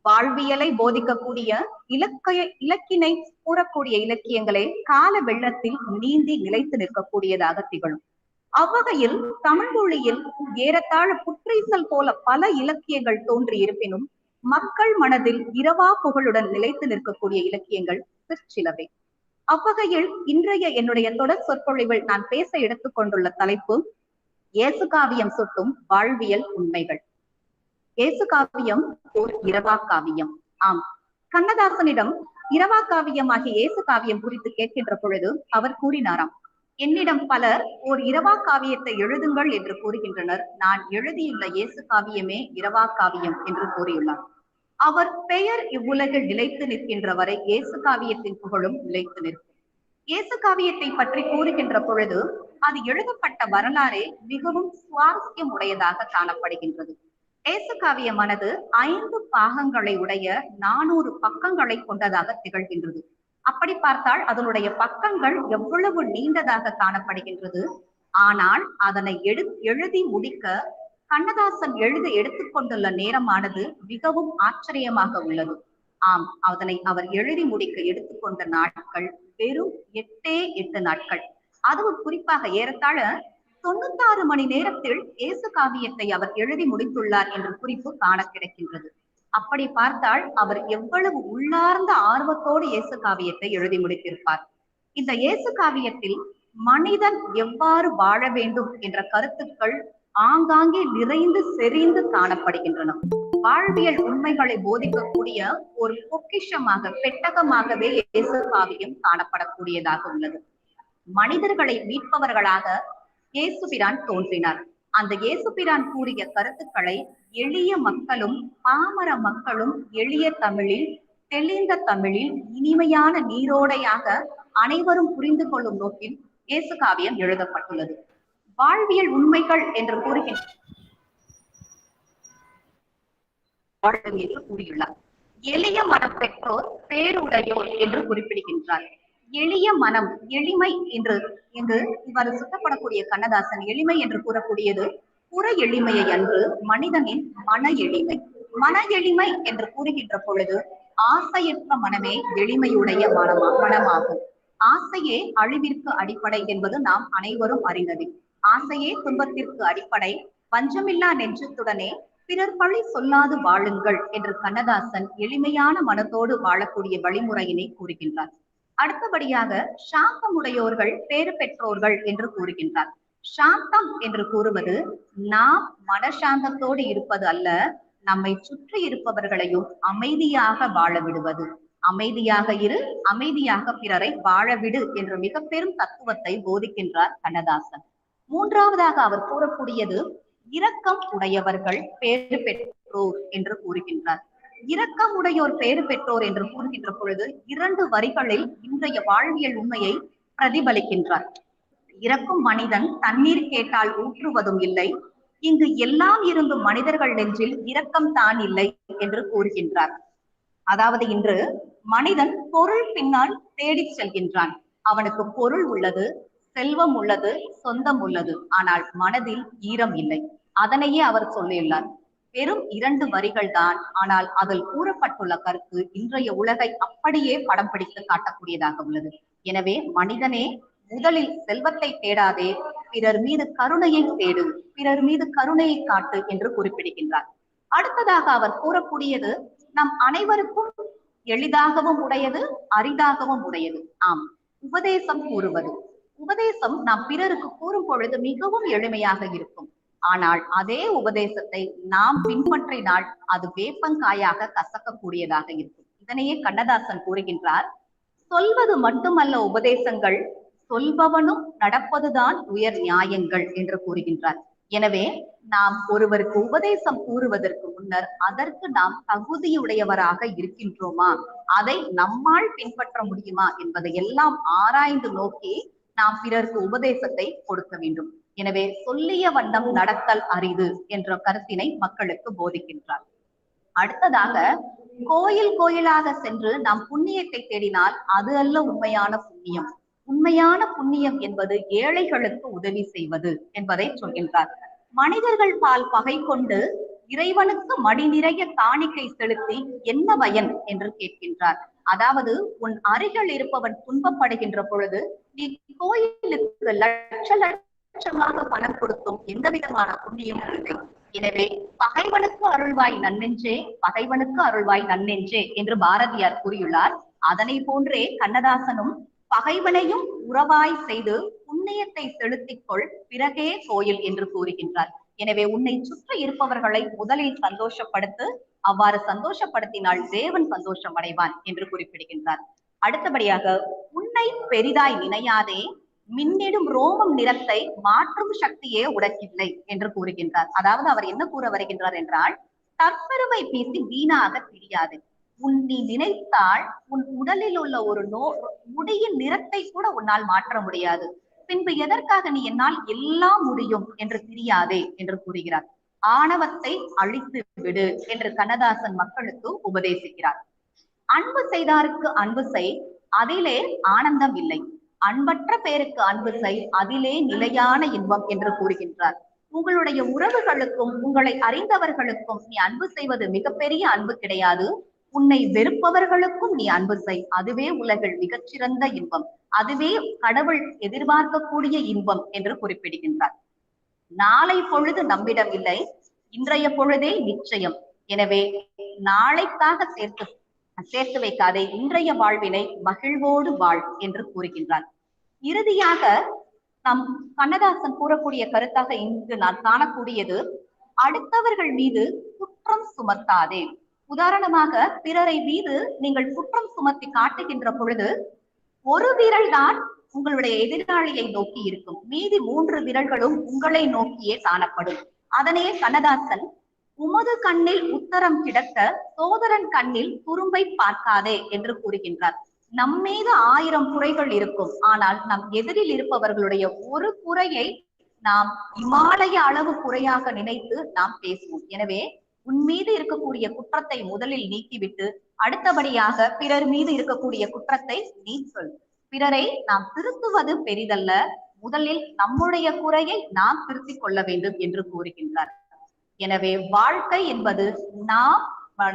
வாழ்வியலை போதிக்கக்கூடிய இலக்கினை கூறக்கூடிய இலக்கியங்களே கால வெள்ளத்தில் நீந்தி நிலைத்து நிற்கக்கூடியதாக திகழும். அவ்வகையில் தமிழ் மொழியில் ஏறத்தாழ புற்றீசல் போல பல இலக்கியங்கள் தோன்றி இருப்பினும் மக்கள் மனதில் இரவா புகழுடன் நிலைத்து நிற்கக்கூடிய இலக்கியங்கள் சிற்சிலவே. அவ்வகையில் இன்றைய என்னுடைய தொடர் சொற்பொழிவில் நான் பேச எடுத்துக்கொண்டுள்ள தலைப்பு இயேசு காவியம் சுட்டும் வாழ்வியல் உண்மைகள். இயேசு காவியம் ஓர் இரவா காவியம். ஆம், கண்ணதாசனிடம் இரவா காவியம் ஆகிய இயேசு காவியம் குறித்து கேட்கின்ற பொழுது அவர் கூறினாராம், என்னிடம் பலர் ஓர் இரவா காவியத்தை எழுதுங்கள் என்று கூறுகின்றனர், நான் எழுதியுள்ள இயேசு காவியமே இரவா காவியம் என்று கூறியுள்ளார். அவர் பெயர் இவ்வுலகில் நிலைத்து நிற்கின்ற வரை இயேசு காவியத்தின் புகழும் நிலைத்து நிற்கும். இயேசு காவியத்தை பற்றி கூறுகின்ற பொழுது அது எழுதப்பட்ட வரலாறே மிகவும் சுவாரஸ்யம் உடையதாக காணப்படுகின்றது. இயேசு காவியமானது 5 பாகங்களை உடைய 400 பக்கங்களை கொண்டதாக திகழ்கின்றது. அப்படி பார்த்தால் அதனுடைய பக்கங்கள் எவ்வளவு நீண்டதாக காணப்படுகின்றது. ஆனால் அதனை எழுதி முடிக்க கண்ணதாசன் எடுத்துக்கொண்டுள்ள நேரமானது மிகவும் ஆச்சரியமாக உள்ளது. ஆம், அதனை அவர் எழுதி முடிக்க எடுத்துக்கொண்ட நாட்கள் வெறும் 8 நாட்கள். அதுவும் குறிப்பாக ஏறத்தாழ 96 மணி நேரத்தில் இயேசு காவியத்தை அவர் எழுதி முடித்துள்ளார் என்ற குறிப்பு காண கிடைக்கின்றது. அப்படி பார்த்தால் அவர் எவ்வளவு உள்ளார்ந்த ஆர்வத்தோடு இயேசு காவியத்தை எழுதி முடித்திருப்பார். இந்த இயேசு காவியத்தில் மனிதன் எவ்வாறு வாழ வேண்டும் என்ற கருத்துக்கள் ஆங்காங்கே நிறைந்து செறிந்து காணப்படுகின்றன. வாழ்வியல் உண்மைகளை போதிக்கக்கூடிய ஒரு பொக்கிஷமாக பெட்டகமாகவே இயேசு காவியம் காணப்படக்கூடியதாக உள்ளது. மனிதர்களை மீட்பவர்களாக இயேசுபிரான் தோன்றினார். அந்த இயேசுபிரான் கூறிய கருத்துக்களை எளிய மக்களும் பாமர மக்களும் எளிய தமிழில் தெளிந்த தமிழில் இனிமையான நீரோடையாக அனைவரும் புரிந்து கொள்ளும் நோக்கில் இயேசு காவியம் எழுதப்பட்டுள்ளது. வாழ்வியல் உண்மைகள் என்று கூறுகின்ற என்று கூறியுள்ளார். எளிய மனம் பெற்றோர் பேருடையோர் என்று குறிப்பிடுகின்றார். எளிய மனம், எளிமை என்று இவ்வாறு சுட்டப்படக்கூடிய கண்ணதாசன் எளிமை என்று கூறக்கூடியது புற எளிமையை அன்று மனிதனின் மன எளிமை. மன எளிமை என்று கூறுகின்ற பொழுது ஆசையற்ற மனமே எளிமையுடைய மனமாகும். ஆசையே அழிவிற்கு அடிப்படை என்பது நாம் அனைவரும் அறிந்தது. ஆசையே துன்பத்திற்கு அடிப்படை. வஞ்சமில்லா நெஞ்சத்துடனே பிறர் பழி சொல்லாது வாழுங்கள் என்று கண்ணதாசன் எளிமையான மனத்தோடு வாழக்கூடிய வழிமுறையினை கூறுகின்றார். அடுத்தபடியாக சாந்தமுடையோர்கள் பேறு பெற்றோர்கள் என்று கூறுகின்றார். சாந்தம் என்று கூறுவது நாம் மனசாந்தத்தோடு இருப்பது அல்ல, நம்மை சுற்றி இருப்பவர்களையும் அமைதியாக வாழ விடுவது. அமைதியாக இரு, அமைதியாக பிறரை வாழவிடு என்ற மிக பெரும் தத்துவத்தை போதிக்கின்றார் கண்ணதாசன். மூன்றாவதாக அவர் கூறக்கூடியது இரக்கம் உடையவர்கள் பேறு பெற்றோர் என்று கூறுகின்றார். இரக்கம் உடையோர் பேறு பெற்றோர் என்று கூறுகின்ற பொழுது 2 வரிகளில் இன்றைய வாழ்வியல் உண்மையை பிரதிபலிக்கின்றார். இறக்கும் மனிதன் தண்ணீர் கேட்டால் ஊற்றுவதும் இல்லை, இங்கு எல்லாம் இருந்தும் மனிதர்கள் நெஞ்சில் இரக்கம் தான் இல்லை என்று கூறுகின்றார். அதாவது இன்று மனிதன் பொருள் பின்னால் தேடிச் செல்கின்றான். அவனுக்கு பொருள் உள்ளது, செல்வம் உள்ளது, சொந்தம் உள்ளது, ஆனால் மனதில் ஈரம் இல்லை. அதனையே அவர் சொல்லியுள்ளார். வெறும் 2 வரிகள் தான், ஆனால் அதில் கூறப்பட்டுள்ள கருத்து இன்றைய உலகை அப்படியே படம் பிடித்து காட்டக்கூடியதாக உள்ளது. எனவே மனிதனே, முதலில் செல்வத்தை தேடாதே, பிறர் மீது கருணையை தேடு, பிறர் மீது கருணையை காட்டு என்று குறிப்பிடுகின்றார். அடுத்ததாக அவர் கூறக்கூடியது நம் அனைவருக்கும் எளிதாகவும் உடையது, அரிதாகவும் உடையது. ஆம், உபதேசம் கூறுவது. உபதேசம் நாம் பிறருக்கு கூறும் பொழுது மிகவும் எளிமையாக இருக்கும். ஆனால் அதே உபதேசத்தை நாம் பின்பற்றினால் அது வேப்பங்காயாக கசக்கக்கூடியதாக இருக்கும். இதனையே கண்ணதாசன் கூறுகின்றார், சொல்வது மட்டுமல்ல உபதேசங்கள், சொல்பவனும் நடப்பதுதான் உயர் நியாயங்கள் என்று கூறுகின்றார். எனவே நாம் ஒருவருக்கு உபதேசம் கூறுவதற்கு முன்னர் அதற்கு நாம் தகுதியுடையவராக இருக்கின்றோமா, அதை நம்மால் பின்பற்ற முடியுமா என்பதை எல்லாம் ஆராய்ந்து நோக்கி நாம் பிறருக்கு உபதேசத்தை கொடுக்க வேண்டும். எனவே சொல்லிய வண்ணம் நடத்தல் அரிது என்ற கருத்தினை மக்களுக்கு போதிக்கின்றார். அடுத்ததாக, கோயில் கோயிலாக சென்று நாம் புண்ணியத்தை தேடினால் அது அல்ல உண்மையான புண்ணியம். உண்மையான புண்ணியம் என்பது ஏழைகளுக்கு உதவி செய்வது என்பதை சொல்கின்றார். மனிதர்கள் பால் பகை கொண்டு இறைவனுக்கு மடி நிறைய காணிக்கை செலுத்தி என்ன பயன் என்று கேட்கின்றார். அதாவது உன் அருகில் இருப்பவன் துன்பப்படுகின்ற பொழுது நீ கோயிலுக்கு லட்ச லட்சமாக பணம் கொடுத்தும் எந்த விதமான புண்ணியமும் இல்லை. எனவே பகைவனுக்கு அருள்வாய் நன்னெஞ்சே, பகைவனுக்கு அருள்வாய் நன்னெஞ்சே என்று பாரதியார் கூறியுள்ளார். அதனை போன்றே கண்ணதாசனும் பகைவனையும் உறவாய் செய்து புண்ணியத்தை செலுத்திக் கொள், பிறகே கோயில் என்று கூறுகின்றார். எனவே உன்னை சுற்றி இருப்பவர்களை முதலில் சந்தோஷப்படுத்து, அவ்வாறு சந்தோஷப்படுத்தினால் தேவன் சந்தோஷம் அடைவான் என்று குறிப்பிடுகின்றார். அடுத்தபடியாக, உன்னை பெரிதாய் நினையாதே, மின்னிடும் ரோமம் நிறத்தை மாற்றும் சக்தியே உனக்கில்லை என்று கூறுகின்றார். அதாவது அவர் என்ன கூற வருகின்றார் என்றால், தற்பெருமை பேசி வீணாக தெரியாது. நீ நினைத்தால் உன் உடலில் உள்ள ஒரு முடியின் நிறத்தை கூட உன்னால் மாற்ற முடியாது. பின்பு எதற்காக நீ என்னால் எல்லாம் முடியும் என்று தெரியாதே என்று கூறுகிறார். ஆணவத்தை அழித்து விடு என்று கண்ணதாசன் மக்களுக்கு உபதேசிக்கிறார். அன்பு செய்தாருக்கு அன்பு செய், அதிலே ஆனந்தம் இல்லை. அன்பற்ற பேருக்கு அன்பு செய், அதிலே நிலையான இன்பம் என்று கூறுகின்றார். உங்களுடைய உறவுகளுக்கும் உங்களை அறிந்தவர்களுக்கும் நீ அன்பு செய்வது மிகப்பெரிய அன்பு கிடையாது. உன்னை வெறுப்பவர்களுக்கும் நீ அன்பு செய், அதுவே உலகில் மிகச்சிறந்த இன்பம், அதுவே கடவுள் எதிர்பார்க்கக்கூடிய இன்பம் என்று குறிப்பிடுகின்றார். நாளை பொழுது நம்மிடம் இல்லை, இன்றைய பொழுதே நிச்சயம். எனவே நாளைக்காக சேர்த்து வைக்காதே, இன்றைய வாழ்வினை மகிழ்வோடு வாழ் என்று கூறுகின்றார். இறுதியாக நம் கண்ணதாசன் கூறக்கூடிய கருத்தாக இங்கு நான் காணக்கூடியது, அடுத்தவர்கள் மீது குற்றம் சுமத்தாதே. உதாரணமாக, பிறரை மீது நீங்கள் குற்றம் சுமத்தி காட்டுகின்ற பொழுது ஒரு விரல் தான் உங்களுடைய எதிராளியை நோக்கி இருக்கும், மீதி 3 விரல்களும் உங்களை நோக்கியே காணப்படும். அதனே கண்ணதாசன், உமது கண்ணில் உத்தரம் கிடக்க சோதரன் கண்ணில் துரும்பை பார்க்காதே என்று கூறுகின்றார். நம்மீது 1000 குறைகள் இருக்கும், ஆனால் நம் எதிரில் இருப்பவர்களுடைய ஒரு குறையை நாம் இமாலய அளவு குறையாக நினைத்து நாம் பேசுவோம். எனவே உன் மீது இருக்கக்கூடிய குற்றத்தை முதலில் நீக்கிவிட்டு அடுத்தபடியாக பிறர் மீது இருக்கக்கூடிய குற்றத்தை நீ சொல். பிறரை நாம் திருத்துவது பெரிதல்ல, முதலில் நம்முடைய குறையை நாம் திருத்திக் கொள்ள வேண்டும் என்று கூறுகின்றார். எனவே வாழ்க்கை என்பது நாம்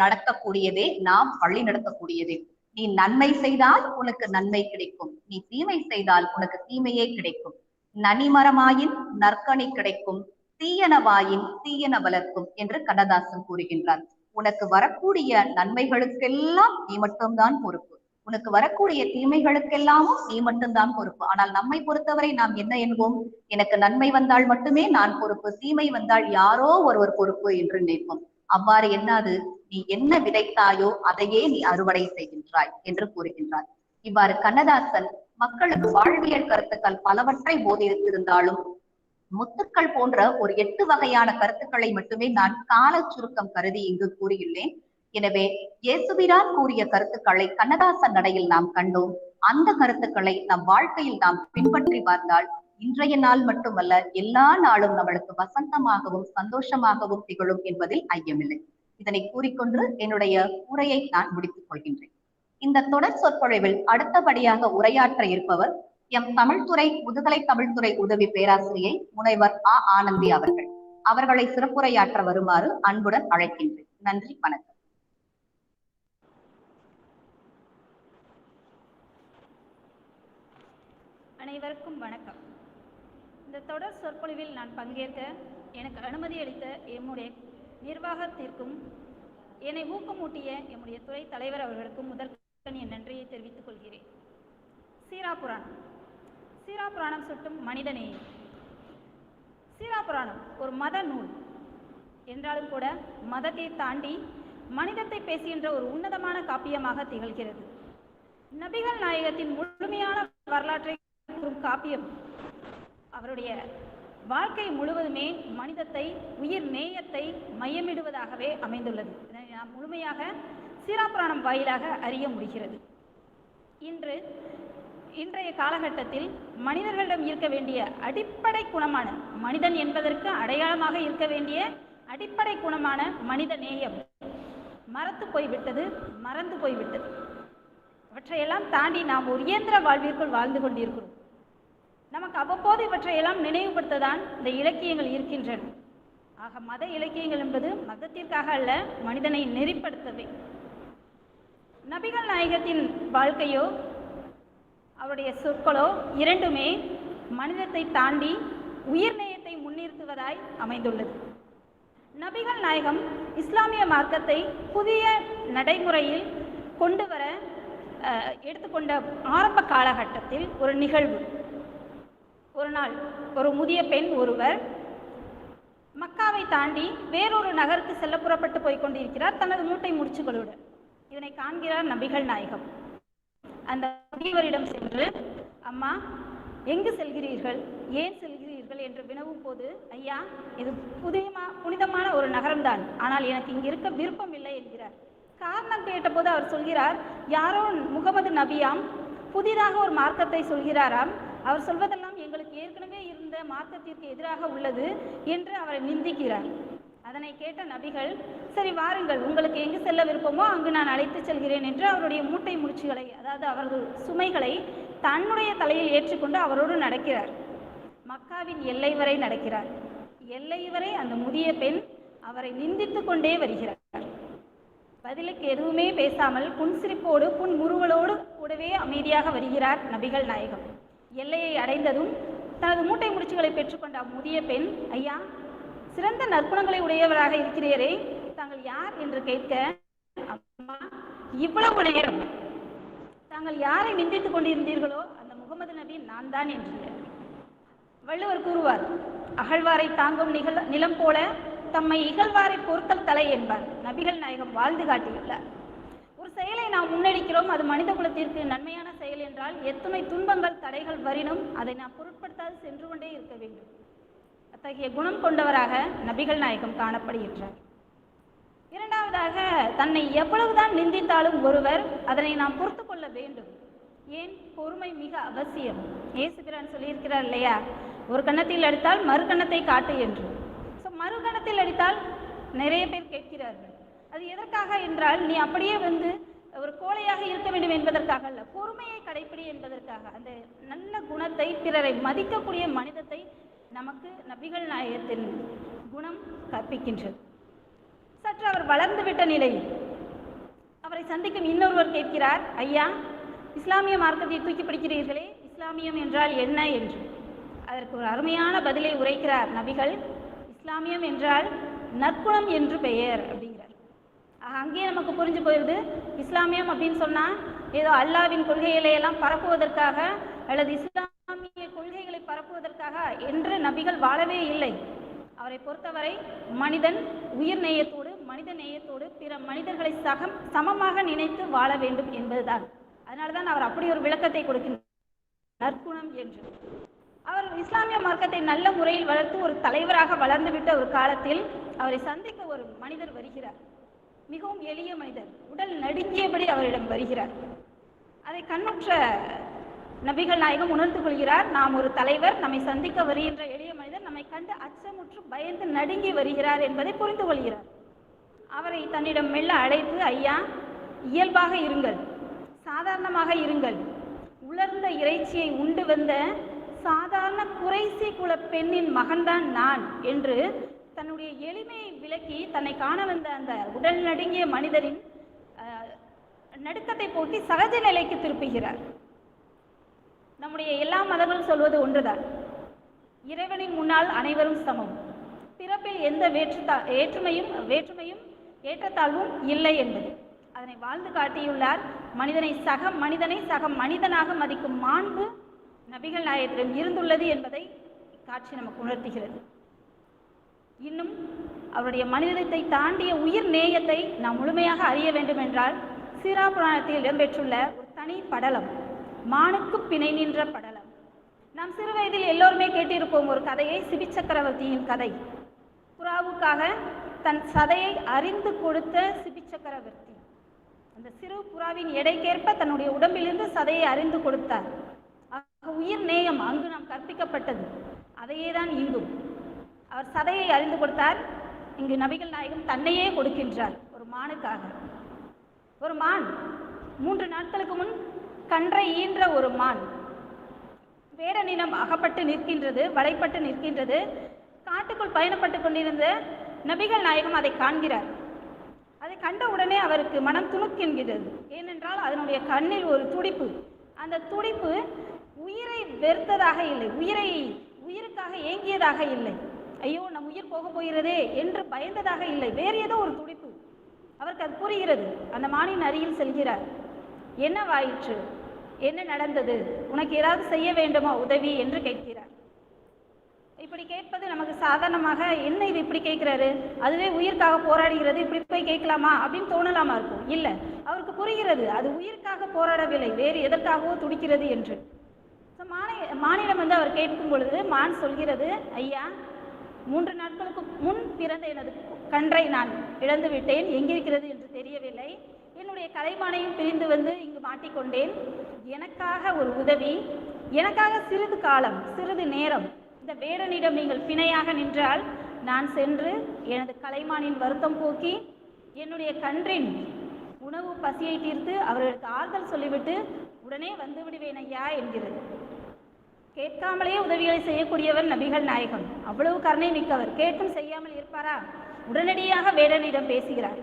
நடக்கக்கூடியதே, நாம் வழி நடத்தக்கூடியதே. நீ நன்மை செய்தால் உனக்கு நன்மை கிடைக்கும், நீ தீமை செய்தால் உனக்கு தீமையே கிடைக்கும். நனிமரமாயின் நற்கனி கிடைக்கும், தீயனவாயின் தீயன வளர்க்கும் என்று கண்ணதாசன் கூறுகின்றார். உனக்கு வரக்கூடிய நன்மைகளுக்கெல்லாம் நீ மட்டும்தான் பொறுப்பு, உனக்கு வரக்கூடிய தீமைகளுக்கெல்லாமும் நீ மட்டும்தான் பொறுப்பு. ஆனால் நம்மை பொறுத்தவரை நாம் என்ன என்போம், எனக்கு நன்மை வந்தால் மட்டுமே நான் பொறுப்பு, தீமை வந்தால் யாரோ ஒருவர் பொறுப்பு என்று நினைப்போம். அவ்வாறு என்னாது, நீ என்ன விதைத்தாயோ அதையே நீ அறுவடை செய்கின்றாய் என்று கூறுகின்றார். இவ்வாறு கண்ணதாசன் மக்களுக்கு வாழ்வியல் கருத்துக்கள் பலவற்றை போதித்திருந்தாலும் முத்துக்கள் போன்ற ஒரு 8 வகையான கருத்துக்களை மட்டுமே நான் கால சுருக்கம் கருதி இங்கு கூறியுள்ளேன். எனவே இயேசுபிரான் கூறிய கருத்துக்களை கண்ணதாசன் நடையில் நாம் கண்டோம். அந்த கருத்துக்களை நம் வாழ்க்கையில் நாம் பின்பற்றி பார்த்தால் இன்றைய நாள் மட்டுமல்ல, எல்லா நாளும் நம்மளுக்கு வசந்தமாகவும் சந்தோஷமாகவும் திகழும் என்பதில் ஐயமில்லை. இதனை கூறிக்கொண்டு என்னுடைய உரையை நான் முடித்துக் கொள்கின்றேன். இந்த தொடர் சொற்பொழிவில் அடுத்தபடியாக உரையாற்ற இருப்பவர் எம் தமிழ்துறை முதுகலை தமிழ்துறை உதவி பேராசிரியை முனைவர் ஆனந்தி அவர்கள். அவர்களை சிறப்புரையாற்ற வருமாறு அன்புடன் அழைக்கின்றேன். நன்றி, வணக்கம். அனைவருக்கும் வணக்கம். இந்த தொடர் சொற்பொழிவில் நான் பங்கேற்க எனக்கு அனுமதி அளித்த எம்முடைய நிர்வாகத்திற்கும் என்னை ஊக்கமூட்டிய எம்முடைய துறை தலைவர் அவர்களுக்கும் முதற்கண் என் நன்றியை தெரிவித்துக் கொள்கிறேன். சீராபுராணம். சீராபுராணம் சுட்டும் மனிதநேயம். சீராபுராணம் ஒரு மத நூல் என்றாலும் கூட மதத்தை தாண்டி மனிதத்தை பேசுகின்ற ஒரு உன்னதமான காப்பியமாக திகழ்கிறது. நபிகள் நாயகத்தின் முழுமையான வரலாற்றை கூறும் காப்பியம். அவருடைய வாழ்க்கை முழுவதுமே மனிதத்தை, உயிர் நேயத்தை மையமிடுவதாகவே அமைந்துள்ளது. இதனை நாம் முழுமையாக சீராபுராணம் வாயிலாக அறிய முடிகிறது. இன்றைய காலகட்டத்தில் மனிதர்களிடம் இருக்க வேண்டிய அடிப்படை குணமான, மனிதன் என்பதற்கு அடையாளமாக இருக்க வேண்டிய அடிப்படை குணமான மனித நேயம் மறந்து போய்விட்டது. இவற்றையெல்லாம் தாண்டி நாம் ஒரு இயந்திர வாழ்விற்குள் வாழ்ந்து கொண்டிருக்கிறோம். நமக்கு அவ்வப்போது இவற்றையெல்லாம் நினைவுபடுத்ததான் இந்த இலக்கியங்கள் இருக்கின்றன. ஆக மத இலக்கியங்கள் என்பது மதத்திற்காக அல்ல, மனிதனை நெறிப்படுத்தவே. நபிகள் நாயகத்தின் வாழ்க்கையோ அவருடைய சொற்களோ இரண்டுமே மனிதத்தை தாண்டி உயிர் நேயத்தை முன்னிறுத்துவதாய் அமைந்துள்ளது. நபிகள் நாயகம் இஸ்லாமிய மார்க்கத்தை புதிய நடைமுறையில் கொண்டு வர எடுத்துக்கொண்ட ஆரம்ப காலகட்டத்தில் ஒரு நிகழ்வு. ஒரு நாள் ஒரு முதிய பெண் ஒருவர் மக்காவை தாண்டி வேறொரு நகருக்கு செல்ல புறப்பட்டு போய் கொண்டிருக்கிறார் தனது மூட்டை முடிச்சுகளுடன். இதனை காண்கிறார் நபிகள் நாயகம். அந்த முதியவரிடம் சென்று, அம்மா எங்கு செல்கிறீர்கள், ஏன் செல்கிறீர்கள் என்று வினவும் போது, ஐயா இது புனிதமான ஒரு நகரம்தான், ஆனால் எனக்கு இங்கு இருக்க விருப்பம் இல்லை என்கிறார். காரணம் கேட்டபோது அவர் சொல்கிறார், யாரோ முகமது நபியாம் புதிதாக ஒரு மார்க்கத்தை சொல்கிறாராம், அவர் சொல்வதெல்லாம் எங்களுக்கு ஏற்கனவே இருந்த மார்க்கத்திற்கு எதிராக உள்ளது என்று அவரை நிந்திக்கிறார். அதனை கேட்ட நபிகள், சரி வாருங்கள், உங்களுக்கு எங்கு செல்ல விருப்பமோ அங்கு நான் அழைத்து செல்கிறேன் என்று அவருடைய மூட்டை முடிச்சுகளை, அதாவது அவரது சுமைகளை தன்னுடைய தலையில் ஏற்றுக்கொண்டு அவரோடு நடக்கிறார். மக்காவின் எல்லை வரை நடக்கிறார். எல்லை வரை அந்த முதிய பெண் அவரை நிந்தித்து கொண்டே வருகிறார். பதிலுக்கு எதுவுமே பேசாமல் புன்சிரிப்போடு புன்முறுவலோடு கூடவே அமைதியாக வருகிறார் நபிகள் நாயகம். எல்லையை அடைந்ததும் தனது மூட்டை முடிச்சுகளை பெற்றுக்கொண்ட முதிய பெண், ஐயா சிறந்த நற்குணங்களை உடையவராக இருக்கிறீரே, தாங்கள் யார் என்று கேட்க, அம்மா இவ்வளவு நேரம் தாங்கள் யாரை நிந்தித்துக் கொண்டிருந்தீர்களோ அந்த முகமது நபி நான் தான் என்கிறார். வள்ளுவர் கூறுவார், அகழ்வாரை தாங்கும் நிலம் போல தம்மை இகழ்வாரை பொறுத்தல் தலை என்பார். நபிகள் நாயகம் வாழ்ந்து காட்டியுள்ளார். ஒரு செயலை நாம் முன்னெடுக்கிறோம், அது மனித குலத்திற்கு நன்மையான செயல் என்றால் எத்தனை துன்பங்கள் தடைகள் வரினும் அதை நாம் பொருட்படுத்தாது சென்று கொண்டே இருக்க வேண்டும். அத்தகைய குணம் கொண்டவராக நபிகள் நாயகம் காணப்படுகின்றார். இரண்டாவதாக, தன்னை எவ்வளவுதான் நிந்தித்தாலும் ஒருவர் அதனை நாம் பொறுத்து கொள்ள வேண்டும். ஏன்? பொறுமை மிக அவசியம். இயேசுபிரான் சொல்லியிருக்கிறார் இல்லையா, ஒரு கன்னத்தில் அடித்தால் மறு கன்னத்தை காட்டு என்று. மறு கன்னத்தில் அடித்தால் நிறைய பேர் கேட்கிறார்கள். அது எதற்காக என்றால், நீ அப்படியே ஒரு கோழையாக இருக்க வேண்டும் என்பதற்காக அல்ல, பொறுமையை கடைப்பிடி என்பதற்காக. அந்த நல்ல குணத்தை, பிறரை மதிக்கக்கூடிய மனிதத்தை நமக்கு நபிகள் நாயகத்தின் குணம் கற்பிக்கின்றது. சற்று அவர் வளர்ந்துவிட்ட நிலையில் அவரை சந்திக்கும் இன்னொருவர் கேட்கிறார், ஐயா இஸ்லாமிய மார்க்கத்தை தூக்கி பிடிக்கிறீர்களே, இஸ்லாமியம் என்றால் என்ன என்று. அதற்கு ஒரு அருமையான பதிலை உரைக்கிறார் நபிகள். இஸ்லாமியம் என்றால் நற்குணம் என்று பெயர் அப்படிங்கிறார். அங்கேயே நமக்கு புரிஞ்சு போயிடுது, இஸ்லாமியம் அப்படின்னு சொன்னால் ஏதோ அல்லாவின் கொள்கைகளை எல்லாம் பரப்புவதற்காக அல்லது இஸ்லாமிய கொள்கைகளை பரப்புவதற்காக என்று நபிகள் வாழவே இல்லை. அவரை பொறுத்தவரை மனிதன் உயிர் நேயத்தோடு, மனித நேயத்தோடு பிற மனிதர்களை சமமாக நினைத்து வாழ வேண்டும் என்பதுதான். அதனால்தான் அவர் அப்படி ஒரு விளக்கத்தை கொடுக்கின்றார், நற்குணம் என்று. அவர் இஸ்லாமிய மார்க்கத்தை நல்ல முறையில் வளர்த்து ஒரு தலைவராக வளர்ந்துவிட்ட ஒரு காலத்தில் அவரை சந்திக்க ஒரு மனிதர் வருகிறார். மிகவும் எளிய மனிதர், உடல் நடுங்கியபடி அவரிடம் வருகிறார். அதை கண்ணுற்ற நபிகள் நாயகம் உணர்ந்து கொள்கிறார், நாம் ஒரு தலைவர், நம்மை சந்திக்க வருகின்ற எளிய மனிதர் நம்மை கண்டு அச்சமுற்று பயந்து நடுங்கி வருகிறார் என்பதை புரிந்து கொள்கிறார். அவரை தன்னிடம் மெல்ல அழைத்து, ஐயா, இயல்பாக இருங்கள், சாதாரணமாக இருங்கள், உலர்ந்த இறைச்சியை உண்டு வந்த சாதாரண குறைசி குல பெண்ணின் மகன்தான் நான் என்று தன்னுடைய எளிமையை விளக்கி தன்னை காண வந்த அந்த உடல் நடுங்கிய மனிதரின் நடுக்கத்தை போக்கி சகஜ நிலைக்கு திருப்புகிறார். நம்முடைய எல்லா மதங்களும் சொல்வது ஒன்றுதான், இறைவனின் முன்னால் அனைவரும் சமம், பிறப்பில் எந்த வேற்றுமையும் ஏற்றத்தாழ்வும் இல்லை என்பது. அதனை வாழ்ந்து காட்டியுள்ளார். மனிதனை சக மனிதனாக மதிக்கும் மாண்பு நபிகள் நாயகத்திடம் இருந்துள்ளது என்பதை காட்சி நமக்கு உணர்த்துகிறது. இன்னும் அவருடைய மனிதத்தை தாண்டிய உயிர் நேயத்தை நாம் முழுமையாக அறிய வேண்டும் என்றால் சீரா புராணத்தில் இடம்பெற்றுள்ள ஒரு தனி படலம், மானுக்கு பிணை நின்ற படலம். நாம் சிறு வயதில் எல்லோருமே கேட்டிருப்போம் ஒரு கதையை, சிபி சக்கரவர்த்தியின் கதை. புறாவுக்காக தன் சதையை அறிந்து கொடுத்த சிபி சக்கரவர்த்தி அந்த சிறு புறாவின் எடைக்கேற்ப தன்னுடைய உடம்பிலிருந்து சதையை அறிந்து கொடுத்தார். உயிர் நேயம் அங்கு நாம் கற்பிக்கப்பட்டது, அதையே தான் இங்கும். அவர் சதையை அறிந்து கொடுத்தார். இங்கு நபிகள் நாயகம் தன்னையே கொடுக்கின்றார் ஒரு மானுக்காக. ஒரு மான் 3 நாட்களுக்கு முன் கன்றை ஈன்ற ஒரு மான் வேடனிடம் அகப்பட்டு நிற்கின்றது, வலைப்பட்டு நிற்கின்றது. காட்டுக்குள் பயணப்பட்டு கொண்டிருந்த நபிகள் நாயகம் அதை காண்கிறார். அதை கண்ட உடனே அவருக்கு மனம் துணுக்கின்கிறது. ஏனென்றால் அதனுடைய கண்ணில் ஒரு துடிப்பு. அந்த துடிப்பு உயிரை வெறுத்ததாக இல்லை, உயிருக்காக ஏங்கியதாக இல்லை, ஐயோ நம் உயிர் போக போகிறதே என்று பயந்ததாக இல்லை, வேறு ஏதோ ஒரு துடிப்பு. அவருக்கு அது புரிகிறது. அந்த மானின் அருகில் செல்கிறார். என்னவாயிற்று, என்ன நடந்தது, உனக்கு ஏதாவது செய்ய வேண்டுமா உதவி என்று கேட்கிறார். இப்படி கேட்பது நமக்கு சாதாரணமாக, என்ன இது இப்படி கேட்கிறாரு, அதுவே உயிருக்காக போராடுகிறது, இப்படி போய் கேட்கலாமா அப்படின்னு தோணலாமா இருக்கும். இல்லை, அவருக்கு புரிகிறது அது உயிருக்காக போராடவில்லை, வேறு எதற்காகவோ துடிக்கிறது என்று. மானிடம் வந்து அவர் கேட்கும் பொழுது மான் சொல்கிறது, ஐயா, 3 நாட்களுக்கு முன் பிறந்த எனது கன்றை நான் இழந்து விட்டேன், எங்கிருக்கிறது என்று தெரியவில்லை, என்னுடைய கலைமானையும் பிரிந்து வந்து இங்கு மாட்டிக்கொண்டேன், எனக்காக ஒரு உதவி, எனக்காக சிறிது காலம் சிறிது நேரம் இந்த வேடனிடம் நீங்கள் பிணையாக நின்றால் நான் சென்று எனது கலைமானின் வருத்தம் போக்கி என்னுடைய கன்றின் உணவு பசியை தீர்த்து அவர்களுக்கு ஆறுதல் சொல்லிவிட்டு உடனே வந்து விடுவேன் ஐயா என்கிறது. கேட்காமலேயே உதவிகளை செய்யக்கூடியவர் நபிகள் நாயகம், அவ்வளவு கருணை மிக்கவர். கேட்டும் செய்யாமல் இருப்பாரா? உடனடியாக வேடனிடம் பேசுகிறார்.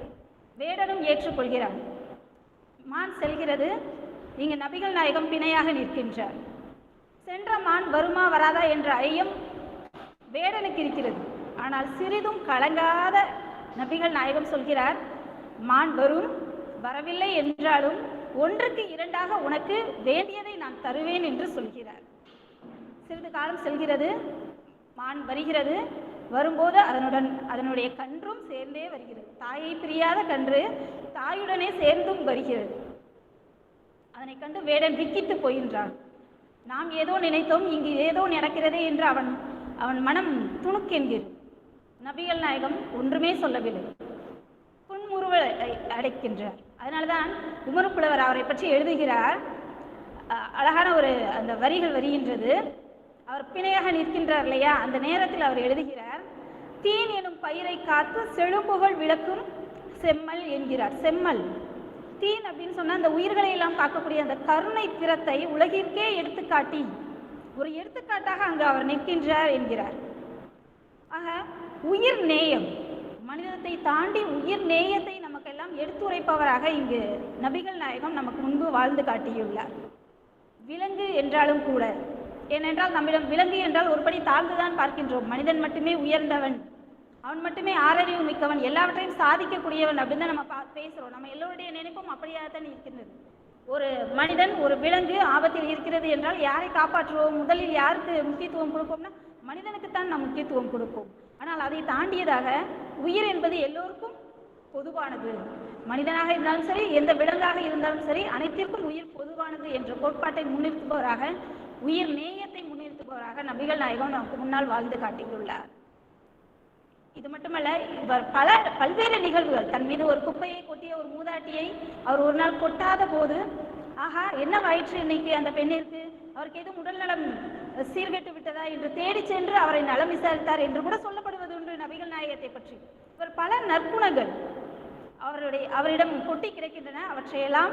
வேடனும் ஏற்றுக்கொள்கிறார். மான் செல்கிறது. இங்கு நபிகள் நாயகம் பிணையாக நிற்கின்றார். சென்ற மான் வருமா வராதா என்ற ஐயம் வேடனுக்கு இருக்கிறது. ஆனால் சிறிதும் கலங்காத நபிகள் நாயகம் சொல்கிறார், மான் வரும், வரவில்லை என்றாலும் 1க்கு 2ஆக உனக்கு வேண்டியதை நான் தருவேன் என்று சொல்கிறார். சிறிது காலம் செல்கிறது. மான் வருகிறது. வரும்போது அதனுடைய கன்றும் சேர்ந்தே வருகிறது. தாயை பிரியாத கன்று தாயுடனே சேர்ந்தும் வருகிறது. அதனை கண்டு வேடன் விக்கித்து போகின்றான். நாம் ஏதோ நினைத்தோம், இங்கு ஏதோ நடக்கிறதே என்று அவன் மனம் துணுக்கென்கிறது. நபிகள் நாயகம் ஒன்றுமே சொல்லவில்லை, புன்முறுவ அடைக்கின்றார். அதனால்தான் உமருப்புலவர் அவரை பற்றி எழுதுகிறார். அழகான ஒரு அந்த வரிகள் வருகின்றது. அவர் பிணையாக நிற்கின்றார் இல்லையா, அந்த நேரத்தில் அவர் எழுதுகிறார், தீன் எனும் பயிரை காத்து செழும்புகள் விளக்கும் செம்மல் என்கிறார். செம்மல், தீன் அப்படின்னு சொன்னால் அந்த உயிர்களை எல்லாம் காக்கக்கூடிய அந்த கருணை திறத்தை உலகிற்கே எடுத்துக்காட்டி ஒரு எடுத்துக்காட்டாக அங்கு அவர் நிற்கின்றார் என்கிறார். ஆக உயிர் நேயம், மனிதத்தை தாண்டி உயிர் நேயத்தை நமக்கெல்லாம் எடுத்துரைப்பவராக இங்கு நபிகள் நாயகம் நமக்கு முன்பு வாழ்ந்து காட்டியுள்ளார். விலங்கு என்றாலும் கூட, ஏனென்றால் நம்மிடம் விலங்கு என்றால் ஒருபடி தாழ்ந்துதான் பார்க்கின்றோம். மனிதன் மட்டுமே உயர்ந்தவன், அவன் மட்டுமே ஆறறிவு மிக்கவன், எல்லாவற்றையும் சாதிக்கக்கூடியவன் அப்படின்னு தான் நம்ம பேசுகிறோம். நம்ம எல்லோருடைய நினைப்பும் அப்படியாகத்தான் இருக்கின்றது. ஒரு மனிதன், ஒரு விலங்கு ஆபத்தில் இருக்கிறது என்றால் யாரை காப்பாற்றுவோம், முதலில் யாருக்கு முக்கியத்துவம் கொடுப்போம்னா மனிதனுக்குத்தான் நாம் முக்கியத்துவம் கொடுப்போம். ஆனால் அதை தாண்டியதாக உயிர் என்பது எல்லோருக்கும் பொதுவானது. மனிதனாக இருந்தாலும் சரி, எந்த விலங்காக இருந்தாலும் சரி, அனைத்திற்கும் உயிர் பொதுவானது என்ற கோட்பாட்டை முன்னிறுத்துபவராக, உயிர் நேயத்தை முன்னிறுத்துபவராக நபிகள் நாயகம் நமக்கு முன்னால் வாழ்ந்து காட்டியுள்ளார். இது மட்டுமல்ல, இவர் பல்வேறு நிகழ்வுகள், தன் மீது ஒரு குப்பையை கொட்டிய ஒரு மூதாட்டியை அவர் ஒரு நாள் கொட்டாத போது, ஆஹா என்ன வயிற்று இன்னைக்கு அந்த பெண்ணிற்கு அவருக்கு எதுவும் உடல்நலம் சீர்கெட்டு விட்டதா என்று தேடி சென்று அவரை நலம் விசாரித்தார் என்று கூட சொல்லப்படுவது உண்டு நபிகள் நாயகத்தை பற்றி. இவர் பல நற்குணங்கள் அவரிடம் கொட்டி கிடக்கின்றன. அவற்றையெல்லாம்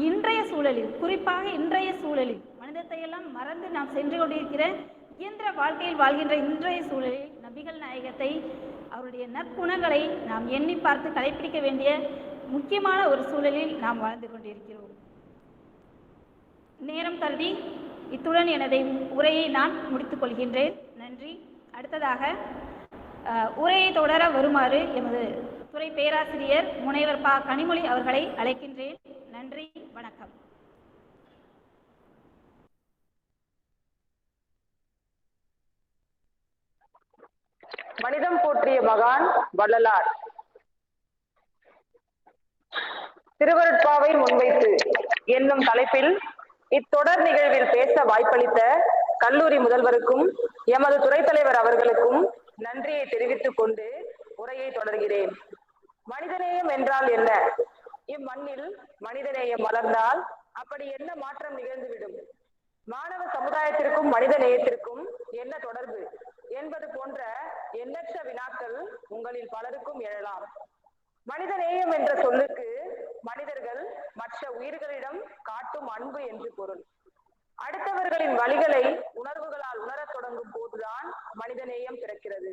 இன்றைய சூழலில், குறிப்பாக இன்றைய சூழலில் மனிதத்தை எல்லாம் மறந்து நாம் சென்று கொண்டிருக்கிற இயந்திர வாழ்க்கையில் வாழ்கின்ற இன்றைய சூழலில் நபிகள் நாயகத்தை, அவருடைய நற்குணங்களை நாம் எண்ணி பார்த்து கடைபிடிக்க வேண்டிய முக்கியமான ஒரு சூழலில் நாம் வாழ்ந்து கொண்டிருக்கிறோம். நேரம் கருதி இத்துடன் எனது உரையை நான் முடித்துக் கொள்கின்றேன். நன்றி. அடுத்ததாக உரையை தொடர வருமாறு எமது துறை பேராசிரியர் முனைவர் ப. கனிமொழி அவர்களை அழைக்கின்றேன். நன்றி, வணக்கம். மனிதம் போற்றிய மகான் வள்ளலார். திருவருட்பாவை முன்வைத்து என்னும் தலைப்பில் இத்தொடர் நிகழ்வில் பேச வாய்ப்பளித்த கல்லூரி முதல்வருக்கும் எமது துறைத் தலைவர் அவர்களுக்கும் நன்றியை தெரிவித்துக் கொண்டு உரையை தொடர்கிறேன். மனிதநேயம் என்றால் என்ன? இம்மண்ணில் மனிதநேயம் மலர்ந்தால் அப்படி என்ன மாற்றம் நிகழ்ந்துவிடும்? மாணவ சமுதாயத்திற்கும் மனித நேயத்திற்கும் என்ன தொடர்பு என்பது போன்ற எண்ணற்ற வினாக்கள் உங்களில் பலருக்கும் எழலாம். மனித நேயம் என்ற சொல்லுக்கு மனிதர்கள் மற்ற உயிர்களிடம் காட்டும் அன்பு என்று பொருள். அடுத்தவர்களின் வழிகளை உணர்வுகளால் உணரத் தொடங்கும் போதுதான் மனித நேயம் பிறக்கிறது.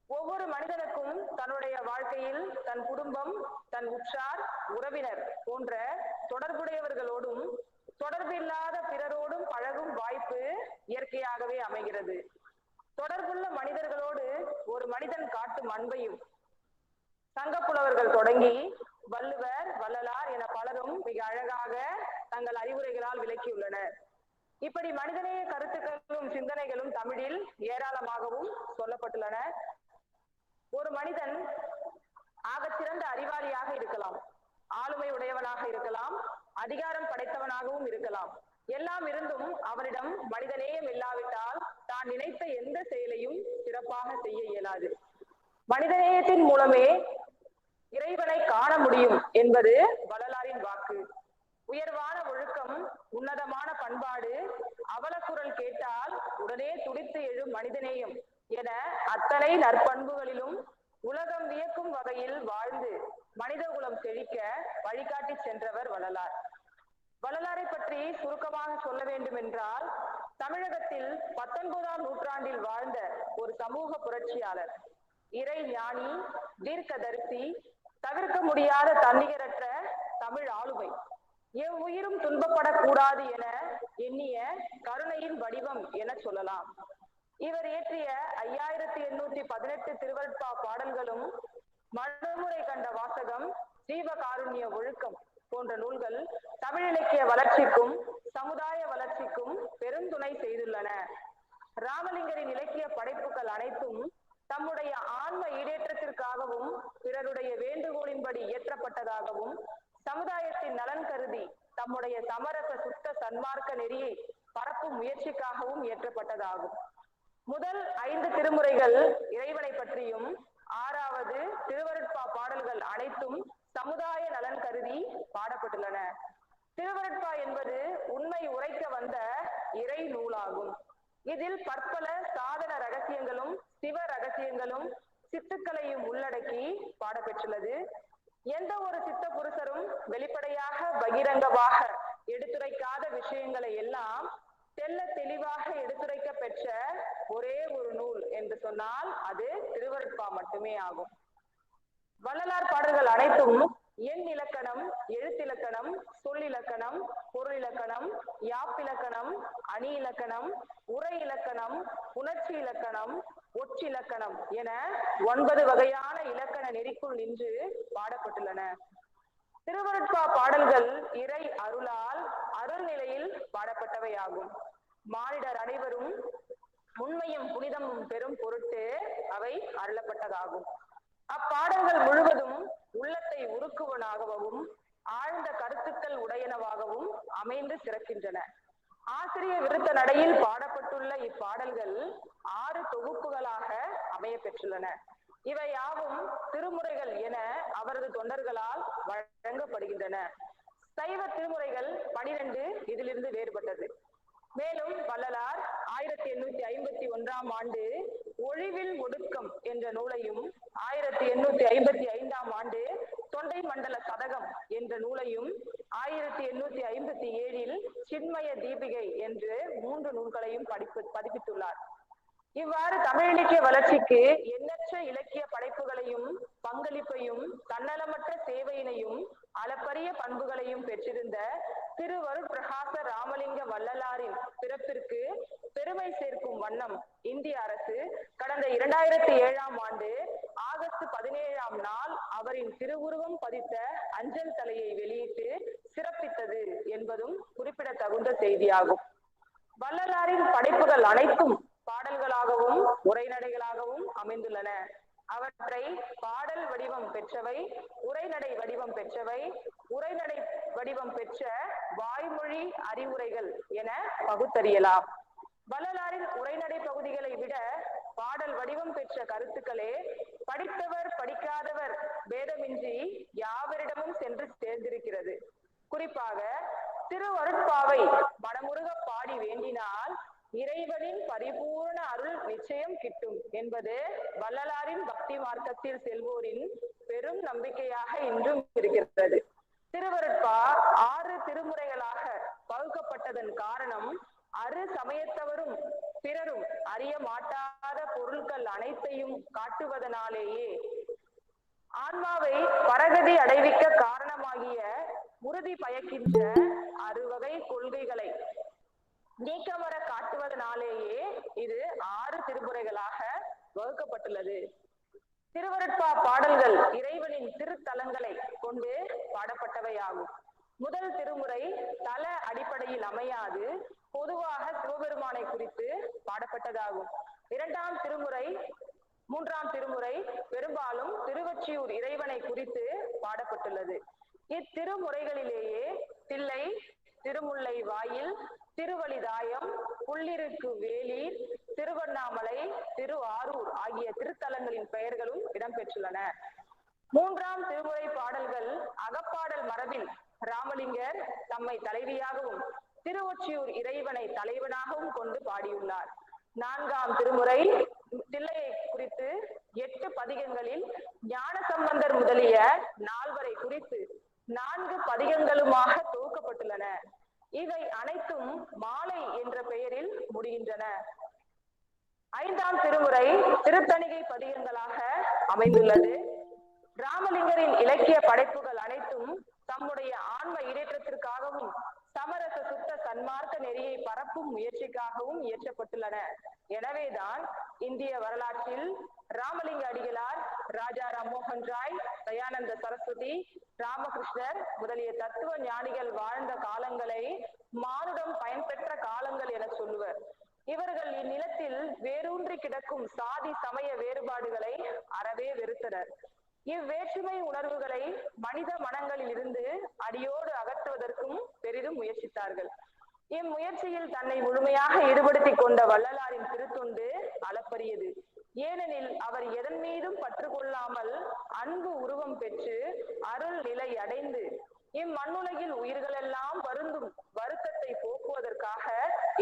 ஒவ்வொரு மனிதனுக்கும் தன்னுடைய வாழ்க்கையில் தன் குடும்பம், தன் உற்றார், உறவினர் போன்ற தொடர்புடையவர்களோடும் தொடர்பில்லாத பிறரோடும் பழகும் வாய்ப்பு இயற்கையாகவே அமைகிறது. தொடர்புள்ள மனிதர்களோடு ஒரு மனிதன் காட்டும் அன்பையும் சங்கப்புலவர்கள் தொடங்கி வள்ளுவர், வள்ளலார் என பலரும் மிக அழகாக தங்கள் அறிவுரைகளால் விளக்கியுள்ளனர். இப்படி மனிதநேய கருத்துக்களும் சிந்தனைகளும் தமிழில் ஏராளமாகவும் சொல்லப்பட்டுள்ளன. ஒரு மனிதன் ஆகச்சிறந்த அறிவாளியாக இருக்கலாம், ஆளுமை உடையவனாக இருக்கலாம், அதிகாரம் படைத்தவனாகவும் இருக்கலாம். எல்லாம் இருந்தும் அவரிடம் மனிதநேயம் இல்லாவிட்டால் தான் நினைத்த எந்த செயலையும் சிறப்பாக செய்ய இயலாது. மனிதநேயத்தின் மூலமே இறைவனை காண முடியும் என்பது வள்ளலாரின் வாக்கு. உயர்வான ஒழுக்கம், உன்னதமான பண்பாடு, அவலக்குரல் கேட்டால் உடனே துடித்து எழும் மனிதநேயம் என அத்தனை நற்பண்புகளிலும் உலகம் வியக்கும் வகையில் வாழ்ந்து மனிதகுலம் செழிக்க வழிகாட்டி சென்றவர் வள்ளலார். வள்ளலாரை பற்றி சுருக்கமாக சொல்ல வேண்டும் என்றால், தமிழகத்தில் 19ஆம் நூற்றாண்டில் வாழ்ந்த ஒரு சமூக புரட்சியாளர், இறை ஞானி, தீர்க்கதரிசி, தவிர்க்க முடியாத தன்னிகரற்ற தமிழ் ஆளுமை, எவ்வுயிரும் துன்பப்படக்கூடாது என எண்ணிய கருணையின் வடிவம் என சொல்லலாம். இவர் இயற்றிய 5818 திருவருட்பா பாடல்களும், மனுமுறை கண்ட வாசகம், ஜீவகாருண்ய ஒழுக்கம் போன்ற நூல்கள் தமிழ் இலக்கிய வளர்ச்சிக்கும் சமுதாய வளர்ச்சிக்கும் பெருந்துணை செய்துள்ளன. ராமலிங்கரின் இலக்கிய படைப்புகள் அனைத்தும் தம்முடைய ஆன்ம ஈடேற்றத்திற்காகவும் பிறருடைய வேண்டுகோளின்படி இயற்றப்பட்டதாகவும் சமுதாயத்தின் நலன் கருதி தம்முடைய சமரச சுத்த சன்மார்க்க நெறியை பரப்பும் முயற்சிக்காகவும் இயற்றப்பட்டதாகும். முதல் 5 திருமுறைகள் இறைவனை பற்றியும், 6வது திருவருட்பா பாடல்கள் அனைத்தும் சமுதாய நலன் கருதி பாடப்பட்டுள்ளன. திருவருட்பா என்பது உண்மை உரைக்க வந்த இறை நூலாகும். இதில் பற்பல சாதன ரகசியங்களும் சிவ ரகசியங்களும் சித்துக்களையும் உள்ளடக்கி பாடப்பெற்றுள்ளது. எந்த ஒரு சித்த புருஷரும் வெளிப்படையாக பகிரங்கமாக எடுத்துரைக்காத விஷயங்களை எல்லாம் தெல்ல தெளிவாக எடுத்துரைக்க பெற்ற ஒரே ஒரு நூல் என்று சொன்னால் அது திருவருட்பா மட்டுமே ஆகும். வள்ளலார் பாடல்கள் அனைத்தும் எண் இலக்கணம், எழுத்திலக்கணம், சொல்லிலக்கணம், பொருளிலக்கணம், யாப்பிலக்கணம், அணி இலக்கணம், உரை இலக்கணம், உணர்ச்சி இலக்கணம், ஒற்றிலக்கணம் என 9 வகையான இலக்கண நெறிக்குள் நின்று பாடப்பட்டுள்ளன. திருவருட்பா பாடல்கள் இறை அருளால் அருள் நிலையில் பாடப்பட்டவை ஆகும். மானிடர் அனைவரும் உண்மையும் புனிதமும் பெரும் பொருட்டு அவை அருளப்பட்டதாகும். அப்பாடல்கள் முழுவதும் உள்ளத்தை உருக்குவனாகவும் ஆழ்ந்த கருத்துக்கள் உடையனவாகவும் அமைந்து சிறக்கின்றன. ஆசிரிய விருத்த நடையில் பாடப்பட்டுள்ள இப்பாடல்கள் 6 தொகுப்புகளாக அமைய பெற்றுள்ளன. இவை யாவும் திருமுறைகள் என அவரது தொண்டர்களால் வழங்கப்படுகின்றன. சைவ திருமுறைகள் 12 இதிலிருந்து வேறுபட்டது. மேலும் வள்ளலார் 1851ஆம் ஆண்டு ஒழிவில் ஒடுக்கம் என்ற நூலையும் 1855ஆம் ஆண்டு தொண்டை மண்டல சதகம் என்ற நூலையும் 1857இல் சின்மய தீபிகை என்று 3 நூல்களையும் பதிப்பித்துள்ளார். இவ்வாறு தமிழ் இலக்கிய வளர்ச்சிக்கு எண்ணற்ற இலக்கிய படைப்புகளையும் பங்களிப்பையும் தன்னலமற்ற சேவையினையும் அளப்பரிய பண்புகளையும் பெற்றிருந்த திருவருட்பிரகாச ராமலிங்க வள்ளலாரின் பிறப்பிற்கு பெருமை சேர்க்கும் வண்ணம் இந்திய அரசு கடந்த 2007ஆம் ஆண்டு ஆகஸ்ட் 17ஆம் நாள் அவரின் திருவுருவம் பதித்த அஞ்சல் தலையை வெளியிட்டு சிறப்பித்தது என்பதும் குறிப்பிடத்தகுந்த செய்தியாகும். வள்ளலாரின் படைப்புகள் அனைத்தும் பாடல்களாகவும் உரைநடைகளாகவும் அமைந்துள்ளன. அவற்றை பாடல் வடிவம் பெற்றவை, உரைநடை வடிவம் பெற்றவை, உரைநடை வடிவம் பெற்ற வாய்மொழி அறிவுரைகள் என பகுத்தறியலாம். வள்ளலாரின் உரைநடை பகுதிகளை விட பாடல் வடிவம் பெற்ற கருத்துக்களே படித்தவர் படிக்காதவர் பேதமின்றி யாவரிடமும் சென்று சேர்ந்திருக்கிறது. குறிப்பாக திருவருட்பாவை மனமுருக பாடி வேண்டினால் இறைவனின் பரிபூர்ண அருள் நிச்சயம் கிட்டும் என்பது வள்ளலாரின் பக்தி மார்க்கத்தில் செல்வோரின் பெரும் நம்பிக்கையாக இன்றும் இருக்கிறது. திருவருட்பா 6 திருமுறைகளாக பகுக்கப்பட்டதன் காரணம் அரு சமயத்தவரும் பிறரும் அறிய மாட்டாத பொருட்கள் அனைத்தையும் காட்டுவதனாலேயே. ஆன்மாவை பரகதி அடைவிக்க காரணமாகிய உறுதி பயக்கின்ற 6 வகை கொள்கைகளை நீக்கமர காட்டுவதனாலேயே இது 6 திருமுறைகளாக வகுக்கப்பட்டுள்ளது. திருவருட்பா பாடல்கள் இறைவனின் திருத்தலங்களை கொண்டு பாடப்பட்டவை ஆகும். முதல் திருமுறை தல அடிப்படையில் அமையாது பொதுவாக சிவபெருமானை குறித்து பாடப்பட்டதாகும். 2ஆம் திருமுறை 3ஆம் திருமுறை பெரும்பாலும் திருவொற்றியூர் இறைவனை குறித்து பாடப்பட்டுள்ளது. இத்திருமுறைகளிலேயே தில்லை, திருமுல்லை வாயில், திருவலிதாயம், புள்ளிருக்கு வேலீர், திருவண்ணாமலை, திரு ஆரூர் ஆகிய திருத்தலங்களின் பெயர்களும் இடம்பெற்றுள்ளன. 3ஆம் திருமுறை பாடல்கள் அகப்பாடல் மரபில் ராமலிங்கர் தம்மை தலைவியாகவும் திருவொற்றியூர் இறைவனை தலைவனாகவும் கொண்டு பாடியுள்ளார். 4ஆம் திருமுறை தில்லையை குறித்து 8 பதிகங்களில் ஞானசம்பந்தர் முதலிய 4வரை குறித்து 4 பதிகங்களுமாக தொகுக்கப்பட்டுள்ளன. இவை அனைத்தும் மாலை என்ற பெயரில் முடிகின்றன. 5ஆம் திருமுறை திருத்தணிகை பதிகங்களாக அமைந்துள்ளது. ராமலிங்கரின் இலக்கிய படைப்புகள் அனைத்தும் தம்முடைய ஆன்ம ஈடேற்றத்திற்காகவும் சமரச சுத்த சன்மார்க்க நெறியை பரப்பும் முயற்சிக்காகவும் இயற்றப்பட்டுள்ளன. எனவேதான் இந்திய வரலாற்றில் ராமலிங்க அடிகளார், ராஜா ராம்மோகன் ராய், தயானந்த சரஸ்வதி, ராமகிருஷ்ணர் முதலிய தத்துவ ஞானிகள் வாழ்ந்த காலங்களை மானுடம் பயன்பெற்ற காலங்கள் என சொல்லுவர். இவர்கள் இந்நிலத்தில் வேரூன்றி கிடக்கும் சாதி சமய வேறுபாடுகளை அறவே வெறுத்தனர். இவ்வேற்றுமை உணர்வுகளை மனித மனங்களில் இருந்து அடியோடு அகற்றுவதற்கும் பெரிதும் முயற்சித்தார்கள். இம்முயற்சியில் தன்னை முழுமையாக ஈடுபடுத்திக் கொண்ட வள்ளலாரின் திருத்தொண்டு அளப்பரியது. ஏனெனில் அவர் எதன் மீதும் பற்று கொள்ளாமல் அன்பு உருவம் பெற்று அருள் நிலை அடைந்து இம்மண்ணுலகில் உயிர்களெல்லாம் வருந்தும் வருத்தத்தை போக்குவதற்காக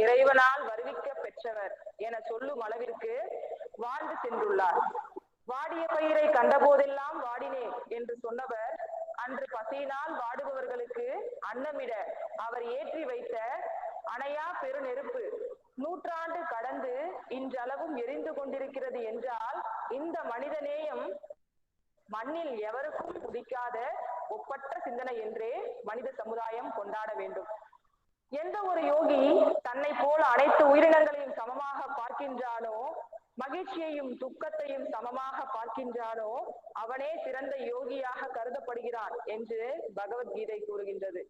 இறைவனால் வருவிக்க பெற்றவர் என சொல்லும் அளவிற்கு வாழ்ந்து சென்றுள்ளார். வாடிய பயிரை கண்டபோதெல்லாம் வாடினேன் என்று சொன்னவர் அன்று பசியினால் வாடுபவர்களுக்கு அன்னமிட அவர் ஏற்றி வைத்த அணையா பெருநெருப்பு 100 ஆண்டு கடந்து இன்றளவும் எரிந்து கொண்டிருக்கிறது என்றால் இந்த மனிதநேயம் மண்ணில் எவருக்கும் உதிக்காத ஒப்பற்ற சிந்தனை என்றே மனித சமுதாயம் கொண்டாட வேண்டும். எந்த ஒரு யோகி தன்னை போல அனைத்து உயிரினங்களையும் சமமாக பார்க்கின்றானோ, மகிழ்ச்சியையும் துக்கத்தையும் சமமாக பார்க்கின்றானோ, அவனே சிறந்த யோகியாக கருதப்படுகிறான் என்று பகவத்கீதை கூறுகின்றது.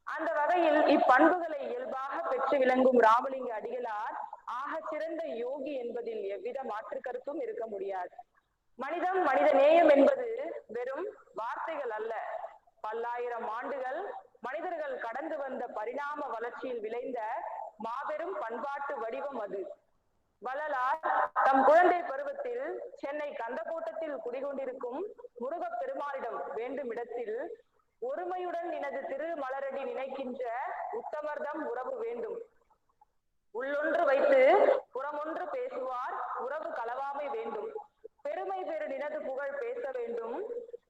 அந்த வகையில் இப்பண்புகளை இயல்பாக பெற்று விளங்கும் ராமலிங்க அடிகளார் ஆக சிறந்த யோகி என்பதில் எவ்வித மாற்று கருத்தும் இருக்க முடியாது. மனிதம் மனித நேயம் என்பது வெறும் வார்த்தைகள் அல்ல, பல்லாயிரம் ஆண்டுகள் மனிதர்கள் கடந்து வந்த பரிணாம வளர்ச்சியில் விளைந்த மாபெரும் பண்பாட்டு வடிவம் அது. வள்ளலார் தம் குழந்தை பருவத்தில் சென்னை கந்தக்கோட்டத்தில் குடிகொண்டிருக்கும் முருகப் பெருமானிடம் வேண்டும் இடத்தில் ஒருமையுடன் நினது திரு மலரடி நினைக்கின்ற உத்தமர்தம் உறவு வேண்டும், உள்ளொன்று வைத்து புறமொன்று பேசுவார் உறவு களவாமை வேண்டும். பெருமை பெரு நினது புகழ் பேச வேண்டும்.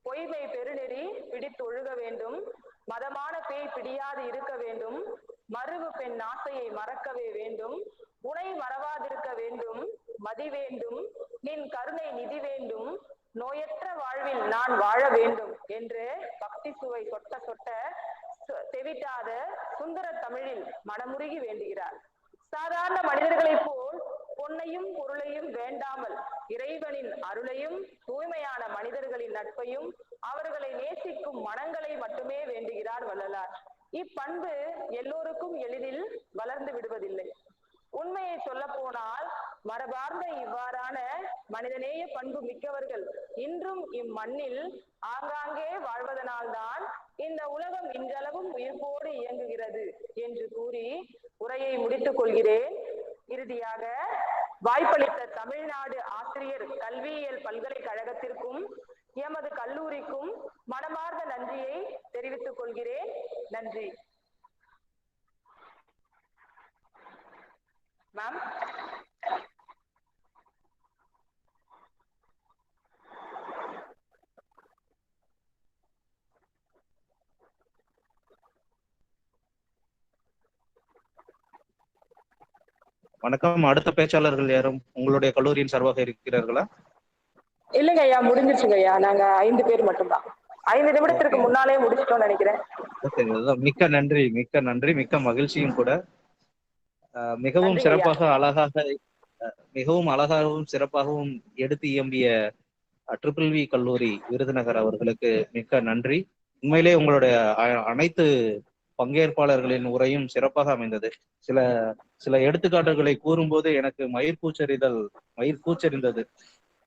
பொய்மை பெருநெறி பிடித்து ஒழுக வேண்டும். மதமான பேய் பிடியாது இருக்க வேண்டும். மருவு பெண் ஆசையை மறக்கவே வேண்டும். உனை மறவாதிருக்க வேண்டும். மதி வேண்டும். நின் கருணை நிதி வேண்டும். நோயற்ற வாழ்வில் நான் வாழ வேண்டும் என்று பக்தி சுவை சொட்ட சொட்ட தெவிட்டாத சுந்தர தமிழில் மனமுருகி வேண்டுகிறார். சாதாரண மனிதர்களைப் போல் பொன்னையும் பொருளையும் வேண்டாமல் இறைவனின் அருளையும் தூய்மையான மனிதர்களின் நட்பையும் அவர்களை நேசிக்கும் மனங்களை மட்டுமே வேண்டுகிறார் வள்ளலார். இப்பண்பு எல்லோருக்கும் எளிதில் வளர்ந்து விடுவதில்லை. உண்மையை சொல்ல போனால் மரபார்ந்த இவ்வாறான மனிதநேய பண்பு மிக்கவர்கள் இன்றும் இம்மண்ணில் ஆங்காங்கே வாழ்வதனால்தான் இந்த உலகம் இன்றளவும் உயிர்ப்போடு இயங்குகிறது என்று கூறி உரையை முடித்துக் கொள்கிறேன். இறுதியாக வாய்ப்பளித்த தமிழ்நாடு ஆசிரியர் கல்வியியல் பல்கலைக்கழகத்திற்கும் எமது கல்லூரிக்கும் மனமார்ந்த நன்றியை தெரிவித்துக் கொள்கிறேன். நன்றி. மேம். வணக்கம். அடுத்த பேச்சாளர்கள் யாரும் உங்களுடைய கல்லூரியின் சார்பாக இருக்கிறார்களா? இல்லைங்க ஐயா, முடிஞ்சிருச்சுங்க ஐயா. நாங்க 5 பேர் மட்டும்தான். 5 நிமிடத்திற்கு முன்னாலே முடிச்சிட்டோம்னு நினைக்கிறேன். மிக்க நன்றி, மிக்க நன்றி, மிக்க மகிழ்ச்சியும் கூட. மிகவும் சிறப்பாக அழகாக மிகவும் அழகாகவும் சிறப்பாகவும் எடுத்து இயம்பிய ட்ரிபிள் கல்லூரி விருதுநகர் அவர்களுக்கு மிக்க நன்றி. உண்மையிலே உங்களுடைய அனைத்து பங்கேற்பாளர்களின் உரையும் சிறப்பாக அமைந்தது. சில எடுத்துக்காட்டுகளை கூறும்போது எனக்கு மயிர் கூச்சறிந்தது.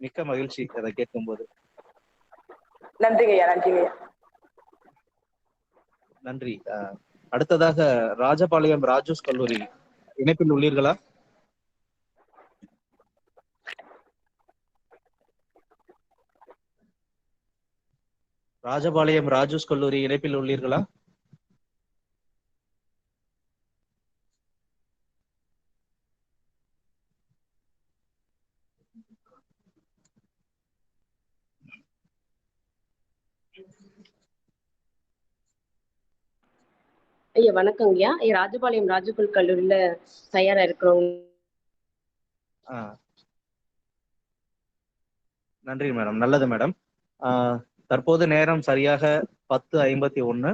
மிக்க மகிழ்ச்சி அதை கேட்கும்போது. நன்றிங்கய்யா. நன்றிங்கய்யா. நன்றி. அடுத்ததாக ராஜபாளையம் ராஜூஸ் கல்லூரி இணைப்பில் உள்ளீர்களா? ராஜபாளையம் ராஜூஸ் கல்லூரி இணைப்பில் உள்ளீர்களா? ஐயா வணக்கங்கய்யா. ராஜபாளையம் ராஜகுல் கல்லூரியில தயாரா இருக்கிறோம். நன்றி மேடம். நல்லது மேடம். தற்போது நேரம் சரியாக 10:51.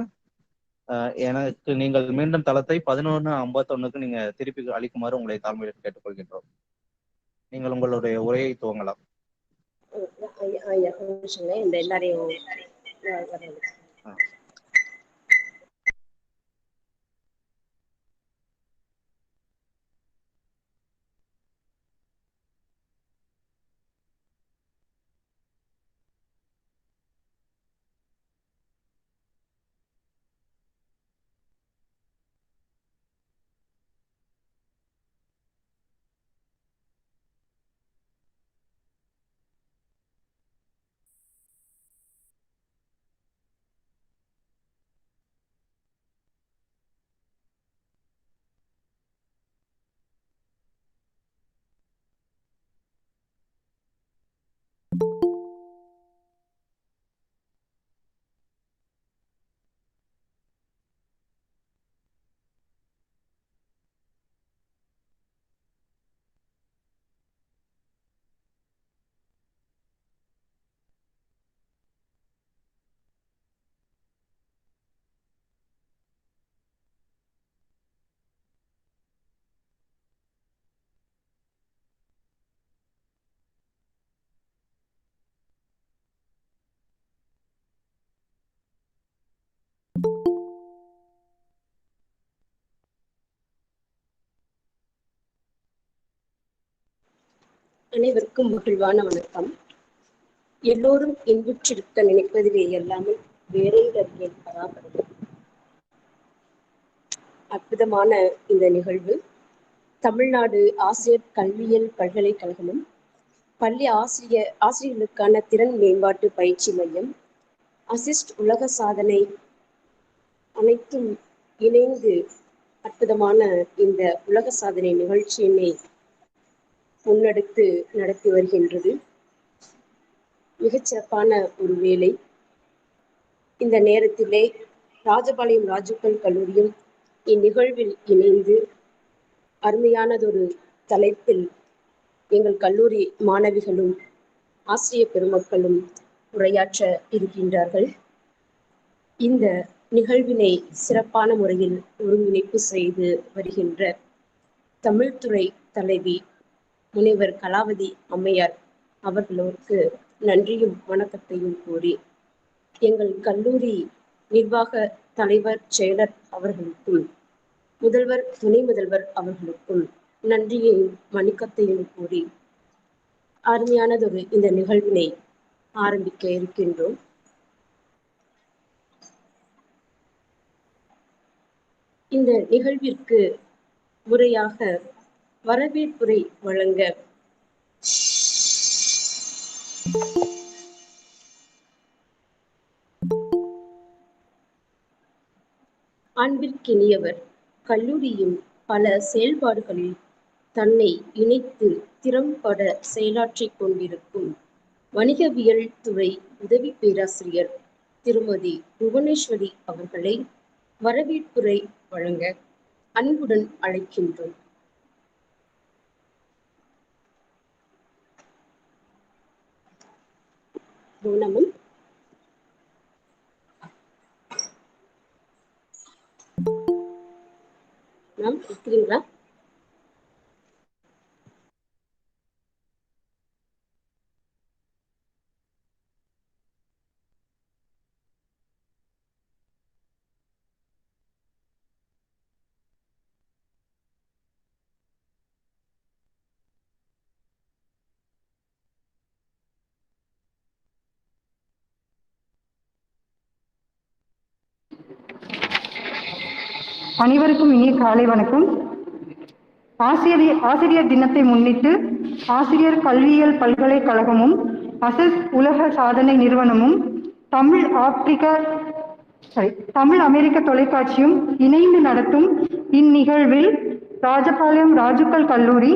எனக்கு நீங்கள் மீண்டும் தளத்தை 11:51க்கு நீங்க திருப்பி அளிக்குமாறு உங்களை தாழ்மையுடன் கேட்டுக்கொள்கின்றோம். நீங்கள் உங்களுடைய உரையை துவங்கலாம். ஐயா இந்த எல்லாரையும் அனைவருக்கும் மகிழ்வான வணக்கம். எல்லோரும் இன்புற்றிருக்க நினைப்பதிலே எல்லாமல் வேறெங்கறியேன் பராபரம். அற்புதமான இந்த நிகழ்வு தமிழ்நாடு ஆசிரியர் கல்வியியல் பல்கலைக்கழகமும் பள்ளி ஆசிரியர்களுக்கான திறன் மேம்பாட்டு பயிற்சி மையம், அசிஸ்ட் உலக சாதனை அனைத்தும் இணைந்து அற்புதமான இந்த உலக சாதனை நிகழ்ச்சியினை முன்னெடுத்து நடத்தி வருகின்றது. மிகச்சிறப்பான ஒரு வேலை. இந்த நேரத்திலே ராஜபாளையம் ராஜுக்கல் கல்லூரியும் இந்நிகழ்வில் இணைந்து அருமையானதொரு தலைப்பில் எங்கள் கல்லூரி மாணவிகளும் ஆசிரிய பெருமக்களும் உரையாற்ற இருக்கின்றார்கள். இந்த நிகழ்வினை சிறப்பான முறையில் ஒருங்கிணைப்பு செய்து வருகின்ற தமிழ்துறை தலைவி முனைவர் கலாவதி அம்மையார் அவர்களுக்கு நன்றியும் வணக்கத்தையும் கூறி, எங்கள் கல்லூரி நிர்வாக தலைவர் செயலர் அவர்களுக்கும் முதல்வர் துணை முதல்வர் அவர்களுக்கும் நன்றியையும் வணக்கத்தையும் கூறி அருமையானதொரு இந்த நிகழ்வினை ஆரம்பிக்க இருக்கின்றோம். இந்த நிகழ்விற்கு முறையாக வரவேற்புரை வழங்க அன்பிற்கினியவர் கல்லூரியின் பல செயல்பாடுகளில் தன்னை இணைத்து திறம்பட செயலாற்றிக் கொண்டிருக்கும் வணிகவியல் துறை உதவி பேராசிரியர் திருமதி புவனேஸ்வரி அவர்களை வரவேற்புரை வழங்க அன்புடன் அழைக்கின்றோம். பூனமும் மேம் இருக்கிறீங்களா? அனைவருக்கும் இனிய காலை வணக்கம். ஆசிரியர் தினத்தை முன்னிட்டு ஆசிரியர் கல்வியியல் பல்கலைக்கழகமும் அசஸ் உலக சாதனை நிறுவனமும் தமிழ் அமெரிக்க தொலைக்காட்சியும் இணைந்து நடத்தும் இந்நிகழ்வில் ராஜபாளையம் ராஜுக்கல் கல்லூரி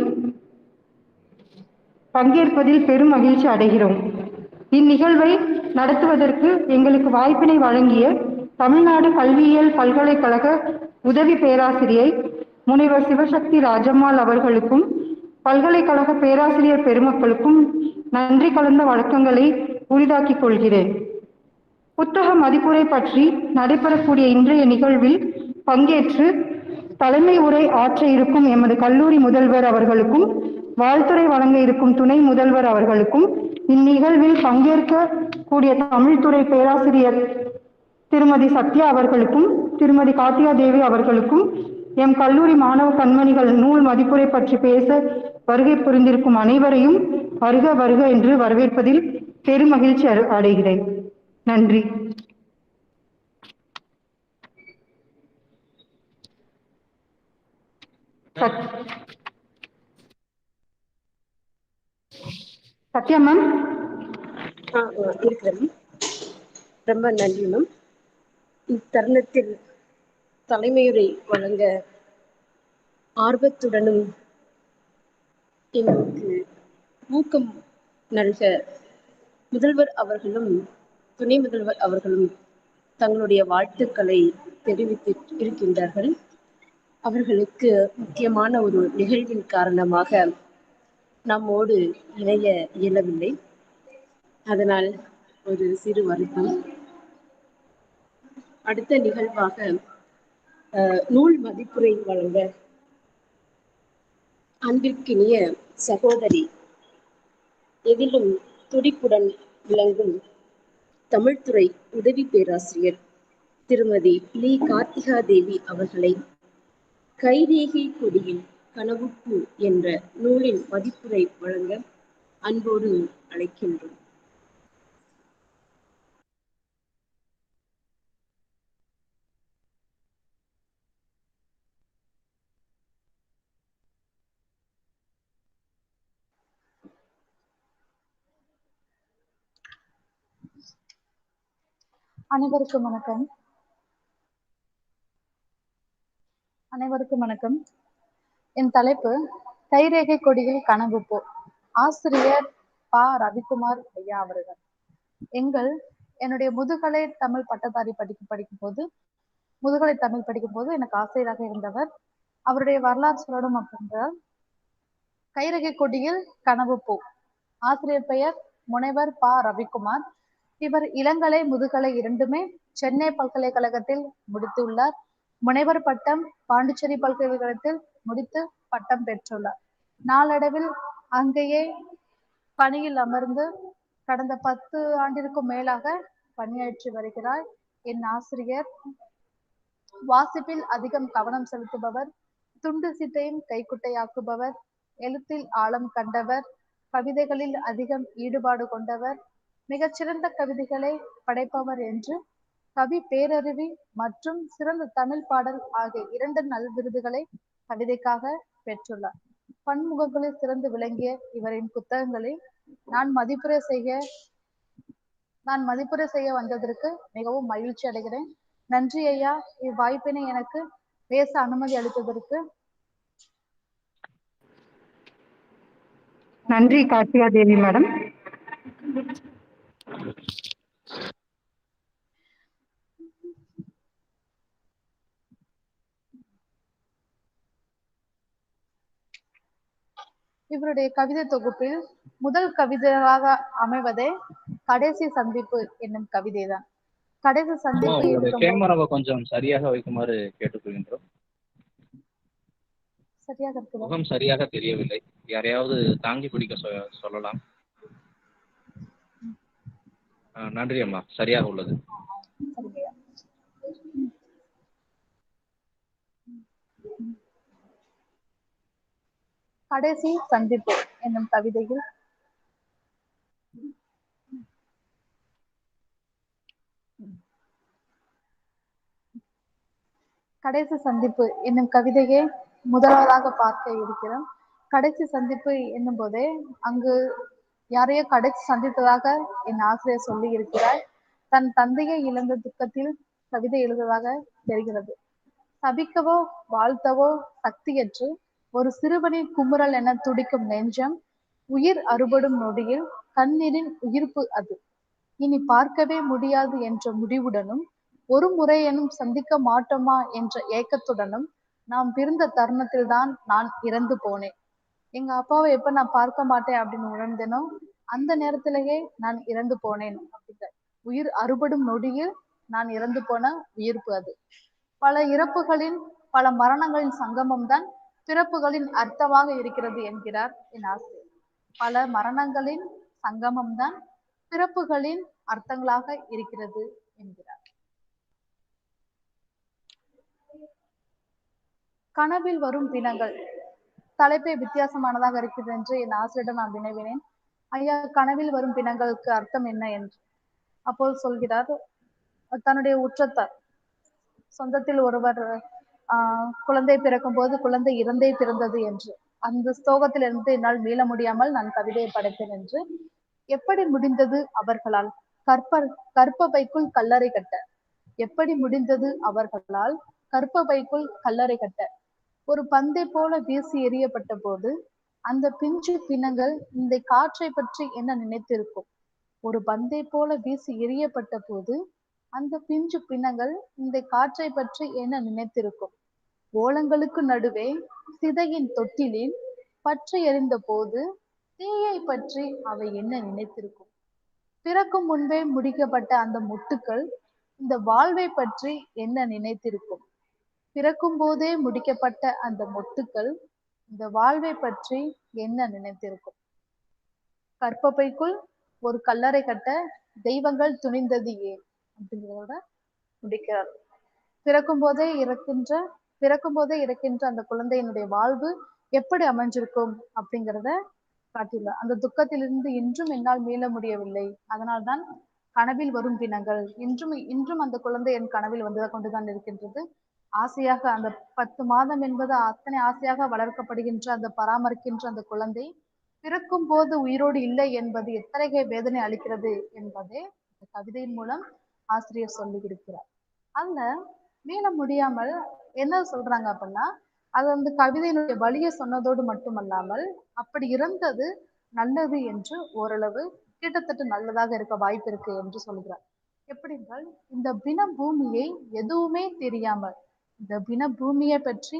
பங்கேற்பதில் பெரும் மகிழ்ச்சி அடைகிறோம். இந்நிகழ்வை நடத்துவதற்கு எங்களுக்கு வாய்ப்பினை வழங்கிய தமிழ்நாடு கல்வியியல் பல்கலைக்கழக உதவி பேராசிரியை முனைவர் சிவசக்தி ராஜம்மாள் அவர்களுக்கும் பல்கலைக்கழக பேராசிரியர் பெருமக்களுக்கும் நன்றி கலந்த வணக்கங்களை உரிதாக்கிக் கொள்கிறேன். புத்தக மதிப்புரை பற்றி நடைபெறக்கூடிய இன்றைய நிகழ்வில் பங்கேற்று தலைமை உரை ஆற்ற இருக்கும் எமது கல்லூரி முதல்வர் அவர்களுக்கும் வாழ்த்துரை வழங்க இருக்கும் துணை முதல்வர் அவர்களுக்கும் இந்நிகழ்வில் பங்கேற்க கூடிய தமிழ்துறை பேராசிரியர் திருமதி சத்யா அவர்களுக்கும் திருமதி கார்த்திகா தேவி அவர்களுக்கும் எம் கல்லூரி மாணவ கண்மணிகள் நூல் மதிப்புரை பற்றி பேச வருகை புரிந்திருக்கும் அனைவரையும் வருக வருக என்று வரவேற்பதில் பெருமகிழ்ச்சி அடைகிறேன். நன்றி. சத்யா மேம். இருக்கிறேன். ரொம்ப நன்றி மேம். இத்தருணத்தில் தலைமையுரை வழங்க ஆர்வத்துடனும் எங்களுக்கு ஊக்கம் நல்க முதல்வர் அவர்களும் துணை முதல்வர் அவர்களும் தங்களுடைய வாழ்த்துக்களை தெரிவித்து இருக்கின்றார்கள். அவர்களுக்கு முக்கியமான ஒரு நிகழ்வின் காரணமாக நம்மோடு இணைய இயலவில்லை. அதனால் ஒரு சிறு வருத்தம். அடுத்த நிகழ்வாக நூல் மதிப்புரை வழங்க அன்பிற்கினிய சகோதரி, எதிலும் துடிப்புடன் விளங்கும் தமிழ்துறை உதவி பேராசிரியர் திருமதி லீ கார்த்திகா தேவி அவர்களை கைரேகை கொடியில் கனவுப்பு என்ற நூலின் மதிப்புரை வழங்க அன்போடு அழைக்கின்றோம். அனைவருக்கும் வணக்கம். அனைவருக்கும் வணக்கம். என் தலைப்பு கைரேகை கொடியில் கனவு போ. ஆசிரியர் பா. ரவிக்குமார் ஐயா அவர்கள். என்னுடைய முதுகலை தமிழ் பட்டதாரி படிக்கும் போது எனக்கு ஆசிரியராக இருந்தவர். அவருடைய வரலாறு சொல்லணும் அப்படின்றால், கைரேகை கொடியில் கனவு போ. ஆசிரியர் பெயர் முனைவர் பா. ரவிக்குமார். இவர் இளங்கலை முதுகலை இரண்டுமே சென்னை பல்கலைக்கழகத்தில் முடித்துள்ளார். முனைவர் பட்டம் பாண்டிச்சேரி பல்கலைக்கழகத்தில் முடித்து பட்டம் பெற்றுள்ளார். நாளடைவில் அங்கேயே பணியில் அமர்ந்து கடந்த 10 ஆண்டிற்கும் மேலாக பணியாற்றி வருகிறார். என் ஆசிரியர் வாசிப்பில் அதிகம் கவனம் செலுத்துபவர், துண்டு சீட்டையும் கைக்குட்டையாக்குபவர், எழுத்தில் ஆழம் கண்டவர், கவிதைகளில் அதிகம் ஈடுபாடு கொண்டவர், மிகச்சிறந்த கவிதைகளை படைப்பவர் என்று கவி பேரறிவி மற்றும் சிறந்த தமிழ் பாடல் ஆகிய 2 நல்விருதுகளை கவிதைக்காக பெற்றுள்ளார். பன்முகங்களில் சிறந்து விளங்கிய இவரின் புத்தகங்களை நான் மதிப்புரை செய்ய வந்ததற்கு மிகவும் மகிழ்ச்சி அடைகிறேன். நன்றி ஐயா, இவ்வாய்ப்பினை எனக்கு பேச அனுமதி அளித்ததற்கு. நன்றி கார்த்திகா தேவி மேடம். இவருடைய கவிதை தொகுப்பில் முதல் கவிதையாக அமைவதே கடைசி சந்திப்பு என்னும் கவிதைதான். கடைசி சந்திப்பு கேமராவை கொஞ்சம் சரியாக வைக்குமாறு கேட்டுக்கொள்கின்றோம். சரியாக இருக்குதா? முகம் சரியாக தெரியவில்லை. யாரையாவது தாங்கி பிடிக்க சொல்லலாம். நன்றி அம்மா, சரியாக உள்ளது. கடைசி சந்திப்பு என்னும் கவிதையில் கடைசி சந்திப்பு என்னும் கவிதையை முதலாவதாக பார்க்க இருக்கிறோம். கடைசி சந்திப்பு என்னும் போதே அங்கு யாரையோ கடைசி சந்தித்ததாக என் ஆசிரியர் சொல்லி இருக்கிறார். தன் தந்தையை இழந்த துக்கத்தில் கவிதை எழுதுவதாக தெரிகிறது. சபிக்கவோ வாழ்த்தவோ சக்தியற்று ஒரு சிறுவனின் குமுறல் என துடிக்கும் நெஞ்சம், உயிர் அறுபடும் நொடியில் கண்ணீரின் உயிர்ப்பு அது. இனி பார்க்கவே முடியாது என்ற முடிவுடனும், ஒரு முறையேனும் சந்திக்க மாட்டோமா என்ற ஏக்கத்துடனும் நாம் பிறந்த தருணத்தில் தான் நான் இறந்து போனேன். எங்க அப்பாவை எப்ப நான் பார்க்க மாட்டேன் அப்படின்னு உணர்ந்தேனோ அந்த நேரத்திலேயே நான் இறந்து போனேன் அப்படிங்கிற உயிர் அறுபடும் நொடியில் நான் இறந்து போன உயிர்ப்பு அது. பல இறப்புகளின் பல மரணங்களின் சங்கமம் தான் பிறப்புகளின் அர்த்தமாக இருக்கிறது என்கிறார் என் ஆசிரியர். பல மரணங்களின் சங்கமம் தான் பிறப்புகளின் அர்த்தங்களாக இருக்கிறது என்கிறார். கனவில் வரும் பிணங்கள் தலைப்பே வித்தியாசமானதாக இருக்கிறது என்று என் ஆசிரியரிடம் நான் வினவினேன். ஐயா, கனவில் வரும் பிணங்களுக்கு அர்த்தம் என்ன என்று. அப்போது சொல்கிறார், தன்னுடைய உற்றத்தார் சொந்தத்தில் ஒருவர் குழந்தை பிறக்கும் போது குழந்தை இறந்தே பிறந்தது என்று, அந்த ஸ்லோகத்திலிருந்து என்னால் மீள முடியாமல் நான் கவிதையை படைத்தேன் என்று. எப்படி முடிந்தது அவர்களால் கற்பப்பைக்குள் கல்லறை கட்ட? எப்படி முடிந்தது அவர்களால் கற்பப்பைக்குள் கல்லறை கட்ட? ஒரு பந்தை போல வீசி எறியப்பட்ட போது அந்த பிஞ்சு பிணங்கள் இந்த காற்றை பற்றி என்ன நினைத்திருக்கும்? ஒரு பந்தை போல வீசி எறியப்பட்ட போது அந்த பிஞ்சு பிணங்கள் இந்த காற்றை பற்றி என்ன நினைத்திருக்கும்? ஓலங்களுக்கு நடுவே சிதையின் தொட்டிலில் பற்றி எறிந்த போது தீயை பற்றி அவை என்ன நினைத்திருக்கும்? பிறக்கும் முன்பே முடிக்கப்பட்ட அந்த முட்டுக்கள் இந்த வாழ்வை பற்றி என்ன நினைத்திருக்கும்? பிறக்கும் போதே முடிக்கப்பட்ட அந்த மொட்டுக்கள் இந்த வாழ்வை பற்றி என்ன நினைத்திருக்கும்? கற்பப்பைக்குள் ஒரு கல்லறை கட்ட தெய்வங்கள் துணிந்தது ஏன் அப்படிங்கிறதோட முடிக்கிறார். பிறக்கும் போதே இறக்கின்ற அந்த குழந்தையினுடைய வாழ்வு எப்படி அமைஞ்சிருக்கும் அப்படிங்கிறத காட்டியுள்ளார். அந்த துக்கத்திலிருந்து இன்றும் என்னால் மீள முடியவில்லை. அதனால்தான் கனவில் வரும் பிணங்கள் இன்றும் அந்த குழந்தை என் கனவில் வந்து கொண்டுதான் இருக்கின்றது. ஆசையாக அந்த 10 மாதம் என்பது அத்தனை ஆசையாக வளர்க்கப்படுகின்ற அந்த பராமரிக்கின்ற அந்த குழந்தை பிறக்கும் போது உயிரோடு இல்லை என்பது எத்தகைய வேதனை அளிக்கிறது என்பதை இந்த கவிதையின் மூலம் ஆசிரியர் சொல்லி இருக்கிறார். அல்ல மீள முடியாமல் என்ன சொல்றாங்க அப்படின்னா, அது வந்து கவிதையினுடைய வழியை சொன்னதோடு மட்டுமல்லாமல் அப்படி இறந்தது நல்லது என்று ஓரளவு கிட்டத்தட்ட நல்லதாக இருக்க வாய்ப்பு இருக்கு என்று சொல்கிறார். எப்படி என்றால், இந்த பின பூமியை எதுவுமே தெரியாமல், இந்த பின பூமியை பற்றி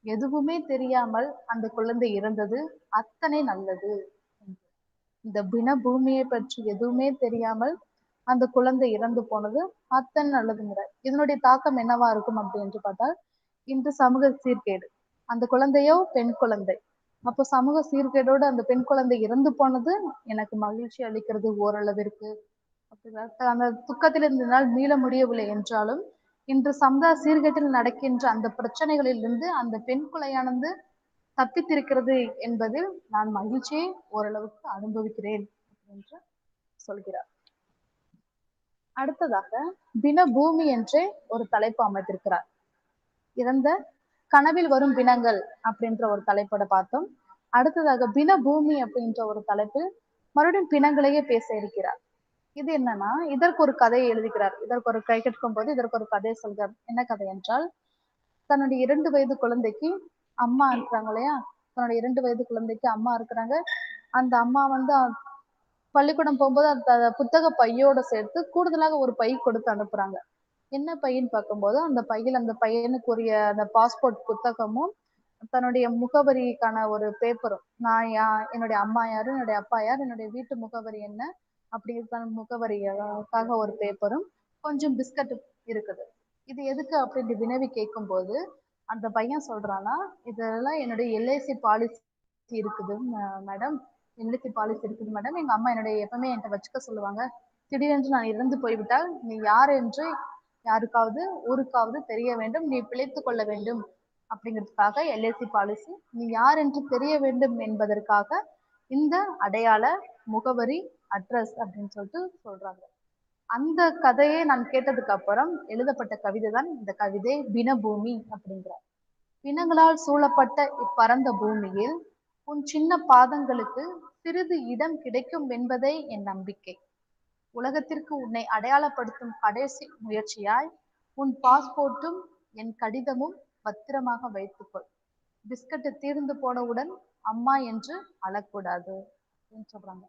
எதுவுமே தெரியாமல் அந்த குழந்தை இறந்தது அத்தனை நல்லது. இந்த பின பூமியை பற்றி எதுவுமே தெரியாமல் அந்த குழந்தை இறந்து போனது அத்தனை நல்லதுங்கிறார். இதனுடைய தாக்கம் என்னவா இருக்கும் அப்படின்னு பார்த்தால், இந்த சமூக சீர்கேடு, அந்த குழந்தையோ பெண் குழந்தை, அப்போ சமூக சீர்கேடோடு அந்த பெண் குழந்தை இறந்து போனது எனக்கு மகிழ்ச்சி அளிக்கிறது ஓரளவிற்கு. அந்த துக்கத்தில் இருந்தனால் மீள முடியவில்லை என்றாலும், இன்று சமுதாய சீர்கேட்டில் நடக்கின்ற அந்த பிரச்சனைகளிலிருந்து அந்த பெண் குலையானது தப்பித்திருக்கிறது என்பதில் நான் மகிழ்ச்சியை ஓரளவுக்கு அனுபவிக்கிறேன் என்று சொல்கிறார். அடுத்ததாக பின பூமி என்றே ஒரு தலைப்பு அமைத்திருக்கிறார். இறந்த கனவில் வரும் பிணங்கள் அப்படின்ற ஒரு தலைப்போட பார்த்தோம். அடுத்ததாக பின பூமி அப்படின்ற ஒரு தலைப்பில் மறுபடியும் பிணங்களையே பேச இருக்கிறார். இது என்னன்னா, இதற்கு ஒரு கதையை எழுதுகிறார். இதற்கு ஒரு கை கட்டும் போது இதற்கு ஒரு கதையை சொல்கிறார். என்ன கதை என்றால், தன்னுடைய 2 வயது குழந்தைக்கு அம்மா இருக்கிறாங்க இல்லையா, தன்னுடைய 2 வயது குழந்தைக்கு அம்மா இருக்கிறாங்க. அந்த அம்மா வந்து பள்ளிக்கூடம் போகும்போது அந்த புத்தக பையோட சேர்த்து கூடுதலாக ஒரு பை கொடுத்து அனுப்புறாங்க. என்ன பையன்னு பார்க்கும்போது அந்த பையில் அந்த பையனுக்குரிய அந்த பாஸ்போர்ட் புத்தகமும் தன்னுடைய முகவரிக்கான ஒரு பேப்பரும், நான் என்னுடைய அம்மா யாரு, என்னுடைய அப்பா யார், என்னுடைய வீட்டு முகவரி என்ன அப்படிங்கிற முகவரிக்காக ஒரு பேப்பரும் கொஞ்சம் பிஸ்கட் இருக்குது. இது எதுக்கு அப்படின்னு வினவி கேட்கும் போது அந்த பையன் சொல்றானா, இதெல்லாம் என்னுடைய எல்ஐசி பாலிசி இருக்குது மேடம், எல்ஐசி பாலிசி இருக்குது மேடம், எங்க அம்மா என்னுடைய எப்பவுமே என்கிட்ட வச்சுக்க சொல்லுவாங்க. திடீரென்று நான் இறந்து போய்விட்டால் நீ யார் என்று யாருக்காவது ஊருக்காவது தெரிய வேண்டும், நீ பிழைத்து கொள்ள வேண்டும் அப்படிங்கிறதுக்காக எல்ஐசி பாலிசி, நீ யார் என்று தெரிய வேண்டும் என்பதற்காக இந்த அடையாள முகவரி அட்ரஸ் அப்படின்னு சொல்லிட்டு சொல்றாங்க. அந்த கதையை நான் கேட்டதுக்கு அப்புறம் எழுதப்பட்ட கவிதை தான் இந்த கவிதை பினபூமி அப்படிங்கிறார். பிணங்களால் சூழப்பட்ட இப்பரந்த பூமியில் உன் சின்ன பாதங்களுக்கு சிறிது இடம் கிடைக்கும் என்பதே என் நம்பிக்கை. உலகத்திற்கு உன்னை அடையாளப்படுத்தும் கடைசி முயற்சியாய் உன் பாஸ்போர்ட்டும் என் கடிதமும் பத்திரமாக வைத்துக்கொள். பிஸ்கட்டு தீர்ந்து போனவுடன் அம்மா என்று அழக்கூடாது சொல்றாங்க.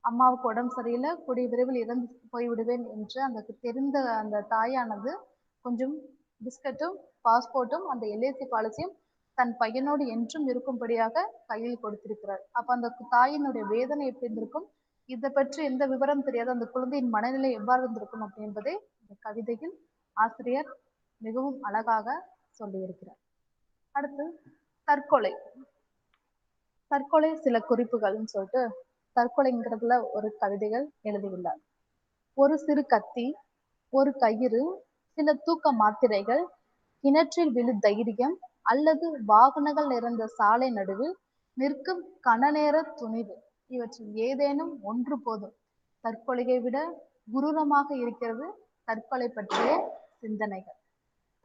அம்மாவுக்கு உடம்பு சரியில்லை, கூடிய விரைவில் இறந்து போய்விடுவேன் என்று அந்த தெரிந்த அந்த தாயானது கொஞ்சம் பிஸ்கட்டும் பாஸ்போர்ட்டும் அந்த எல்ஐசி பாலிசியும் தன் பையனோடு என்றும் இருக்கும்படியாக கையில் கொடுத்திருக்கிறார். அப்ப அந்த தாயினுடைய வேதனை எப்படி இருந்திருக்கும், இதை பற்றி எந்த விவரம் தெரியாத அந்த குழந்தையின் மனநிலை எவ்வாறு இருந்திருக்கும் அப்படி என்பதை இந்த கவிதையில் ஆசிரியர் மிகவும் அழகாக சொல்லியிருக்கிறார். அடுத்து தற்கொலை. தற்கொலை சில குறிப்புகள்னு சொல்லிட்டு தற்கொலைங்கிறதுல ஒரு கவிதைகள் எழுதியுள்ளார். ஒரு சிறு கத்தி, ஒரு கயிறு, சில தூக்க மாத்திரைகள், கிணற்றில் விழு தைரியம் அல்லது வாகனங்கள் நிறைந்த சாலை நடுவில் நிற்கும் கனநேர துணிவு, இவற்றில் ஏதேனும் ஒன்று போதும். தற்கொலையை விட குரூரமாக இருக்கிறது தற்கொலை பற்றிய சிந்தனைகள்.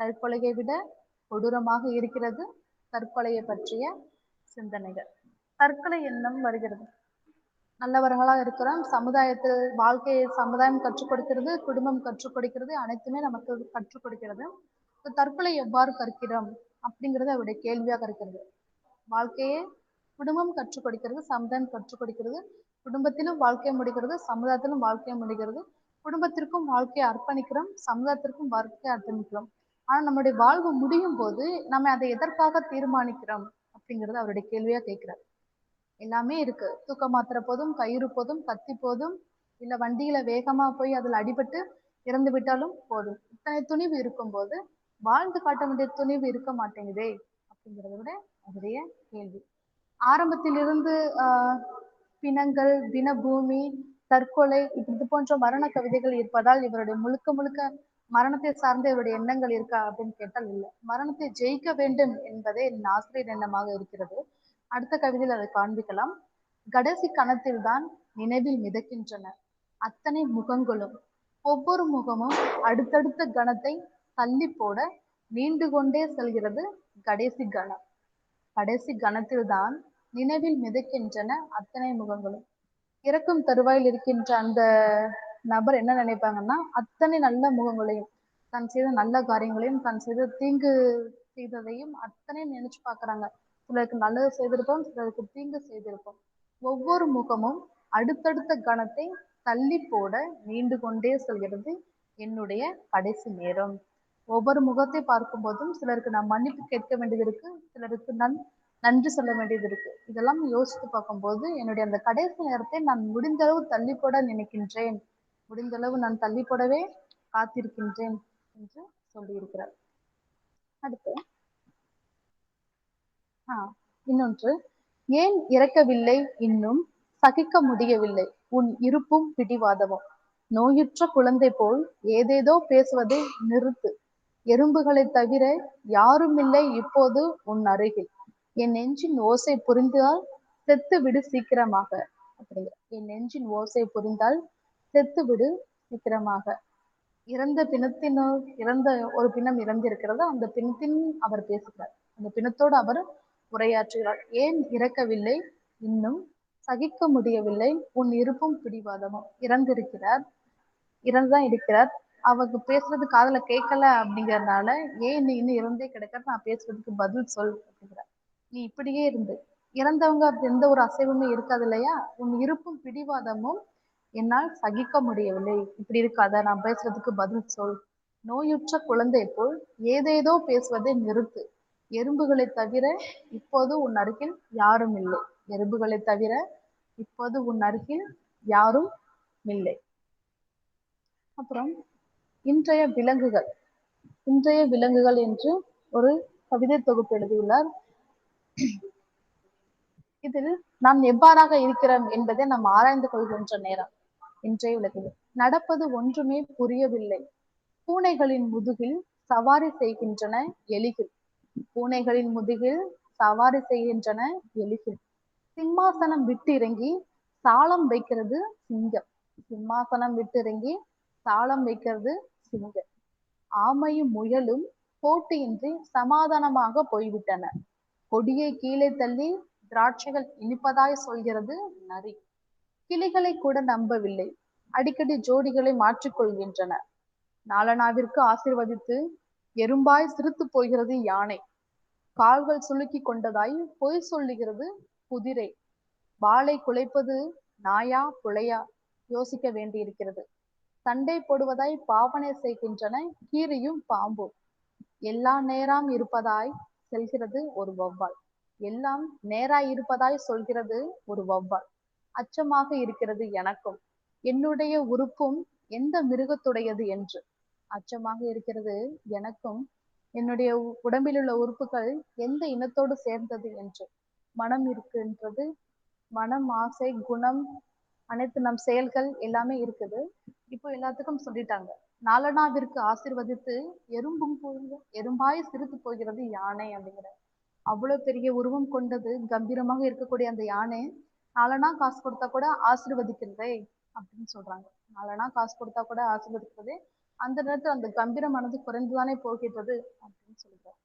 தற்கொலையை விட கொடூரமாக இருக்கிறது தற்கொலையை பற்றிய சிந்தனைகள். தற்கொலை எண்ணம் வருகிறது. நல்லவர்களாக இருக்கிறோம், சமுதாயத்தில் வாழ்க்கையை சமுதாயம் கற்றுக் கொடுக்கிறது, குடும்பம் கற்றுக் கொடுக்கிறது, அனைத்துமே நமக்கு கற்றுக் கொடுக்கிறது. தற்கொலை எவ்வாறு கற்கிறோம் அப்படிங்கிறது அவருடைய கேள்வியாக இருக்கிறது. வாழ்க்கையை குடும்பம் கற்றுக் கொடுக்கிறது, சமுதாயம் கற்றுக் கொடுக்கிறது, குடும்பத்திலும் வாழ்க்கை முடிகிறது, சமுதாயத்திலும் வாழ்க்கை முடிகிறது, குடும்பத்திற்கும் வாழ்க்கையை அர்ப்பணிக்கிறோம், சமுதாயத்திற்கும் வாழ்க்கையை அர்ப்பணிக்கிறோம். ஆனா நம்முடைய வாழ்வு முடியும் போது நம்ம அதை எதற்காக தீர்மானிக்கிறோம் அப்படிங்கிறது அவருடைய கேள்வியா கேட்கிறார். எல்லாமே இருக்கு, தூக்க மாத்திரை போதும், கயிறு போதும், கத்தி போதும், இல்ல வண்டியில வேகமா போய் அதுல அடிபட்டு இறந்து விட்டாலும் போதும். இத்தனை துணிவு இருக்கும் போது வாழ்ந்து காட்ட வேண்டிய துணிவு இருக்க மாட்டேங்குதே அப்படிங்கிறத விட அவருடைய கேள்வி. ஆரம்பத்திலிருந்து பிணங்கள், தினபூமி, தற்கொலை இது போன்ற மரண கவிதைகள் இருப்பதால் இவருடைய முழுக்க முழுக்க மரணத்தை சார்ந்த இவருடைய எண்ணங்கள் இருக்கா அப்படின்னு கேட்டால் இல்லை. மரணத்தை ஜெயிக்க வேண்டும் என்பதே என் ஆசிரியர் எண்ணமாக இருக்கிறது. அடுத்த கவிதையில் அதை காண்பிக்கலாம். கடைசி கணத்தில் தான் நினைவில் மிதக்கின்றன அத்தனை முகங்களும், ஒவ்வொரு முகமும் அடுத்தடுத்த கணத்தை தள்ளி போட நீண்டு கொண்டே செல்கிறது கடைசி கணம். கடைசி கணத்தில் தான் நினைவில் மிதக்கின்றன அத்தனை முகங்களும். இறக்கும் தருவாயில் இருக்கின்ற அந்த நபர் என்ன நினைப்பாங்கன்னா, அத்தனை நல்ல முகங்களையும், தான் செய்த நல்ல காரியங்களையும் தான் செய்த தீங்கு செய்ததையும் அத்தனையும் நினைச்சு பார்க்கறாங்க. சிலருக்கு நல்லது செய்திருப்போம், சிலருக்கு தீங்கு செய்திருப்போம். ஒவ்வொரு முகமும் அடுத்தடுத்த கணத்தை தள்ளி போட நீண்டு கொண்டே செல்கிறது என்னுடைய கடைசி நேரம். ஒவ்வொரு முகத்தை பார்க்கும் போதும் சிலருக்கு நான் மன்னிப்பு கேட்க வேண்டியது இருக்கு, சிலருக்கு நன்றி சொல்ல வேண்டியது இருக்கு. இதெல்லாம் யோசித்து பார்க்கும்போது என்னுடைய அந்த கடைசி நேரத்தை நான் முடிந்த அளவு தள்ளி போட நினைக்கின்றேன், முடிந்த அளவு நான் தள்ளி போடவே காத்திருக்கின்றேன் என்று சொல்லியிருக்கிறார். அடுத்து இன்னொன்று, ஏன் இறக்கவில்லை இன்னும் சகிக்க முடியவில்லை உன் இருப்பும் பிடிவாதமும், நோயுற்ற குழந்தை போல் ஏதேதோ பேசுவதை நிறுத்து, எறும்புகளை தவிர யாரும் இல்லை இப்போது உன் அருகில், என் நெஞ்சின் ஓசை புரிந்தால் செத்து விடு சீக்கிரமாக. அப்படிங்கிற என் நெஞ்சின் ஓசை புரிந்தால் செத்து விடு சீக்கிரமாக. இறந்த இறந்த ஒரு பிணம் இறந்திருக்கிறது, அந்த பிணத்தின் அவர் பேசுகிறார், அந்த பிணத்தோடு அவர் உரையாற்றுகிறார். ஏன் இறக்கவில்லை இன்னும் சகிக்க முடியவில்லை உன் இருப்பும் பிடிவாதமும். இறந்துதான் இருக்கிறார், அவங்க பேசுறது காதுல கேட்கல அப்படிங்கறதுனால ஏன் நீ இன்னும் இறந்தே கிடக்கிற, நான் பேசுறதுக்கு பதில் சொல் அப்படிங்கிறார். நீ இப்படியே இருந்து, இறந்தவங்க அப்படி எந்த ஒரு அசைவுமே இருக்காது இல்லையா, உன் இருப்பும் பிடிவாதமும் என்னால் சகிக்க முடியவில்லை, இப்படி இருக்காத, நான் பேசுறதுக்கு பதில் சொல். நோயுற்ற குழந்தை போல் ஏதேதோ பேசுவதை நிறுத்து, எறும்புகளை தவிர இப்போது உன் அருகில் யாரும் இல்லை, எறும்புகளை தவிர இப்போது உன் அருகில் யாரும் இல்லை. அப்புறம் இன்றைய விலங்குகள் என்று ஒரு கவிதை தொகுப்பு எழுதியுள்ளார். இதில் நாம் எவ்வாறாக இருக்கிறோம் என்பதை நாம் ஆராய்ந்து கொள்கின்ற நேரம் இன்றைய விலங்குகள். நடப்பது ஒன்றுமே புரியவில்லை, பூனைகளின் முதுகில் சவாரி செய்கின்றன எலிகள், பூனைகளின் முதுகில் சவாரி செய்கின்றன எலிகள், சிம்மாசனம் விட்டு இறங்கி சாலம் வைக்கிறது சிங்கம், சிம்மாசனம் விட்டு இறங்கி சாலம் வைக்கிறது சிங்கம், ஆமையும் முயலும் போட்டியின்றி சமாதானமாக போய்விட்டன, கொடியை கீழே தள்ளி திராட்சைகள் இனிப்பதாய் சொல்கிறது நரி, கிளிகளை கூட நம்பவில்லை, அடிக்கடி ஜோடிகளை மாற்றிக்கொள்கின்றன, நாலனாவிற்கு ஆசீர்வதித்து எறும்பாய் சிரித்து போகிறது யானை, கால்கள் சுளுக்கி கொண்டதாய் பொய் சொல்லுகிறது குதிரை, வாளை குலைப்பது நாயா புலையா யோசிக்க வேண்டியிருக்கிறது, சண்டை போடுவதாய் பாவனை செய்கின்றன கீரியும் பாம்பும், எல்லாம் நேராம் இருப்பதாய் செல்கிறது ஒரு வௌவால், எல்லாம் நேராய் இருப்பதாய் சொல்கிறது ஒரு வௌவால், அச்சமாக இருக்கிறது எனக்கும் என்னுடைய உறுப்பும் எந்த மிருகத்துடையது என்று, அச்சமாக இருக்கிறது எனக்கும் என்னுடைய உடம்பில் உள்ள உறுப்புகள் எந்த இனத்தோடு சேர்ந்தது என்று, மனம் இருக்கின்றது, மனம் ஆசை குணம் அனைத்து நம் செயல்கள் எல்லாமே இருக்குது. இப்போ எல்லாத்துக்கும் சொல்லிட்டாங்க, நாலனாவிற்கு ஆசீர்வதித்து எறும்பாய் சிரித்து போகிறது யானை அப்படிங்கிற, அவ்வளவு பெரிய உருவம் கொண்டது கம்பீரமாக இருக்கக்கூடிய அந்த யானை நாலனா காசு கொடுத்தா கூட ஆசீர்வதிக்கிறதே அப்படின்னு சொல்றாங்க. நாலனா காசு கொடுத்தா கூட ஆசீர்வதிக்கிறதே, அந்த நேரத்தில் அந்த கம்பீரமானது குறைந்துதானே போகின்றது அப்படின்னு சொல்றாங்க.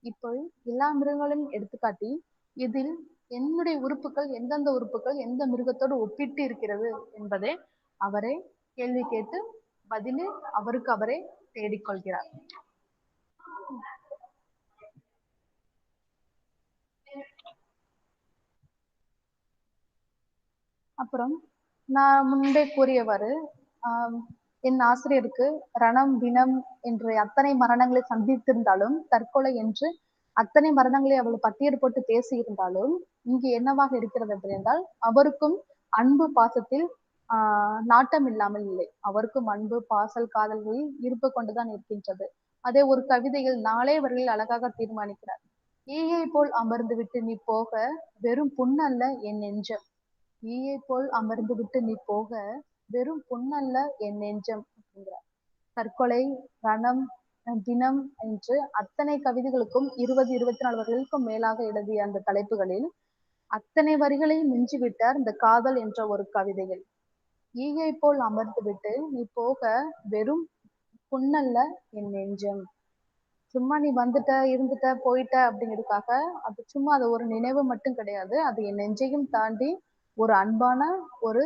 இப்போ எல்லா மிருகங்களையும் எடுத்துக்காட்டி இதில் என்னுடைய உறுப்புகள் எந்தெந்த உறுப்புகள் எந்த மிருகத்தோடு ஒப்பிட்டு இருக்கிறது என்பதை அவரே கேள்வி கேட்டு பதிலில் அவருக்கு அவரே தேடிக்கொள்கிறார். அப்புறம் நான் முன்பே கூறியவாறு என் ஆசிரியருக்கு ரணம் தினம் என்று அத்தனை மரணங்களை சந்தித்திருந்தாலும், தற்கொலை என்று அத்தனை மரணங்களை அவள் பட்டியல் போட்டு பேசியிருந்தாலும், இங்கு என்னவாக இருக்கிறது என்றால் அவருக்கும் அன்பு பாசத்தில் நாட்டம் இல்லாமல் இல்லை, அவருக்கும் அன்பு பாசல் காதல்களில் ஈர்ப்பு கொண்டுதான் இருக்கின்றது. அதே ஒரு கவிதையில் நாளே வரையில் அழகாக தீர்மானிக்கிறார், ஈயை போல் அமர்ந்து விட்டு நீ போக வெறும் புண்ணல்ல என் நெஞ்சம், ஈயை போல் அமர்ந்து விட்டு நீ போக வெறும் புண்ணல்ல என் நெஞ்சம் அப்படிங்கிறார். தற்கொலை ரணம் தினம் என்று அத்தனை கவிதைகளுக்கும் 20-24 வரிகளுக்கும் மேலாக எழுதிய அந்த தலைப்புகளில் அத்தனை வரிகளையும் மிஞ்சிவிட்டார் இந்த காதல் என்ற ஒரு கவிதைகள். ஈயை போல் அமர்ந்து விட்டு நீ போக வெறும் புண்ணல்ல என் நெஞ்சம், சும்மா நீ வந்துட்ட இருந்துட்ட போயிட்ட அப்படிங்கிறதுக்காக அது சும்மா அது ஒரு நினைவு மட்டும் கிடையாது, அது என் நெஞ்சையும் தாண்டி ஒரு அன்பான ஒரு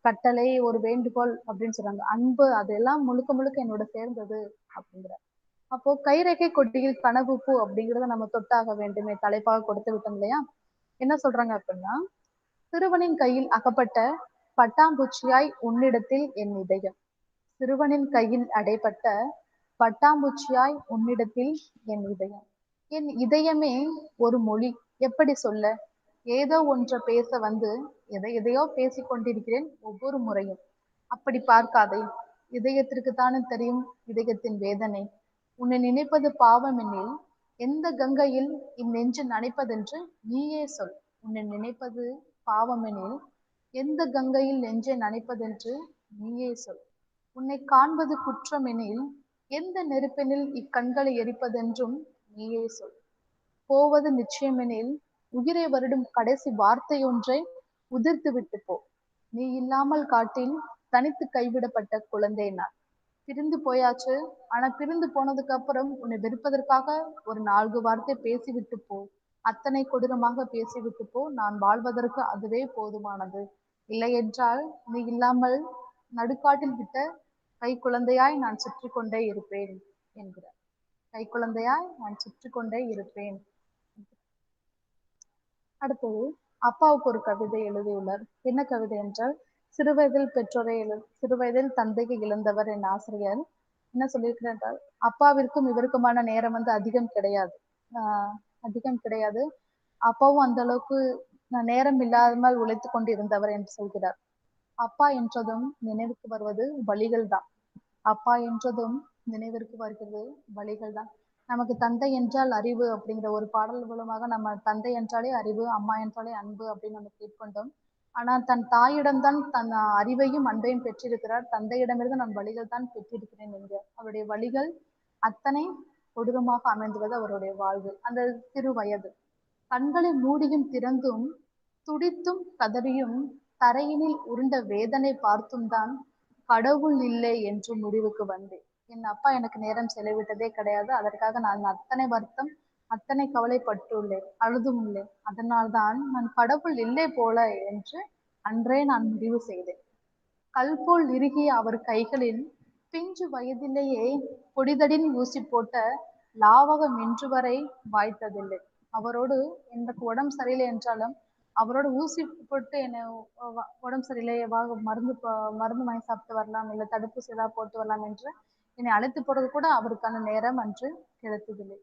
கட்டளை, ஒரு வேண்டுகோள் அப்படின்னு சொல்றாங்க. அன்பு அதெல்லாம் முழுக்க முழுக்க என்னோட சேர்ந்தது அப்படிங்கிற. அப்போ கைரேகை கொடியில் கனவு பூ அப்படிங்கிறத நம்ம தொட்டாக வேண்டுமே தலைப்பாக கொடுத்து விட்டோம் இல்லையா? என்ன சொல்றாங்க அப்படின்னா, சிறுவனின் கையில் அகப்பட்ட பட்டாம்பூச்சியாய் உன்னிடத்தில் என் இதயம். சிறுவனின் கையில் அடைபட்ட பட்டாம்பூச்சியாய் உன்னிடத்தில் என் இதயம். என் இதயமே ஒரு மொழி, எப்படி சொல்ல? ஏதோ ஒன்றை பேச வந்து எதையோ பேசிக் கொண்டிருக்கிறேன் ஒவ்வொரு முறையும். அப்படி பார்க்காதே, இதயத்திற்கு தானே தெரியும் இதயத்தின் வேதனை. உன்னை நினைப்பது பாவம் எனில் எந்த கங்கையில் இந்நெஞ்சு நனைப்பதென்று நீயே சொல். உன்னை நினைப்பது பாவமெனில் எந்த கங்கையில் நெஞ்சை நனைப்பதென்று நீயே சொல். உன்னை காண்பது குற்றமெனில் எந்த நெருப்பெனில் இக்கண்களை எரிப்பதென்றும் நீயே சொல். போவது நிச்சயமெனில் உயிரை வருடும் கடைசி வார்த்தையொன்றை உதிர்த்து விட்டு போ. நீ இல்லாமல் காட்டில் தனித்து கைவிடப்பட்ட குழந்தை நான். பிரிந்து போயாச்சு, ஆனா பிரிந்து போனதுக்கு அப்புறம் உன்னை வெறுப்பதற்காக ஒரு 4 வார்த்தை பேசிவிட்டு போ. அத்தனை கொடூரமாக பேசிவிட்டு போ. நான் வாழ்வதற்கு அதுவே போதுமானது. இல்லை என்றால் நீ இல்லாமல் நடுக்காட்டில் விட்ட கை குழந்தையாய் நான் சுற்றி கொண்டே இருப்பேன் என்கிறார். கை குழந்தையாய் நான் சுற்றி கொண்டே இருப்பேன். அடுத்தது அப்பாவுக்கு ஒரு கவிதை எழுதியுள்ளார். என்ன கவிதை என்றால், சிறுவயதில் சிறுவயதில் தந்தையை இழந்தவர் என் ஆசிரியர். என்ன சொல்லியிருக்கிறார் என்றால், அப்பாவிற்கும் இவருக்குமான நேரம் வந்து அதிகம் கிடையாது. அதிகம் கிடையாது. அப்பாவும் அந்த அளவுக்கு நேரம் இல்லாமல் உழைத்து கொண்டு இருந்தவர் என்று சொல்கிறார். அப்பா என்றதும் நினைவுக்கு வருவது வழிகள் தான். அப்பா என்றதும் நினைவிற்கு வருகிறது வழிகள் தான். நமக்கு தந்தை என்றால் அறிவு அப்படிங்கிற ஒரு பாடல் மூலமாக நம்ம தந்தை என்றாலே அறிவு, அம்மா என்றாலே அன்பு அப்படின்னு நம்ம கேட்கொண்டோம். ஆனால் தன் தாயிடம்தான் தன் அறிவையும் அன்பையும் பெற்றிருக்கிறார். தந்தையிடமிருந்து நான் வழிகள் தான் பெற்றிருக்கிறேன் என்கிறார். அவருடைய வழிகள் அத்தனை கொடூரமாக அமைந்துள்ளது அவருடைய வாழ்வு. அந்த சிறு வயது கண்களை மூடியும் திறந்தும் துடித்தும் கதறியும் தரையினில் உருண்ட வேதனை பார்த்தும் தான் கடவுள் இல்லை என்று முடிவுக்கு வந்தேன். என் அப்பா எனக்கு நேரம் செலவிட்டதே கிடையாது. அதற்காக நான் அத்தனை வருத்தம், அத்தனை கவலைப்பட்டுள்ளேன், அழுதும் உள்ளேன். அதனால்தான் நான் கடவுள் இல்லை போல என்று அன்றே நான் முடிவு செய்தேன். கல் போல் இறுகிய அவர் கைகளில் பிஞ்சு வயதிலேயே பொடிதடின் ஊசி போட்ட லாவகம் இன்று வரை வாய்த்ததில்லை. அவரோடு எனக்கு உடம்பு சரியில்லை என்றாலும் அவரோட ஊசி போட்டு என்னை உடம்பு சரியில்லை, மருந்து வாங்கி சாப்பிட்டு வரலாம், இல்லை தடுப்பூசி ஏதாவது போட்டு வரலாம் என்று என்னை அழைத்து போறது கூட அவருக்கான நேரம் அன்று கிடைத்ததில்லை.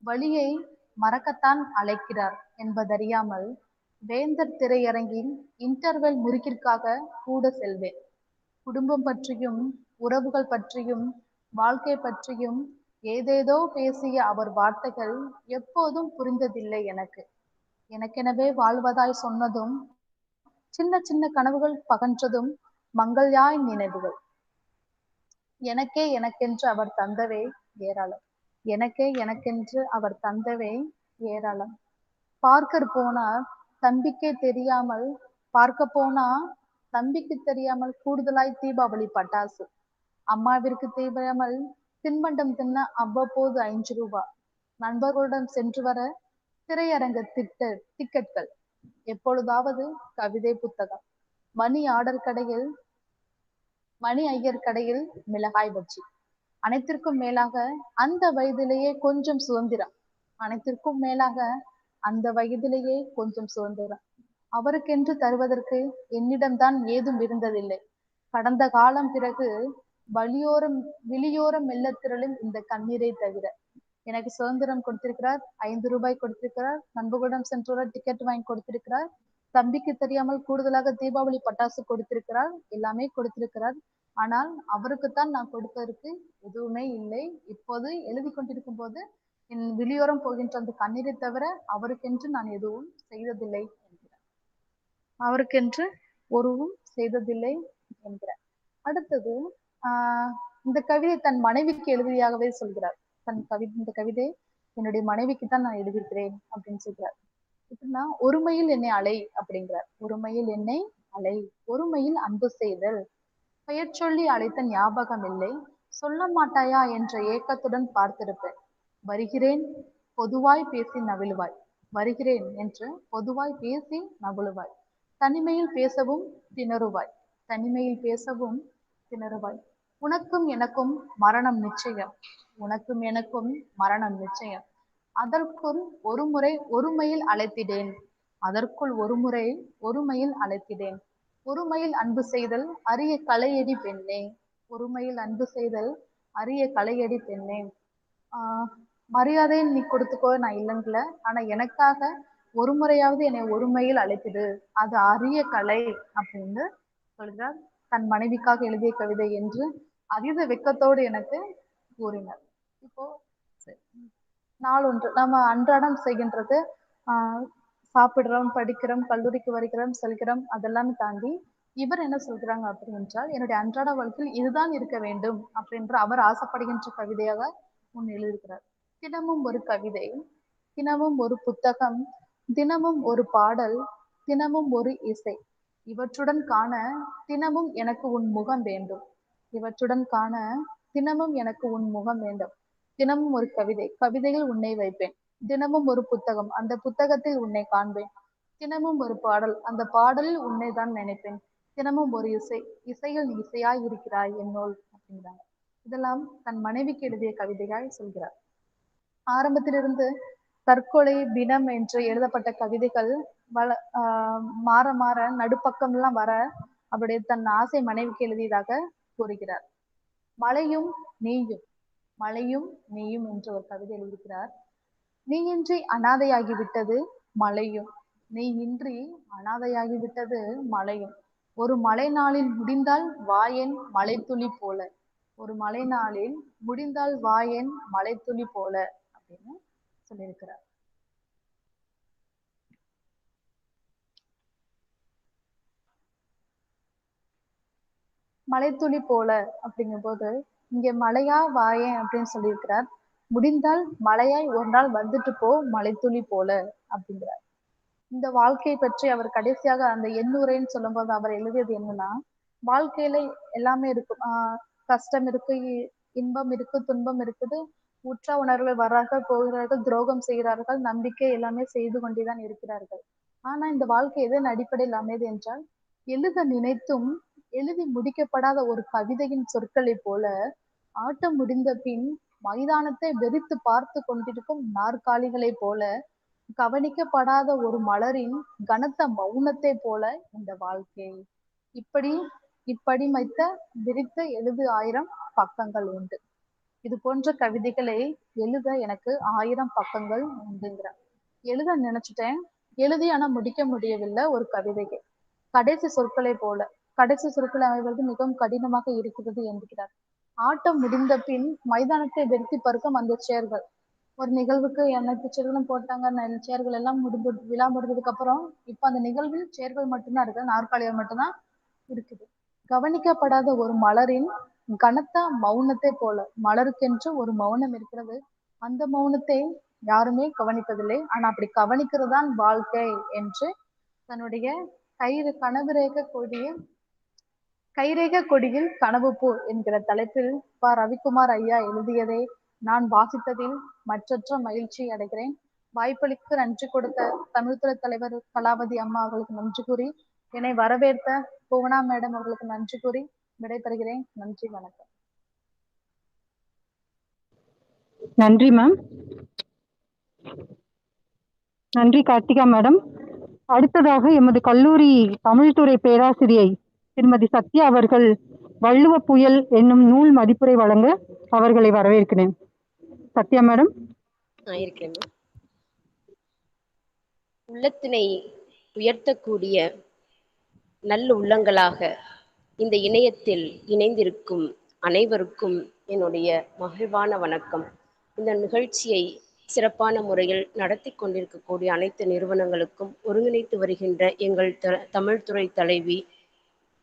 வழியை மறக்கத்தான் அழைக்கிறார் என்பதறியாமல் வேந்தர் திரையரங்கின் இன்டர்வெல் முறுக்கிற்காக கூட செல்வேன். குடும்பம் பற்றியும் உறவுகள் பற்றியும் வாழ்க்கை பற்றியும் ஏதேதோ பேசிய அவர் வார்த்தைகள் எப்போதும் புரிந்ததில்லை எனக்கு. எனக்கெனவே வாழ்வதாய் சொன்னதும் சின்ன சின்ன கனவுகள் பகன்றதும் மங்கள்யாய் நினைவுகள். எனக்கே எனக்கென்று அவர் தந்தவே ஏராளம். எனக்கே எனக்கென்று அவர் தந்தவே ஏராளம். பார்க்கர் போனார் தம்பிக்கே தெரியாமல், பார்க்க போனா தம்பிக்கு தெரியாமல் கூடுதலாய் தீபாவளி பட்டாசு. அம்மாவிற்கு தெரியாமல் தின்பண்டம் தின்ன அவ்வப்போது 5 ரூபாய். நண்பர்களுடன் சென்று வர திரையரங்க டிக்கெட்கள். எப்பொழுதாவது கவிதை புத்தகம். மணி ஐயர் கடையில் மிளகாய் பஜ்ஜி. அனைத்திற்கும் மேலாக அந்த வயதிலேயே கொஞ்சம் சுதந்திரம். அனைத்திற்கும் மேலாக அந்த வயதிலேயே கொஞ்சம் சுதந்திரம். அவருக்கென்று தருவதற்கு என்னிடம்தான் ஏதும் இருந்ததில்லை. கடந்த காலம் பிறகு விழியோரம் மெல்ல திரளும் இந்த கண்ணீரை தவிர. எனக்கு சுதந்திரம் கொடுத்திருக்கிறார், 5 ரூபாய் கொடுத்திருக்கிறார், நண்பர்களிடம் சென்று டிக்கெட் வாங்கி கொடுத்திருக்கிறார், தம்பிக்கு தெரியாமல் கூடுதலாக தீபாவளி பட்டாசு கொடுத்திருக்கிறார், எல்லாமே கொடுத்திருக்கிறார். ஆனால் அவருக்குத்தான் நான் கொடுப்பதற்கு எதுவுமே இல்லை. இப்போது எழுதி கொண்டிருக்கும் போது என் விழியோரம் போகின்ற அந்த கண்ணீரை தவிர அவருக்கென்று நான் எதுவும் செய்ததில்லை என்கிறார். அவருக்கென்று ஒருவும் செய்ததில்லை என்கிறார். அடுத்தது இந்த கவிதை தன் மனைவிக்கு எழுதியாகவே சொல்கிறார். இந்த கவிதை என்னுடைய மனைவிக்கு தான் நான் எழுதியிருக்கிறேன் அப்படின்னு சொல்கிறார். எப்படின்னா, ஒருமையில் என்னை அலை அப்படிங்கிறார். ஒருமையில் என்னை அலை, ஒருமையில் அன்பு செய்தல். பெயர் சொல்லி அழைத்த ஞாபகம் இல்லை, சொல்ல மாட்டாயா என்ற ஏக்கத்துடன் பார்த்திருப்பேன். வருகிறேன் பொதுவாய் பேசி நவிழுவாய், வருகிறேன் என்று பொதுவாய் பேசி நவிழுவாய், தனிமையில் பேசவும் திணறுவாய். தனிமையில் பேசவும் திணறுவாய். உனக்கும் எனக்கும் மரணம் நிச்சயம், உனக்கும் எனக்கும் மரணம் நிச்சயம். அதற்குள் ஒருமுறை ஒருமையில் அழைத்திடேன், அதற்குள் ஒருமுறை ஒருமையில் அழைத்திடேன். ஒருமையில் அன்பு செய்தல் அரிய கலையடி பெண்ணே, ஒருமையில் அன்பு செய்தல் அரிய கலையடி பெண்ணே. மரியாதை நீ கொடுத்துக்கோ, நான் இல்லைங்கல. ஆனா எனக்காக ஒரு முறையாவது என்னை ஒருமையில் அழைத்திடு, அது அரிய கலை அப்படின்னு சொல்கிறார். தன் மனைவிக்காக எழுதிய கவிதை என்று அதீத வெக்கத்தோடு எனக்கு கூறினார். இப்போ நாளொன்று நம்ம அன்றாடம் செய்கின்றது, சாப்பிடுறோம், படிக்கிறோம், கல்லூரிக்கு வருகிறோம், செல்கிறோம், அதெல்லாம் தாண்டி இவர் என்ன சொல்கிறாங்க அப்படின்றால், என்னுடைய அன்றாட வாழ்க்கையில் இதுதான் இருக்க வேண்டும் அப்படின்ற அவர் ஆசைப்படுகின்ற கவிதையாக முன் எழுதியிருக்கிறார். தினமும் ஒரு கவிதை, தினமும் ஒரு புத்தகம், தினமும் ஒரு பாடல், தினமும் ஒரு இசை, இவற்றுடன் காண தினமும் எனக்கு உன் முகம் வேண்டும், இவற்றுடன் காண தினமும் எனக்கு உன் முகம் வேண்டும். தினமும் ஒரு கவிதை, கவிதையில் உன்னை வைப்பேன். தினமும் ஒரு புத்தகம், அந்த புத்தகத்தில் உன்னை காண்பேன். தினமும் ஒரு பாடல், அந்த பாடலில் உன்னை தான் நினைப்பேன். தினமும் ஒரு இசை, இசையில் நீ இசையாய் இருக்கிறாய் என்னோல் அப்படிங்கிறாங்க. இதெல்லாம் தன் மனைவிக்கு எழுதிய கவிதையாய் சொல்கிறார். ஆரம்பத்திலிருந்து தற்கொலை தினம் என்று எழுதப்பட்ட கவிதைகள் மாற மாற நடுப்பக்கம்லாம் வர அவருடைய தன் ஆசை மனைவிக்கு எழுதியதாக கூறுகிறார். மழையும் நீயும், மழையும் நீயும் என்று ஒரு கவிதை எழுதியிருக்கிறார். நீ இன்றி அனாதையாகிவிட்டது மழையும், நீ இன்றி அனாதையாகிவிட்டது மழையும். ஒரு மழை நாளில் முடிந்தால் வாயன் மலைத்துளி போல, ஒரு மழை நாளில் முடிந்தால் வாயன் மலைத்துளி போல அப்படின்னு சொல்லியிருக்கிறார். மலைத்துளி போல அப்படிங்கும் போது இங்க மழையா வாயேன் அப்படின்னு சொல்லியிருக்கிறார். முடிந்தால் மழையாய் ஒரு நாள் வந்துட்டு போ மலைத்துளி போல அப்படிங்கிறார். இந்த வாழ்க்கையை பற்றி அவர் கடைசியாக அந்த எண்ணூரைன்னு சொல்லும் போது அவர் எழுதியது என்னன்னா, வாழ்க்கையில எல்லாமே இருக்கும், கஷ்டம் இருக்கு, இன்பம் இருக்கு, துன்பம் இருக்குது, உற்ற உணர்வுகள் வர்றார்கள், போகிறார்கள், துரோகம் செய்கிறார்கள், நம்பிக்கை எல்லாமே செய்து கொண்டேதான் இருக்கிறார்கள். ஆனா இந்த வாழ்க்கை எதன் அடிப்படையில் அமைது என்றால், எழுத நினைத்தும் எழுதி முடிக்கப்படாத ஒரு கவிதையின் சொற்களை போல, ஆட்டம் முடிந்த பின் மைதானத்தை வெறித்து பார்த்து கொண்டிருக்கும் நாற்காலிகளை போல, கவனிக்கப்படாத ஒரு மலரின் கனத்த மௌனத்தை போல இந்த வாழ்க்கை. இப்படி இப்படிமைத்த விரித்த 70,000 பக்கங்கள் உண்டு. இது போன்ற கவிதைகளை எழுத எனக்கு 1000 பக்கங்கள் உண்டுங்கிறார். எழுத நினைச்சிட்டேன், எழுதி ஆனா முடிக்க முடியவில்லை ஒரு கவிதையை. கடைசி சொற்களை போல, கடைசி சொற்களை அமைவது மிகவும் கடினமாக இருக்கிறது என்கிறார். ஆட்டம் முடிந்த பின் மைதானத்தை வெறுத்தி பறக்கும் அந்த சேர்கள், ஒரு நிகழ்வுக்கு எனக்கு சேர்களும் போட்டாங்க, சேர்கள் எல்லாம் விழா முடிஞ்சதுக்கு அப்புறம் இப்ப அந்த நிகழ்வில் சேர்கள் மட்டும்தான் இருக்கு, நாற்காலிகள் மட்டும்தான் இருக்குது. கவனிக்கப்படாத ஒரு மலரின் கனத்த மௌனத்தை போல, மலருக்கென்று ஒரு மௌனம் இருக்கிறது, அந்த மௌனத்தை யாருமே கவனிப்பதில்லை, ஆனா அப்படி கவனிக்கிறதுதான் வாழ்க்கை என்று தன்னுடைய கைரேக கொடியில் கனவு பூ என்கிற தலைப்பில் ரவிக்குமார் ஐயா எழுதியதை நான் வாசித்ததில் மற்றற்ற மகிழ்ச்சி அடைகிறேன். வாய்ப்பளிக்கு நன்றி கொடுத்த தமிழ்துறை தலைவர் கலாவதி அம்மா அவர்களுக்கு நன்றி கூறி, என்னை வரவேற்ற புவனா மேடம் அவர்களுக்கு நன்றி கூறி விடைபெறுகிறேன். நன்றி, வணக்கம். நன்றி மேம். நன்றி கார்த்திகா மேடம். அடுத்ததாக எமது கல்லூரி தமிழ்துறை பேராசிரியை திருமதி சத்யா அவர்கள் வள்ளுவ புயல் என்னும் நூல் மதிப்புரை வழங்க அவர்களை வரவேற்கிறேன். சத்யா மேடம். இருக்கிறேன். உள்ளத்தினை உயர்த்தக்கூடிய நல்ல உள்ளங்களாக இந்த இணையத்தில் இணைந்திருக்கும் அனைவருக்கும் என்னுடைய மகிழ்வான வணக்கம். இந்த நிகழ்ச்சியை சிறப்பான முறையில் நடத்தி கொண்டிருக்கக்கூடிய அனைத்து நிறுவனங்களுக்கும் ஒருங்கிணைத்து வருகின்ற எங்கள் தமிழ்துறை தலைவி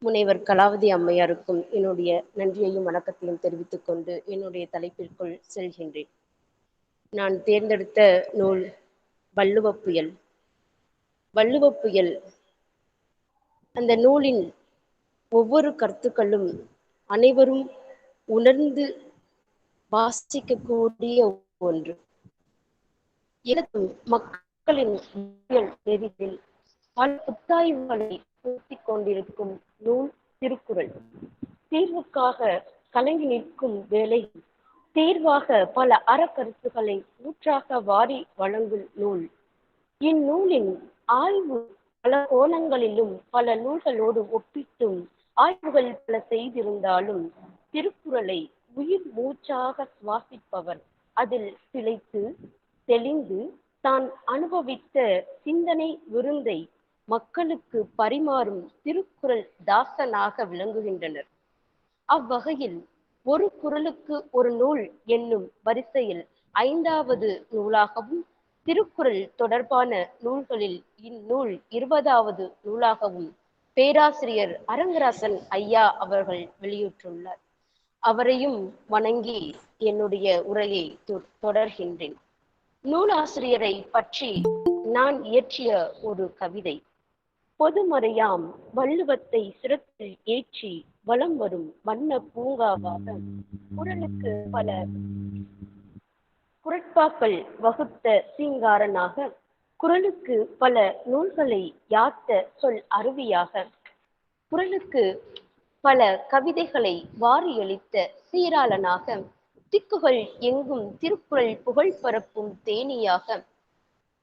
முனைவர் கலாவதி அம்மையாருக்கும் என்னுடைய நன்றியையும் வணக்கத்தையும் தெரிவித்துக் கொண்டு என்னுடைய தலைப்பிற்குள் செல்கின்றேன். நான் தேர்ந்தெடுத்த நூல் வள்ளுவ புயல். வள்ளுவ புயல் அந்த நூலின் ஒவ்வொரு கருத்துக்களும் அனைவரும் உணர்ந்து வாசிக்கக்கூடிய ஒன்று. மக்களின் நெறியில் பல புத்தாய்வுகளை பூர்த்தி கொண்டிருக்கும் நூல் திருக்குறள். தீர்வுக்காக கலங்கி நிற்கும் வேளை தீர்வாக பல அறக்கருத்துக்களை ஊற்றாக வாரி வழங்கும் நூல். இந்நூலின் ஆய்வு பல கோணங்களிலும் பல நூல்களோடு ஒப்பிட்டும் ஆய்வுகள் பல செய்திருந்தாலும் திருக்குறளை உயிர் மூச்சாக சுவாசிப்பவர், அதில் திளைத்து தெளிந்து தான் அனுபவித்த சிந்தனை விருந்தை மக்களுக்கு பரிமாறும் திருக்குறள் தாசனாக விளங்குகின்றனர். அவ்வகையில் ஒரு குறளுக்கு ஒரு நூல் என்னும் வரிசையில் 5வது நூலாகவும், திருக்குறள் தொடர்பான நூல்களில் இந்நூல் 20வது நூலாகவும் பேராசிரியர் அரங்கராசன் ஐயா அவர்கள் வெளியிட்டுள்ளார். அவரையும் வணங்கி என்னுடைய உரையை தொடர்கின்றேன். நூலாசிரியரை பற்றி நான் இயற்றிய ஒரு கவிதை. பொதுமறையாம் வள்ளுவத்தை சிரத்தில் ஏற்றி வலம் வரும் வண்ண பூங்காவாக குறளுக்கு பல குறட்பாக்கள் வகுத்த சீங்காரனாக, குறளுக்கு பல நூல்களை யாத்த சொல் அருவியாக, குறளுக்கு பல கவிதைகளை வாரியளித்த சீராளனாக, திக்குகள் எங்கும் திருக்குறள் புகழ் பரப்பும் தேனியாக,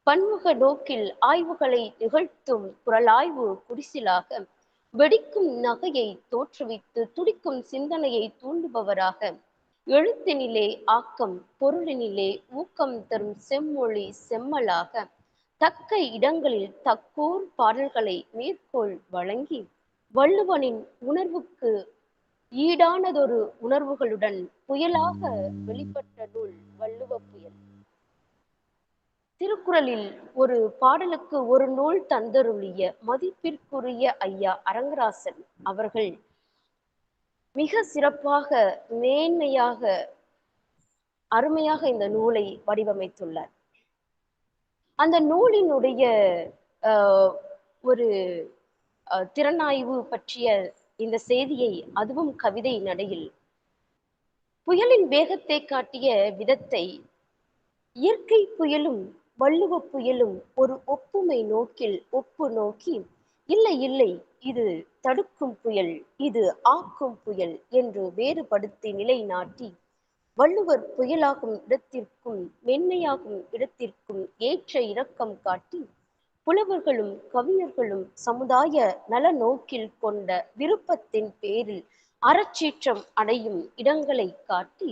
பன்முக நோக்கில் ஆய்வுகளை நிகழ்த்தும் குறளாய்வு குடிசிலாக, வெடிக்கும் நகையை தோற்றுவித்து துடிக்கும் சிந்தனையை தூண்டுபவராக, எழுத்தினிலே ஆக்கம் பொருளினிலே ஊக்கம் தரும் செம்மொழி செம்மலாக, தக்க இடங்களில் தக்கோர் பாடல்களை மேற்கோள் வழங்கி வள்ளுவனின் உணர்வுக்கு ஈடானதொரு உணர்வுகளுடன் புயலாக வெளிப்பட்ட நூல் வள்ளுவ புயல். திருக்குறளில் ஒரு பாடலுக்கு ஒரு நூல் தந்தருளிய மதிப்பிற்குரிய ஐயா அரங்கராசன் அவர்கள் மிக சிறப்பாக மேன்மையாக அருமையாக இந்த நூலை வடிவமைத்துள்ளார். அந்த நூலினுடைய ஒரு திறனாய்வு பற்றிய இந்த செய்தியை அதுவும் கவிதை நடையில், புயலின் வேகத்தை காட்டிய விதத்தை இயற்கை புயலும் வள்ளுவ புயலும் ஒரு ஒப்புமை நோக்கில் ஒப்பு நோக்கி, இல்லை இல்லை இது தடுக்கும் புயல், இது ஆக்கும் புயல் என்று வேறுபடுத்தி நிலைநாட்டி, வள்ளுவர் புயலாகும் இடத்திற்கும் மென்மையாகும் இடத்திற்கும் ஏற்ற இரக்கம் காட்டி, புலவர்களும் கவிஞர்களும் சமுதாய நல நோக்கில் கொண்ட விருப்பத்தின் பேரில் அறச்சீற்றம் அடையும் இடங்களை காட்டி,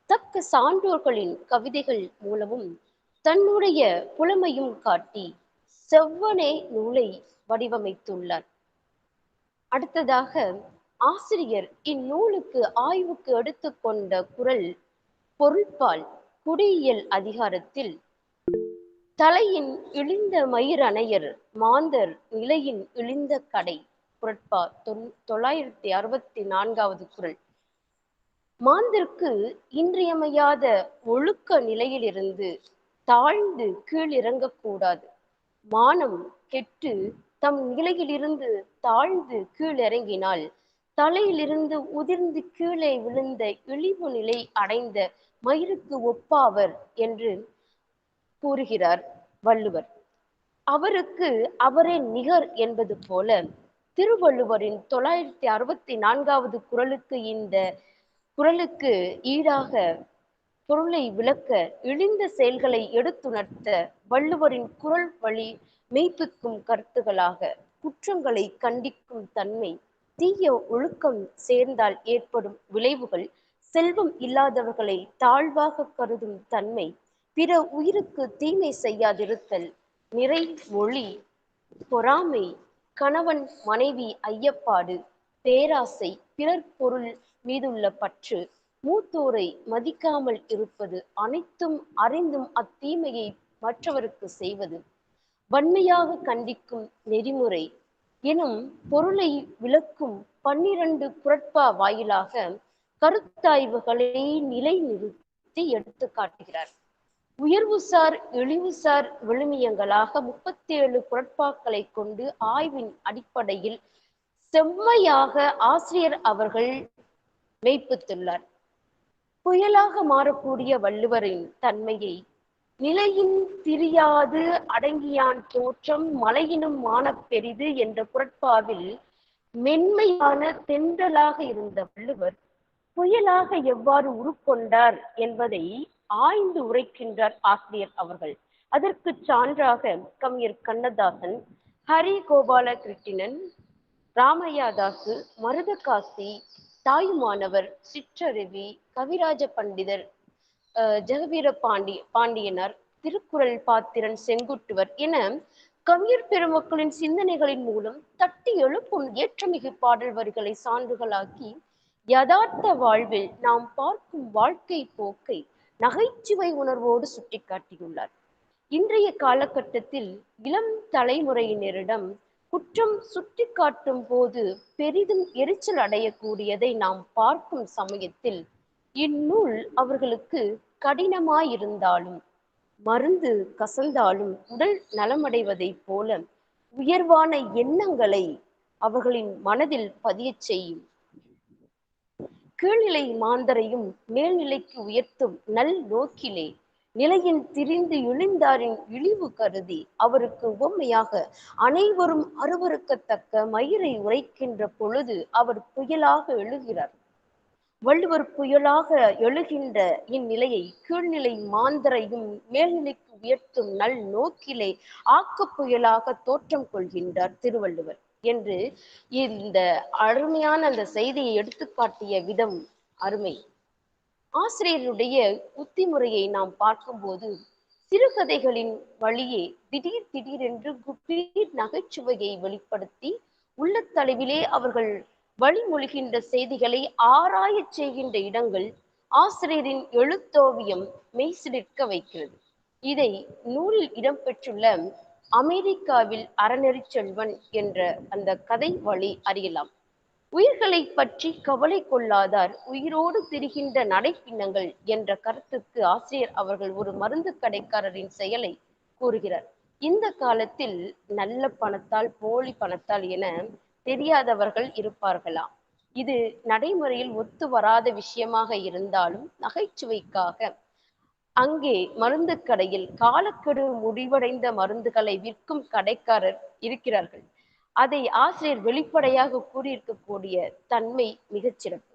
தக்க சான்றோர்களின் கவிதைகள் மூலமும் தன்னுடைய புலமையும் காட்டி செவ்வனே நூலை வடிவமைத்துள்ளார். அடுத்ததாக ஆசிரியர் இந்நூலுக்கு ஆய்வுக்கு எடுத்துக்கொண்ட குறள் பொருட்பால் குடியியல் அதிகாரத்தில், தலையின் இழிந்த மயிரணையர் மாந்தர் நிலையின் இழிந்த கடை, குறட்பா 964வது குறள். மாந்தருக்கு இன்றியமையாத ஒழுக்க நிலையிலிருந்து தாழ்ந்து கீழிறங்கக்கூடாது. மானம் கெட்டு தம் நிலையிலிருந்து தாழ்ந்து கீழிறங்கினால் தலையிலிருந்து உதிர்ந்து கீழே விழுந்த இழிவு நிலை அடைந்த மயிருக்கு ஒப்பாவர் என்று கூறுகிறார் வள்ளுவர். அவருக்கு அவரே நிகர் என்பது போல திருவள்ளுவரின் 964வது குறளுக்கு இந்த குறளுக்கு ஈடாக பொருளை விளக்க, இழிந்த செயல்களை எடுத்துணர்த்த வள்ளுவரின் குறள் வழி மெய்ப்பிக்கும் கருத்துகளாக குற்றங்களை கண்டிக்கும் தன்மை, தீய ஒழுக்கம் சேர்ந்தால் ஏற்படும் விளைவுகள், செல்வம் இல்லாதவர்களை தாழ்வாக கருதும் தன்மை, பிற உயிருக்கு தீமை செய்யாதிருத்தல், நிறை மொழி, பொறாமை, கணவன் மனைவி ஐயப்பாடு, பேராசை, பிறர் பொருள் மீதுள்ள பற்று, மூத்தோரை மதிக்காமல் இருப்பது, அனைத்தும் அறிந்தும் அத்தீமையை மற்றவருக்கு செய்வது, வன்மையாக கண்டிக்கும் நெறிமுறை எனும் பொருளை விளக்கும் 12 குறட்பா வாயிலாக கருத்தாய்வுகளை நிலைநிறுத்தி எடுத்து காட்டுகிறார். உயர்வுசார் இழிவுசார் விழுமியங்களாக 37 குறட்பாக்களை கொண்டு ஆய்வின் அடிப்படையில் செம்மையாக ஆசிரியர் அவர்கள் மெய்ப்பித்துள்ளார். புயலாக மாறக்கூடிய வள்ளுவரின் தன்மையை, நிலையின் திரியாது அடங்கியான் தோற்றம் மலையினும் மானப் பெரிது என்ற குறட்பாவில் மென்மையான தென்றலாக இருந்த வள்ளுவர் புயலாக எவ்வாறு உருக்கொண்டார் என்பதை ஆய்ந்து உரைக்கின்றார் ஆசிரியர் அவர்கள். அதற்கு சான்றாக கவிஞர் கண்ணதாசன், ஹரி கோபால கிருட்டிணன், ராமையாதாசு, மருதகாசி, தாயுமானவர், சிற்றருவி, கவிராஜ பண்டிதர், ஜெகவீர பாண்டியனார், திருக்குறள் பாத்திரன், செங்குட்டுவர் என கவிஞர் பெருமக்களின் சிந்தனைகளின் மூலம் தட்டி எழுப்பும் ஏற்றமிகு பாடல் வரிகளை சான்றுகளாக்கி யதார்த்த வாழ்வில் நாம் பார்க்கும் வாழ்க்கை போக்கை நகைச்சுவை உணர்வோடு சுட்டிக்காட்டியுள்ளார். இன்றைய காலகட்டத்தில் இளம் தலைமுறையினரிடம் குற்றம் சுட்டிக்காட்டும் போது பெரிதும் எரிச்சல் அடையக்கூடியதை நாம் பார்க்கும் சமயத்தில் இந்நூல் அவர்களுக்கு கடினமாயிருந்தாலும் மருந்து கசந்தாலும் உடல் நலமடைவதைப் போல உயர்வான எண்ணங்களை அவர்களின் மனதில் பதியச் செய்யும். கீழ்நிலை மாந்தரையும் மேல்நிலைக்கு உயர்த்தும் நல் நோக்கிலே நிலையின் திரிந்து இழிந்தாரின் இழிவு கருதி அவருக்கு உவமையாக அனைவரும் அருவருக்கத்தக்க மயிரை உரைக்கின்ற பொழுது அவர் புயலாக எழுகிறார். வள்ளுவர் புயலாக எழுகின்ற இந்நிலையை கீழ்நிலை மாந்தரையும் மேல்நிலைக்கு உயர்த்தும் நல் நோக்கிலே ஆக்க புயலாக தோற்றம் கொள்கின்றார் திருவள்ளுவர் என்று இந்த அருமையான அந்த செய்தியை எடுத்துக்காட்டிய விதம் அருமை. ஆசிரியருடைய உத்திமுறையை நாம் பார்க்கும்போது சிறுகதைகளின் வழியே திடீர் திடீரென்று குபீர் நகைச்சுவையை வெளிப்படுத்தி உள்ளத்தளவிலே அவர்கள் வழிமொழிகின்ற செய்திகளை ஆராயச் செய்கின்ற இடங்கள் ஆசிரியரின் எழுத்தோவியம் மெய்சிலிர்க்க வைக்கிறது. இதை நூலில் இடம்பெற்றுள்ள அமெரிக்காவில் அறநெறி செல்வன் என்ற அந்த கதை வழி அறியலாம். உயிர்களை பற்றி கவலை கொள்ளாதார் உயிரோடு திரிகின்ற நடைப்பின்னங்கள் என்ற கருத்துக்கு ஆசிரியர் அவர்கள் ஒரு மருந்து கடைக்காரரின் செயலை கூறுகிறார். இந்த காலத்தில் நல்ல பணத்தால் போலி பணத்தால் என தெரியாதவர்கள் இருப்பார்களாம். இது நடைமுறையில் ஒத்து வராத விஷயமாக இருந்தாலும் நகைச்சுவைக்காக அங்கே மருந்து கடையில் காலக்கெடு முடிவடைந்த மருந்துகளை விற்கும் கடைக்காரர் இருக்கிறார்கள். அதை ஆசிரியர் வெளிப்படையாக கூறியிருக்கக்கூடிய தன்மை மிகச்சிறப்பு.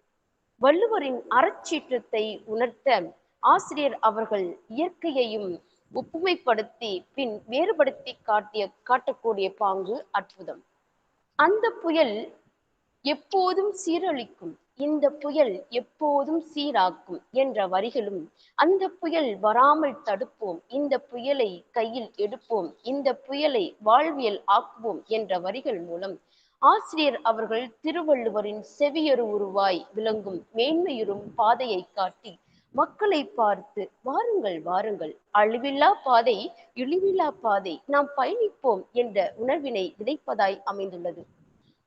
வள்ளுவரின் அறச்சீற்றத்தை உணர்த்த ஆசிரியர் அவர்கள் இயற்கையையும் ஒப்புமைப்படுத்தி பின் வேறுபடுத்தி காட்டக்கூடிய பாங்கு அற்புதம். அந்த புயல் எப்போதும் சீரழிக்கும், இந்த புயல் எப்போதும் சீராக்கும் என்ற வரிகளும், அந்த புயல் வராமல் தடுப்போம், இந்த புயலை கையில் எடுப்போம், இந்த புயலை வாழ்வியல் ஆக்குவோம் என்ற வரிகள் மூலம் ஆசிரியர் அவர்கள் திருவள்ளுவரின் செவியறு உருவாய் விளங்கும் மேன்மையுறும் பாதையை காட்டி மக்களை பார்த்து வாருங்கள் வாருங்கள், அழிவில்லா பாதை இழிவில்லா பாதை, நாம் பயணிப்போம் என்ற உணர்வினை விதைப்பதாய் அமைந்துள்ளது.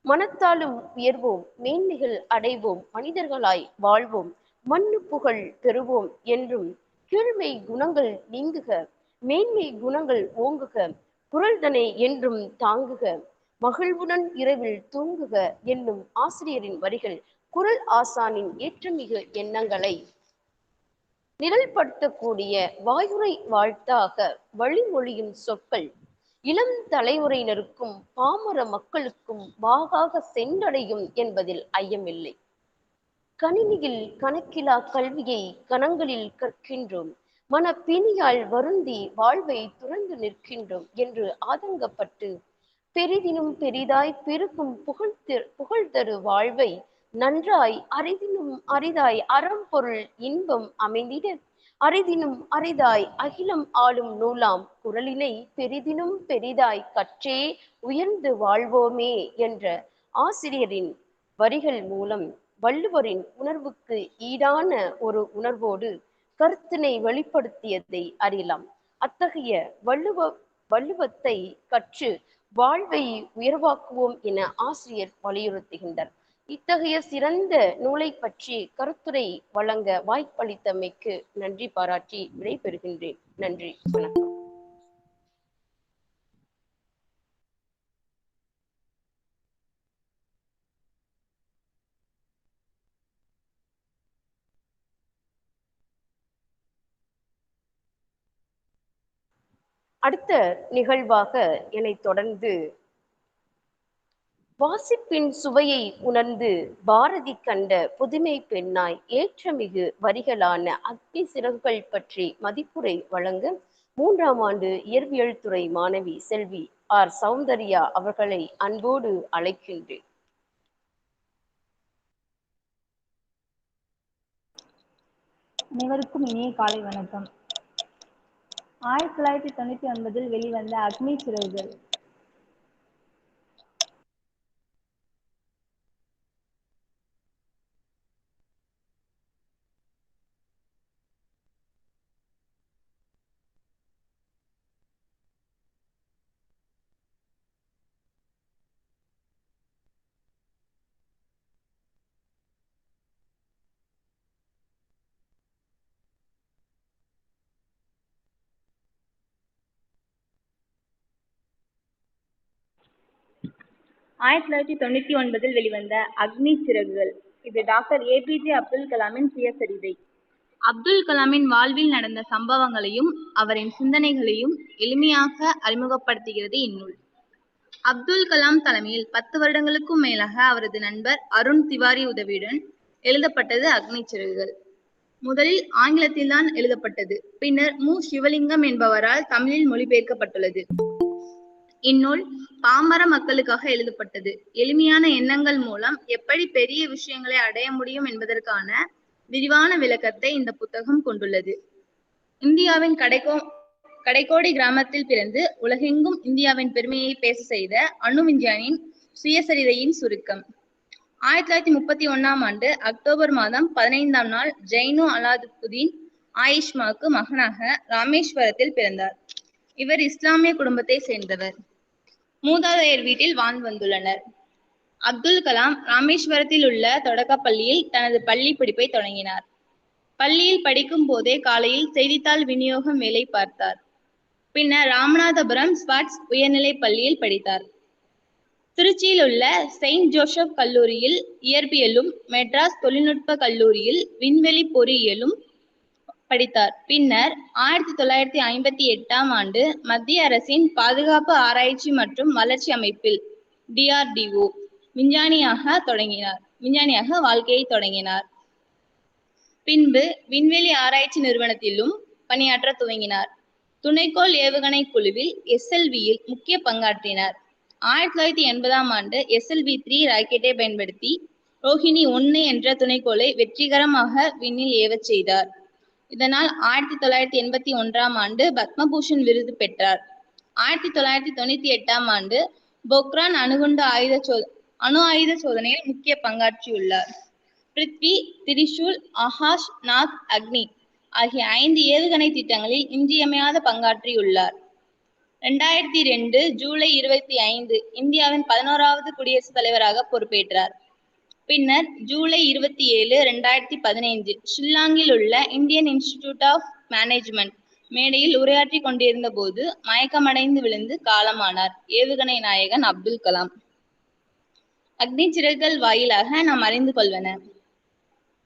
மனத்தாலும் உயர்வோம், மேன்மைகள் அடைவோம், மனிதர்களாய் வாழ்வோம், மண்ணு புகழ் பெறுவோம் என்றும் கீழ்மை குணங்கள் நீங்குக, மேன்மை குணங்கள் ஓங்குக, குரல்தனை என்றும் தாங்குக, மகிழ்வுடன் இரவில் தூங்குக என்னும் ஆசிரியரின் வரிகள் குரல் ஆசானின் ஏற்றமிகு எண்ணங்களை நிழல்படுத்தக்கூடிய வாயுரை வாழ்த்தாக வழிமொழியும் சொற்கள் இளம் தலைமுறையினருக்கும் பாமர மக்களுக்கும் வாகாக சென்றடையும் என்பதில் ஐயமில்லை. கணினியில் கணக்கிலா கல்வியை கணங்களில் கற்கின்றோம், மனப்பிணியால் வருந்தி வாழ்வை துறந்து நிற்கின்றோம் என்று ஆதங்கப்பட்டு பெரிதினும் பெரிதாய் பெருகும் புகழ்தரு வாழ்வை நன்றாய் அரிதினும் அரிதாய் அறம்பொருள் இன்பம் அமைந்திட அரிதினும் அரிதாய் அகிலம் ஆளும் நூலாம் குறளினை பெரிதினும் பெரிதாய் கற்றே உயர்ந்து வாழ்வோமே என்ற ஆசிரியரின் வரிகள் மூலம் வள்ளுவரின் உணர்வுக்கு ஈடான ஒரு உணர்வோடு கருத்தினை வெளிப்படுத்தியதை அறியலாம். அத்தகைய வள்ளுவத்தை கற்று வாழ்வை உயர்வாக்குவோம் என ஆசிரியர் வலியுறுத்துகின்றார். இத்தகைய சிறந்த நூலை பற்றி கருத்துரை வழங்க வாய்ப்பளித்தமைக்கு நன்றி பாராட்டி விடைபெறுகின்றேன். நன்றி, வணக்கம். அடுத்த நிகழ்வாக என்னை தொடர்ந்து வாசிப்பின் சுவையை உணர்ந்து பாரதி கண்ட புதுமை பெண்ணாய் ஏற்றமிகு வரிகளான அக்னி சிறகுகள் பற்றி மதிப்புரை வழங்க 3ஆம் ஆண்டு இயற்பியல் துறை மாணவி செல்வி ஆர் சௌந்தர்யா அவர்களை அன்போடு அழைக்கின்றேன். அனைவருக்கும் இனிய காலை வணக்கம். 1999 வெளிவந்த அக்னி சிறகுகள். ஆயிரத்தி 1999 வெளிவந்த அக்னி சிறகுகள். இது டாக்டர் APJ அப்துல் கலாமின் சுயசரிதை. அப்துல் கலாமின் வாழ்வில் நடந்த சம்பவங்களையும் அவரின் சிந்தனைகளையும் எளிமையாக அறிமுகப்படுத்துகிறது இந்நூல். அப்துல் கலாம் தலைமையில் 10 வருடங்களுக்கும் மேலாக அவரது நண்பர் அருண் திவாரி உதவியுடன் எழுதப்பட்டது அக்னி சிறகுகள். முதலில் ஆங்கிலத்தில்தான் எழுதப்பட்டது. பின்னர் மு. சிவலிங்கம் என்பவரால் தமிழில் மொழிபெயர்க்கப்பட்டுள்ளது. இந்நூல் பாமர மக்களுக்காக எழுதப்பட்டது. எளிமையான எண்ணங்கள் மூலம் எப்படி பெரிய விஷயங்களை அடைய முடியும் என்பதற்கான விரிவான விளக்கத்தை இந்த புத்தகம் கொண்டுள்ளது. இந்தியாவின் கடைக்கோடி கிராமத்தில் பிறந்து உலகெங்கும் இந்தியாவின் பெருமையை பேச செய்த அணு விஞ்ஞானியின் சுயசரிதையின் சுருக்கம். 1931ஆம் ஆண்டு அக்டோபர் மாதம் 15ஆம் நாள் ஜைனு அலாதுதீன் ஆயிஷ்மாவுக்கு மகனாக ராமேஸ்வரத்தில் பிறந்தார். இவர் இஸ்லாமிய குடும்பத்தை சேர்ந்தவர். மூதாதையர் வீட்டில் வாழ்ந்து வந்துள்ளனர். அப்துல் கலாம் ராமேஸ்வரத்தில் உள்ள தொடக்கப்பள்ளியில் தனது பள்ளி படிப்பை தொடங்கினார். பள்ளியில் படிக்கும் போதே காலையில் செய்தித்தாள் விநியோகம் வேலை பார்த்தார். பின்னர் ராமநாதபுரம் ஸ்பாட்ஸ் உயர்நிலைப் பள்ளியில் படித்தார். திருச்சியில் உள்ள செயின்ட் ஜோசப் கல்லூரியில் இயற்பியலும், மெட்ராஸ் தொழில்நுட்ப கல்லூரியில் விண்வெளி பொறியியலும் படித்தார். பின்னர் 1958ஆம் ஆண்டு மத்திய அரசின் பாதுகாப்பு ஆராய்ச்சி மற்றும் வளர்ச்சி அமைப்பில் DRDO விஞ்ஞானியாக வாழ்க்கையை தொடங்கினார். பின்பு விண்வெளி ஆராய்ச்சி நிறுவனத்திலும் பணியாற்ற துவங்கினார். துணைக்கோள் ஏவுகணை குழுவில் SLVயில் முக்கிய பங்காற்றினார். 1980ஆம் ஆண்டு SLV-3 ராக்கெட்டை பயன்படுத்தி ரோஹிணி 1 என்ற துணைக்கோளை வெற்றிகரமாக விண்ணில் ஏவச் செய்தார். இதனால் 1981ஆம் ஆண்டு பத்மபூஷன் விருது பெற்றார். 1998ஆம் ஆண்டு பொக்ரான் அணு ஆயுத சோதனையில் முக்கிய பங்காற்றியுள்ளார். பிருத்வி, திரிசூல், ஆகாஷ், நாக், அக்னி ஆகிய 5 ஏவுகணை திட்டங்களில் இன்றியமையாத பங்காற்றியுள்ளார். 2002 ஜூலை 25 இந்தியாவின் 11வது குடியரசுத் தலைவராக பொறுப்பேற்றார். பின்னர் ஜூலை 27, 2015 ஷில்லாங்கில் உள்ள இந்தியன் இன்ஸ்டிடியூட் ஆஃப் மேனேஜ்மெண்ட் மேடையில் உரையாற்றி கொண்டிருந்த போது மயக்கமடைந்து விழுந்து காலமானார் ஏவுகணை நாயகன் அப்துல் கலாம். அக்னி சிறகுகள் வாயிலாக நாம் அறிந்து கொள்வன.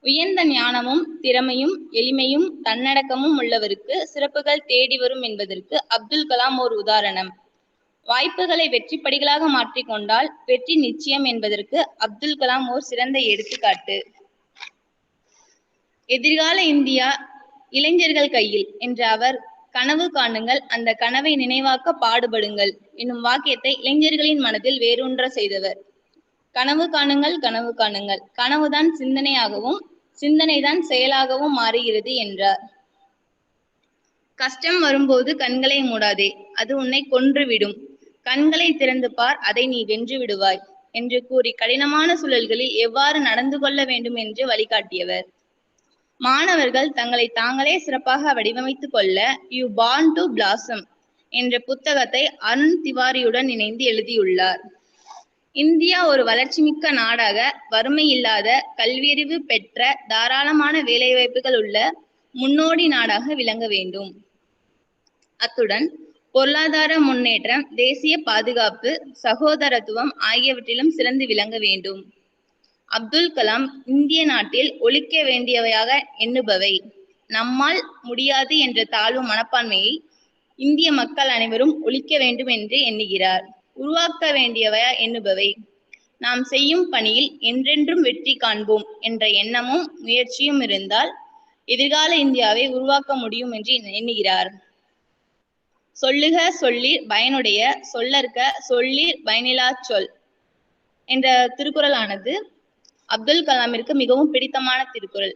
உயர்ந்த ஞானமும் திறமையும் எளிமையும் தன்னடக்கமும் உள்ளவருக்கு சிறப்புகள் தேடி வரும் என்பதற்கு அப்துல் கலாம் ஒரு உதாரணம். வாய்ப்புகளை வெற்றி படிகளாக மாற்றிக்கொண்டால் வெற்றி நிச்சயம் என்பதற்கு அப்துல் கலாம் ஓர் சிறந்த எடுத்துக்காட்டு. எதிர்கால இந்தியா இளைஞர்கள் கையில் என்ற அவர் கனவு காணுங்கள், அந்த கனவை நினைவாக்க பாடுபடுங்கள் என்னும் வாக்கியத்தை இளைஞர்களின் மனதில் வேரூன்ற செய்தவர். கனவு காணுங்கள், கனவு காணுங்கள், கனவுதான் சிந்தனையாகவும் சிந்தனைதான் செயலாகவும் மாறுகிறது என்றார். கஷ்டம் வரும்போது கண்களை மூடாதே, அது உன்னை கொன்றுவிடும். கண்களை திறந்து பார், அதை நீ வென்று விடுவாய் என்று கூறி கடினமான சூழல்களில் எவ்வாறு நடந்து கொள்ள வேண்டும் என்று வழிகாட்டியவர். மாணவர்கள் தங்களை தாங்களே சிறப்பாக வடிவமைத்துக் கொள்ள யூ பார்ன் டு பிளாசம் என்ற புத்தகத்தை அருண் திவாரியுடன் இணைந்து எழுதியுள்ளார். இந்தியா ஒரு வளர்ச்சிமிக்க நாடாக, வறுமை இல்லாத, கல்வியறிவு பெற்ற, தாராளமான வேலைவாய்ப்புகள் உள்ள முன்னோடி நாடாக விளங்க வேண்டும். அத்துடன் பொருளாதார முன்னேற்றம், தேசிய பாதுகாப்பு, சகோதரத்துவம் ஆகியவற்றிலும் சிறந்து விளங்க வேண்டும். அப்துல் கலாம் இந்திய நாட்டில் ஒழிக்க வேண்டியவையாக எண்ணுபவை நம்மால் முடியாது என்ற தாழ்வு மனப்பான்மையை இந்திய மக்கள் அனைவரும் ஒழிக்க வேண்டும் என்று எண்ணுகிறார். உருவாக்க வேண்டியவையா எண்ணுபவை நாம் செய்யும் பணியில் என்றென்றும் வெற்றி காண்போம் என்ற எண்ணமும் முயற்சியும் இருந்தால் எதிர்கால இந்தியாவை உருவாக்க முடியும் என்று எண்ணுகிறார். சொல்லுக சொல்லீர் பயனுடைய சொல்லற்க சொல்லீர் பயனிலா சொல் என்ற திருக்குறளானது அப்துல் கலாமிற்கு மிகவும் பிடித்தமான திருக்குறள்.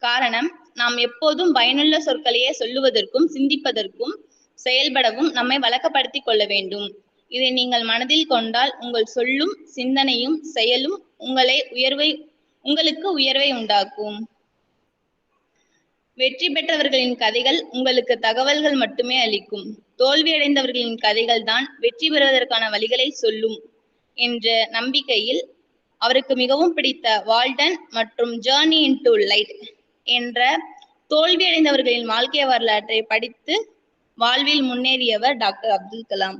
காரணம், நாம் எப்போதும் பயனுள்ள சொற்களையே சொல்லுவதற்கும் சிந்திப்பதற்கும் செயல்படவும் நம்மை வழக்கப்படுத்திக் கொள்ள வேண்டும். இதை நீங்கள் மனதில் கொண்டால் உங்கள் சொல்லும் சிந்தனையும் செயலும் உங்களுக்கு உயர்வை உண்டாக்கும். வெற்றி பெற்றவர்களின் கதைகள் உங்களுக்கு தகவல்கள் மட்டுமே அளிக்கும். தோல்வியடைந்தவர்களின் கதைகள் தான் வெற்றி பெறுவதற்கான வழிகளை சொல்லும் என்ற நம்பிக்கையில் அவருக்கு மிகவும் பிடித்த வால்டன் மற்றும் ஜேர்னி இன்டு லைட் என்ற தோல்வியடைந்தவர்களின் வாழ்க்கை வரலாற்றை படித்து வாழ்வில் முன்னேறியவர் டாக்டர் அப்துல் கலாம்.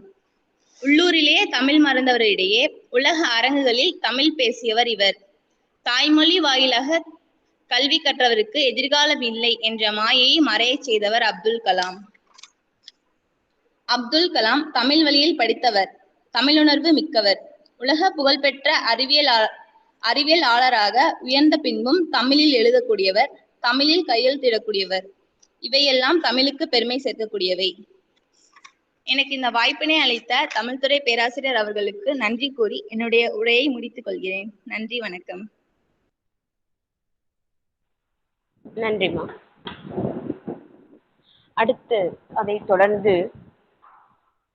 உள்ளூரிலேயே தமிழ் மறந்தவரிடையே உலக அரங்குகளில் தமிழ் பேசியவர் இவர். தாய்மொழி வாயிலாக கல்வி கற்றவருக்கு எதிர்காலம் இல்லை என்ற மாயையை மறையச் செய்தவர் அப்துல் கலாம். அப்துல் கலாம் தமிழ் வழியில் படித்தவர், தமிழுணர்வு மிக்கவர், உலக புகழ்பெற்ற அறிவியலாளராக உயர்ந்த பின்பும் தமிழில் எழுதக்கூடியவர், தமிழில் கையெழுத்திடக்கூடியவர். இவையெல்லாம் தமிழுக்கு பெருமை சேர்க்கக்கூடியவை. எனக்கு இந்த வாய்ப்பினை அளித்த தமிழ்துறை பேராசிரியர் அவர்களுக்கு நன்றி கூறி என்னுடைய உரையை முடித்துக் கொள்கிறேன். நன்றி, வணக்கம். நன்றிம்மா. அடுத்து அதைத் தொடர்ந்து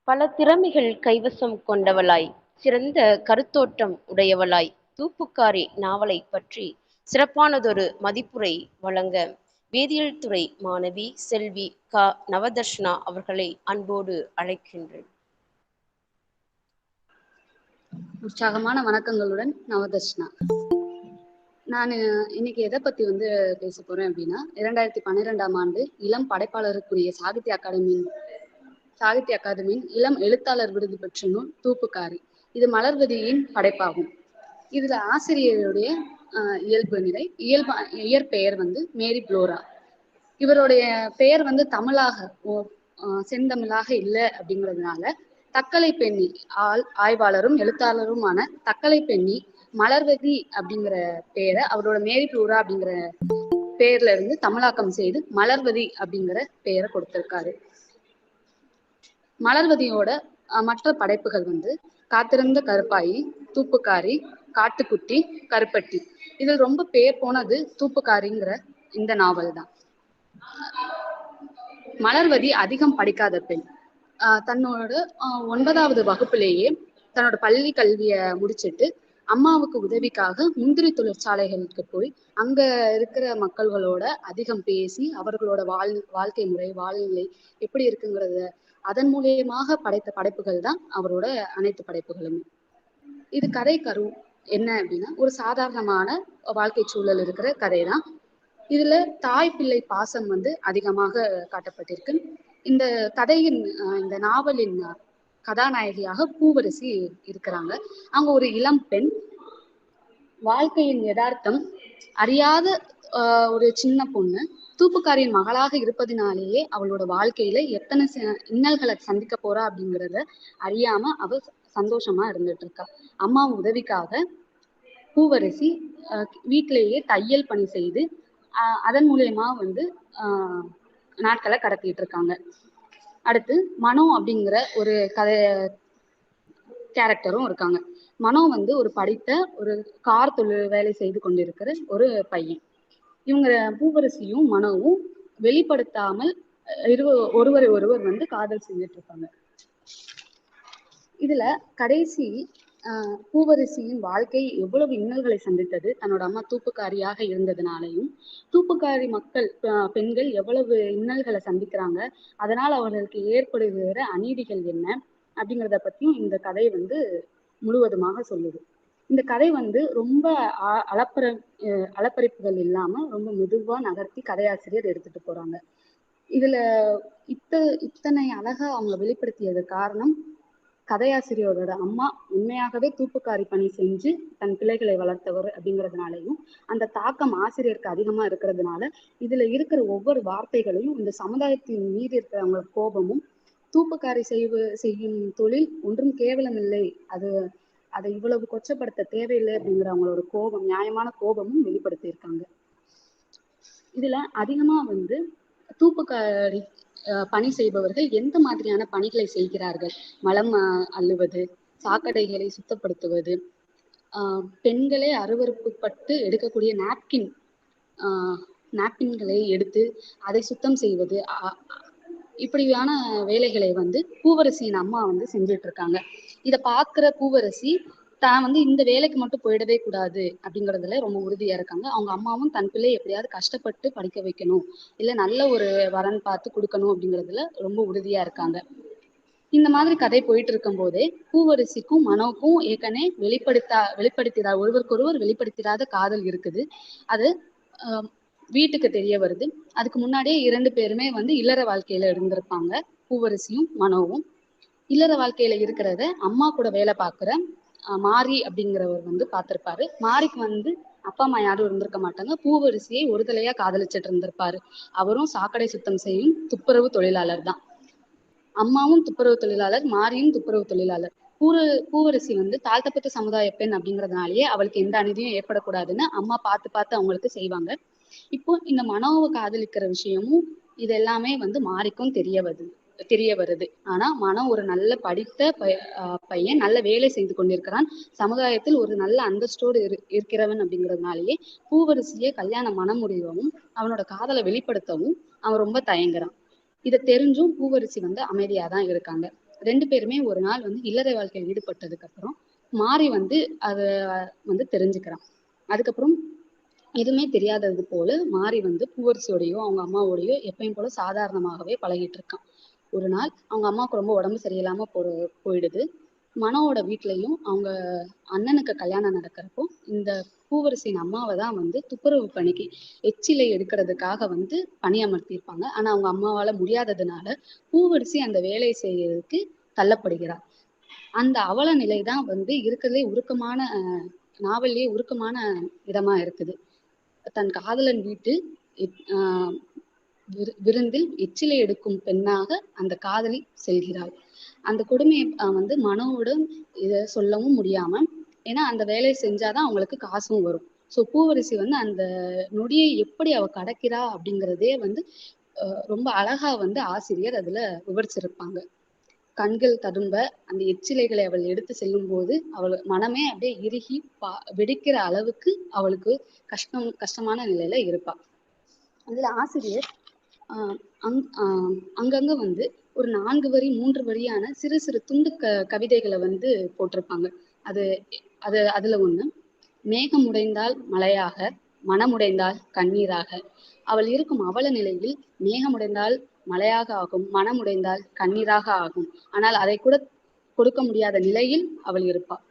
பல திறமைகள் கைவசம் கொண்டவளாய், சிறந்த கருத்தோட்டம் உடையவளாய் தூப்புக்காரி நாவலை பற்றி சிறப்பானதொரு மதிப்புரை வழங்க வேதியியல் துறை மாணவி செல்வி க. நவதர்ஷனா அவர்களை அன்போடு அழைக்கின்றேன். உற்சாகமான வணக்கங்களுடன் நவதர்ஷனா. நான் இன்னைக்கு எதை பத்தி பேச போறேன் அப்படின்னா, 2012ஆம் ஆண்டு இளம் படைப்பாளருக்குரிய சாகித்ய அகாதமியின் இளம் எழுத்தாளர் விருது பெற்ற நூல் தூப்புக்காரி. இது மலர்வதியின் படைப்பாகும். இதுல ஆசிரியருடைய இயற்பெயர் மேரி புளோரா. இவருடைய பெயர் தமிழாக செந்தமிழாக இல்லை அப்படிங்கிறதுனால தக்கலை பெண்ணி ஆய்வாளரும் எழுத்தாளருமான தக்கலை பெண்ணி மலர்வதி அப்படிங்கிற பெயரை அவரோட மேரி புளோரா அப்படிங்கிற பெயர்ல இருந்து தமிழாக்கம் செய்து மலர்வதி அப்படிங்கிற பெயரை கொடுத்திருக்காரு. மலர்வதியோட மற்ற படைப்புகள் காத்திருந்த கருப்பாயி, தூப்புக்காரி, காட்டுக்குட்டி, கருப்பட்டி. இதில் ரொம்ப பேர் போனது தூப்புக்காரிங்கிற இந்த நாவல் தான். மலர்வதி அதிகம் படிக்காத பெண். தன்னோட 9வது வகுப்பிலேயே தன்னோட பள்ளி கல்வியை முடிச்சுட்டு அம்மாவுக்கு உதவிக்காக முந்திரி தொழிற்சாலைகளுக்கு போய் அங்க இருக்கிற மக்கள்களோட அதிகம் பேசி அவர்களோட வாழ்க்கை முறை, வாழ்நிலை எப்படி இருக்குங்கிறத அதன் மூலியமாக படைத்த படைப்புகள் தான் அவரோட அனைத்து படைப்புகளுமே. இது கதை கரு என்ன அப்படின்னா, ஒரு சாதாரணமான வாழ்க்கை சூழல் இருக்கிற கதை தான். இதுல தாய் பிள்ளை பாசம் அதிகமாக காட்டப்பட்டிருக்கு. இந்த கதையின் இந்த நாவலின் கதாநாயகியாக பூவரசி இருக்கிறாங்க. அவங்க ஒரு இளம் பெண். வாழ்க்கையின் யதார்த்தம் அறியாத ஒரு சின்ன பொண்ணு. தூப்புக்காரியின் மகளாக இருப்பதினாலேயே அவளோட வாழ்க்கையில எத்தனை இன்னல்களை சந்திக்க போறா அப்படிங்கிறத அறியாம அவ சந்தோஷமா இருந்துட்டு இருக்கா. அம்மா உதவிக்காக பூவரசி வீட்டிலேயே தையல் பணி செய்து அதன் மூலியமா நாட்களை கடத்திட்டு இருக்காங்க. அடுத்து மனோ அப்படிங்கிற ஒரு கேரக்டரும் இருக்காங்க. மனோ ஒரு படித்த ஒரு கார் தொழில் வேலை செய்து கொண்டிருக்கிற ஒரு பையன். இவங்க பூவரசியும் மனோவும் வெளிப்படுத்தாமல் ஒருவரை ஒருவர் காதல் செஞ்சுட்டு இருப்பாங்க. இதுல கடைசி பூவரசியின் வாழ்க்கை எவ்வளவு இன்னல்களை சந்தித்தது தன்னோட அம்மா தூப்புக்காரியாக இருந்ததுனாலையும், தூப்புக்காரி மக்கள் பெண்கள் எவ்வளவு இன்னல்களை சந்திக்கிறாங்க, அதனால அவர்களுக்கு ஏற்படுகிற அநீதிகள் என்ன அப்படிங்கிறத பத்தியும் இந்த கதை முழுவதுமாக சொல்லுது. இந்த கதை ரொம்ப அலப்பறிப்புகள் இல்லாம ரொம்ப மெதுவா நகர்த்தி கதையாசிரியர் எடுத்துட்டு போறாங்க. இதுல இத்தனை அழகா அவங்க வெளிப்படுத்தியது காரணம், கதையாசிரியரோட அம்மா உண்மையாகவே தூப்புக்காரி பணி செஞ்சு தன் பிள்ளைகளை வளர்த்தவர் அப்படிங்கிறதுனாலையும், அந்த தாக்கம் ஆசிரியருக்கு அதிகமா இருக்கிறதுனால இதுல இருக்கிற ஒவ்வொரு வார்த்தைகளையும் இந்த சமுதாயத்தின் மீது இருக்கிறவங்க கோபமும், தூப்புக்காரி செய்யும் தொழில் ஒன்றும் கேவலம் இல்லை, அது அதை இவ்வளவு கொச்சப்படுத்த தேவையில்லை அப்படிங்கிற அவங்களோட கோபம், நியாயமான கோபமும் வெளிப்படுத்தியிருக்காங்க. இதுல அதிகமா வந்து தூப்புக்காரி பணி செய்பவர்கள் எந்த மாதிரியான பணிகளை செய்கிறார்கள்? மலம் அள்ளுவது, சாக்கடைகளை சுத்தப்படுத்துவது, பெண்களே அருவருப்புப்பட்டு எடுக்கக்கூடிய நாப்கின்களை எடுத்து அதை சுத்தம் செய்வது, இப்படியான வேலைகளை வந்து பூவரசியின் அம்மா வந்து செஞ்சுட்டு இருக்காங்க. இதை பார்க்கிற பூவரசி தான் வந்து இந்த வேலைக்கு மட்டும் போயிடவே கூடாது அப்படிங்கறதுல ரொம்ப உறுதியா இருக்காங்க. அவங்க அம்மாவும் தன் பிள்ளை எப்படியாவது கஷ்டப்பட்டு படிக்க வைக்கணும், இல்ல நல்ல ஒரு வரன் பார்த்து கொடுக்கணும் அப்படிங்கறதுல ரொம்ப உறுதியா இருக்காங்க. இந்த மாதிரி கதை போயிட்டு இருக்கும் போதே பூவரசிக்கும் மனோவுக்கும் ஏற்கனவே வெளிப்படுத்திடாத ஒருவருக்கொருவர் வெளிப்படுத்திடாத காதல் இருக்குது. அது வீட்டுக்கு தெரிய வருது. அதுக்கு முன்னாடியே 2 பேருமே வந்து இல்லற வாழ்க்கையில இருந்திருப்பாங்க. பூவரசியும் மனோவும் இல்லற வாழ்க்கையில இருக்கிறத அம்மா கூட வேலை பார்க்குற மாரி அப்படிங்கிறவர் வந்து பார்த்திருப்பாரு. மாரிக்கு வந்து அப்பா அம்மா யாரும் இருந்திருக்க மாட்டாங்க. பூவரசியை ஒரு தலையா காதலிச்சிட்டு இருந்திருப்பாரு. அவரும் சாக்கடை சுத்தம் செய்யும் துப்புரவு தொழிலாளர் தான். அம்மாவும் துப்புரவு தொழிலாளர், மாரியும் துப்புரவு தொழிலாளர். பூவரசி வந்து தாழ்த்தப்பட்ட சமுதாய பெண் அப்படிங்கிறதுனாலயே அவளுக்கு எந்த அநீதியும் ஏற்படக்கூடாதுன்னு அம்மா பார்த்து அவங்களுக்கு செய்வாங்க. இப்போ இந்த மனோவை காதலிக்கிற விஷயமும் இது எல்லாமே வந்து மாரிக்கும் தெரிய வருது. ஆனா மனோ ஒரு நல்ல படித்த பையன், நல்ல வேலை செய்து கொண்டிருக்கிறான், சமுதாயத்தில் ஒரு நல்ல அந்தஸ்தோடு இருக்கிறவன் அப்படிங்கிறதுனாலயே பூவரசியை கல்யாணம் மனம் முடியவும் அவனோட காதலை வெளிப்படுத்தவும் அவன் ரொம்ப தயங்குறான். இதை தெரிஞ்சும் பூவரசி வந்து அமைதியாதான் இருக்காங்க. 2 பேருமே ஒரு நாள் வந்து இல்லற வாழ்க்கையில் ஈடுபட்டதுக்கு அப்புறம் மாரி வந்து அத வந்து தெரிஞ்சுக்கிறான். அதுக்கப்புறம் எதுவுமே தெரியாதது போல மாரி வந்து பூவரசியோடையோ அவங்க அம்மாவோடையோ எப்பயும் போல சாதாரணமாகவே பழகிட்டு இருக்கான். ஒரு நாள் அவங்க அம்மாவுக்கு ரொம்ப உடம்பு சரியில்லாம போயிடுது. மனோவோட வீட்லயும் அவங்க அண்ணனுக்கு கல்யாணம் நடக்கிறப்போ இந்த பூவரசியின் அம்மாவை தான் வந்து துப்புரவு பணிக்கு எச்சிலை எடுக்கிறதுக்காக வந்து பணியமர்த்தியிருப்பாங்க. ஆனா அவங்க அம்மாவால முடியாததுனால பூவரசி அந்த வேலையை செய்யறதுக்கு தள்ளப்படுகிறார். அந்த அவல நிலைதான் வந்து இருக்கிறதுலே உருக்கமான நாவல்லே உருக்கமான இடமா இருக்குது. தன் காதலன் வீட்டு விருந்தில் எச்சிலை எடுக்கும் பெண்ணாக அந்த காதலி செல்கிறாள். அந்த கொடுமையை வந்து மனோவோட இதை சொல்லவும் முடியாம, ஏன்னா அந்த வேலையை செஞ்சாதான் அவங்களுக்கு காசும் வரும். ஸோ பூவரசி வந்து அந்த நொடியை எப்படி அவ கடக்கிறா அப்படிங்கிறதே வந்து ரொம்ப அழகா வந்து ஆசிரியர் அதுல விவரிச்சிருப்பாங்க. கண்கள் ததும்ப அந்த எச்சிலைகளை அவள் எடுத்து செல்லும் போது அவள் மனமே அப்படியே இறுகி வெடிக்கிற அளவுக்கு அவளுக்கு கஷ்டமான நிலையில இருப்பா. அதுல ஆசிரியர் அங்கங்க வந்து ஒரு 4 வரி 3 வரியான சிறு சிறு துண்டு கவிதைகளை வந்து போட்டிருப்பாங்க. அதுல ஒண்ணு, மேகம் உடைந்தால் மழையாக, மனமுடைந்தால் கண்ணீராக. அவள் இருக்கும் அவல நிலையில் மேகமுடைந்தால் மழையாக ஆகும், மனமுடைந்தால் கண்ணீராக ஆகும். ஆனால் அதை கூட கொடுக்க முடியாத நிலையில் அவள் இருப்பாள்.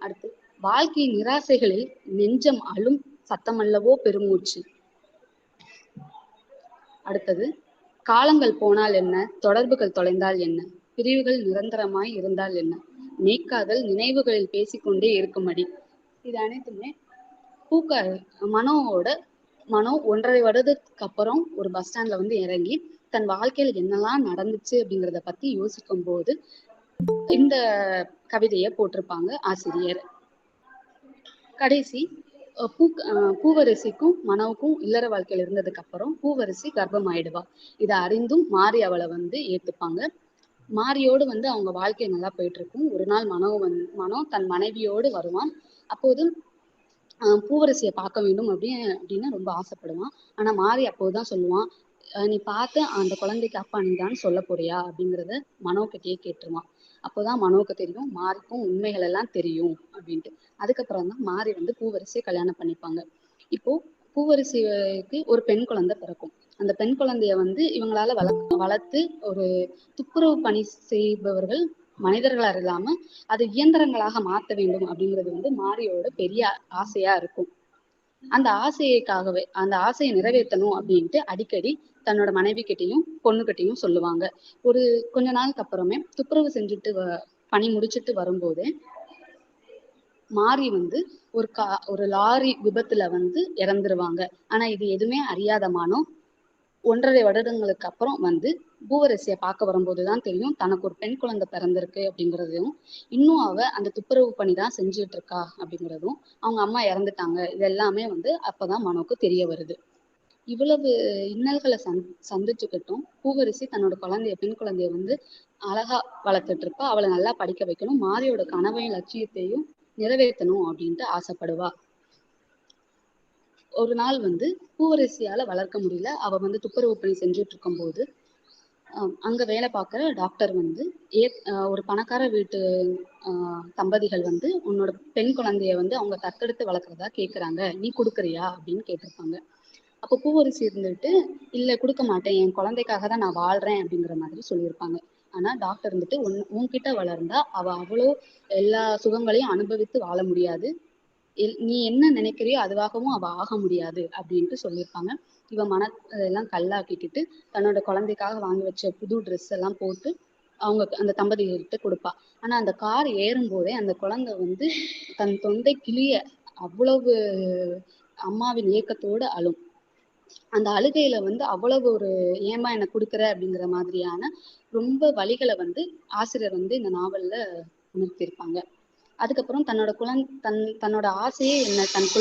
அடுத்து, வாழ்க்கையின் நிராசைகளில் நெஞ்சம் அழும் சத்தமல்லவோ பெருமூச்சு. அடுத்தது, காலங்கள் போனால் என்ன, தொடர்புகள் தொலைந்தால் என்ன, பிரிவுகள் நிரந்தரமாய் இருந்தால் என்ன, நீக்காதல் நினைவுகளில் பேசிக்கொண்டே இருக்கும்படி. இது அனைத்துமே மனோ 1.5 வருடத்துக்கு அப்புறம் ஒரு பஸ் ஸ்டாண்ட்ல வந்து இறங்கி தன் வாழ்க்கையில என்னெல்லாம் நடந்துச்சு அப்படிங்கிறத பத்தி யோசிக்கும் போது இந்த கவிதையை போட்டிருப்பாங்க ஆசிரியர். கடைசி பூவரசிக்கும் மனோவுக்கும் இல்லற வாழ்க்கையில இருந்ததுக்கு அப்புறம் பூவரசி கர்ப்பம் ஆயிடுவா. இதை அறிந்தும் மாரி அவளை வந்து ஏத்துப்பாங்க. மாரியோடு வந்து அவங்க வாழ்க்கை நல்லா போயிட்டு இருக்கும். ஒரு நாள் மனோ தன் மனைவியோடு வருவான். அப்போது பூவரசியை பார்க்க வேண்டும் அப்படின்னு ரொம்ப ஆசைப்படுவான். ஆனா மாரி அப்போதுதான் சொல்லுவான், நீ பார்த்து அந்த குழந்தைக்கு அப்பா நீதான் சொல்ல போறியா அப்படிங்கிறத மனோக்கிட்டயே கேட்டுருவான். அப்போதான் மனோவுக்கு தெரியும் மாரிக்கும் உண்மைகள் எல்லாம் தெரியும் அப்படின்ட்டு. அதுக்கப்புறம் தான் மாரி வந்து பூவரசியை கல்யாணம் பண்ணிப்பாங்க. இப்போ பூவரசிக்கு ஒரு பெண் குழந்தை பிறக்கும். அந்த பெண் குழந்தைய வந்து இவங்களால வளர்த்து ஒரு துப்புரவு பணி செய்பவர்கள் மனிதர்களா இல்லாம அது இயந்திரங்களாக மாற்ற வேண்டும் அப்படிங்கிறது வந்து மாரியோட பெரிய ஆசையா இருக்கும். அந்த ஆசையை நிறைவேற்றணும் அப்படின்ட்டு அடிக்கடி தன்னோட மனைவி கிட்டையும் பொண்ணுகிட்டையும் சொல்லுவாங்க. ஒரு கொஞ்ச நாளுக்கு அப்புறமே துப்புரவு செஞ்சுட்டு பணி முடிச்சுட்டு வரும்போது மாரி வந்து ஒரு லாரி விபத்துல வந்து இறந்துருவாங்க. ஆனா இது எதுவுமே அறியாத மனோ 1.5 வருடங்களுக்கு அப்புறம் வந்து பூவரசியை பார்க்க வரும்போதுதான் தெரியும் தனக்கு ஒரு பெண் குழந்தை பிறந்திருக்கு அப்படிங்கிறதையும், இன்னும் அவ அந்த துப்புரவு பணி தான் செஞ்சுட்டு இருக்கா அப்படிங்கிறதும், அவங்க அம்மா இறந்துட்டாங்க, இது எல்லாமே அப்பதான் மனோக்கு தெரிய வருது. இவ்வளவு இன்னல்களை சந்திச்சுக்கிட்டும் பூவரசி தன்னோட பெண் குழந்தைய அழகா வளர்த்துட்டு இருப்பா. அவளை நல்லா படிக்க வைக்கணும், மாரியோட கனவையும் லட்சியத்தையும் நிறைவேற்றணும் அப்படின்ட்டு ஆசைப்படுவா. ஒரு நாள் பூவரசியால வளர்க்க முடியல. அவ துப்புரவு பணி செஞ்சுட்டு இருக்கும் போது அங்க வேலை பார்க்குற டாக்டர் ஒரு பணக்கார வீட்டு தம்பதிகள் உன்னோட பெண் குழந்தைய அவங்க தத்தெடுத்து வளர்க்குறதா கேட்குறாங்க, நீ கொடுக்குறியா அப்படின்னு கேட்டிருப்பாங்க. அப்போ பூவரசி இருந்துட்டு, இல்ல கொடுக்க மாட்டேன், என் குழந்தைக்காக தான் நான் வாழ்றேன் அப்படிங்கிற மாதிரி சொல்லியிருப்பாங்க. ஆனா டாக்டர் உன்கிட்ட வளர்ந்தா அவ அவ்வளோ எல்லா சுகங்களையும் அனுபவித்து வாழ முடியாது, நீ என்ன நினைக்கிறியோ அதுவாகவும் அவ ஆக முடியாது அப்படின்ட்டு சொல்லியிருப்பாங்க. இவ மனதெல்லாம் கல்லாக்கிக்கிட்டு தன்னோட குழந்தைக்காக வாங்கி வச்ச புது ட்ரெஸ் எல்லாம் போட்டு அவங்க அந்த தம்பதிகிட்ட கொடுப்பா. ஆனா அந்த கார் ஏறும் போதே அந்த குழந்தை தன் தொண்டை கிளிய அவ்வளவு அம்மாவின் ஏக்கத்தோடு அழும். அந்த அழுகையில அவ்வளவு ஒரு ஏமா எனக்கு கொடுக்குற அப்படிங்கிற மாதிரியான ரொம்ப வலிகளை ஆசிரியர் இந்த நாவல்ல உணர்த்தியிருப்பாங்க. அதுக்கப்புறம் தன்னோட ஆசையே என்ன, தன்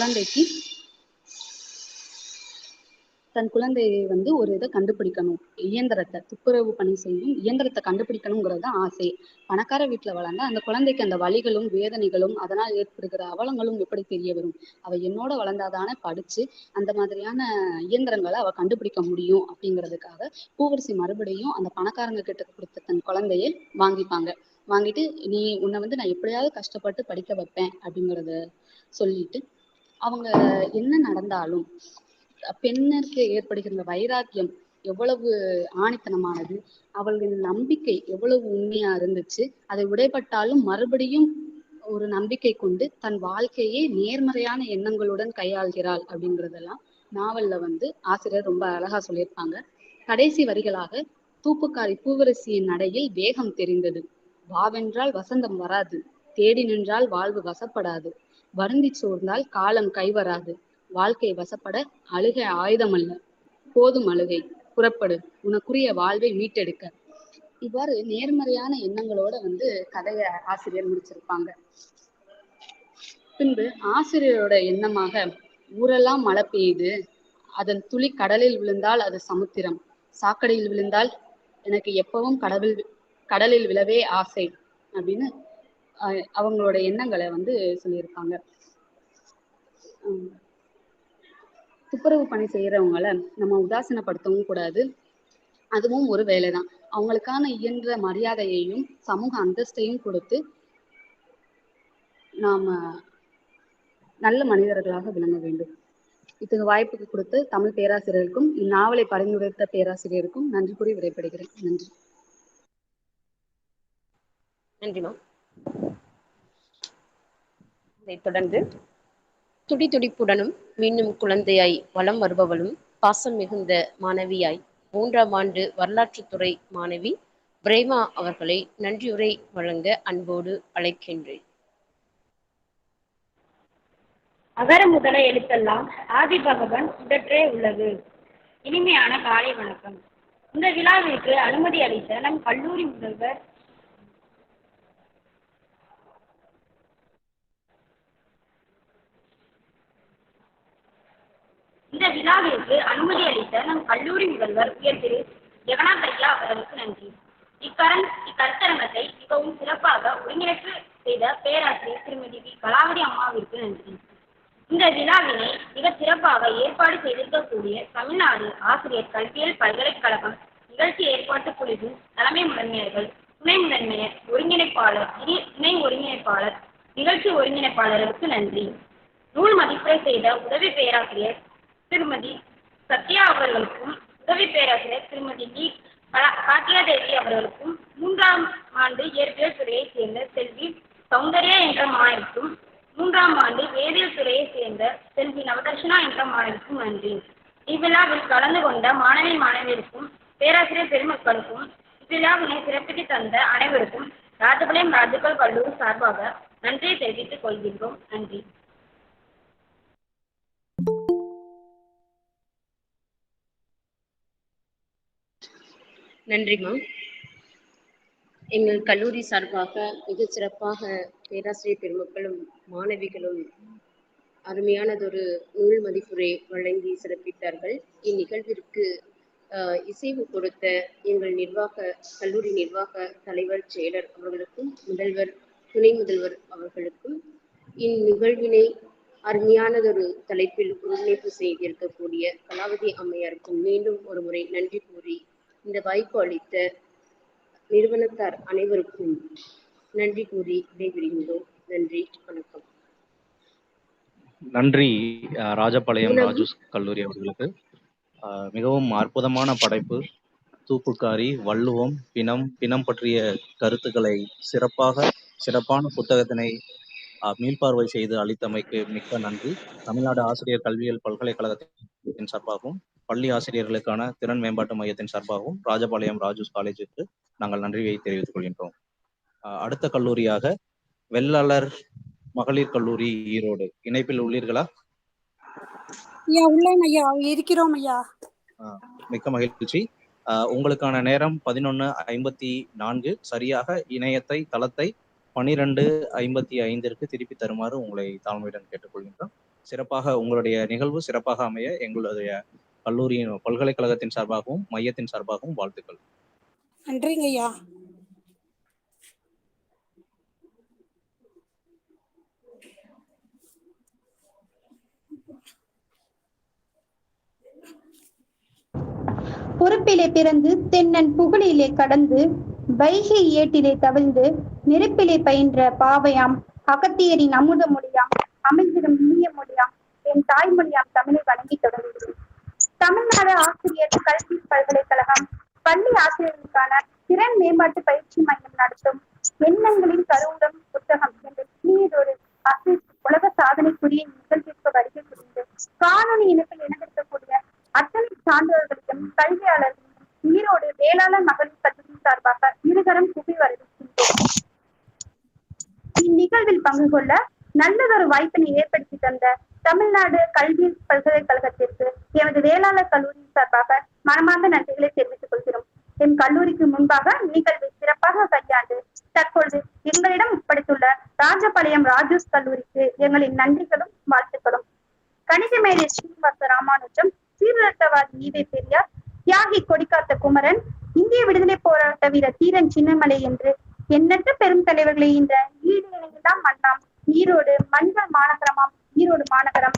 குழந்தையை ஒரு இதை கண்டுபிடிக்கணும், இயந்திரத்தை, துப்புரவு பணி செய்யும் இயந்திரத்தை கண்டுபிடிக்கணுங்கிறது ஆசை. பணக்கார வீட்டுல வளர்ந்தா அந்த குழந்தைக்கு அந்த வலிகளும் வேதனைகளும் அதனால் ஏற்படுகிற அவலங்களும் எப்படி தெரிய வரும்? அவ என்னோட வளர்ந்தாதானே படிச்சு அந்த மாதிரியான இயந்திரங்களை அவ கண்டுபிடிக்க முடியும் அப்படிங்கிறதுக்காக பூவரசி மறுபடியும் அந்த பணக்காரங்க கிட்ட கொடுத்த தன் குழந்தையை வாங்கிப்பாங்க. வாங்கிட்டு உன்னை நான் எப்படியாவது கஷ்டப்பட்டு படிக்க வைப்பேன் அப்படிங்கிறத சொல்லிட்டு, அவங்க என்ன நடந்தாலும் பெண்ணுக்கு ஏற்படுகின்ற வைராக்கியம் எவ்வளவு ஆணித்தனமானது, அவளின் நம்பிக்கை எவ்வளவு உண்மையா இருந்துச்சு, அதை உடைப்பட்டாலும் மறுபடியும் ஒரு நம்பிக்கை கொண்டு தன் வாழ்க்கையை நேர்மறையான எண்ணங்களுடன் கையாள்கிறாள் அப்படிங்கிறதெல்லாம் நாவல்ல ஆசிரியர் ரொம்ப அழகா சொல்லியிருப்பாங்க. கடைசி வரிகளாக, தூப்புக்காரி பூவரசியின் நடையில் வேகம் தெரிந்தது, வாவென்றால் வசந்தம் வராது, தேடி நின்றால் வாழ்வு வசப்படாது, வருந்தி சோர்ந்தால் காலம் கைவராது, வாழ்க்கை வசப்பட அழுகை ஆயுதம் அல்ல, போதும் அழுகை, புறப்படு, உனக்குரிய வாழ்வை மீட்டெடுக்க. இவ்வாறு நேர்மறையான எண்ணங்களோட கதைய ஆசிரியர் முடிச்சிருப்பாங்க. பின்பு ஆசிரியரோட எண்ணமாக, ஊரெல்லாம் மழை பெய்யுது, அதன் துளி கடலில் விழுந்தால் அது சமுத்திரம், சாக்கடையில் விழுந்தால் எனக்கு எப்பவும் கடலில் விழவே ஆசை அப்படின்னு அவங்களோட எண்ணங்களை சொல்லியிருப்பாங்க. துப்புரவு பணி செய்யறவங்கள நம்ம உதாசீனப்படுத்தவும் கூடாது, அதுவும் ஒரு வேலைதான். அவங்களுக்கான இயன்ற மரியாதையையும் சமூக அந்தஸ்தையும் கொடுத்து நாம நல்ல மனிதர்களாக விளங்க வேண்டும். இத்தகைய வாய்ப்புக்கு கொடுத்து தமிழ் பேராசிரியருக்கும் இந்நாவலை பரிந்துரைத்த பேராசிரியருக்கும் நன்றி கூறி விடைபெறுகிறேன். நன்றி. நன்றிமா. இதைத் தொடர்ந்து துடி துடிப்புடனும் மீண்டும் குழந்தையாய் வலம் வருபவளும் பாசம் மிகுந்த மாணவியாய் 3ஆம் ஆண்டு வரலாற்றுத்துறை மாணவி பிரேமா அவர்களை நன்றியுரை வழங்க அன்போடு அழைக்கின்றேன். அகர முதல எழுத்தெல்லாம் ஆதி பகவன் சுடற்றே உள்ளது. இனிமையான காலை வணக்கம். இந்த விழாவிற்கு அனுமதி அளித்த நம் கல்லூரி முதல்வர் உயர் திரு ஜெகநாத் ஐயா அவர்களுக்கு நன்றி. இக்கருத்தரங்கத்தை மிகவும் சிறப்பாக ஒருங்கிணைப்பு செய்த பேராசிரியர் திருமதி வி கலாவதி அம்மாவிற்கு நன்றி. இந்த விழாவினை மிக சிறப்பாக ஏற்பாடு செய்திருக்கக்கூடிய தமிழ்நாடு ஆசிரியர் கல்வியியல் பல்கலைக்கழகம் நிகழ்ச்சி ஏற்பாட்டு குழுவின் தலைமை முதன்மையர்கள், துணை முதன்மையர், ஒருங்கிணைப்பாளர், இணை ஒருங்கிணைப்பாளர், நிகழ்ச்சி ஒருங்கிணைப்பாளருக்கு நன்றி. நூல் மதிப்புரை செய்த உதவி பேராசிரியர் திருமதி சத்யா அவர்களுக்கும், உதவி பேராசிரியர் திருமதி டி காத்தியாதேவி அவர்களுக்கும், 3ஆம் ஆண்டு இயற்பியல் துறையைச் சேர்ந்த செல்வி சௌந்தர்யா என்ற மாணவிக்கும், 3ஆம் ஆண்டு வேதியியல் துறையைச் சேர்ந்த செல்வி நவதர்ஷனா என்ற மாணவிக்கும் நன்றி. இவ்விழாவில் கலந்து கொண்ட மாணவியருக்கும் பேராசிரியர் பெருமக்களுக்கும் இவ்விழாவினை சிறப்பித்து தந்த அனைவருக்கும் ராஜபாளையம் ராஜகோபால் கல்லூரி சார்பாக நன்றியை தெரிவித்துக் கொள்கின்றோம். நன்றி. நன்றிம்மா. எங்கள் கல்லூரி சார்பாக மிகச் சிறப்பாக பேராசிரியர் பெருமக்களும் மாணவிகளும் அருமையானதொரு நூல் மதிப்புரை வழங்கி சிறப்பித்தார்கள். இந்நிகழ்விற்கு இசைவு கொடுத்த எங்கள் கல்லூரி நிர்வாக தலைவர் செயலர் அவர்களுக்கும் முதல்வர் துணை முதல்வர் அவர்களுக்கும் இந்நிகழ்வினை அருமையானதொரு தலைப்பில் ஒருங்கிணைப்பு செய்திருக்கக்கூடிய கலாவதி அம்மையாருக்கும் மீண்டும் ஒரு முறை நன்றி கூறி இந்த வாய்ப்பு அளித்த நிறுவனத்தார் அனைவருக்கும் நன்றி கூறி விடைபெறுகின்றோம். நன்றி, வணக்கம். நன்றி ராஜபாளையம் ராஜூஸ் கல்லூரி அவர்களுக்கு. மிகவும் அற்புதமான படைப்பு. தூப்புக்காரி, வள்ளுவம், பிணம் பற்றிய கருத்துக்களை சிறப்பான புத்தகத்தினை மீள்பார்வை செய்து அளித்தமைக்கு மிக்க நன்றி. தமிழ்நாடு ஆசிரியர் கல்வியியல் பல்கலைக்கழகத்தின் சார்பாகவும் பள்ளி ஆசிரியர்களுக்கான திறன் மேம்பாட்டு மையத்தின் சார்பாகவும் ராஜபாளையம் ராஜூஸ் காலேஜுக்கு நாங்கள் நன்றியை தெரிவித்துக் கொள்கின்றோம். அடுத்த கல்லூரியாக வெள்ளாளர் மகளிர் கல்லூரி ஈரோடு, இணைப்பில் உள்ளீர்களா? உள்ளேன் ஐயா, இருக்கிறோம் ஐயா. மிக்க மகிழ்ச்சி. உங்களுக்கான நேரம் 11:54. சரியாக இணையத்தை தளத்தை 12:55 திருப்பி தருமாறு உங்களை தாழ்மையுடன் கேட்டுக்கொள்கின்றோம். சிறப்பாக உங்களுடைய நிகழ்வு சிறப்பாக அமைய எங்களுடைய கல்லூரியின் பல்கலைக்கழகத்தின் சார்பாகவும் மையத்தின் சார்பாகவும் வாழ்த்துக்கள். நன்றிங்க ஐயா. பொறுப்பிலே பிறந்து தென்னன் புகழிலே கடந்து வைகை ஏட்டிலே தவிழ்ந்து நெருப்பிலே பயின்ற பாவையாம் அகத்தியரின் அமுத மொழியாம் அமைந்திடும் இனிய மொழியாம் என் தாய்மொழியாம் தமிழை வணங்கி தொடங்குகிறேன். தமிழ்நாடு ஆசிரியர் கல்வி பல்கலைக்கழகம் பள்ளி ஆசிரியர்களுக்கான திறன் மேம்பாட்டு பயிற்சி மையம் நடத்தும் எண்ணங்களின் கருவுடன் புத்தகம் என்ற இனியதொரு உலக சாதனைக்குரிய நிகழ்ச்சிக்கு வருகை புரிந்து காணொலி இணைப்பில் இணைந்திருக்கக்கூடிய அத்தனை சான்றோர்களையும் கல்வியாளர்களையும் ஈரோடு வேளாளர் மகளிர் கல்லூரி சார்பாக இருகரம் கூப்பி வரவேற்கின்றோம். இந்நிகழ்வில் பங்கு கொள்ள நல்லதொரு வாய்ப்பினை ஏற்படுத்தி தந்த தமிழ்நாடு கல்வி பல்கலைக்கழகத்திற்கு எமது வேளாளர் கல்லூரி சார்பாக மனமார்ந்த நன்றிகளை தெரிவித்துக் கொள்கிறோம். எம் கல்லூரிக்கு முன்பாக நிகழ்வை சிறப்பாக கையாண்டு தற்பொழுது எங்களிடம் ஒப்படைத்துள்ள ராஜபாளையம் ராஜூஸ் கல்லூரிக்கு எங்களின் நன்றிகளும் வாழ்த்துக்களும். கணித மேதை ஸ்ரீனிவாச ராமானுஜம், சீர்திருத்தவாதி ஈவே பெரியார், தியாகி கொடிக்காத்த குமரன், இந்திய விடுதலை போராட்ட வீரர் தீரன் சின்னமலை என்று எண்ணற்ற பெரும் தலைவர்களை இந்த ஈடுதான் மண்ணாம் ஈரோடு மண்கள் மாநகரமாம் ஈரோடு மாநகரம்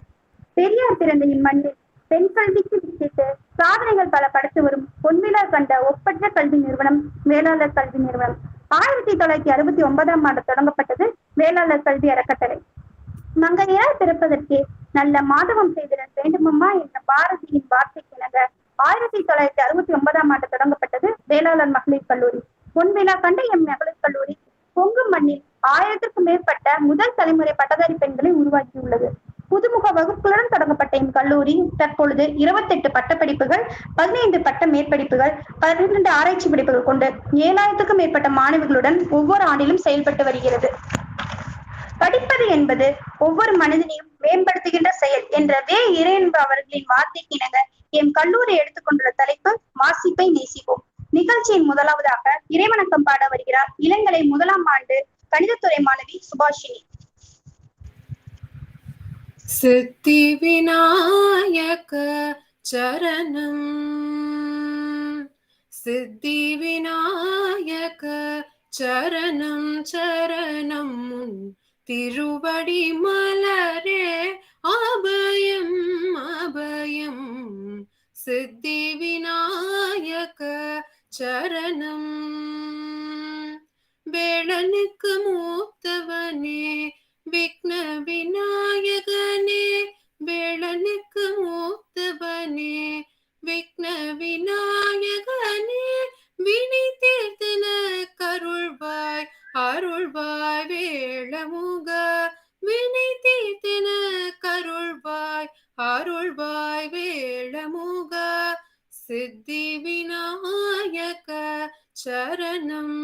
பெரியார் பிறந்த இம்மண்ணில் பெண் கல்விக்கு வித்திட்டு சாதனைகள் பல படைத்து வரும் பொன்விழா கண்ட ஒப்பற்ற கல்வி நிறுவனம் வேளாளர் கல்வி நிறுவனம். 1969ஆம் ஆண்டு தொடங்கப்பட்டது வேளாளர் கல்வி அறக்கட்டளை. மங்கையரால் பிறப்பதற்கே நல்ல மாதவம் செய்திட வேண்டுமம்மா என்ற பாரதியின் வார்த்தைக்கிணங்க 1969ஆம் ஆண்டு தொடங்கப்பட்டது வேளாளர் மகளிர் கல்லூரி. பொன்விழா கண்ட எம் மகளிர் கல்லூரி கொங்கு மண்ணில் 1000க்கும் மேற்பட்ட முதல் தலைமுறை பட்டதாரி பெண்களை உருவாக்கியுள்ளது. புதுமுக வகுப்புகளுடன் தொடங்கப்பட்ட இக்கல்லூரி தற்பொழுது 28 பட்டப்படிப்புகள், 15 பட்ட மேற்படிப்புகள், 12 ஆராய்ச்சி படிப்புகள் கொண்டு 7000க்கும் மேற்பட்ட மாணவிகளுடன் ஒவ்வொரு ஆண்டிலும் செயல்பட்டு வருகிறது. படிப்பது என்பது ஒவ்வொரு மனிதனையும் மேம்படுத்துகின்ற செயல் என்ற இறையன்பு அவர்களின் வார்த்தைக்கிணங்க எம் கல்லூரி எடுத்துக்கொண்டுள்ள தலைப்பு வாசிப்பை நேசிப்போம். நிகழ்ச்சியின் முதலாவதாக இறைவணக்கம் பாட வருகிறார் இளங்கலை 1ஆம் ஆண்டு கணிதத்துறை மாணவி சுபாஷினி. சித்தி விநாயக சரணம், சித்தி விநாயக சரணம் சரணம், முன் திருவடி மலரே அபயம் அபயம், சித்தி விநாயக சரணம். வேளனுக்கு மூத்தவனே விக்ன விநாயகனே, வேளனுக்கு மூத்தவனே விக்ன விநாயகனே, வினை தீர்த்தன கருள்வாய் அருள்வாய் வேளமுக, வினை தீர்த்தன கருள்வாய் அருள்வாய் வேளமுக, சித்தி விநாயக சரணம்.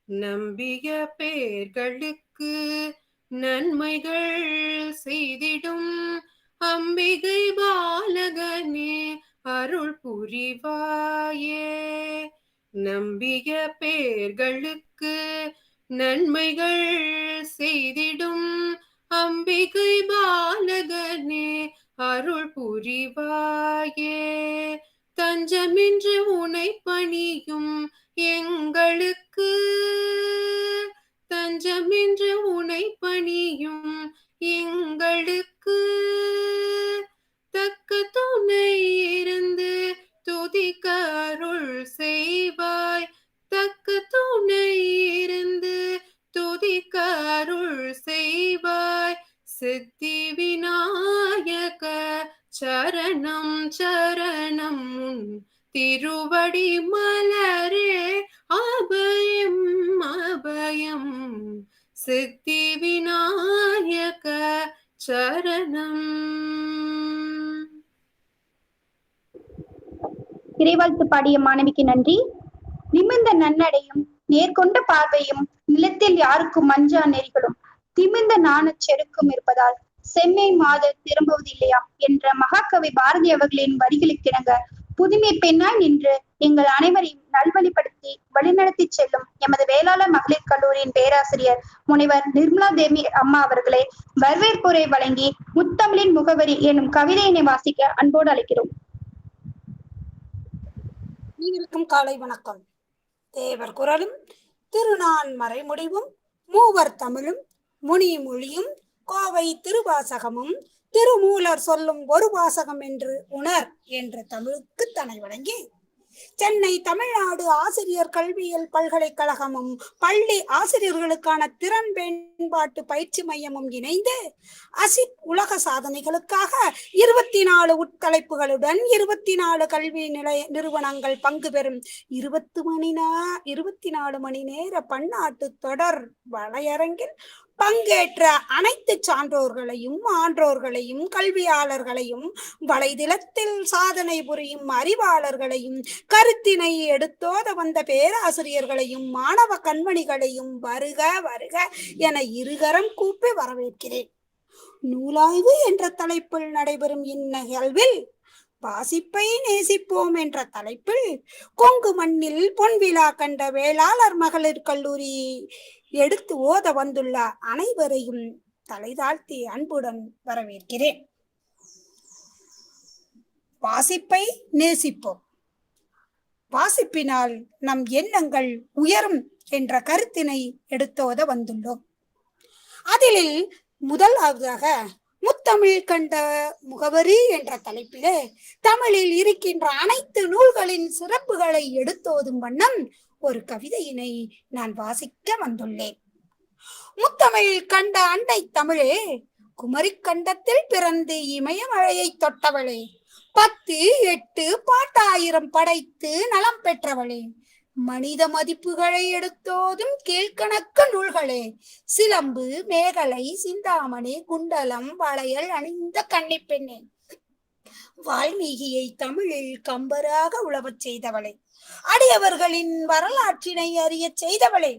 நம்பிய பேர்களுக்கு நன்மைகள் செய்திடும் அம்பிகை பாலகனே அருள் புரிவாயே. நம்பிய பேர்களுக்கு நன்மைகள் செய்திடும் அம்பிகை பாலகனே அருள் புரிவாயே. தஞ்சமின்றி உனை பணியும் எங்களுக்கு, தஞ்சமின்றி உனை பணியும் எங்களுக்கு தக்க துணை இருந்து துதிக்க அருள் செய்வாய். தக்க துணை இருந்து துதிக்க அருள் செய்வாய். சித்தி விநாயக சரணம் சரணம் உன் திருவடி மலரே அபயம் அபயம். சித்தி விநாயக சரணம். இறைவாழ்த்து பாடிய மாணவிக்கு நன்றி. நிமிர்ந்த நன்னடையும் நேர்கொண்ட பார்வையும் நிலத்தில் யாருக்கும் மஞ்சா நெறிகளும் திமிர்ந்த நாணச் செருக்கும் இருப்பதால் செம்மை மாத திரும்புவதில்லையாம் என்ற மகாகவி பாரதி அவர்களின் வரிகளுக்கிணங்க புதுமை பெண்ணாய் நின்று எங்கள் அனைவரையும் நல்வழிப்படுத்தி வழிநடத்தி செல்லும் எமது வேளாளர் மகளிர் கல்லூரியின் பேராசிரியர் முனைவர் நிர்மலா தேவி அம்மா அவர்களை வரவேற்புரை வழங்கி முத்தமிழின் முகவரி எனும் கவிதையினை வாசிக்க அன்போடு அழைக்கிறோம். அனைவருக்கும் காலை வணக்கம். தேவர் குரலும் திருநான் மறைமுடிவும் மூவர் தமிழும் முனி மொழியும் கோவை திருவாசகமும் திருமூலர் சொல்லும் ஒரு வாசகம் என்று உணர் என்ற தமிழுக்கு தனை வழங்கி சென்னை தமிழ்நாடு ஆசிரியர் கல்வியியல் பல்கலைக்கழகமும் பள்ளி ஆசிரியர்களுக்கான திறன் மேம்பாட்டு பயிற்சி மையமும் இணைந்து அசிட் உலக சாதனைகளுக்காக 24 உட்தலைப்புகளுடன் 24 கல்வி நிறுவனங்கள் பங்கு பெறும் 24 மணி நேர பன்னாட்டு தொடர் வலையரங்கில் பங்கேற்ற அனைத்து சான்றோர்களையும் ஆன்றோர்களையும் கல்வியாளர்களையும் வலைதளத்தில் சாதனை புரியும் அறிவாளர்களையும் கருத்தினை எடுத்தோத வந்த பேராசிரியர்களையும் மாணவ கண்மணிகளையும் வருக வருக என இருகரம் கூப்பி வரவேற்கிறேன். நூலாய்வு என்ற தலைப்பில் நடைபெறும் இந்நிகழ்வில் வாசிப்பை நேசிப்போம் என்ற தலைப்பில் கொங்கு மண்ணில் பொன்விழா கண்ட வேளாளர் மகளிர் கல்லூரி எடுத்து ஓத வந்துள்ள அனைவரையும் தலைதாழ்த்தி அன்புடன் வரவேற்கிறேன். வாசிப்பை நேசிப்போம், வாசிப்பினால் நம் எண்ணங்கள் உயரும் என்ற கருத்தினை எடுத்தோத வந்துள்ளோம். அதில் முதலாவதாக முத்தமிழ் கண்ட முகவரி என்ற தலைப்பிலே தமிழில் இருக்கின்ற அனைத்து நூல்களின் சிறப்புகளை எடுத்தோதும் வண்ணம் ஒரு கவிதையினை நான் வாசிக்க வந்துள்ளேன். முத்தமிழ் கண்ட அண்டை தமிழே, குமரி கண்டத்தில் பிறந்து இமயமழையை தொட்டவளே, 10, 8 பாட்டாயிரம் படைத்து நலம் பெற்றவளே, மனித மதிப்புகளை எடுத்தோதும் கீழ்கணக்கு நூல்களே, சிலம்பு மேகலை சிந்தாமணி குண்டலம் வளையல் அணிந்த கன்னிப்பெண்ணே, வால்மீகியை தமிழில் கம்பராக உழவச் செய்தவளே, அடியவர்களின் வரலாற்றினை அறிய செய்தவளே,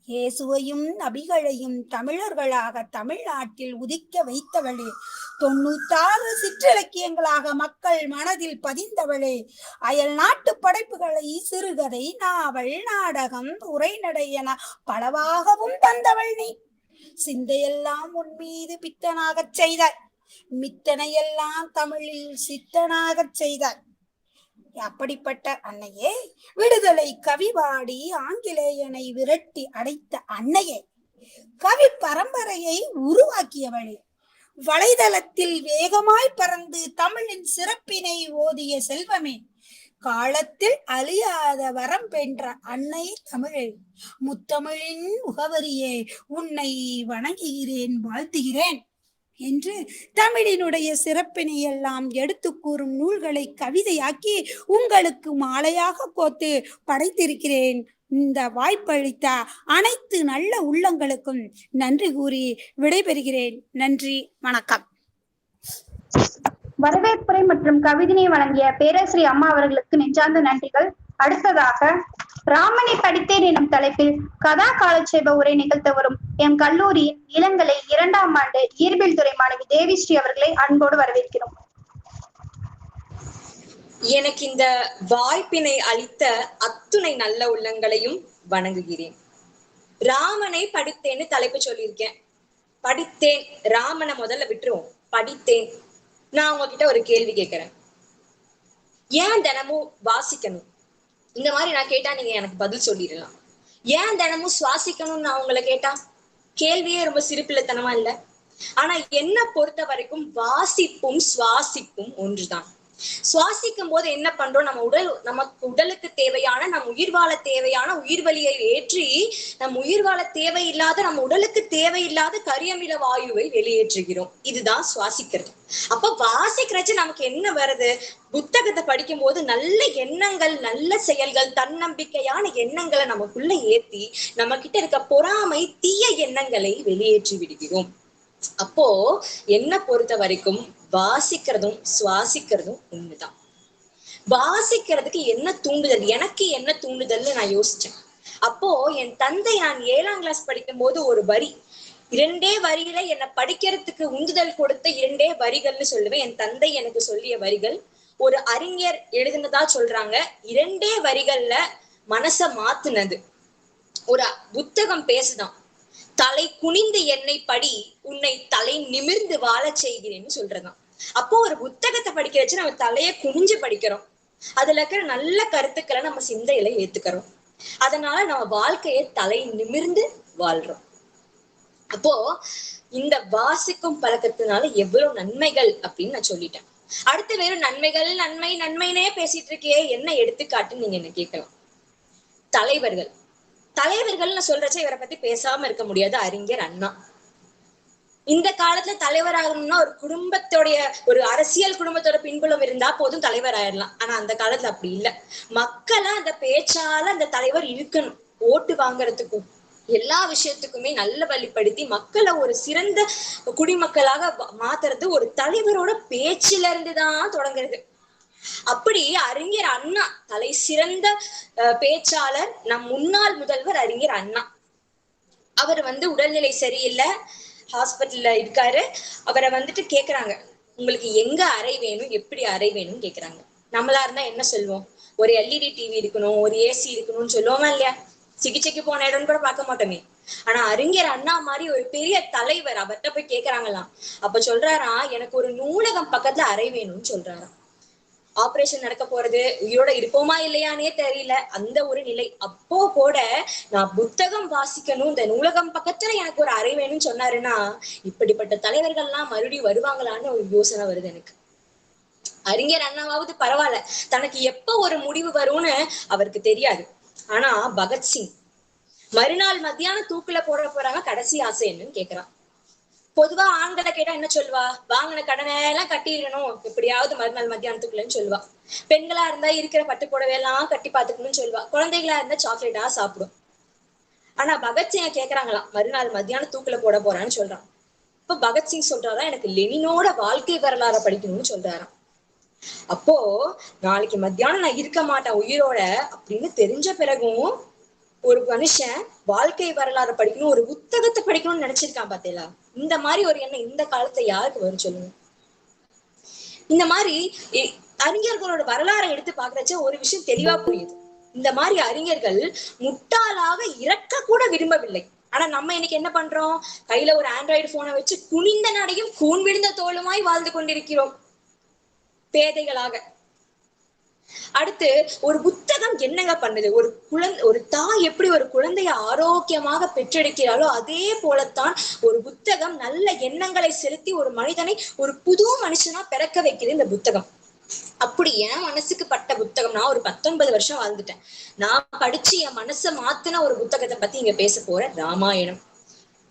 இயேசுவையும் நபிகளையும் தமிழர்களாக தமிழ்நாட்டில் உதிக்க வைத்தவளே, 96 சிற்றிலக்கியங்களாக மக்கள் மனதில் பதிந்தவளே, அயல் நாட்டு படைப்புகளை சிறுகதை நாவல் நாடகம் உரைநடை என பலவாகவும் தந்தவள் நீ. சிந்தையெல்லாம் உன் மீது பித்தனாகச் செய்தாய், மித்தனையெல்லாம் தமிழில் சித்தனாகச் செய்தாய். அப்படிப்பட்ட அன்னையே, விடுதலை கவிபாடி ஆங்கிலேயனை விரட்டி அடைத்த அன்னையே, கவி பரம்பரையை உருவாக்கியவளே, வலைதளத்தில் வேகமாய் பறந்து தமிழின் சிறப்பினை ஓதிய செல்வமே, காலத்தில் அழியாத வரம் பெற்ற அன்னை தமிழே, முத்தமிழின் முகவரியே, உன்னை வணங்குகிறேன் வாழ்த்துகிறேன் என்று தமிழினுடைய சிறப்பினை எல்லாம் எடுத்து கூறும் நூல்களை கவிதையாக்கி உங்களுக்கு மாலையாக கோத்து படைத்திருக்கிறேன். இந்த வாய்ப்பளித்த அனைத்து நல்ல உள்ளங்களுக்கும் நன்றி கூறி விடைபெறுகிறேன். நன்றி, வணக்கம். வரவேற்புரை மற்றும் கவிதையை வழங்கிய பேராசிரியர் அம்மா அவர்களுக்கு நெஞ்சார்ந்த நன்றிகள். அடுத்ததாக ராமனை படித்தேன் எனும் தலைப்பில் கதா காலட்சேப உரை நிகழ்த்த வரும் எம் கல்லூரியின் இளங்கலை 2ஆம் ஆண்டு இயற்பியல் துறை மாணவி தேவிஸ்ரீ அவர்களை அன்போடு வரவேற்கிறோம். எனக்கு இந்த வாய்ப்பினை அளித்த அத்துணை நல்ல உள்ளங்களையும் வணங்குகிறேன். ராமனை படித்தேன்னு தலைப்பு சொல்லியிருக்கேன். படித்தேன், ராமனை முதல்ல விட்டுருவோம். படித்தேன். நான் உங்ககிட்ட ஒரு கேள்வி கேட்கிறேன். ஏன் தினமும் வாசிக்கணும்? இந்த மாதிரி நான் கேட்டா நீங்க எனக்கு பதில் சொல்லிடலாம். ஏன் தினமும் சுவாசிக்கணும்னு நான் உங்களை கேட்டா கேள்வியே ரொம்ப சிறுபிள்ளைத்தனமா இல்ல? ஆனா என்ன பொறுத்த வரைக்கும் வாசிப்பும் சுவாசிப்பும் ஒன்றுதான். சுவாசிக்கும் போது என்ன பண்றோம்? நமக்கு உடலுக்கு தேவையான, நம் உயிர் வாழ தேவையான உயிர் வலியை ஏற்றி நம் உயிர் வாழ தேவையில்லாத, நம்ம உடலுக்கு தேவையில்லாத கரியமில வாயுவை வெளியேற்றுகிறோம். இதுதான் சுவாசிக்கிறது. அப்ப வாசிக்கிறச்சு நமக்கு என்ன வருது? புத்தகத்தை படிக்கும் போது நல்ல எண்ணங்கள், நல்ல செயல்கள், தன்னம்பிக்கையான எண்ணங்களை நமக்குள்ள ஏத்தி நம்ம கிட்ட இருக்க பொறாமை, தீய எண்ணங்களை வெளியேற்றி விடுகிறோம். அப்போ என்ன பொறுத்த வரைக்கும் வாசிக்கிறதும் சுவாசிக்கிறதும் ஒண்ணுதான். வாசிக்கிறதுக்கு என்ன தூண்டுதல், எனக்கு என்ன தூண்டுதல்னு நான் யோசிச்சேன். அப்போ என் தந்தை, நான் 7ஆம் கிளாஸ் படிக்கும் போது ஒரு வரி, 2 வரியில என்னை படிக்கிறதுக்கு உந்துதல் கொடுத்த 2 வரிகள்னு சொல்லுவேன். என் தந்தை எனக்கு சொல்லிய வரிகள். ஒரு அறிஞர் எழுதுனதா சொல்றாங்க. 2 வரிகள்ல மனச மாத்துனது. ஒரு புத்தகம் பேசுதான், தலை குனிந்து என்னை படி, உன்னை தலை நிமிர்ந்து வாழ செய்கிறேன்னு சொல்றதான். அப்போ ஒரு புத்தகத்தை படிக்க வச்சு நம்ம தலையை குனிஞ்சு படிக்கிறோம். அதுல இருக்கிற நல்ல கருத்துக்களை நம்ம சிந்தையில ஏத்துக்கிறோம். அதனால நம்ம வாழ்க்கையை தலை நிமிர்ந்து வாழ்றோம். அப்போ இந்த வாசிக்கும் பழக்கத்தினால எவ்வளவு நன்மைகள் அப்படின்னு நான் சொல்லிட்டேன். அடுத்து வெறும் நன்மைகள், நன்மை நன்மைனே பேசிட்டு இருக்கே, என்ன எடுத்துக்காட்டுன்னு நீங்க என்ன கேட்கலாம். தலைவர்கள் தலைவர்கள்னு சொல்றச்ச இவரை பத்தி பேசாம இருக்க முடியாது. அறிஞர் அண்ணா. இந்த காலத்துல தலைவர் ஆகணும்னா ஒரு குடும்பத்தோடைய, ஒரு அரசியல் குடும்பத்தோட பின்புலம் இருந்தா போதும் தலைவர் ஆயிடலாம். ஆனா அந்த காலத்துல அப்படி இல்ல. மக்களா அந்த பேச்சால அந்த தலைவர் இருக்கணும். ஓட்டு வாங்குறதுக்கும் எல்லா விஷயத்துக்குமே நல்ல வழிப்படுத்தி மக்களை ஒரு சிறந்த குடிமக்களாக மாத்துறது ஒரு தலைவரோட பேச்சுல இருந்துதான் தொடங்குறது. அப்படி அறிஞர் அண்ணா தலை சிறந்த பேச்சாளர். நம் முன்னாள் முதல்வர் அறிஞர் அண்ணா. அவர் உடல்நிலை சரியில்லை, ஹாஸ்பிட்டல்ல இருக்காரு. அவரை கேக்குறாங்க, உங்களுக்கு எங்க அறை வேணும், எப்படி அறை வேணும்னு கேக்குறாங்க. நம்மளா இருந்தா என்ன சொல்லுவோம்? ஒரு எல்இடி டிவி இருக்கணும், ஒரு ஏசி இருக்கணும்னு சொல்லுவோமா இல்லையா? சிகிச்சைக்கு போன இடம் கூட பார்க்க மாட்டோமே. ஆனா அறிஞர் அண்ணா மாதிரி ஒரு பெரிய தலைவர், அவர்கிட்ட போய் கேக்குறாங்களாம். அப்ப சொல்றாரா, எனக்கு ஒரு நூலகம் பக்கத்துல அறை வேணும்னு சொல்றாராம். ஆபரேஷன் நடக்க போறது, உயிரோட இருப்போமா இல்லையானே தெரியல, அந்த ஒரு நிலை. அப்போ கூட நான் புத்தகம் வாசிக்கணும், இந்த நூலகம் பக்கத்துல எனக்கு ஒரு அறை வேணும்னு சொன்னாருன்னா, இப்படிப்பட்ட தலைவர்கள்லாம் மறுபடியும் வருவாங்களான்னு ஒரு யோசனை வருது எனக்கு. அறிஞர் அண்ணாவாவது பரவாயில்ல, தனக்கு எப்ப ஒரு முடிவு வரும்னு அவருக்கு தெரியாது. ஆனா பகத்சிங் மறுநாள் மத்தியானம் தூக்குல போட போறாங்க, கடைசி ஆசை என்னன்னு கேக்குறான். பொதுவா ஆண்களை கேட்டா என்ன சொல்வா? வாங்கின கடனை எல்லாம் கட்டிடணும், எப்படியாவது மறுநாள் மத்தியானத்துக்குள்ளன்னு சொல்லுவா. பெண்களா இருந்தா இருக்கிற பட்டு புடவையெல்லாம் கட்டி பாத்துக்கணும்னு சொல்லுவா. குழந்தைகளா இருந்தா சாக்லேட்டா சாப்பிடும். ஆனா பகத்சிங்க கேக்குறாங்களாம், மறுநாள் மத்தியானம் தூக்குல போட போறான்னு சொல்றான். இப்ப பகத்சிங் சொல்றாரா, எனக்கு லெனினோட வாழ்க்கை வரலாறை படிக்கணும்னு சொல்றாராம். அப்போ நாளைக்கு மத்தியானம் நான் இருக்க மாட்டேன் உயிரோட அப்படின்னு தெரிஞ்ச பிறகும் ஒரு மனுஷன் வாழ்க்கை வரலாறு படிக்கணும், ஒரு புத்தகத்தை படிக்கணும்னு நினைச்சிருக்கான். பாத்தீங்களா? இந்த மாதிரி ஒரு எண்ணம் இந்த காலத்துல யாருக்கு வரும் சொல்லுங்க? இந்த மாதிரி அறிஞர்களோட வரலாறை எடுத்து பாக்குறச்ச ஒரு விஷயம் தெளிவா புரியுது. இந்த மாதிரி அறிஞர்கள் முட்டாளாக இறக்க கூட விரும்பவில்லை. ஆனா நம்ம இன்னைக்கு என்ன பண்றோம்? கையில ஒரு ஆண்ட்ராய்டு போனை வச்சு குனிந்த நடையும் கூன் விழுந்த தோளுமாய் வாழ்ந்து கொண்டிருக்கிறோம், பேதைகளாக. அடுத்து ஒரு புத்தகம் என்னங்க பண்ணுது? ஒரு தாய் எப்படி ஒரு குழந்தைய ஆரோக்கியமாக பெற்றெடுக்கிறாளோ அதே போலத்தான் ஒரு புத்தகம் நல்ல எண்ணங்களை செலுத்தி ஒரு மனிதனை ஒரு புது மனுஷனா பிறக்க வைக்குது இந்த புத்தகம். அப்படி என் மனசுக்கு பட்ட புத்தகம், நான் ஒரு 19 வருஷம் வாழ்ந்துட்டேன். நான் படிச்சு என் மனசை மாத்தின ஒரு புத்தகத்தை பத்தி இங்க பேச போறேன். ராமாயணம்.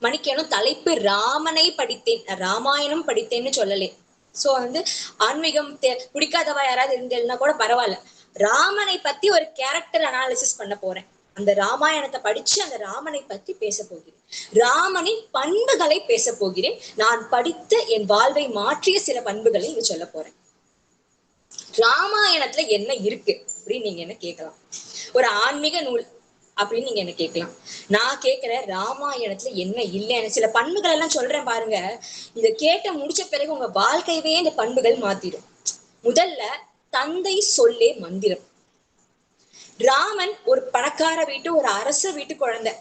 மணிக்கணும் தலைப்பு ராமனை படித்தேன், ராமாயணம் படித்தேன்னு சொல்லலே. சோ ஆன்மீகம் பிடிக்காதவா யாராவது இருந்தேன்னா கூட பரவாயில்ல, ராமனை பத்தி ஒரு கேரக்டர் அனாலிசிஸ் பண்ண போறேன். அந்த ராமாயணத்தை படிச்சு அந்த ராமனை பத்தி பேச போகிறேன். ராமனின் பண்புகளை பேச போகிறேன். நான் படித்த என் வாழ்வை மாற்றிய சில பண்புகளை இங்க சொல்ல போறேன். ராமாயணத்துல என்ன இருக்கு அப்படின்னு நீங்க என்ன கேட்கலாம். ஒரு ஆன்மீக நூல் அப்படின்னு நீங்க என்ன கேட்கலாம். நான் கேட்கிறேன், ராமாயணத்துல என்ன இல்லைன்னு சில பண்புகள் எல்லாம் சொல்றேன் பாருங்க. இத கேட்ட முடிச்ச பிறகு உங்க வாழ்க்கையவே இந்த பண்புகள் மாத்திடும். முதல்ல தந்தை சொல்லே மந்திரம். ராமன் ஒரு பணக்கார வீட்டு ஒரு அரச வீட்டு குழந்தை.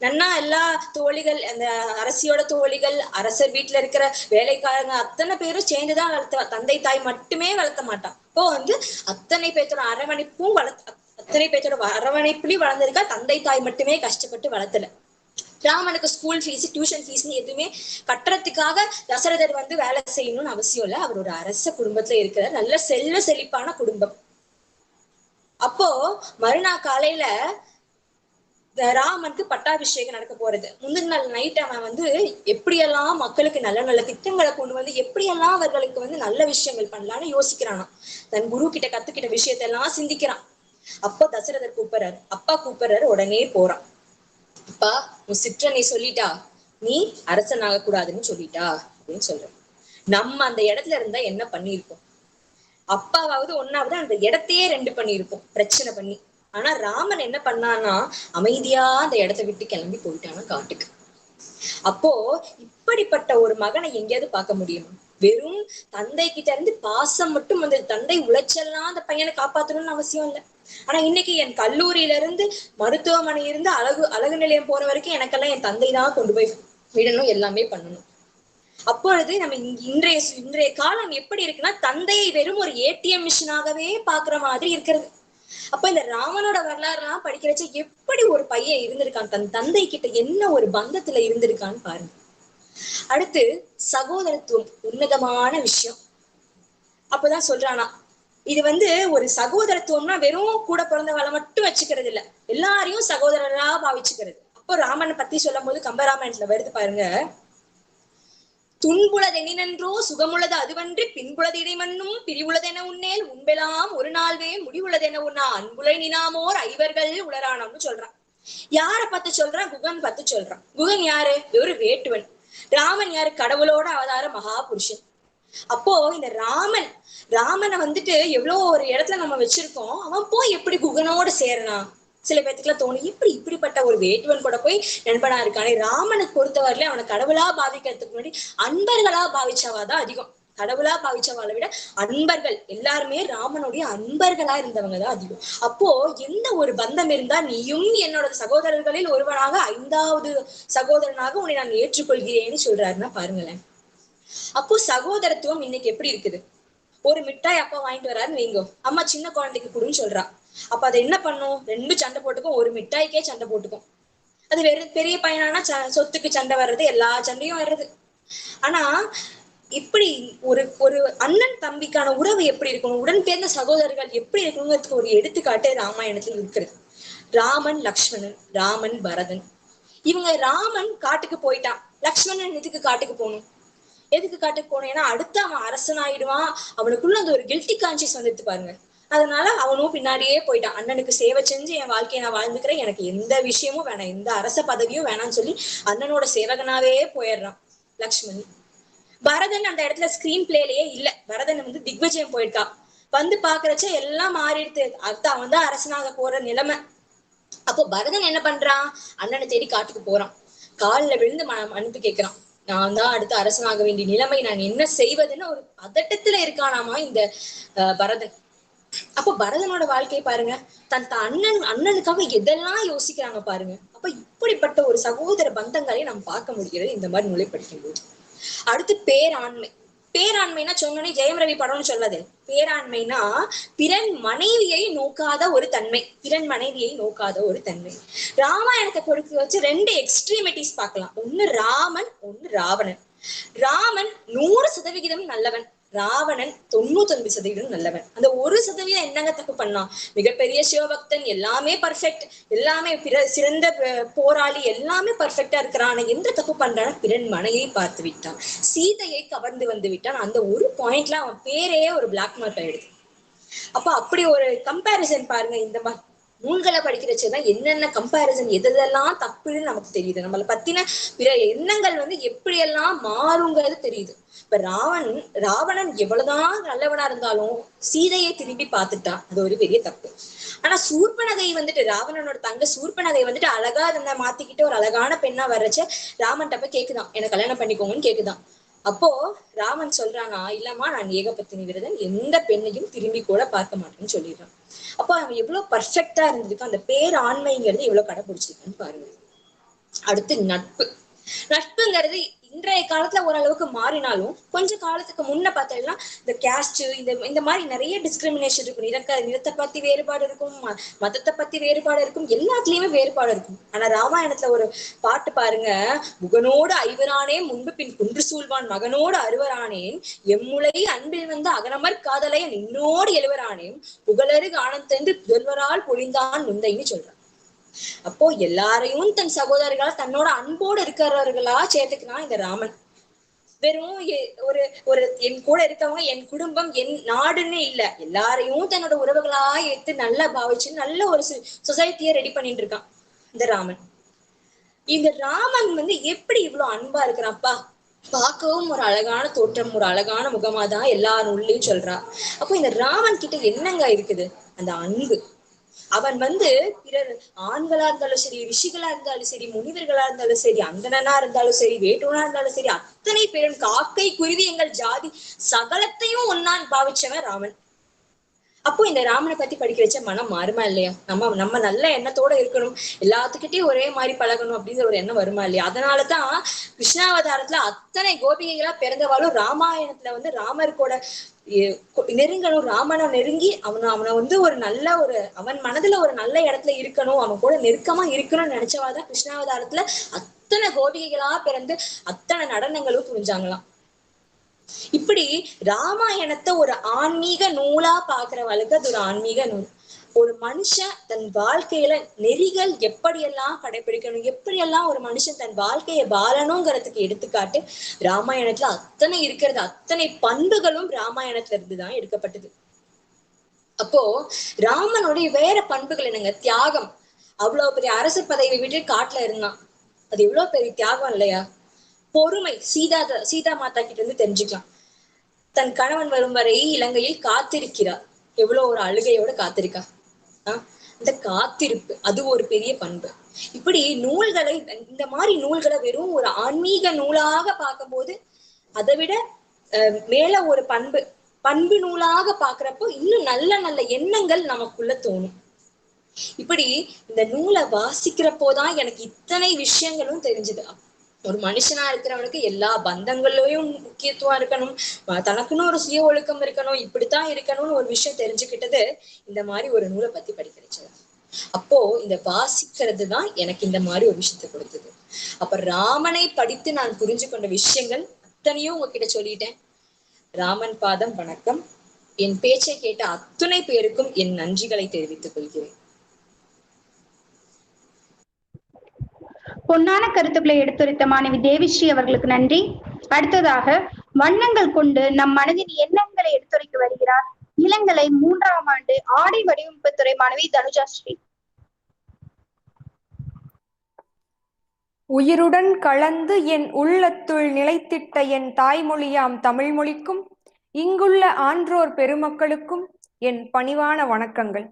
நன்னா எல்லா தோழிகள், அந்த அரசியோட தோழிகள், அரசர் வீட்டுல இருக்கிற வேலைக்காரங்க அத்தனை பேரும் சேர்ந்துதான் வளர்த்த. தந்தை தாய் மட்டுமே வளர்த்த மாட்டான். இப்போ அத்தனை பேர்த்தோட அரவணைப்பும் அத்தனை பேர்த்தோட அரவணைப்புலயும் வளர்ந்திருக்கா. தந்தை தாய் மட்டுமே கஷ்டப்பட்டு வளர்த்தல. ராமனுக்கு ஸ்கூல் ஃபீஸ், டியூஷன் ஃபீஸ்னு எதுவுமே கட்டுறதுக்காக தசரதர் வேலை செய்யணும்னு அவசியம் இல்லை. அவர் ஒரு அரச குடும்பத்துல இருக்கிற நல்ல செல்வ செழிப்பான குடும்பம். அப்போ மறுநாள் காலையில ராமனுக்கு பட்டாபிஷேகம் நடக்க போறது. முந்தின நாள் நைட் அவன் எப்படியெல்லாம் மக்களுக்கு நல்ல நல்ல திட்டங்களை கொண்டு எப்படியெல்லாம் அவர்களுக்கு நல்ல விஷயங்கள் பண்ணலான்னு யோசிக்கிறானா. தன் குரு கிட்ட கத்துக்கிட்ட விஷயத்தெல்லாம் சிந்திக்கிறான். அப்போ தசரதர் கூப்பிடுறாரு. அப்பா கூப்பிடுறாரு. உடனே போறான். அப்பா, உன் சிற்றனை சொல்லிட்டா, நீ அரசன் ஆக கூடாதுன்னு சொல்லிட்டா அப்படின்னு சொல்ற. நம்ம அந்த இடத்துல இருந்தா என்ன பண்ணிருப்போம்? அப்பாவாவது ஒன்னாவது அந்த இடத்தையே 2 பண்ணிருப்போம், பிரச்சனை பண்ணி. ஆனா ராமன் என்ன பண்ணான்னா அமைதியா அந்த இடத்தை விட்டு கிளம்பி போயிட்டானா காட்டுக்கு. அப்போ இப்படிப்பட்ட ஒரு மகனை எங்கேயாவது பார்க்க முடியுமா? வெறும் தந்தை கிட்ட இருந்து பாசம் மட்டும் தந்தை உழைச்செல்லாம் அந்த பையனை காப்பாத்தணும்னு அவசியம் இல்லை. ஆனா இன்னைக்கு என் கல்லூரியில இருந்து மருத்துவமனை இருந்து அழகு நிலையம் போற வரைக்கும் எனக்கெல்லாம் என் தந்தை தான் கொண்டு போய் விடணும், எல்லாமே பண்ணணும். அப்பொழுது நம்ம இன்றைய காலம் எப்படி இருக்குன்னா, தந்தையை வெறும் ஒரு ஏடிஎம் மிஷினாகவே பாக்குற மாதிரி இருக்கிறது. அப்ப இந்த ராமனோட வரலாறு எல்லாம் படிக்கிறச்ச எப்படி ஒரு பையன் இருந்திருக்கான், தன் தந்தை கிட்ட என்ன ஒரு பந்தத்துல இருந்திருக்கான்னு பாருங்க. அடுத்து சகோதரத்துவம் உன்னதமான விஷயம். அப்பதான் சொல்றானா, இது ஒரு சகோதரத்துவம்னா வெறும் கூட பிறந்தவளை மட்டும் வச்சுக்கிறது இல்ல, எல்லாரையும் சகோதரரா பாவிச்சுக்கிறது. அப்போ ராமனை பத்தி சொல்லும் போது கம்பராமாயணத்துல வருது பாருங்க. துன்புளது எண்ணினன்றோ சுகமுள்ளது அதுவன்றி பின்புளது இடைமண்ணும் பிரிவுள்ளதென உன்னேல் உண்பெலாம் ஒரு நாள்வே முடிவுள்ளதென உன்னா அன்புலை நினாமோர் ஐவர்கள் உளரானம்னு சொல்றான். யார பார்த்து சொல்றான்? குகன் பார்த்து சொல்றான். குகன் யாரு? ஒரு வேட்டுவன். ராமன் யாரு? கடவுளோட அவதார மகா புருஷன். அப்போ இந்த ராமனை எவ்வளவு ஒரு இடத்துல நம்ம வச்சிருக்கோம், அவன் போய் எப்படி குகனோட சேரலாம்? சில பேத்துக்குலாம் தோணும், இப்படிப்பட்ட ஒரு வேட்டுவன் கூட போய் நண்பனா இருக்கானே. ராமனுக்கு பொறுத்தவரையில அவனை கடவுளா பாவிக்கிறதுக்கு முன்னாடி அன்பர்களா பாவிச்சவாதான் அதிகம். கடவுளா பாவிச்சவாளை விட அன்பர்கள் எல்லாருமே ராமனுடைய அன்பர்களா இருந்தவங்க தான் அதிகம். அப்போ எந்த ஒரு பந்தம் இருந்தா நீயும் என்னோட சகோதரர்களில் ஒருவனாக 5வது சகோதரனாக உன்னை நான் ஏற்றுக்கொள்கிறேன்னு சொல்றாருன்னா பாருங்களேன். அப்போ சகோதரத்துவம் இன்னைக்கு எப்படி இருக்குது? ஒரு மிட்டாய் அப்பா வாங்கிட்டு வராருன்னு வைங்கோ, அம்மா சின்ன குழந்தைக்கு கொடுன்னு சொல்றா. அப்ப அதை என்ன பண்ணும்? 2 சண்டை போட்டுக்கும், ஒரு மிட்டாய்க்கே சண்டை போட்டுக்கும். அது பெரிய பையனானா சொத்துக்கு சண்டை வர்றது, எல்லா சண்டையும் வர்றது. ஆனா இப்படி ஒரு அண்ணன் தம்பிக்கான உறவு எப்படி இருக்கணும், உடன் பிறந்த சகோதரர்கள் எப்படி இருக்கணுங்கிறதுக்கு ஒரு எடுத்துக்காட்டு ராமாயணத்துல இருக்கிறது. ராமன் லக்ஷ்மணன், ராமன் பரதன். ராமன் காட்டுக்கு போயிட்டான். லக்ஷ்மணன் எதுக்கு காட்டுக்கு போகணும்? எதுக்கு காட்டுக்கு போனோம்? ஏன்னா அடுத்து அவன் அரசன் ஆயிடுவான். அவனுக்குள்ள அந்த ஒரு கில்ட்டி கான்சியஸ் வந்துட்டு பாருங்க. அதனால அவனும் பின்னாடியே போயிட்டான். அண்ணனுக்கு சேவை செஞ்சு என் வாழ்க்கையை நான் வாழ்ந்துக்கிறேன், எனக்கு எந்த விஷயமும் வேணாம், எந்த அரச பதவியும் வேணாம்னு சொல்லி அண்ணனோட சேவகனாவே போயிடுறான் லக்ஷ்மணன். பரதன் அந்த இடத்துல ஸ்கிரீன் பிளேலயே இல்ல. பரதன் திக்விஜயம் போயிருக்கான். பாக்குறச்ச எல்லாம் மாறிடுது. அடுத்து அவன் தான் அரசனாக போற நிலைமை. அப்போ பரதன் என்ன பண்றான்? அண்ணனை தேடி காட்டுக்கு போறான். காலில் விழுந்து மன்னிப்பு கேட்கிறான். நான் தான் அடுத்து அரசனாக வேண்டிய நிலைமை, நான் என்ன செய்வதுன்னு ஒரு பதட்டத்துல இருக்கானாமா இந்த பரதன். அப்போ பரதனோட வாழ்க்கையை பாருங்க. தன் அண்ணனுக்காக எதெல்லாம் யோசிக்கிறாங்க பாருங்க. அப்ப இப்படிப்பட்ட ஒரு சகோதர பந்தங்களை நாம் பார்க்க முடிகிறது இந்த மாதிரி நூலை படிக்கும்போது. அடுத்து பேராண்மை. பேராண்மைனா சொன்னோன்னே ஜெயம் ரவி படம்னு சொல்லாது. பேராண்மைனா பிறன் மனைவியை நோக்காத ஒரு தன்மை. பிறன் மனைவியை நோக்காத ஒரு தன்மை. ராமாயணத்தை பொறுத்து வச்சு 2 எக்ஸ்ட்ரீமிட்டிஸ் பார்க்கலாம். ஒண்ணு ராமன், ஒண்ணு ராவணன். ராமன் 100% நல்லவன், ராவணன் 99% நல்லவன். அந்த 1% என்னங்க தப்பு பண்ணான்? மிகப்பெரிய சிவபக்தன், எல்லாமே பர்ஃபெக்ட், எல்லாமே சிறந்த போராளி, எல்லாமே பர்ஃபெக்டா இருக்கிறான். எந்த தப்பு பண்றான்? பிறன் மனையை பார்த்து விட்டான், சீதையை கவர்ந்து வந்து விட்டான். அந்த ஒரு பாயிண்ட்ல அவன் பேரே ஒரு பிளாக் மார்க் ஆயிடுது. அப்ப அப்படி ஒரு கம்பேரிசன் பாருங்க. இந்த மாதிரி நூல்களை படிக்கிறச்சுதான் என்னென்ன கம்பேரிசன், எதெல்லாம் தப்புன்னு நமக்கு தெரியுது. நம்மளை பத்தின பிற எண்ணங்கள் எப்படியெல்லாம் மாறுங்கிறது தெரியுது. இப்ப ராவணன் எவ்வளவுதான் நல்லவனா இருந்தாலும் சீதையை திரும்பி பார்த்துட்டான். அது ஒரு பெரிய தப்பு. ஆனா சூர்பனகை ராவணனோட தங்க சூர்பனகை அழகா இருந்த மாத்திக்கிட்டு ஒரு அழகான பெண்ணா வர்றச்ச ராமன் போய் கேக்குதான், என்ன கல்யாணம் பண்ணிக்கோங்கன்னு கேக்குதான். அப்போ ராமன் சொல்றானா, இல்லம்மா நான் ஏகபத்தினி விரதன், எந்த பெண்ணையும் திரும்பி கூட பார்க்க மாட்டேன்னு சொல்லிடுறான். அப்போ அவன் எவ்வளவு பர்ஃபெக்டா இருந்திருக்கான், அந்த பேர் ஆண்மைங்கிறது எவ்வளவு கடைபிடிச்சிருக்கான்னு பாருங்க. அடுத்து நட்பு. நட்புங்கிறது இன்றைய காலத்துல ஓரளவுக்கு மாறினாலும் கொஞ்ச காலத்துக்கு முன்ன பார்த்தீங்கன்னா இந்த கேஸ்ட் இந்த மாதிரி நிறைய டிஸ்கிரிமினேஷன் இருக்கும். நிறத்தை பத்தி வேறுபாடு இருக்கும், மதத்தை பத்தி வேறுபாடு இருக்கும், எல்லாத்துலயுமே வேறுபாடு இருக்கும். ஆனா ராமாயணத்துல ஒரு பாட்டு பாருங்க, முகனோடு ஐவரானே முன்பு பின் குன்று சூழ்வான் மகனோடு அறுவரானேன் எம்முலை அன்பில் வந்த அகனமர் காதலைய நின்னோடு எழுவரானேன் புகழரு ஆனந்தென்று புதல்வரால் பொழிந்தான் முந்தைன்னு சொல்றான். அப்போ எல்லாரையும் தன் சகோதரர்களா தன்னோட அன்போடு இருக்கிறவர்களா சேர்த்துக்கினா இந்த ராமன். வெறும் ஒரு ஒரு என் கூட இருக்கவங்க என் குடும்பம் என் நாடுன்னு இல்ல, எல்லாரையும் தன்னோட உறவுகளா எடுத்து நல்லா பாவிச்சு நல்ல ஒரு சொசைட்டிய ரெடி பண்ணிட்டு இருக்கான் இந்த ராமன். இந்த ராமன் எப்படி இவ்வளவு அன்பா இருக்கிறான்ப்பா, பார்க்கவும் ஒரு அழகான தோற்றம், ஒரு அழகான முகமாதான் எல்லாரும் உள்ளேயும் சொல்றா. அப்போ இந்த ராமன் கிட்ட என்னங்க இருக்குது, அந்த அன்பு. அவன் பிறர் ஆண்களா இருந்தாலும் சரி, ரிஷிகளா இருந்தாலும் சரி, முனிவர்களா இருந்தாலும் சரி, அந்தணனா இருந்தாலும் சரி, வேட்டுவனா இருந்தாலும் சரி, அத்தனை பேரும் காக்கை குருவி எங்கள் ஜாதி சகலத்தையும் ஒன்னான் பாவிச்சவன் ராமன். அப்போ இந்த ராமனை பத்தி படிக்க வச்ச மனம் மாறுமா இல்லையா? நம்ம நல்ல எண்ணத்தோட இருக்கணும், எல்லாத்துக்கிட்டையும் ஒரே மாதிரி பழகணும் அப்படிங்கிற ஒரு எண்ணம் வருமா இல்லையா? அதனாலதான் கிருஷ்ணாவதாரத்துல அத்தனை கோபிகைகளா பிறந்தவாளும் ராமாயணத்துல ராமர் கூட நெருங்கணும், ராமனை நெருங்கி அவனை ஒரு நல்ல அவன் மனதுல ஒரு நல்ல இடத்துல இருக்கணும், அவன் கூட நெருக்கமா இருக்கணும்னு நினைச்சவாதான் கிருஷ்ணாவதாரத்துல அத்தனை கோபிகைகளா பிறந்து அத்தனை நடனங்களும் புரிஞ்சாங்களாம். இப்படி ராமாயணத்தை ஒரு ஆன்மீக நூலா பாக்குறவளுக்கு அது ஒரு ஆன்மீக நூல். ஒரு மனுஷன் தன் வாழ்க்கையில நெறிகள் எப்படியெல்லாம் கடைபிடிக்கணும், எப்படியெல்லாம் ஒரு மனுஷன் தன் வாழ்க்கையை வாழணுங்கிறதுக்கு எடுத்துக்காட்டு ராமாயணத்துல அத்தனை இருக்கிறது. அத்தனை பண்புகளும் ராமாயணத்துல இருந்துதான் எடுக்கப்பட்டது. அப்போ ராமனுடைய வேற பண்புகள் என்னங்க? தியாகம். அவ்வளவு பெரிய அரசு பதவி விட்டு காட்டுல இருந்தான், அது எவ்வளவு பெரிய தியாகம் இல்லையா? பொறுமை. சீதா மாதா கிட்ட இருந்து தெரிஞ்சுக்கலாம். தன் கணவன் வரும் வரை இலங்கையில் காத்திருக்கிறார். எவ்வளவு ஒரு அழுகையோட காத்திருக்கா. இந்த காத்திருப்பு அது ஒரு பெரிய பண்பு. இப்படி நூல்களை, இந்த மாதிரி நூல்களை வெறும் ஒரு ஆன்மீக நூலாக பார்க்கும்போது அதை விட மேல ஒரு பண்பு நூலாக பாக்குறப்போ இன்னும் நல்ல நல்ல எண்ணங்கள் நமக்குள்ள தோணும். இப்படி இந்த நூலை வாசிக்கிறப்போதான் எனக்கு இத்தனை விஷயங்களும் தெரிஞ்சுது. ஒரு மனுஷனா இருக்கிறவனுக்கு எல்லா பந்தங்கள்லயும் முக்கியத்துவம் இருக்கணும், தனக்குன்னு ஒரு சுய ஒழுக்கம் இருக்கணும், இப்படித்தான் இருக்கணும்னு ஒரு விஷயம் தெரிஞ்சுக்கிட்டது இந்த மாதிரி ஒரு நூலை பத்தி படிக்க வச்சது. அப்போ இந்த வாசிக்கிறது தான் எனக்கு இந்த மாதிரி ஒரு விஷயத்தை கொடுத்தது. அப்ப ராமனை படித்து நான் புரிஞ்சு கொண்ட விஷயங்கள் அத்தனையும் உங்ககிட்ட சொல்லிட்டேன். ராமன் பாதம் வணக்கம். என் பேச்சை கேட்ட அத்துணை பேருக்கும் என் நன்றிகளை தெரிவித்துக் கொள்கிறேன். பொன்னான கருத்துக்களை எடுத்துரைத்த மாணவி தேவிஸ்ரீ அவர்களுக்கு நன்றி. அடுத்ததாக வண்ணங்கள் கொண்டு நம் மனதின் எண்ணங்களை எடுத்துரைக்க வருகிறார் இளங்கலை 3ஆம் ஆண்டு ஆடை வடிவமைப்புத்துறை மாணவி தனுஜாஸ்ரீ. உயிருடன் கலந்து என் உள்ளத்துள் நிலைத்திட்ட என் தாய்மொழியாம் தமிழ் மொழிக்கும் இங்குள்ள ஆன்றோர் பெருமக்களுக்கும் என் பணிவான வணக்கங்கள்.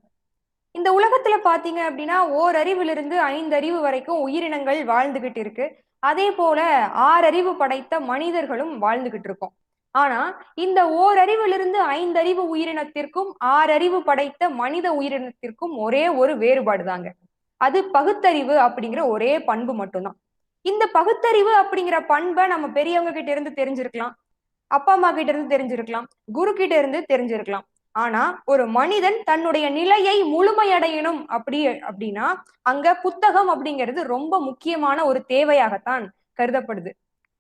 இந்த உலகத்துல பாத்தீங்க அப்படின்னா ஓரறிவிலிருந்து 5 அறிவு வரைக்கும் உயிரினங்கள் வாழ்ந்துகிட்டு இருக்கு. அதே போல 6 அறிவு படைத்த மனிதர்களும் வாழ்ந்துகிட்டு இருக்கோம். ஆனா இந்த ஓரறிவிலிருந்து 5 அறிவு உயிரினத்திற்கும் 6 அறிவு படைத்த மனித உயிரினத்திற்கும் ஒரே ஒரு வேறுபாடு தாங்க. அது பகுத்தறிவு அப்படிங்கிற ஒரே பண்பு மட்டும்தான். இந்த பகுத்தறிவு அப்படிங்கிற பண்பை நம்ம பெரியவங்க கிட்ட இருந்து தெரிஞ்சிருக்கலாம், அப்பா அம்மா கிட்ட இருந்து தெரிஞ்சிருக்கலாம், குரு கிட்ட இருந்து தெரிஞ்சிருக்கலாம். ஆனா ஒரு மனிதன் தன்னுடைய நிலையை முழுமையடையணும் அப்படின்னா அங்க புத்தகம் அப்படிங்கிறது ரொம்ப முக்கியமான ஒரு தேவையாகத்தான் கருதப்படுது.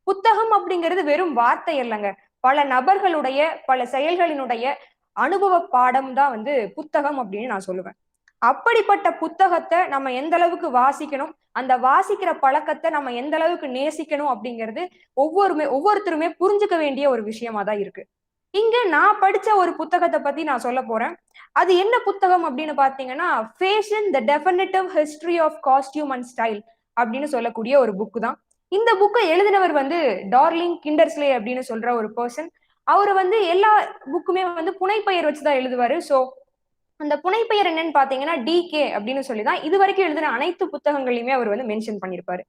புத்தகம் அப்படிங்கிறது வெறும் வார்த்தை இல்லைங்க, பல நபர்களுடைய பல செயல்களினுடைய அனுபவ பாடம் தான் புத்தகம் அப்படின்னு நான் சொல்லுவேன். அப்படிப்பட்ட புத்தகத்தை நம்ம எந்த அளவுக்கு வாசிக்கணும், அந்த வாசிக்கிற பழக்கத்தை நம்ம எந்த அளவுக்கு நேசிக்கணும் அப்படிங்கிறது ஒவ்வொருத்தருமே புரிஞ்சுக்க வேண்டிய ஒரு விஷயமா தான் இருக்கு. இங்க நான் படிச்ச ஒரு புத்தகத்தை பத்தி நான் சொல்ல போறேன். அது என்ன புத்தகம் அப்படின்னு பாத்தீங்கன்னா, fashion the definitive history of costume and style அப்படின்னு சொல்லக்கூடிய ஒரு புக்கு தான். இந்த புக்கை எழுதினவர் டார்லிங் கிண்டர்ஸ்லே அப்படின்னு சொல்ற ஒரு பர்சன். அவர் எல்லா புக்குமே புனைப்பெயர் வச்சுதான் எழுதுவாரு. சோ அந்த புனைப்பெயர் என்னன்னு பாத்தீங்கன்னா DK அப்படின்னு சொல்லிதான் இது வரைக்கும் எழுதின அனைத்து புத்தகங்களையுமே அவர் மென்ஷன் பண்ணிருப்பாரு.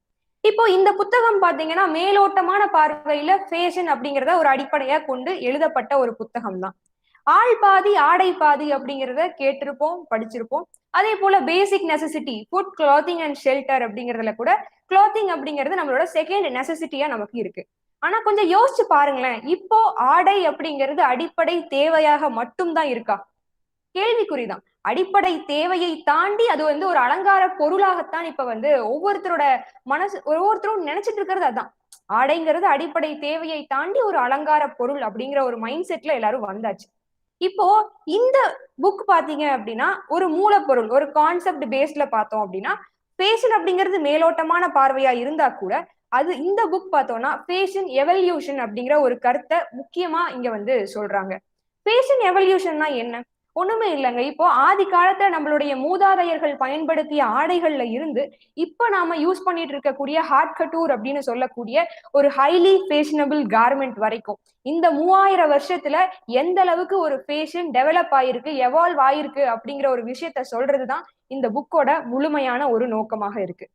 இப்போ இந்த புத்தகம் பாத்தீங்கன்னா மேலோட்டமான பார்வையில ஃபேஷன் அப்படிங்கிறத ஒரு அடிப்படையா கொண்டு எழுதப்பட்ட ஒரு புத்தகம் தான். ஆள் பாதி ஆடை பாதி அப்படிங்கிறத கேட்டிருப்போம், படிச்சிருப்போம். அதே போல பேசிக் necessity food, clothing and shelter அப்படிங்கிறதுல கூட கிளாத்திங் அப்படிங்கிறது நம்மளோட செகண்ட் நெசசிட்டியா நமக்கு இருக்கு. ஆனா கொஞ்சம் யோசிச்சு பாருங்களேன், இப்போ ஆடை அப்படிங்கிறது அடிப்படை தேவையாக மட்டும் தான் இருக்கா? கேள்விக்குறிதான். அடிப்படை தேவையை தாண்டி அது ஒரு அலங்கார பொருளாகத்தான் இப்ப ஒவ்வொருத்தரோட ஒவ்வொருத்தரும் நினைச்சிட்டு இருக்கிறது அதான். ஆடைங்கிறது அடிப்படை தேவையை தாண்டி ஒரு அலங்கார பொருள் அப்படிங்கிற ஒரு மைண்ட் செட்ல எல்லாரும் வந்தாச்சு. இப்போ இந்த புக் பாத்தீங்க அப்படின்னா ஒரு மூலப்பொருள், ஒரு கான்செப்ட் பேஸ்ட்ல பார்த்தோம் அப்படின்னா ஃபேஷன் அப்படிங்கிறது மேலோட்டமான பார்வையா இருந்தா கூட அது இந்த புக் பார்த்தோம்னா ஃபேஷன் எவல்யூஷன் அப்படிங்கிற ஒரு கருத்தை முக்கியமா இங்க சொல்றாங்க. ஃபேஷன் எவல்யூஷன்னா என்ன? ஒண்ணுமே இல்லைங்க. இப்போ ஆதி காலத்துல நம்மளுடைய மூதாதையர்கள் பயன்படுத்திய ஆடைகள்ல இருந்து இப்ப நாம யூஸ் பண்ணிட்டு இருக்கக்கூடிய ஹாட் கட்டூர் அப்படின்னு சொல்லக்கூடிய ஒரு ஹைலி ஃபேஷனபிள் கார்மெண்ட் வரைக்கும் இந்த 3000 வருஷத்துல எந்த அளவுக்கு ஒரு ஃபேஷன் டெவலப் ஆயிருக்கு, எவால்வ் ஆயிருக்கு அப்படிங்கிற ஒரு விஷயத்த சொல்றதுதான் இந்த புக்கோட முழுமையான ஒரு நோக்கமாக இருக்கு.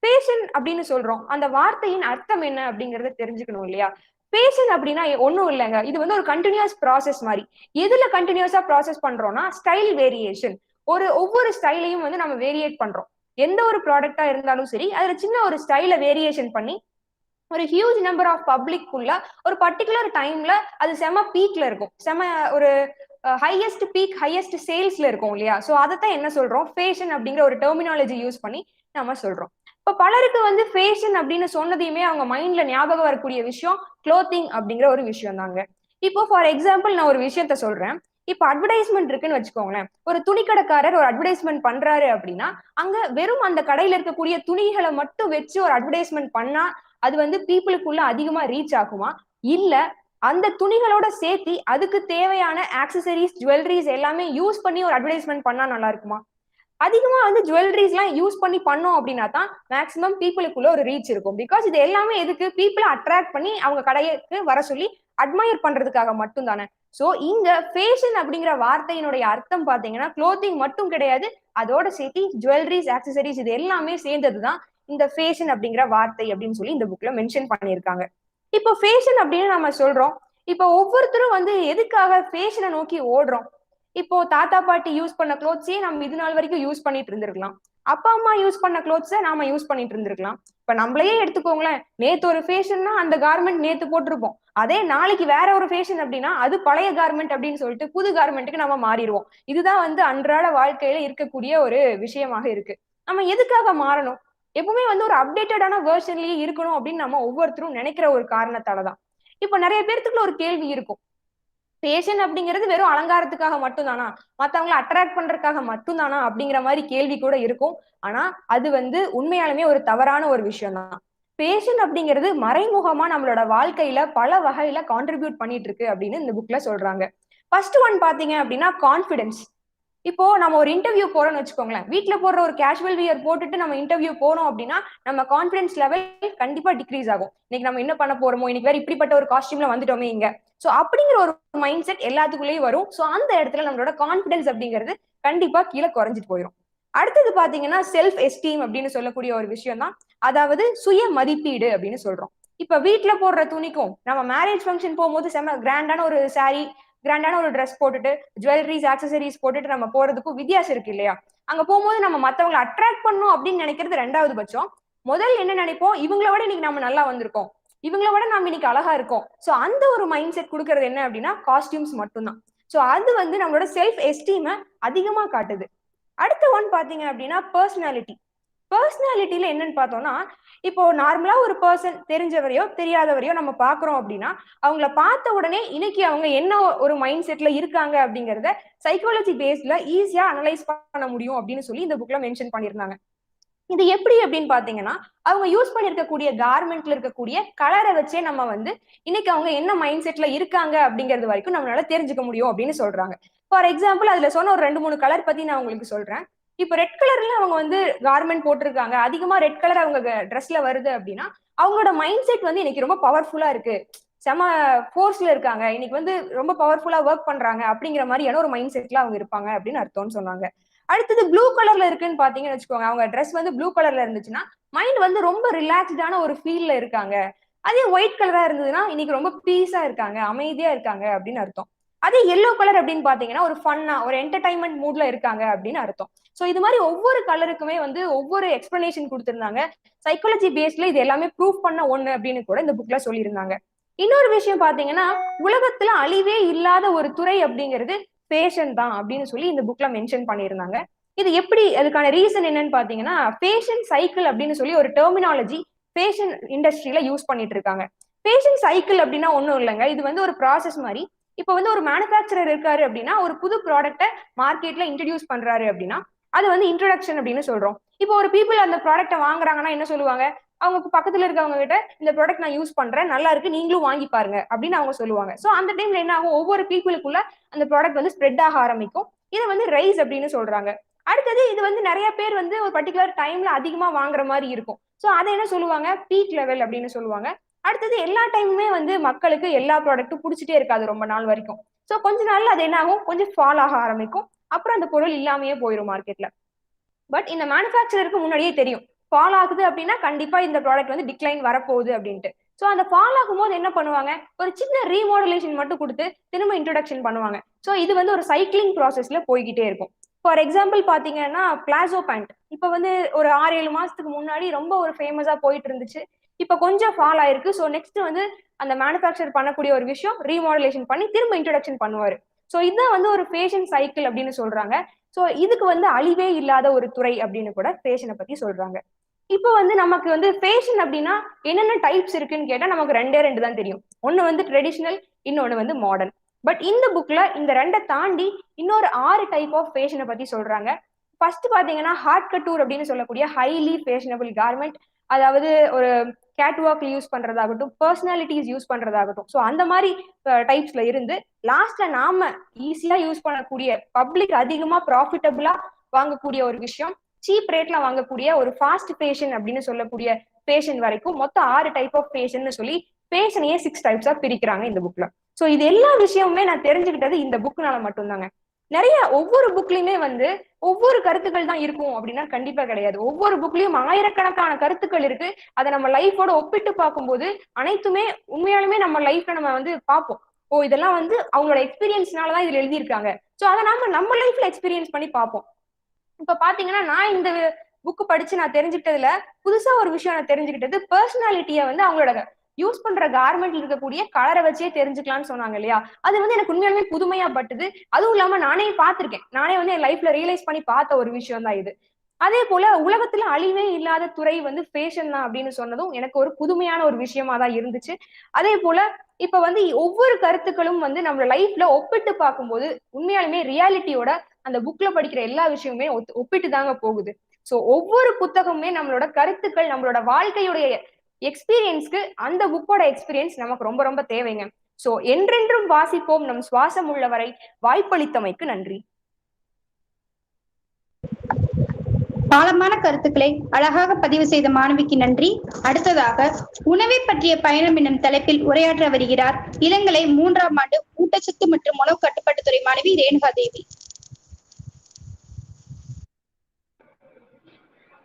ஃபேஷன் அப்படின்னு சொல்றோம், அந்த வார்த்தையின் அர்த்தம் என்ன அப்படிங்கறத தெரிஞ்சுக்கணும் இல்லையா? ஃபேஷன் அப்படின்னா ஒண்ணும் இல்லைங்க, இது ஒரு கண்டினியூஸ் ப்ராசஸ் மாதிரி. எதுல கண்டினியூஸா ப்ராசஸ் பண்றோம்னா ஸ்டைல் வேரியேஷன். ஒவ்வொரு ஸ்டைலையும் நம்ம வேரியேட் பண்றோம். எந்த ஒரு ப்ராடக்டா இருந்தாலும் சரி, அதுல சின்ன ஒரு ஸ்டைல வேரியேஷன் பண்ணி ஒரு ஹியூஜ் நம்பர் ஆஃப் பப்ளிக்குள்ள ஒரு பர்டிகுலர் டைம்ல அது செம பீக்ல இருக்கும், செம ஒரு ஹையஸ்ட் பீக், ஹையஸ்ட் சேல்ஸ்ல இருக்கும் இல்லையா? சோ அதைத்தான் என்ன சொல்றோம், ஃபேஷன் அப்படிங்கிற ஒரு டெர்மினாலஜி யூஸ் பண்ணி நம்ம சொல்றோம். இப்ப பலருக்கு ஃபேஷன் அப்படின்னு சொன்னதையுமே அவங்க மைண்ட்ல ஞாபகம் வரக்கூடிய விஷயம் க்ளோத்திங் அப்படிங்கிற ஒரு விஷயம் தாங்க. இப்போ ஃபார் எக்ஸாம்பிள் நான் ஒரு விஷயத்த சொல்றேன். இப்ப அட்வர்டைஸ்மெண்ட் இருக்குன்னு வச்சுக்கோங்களேன். ஒரு துணிக்கடைக்காரர் ஒரு அட்வர்டைஸ்மெண்ட் பண்றாரு அப்படின்னா அங்க வெறும் அந்த கடையில இருக்கக்கூடிய துணிகளை மட்டும் வச்சு ஒரு அட்வர்டைஸ்மெண்ட் பண்ணா அது பீப்புளுக்குள்ள அதிகமா ரீச் ஆகுமா? இல்ல அந்த துணிகளோட சேர்த்தி அதுக்கு தேவையான ஆக்சசரிஸ், ஜுவல்லரிஸ் எல்லாமே யூஸ் பண்ணி ஒரு அட்வர்டைஸ்மெண்ட் பண்ணா நல்லா இருக்குமா? அதிகமா ஜுவல்லரிஸ் எல்லாம் யூஸ் பண்ணி பண்ணோம் அப்படின்னா தான் மேக்ஸிமம் பீப்புளுக்குள்ள ஒரு ரீச் இருக்கும். பிகாஸ் இது எல்லாமே எதுக்கு? பீப்புளை அட்ராக்ட் பண்ணி அவங்க கடைக்கு வர சொல்லி அட்மையர் பண்றதுக்காக மட்டும் தானே. சோ இங்க ஃபேஷன் அப்படிங்கிற வார்த்தையினுடைய அர்த்தம் பாத்தீங்கன்னா க்ளோத்திங் மட்டும் கிடையாது, அதோட சேர்த்து ஜுவல்லரிஸ், ஆக்சசரிஸ் இது எல்லாமே சேர்ந்ததுதான் இந்த ஃபேஷன் அப்படிங்கிற வார்த்தை அப்படின்னு சொல்லி இந்த புக்ல மென்ஷன் பண்ணியிருக்காங்க. இப்போ ஃபேஷன் அப்படின்னு நம்ம சொல்றோம். இப்போ ஒவ்வொருத்தரும் எதுக்காக ஃபேஷனை நோக்கி ஓடுறோம்? இப்போ தாத்தா பாட்டி யூஸ் பண்ண க்ளோத்ஸே நம்ம இது நாள் வரைக்கும் யூஸ் பண்ணிட்டு இருந்திருக்கலாம். அப்பா அம்மா யூஸ் பண்ண க்ளோத்ஸை நாம யூஸ் பண்ணிட்டு இருந்திருக்கலாம். இப்ப நம்மளையே எடுத்துக்கோங்களேன், நேத்து ஒரு ஃபேஷன்னா அந்த கார்மெண்ட் நேத்து போட்டிருப்போம். அதே நாளைக்கு வேற ஒரு ஃபேஷன் அப்படின்னா அது பழைய கார்மெண்ட் அப்படின்னு சொல்லிட்டு புது கார்மெண்ட்டுக்கு நம்ம மாறிடுவோம். இதுதான் அன்றாட வாழ்க்கையில இருக்கக்கூடிய ஒரு விஷயமாக இருக்கு. நம்ம எதுக்காக மாறணும்? எப்பவுமே ஒரு அப்டேட்டடான வேர்ஷன்லயே இருக்கணும் அப்படின்னு நம்ம ஒவ்வொருத்தரும் நினைக்கிற ஒரு காரணத்தாலதான். இப்ப நிறைய பேர்த்துக்குள்ள ஒரு கேள்வி இருக்கும், ஃபேஷன் அப்படிங்கிறது வெறும் அலங்காரத்துக்காக மட்டும்தானா, மத்தவங்களை அட்ராக்ட் பண்றதுக்காக மட்டும்தானா அப்படிங்கிற மாதிரி கேள்வி கூட இருக்கும். ஆனா அது உண்மையாலுமே ஒரு தவறான ஒரு விஷயம் தான். ஃபேஷன் அப்படிங்கிறது மறைமுகமா நம்மளோட வாழ்க்கையில பல வகையில கான்ட்ரிபியூட் பண்ணிட்டு இருக்கு அப்படின்னு இந்த புக்ல சொல்றாங்க. ஃபர்ஸ்ட் ஒன் பாத்தீங்க அப்படின்னா கான்பிடன்ஸ். இப்போ நம்ம ஒரு இன்டர்வியூ போறோம்னு வச்சுக்கோங்களேன், வீட்ல போடுற ஒரு கேஷுவல் வியர் போட்டுட்டு நம்ம இன்டர்வியூ போனோம் அப்படின்னா நம்ம கான்பிடன்ஸ் லெவல் கண்டிப்பா டிக்ரீஸ் ஆகும். இன்னைக்கு நம்ம என்ன பண்ண போறோமோ, இன்னைக்கு வேற இப்படிப்பட்ட ஒரு காஸ்டியூம்ல வந்துட்டோமே இங்க. சோ அப்படிங்கிற ஒரு மைண்ட் செட் எல்லாத்துக்குள்ளேயும் வரும். சோ அந்த இடத்துல நம்மளோட கான்பிடன்ஸ் அப்படிங்கிறது கண்டிப்பா கீழே குறைஞ்சிட்டு போயிடும். அடுத்தது பாத்தீங்கன்னா செல்ஃப் எஸ்டீம் அப்படின்னு சொல்லக்கூடிய ஒரு விஷயம் தான். அதாவது சுய மதிப்பீடு அப்படின்னு சொல்றோம். இப்ப வீட்டுல போடுற துணிக்கும் நம்ம மேரேஜ் ஃபங்க்ஷன் போகும்போது செம கிராண்டான ஒரு சாரி, கிராண்டான ஒரு ட்ரெஸ் போட்டுட்டு ஜுவல்லரிஸ், ஆக்சசரிஸ் போட்டுட்டு நம்ம போறதுக்கும் வித்தியாசம் இருக்கு இல்லையா? அங்க போகும்போது நம்ம மத்தவங்களை அட்ராக்ட் பண்ணணும் அப்படின்னு நினைக்கிறது ரெண்டாவது பட்சம். முதல் என்ன நினைப்போம், இவங்கள விட இன்னைக்கு நம்ம நல்லா வந்திருக்கோம், இவங்கள விட நம்ம இன்னைக்கு அழகா இருக்கோம். சோ அந்த ஒரு மைண்ட் செட் கொடுக்கறது என்ன அப்படின்னா காஸ்டியூம்ஸ் மட்டும்தான். சோ அது நம்மளோட செல்ஃப் எஸ்டீமை அதிகமா காட்டுது. அடுத்த ஒன் பாத்தீங்க அப்படின்னா பர்சனாலிட்டி. பர்சனாலிட்டியில என்னன்னு பார்த்தோம்னா, இப்போ நார்மலா ஒரு பர்சன் தெரிஞ்சவரையோ தெரியாதவரையோ நம்ம பாக்குறோம் அப்படின்னா அவங்கள பார்த்த உடனே இன்னைக்கு அவங்க என்ன ஒரு மைண்ட் செட்ல இருக்காங்க அப்படிங்கறத சைக்காலஜி பேஸ்ட்ல ஈஸியா அனலைஸ் பண்ண முடியும் அப்படின்னு சொல்லி இந்த புக்ல மென்ஷன் பண்ணியிருந்தாங்க. இது எப்படி அப்படின்னு பாத்தீங்கன்னா அவங்க யூஸ் பண்ணிருக்கக்கூடிய கார்மெண்ட்ல இருக்கக்கூடிய கலரை வச்சே நம்ம இன்னைக்கு அவங்க என்ன மைண்ட் செட்ல இருக்காங்க அப்படிங்கிறது வரைக்கும் நம்மளால தெரிஞ்சுக்க முடியும் அப்படின்னு சொல்றாங்க. ஃபார் எக்ஸாம்பிள் அதுல சொன்ன ஒரு 2-3 கலர் பத்தி நான் உங்களுக்கு சொல்றேன். இப்ப ரெட் கலர்ல அவங்க கார்மெண்ட் போட்டிருக்காங்க, அதிகமா ரெட் கலர் அவங்க ட்ரெஸ்ல வருது அப்படின்னா அவங்களோட மைண்ட் செட் இன்னைக்கு ரொம்ப பவர்ஃபுல்லா இருக்கு, செம ஃபோர்ஸ்ல இருக்காங்க, இன்னைக்கு ரொம்ப பவர்ஃபுல்லா ஒர்க் பண்றாங்க அப்படிங்கிற மாதிரியான ஒரு மைண்ட் செட்ல அவங்க இருப்பாங்க அப்படின்னு அர்த்தம்னு சொன்னாங்க. அடுத்தது ப்ளூ கலர்ல இருக்குன்னு பாத்தீங்கன்னு வச்சுக்கோங்க, அவங்க ட்ரெஸ் வந்து ப்ளூ கலர்ல இருந்துச்சுன்னா மைண்ட் வந்து ரொம்ப ரிலாக்ஸ்டான ஒரு ஃபீல்ல இருக்காங்க. அதே ஒயிட் கலரா இருந்ததுன்னா இன்னைக்கு ரொம்ப பீஸா இருக்காங்க, அமைதியா இருக்காங்க அப்படின்னு அர்த்தம். அதே எல்லோ கலர் அப்படின்னு பாத்தீங்கன்னா ஒரு ஃபன்னா ஒரு என்டர்டைன்மெண்ட் மூட்ல இருக்காங்க அப்படின்னு அர்த்தம். சோ இது மாதிரி ஒவ்வொரு கலருக்குமே வந்து ஒவ்வொரு எக்ஸ்பிளனேஷன் கொடுத்திருந்தாங்க. சைக்காலஜி பேஸ்ல இது எல்லாமே ப்ரூவ் பண்ண ஒண்ணு அப்படின்னு கூட இந்த புக்ல சொல்லியிருந்தாங்க. இன்னொரு விஷயம் பாத்தீங்கன்னா, உலகத்துல அழிவே இல்லாத ஒரு துறை அப்படிங்கிறது ஃபேஷன் தான் அப்படின்னு சொல்லி இந்த புக்ல மென்ஷன் பண்ணியிருந்தாங்க. இது எப்படி, அதுக்கான ரீசன் என்னன்னு பாத்தீங்கன்னா, ஃபேஷன் சைக்கிள் அப்படின்னு சொல்லி ஒரு டெர்மினாலஜி ஃபேஷன் இண்டஸ்ட்ரியில யூஸ் பண்ணிட்டு இருக்காங்க. ஃபேஷன் சைக்கிள் அப்படின்னா ஒண்ணும் இல்லைங்க, இது வந்து ஒரு ப்ராசஸ் மாதிரி. இப்போ வந்து ஒரு மேனுஃபேக்சரர் இருக்காரு அப்படின்னா ஒரு புது ப்ராடக்ட்டை மார்க்கெட்ல இன்ட்ரடியூஸ் பண்றாரு அப்படின்னா அது வந்து இன்ட்ரோடக்ஷன் அப்படின்னு சொல்றோம். இப்போ ஒரு பீப்புள் அந்த ப்ராடக்ட்டை வாங்குறாங்கன்னா என்ன சொல்லுவாங்க, அவங்க பக்கத்துல இருக்கவங்க கிட்ட இந்த ப்ராடக்ட் நான் யூஸ் பண்றேன், நல்லா இருக்கு, நீங்களும் வாங்கி பாருங்க அப்படின்னு அவங்க சொல்லுவாங்க. சோ அந்த டைம்ல என்ன ஆகும், ஒவ்வொரு பீப்புளுக்குள்ள அந்த ப்ராடக்ட் வந்து ஸ்ப்ரெட் ஆக ஆரம்பிக்கும். இதை வந்து ரைஸ் அப்படின்னு சொல்றாங்க. அடுத்தது இது வந்து நிறைய பேர் வந்து ஒரு பர்டிகுலர் டைம்ல அதிகமா வாங்குற மாதிரி இருக்கும். சோ அதை என்ன சொல்லுவாங்க, பீக் லெவல் அப்படின்னு சொல்லுவாங்க. அடுத்தது எல்லா டைமுமே வந்து மக்களுக்கு எல்லா ப்ராடக்ட்டும் பிடிச்சிட்டே இருக்காது ரொம்ப நாள் வரைக்கும். சோ கொஞ்ச நாள்ல அது என்ன ஆகும், கொஞ்சம் ஃபால் ஆக ஆரம்பிக்கும். அப்புறம் அந்த பொருள் இல்லாமையே போயிடும் மார்க்கெட்ல. பட் இந்த மேனுஃபேக்சரருக்கு முன்னாடியே தெரியும் ஃபால் ஆகுது அப்படின்னா கண்டிப்பா இந்த ப்ராடக்ட் வந்து டிக்ளைன் வரப்போகுது அப்படின்ட்டு. ஸோ அந்த ஃபால் ஆகும்போது என்ன பண்ணுவாங்க, ஒரு சின்ன ரீமாடலேஷன் மட்டும் கொடுத்து திரும்ப இன்ட்ரோடக்ஷன் பண்ணுவாங்க. ஸோ இது வந்து ஒரு சைக்கிளிங் ப்ராசஸ்ல போய்கிட்டே இருக்கும். ஃபார் எக்ஸாம்பிள் பாத்தீங்கன்னா பிளாசோ பேண்ட் இப்போ வந்து ஒரு 6-7 மாசத்துக்கு முன்னாடி ரொம்ப ஒரு ஃபேமஸா போயிட்டு இருந்துச்சு. இப்போ கொஞ்சம் ஃபால் ஆயிருக்கு. ஸோ நெக்ஸ்ட் வந்து அந்த மேனுஃபேக்சர் பண்ணக்கூடிய ஒரு விஷயம் ரீமாடலேஷன் பண்ணி திரும்ப இன்ட்ரோடக்ஷன் பண்ணுவாரு. ஸோ இதுதான் வந்து ஒரு ஃபேஷன் சைக்கிள் அப்படின்னு சொல்றாங்க. சோ இதுக்கு வந்து அழிவே இல்லாத ஒரு துறை அப்படின்னு கூட ஃபேஷனை பத்தி சொல்றாங்க. இப்போ வந்து நமக்கு வந்து ஃபேஷன் அப்படின்னா என்னென்ன டைப்ஸ் இருக்குன்னு கேட்டா நமக்கு ரெண்டு தான் தெரியும். ஒண்ணு வந்து ட்ரெடிஷனல், இன்னொன்னு வந்து மாடர்ன். பட் இந்த புக்ல இந்த ரெண்டை தாண்டி இன்னொரு 6 டைப் ஆஃப் ஃபேஷனை பத்தி சொல்றாங்க. ஃபர்ஸ்ட் பாத்தீங்கன்னா ஹாட் கட்டூர் அப்படின்னு சொல்லக்கூடிய ஹைலி ஃபேஷனபிள் கார்மெண்ட், அதாவது ஒரு கேட்வாக்ல யூஸ் பண்றதாகட்டும், பர்சனாலிட்டிஸ் யூஸ் பண்றதாகட்டும். ஸோ அந்த மாதிரி டைப்ஸ்ல இருந்து லாஸ்ட்ல நாம ஈஸியா யூஸ் பண்ணக்கூடிய பப்ளிக் அதிகமா ப்ராஃபிட்டபிளா வாங்கக்கூடிய ஒரு விஷயம், சீப் ரேட்ல வாங்கக்கூடிய ஒரு ஃபாஸ்ட் ஃபேஷன் அப்படின்னு சொல்லக்கூடிய ஃபேஷன் வரைக்கும் மொத்தம் 6 டைப் ஆஃப் ஃபேஷன் சொல்லி ஃபேஷனையே 6 டைப்ஸா பிரிக்கிறாங்க இந்த புக்ல. ஸோ இது எல்லா விஷயமுமே நான் தெரிஞ்சுக்கிட்டது இந்த புக்னால மட்டும்தாங்க. நிறைய ஒவ்வொரு புக்லயுமே வந்து ஒவ்வொரு கருத்துக்கள் தான் இருக்கும் அப்படின்னா கண்டிப்பா கிடையாது. ஒவ்வொரு புக்லயும் ஆயிரக்கணக்கான கருத்துக்கள் இருக்கு. அதை நம்ம லைஃபோட ஒப்பிட்டு பார்க்கும்போது அனைத்துமே உண்மையாலுமே நம்ம லைஃப்ல நம்ம வந்து பார்ப்போம். ஓ இதெல்லாம் வந்து அவங்களோட எக்ஸ்பீரியன்ஸ்னாலதான் இதுல எழுதியிருக்காங்க. சோ அதை நம்ம லைஃப்ல எக்ஸ்பீரியன்ஸ் பண்ணி பார்ப்போம். இப்ப பாத்தீங்கன்னா நான் இந்த புக் படிச்சு நான் தெரிஞ்சுக்கிட்டதுல புதுசா ஒரு விஷயம் நான் தெரிஞ்சுக்கிட்டது, பர்சனாலிட்டியை வந்து அவங்களோட யூஸ் பண்ற கார்மெண்ட்ல இருக்கக்கூடிய கலரை வச்சே தெரிஞ்சுக்கலாம்னு சொன்னாங்க இல்லையா. அது வந்து எனக்கு உண்மையாலுமே புதுமையா பட்டுது. அதுவும் இல்லாம நானே பார்த்திருக்கேன், நானே வந்து என் லைஃப்ல ரியலைஸ் பண்ணி பார்த்த ஒரு விஷயம் தான் இது. அதே போல உலகத்துல அழிவே இல்லாத துறை வந்து ஃபேஷன் தான் அப்படின்னு சொன்னதும் எனக்கு ஒரு புதுமையான ஒரு விஷயமா தான் இருந்துச்சு. அதே போல இப்ப வந்து ஒவ்வொரு கருத்துக்களும் வந்து நம்ம லைஃப்ல ஒப்பிட்டு பார்க்கும்போது உண்மையாலுமே ரியாலிட்டியோட அந்த புக்ல படிக்கிற எல்லா விஷயமுமே ஒப்பிட்டு தாங்க போகுது. சோ ஒவ்வொரு புத்தகமுமே நம்மளோட கருத்துக்கள், நம்மளோட வாழ்க்கையுடைய எக்ஸ்பீரியன்ஸ்க்கு அந்த புக்கோட எக்ஸ்பீரியன்ஸ் நமக்கு ரொம்ப ரொம்ப தேவைங்க. சோ என்றென்றும் வாசிப்போம் நம் சுவாசம் உள்ளவரை. வாய்ப்பளித்தமைக்கு நன்றி. ஆழமான கருத்துக்களை அழகாக பதிவு செய்த மாணவிக்கு நன்றி. அடுத்ததாக உணவை பற்றிய பயணம் என்னும் தலைப்பில் உரையாற்ற வருகிறார் இளங்கலை 3ஆம் ஆண்டு ஊட்டச்சத்து மற்றும் உணவு கட்டுப்பாட்டுத்துறை மாணவி ரேணுகா தேவி.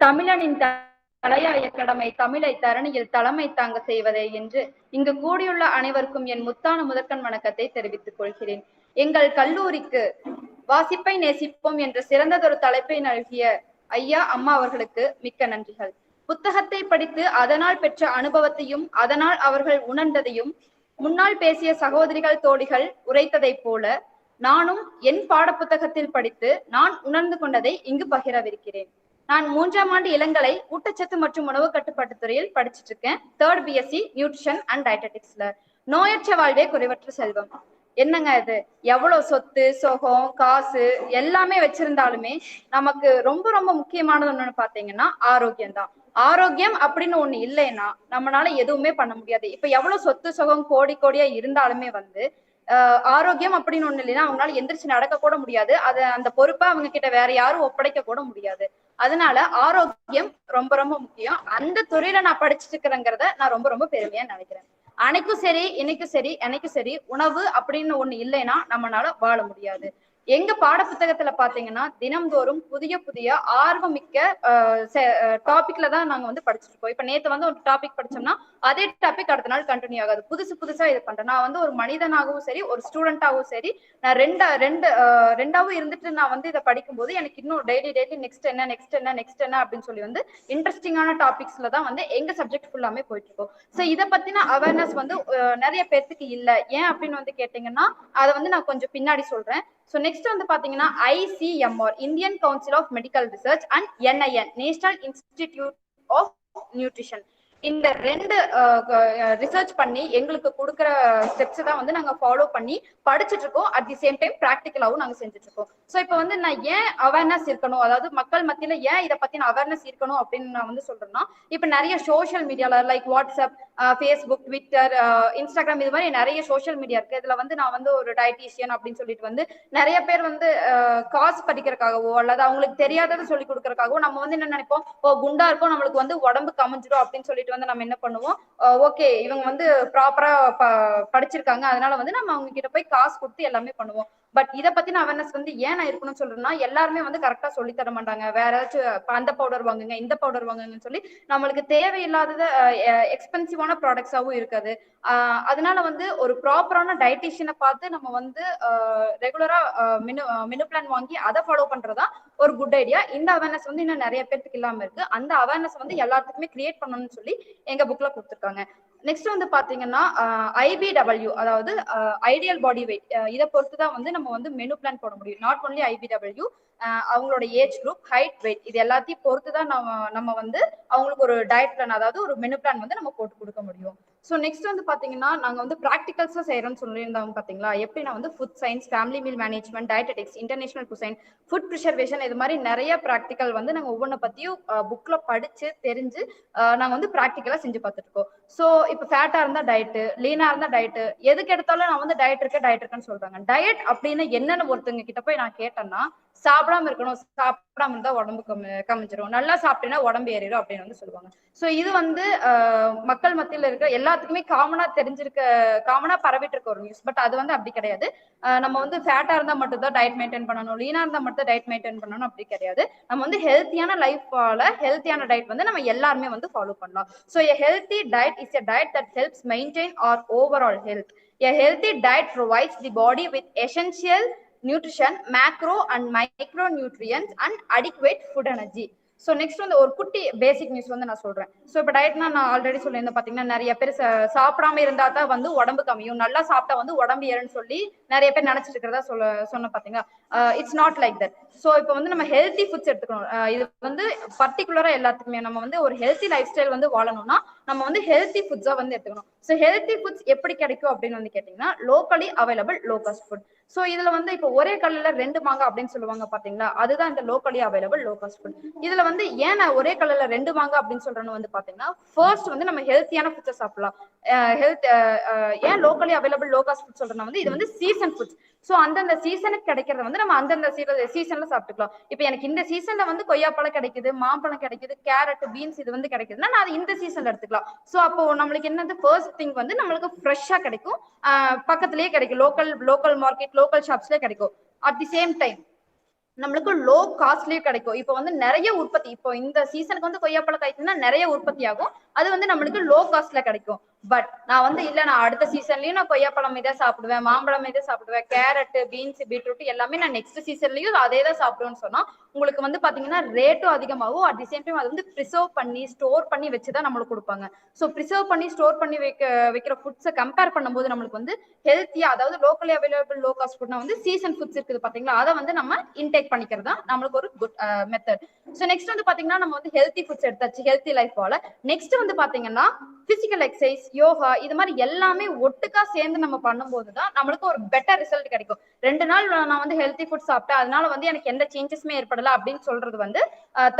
தமிழனின் தலையாய கடமை தமிழை தரணியில் தலைமை தாங்க செய்வதே என்று இங்கு கூடியுள்ள அனைவருக்கும் என் முத்தான முதற்கண் வணக்கத்தை தெரிவித்துக் கொள்கிறேன். எங்கள் கல்லூரிக்கு வாசிப்பை நேசிப்போம் என்ற சிறந்ததொரு தலைப்பை நல்கிய ஐயா அம்மா அவர்களுக்கு மிக்க நன்றிகள். புத்தகத்தை படித்து அதனால் பெற்ற அனுபவத்தையும் அதனால் அவர்கள் உணர்ந்ததையும் முன்னால் பேசிய சகோதரிகள் தோழிகள் உரைத்ததை போல நானும் என் பாட புத்தகத்தில் படித்து நான் உணர்ந்து கொண்டதை இங்கு பகிரவிருக்கிறேன். நான் 3ஆம் ஆண்டு இளங்கலை ஊட்டச்சத்து மற்றும் உணவு கட்டுப்பாட்டு துறையில் படிச்சுட்டு இருக்கேன். 3rd BSc nutrition and டயட்டடிக்ஸ்ல. நோயற்ற வாழ்வே குறைவற்ற செல்வம். என்னங்க இது, எவ்வளவு சொத்து சொகம் காசு எல்லாமே வச்சிருந்தாலுமே நமக்கு ரொம்ப ரொம்ப முக்கியமானது ஒண்ணுன்னு பாத்தீங்கன்னா ஆரோக்கியம் தான். ஆரோக்கியம் அப்படின்னு ஒண்ணு இல்லைன்னா நம்மளால எதுவுமே பண்ண முடியாது. இப்ப எவ்வளவு சொத்து சொகம் கோடி கோடியா இருந்தாலுமே வந்து ஆரோக்கியம் அப்படின்னு ஒண்ணு இல்லைன்னா அவங்களால எந்திரிச்சு நடக்க கூட முடியாது. அந்த பொறுப்பை அவங்க கிட்ட வேற யாரும் ஒப்படைக்க கூட முடியாது. அதனால ஆரோக்கியம் ரொம்ப ரொம்ப முக்கியம். அந்த துறையில நான் படிச்சுட்டு இருக்கிறேங்கிறத நான் ரொம்ப ரொம்ப பெருமையா நினைக்கிறேன். அன்னைக்கும் சரி இன்னைக்கும் சரி என்னைக்கும் சரி உணவு அப்படின்னு ஒண்ணு இல்லைன்னா நம்மளால வாழ முடியாது. எங்க பாட புத்தகத்துல பாத்தீங்கன்னா தினம்தோறும் புதிய புதிய ஆர்வமிக்க டாபிக்ல தான் நாங்க வந்து படிச்சுட்டு இருக்கோம். இப்ப நேத்து வந்து ஒரு டாபிக் படிச்சோம்னா அதே டாபிக் அடுத்த நாள் கண்டினியூ ஆகாது, புதுசு புதுசா இது பண்றேன். நான் வந்து ஒரு மனிதனாகவும் சரி ஒரு ஸ்டூடெண்டாகவும் சரி நான் ரெண்டாவும் இருந்துட்டு நான் வந்து இதை படிக்கும்போது எனக்கு இன்னும் டெய்லி நெக்ஸ்ட் என்ன அப்படின்னு சொல்லி வந்து இன்ட்ரெஸ்டிங்கான டாபிக்ஸ்ல தான் வந்து எங்க சப்ஜெக்ட் ஃபுல்லாமே போயிட்டு இருக்கோம். ஸோ இதை பத்தின அவேர்னஸ் வந்து நிறைய பேர்த்துக்கு இல்ல. ஏன் அப்படின்னு வந்து கேட்டீங்கன்னா அதை வந்து நான் கொஞ்சம் பின்னாடி சொல்றேன். ஸோ நெக்ஸ்ட் வந்து பாத்தீங்கன்னா ICMR Indian council of medical research and NIN national institute of nutrition இந்த ரெண்டு ரிசர்ச் பண்ணி எங்களுக்கு கொடுக்குற ஸ்டெப்ஸ் தான் வந்து நாங்க ஃபாலோ பண்ணி படிச்சுட்டு இருக்கோம். அட் தி சேம் டைம் ப்ராக்டிக்கலாவும் நாங்க செஞ்சுட்டு இருக்கோம். ஸோ இப்போ வந்து நான் ஏன் அவேர்னஸ் இருக்கணும், அதாவது மக்கள் மத்தியில ஏன் இதை பத்தின அவேர்னஸ் இருக்கணும் அப்படின்னு நான் வந்து சொல்றேன்னா, இப்போ நிறைய சோஷியல் மீடியால like WhatsApp, Facebook, Twitter, Instagram இது மாதிரி நிறைய சோஷியல் மீடியா இருக்கு. இதுல வந்து நான் வந்து ஒரு டயட்டீஷியன் அப்படின்னு சொல்லிட்டு வந்து நிறைய பேர் வந்து காசு படிக்கிறதுக்காகவோ அல்லது அவங்களுக்கு தெரியாததை சொல்லி கொடுக்கறதுக்காகவோ நம்ம வந்து என்ன நினைப்போம், ஓ குண்டா இருக்கும் நம்மளுக்கு வந்து உடம்பு கமைஞ்சிடும் அப்படின்னு சொல்லிட்டு வந்து நம்ம என்ன பண்ணுவோம், ஓகே இவங்க வந்து ப்ராப்பரா படிச்சிருக்காங்க அதனால வந்து நம்ம அவங்க கிட்ட போய் காசு கொடுத்து எல்லாமே பண்ணுவோம். பட் இதை பத்தின அவேர்னஸ் வந்து ஏன் நான் இருக்கணும்னு சொல்றேன்னா, எல்லாருமே வந்து கரெக்டா சொல்லி தர மாட்டாங்க. வேற ஏதாச்சும் அந்த பவுடர் வாங்குங்க இந்த பவுடர் வாங்குங்கன்னு சொல்லி நம்மளுக்கு தேவையில்லாதது எக்ஸ்பென்சிவான ப்ராடக்ட்ஸாவும் இருக்காது. அதனால வந்து ஒரு ப்ராப்பரான டயட்டிஷியனை பார்த்து நம்ம வந்து ரெகுலரா மெனு பிளான் வாங்கி அதை ஃபாலோ பண்றதா ஒரு குட் ஐடியா. இந்த அவேர்னஸ் வந்து இன்னும் நிறைய பேருக்கு இல்லாம இருக்கு. அந்த அவேர்னஸ் வந்து எல்லாத்துக்குமே கிரியேட் பண்ணணும்னு சொல்லி எங்க புக்ல கொடுத்துருக்காங்க. நெக்ஸ்ட் வந்து பாத்தீங்கன்னா IBW அதாவது ஐடியல் பாடி வெயிட், இதை பொறுத்துதான் வந்து நம்ம வந்து மெனு பிளான் போட முடியும். நாட் ஒன்லி IBW, அவங்களோட ஏஜ் குரூப், ஹைட், வெயிட் இது எல்லாத்தையும் பொறுத்துதான் நம்ம வந்து அவங்களுக்கு ஒரு டயட் பிளான் அதாவது ஒரு மெனு பிளான் வந்து நம்ம போட்டு கொடுக்க முடியும். ஸோ நெக்ஸ்ட் வந்து பாத்தீங்கன்னா நாங்க வந்து ப்ராக்டிகல்ஸா செய்யறோம்னு சொல்லியிருந்தாங்க பாத்தீங்களா, எப்படின்னா வந்து food science, family meal management, dietetics, international cuisine, food preservation இது மாதிரி நிறைய ப்ராக்டிக்கல் வந்து நாங்க ஒவ்வொன்றை பத்தியும் புக்ல படிச்சு தெரிஞ்சு நாங்க வந்து ப்ராக்டிக்கலா செஞ்சு பார்த்துட்டு இருக்கோம். ஸோ இப்போ ஃபேட்டா இருந்தா டயட்டு, லீனா இருந்தா டயட்டு, எதுக்கு எடுத்தாலும் நான் வந்து டயட் இருக்குன்னு சொல்றாங்க. டயட் அப்படின்னு என்னன்னு ஒருத்தவங்க கிட்ட போய் நான் கேட்டேன்னா, சாப்பிடாம இருக்கணும், சாப்பிடாம இருந்தா உடம்பு கமிஞ்சிரும், நல்லா சாப்பிட்டேன்னா உடம்பு ஏறிடும் அப்படின்னு வந்து சொல்லுவாங்க. ஸோ இது வந்து மக்கள் மத்தியில இருக்க எல்லாத்துக்குமே காமனா பரவிட்டு இருக்க ஒரு நியூஸ். பட் அது வந்து அப்படி கிடையாது. நம்ம வந்து ஃபேட்டா இருந்தா மட்டும் தான் டயட் மெயின்டைன் பண்ணணும், லீனா இருந்தா மட்டும் டயட் மெயின்டைன் பண்ணணும் அப்படி கிடையாது. நம்ம வந்து ஹெல்த்தியான லைஃபால ஹெல்த்தியான டயட் வந்து நம்ம எல்லாருமே வந்து ஃபாலோ பண்ணலாம். So a healthy diet is a diet that helps maintain our overall health. A healthy diet provides the body with essential nutrition, macro and micronutrients and adequate food energy. So next வந்து ஒரு குட்டி பேசிக் news வந்து நான் சொல்றேன். So இப்போ டயட்னா நான் already சொல்லியிருந்தேன் பாத்தீங்கன்னா, நிறைய பேர் சாப்பிடாம இருந்தா தான் வந்து உடம்பு கம்மியும், நல்லா சாப்பிட்டா வந்து உடம்பு ஏறுன்னு சொல்லி நிறைய பேர் நினைச்சிட்டு இருக்கிறதா சொன்ன பாத்தீங்கன்னா, it's not like that. So இப்போ வந்து நம்ம ஹெல்த்தி ஃபுட்ஸ் எடுத்துக்கணும். இது வந்து பர்டிகுலரா எல்லாத்துக்குமே நம்ம வந்து ஒரு ஹெல்த்தி லைஃப் ஸ்டைல் வந்து வாழணும்னா நம்ம வந்து ஹெல்த்தி ஃபுட்ஸா வந்து எடுத்துக்கணும். ஸோ ஹெல்த்தி ஃபுட்ஸ் எப்படி கிடைக்கும் அப்படின்னு வந்து கேட்டீங்கன்னா, locally available low cost food. So இதுல வந்து இப்போ ஒரே கல்லுல ரெண்டு மாங்காய் அப்படின்னு சொல்லுவாங்க பாத்தீங்களா, அதுதான் இந்த locally available low cost food. இதுல வந்து ஏன் நான் ஒரே கல்லுல ரெண்டு மாங்காய் அப்படின்னு சொல்றேன்னு வந்து பாத்தீங்கன்னா, ஃபர்ஸ்ட் வந்து நம்ம ஹெல்த்தியான ஃபுட்ஸை சாப்பிடலாம். ஏன் locally available low cost food சொல்றேன்னா வந்து இது வந்து சீசன் ஃபுட்ஸ். ஸோ அந்தந்த சீசனுக்கு கிடைக்கிறத வந்து நம்ம அந்தந்த சீசன்ல சாப்பிட்டுக்கலாம். இப்போ எனக்கு இந்த சீசன்ல வந்து கொய்யாப்பழம் கிடைக்குது, மாம்பழம் கிடைக்குது, கேரட், பீன்ஸ் இது வந்து கிடைக்குதுன்னா நான் அது இந்த சீசன்ல எடுத்துக்கலாம். ஸோ அப்போ நம்மளுக்கு என்னது ஃபர்ஸ்ட் திங் வந்து நம்மளுக்கு ஃப்ரெஷ்ஷா கிடைக்கும், பக்கத்துலயே கிடைக்கும், லோக்கல் மார்க்கெட் லோக்கல் ஷாப்ஸ்லயே கிடைக்கும். அட் தி சேம் டைம் நம்மளுக்கு லோ காஸ்ட்லயும் கிடைக்கும். இப்போ வந்து நிறைய உற்பத்தி, இப்போ இந்த சீசனுக்கு வந்து கொய்யாப்பழம் காய்க்குன்னா நிறைய உற்பத்தி ஆகும், அது வந்து நம்மளுக்கு லோ காஸ்ட்ல கிடைக்கும். பட் நான் வந்து இல்ல நான் அடுத்த சீசன்லயும் நான் கொய்யாப்பழம் மீதே சாப்பிடுவேன், மாம்பழம் மீதே சாப்பிடுவேன், கேரட், பீன்ஸ், பீட்ரூட் எல்லாமே நான் நெக்ஸ்ட் சீசன்லயும் அதே தான் சாப்பிடுவேன்னு சொன்னா உங்களுக்கு வந்து பாத்தீங்கன்னா ரேட்டும் அதிகமாகும். அட் தி சேம் டைம் அது வந்து ப்ரிசர்வ் பண்ணி ஸ்டோர் பண்ணி வச்சுதான் நம்மளுக்கு கொடுப்பாங்க. ஸோ ப்ரிசர்வ் பண்ணி ஸ்டோர் பண்ணி வைக்கிற ஃபுட்ஸை கம்பேர் பண்ணும்போது நம்மளுக்கு வந்து ஹெல்த்தியா, அதாவது லோக்கலி அவைலபிள் லோ காஸ்ட் ஃபுட்னா வந்து சீசன் ஃபுட்ஸ் இருக்குது பாத்தீங்களா, அதை வந்து நம்ம இன்டேக் பண்ணிக்கிறது தான் நம்மளுக்கு ஒரு குட் மெத்தட். ஸோ நெக்ஸ்ட் வந்து பாத்தீங்கன்னா நம்ம வந்து ஹெல்த்தி ஃபுட்ஸ் எடுத்தாச்சு, ஹெல்த்தி லைஃப் வாழ. நெக்ஸ்ட் வந்து பாத்தீங்கன்னா பிசிக்கல் எக்ஸசைஸ், யோகா இது மாதிரி எல்லாமே ஒட்டுக்கா சேர்ந்து நம்ம பண்ணும்போது தான் நம்மளுக்கு ஒரு பெட்டர் ரிசல்ட் கிடைக்கும். 2 நாள் நான் வந்து ஹெல்த்தி ஃபுட் சாப்பிட்டேன் அதனால வந்து எனக்கு எந்த சேஞ்சஸுமே ஏற்படல அப்படின்னு சொல்றது வந்து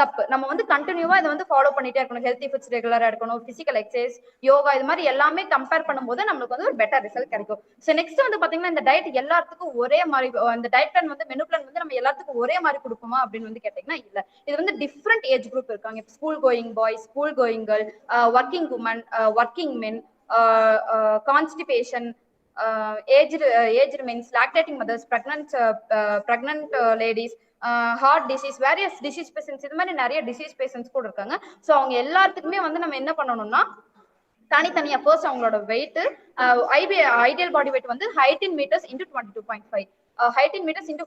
தப்பு. நம்ம வந்து கண்டினியூவா இதை வந்து ஃபாலோ பண்ணிட்டே இருக்கணும். ஹெல்த்தி ஃபுட்ஸ் ரெகுலரா எடுக்கணும், பிசிக்கல் எக்ஸசைஸ், யோகா இது மாதிரி எல்லாமே கம்பேர் பண்ணும்போது நம்மளுக்கு வந்து ஒரு பெட்டர் ரிசல்ட் கிடைக்கும். ஸோ நெக்ஸ்ட் வந்து பாத்தீங்கன்னா இந்த டயட் எல்லாத்துக்கும் ஒரே மாதிரி, இந்த டயட் பிளான் வந்து மெனு பிளான் வந்து நம்ம எல்லாத்துக்கும் ஒரே மாதிரி கொடுப்போமா அப்படின்னு வந்து கேட்டீங்கன்னா இல்ல. இது வந்து டிஃப்ரெண்ட் ஏஜ் குரூப் இருக்காங்க. School going boys, school going girl, working woman, working men, constipation, aged means lactating mothers, pregnant ladies, heart disease, various disease patients, இது மாதிரி நிறைய டிசீஸ் பேஷன்ஸ் கூட இருக்காங்க. ஸோ அவங்க எல்லாத்துக்குமே வந்து நம்ம என்ன பண்ணணும்னா தனித்தனியா ஃபர்ஸ்ட் அவங்களோட வெயிட், ஐடியல் பாடி வெயிட் வந்து height in metres into 22.5, height in metres into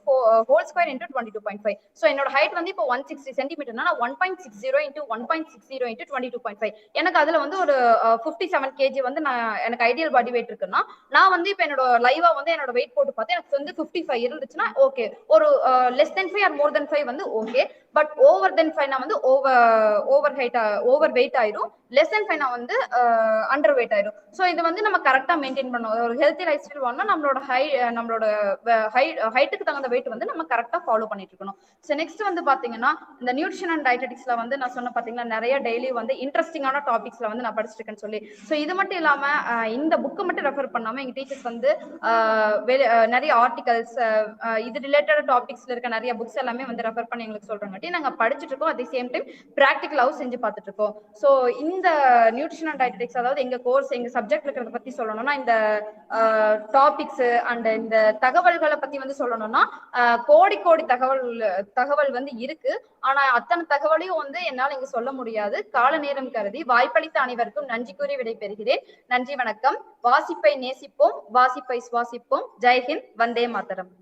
whole square into 22.5. So என்னோட ஹைட் வந்து இப்போ 160 சென்டிமீட்டர்னா 1.60 இன்டூ 1.60 இன்டூ 22.5. எனக்கு அதுல வந்து ஒரு 57 kg வந்து எனக்கு ஐடியல் பாடி வெயிட் இருக்குன்னா நான் வந்து இப்போ என்னோட லைவா வந்து என்னோட வெயிட் போட்டு பார்த்தேன், எனக்கு வந்து 55 இருந்துச்சுன்னா ஓகே. ஒரு லெஸ் தென் 5 ஆர் மோர் தென் 5 வந்து ஓகே. பட் ஓவர் தென் 5 நான் வந்து ஓவர் வெயிட் ஆயிரும். லெஸ் தென் 5 நான் வந்து அண்டர் வெயிட் ஆயிடும். ஸோ இது வந்து நம்ம கரெக்டா மெயின்டைன் பண்ணணும். ஒரு ஹெல்த்தி லைஃப் ஸ்டைல் வாங்கணும், நம்மளோட ஹைட்டுக்கு தகுந்த வெயிட் வந்து நம்ம கரெக்டா ஃபாலோ பண்ணிட்டு இருக்கணும். ஸோ நெக்ஸ்ட் வந்து பாத்தீங்கன்னா இந்த நியூட்ரிஷன் அண்ட் டயட்டெட்டிக்ஸ்ல வந்து நான் சொன்ன பாத்தீங்கன்னா நிறைய டெய்லி வந்து இன்ட்ரெஸ்டிங்கான டாபிக்ஸ்ல வந்து நான் படிச்சுட்டு இருக்கேன்னு சொல்லி. ஸோ இது மட்டும் இல்லாம இந்த புக்கை மட்டும் ரெஃபர் பண்ணாம எங்க டீச்சர்ஸ் வந்து நிறைய ஆர்டிகல்ஸ், இது ரிலேட்டட் டாபிக்ஸ்ல இருக்க நிறைய புக்ஸ் எல்லாமே வந்து ரெஃபர் பண்ணி எங்களுக்கு சொல்றாங்க. நாங்க படிச்சுட்டு இருக்கோம், அட் தி சேம் டைம் பிராக்டிகலாவும் செஞ்சு பார்த்துட்டு இருக்கோம். ஸோ இந்த நியூட்ரிஷன் அண்ட் டயட்டெட்டிக்ஸ், அதாவது எங்க கோர்ஸ் எங்க சப்ஜெக்ட் இருக்கிறத பத்தி சொல்லணும்னா இந்த டாபிக்ஸ் அண்ட் இந்த தகவல்களை பத்தி வந்து சொல்லணும்னா கோடி கோடி தகவல் வந்து இருக்கு. ஆனா அத்தனை தகவலையும் வந்து என்னால இங்க சொல்ல முடியாது. கால நேரம் கருதி வாய்ப்பளித்த அனைவருக்கும் நன்றி கூறி விடைபெறுகிறேன். நன்றி, வணக்கம். வாசிப்பை நேசிப்போம், வாசிப்பை சுவாசிப்போம். ஜெய்ஹிந்த், வந்தே மாதரம்.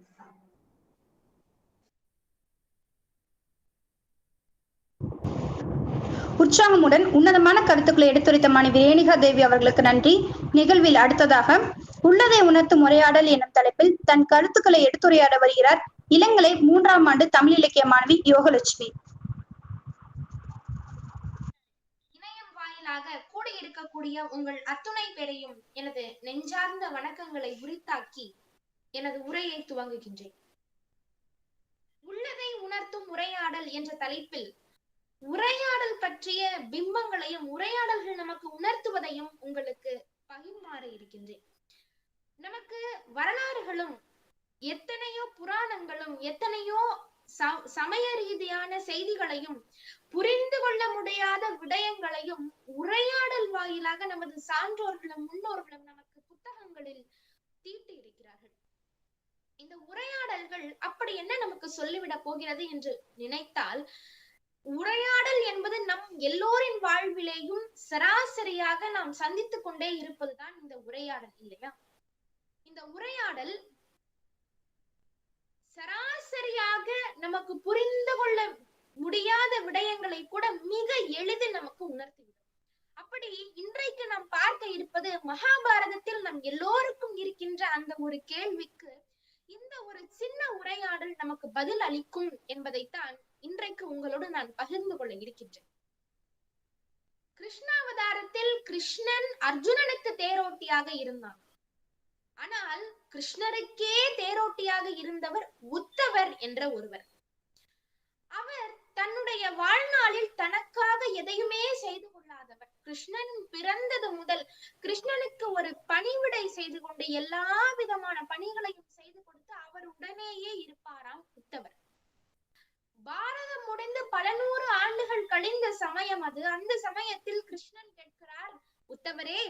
உற்சாகமுடன் உன்னதமான கருத்துக்களை எடுத்துரைத்த மாணவி ரேணிகா தேவி அவர்களுக்கு நன்றி. நிகழ்வில் அடுத்ததாக உள்ளதை உணர்த்தும் உரையாடல் எனும் தலைப்பில் தன் கருத்துக்களை எடுத்துரையாட வருகிறார் இளங்கலை 3ஆம் ஆண்டு தமிழ் இலக்கிய மாணவி யோகலட்சுமி. இணையம் வாயிலாக கூடியிருக்கக்கூடிய உங்கள் அத்துணை பேரையும் எனது நெஞ்சார்ந்த வணக்கங்களை உரித்தாக்கி எனது உரையை துவங்குகின்றேன். உள்ளதை உணர்த்தும் உரையாடல் என்ற தலைப்பில் உரையாடல் பற்றிய பிம்பங்களையும் உரையாடல்கள் நமக்கு உணர்த்துவதையும் உங்களுக்கு பகிர்மாற இருக்கின்றேன். நமக்கு வரலாறுகளும் எத்தனையோ புராணங்களும் எத்தனையோ சமய ரீதியான செய்திகளையும் புரிந்து கொள்ள முடியாத விடயங்களையும் உரையாடல் வாயிலாக நமது சான்றோர்களும் முன்னோர்களும் நமக்கு புத்தகங்களில் தீட்டி இருக்கிறார்கள். இந்த உரையாடல்கள் அப்படி என்ன நமக்கு சொல்லிவிடப் போகிறது என்று நினைத்தால், உரையாடல் என்பது நம் எல்லோரின் வாழ்விலேயும் சராசரியாக நாம் சந்தித்துக் கொண்டே இருப்பதுதான் இந்த உரையாடல், இல்லையா? இந்த உரையாடல் சராசரியாக நமக்கு புரிந்து கொள்ள முடியாத விடயங்களை கூட மிக எளிதில் நமக்கு உணர்த்திவிடும். அப்படி இன்றைக்கு நாம் பார்க்க இருப்பது மகாபாரதத்தில் நம் எல்லோருக்கும் இருக்கின்ற அந்த ஒரு கேள்விக்கு இந்த ஒரு சின்ன உரையாடல் நமக்கு பதில் அளிக்கும் என்பதைத்தான் இன்றைக்கு உங்களோடு நான் பகிர்ந்து கொள்ள இருக்கின்றேன். கிருஷ்ணாவதாரத்தில் கிருஷ்ணன் அர்ஜுனனுக்கு தேரோட்டியாக இருந்தான். ஆனால் கிருஷ்ணருக்கே தேரோட்டியாக இருந்தவர் உத்தவர் என்ற ஒருவர். அவர் தன்னுடைய வாழ்நாளில் தனக்காக எதையுமே செய்து கொள்ளாதவர். கிருஷ்ணன் பிறந்தது முதல் கிருஷ்ணனுக்கு ஒரு பணிவிடை செய்து கொண்டு எல்லா விதமான பணிகளையும் செய்து கொடுத்து அவர் உடனேயே இருப்பாராம் உத்தவர். பாரதம் முடிந்து பல நூறு ஆண்டுகள் கழிந்த சமயம் அது. அந்த சமயத்தில் கிருஷ்ணன் கேட்கிறார், உத்தவரே,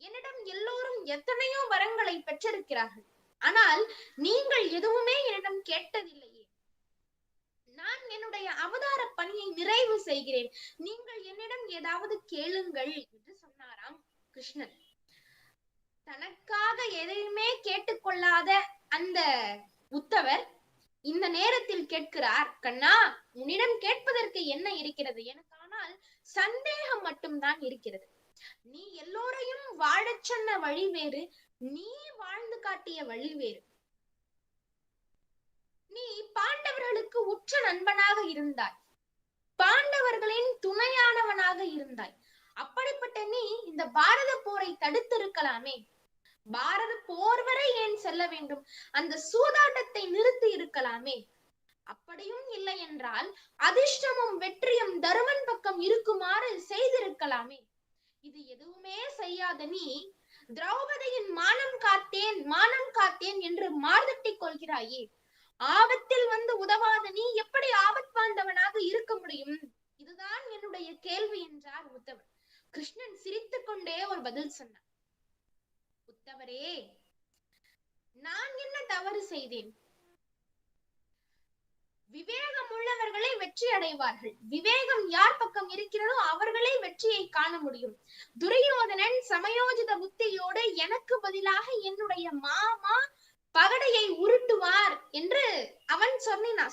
என்னிடம் எல்லோரும் எத்தனையோ வரங்களை பெற்றிருக்கிறார்கள், ஆனால் நீங்கள் எதுவுமே என்னிடம் கேட்டதில்லையே. நான் என்னுடைய அவதார பணியை நிறைவு செய்கிறேன், நீங்கள் என்னிடம் ஏதாவது கேளுங்கள் என்று சொன்னாராம் கிருஷ்ணன். தனக்காக எதையுமே கேட்டுக்கொள்ளாத அந்த உத்தவர் இந்த நேரத்தில் கேட்கிறார், கண்ணா, உன்னிடம் கேட்பதற்கு என்ன இருக்கிறது? எனக்கு ஆனால் சந்தேகம் மட்டும்தான் இருக்கிறது. நீ எல்லோரையும் வாழச் சொன்ன வழி வேறு, நீ வாழ்ந்து காட்டிய வழி வேறு. நீ பாண்டவர்களுக்கு உற்ற நண்பனாக இருந்தாய், பாண்டவர்களின் துணையானவனாக இருந்தாய். அப்படிப்பட்ட நீ இந்த பாரத போரை தடுத்திருக்கலாமே. பாரத போர் வரை ஏன் செல்ல வேண்டும்? அந்த சூதாட்டத்தை நிறுத்தி இருக்கலாமே. அப்படியும் இல்லை என்றால் அதிர்ஷ்டமும் வெற்றியும் தருமன் பக்கம் இருக்குமாறு செய்திருக்கலாமே. இது எதுவுமே செய்யாத நீ திரௌபதியின் மானம் காத்தேன் என்று மார்தட்டி கொள்கிறாயே. ஆபத்தில் வந்து உதவாத நீ எப்படி ஆபத்வாந்தவனாக இருக்க முடியும்? இதுதான் என்னுடைய கேள்வி என்றார் உத்தவர். கிருஷ்ணன் சிரித்துக் கொண்டே ஒரு பதில் சொன்னார். உத்தவரே, நான் என்ன தவறு செய்தேன்? விவேகம் உள்ளவர்களே வெற்றி அடைவார்கள். விவேகம் யார் பக்கம் இருக்கிறதோ அவர்களே வெற்றியை காண முடியும். துரியோதனன் சமயோஜித புத்தியோடு எனக்கு பதிலாக என்னுடைய மாமா பகடையை உருட்டுவார் என்று அவன்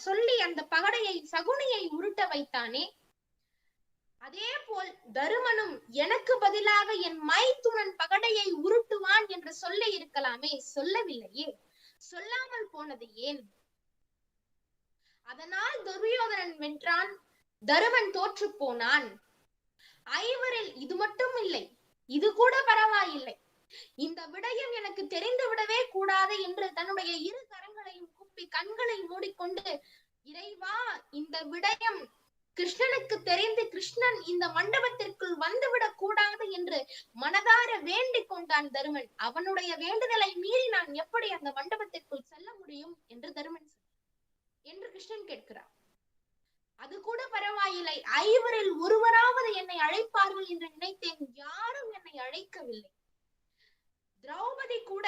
சொல்லி அந்த பகடையை சகுனியை உருட்ட வைத்தானே, அதே போல் தருமனும் எனக்கு பதிலாக என் மைத்துனன் பகடையை உருட்டுவான் என்று சொல்லி இருக்கலாமே, சொல்லவில்லையே. சொல்லாமல் போனது ஏன்? அதனால் துரியோதனன் வென்றான், தருமன் தோற்று போனான். ஐவரில் இது மட்டும் இல்லை, இது கூட பரவாயில்லை, இந்த விடயம் எனக்கு தெரிந்து விடவே கூடாது என்று தன்னுடைய இரு கரங்களையும் குப்பி கண்களை மூடிக்கொண்டு, இறைவா, இந்த விடயம் கிருஷ்ணனுக்கு தெரிந்து கிருஷ்ணன் இந்த மண்டபத்திற்குள் வந்துவிடக் கூடாது என்று மனதார வேண்டிக் கொண்டான் தருமன். அவனுடைய வேண்டுதலை மீறி நான் எப்படி அந்த மண்டபத்திற்குள் செல்ல முடியும் என்று தருமன் என்று கிருஷ்ணன் கேட்கிறார். அது கூட பரவாயில்லை, ஐவரில் ஒருவராவது என்னை அழைப்பார்கள் என்று நினைத்தேன், யாரும் என்னை அழைக்கவில்லை. திரௌபதி கூட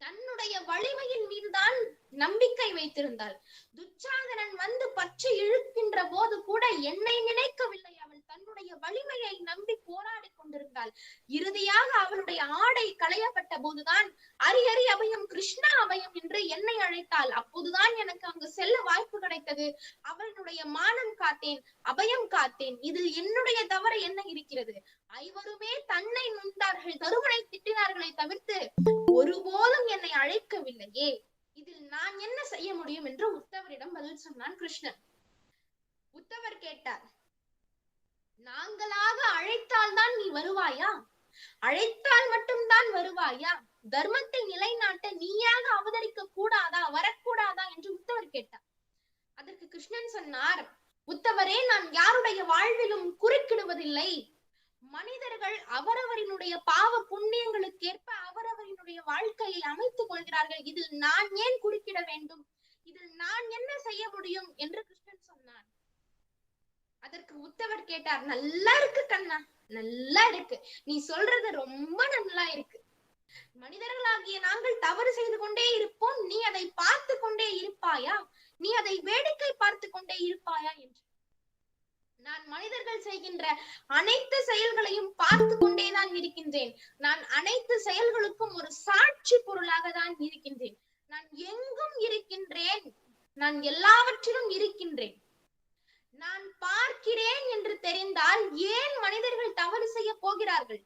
தன்னுடைய வலிமையின் மீதுதான் நம்பிக்கை வைத்திருந்தாள். துச்சாதனன் வந்து பற்றி இழுக்கின்ற போது கூட என்னை நினைக்கவில்லை. அவள் தன்னுடைய வலிமையை நம்பி போராடி கொண்டிருந்தாள். இறுதியாக அவளுடைய ஆடை களையப்பட்ட போதுதான் அரி அரி அபயம் கிருஷ்ணா அபயம் என்று என்னை அழைத்தாள். அப்போதுதான் எனக்கு அங்கு செல்ல வாய்ப்பு கிடைத்தது. அவளுடைய மானம் காத்தேன், அபயம் காத்தேன். இதில் என்னுடைய தவறு என்ன இருக்கிறது? ஐவருமே தன்னை நொந்தார்கள், தருமனை திட்டினார்களை தவிர்த்து ஒருபோதும் என்னை அழைக்கவில்லையே, இதில் நான் என்ன செய்ய முடியும் என்று உத்தவரிடம் பதில் சொன்னான் கிருஷ்ணன். உத்தவர் கேட்டார், நாங்களாக அழைத்தால் தான் நீ வருவாயா? அழைத்தால் மட்டும்தான் வருவாயா? தர்மத்தை நிலைநாட்ட நீயாக அவதரிக்க கூடாதா, வரக்கூடாதா என்று உத்தவர் கேட்டார். அதற்கு கிருஷ்ணன் சொன்னார், உத்தவரே, நான் யாருடைய வாழ்விலும் குறுக்கிடுவதில்லை. மனிதர்கள் அவரவரினுடைய பாவ புண்ணியங்களுக்கேற்ப அவரவரினுடைய வாழ்க்கையை அமைத்துக் கொள்கிறார்கள். இதில் நான் ஏன் குறுக்கிட வேண்டும்? இதில் நான் என்ன செய்ய முடியும் என்று கிருஷ்ணன் சொன்னார். அதற்கு உத்தவர் கேட்டார், நல்லா இருக்கு கண்ணா, நல்லா இருக்கு, நீ சொல்றது ரொம்ப நல்லா இருக்கு. மனிதர்களாகிய நாங்கள் தவறு செய்து கொண்டே இருப்போம், நீ அதை பார்த்து கொண்டே இருப்பாயா? நீ அதை வேடிக்கை பார்த்து கொண்டே இருப்பாயா என்று. நான் மனிதர்கள் செய்கின்ற அனைத்து செயல்களையும் பார்த்து கொண்டேதான் இருக்கின்றேன். நான் அனைத்து செயல்களுக்கும் ஒரு சாட்சி பொருளாக தான் இருக்கின்றேன். நான் எங்கும் இருக்கின்றேன், நான் எல்லாவற்றிலும் இருக்கின்றேன். நான் பார்க்கிறேன் என்று தெரிந்தால் ஏன் மனிதர்கள் தவறு செய்ய போகிறார்கள்?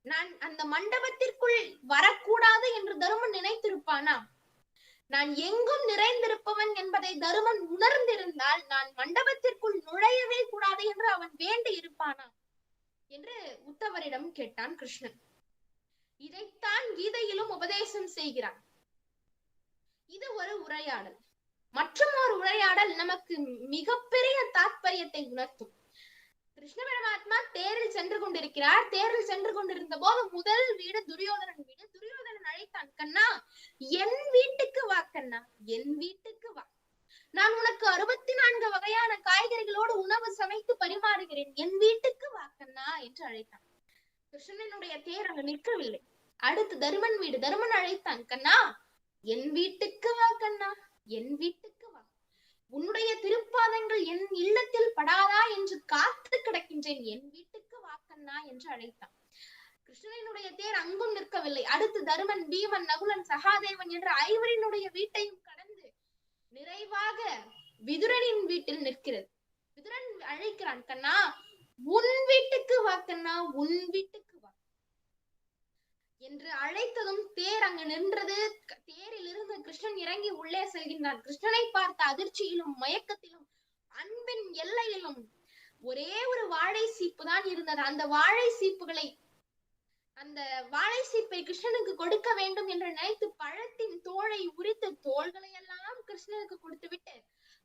நான் அந்த மண்டபத்திற்குள் வரக்கூடாது என்று தருமன் நினைத்திருப்பானா? நான் எங்கும் நிறைந்திருப்பவன் என்பதை தருமன் உணர்ந்திருந்தால் நான் மண்டபத்திற்குள் நுழையவே கூடாது என்று அவன் வேண்டி இருப்பானா என்று உத்தவரிடம் கேட்டான் கிருஷ்ணன். இதைத்தான் கீதையிலும் உபதேசம் செய்கிறான். இது ஒரு உரையாடல். மற்றும் ஒரு உரையாடல் நமக்கு மிகப்பெரிய தாற்பயத்தை உணர்த்தும். கிருஷ்ண பரமாத்மா தேரில் சென்று கொண்டிருக்கிறார். தேரில் சென்று கொண்டிருந்த போது முதல் வீடு துரியோதனன் வீடு. துரியோதனன் அழைத்தான், கண்ணா, என் வீட்டுக்கு வா கண்ணா, என் வீட்டுக்கு வா. நான் உனக்கு 64 வகையான காய்கறிகளோடு உணவு சமைத்து பரிமாறுகிறேன், என் வீட்டுக்கு வா கண்ணா என்று அழைத்தான். கிருஷ்ணனுடைய தேர் அங்கு நிற்கவில்லை. அடுத்து தருமன் வீடு. தருமன் அழைத்தான், கண்ணா, என் வீட்டுக்கு வா கண்ணா, என் வீட்டுக்கு வா. உன்னுடைய திருப்பாதங்கள் என் இல்லத்தில் படாதா என்று காத்து கிடக்கின்றேன், என் வீட்டுக்கு வா கண்ணா என்று அழைத்தான். கிருஷ்ணனுடைய தேர் அங்கும் நிற்கவில்லை. அடுத்து தருமன், பீமன், நகுலன், சகாதேவன் என்ற ஐவரினுடைய வீட்டையும் கடந்து நிறைவாக விதுரனின் வீட்டில் நிற்கிறது. விதுரன் அழைக்கிறான், கண்ணா, உன் வீட்டுக்கு வா கண்ணா, உன் வீட்டுக்கு வா என்று அழைத்ததும் தேர் அங்கு நின்றது. தேரில் இருந்து கிருஷ்ணன் இறங்கி உள்ளே செல்கின்றான். கிருஷ்ணனை பார்த்த அதிர்ச்சியிலும் மயக்கத்திலும் அன்பின் எல்லையிலும் ஒரே ஒரு வாழை சீப்பு தான் இருந்தது. அந்த வாழை சீப்பை கிருஷ்ணனுக்கு கொடுக்க வேண்டும் என்று நினைத்து பழத்தின் தோலை உரித்து தோள்களை எல்லாம் கிருஷ்ணனுக்கு கொடுத்து விட்டு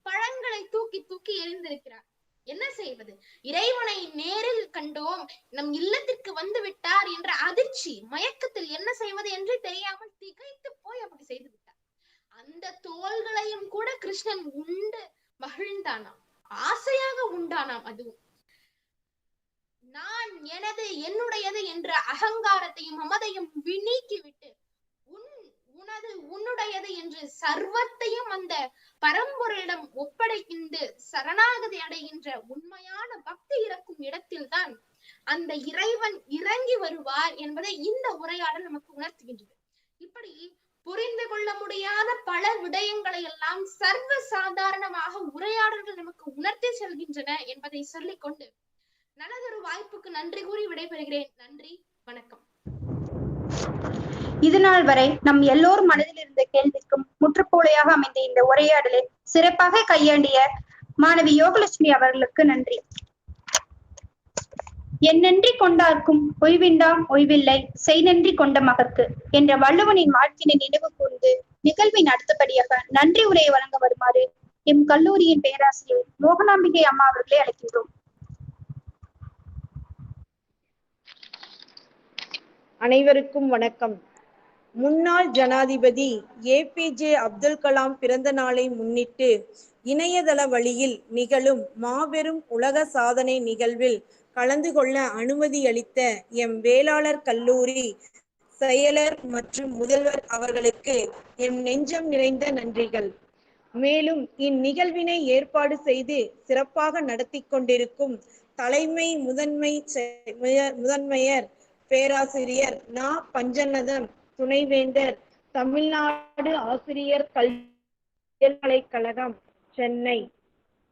பழங்களை தூக்கி தூக்கி எறிந்திருக்கிறார். என்ன செய்வது? இறைவனை நேரில் கண்டோம், நம் இல்லத்திற்கு வந்து விட்டார் என்ற அதிர்ச்சி மயக்கத்தில் என்ன செய்வது என்று தெரியாமல் திகைத்து போய் அப்படி செய்து விட்டார். அந்த தோள்களையும் கூட கிருஷ்ணன் உண்டு மகிழ்ந்தானாம், ஆசையாக உண்டானாம். அதுவும் நான், எனது, என்னுடையது என்ற அகங்காரத்தையும் மமதையும் நீக்கிவிட்டு உனது, உன்னுடையது என்று சர்வத்தையும் அந்த பரம்பொருளிடம் ஒப்படைக்கின்ற சரணாகதி அடைகின்ற உண்மையான பக்தி இருக்கும் இடத்தில்தான் அந்த இறைவன் இறங்கி வருவார் என்பதை இந்த உரையாடல் நமக்கு உணர்த்துகின்றது. இப்படி புரிந்து கொள்ள முடியாத பல விடயங்களை எல்லாம் சர்வ சாதாரணமாக உரையாடல்கள் நமக்கு உணர்த்தி செல்கின்றன என்பதை சொல்லிக்கொண்டு நல்லதொரு வாய்ப்புக்கு நன்றி கூறி விடைபெறுகிறேன். நன்றி, வணக்கம். இதுநாள் வரை நம் எல்லோரும் மனதில் இருந்த கேள்விக்கும் முற்றுப்போலையாக அமைந்த இந்த உரையாடலை சிறப்பாக கையாண்டிய மாணவி யோகலட்சுமி அவர்களுக்கு நன்றி. என் நன்றி கொண்டார்க்கும் ஓய்விண்டாம் ஓய்வில்லை செய் நன்றி கொண்ட மகற்கு என்ற வள்ளுவனின் வாழ்க்கையை நினைவு கூர்ந்து நிகழ்வின் அடுத்தபடியாக நன்றி உரையை வழங்க வருமாறு எம் கல்லூரியின் பேராசிரியர் மோகனாம்பிகை அம்மா அவர்களை அழைக்கின்றோம். அனைவருக்கும் வணக்கம். முன்னாள் ஜனாதிபதி ஏபிஜே அப்துல் கலாம் பிறந்த நாளை முன்னிட்டு இணையதள வழியில் நிகழும் மாபெரும் உலக சாதனை நிகழ்வில் கலந்து கொள்ள அனுமதி அளித்த எம் வேளாளர் கல்லூரி செயலர் மற்றும் முதல்வர் அவர்களுக்கு எம் நெஞ்சம் நிறைந்த நன்றிகள். மேலும் இந்நிகழ்வினை ஏற்பாடு செய்து சிறப்பாக நடத்தி கொண்டிருக்கும் தலைமை முதன்மையர் பேராசிரியர் நா. பஞ்சநதம் துணைவேந்தர், தமிழ்நாடு ஆசிரியர் பல்கலைக்கழகம் சென்னை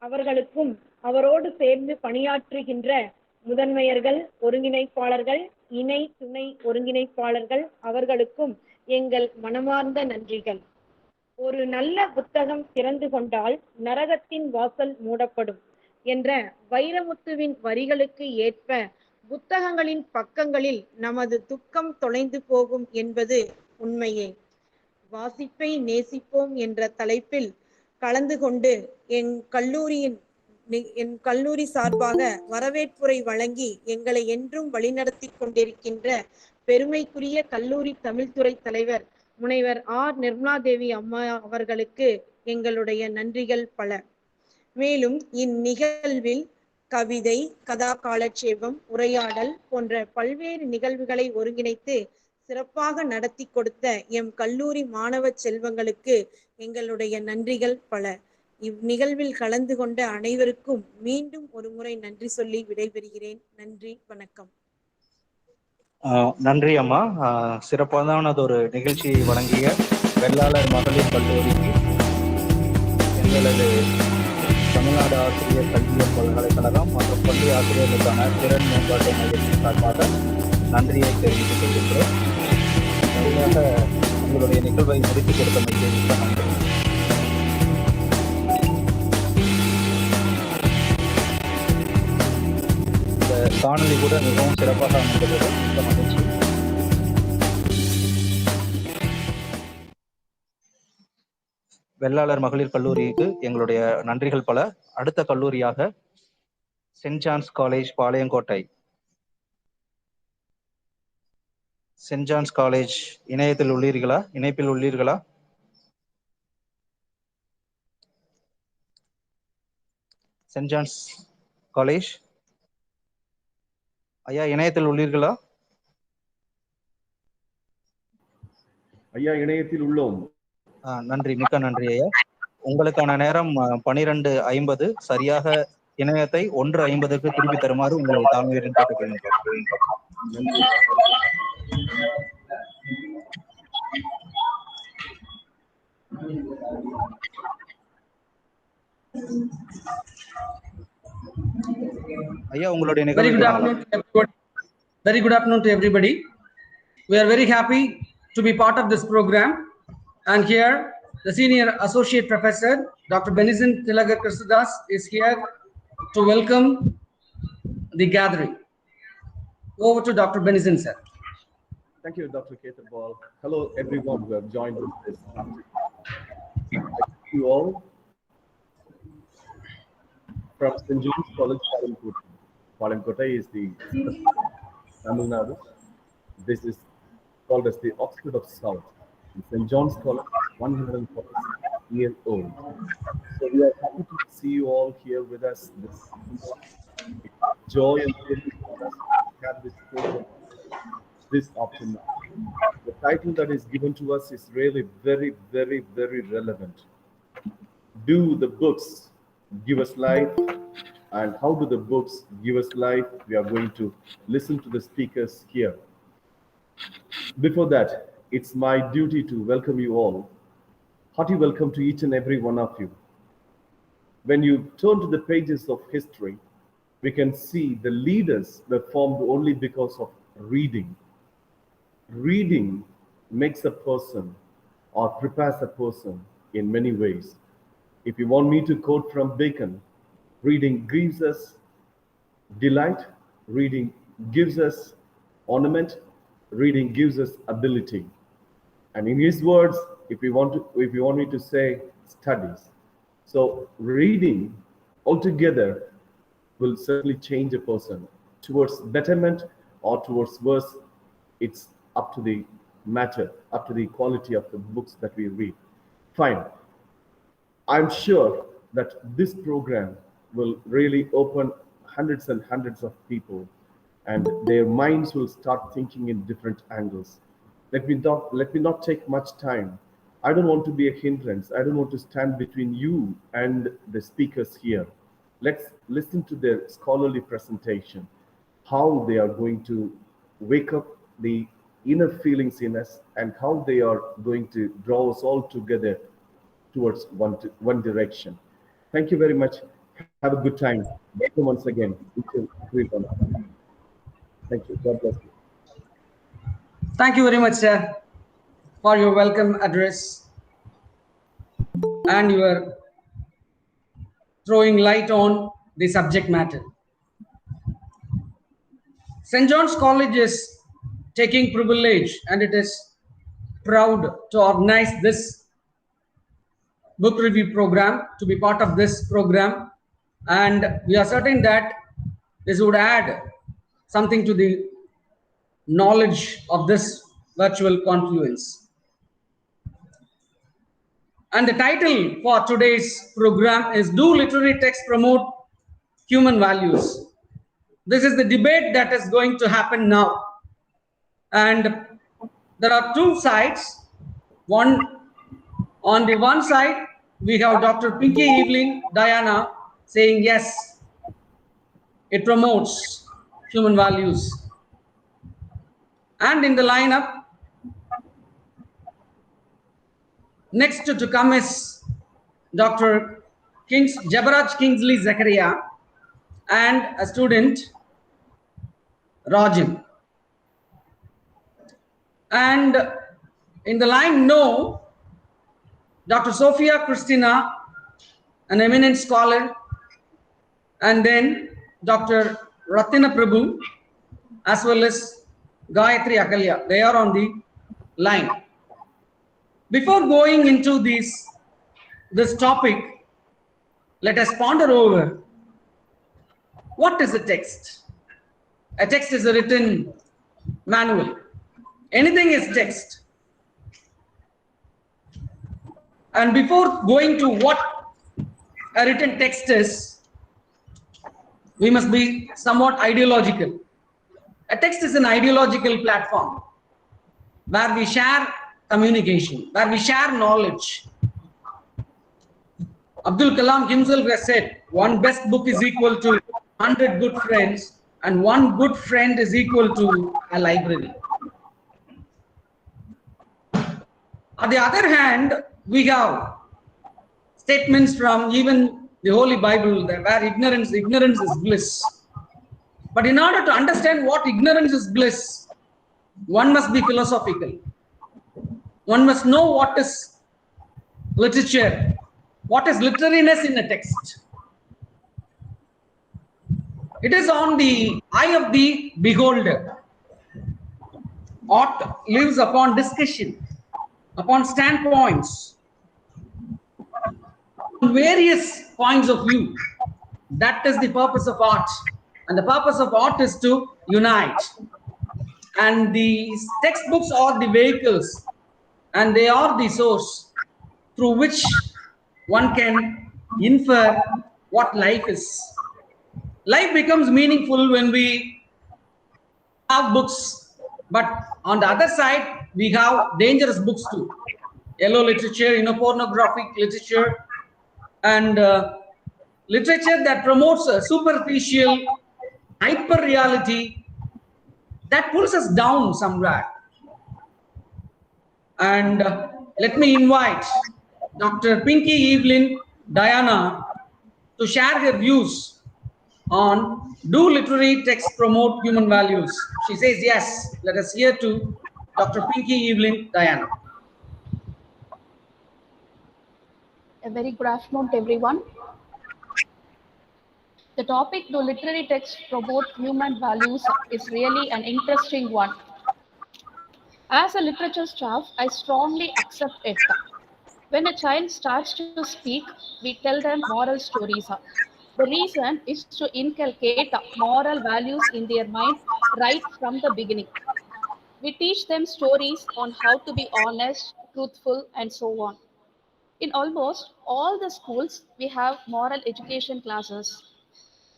அவர்களுக்கும், அவரோடு சேர்ந்து பணியாற்றுகின்ற முதன்மையர்கள், ஒருங்கிணைப்பாளர்கள், இணை துணை ஒருங்கிணைப்பாளர்கள் அவர்களுக்கும் எங்கள் மனமார்ந்த நன்றிகள். ஒரு நல்ல புத்தகம் திறந்து கொண்டால் நரகத்தின் வாசல் மூடப்படும் என்ற வைரமுத்துவின் வரிகளுக்கு ஏற்ப புத்தகங்களின் பக்கங்களில் நமது துக்கம் தொலைந்து போகும் என்பது உண்மையே. வாசிப்பை நேசிப்போம் என்ற தலைப்பில் கலந்து கொண்டு என் கல்லூரி சார்பாக வரவேற்புரை வழங்கி எங்களை என்றும் வழிநடத்தி கொண்டிருக்கின்ற பெருமைக்குரிய கல்லூரி தமிழ்துறை தலைவர் முனைவர் ஆர். நிர்மலா தேவி அம்மா அவர்களுக்கு எங்களுடைய நன்றிகள் பல. மேலும் இந்நிகழ்வில் கவிதை, கதா காலட்சேபம், உரையாடல் போன்ற பல்வேறு நிகழ்வுகளை ஒருங்கிணைத்து சிறப்பாக நடத்தி கொடுத்த எம் கல்லூரி மாணவ செல்வங்களுக்கு எங்களுடைய நன்றிகள் பல. இந்நிகழ்வில் கலந்து கொண்ட அனைவருக்கும் மீண்டும் ஒரு முறை நன்றி சொல்லி விடைபெறுகிறேன். நன்றி, வணக்கம். நன்றி அம்மா. சிறப்பானது ஒரு நிகழ்ச்சியை வழங்கிய வெள்ளாளர் மகளிர் கல்லூரிக்கு எங்களது தமிழ்நாடு ஆசிரியர் கல்வியியல் பல்கலைக்கழகம் மற்றும் பள்ளி ஆசிரியர்களுக்கான திறன் மேம்பாட்டு மையத்தின் சார்பாக நன்றியை தெரிவித்துக் கொள்கின்றோம். சரியாக உங்களுடைய நிகழ்வை முடித்துக் கொடுத்தமைக்கு மிக்க நன்றி. இந்த காணொலி கூட மிகவும் சிறப்பாக அமைந்தது. மிக்க மகிழ்ச்சி. வெள்ளாளர் மகளிர் கல்லூரிக்கு எங்களுடைய நன்றிகள் பல. அடுத்த கல்லூரியாக Saint John's college Palayamkottai. Saint John's college இணைப்பில் உள்ளீர்களா? சென்ட் ஜான்ஸ் காலேஜ் ஐயா, இணையத்தில் உள்ளீர்களா? ஐயா, இணையத்தில் உள்ளோம். நன்றி, மிக்க நன்றி ஐயா. உங்களுக்கான நேரம் 12:50. சரியாக இணையத்தை 1:50க்கு திருப்பி தருமாறு உங்களை தாழ்மையுடன் கேட்டுக்கொள்கின்றோம். ஐயா, உங்களுடைய நிகழ்வை தொடங்கலாம். Very good afternoon to everybody. We are very happy to be part of this program, and here the senior associate professor Dr. Benison Tilaga Krishnadas is here to welcome the gathering. Over to Dr. Benison, sir. Thank you, Dr. Ketabal. Hello everyone who have joined this afternoon. I thank you all from St. John's College, Palankotai. Palankotai is the Tamil Nadu. This is called as the Oxford of South. St. John's College, 146 years old. So we are happy to see you all here with us. This joy and privilege for us have this program this afternoon. The title that is given to us is really very, very, very relevant. Do the books give us life? And how do the books give us life? We are going to listen to the speakers here. Before that, it's my duty to welcome you all. Hearty welcome to each and every one of you. When you turn to the pages of history, we can see the leaders were formed only because of reading. Reading makes a person or prepares a person in many ways. If you want me to quote from Bacon, reading gives us delight, reading gives us ornament, reading gives us ability. And in his words, if you want me to say, studies. So reading altogether will certainly change a person towards betterment or towards worse. It's up to the matter, up to the quality of the books that we read. Fine. I'm sure that this program will really open hundreds and hundreds of people, and their minds will start thinking in different angles. Let me not take much time. I don't want to be a hindrance. I don't want to stand between you and the speakers here. Let's listen to their scholarly presentation, how they are going to wake up the inner feelings in us and how they are going to draw us all together towards one direction. Thank you very much. Have a good time. Welcome once again. Thank you. God bless you. Thank you very much, sir, for your welcome address and your throwing light on the subject matter. St. John's College is taking privilege and it is proud to organize this book review program, to be part of this program, and we are certain that this would add something to the knowledge of this virtual confluence. And the title for today's program is Do Literary Texts Promote Human Values? This is the debate that is going to happen now. And there are two sides. One, on the one side, we have Dr. Pinky Evelyn Diana saying yes, it promotes human values. And in the lineup, next to come is Dr. Jabaraj Kingsley Zakaria and a student, Rajan. And in the line no, Dr. Sophia Christina, an eminent scholar, and then Dr. Ratina Prabhu, as well as Gayatri Akalya. They are on the line. Before going into this topic, let us ponder over what is a text. A text is a written manual. Anything is text. And before going to what a written text is, we must be somewhat ideological. A text is an ideological platform where we share communication, where we share knowledge. Abdul Kalam himself has said, one best book is equal to 100 good friends, and one good friend is equal to a library. On the other hand, we have statements from even the Holy Bible where ignorance is bliss. But in order to understand what ignorance is bliss, one must be philosophical. One must know what is literature, what is literariness in a text. It is on the eye of the beholder. Art lives upon discussion, upon standpoints, various points of view. That is the purpose of art. And the purpose of art is to unite. And these textbooks are the vehicles and they are the source through which one can infer what life is. Life becomes meaningful when we have books, but on the other side, we have dangerous books too. Yellow literature, pornographic literature, and literature that promotes a superficial hyper reality that pulls us down somewhere. And let me invite Dr. Pinky Evelyn Diana to share her views on do literary texts promote human values? She says yes. Let us hear to Dr. Pinky Evelyn Diana. A very good afternoon to everyone. The topic do literary texts promote human values is really an interesting one. As a literature staff, I strongly accept it. When a child starts to speak, we tell them moral stories. The reason is to inculcate moral values in their mind right from the beginning. We teach them stories on how to be honest, truthful, and so on. In almost all the schools, we have moral education classes.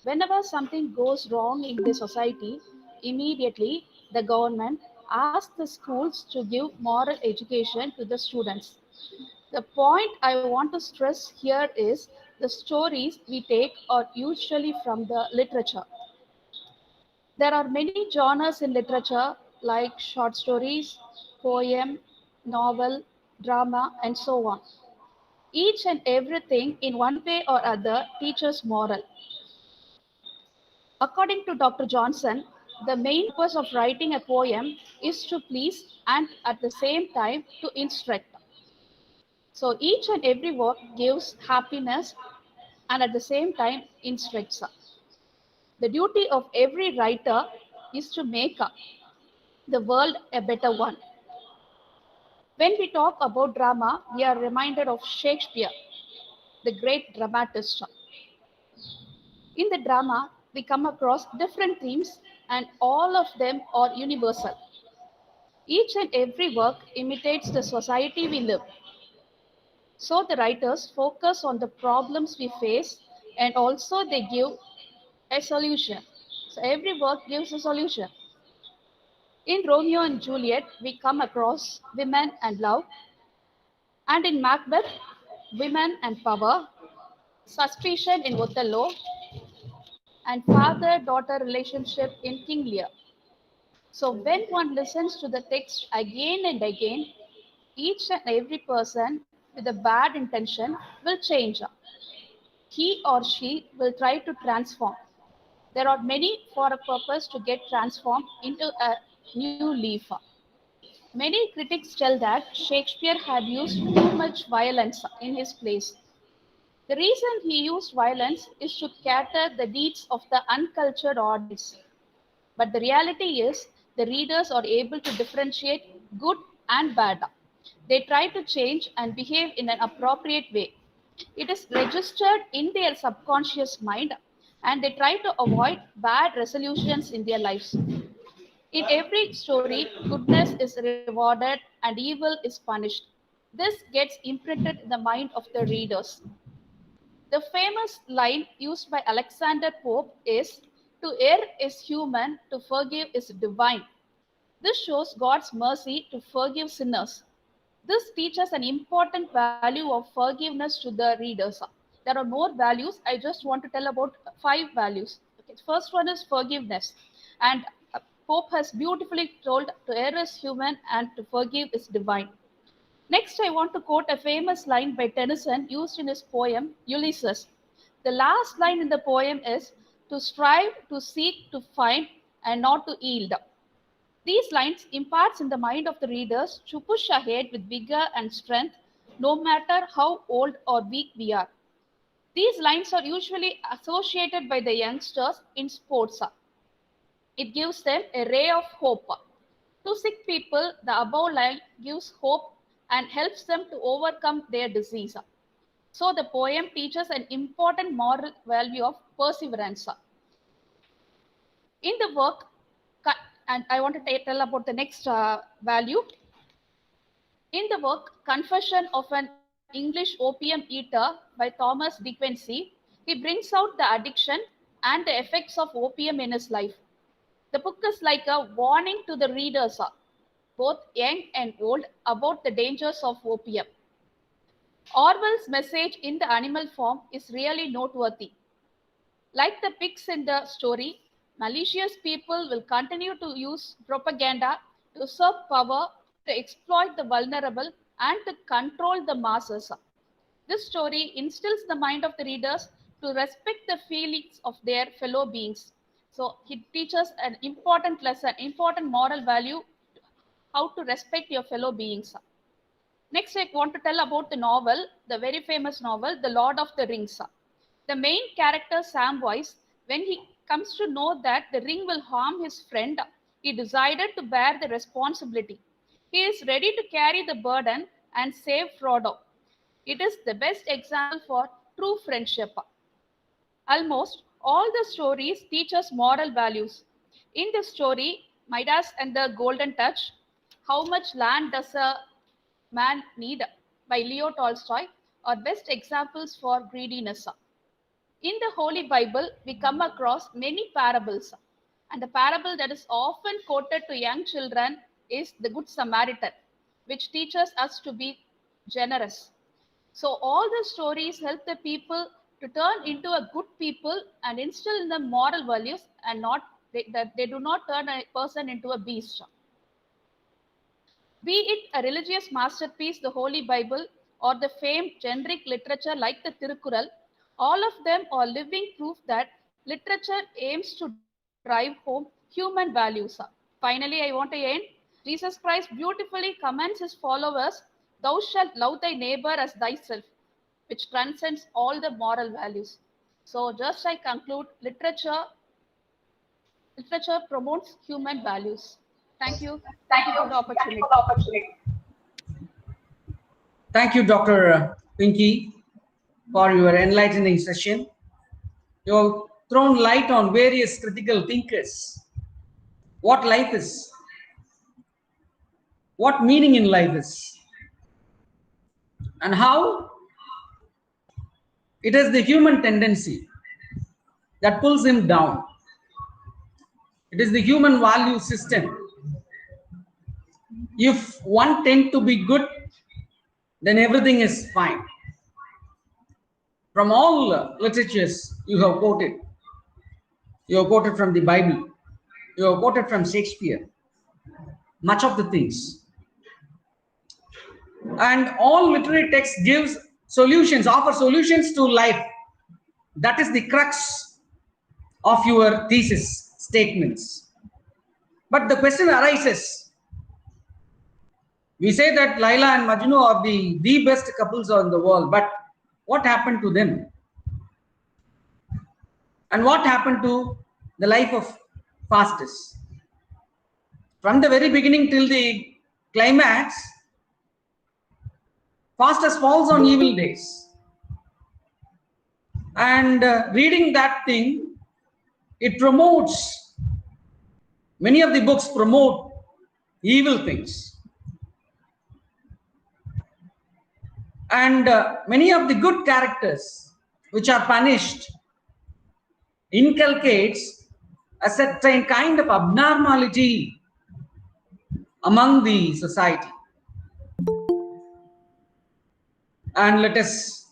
Whenever something goes wrong in the society, immediately the government asks the schools to give moral education to the students. The point I want to stress here is the stories we take are usually from the literature. There are many genres in literature like short stories, poem, novel, drama, and so on. Each and everything in one way or other teaches moral. According to Dr. Johnson, the main purpose of writing a poem is to please and at the same time to instruct. So each and every work gives happiness and at the same time instructs. The duty of every writer is to make the world a better one. When we talk about drama, we are reminded of Shakespeare, the great dramatist. In the drama, we come across different themes and all of them are universal. Each and every work imitates the society we live. So the writers focus on the problems we face and also they give a solution. So every work gives a solution. In Romeo and Juliet, we come across women and love, and in Macbeth, women and power, suspicion in Othello, and father-daughter relationship in King Lear. So when one listens to the text again and again, each and every person with a bad intention will change. He or she will try to transform. There are many for a purpose to get transformed into a new leaf. Many critics tell that Shakespeare had used too much violence in his plays. The reason he used violence is to cater the needs of the uncultured audience. But the reality is, the readers are able to differentiate good and bad. They try to change and behave in an appropriate way. It is registered in their subconscious mind and they try to avoid bad resolutions in their lives. In every story, goodness is rewarded and evil is punished. This gets imprinted in the mind of the readers. The famous line used by Alexander Pope is, "To err is human, to forgive is divine." This shows God's mercy to forgive sinners. This teaches an important value of forgiveness to the readers. There are more values. I just want to tell about 5 values. Okay. First one is forgiveness. And Pope has beautifully told, to err is human and to forgive is divine. Next, I want to quote a famous line by Tennyson used in his poem Ulysses. The last line in the poem is, "To strive, to seek, to find, and not to yield." These lines imparts in the mind of the readers to push ahead with vigor and strength, no matter how old or weak we are. These lines are usually associated by the youngsters in sports. It gives them a ray of hope. To sick people, the above line gives hope and helps them to overcome their disease. So the poem teaches an important moral value of perseverance. In the work, and I want to tell about the next value. In the work Confession of an English Opium Eater by Thomas De Quincey, he brings out the addiction and the effects of opium in his life. The book is like a warning to the readers, both young and old, about the dangers of opium. Orwell's message in the animal form is really noteworthy. Like the pigs in the story, malicious people will continue to use propaganda to usurp power, to exploit the vulnerable, and to control the masses. This story instills the mind of the readers to respect the feelings of their fellow beings. So it teaches an important lesson, important moral value, how to respect your fellow beings. Next, I want to tell about the novel, the very famous novel, The Lord of the Rings. The main character, Samwise, when he comes to know that the ring will harm his friend, he decided to bear the responsibility. He is ready to carry the burden and save Frodo. It is the best example for true friendship. Almost all the stories teach us moral values. In the story, Midas and the Golden Touch, How Much Land Does a Man Need by Leo Tolstoy are best examples for greediness. In the Holy Bible, we come across many parables. And the parable that is often quoted to young children is the Good Samaritan, which teaches us to be generous. So all the stories help the people to turn into a good people and instill in them moral values and that they do not turn a person into a beast. Be it a religious masterpiece, the Holy Bible, or the famed generic literature like the Tirukkural, all of them are living proof that literature aims to drive home human values. Finally, I want to end. Jesus Christ beautifully commands his followers, "Thou shalt love thy neighbor as thyself," which transcends all the moral values. So, just I conclude, literature promotes human values. Thank you. Thank you for the opportunity. Thank you, Dr. Pinky, for your enlightening session. You have thrown light on various critical thinkers. What life is, what meaning in life is, and how it is the human tendency that pulls him down. It is the human value system. If one tend to be good, then everything is fine. From all literatures you have quoted from the Bible, you have quoted from Shakespeare, much of the things. And all literary text gives solutions, offer solutions to life. That is the crux of your thesis statements. But the question arises, we say that Laila and Majnu are the best couples in the world, but what happened to them? And what happened to the life of Faustus? From the very beginning till the climax, Faustus falls on evil days. And reading that thing, it promotes, many of the books promote evil things. And many of the good characters which are punished inculcates a certain kind of abnormality among the society. And let us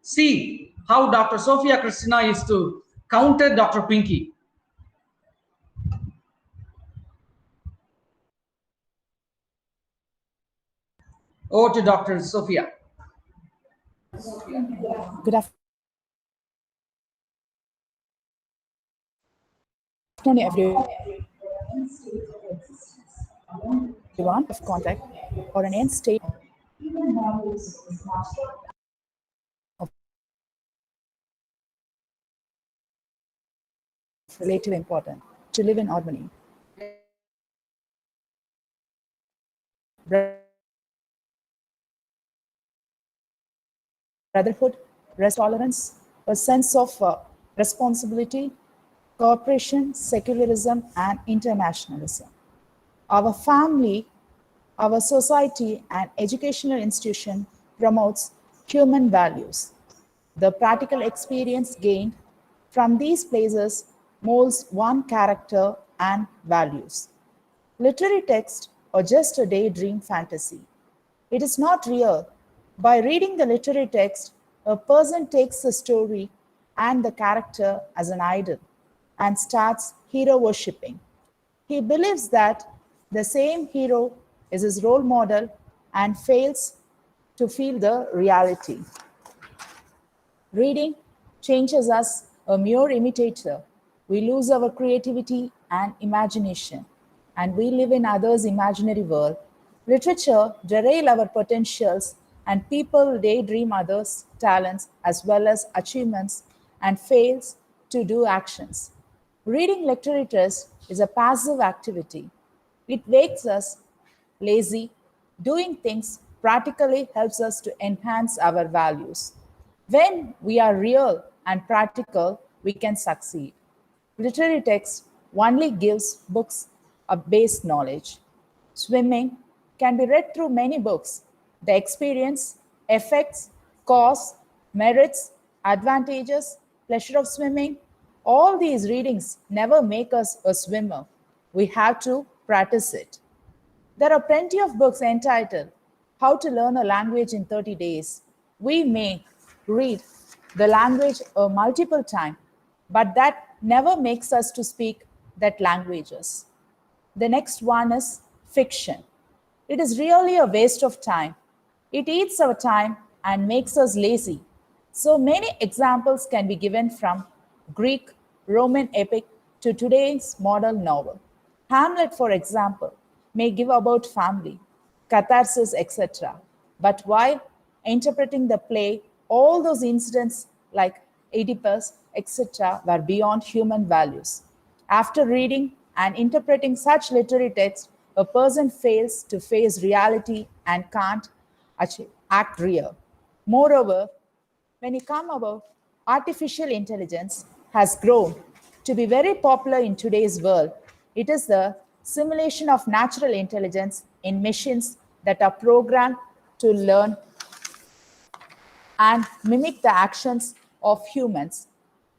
see how Dr. Sophia Christina is to counter Dr. Pinky. Over to Dr. Sophia. Good afternoon, everyone of contact or an end state of relative importance to live in harmony. Brotherhood, tolerance, a sense of responsibility, cooperation, secularism, and internationalism. Our family, our society, and educational institution promotes human values. The practical experience gained from these places molds one character and values. Literary texts are just a daydream fantasy. It is not real. By reading the literary text, a person takes the story and the character as an idol and starts hero worshipping. He believes that the same hero is his role model and fails to feel the reality. Reading changes us a mere imitator. We lose our creativity and imagination, and we live in others' imaginary world. Literature derail our potentials, and people daydream others' talents as well as achievements and fails to do actions. Reading literature is a passive activity. It makes us lazy. Doing things practically helps us to enhance our values. When we are real and practical, we can succeed. Literary text only gives books a base knowledge. Swimming can be read through many books. The experience, effects, costs, merits, advantages, pleasure of swimming, all these readings never make us a swimmer. We have to practice it. There are plenty of books entitled How to Learn a Language in 30 Days. We may read the language a multiple times, but that never makes us to speak that languages. The next one is fiction. It is really a waste of time. It eats our time and makes us lazy. So many examples can be given from Greek, Roman epic to today's modern novel. Hamlet, for example, may give about family, catharsis, etc. But while interpreting the play, all those incidents like Oedipus, etc., were beyond human values. After reading and interpreting such literary texts, a person fails to face reality and can't act real. Moreover, when you come about artificial intelligence has grown to be very popular in today's world. It is the simulation of natural intelligence in machines that are programmed to learn and mimic the actions of humans.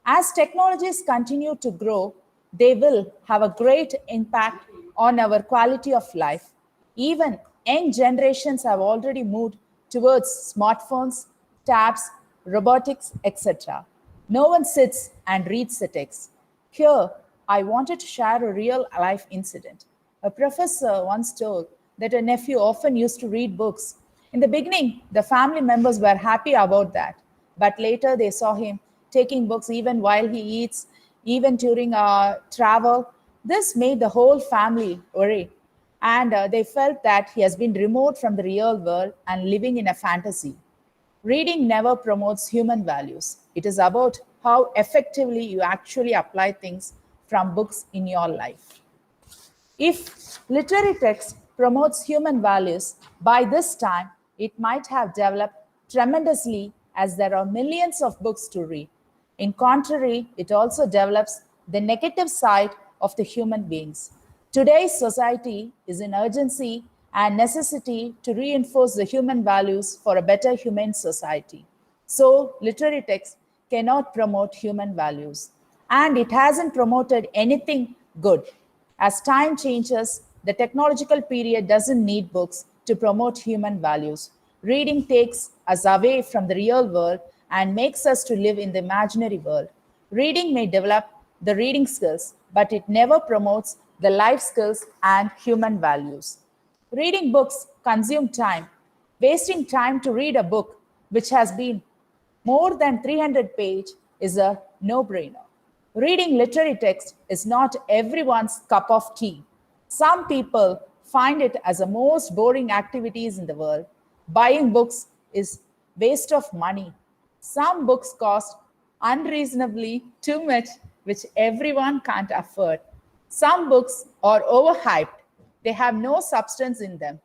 As technologies continue to grow, they will have a great impact on our quality of life. Even young generations have already moved towards smartphones, tabs, robotics, etc. No one sits and reads the text. Here, I wanted to share a real life incident. A professor once told that a nephew often used to read books. In the beginning, the family members were happy about that, but later they saw him taking books even while he eats, even during travel. This made the whole family worry, and they felt that he has been removed from the real world and living in a fantasy. Reading never promotes human values. It is about how effectively you actually apply things from books in your life. If literary text promotes human values, by this time it might have developed tremendously as there are millions of books to read. In contrary, it also develops the negative side of the human beings. Today's society is in urgency and necessity to reinforce the human values for a better humane society. So, literary text cannot promote human values, and it hasn't promoted anything good. As time changes, the technological period doesn't need books to promote human values. Reading takes us away from the real world and makes us to live in the imaginary world. Reading may develop the reading skills, but it never promotes the life skills and human values. Reading books consume time. Wasting time to read a book which has been more than 300 pages is a no-brainer. Reading literary text is not everyone's cup of tea. Some people find it as the most boring activities in the world. Buying books is waste of money. Some books cost unreasonably too much, which everyone can't afford. Some books are overhyped. They have no substance in them.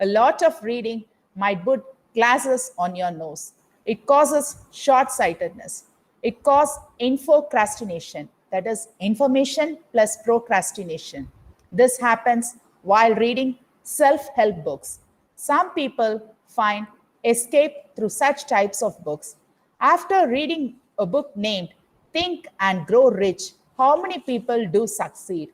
A lot of reading might put glasses on your nose. It causes short-sightedness. It causes infocrastination, that is, information plus procrastination. This happens while reading self-help books. Some people find escape through such types of books. After reading a book named Think and Grow Rich How many people do succeed?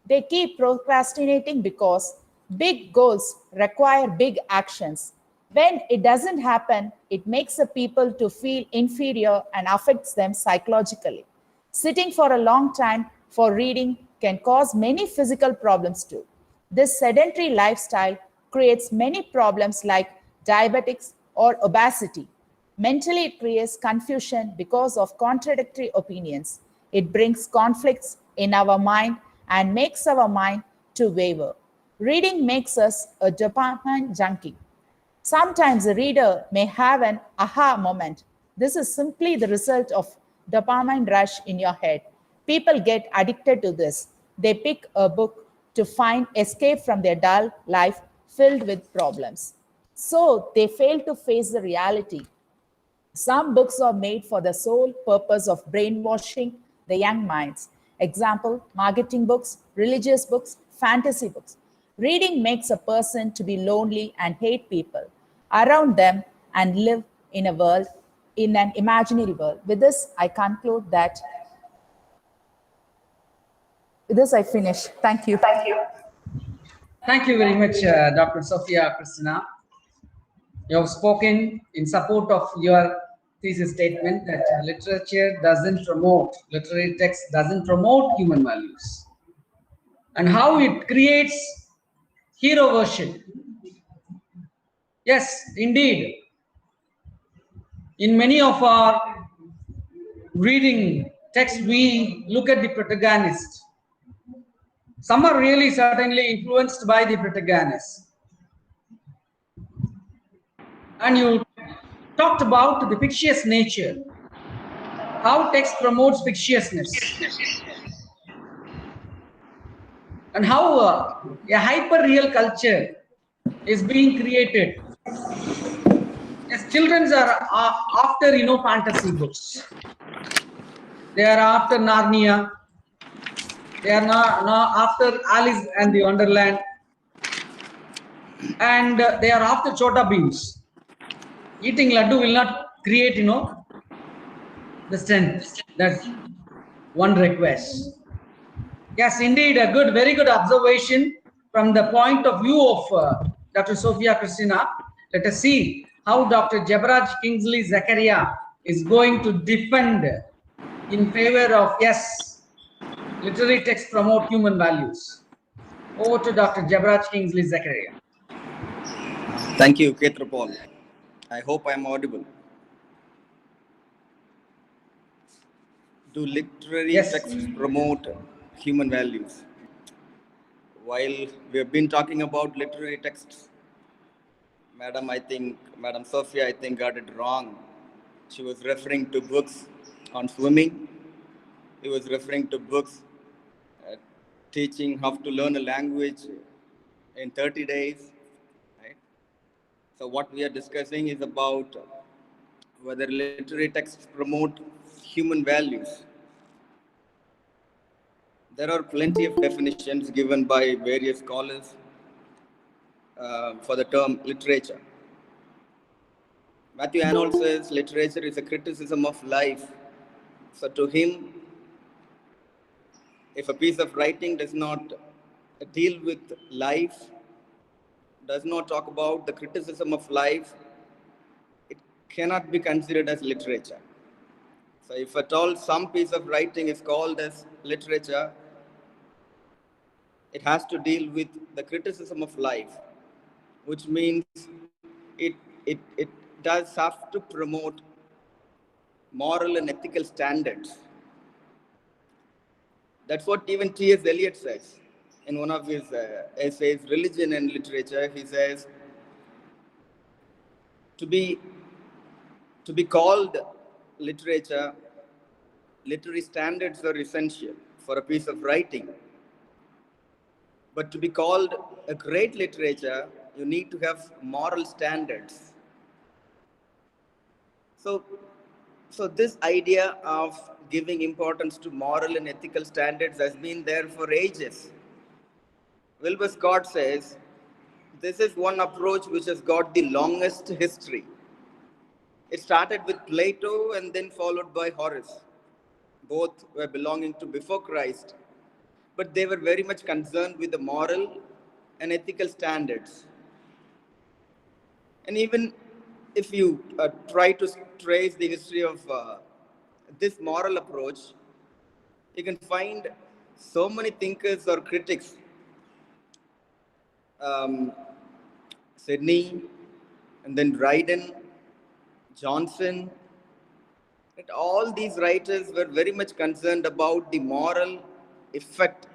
They keep procrastinating because big goals require big actions. When it doesn't happen, it makes the people to feel inferior and affects them psychologically. Sitting for a long time for reading can cause many physical problems too. This sedentary lifestyle creates many problems like diabetics or obesity. Mentally, it creates confusion because of contradictory opinions. It brings conflicts in our mind and makes our mind to waver. Reading makes us a dopamine junkie. Sometimes a reader may have an aha moment. This is simply the result of dopamine rush in your head. People get addicted to this. They pick a book to find escape from their dull life filled with problems. So they fail to face the reality. Some books are made for the sole purpose of brainwashing the young minds. Example, marketing books, religious books, fantasy books. Reading makes a person to be lonely and hate people around them and live in a world, in an imaginary world. With this, I conclude that. With this, I finish. Thank you. Thank you very much, Dr. Sophia Christina. You have spoken in support of your thesis statement that literature doesn't promote, literary text doesn't promote human values, and how it creates hero worship. Yes, indeed. In many of our reading texts, we look at the protagonist. Some are really certainly influenced by the protagonist. And you talked about the fictitious nature, how text promotes fictitiousness, and how a hyper-real culture is being created. Yes, children are after, fantasy books. They are after Narnia. They are not after Alice and the Wonderland. And they are after Chota Beans. Eating laddu will not create, the strength that one requests. Yes, indeed, a very good observation from the point of view of Dr. Sophia Christina. Let us see how Dr. Jabaraj Kingsley Zakaria is going to defend in favor of, yes, literary texts promote human values. Over to Dr. Jabaraj Kingsley Zakaria. Thank you, Ketrapal. I hope I am audible. Do literary texts promote human values? While we have been talking about literary texts, Madam Sophia, I think, got it wrong. She was referring to books on swimming. He was referring to books teaching how to learn a language in 30 days. Right? So what we are discussing is about whether literary texts promote human values. There are plenty of definitions given by various scholars for the term literature. Matthew Arnold says literature is a criticism of life. So to him, if a piece of writing does not deal with life, does not talk about the criticism of life, it cannot be considered as literature. So if at all some piece of writing is called as literature, it has to deal with the criticism of life, which means it does have to promote moral and ethical standards. That's what even T.S. Eliot says in one of his essays, Religion and Literature. He says, to be called literature, literary standards are essential for a piece of writing. But to be called a great literature, you need to have moral standards. So this idea of giving importance to moral and ethical standards has been there for ages. Wilbur Scott says, this is one approach which has got the longest history. It started with Plato and then followed by Horace. Both were belonging to before Christ, but they were very much concerned with the moral and ethical standards. And even if you try to trace the history of this moral approach, you can find so many thinkers or critics. Um, Sydney, and then Dryden, Johnson, and all these writers were very much concerned about the moral effect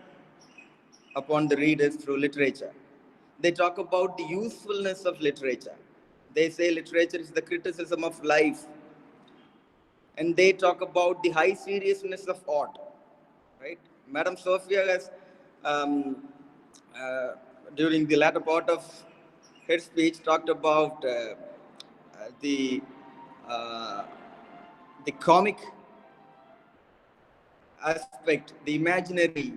upon the readers through literature. They talk about the usefulness of literature. They say literature is the criticism of life. And they talk about the high seriousness of art, right? Madam Sophia has, um, uh, during the latter part of her speech, talked about the uh, the comic aspect, the imaginary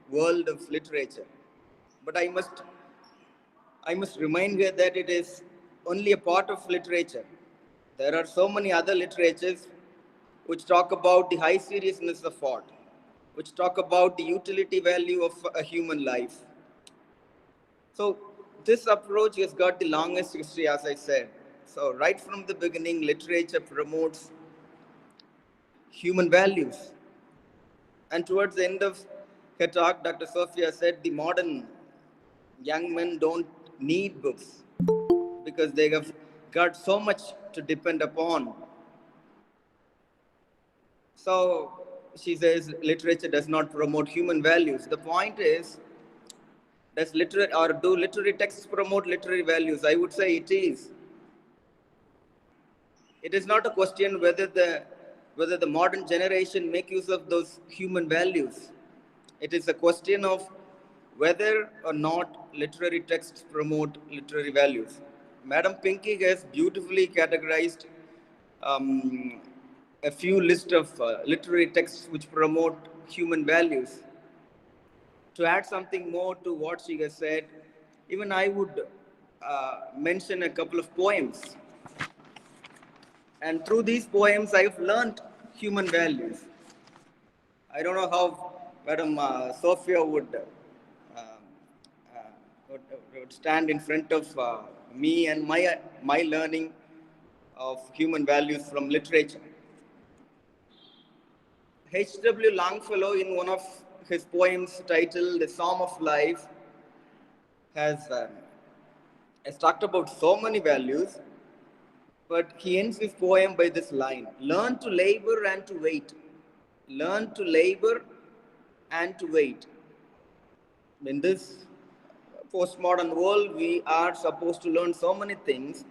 world of literature. But I must remind you that it is only a part of literature. There are so many other literatures which talk about the high seriousness of art, which talk about the utility value of a human life. So this approach has got the longest history, as I said. So right from the beginning, literature promotes human values. And towards the end of her talk, Dr. Sophia said the modern young men don't need books because they have got so much to depend upon. So she says literature does not promote human values. The point is, do literary texts promote literary values? I would say it is. It is not a question whether the modern generation make use of those human values. It is a question of whether or not literary texts promote literary values. Madam Pinky has beautifully categorized um, a few list of literary texts which promote human values. To add something more to what she has said, even I would mention a couple of poems. And through these poems, I have learned human values. I don't know how Madam Sophia would stand in front of me and my learning of human values from literature. H.W. Longfellow, in one of his poems titled The Psalm of Life, has talked about so many values, but he ends his poem by this line: learn to labor and to wait. Learn to labor and to wait. In this postmodern world, we are supposed to learn so many things,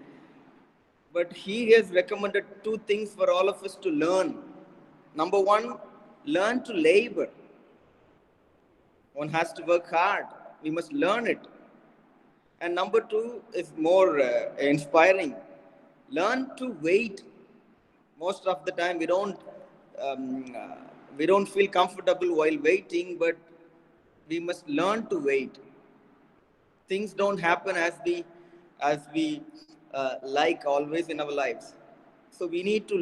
but he has recommended two things for all of us to learn. Number one, learn to labor. One has to work hard. We must learn it. And number two is more inspiring. Learn to wait. Most of the time, um, uh, we don't feel comfortable while waiting, but we must learn to wait. Things don't happen as we like always in our lives. So we need to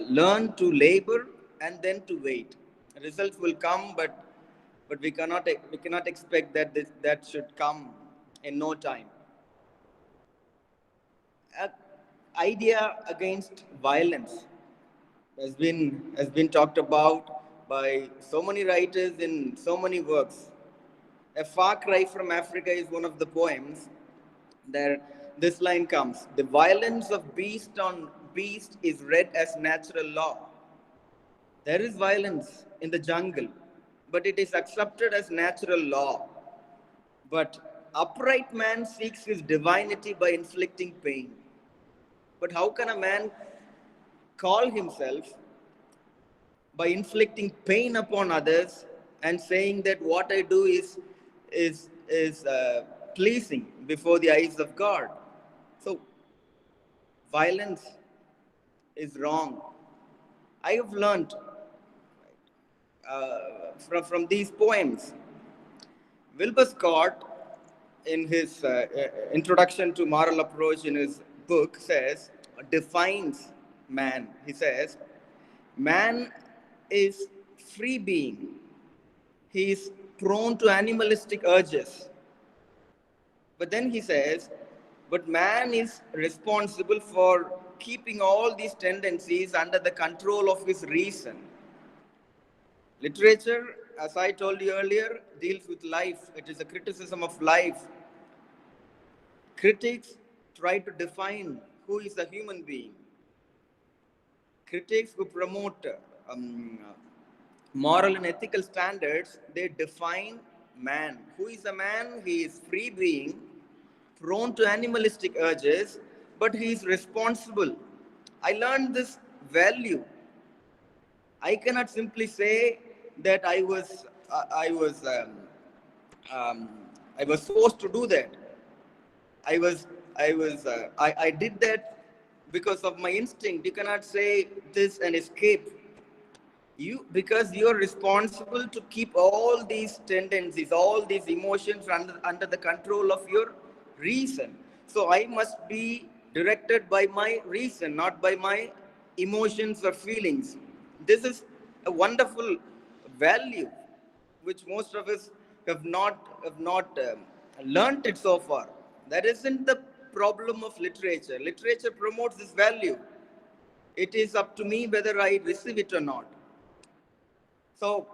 learn to labor and then to wait. Results will come, but we cannot expect that that should come in no time. Uh, Idea against violence has been talked about by so many writers in so many works. A Far Cry from Africa is one of the poems. There, this line comes: the violence of beast on beast is read as natural law. There is violence in the jungle, but it is accepted as natural law. But upright man seeks his divinity by inflicting pain. But how can a man call himself by inflicting pain upon others and saying that what I do is pleasing before the eyes of God? So violence is wrong. I have learned from these poems. Wilbur Scott, in his introduction to moral approach in his book, defines man. He says, man is free being. He is prone to animalistic urges. But then he says, but man is responsible for keeping all these tendencies under the control of his reason. Literature, as I told you earlier, deals with life. It is a criticism of life. Critics try to define who is a human being. Critics who promote moral and ethical standards, they define man. Who is a man? He is free being, prone to animalistic urges, but he is responsible. I learned this value. I cannot simply say that I was forced to do that. I did that because of my instinct. You cannot say this and escape. Because you're responsible to keep all these tendencies, all these emotions under the control of your reason. So I must be directed by my reason, not by my emotions or feelings. This is a wonderful value which most of us have not learnt it so far. That isn't the problem of literature. Literature promotes this value. It is up to me whether I receive it or not. So,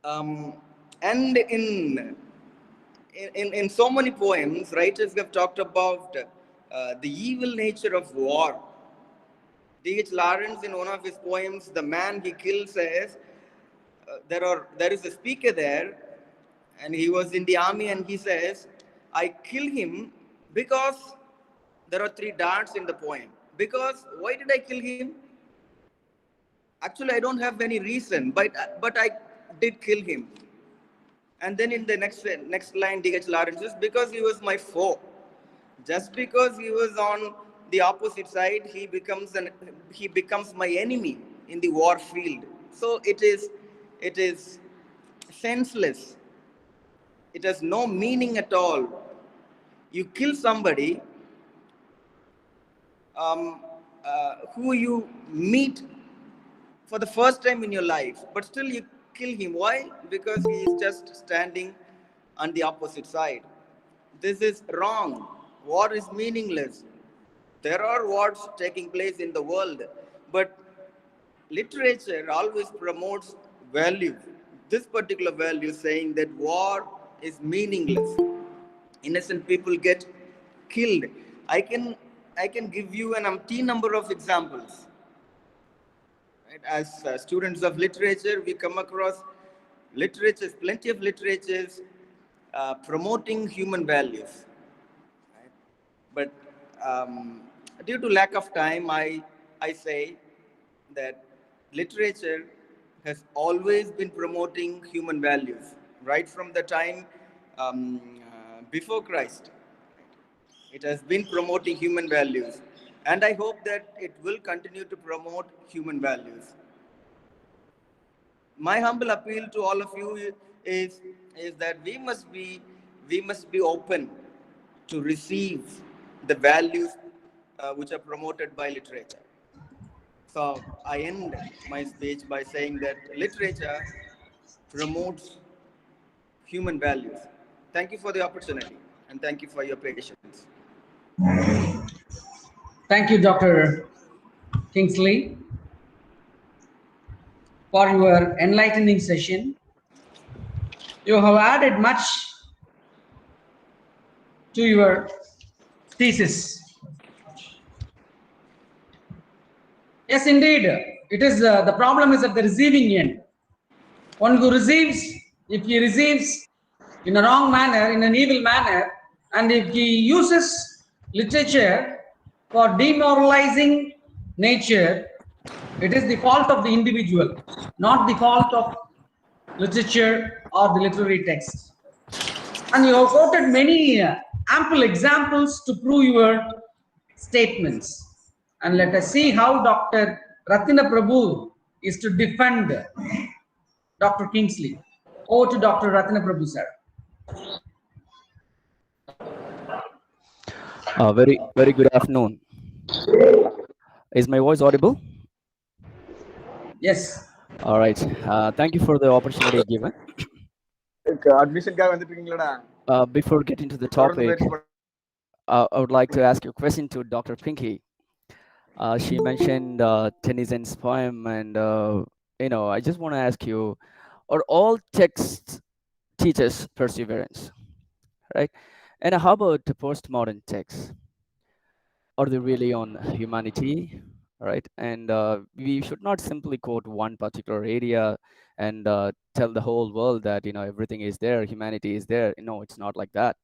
and in so many poems, writers have talked about the evil nature of war. D.H. Lawrence, in one of his poems, The Man He Kills, says, there is a speaker there, and he was in the army, and he says, I kill him because there are 3 darts in the poem. Because, why did I kill him? Actually, I don't have any reason, but I did kill him. And then in the next line, D.H. Lawrence says, because he was my foe. Just because he was on the opposite side, he becomes my enemy in the war field. So it is senseless. It has no meaning at all. You kill somebody who you meet for the first time in your life, but still you kill him. Why? Because he is just standing on the opposite side. This is wrong. War is meaningless. There are wars taking place in the world, but literature always promotes value. This particular value saying that war is meaningless. Innocent people get killed. I can give you an umpteen number of examples. Right? As students of literature, we come across literatures, plenty of literatures promoting human values. Right? But due to lack of time, I say that literature has always been promoting human values, right from the time before Christ. It has been promoting human values, and I hope that it will continue to promote human values. My humble appeal to all of you is that we must be open to receive the values which are promoted by literature. So I end my speech by saying that literature promotes human values. Thank you for the opportunity, and thank you for your patience. Thank you, Dr. Kingsley, for your enlightening session. You have added much to your thesis. Yes, indeed. It is the problem is at the receiving end. One who receives, if he receives in a wrong manner, in an evil manner, and if he uses literature for demoralizing nature, it is the fault of the individual, not the fault of literature or the literary text. And you have quoted many ample examples to prove your statements. And let us see how Dr. Ratna Prabhu is to defend Dr. Kingsley. Over to Dr. Ratna Prabhu, sir. Very good afternoon. Is my voice audible? Yes. All right. Thank you for the opportunity given. அட்மிஷனுக்காக வந்துட்டு இருக்கீங்களாடா? Before getting to the தொடர்ந்து topic, முயற்சி பண்ணுங்க. I would like to ask you a question to Dr. Pinky. She mentioned Tennyson's poem, and I just want to ask you: are all texts teaches perseverance, right? And how about the postmodern texts? Are they really on humanity, right? And we should not simply quote one particular area and tell the whole world that everything is there, humanity is there. No, it's not like that.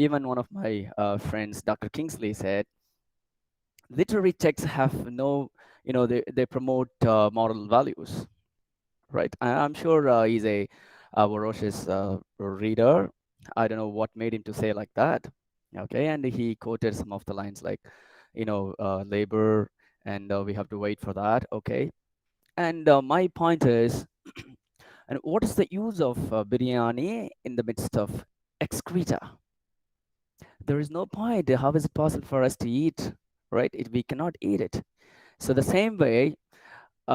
Even one of my friends, Dr. Kingsley, said literary texts have no, they promote moral values, right? I'm sure he's a voracious reader. I don't know what made him to say like that. Okay, and he quoted some of the lines like, labor, and we have to wait for that. Okay, and my point is, and what is the use of biryani in the midst of excreta? There is no point. How is it possible for us to eat, right? We cannot eat it. So the same way,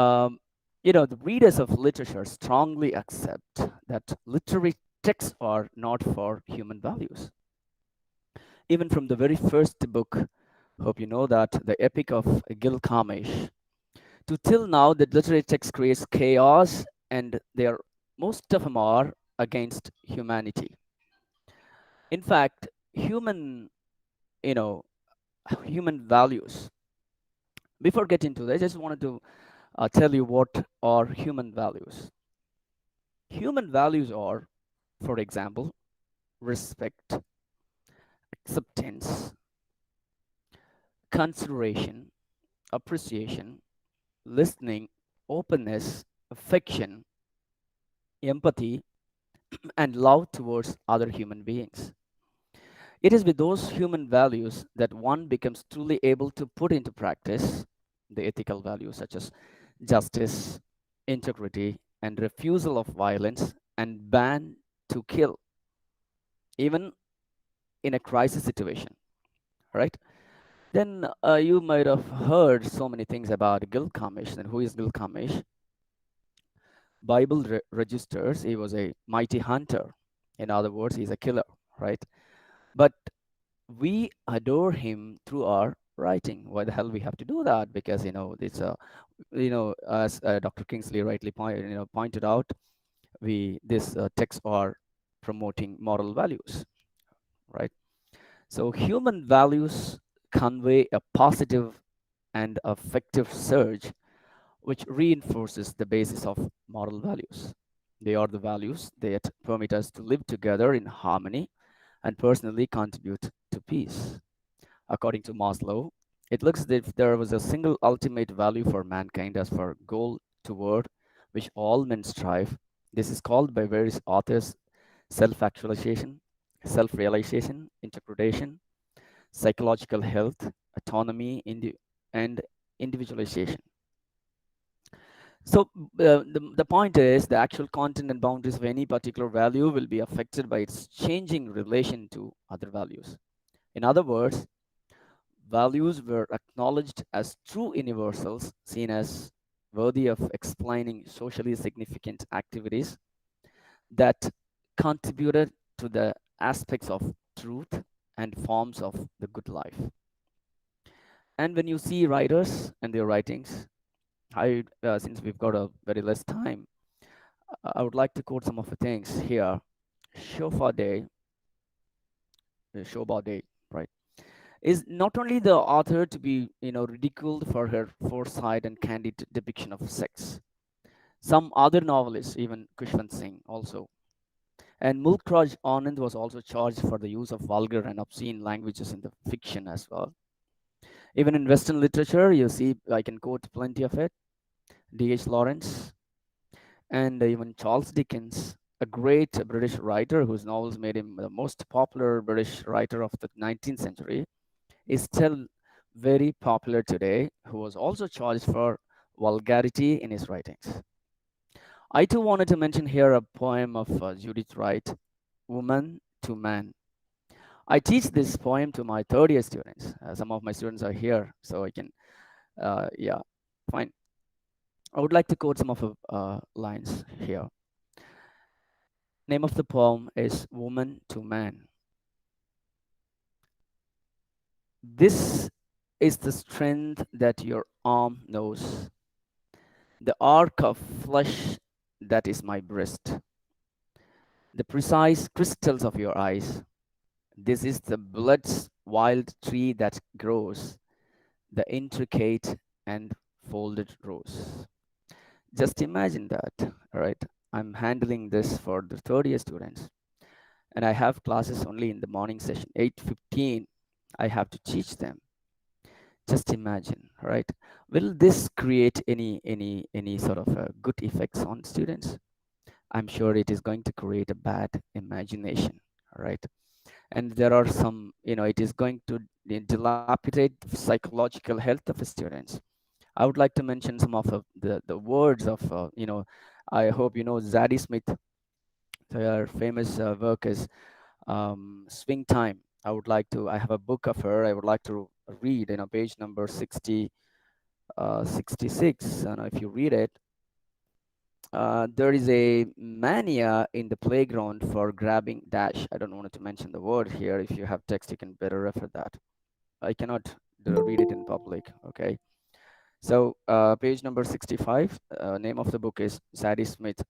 um, the readers of literature strongly accept that literary texts are not for human values. Even from the very first book, hope you know that, the Epic of Gilgamesh, to till now, the literary text creates chaos, and most of them are against humanity. In fact, you know, human values. Before getting to that, I just wanted to tell you what are human values. Human values are, for example, respect, acceptance, consideration, appreciation, listening, openness, affection, empathy, and love towards other human beings. It is with those human values that one becomes truly able to put into practice the ethical values such as justice, integrity, and refusal of violence, and ban to kill, even in a crisis situation, right? Then you might have heard so many things about Gilgamesh. And who is Gilgamesh? Bible registers he was a mighty hunter. In other words, he's a killer, right? But we adore him through our writing. Why the hell we have to do that? Because it's as Dr. Kingsley rightly pointed out, this texts are promoting moral values, right? So human values convey a positive and affective surge which reinforces the basis of moral values. They are the values that permit us to live together in harmony and personally contribute to peace. According to Maslow, it looks as if there was a single ultimate value for mankind as for goal toward which all men strive. This is called by various authors self-actualization, self-realization, interpretation, psychological health, autonomy, and individualization. So the point is the actual content and boundaries of any particular value will be affected by its changing relation to other values. In other words, values were acknowledged as true universals, seen as worthy of explaining socially significant activities that contributed to the aspects of truth and forms of the good life. And when you see writers and their writings, since we've got a very less time, I would like to quote some of the things here. Shofar Day, Shobha Day, right, is not only the author to be ridiculed for her foresight and candid depiction of sex. Some other novelists, even Kushwant Singh, also. And Mulkraj Anand was also charged for the use of vulgar and obscene languages in the fiction as well. Even in Western literature, you see, I can quote plenty of it. D.H. Lawrence and even Charles Dickens, a great British writer whose novels made him the most popular British writer of the 19th century, is still very popular today, who was also charged for vulgarity in his writings. I too wanted to mention here a poem of Judith Wright, Woman to Man. I teach this poem to my third year students. Some of my students are here, so I can, yeah, fine. I would like to quote some of the lines here. Name of the poem is Woman to Man. This is the strength that your arm knows, the arc of flesh that is my breast, the precise crystals of your eyes. This is the blood's wild tree that grows, the intricate and folded rose. Just imagine that, all right? I'm handling this for the third year students, and I have classes only in the morning session, 8:15. I have to teach them. Just imagine, right? Will this create any sort of good effects on students? I'm sure it is going to create a bad imagination, right? And there are some, it is going to dilapidate the psychological health of the students. I would like to mention some of the words of, I hope you know Zadie Smith. Her famous work is Swing Time. I have a book of her. I would like to read, page number 66. And if you read it, there is a mania in the playground for grabbing dash. I don't want to mention the word here. If you have text, you can better refer that. I cannot read it in public. Okay. So page number 65, name of the book is Zadie Smith,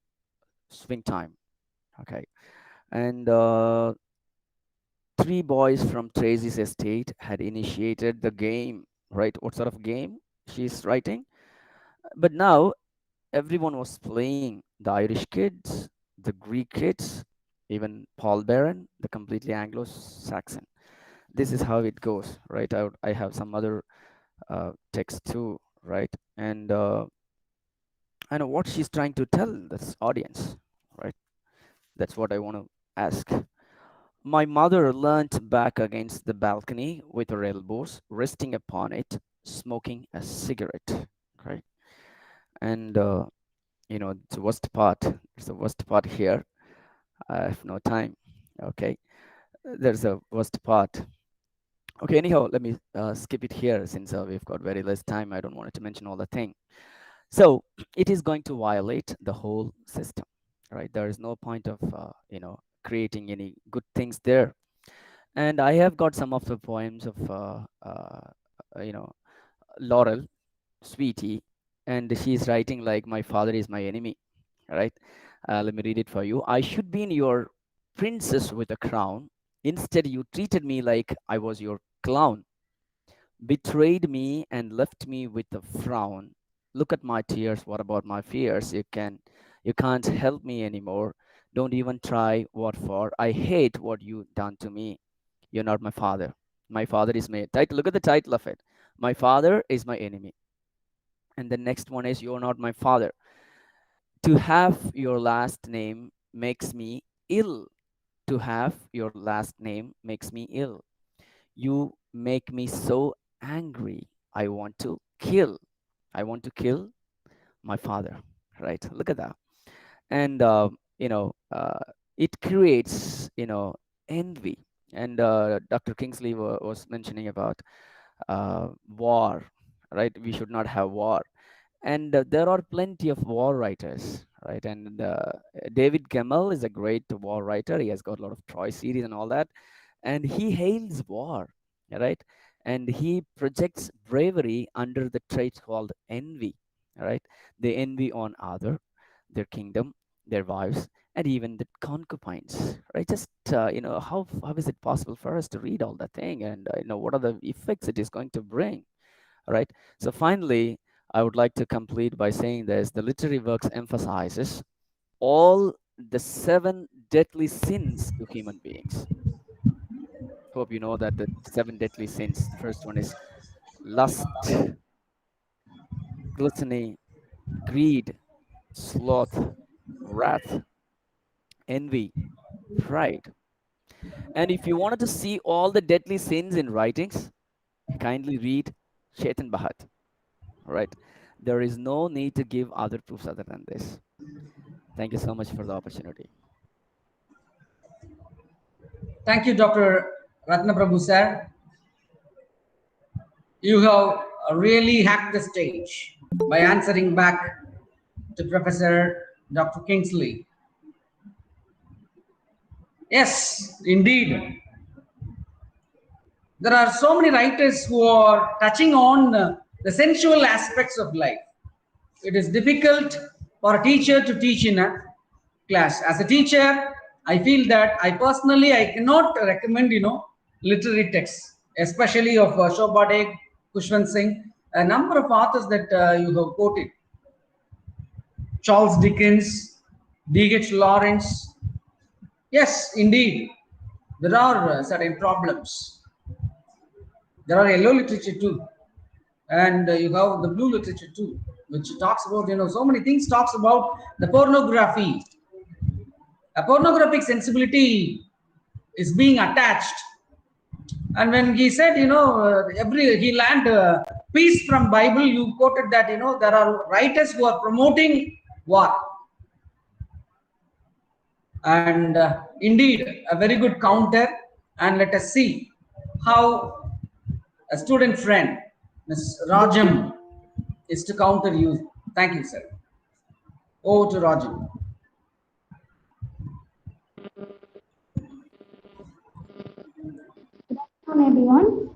Swing Time. Okay. And 3 boys from Tracy's estate had initiated the game, right? What sort of game she's writing? But now everyone was playing. The Irish kids, the Greek kids, even Paul Barron, the completely Anglo-Saxon. This is how it goes, right? I have some other text too, right? And I know what she's trying to tell this audience, right? That's what I want to ask. My mother leant back against the balcony with her elbows resting upon it, smoking a cigarette, right? And the worst part. There's the worst part here. I have no time. Okay, there's a worst part. Okay, anyhow, let me skip it here since we've got very less time. I don't want to mention all the thing. So it is going to violate the whole system, right? There is no point of creating any good things there. And I have got some of the poems of Laurel, Sweetie, and she's writing like, my father is my enemy, right? Let me read it for you. I should be in your princess with a crown. Instead, you treated me like I was your clown. Betrayed me and left me with a frown. Look at my tears. What about my fears? You can't help me anymore. Don't even try. What for? I hate what you done to me. You're not my father. My father is my title. Look at the title of it. My father is my enemy. And the next one is, you're not my father. To have your last name makes me ill. To have your last name makes me ill. You make me so angry. I want to kill. I want to kill my father. Right? Look at that. And it creates envy. And Dr. Kingsley was mentioning about war. Right? We should not have war. And there are plenty of war writers, right? And David Gemmell is a great war writer. He has got a lot of Troy series and all that. And he hails war, right? And he projects bravery under the trait called envy, right? They envy on their kingdom, their wives, and even the concubines, right? Just, how is it possible for us to read all that thing? And, what are the effects it is going to bring, right? So finally, I would like to complete by saying this: the literary works emphasizes all the 7 deadly sins to human beings. Hope you know that the 7 deadly sins. The first one is lust, gluttony, greed, sloth, wrath, envy, pride. And if you wanted to see all the deadly sins in writings, kindly read Chetan Bhatt. Right? There is no need to give other proofs other than this. Thank you so much for the opportunity. Thank you, Dr. Ratnaprabhu sir. You have really hacked the stage by answering back to Professor Dr. Kingsley. Yes, indeed. There are so many writers who are touching on the sensual aspects of life. It is difficult for a teacher to teach in a class. As a teacher, I feel that I cannot recommend, literary texts, especially of Shobha, Kushwant Singh, a number of authors that you have quoted. Charles Dickens, D.H. Lawrence. Yes, indeed, there are certain problems. There are yellow literature too, and you have the blue literature too, which talks about, so many things. Talks about the pornography. A pornographic sensibility is being attached. And when he said, he learned peace from Bible, you quoted that, there are writers who are promoting war. And indeed, a very good counter. And let us see how a student friend, Ms. Rajam, is to counter you. Thank you, sir. Over to Rajam. Good afternoon, everyone.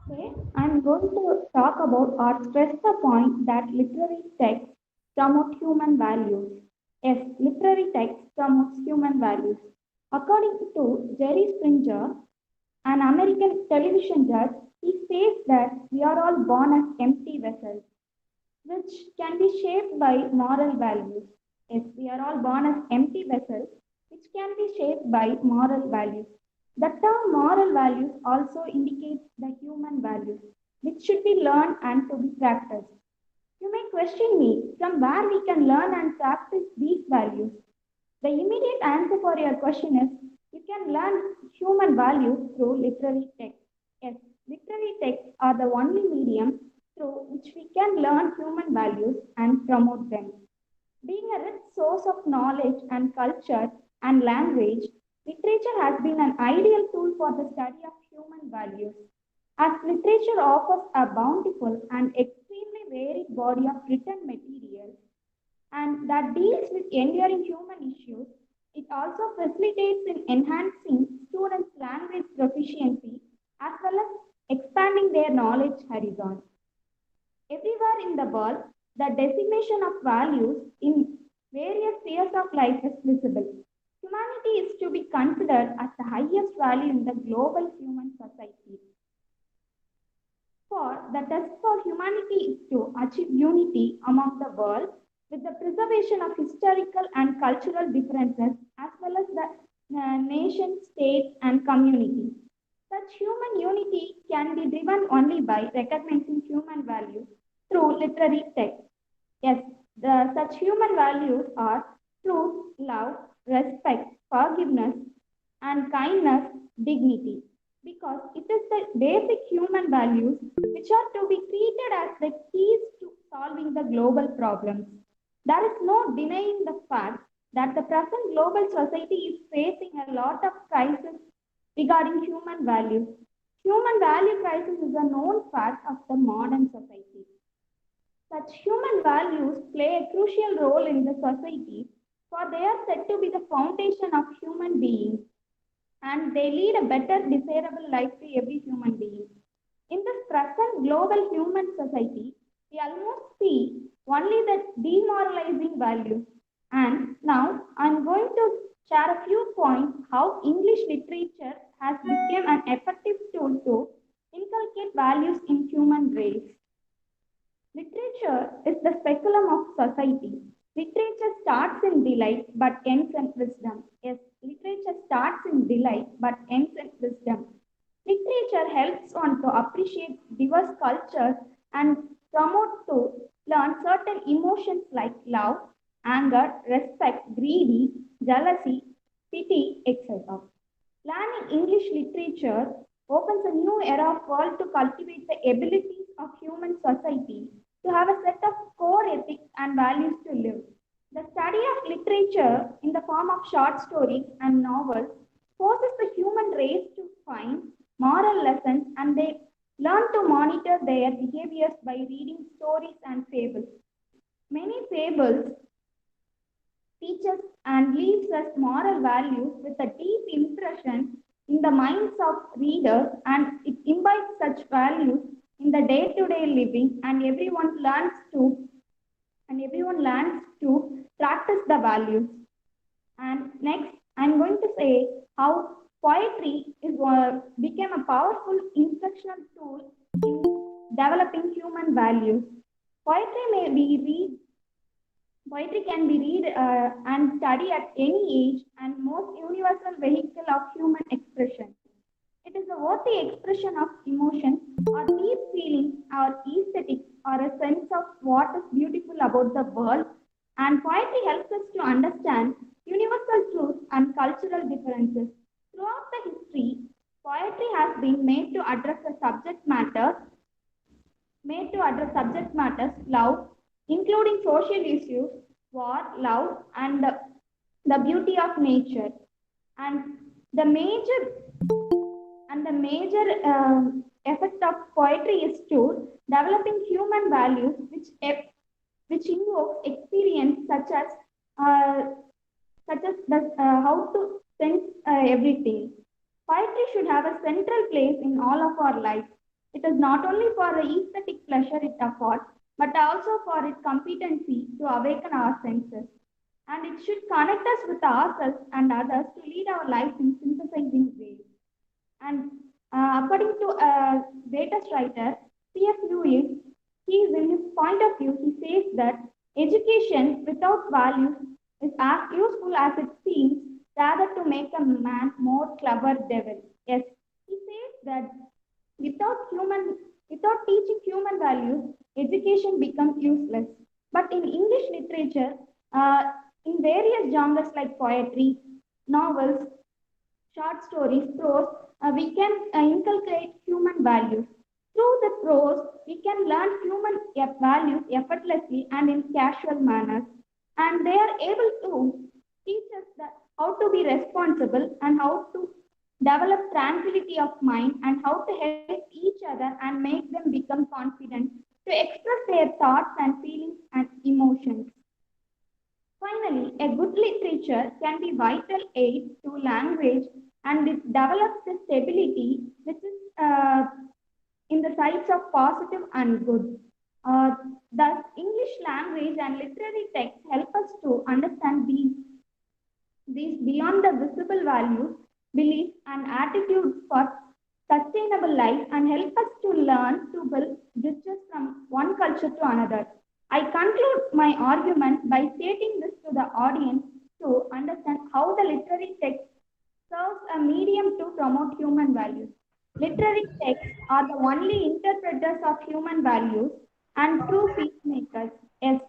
Today, I'm going to talk about or stress the point that literary texts promote human values. Yes, literary text promotes human values. According to Jerry Springer, an American television judge, he says that we are all born as empty vessels, which can be shaped by moral values. Yes, we are all born as empty vessels, which can be shaped by moral values. The term moral values also indicates the human values, which should be learned and to be practiced. You may question me from where we can learn and practice these values. The immediate answer for your question is you can learn human values through literary texts. Yes, literary texts are the only medium through which we can learn human values and promote them. Being a rich source of knowledge and culture and language, literature has been an ideal tool for the study of human values. As literature offers a bountiful and extremely varied body of written material, and that deals with enduring human issues, it also facilitates in enhancing students' language proficiency as well as expanding their knowledge horizon. Everywhere in the world, the decimation of values in various spheres of life is visible. Humanity is to be considered as the highest value in the global human society. For the test for humanity is to achieve unity among the world with the preservation of historical and cultural differences as well as the nation, state, and community. Such human unity can be driven only by recognizing human values through literary texts. Yes, such human values are truth, love, respect, forgiveness, and kindness, dignity. Because it is the basic human values which are to be treated as the keys to solving the global problems. There is no denying the fact that the present global society is facing a lot of crises regarding human values. Human value crisis is a known fact of the modern society. Such human values play a crucial role in the society, for they are said to be the foundation of human beings, and they lead a better, desirable life to every human being. In this present global human society, we almost see only the demoralizing values. And now I'm going to share a few points how English literature has become an effective tool to inculcate values in human race. Literature is the speculum of society. Literature starts in delight but ends in wisdom. Yes, literature starts in delight but ends in wisdom. Literature helps one to appreciate diverse cultures and promote to learn certain emotions like love, anger, respect, greedy, jealousy, pity, etc. Learning English literature opens a new era of world to cultivate the abilities of human society to have a set of core ethics and values to live. The study of literature in the form of short stories and novels forces the human race to find moral lessons, and they learn to monitor their behaviors by reading stories and fables. Many fables teaches and leaves us moral values with a deep impression in the minds of readers, and it imbibes such values in the day-to-day living, and everyone learns to practice the values. And next, I'm going to say how poetry became a powerful instructional tool in developing human values. Poetry can be read and studied at any age and most universal vehicle of human expression. It is a worthy expression of emotion or deep feelings or aesthetics or a sense of what is beautiful about the world. And poetry helps us to understand universal truths and cultural differences. Throughout the history, poetry has been made to address subject matters, love, including social issues, war, love, and the beauty of nature. And the major effect of poetry is to developing human values, which invokes experience such as how to sense everything. Poetry should have a central place in all of our lives. It is not only for the aesthetic pleasure it affords, but also for its competency to awaken our senses. And it should connect us with ourselves and others to lead our lives in synthesizing ways. And according to a greatest writer, C.F. Lewis, in his point of view, he says that education without values is as useful as it seems, rather to make a man more clever devil. Yes, he says that without teaching human values, education becomes useless. But in English literature, in various genres like poetry, novels, short stories, prose, we can inculcate human values. Through the prose, we can learn human values effortlessly and in casual manners. And they are able to teach us how to be responsible and how to develop tranquility of mind and how to help each other and make them become confident to express their thoughts and feelings and emotions. Finally, a good literature can be vital aid to language, and it develops the stability which is in the sides of positive and good. Thus, English language and literary texts help us to understand these beyond the visible values, beliefs, and attitudes for sustainable life and help us to learn to build bridges from one culture to another. I conclude my argument by stating this to the audience to understand how the literary text serves a medium to promote human values. Literary texts are the only interpreters of human values and true peacemakers. Yes,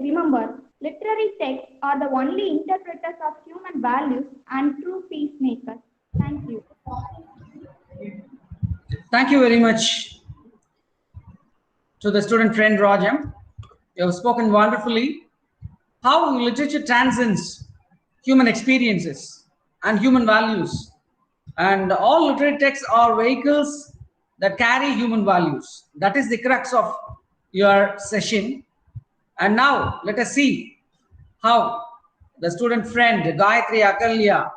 remember, literary texts are the only interpreters of human values and true peacemakers. Thank you. Thank you very much to the student friend Rajam. You have spoken wonderfully. How literature transcends human experiences and human values. And all literary texts are vehicles that carry human values. That is the crux of your session. And now let us see how the student friend Gayatri Akalya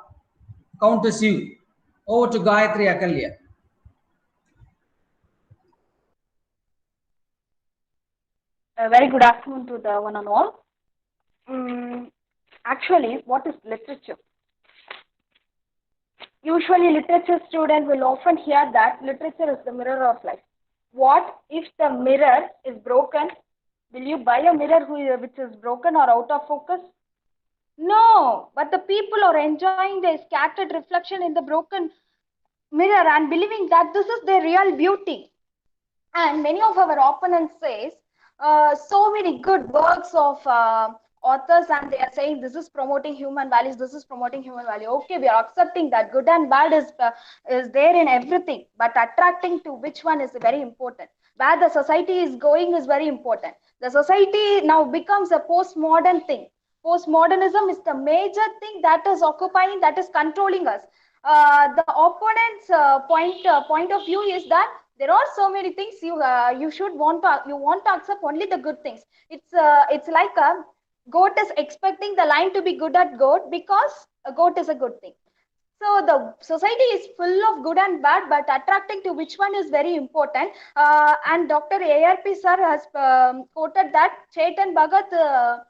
counters you. Over to Gayatri Akalya. A very good afternoon to the one and all. Actually, what is literature? Usually, literature students will often hear that literature is the mirror of life. What if the mirror is broken? Will you buy a mirror which is broken or out of focus? No, but the people are enjoying their scattered reflection in the broken mirror and believing that this is their real beauty. And many of our opponents says so many good works of authors, and they are saying this is promoting human values, this is promoting human value. Okay, we are accepting that good and bad is there in everything, but attracting to which one is very important. Where the society is going is very important. The society now becomes a postmodern thing. Postmodernism is the major thing that is occupying, that is controlling us. The opponent's point of view is that there are so many things you should want to accept only the good things. It's like a goat is expecting the lion to be good at goat because a goat is a good thing. So the society is full of good and bad, but attracting to which one is very important. And Dr. A.R.P. sir has quoted that Chetan Bhagat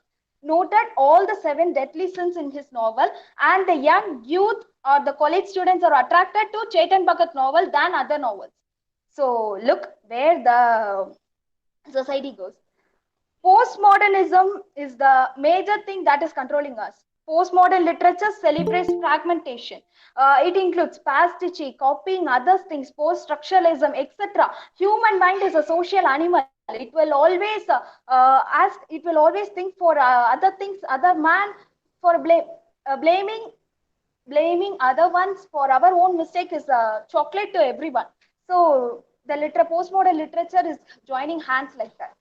noted all the 7 deadly sins in his novel, and the young youth or the college students are attracted to Chetan Bhagat novel than other novels. So look where the society goes. Postmodernism is the major thing that is controlling us. Postmodern literature celebrates fragmentation. It includes pastiche, copying other things, post-structuralism, etc. Human mind is a social animal. It will always it will always think for other things, other man for blaming other ones for our own mistake is a chocolate to everyone. So the postmodern literature is joining hands like that.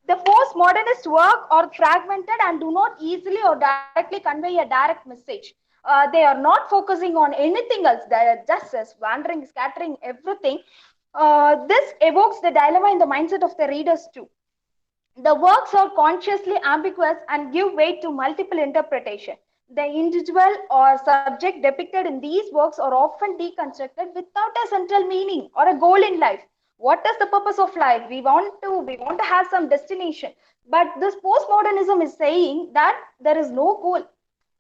The postmodernist work are fragmented and do not easily or directly convey a direct message. They are not focusing on anything else. They are just wandering, scattering everything. This evokes the dilemma in the mindset of the readers too. The works are consciously ambiguous and give weight to multiple interpretation. The individual or subject depicted in these works are often deconstructed without a central meaning or a goal in life. What is the purpose of life? We want to have some destination. But this postmodernism is saying that there is no goal.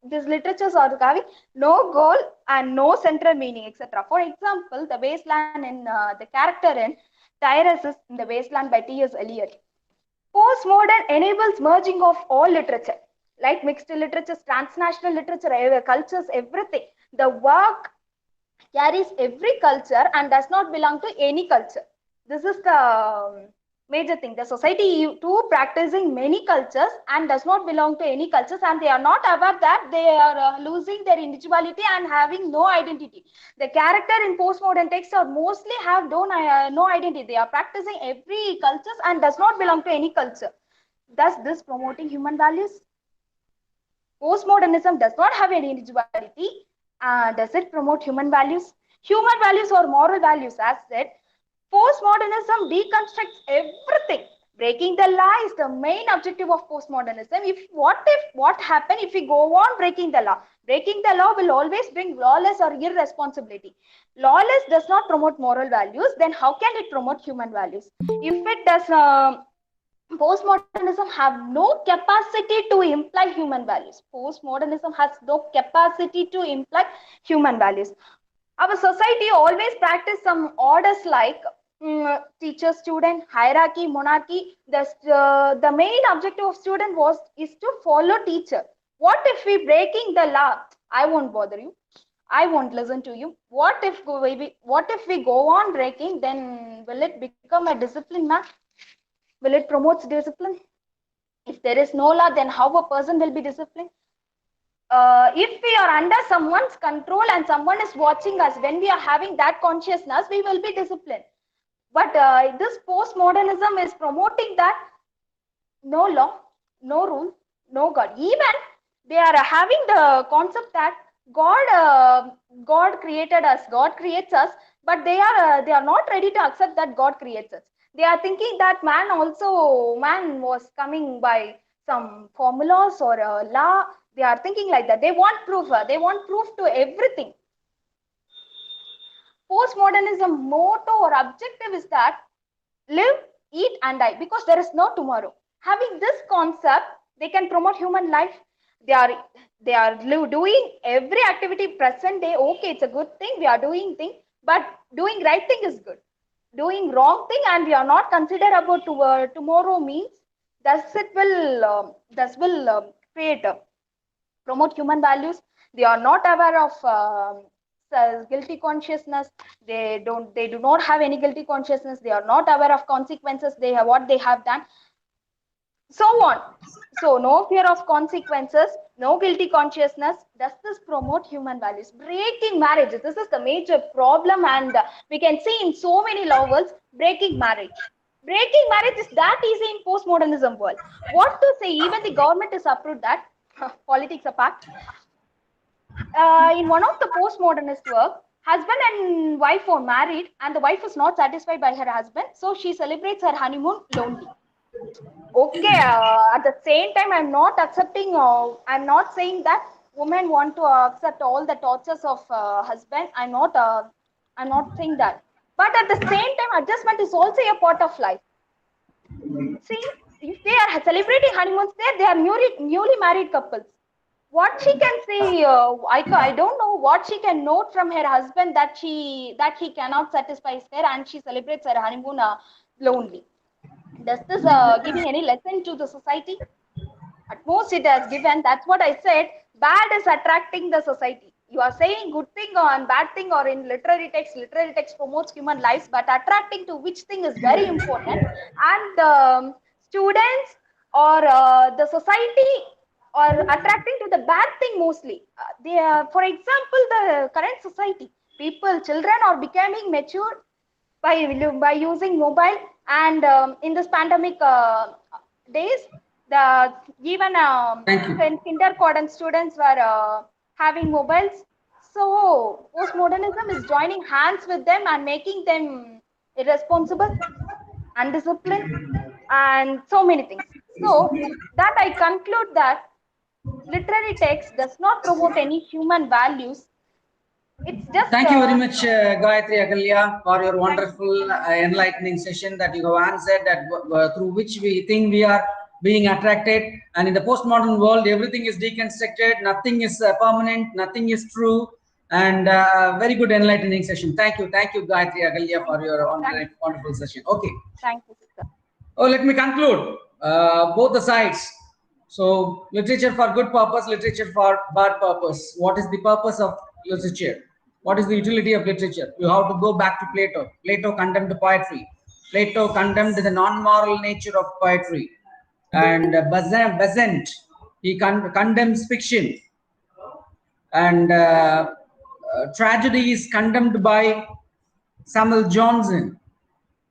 These literatures are having no goal and no central meaning, etc. For example, the wasteland in the character in Tyrus is in the wasteland by T.S. Eliot. Postmodern enables merging of all literature, like mixed literatures, transnational literature, cultures, everything. The work carries every culture and does not belong to any culture. This is the major thing. The society too practicing many cultures and does not belong to any cultures, and they are not aware that they are losing their individuality and having no identity. The character in postmodern texts are mostly have no identity. They are practicing every cultures and does not belong to any culture. Thus, this promoting human values? Postmodernism does not have any individuality. Does it promote human values? Human values or moral values, as said. Postmodernism deconstructs everything. Breaking the law is the main objective of postmodernism. What happen if we go on breaking the law? Breaking the law will always bring lawless or irresponsibility. Lawless does not promote moral values. Then how can it promote human values? If it does. Postmodernism have no capacity to imply human values. Postmodernism has no capacity to imply human values. Our society always practice some orders like teacher student hierarchy, monarchy. The main objective of student is to follow teacher. What if we breaking the law? I won't bother you, I won't listen to you. What if we go on breaking? Then will it become a discipline, ma'am? Will it promote discipline? If there is no law, then how a person will be disciplined? If we are under someone's control and someone is watching us, when we are having that consciousness, we will be disciplined. But this postmodernism is promoting that no law, no rule, no God. Even they are having the concept that God created us, God creates us, but they are not ready to accept that God creates us. They are thinking that man was coming by some formulas or a law. They are thinking like that. They want proof. They want proof to everything. Postmodernism motto or objective is that live, eat and die, because there is no tomorrow. Having this concept, they can promote human life. They are doing every activity present day. Okay, it's a good thing. We are doing thing, but doing right thing is good. Doing wrong thing and we are not consider about tomorrow means thus will create promote human values. They are not aware of guilty consciousness. They do not have any guilty consciousness. They are not aware of consequences. They have what they have done, so on. So no fear of consequences, no guilty consciousness. Does this promote human values? Breaking marriages, this is the major problem, and we can see in so many novels breaking marriage. Breaking marriage is that easy in postmodernism world. What to say, even the government is approved that. Politics apart, in one of the postmodernist work, husband and wife are married and the wife is not satisfied by her husband, so she celebrates her honeymoon lonely. Okay, at the same time, I'm not accepting, I'm not saying that women want to accept all the tortures of husband. I'm not saying that. But at the same time, adjustment is also a part of life. See, if they are celebrating honeymoons there, they are newly married couples. What she can say, I don't know what she can note from her husband that he cannot satisfy her and she celebrates her honeymoon lonely. Does this giving any lesson to the society? At most it has given. That's what I said. Bad is attracting the society. You are saying good thing or bad thing or in literary text. Literary text promotes human lives, but attracting to which thing is very important. And students or the society are attracting to the bad thing mostly. They are, for example, the current society. Children are becoming mature by using mobile, and in this pandemic days, the even kindergarten students were having mobiles. So postmodernism is joining hands with them and making them irresponsible, undisciplined, and so many things. So that I conclude that literary text does not promote any human values. It's just Thank you very much, Gayatri Agalya, for your wonderful enlightening session that you have answered, that through which we think we are being attracted. And in the postmodern world, everything is deconstructed, nothing is permanent, nothing is true. And very good enlightening session. Thank you, Gayatri Agalya, for your wonderful session. Okay. Thank you, sir. Oh, let me conclude both the sides. So, literature for good purpose, literature for bad purpose. What is the purpose of literature? What is the utility of literature? You have to go back to Plato. Plato condemned poetry. Plato condemned the non-moral nature of poetry. And Besant, he condemns fiction. And tragedy is condemned by Samuel Johnson.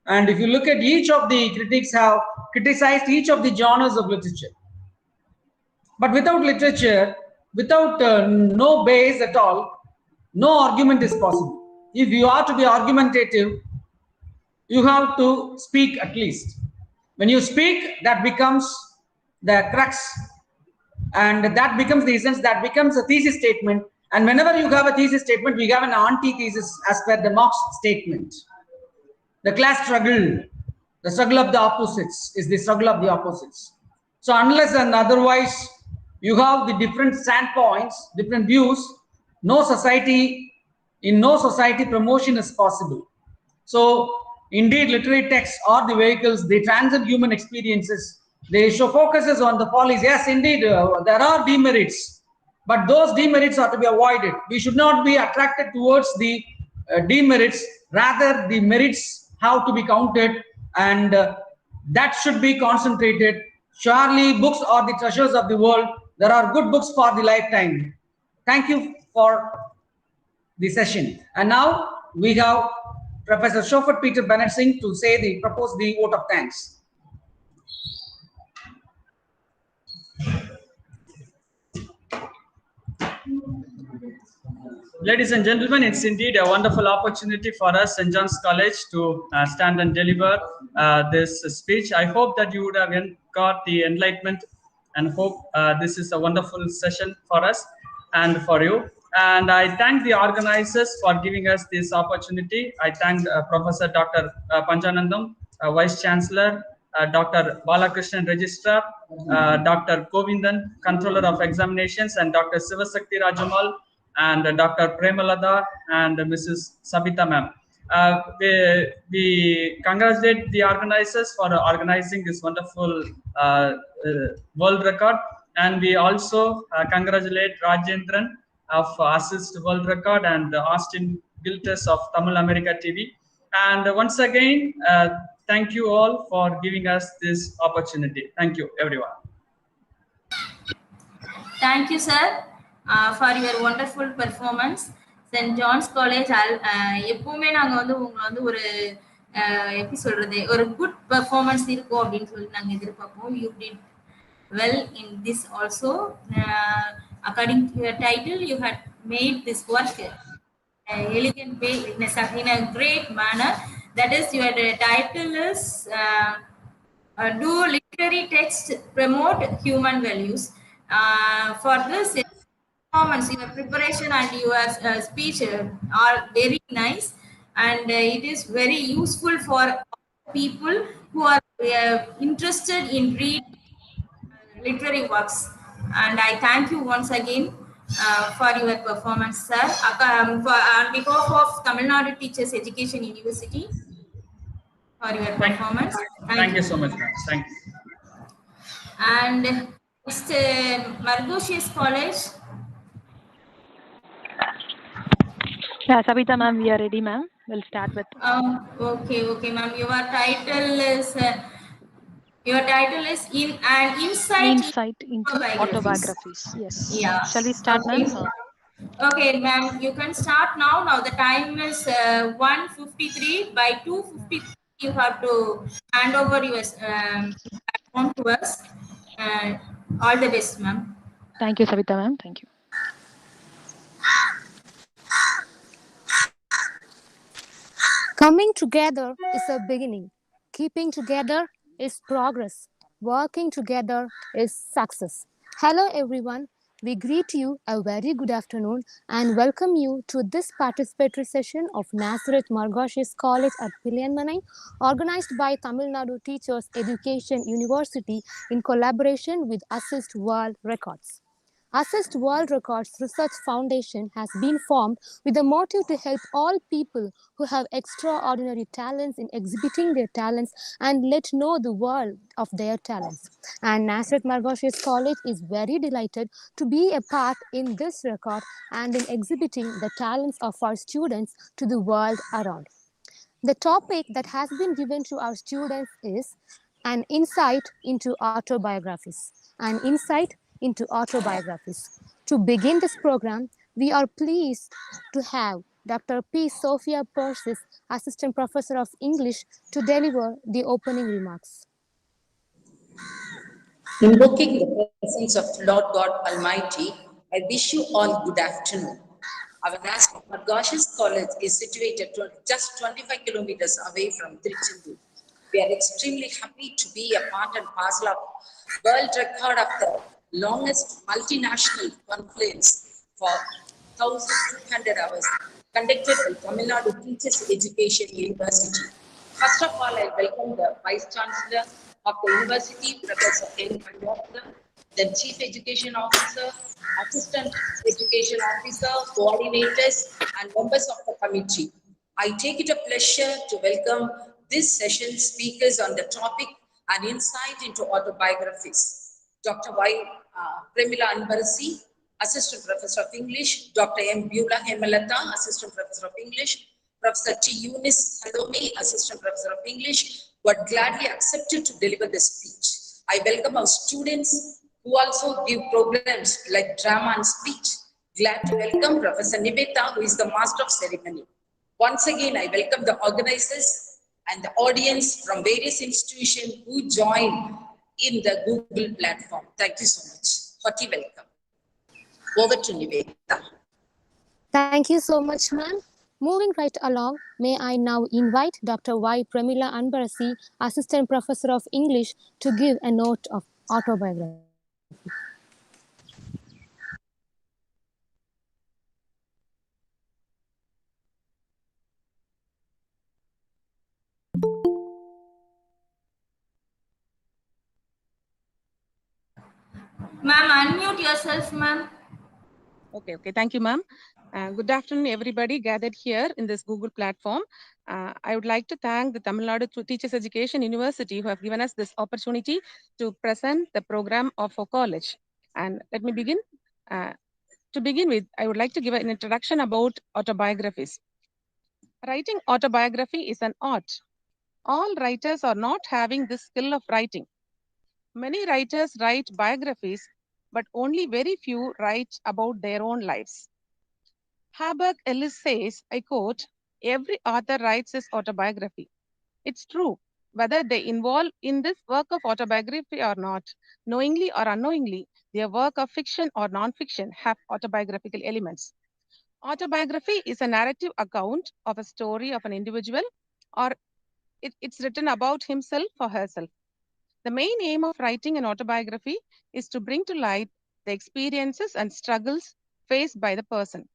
And if you look at each of the critics have criticized each of the genres of literature. But without literature, without no base at all, no argument is possible. If you are to be argumentative, you have to speak at least. When you speak, that becomes the crux, and that becomes the essence, that becomes a thesis statement. And whenever you have a thesis statement, we have an antithesis as per the Marx statement. The class struggle, the struggle of the opposites is the struggle of the opposites. So unless and otherwise you have the different standpoints, different views, in no society promotion is possible. So indeed, literary texts are the vehicles, they transcend human experiences. They show focuses on the follies. Yes, indeed, there are demerits, but those demerits are to be avoided. We should not be attracted towards the demerits, rather the merits have to be counted, and that should be concentrated. Surely books are the treasures of the world. There are good books for the lifetime. Thank you for the session. And now we have Professor Shofat Peter Bennett Singh to propose the vote of thanks. Ladies and gentlemen, it's indeed a wonderful opportunity for us, St. John's College, to stand and deliver this speech. I hope that you would have got the enlightenment, and hope this is a wonderful session for us and for you. And I thank the organizers for giving us this opportunity. I thank Professor Dr. Panchanandam, Vice Chancellor, Dr. Balakrishnan, Registrar, Dr. Govindan, Controller of Examinations, and Dr. Sivasakti Rajamal, and Dr. Premalada, and Mrs. Sabita ma'am. We congratulate the organizers for organizing this wonderful world record, and we also congratulate Rajendran of Assist World Record and Austin Giltes of Tamil America TV. And once again, thank you all for giving us this opportunity. Thank you, everyone. Thank you, sir, for your wonderful performance. St. John's College, எப்பவுமே நாங்க வந்து உங்களை வந்து ஒரு எப்படி சொல்றது, ஒரு good performance இருக்கும் அப்படின்னு சொல்லி நாங்க எதிர்பார்ப்போம். You did well in this also. According to your title, you had made this work elegant way in a great manner. That is, your title is Do Literary Text Promote Human Values? For this performance, your preparation and your speech are very nice, and it is very useful for people who are interested in reading literary works. And I thank you once again for your performance, sir. On behalf of Tamil Nadu Teachers Education University, for your performance. Thank you so much, ma'am. Thank you. And Mr. Margosius College. Yeah, Savita ma'am, we are ready, ma'am. We'll start with. Okay, ma'am. Your title is in an insight into autobiographies. Yes. Yeah. Shall we start, Okay. ma'am? Okay, ma'am. You can start now. Now the time is 1:53. By 2:53, you have to hand over your platform to us. All the best, ma'am. Thank you, Savita ma'am. Thank you. Coming together is a beginning. Keeping together is progress. Working together is success. Hello everyone. We greet you a very good afternoon and welcome you to this participatory session of Nazareth Margosius College at Piliyanmanai, organized by Tamil Nadu Teachers Education University in collaboration with Assist World Records. Assist World Records Research Foundation has been formed with the motive to help all people who have extraordinary talents in exhibiting their talents and let know the world of their talents. And Nazareth Margosius College is very delighted to be a part in this record and in exhibiting the talents of our students to the world around. The topic that has been given to our students is an insight into autobiographies. An insight into autobiographies. To begin this program, we are pleased to have Dr. P. Sophia Persis, Assistant Professor of English, to deliver the opening remarks. Invoking the presence of Lord God Almighty, I wish you all good afternoon. Our Nazareth Margosius College is situated just 25 kilometers away from TNTEU. We are extremely happy to be a part and parcel of world record of the longest multinational conference for 1,200 hours conducted by Tamil Nadu Teachers Education University. First of all, I welcome the Vice Chancellor of the University, Professor N. Pandya, the Chief Education Officer, Assistant Education Officer, coordinators, and members of the committee. I take it a pleasure to welcome this session speakers on the topic An Insight into Autobiographies. Dr. Y. Premila Anbarasi, Assistant Professor of English, Dr. M. Beulah Hemalata, Assistant Professor of English, Professor T. Eunice Salome, Assistant Professor of English, were gladly accepted to deliver this speech. I welcome our students who also give programs like drama and speech. Glad to welcome Professor Nibeta, who is the Master of Ceremony. Once again, I welcome the organizers and the audience from various institutions who join in the Google platform. Thank you so much. Hearty welcome. Over to Nibeta. Thank you so much, ma'am. Moving right along, may I now invite Dr. Y. Premila Anbarasi, Assistant Professor of English, to give a note of autobiography. Ma'am, unmute yourself, ma'am. Okay. Thank you, ma'am. Good afternoon, everybody gathered here in this Google platform. I would like to thank the Tamil Nadu Teachers Education University who have given us this opportunity to present the program of our college. And let me begin. To begin with, I would like to give an introduction about autobiographies. Writing autobiography is an art. All writers are not having this skill of writing. Many writers write biographies, but only very few write about their own lives. Haberk Ellis says, I quote, every author writes his autobiography. It's true, whether they involve in this work of autobiography or not, knowingly or unknowingly, their work of fiction or non-fiction have autobiographical elements. Autobiography is a narrative account of a story of an individual, or it's written about himself or herself. The main aim of writing an autobiography is to bring to light the experiences and struggles faced by the person.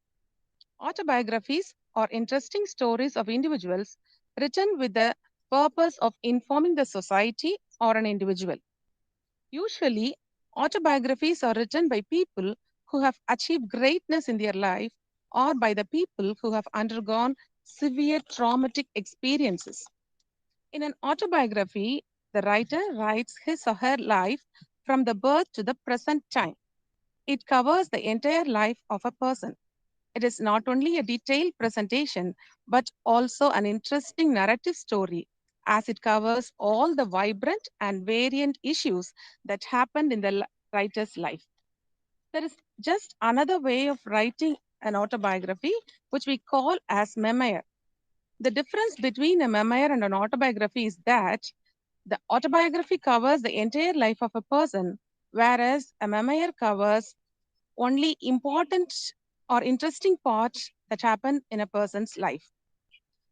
Autobiographies are interesting stories of individuals written with the purpose of informing the society or an individual. Usually, autobiographies are written by people who have achieved greatness in their life or by the people who have undergone severe traumatic experiences. In an autobiography, the writer writes his or her life from the birth to the present time. It covers the entire life of a person. It is not only a detailed presentation, but also an interesting narrative story, as it covers all the vibrant and variant issues that happened in the writer's life. There is just another way of writing an autobiography, which we call as memoir. The difference between a memoir and an autobiography is that the autobiography covers the entire life of a person, whereas a memoir covers only important or interesting parts that happen in a person's life.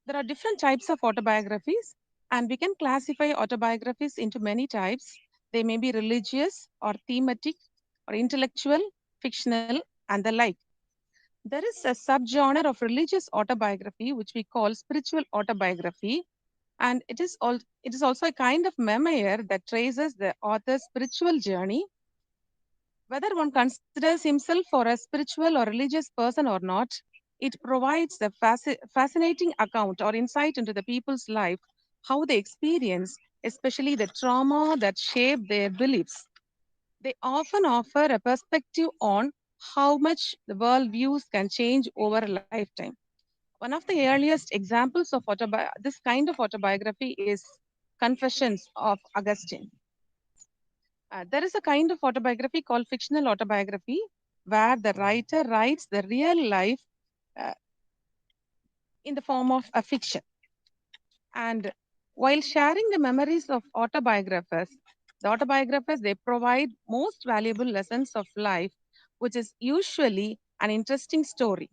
There are different types of autobiographies, and we can classify autobiographies into many types. They may be religious or thematic or intellectual, fictional, and the like. There is a subgenre of religious autobiography, which we call spiritual autobiography, and it is also a kind of memoir that traces the author's spiritual journey. Whether one considers himself for a spiritual or religious person or not, it provides a fascinating account or insight into the people's life, how they experience, especially the trauma that shaped their beliefs. They often offer a perspective on how much the world views can change over a lifetime. One of the earliest examples of this kind of autobiography is Confessions of Augustine. There is a kind of autobiography called fictional autobiography, where the writer writes the real life uh, in the form of a fiction. And while sharing the memories of the autobiographers, they provide most valuable lessons of life, which is usually an interesting story.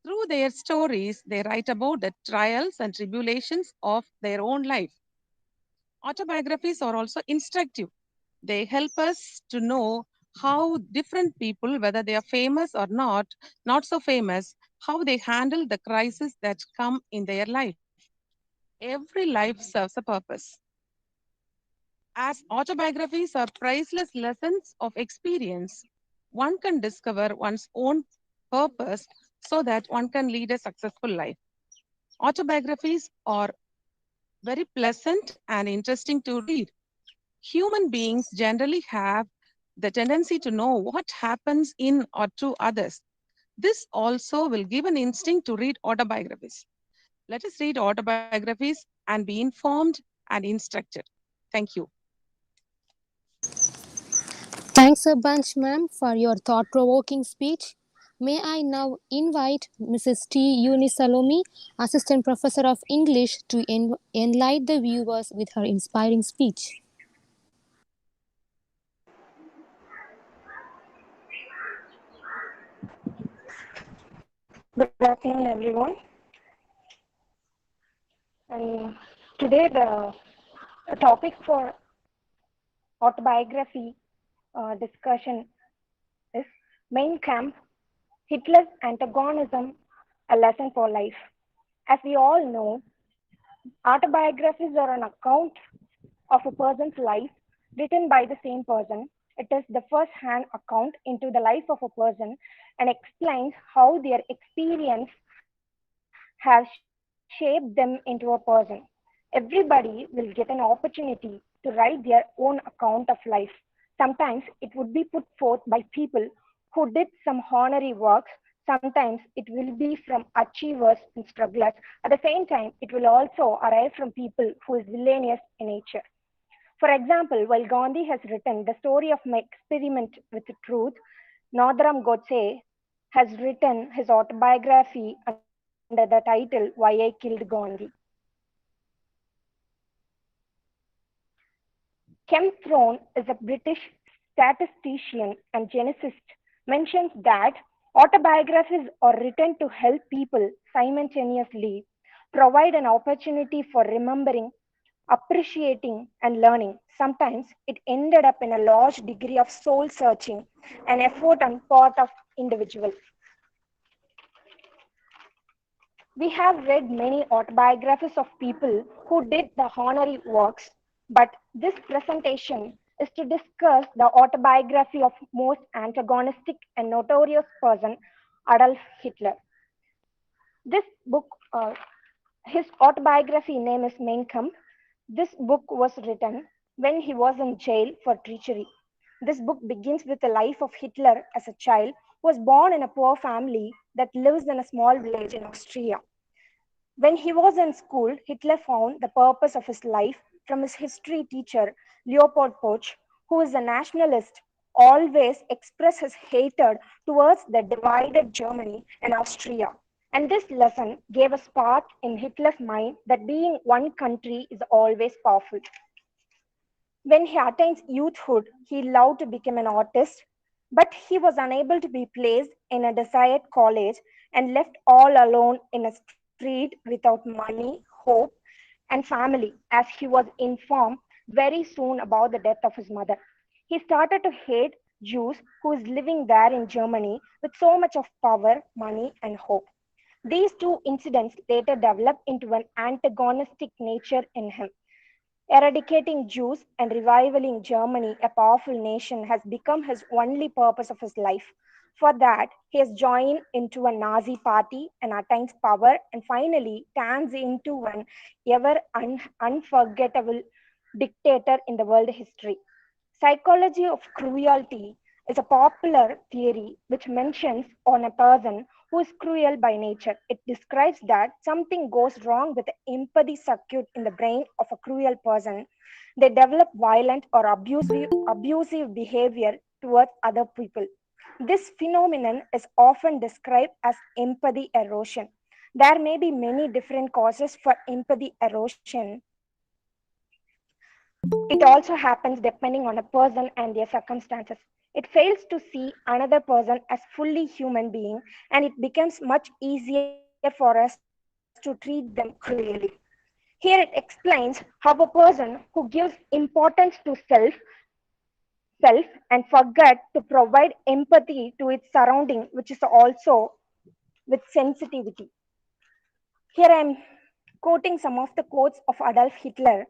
Through their stories, they write about the trials and tribulations of their own life. Autobiographies are also instructive. They help us to know how different people, whether they are famous or not so famous, how they handle the crises that come in their life. Every life serves a purpose. As autobiographies are priceless lessons of experience, one can discover one's own purpose so that one can lead a successful life. Autobiographies are very pleasant and interesting to read. Human beings generally have the tendency to know what happens in or to others. This also will give an instinct to read autobiographies. Let us read autobiographies and be informed and instructed. Thank you. Thanks a bunch, ma'am, for your thought-provoking speech. May I now invite Mrs. T. Unisalomi, Assistant Professor of English, to enlighten the viewers with her inspiring speech. Good afternoon, everyone. And today the topic for autobiography discussion is Mein Kampf, Hitler's Antagonism, a Lesson for Life. As we all know, autobiographies are an account of a person's life written by the same person. It is the first-hand account into the life of a person and explains how their experience has shaped them into a person. Everybody will get an opportunity to write their own account of life. Sometimes it would be put forth by people who did some honorary works. Sometimes it will be from achievers and strugglers. At the same time, it will also arrive from people who is villainous in nature. For example, while Gandhi has written the story of my experiment with truth, Nathuram Godse has written his autobiography under the title Why I Killed Gandhi. Kemp Thorne is a British statistician and geneticist, mentions that Autobiographies are written to help people simultaneously provide an opportunity for remembering, appreciating, and learning. Sometimes it ended up in a large degree of soul searching and effort on part of individuals. We have read many autobiographies of people who did the honorary works, but this presentation is to discuss the autobiography of most antagonistic and notorious person, Adolf Hitler. This book, his autobiography name is Mein Kampf. This book was written when he was in jail for treachery. This book begins with the life of Hitler as a child who was born in a poor family that lives in a small village in Austria. When he was in school, Hitler found the purpose of his life from his history teacher, Leopold Koch, who is a nationalist, always expressed his hatred towards the divided Germany and Austria. And this lesson gave a spark in Hitler's mind that being one country is always powerful. When he attains youthhood, he loved to become an artist, but he was unable to be placed in a desired college and left all alone in a street without money, hope, and family, as he was informed very soon about the death of his mother. He started to hate Jews who was living there in Germany with so much of power, money, and hope. These two incidents later developed into an antagonistic nature in him. Eradicating Jews and reviving Germany, a powerful nation, has become his only purpose of his life. For that, he has joined into a Nazi party and attains power and finally turns into an ever unforgettable dictator in the world history. Psychology of cruelty is a popular theory which mentions on a person who is cruel by nature. It describes that something goes wrong with the empathy circuit in the brain of a cruel person. They develop violent or abusive behavior towards other people. This phenomenon is often described as empathy erosion. There may be many different causes for empathy erosion. It also happens depending on a person and their circumstances. It fails to see another person as fully human being, and it becomes much easier for us to treat them cruelly. Here it explains how a person who gives importance to self and forget to provide empathy to its surrounding, which is also with sensitivity. Here I am quoting some of the quotes of Adolf Hitler.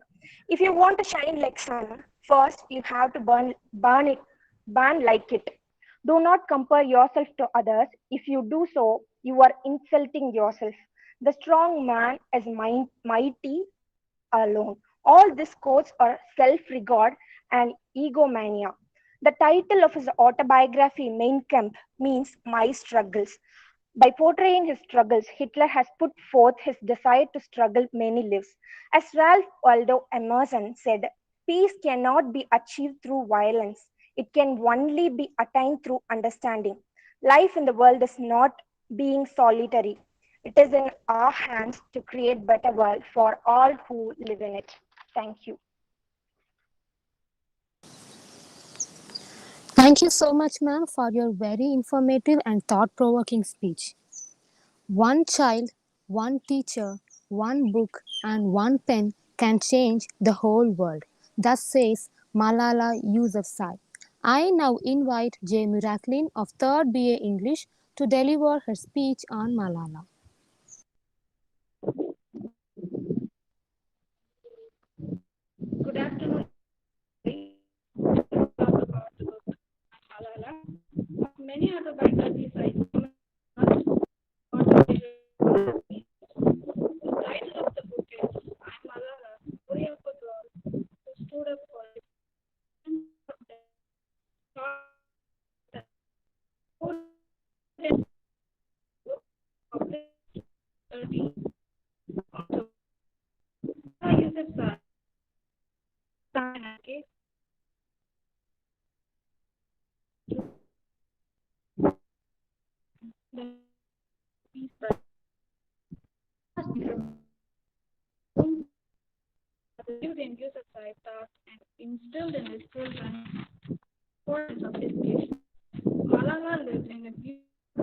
If you want to shine like sun, first you have to burn like it. Do not compare yourself to others. If you do so, you are insulting yourself. The strong man is mighty alone. All these quotes are self-regard and egomania. The title of his autobiography, Mein Kampf, means My Struggles. By portraying his struggles, Hitler has put forth his desire to struggle many lives. As Ralph Waldo Emerson said, peace cannot be achieved through violence. It can only be attained through understanding. Life in the world is not being solitary. It is in our hands to create better world for all who live in it. Thank you. Thank you so much, ma'am, for your very informative and thought-provoking speech. One child, one teacher, one book, and one pen can change the whole world. Thus says Malala Yousafzai. I now invite J. Miraculin of 3rd BA English to deliver her speech on Malala. Good afternoon. Talk about the book Malala. Of many other biographies I the title of the book is I'm Malala, story of a girl who stood up for it. Lived in Yousafzai thought and instilled in his children importance of education. Malala lived in a beautiful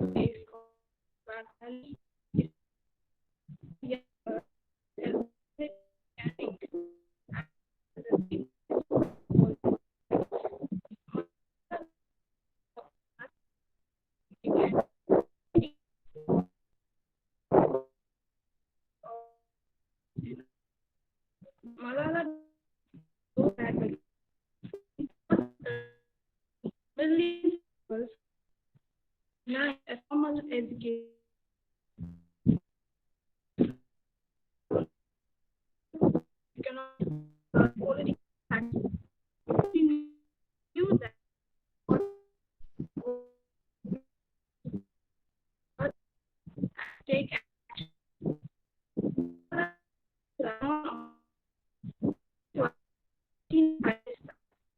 Malala millions of people deny a formal education. Economic, political factors. We knew that take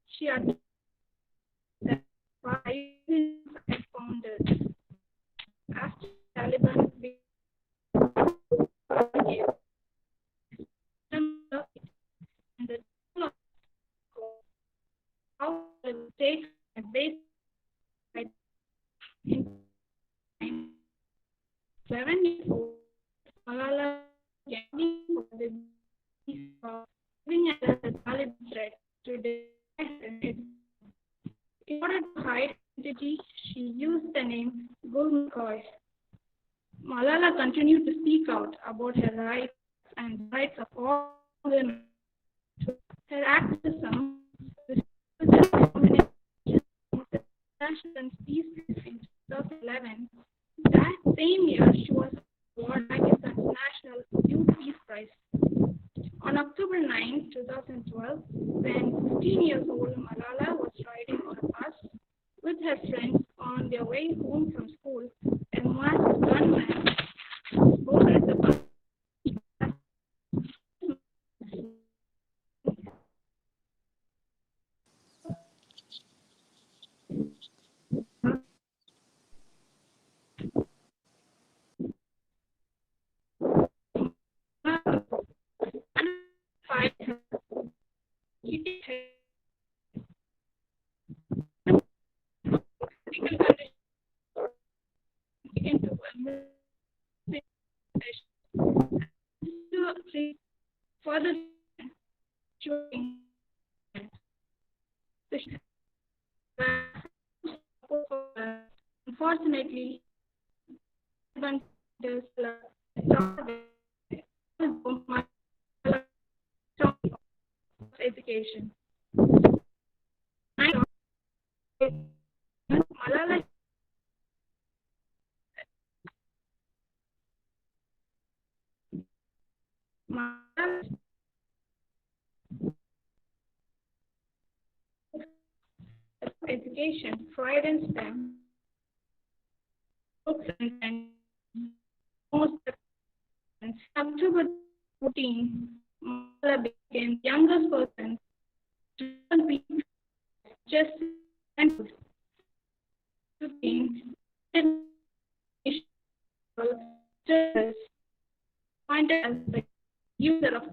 she admitted that I founded after Taliban and the how it takes a base in 7 years old, Malala getting for the living as a Taliban threat to the in order to hide identity, she used the name Gul McCoy. Malala continued to speak out about her rights and the rights of all women. Her activism National Peace in 2011. That same year, she was awarded Pakistan's National Youth Peace Prize. On October 9, 2012, when 15 years old Malala was riding on a bus with her friends on their way home from school, a masked gunman boarded the bus. Further showing unfortunately education. Malala education, pride and STEM, books and most October 14, Malala became the youngest person to be just and 15 pointed as the user of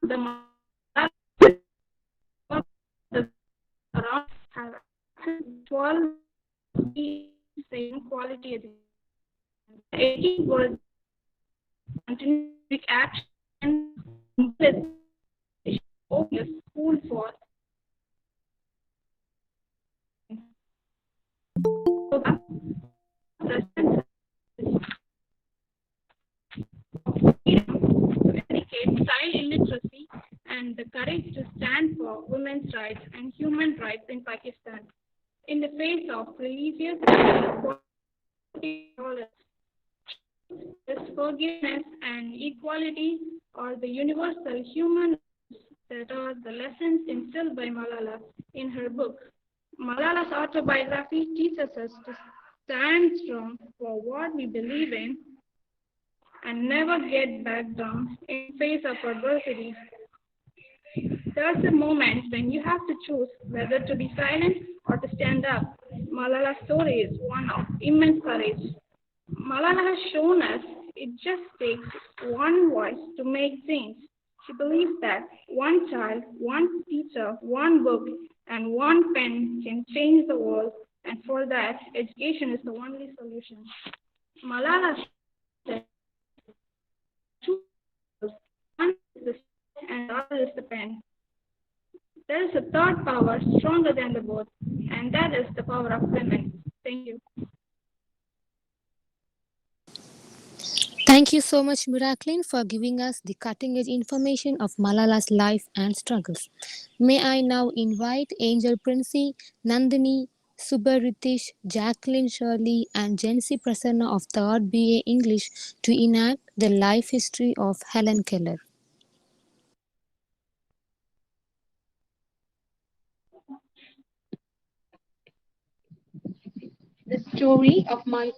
the around 12 same quality education. 18 words continuing action open a school for eradicate child illiteracy and the courage to stand for women's rights and human rights in Pakistan. In the face of religious forgiveness and equality are the universal human that are the lessons instilled by Malala in her book. Malala's autobiography teaches us to stand strong for what we believe in and never get back down in face of adversity. There's a moment when you have to choose whether to be silent or to stand up. Malala's story is one of immense courage. Malala has shown us it just takes one voice to make change. She believes that one child, one teacher, one book, and one pen can change the world, and for that, education is the only solution. Malala said, two powers. One is the sword and the other is the pen. There is a third power stronger than the both, and that is the power of women. Thank you. Thank you so much, Miraculin, for giving us the cutting edge information of Malala's life and struggles. May I now invite Angel Princey, Nandini, Subaritish, Jacqueline Shirley, and Jency Prasanna of 3rd BA English to enact the life history of Helen Keller. The story of my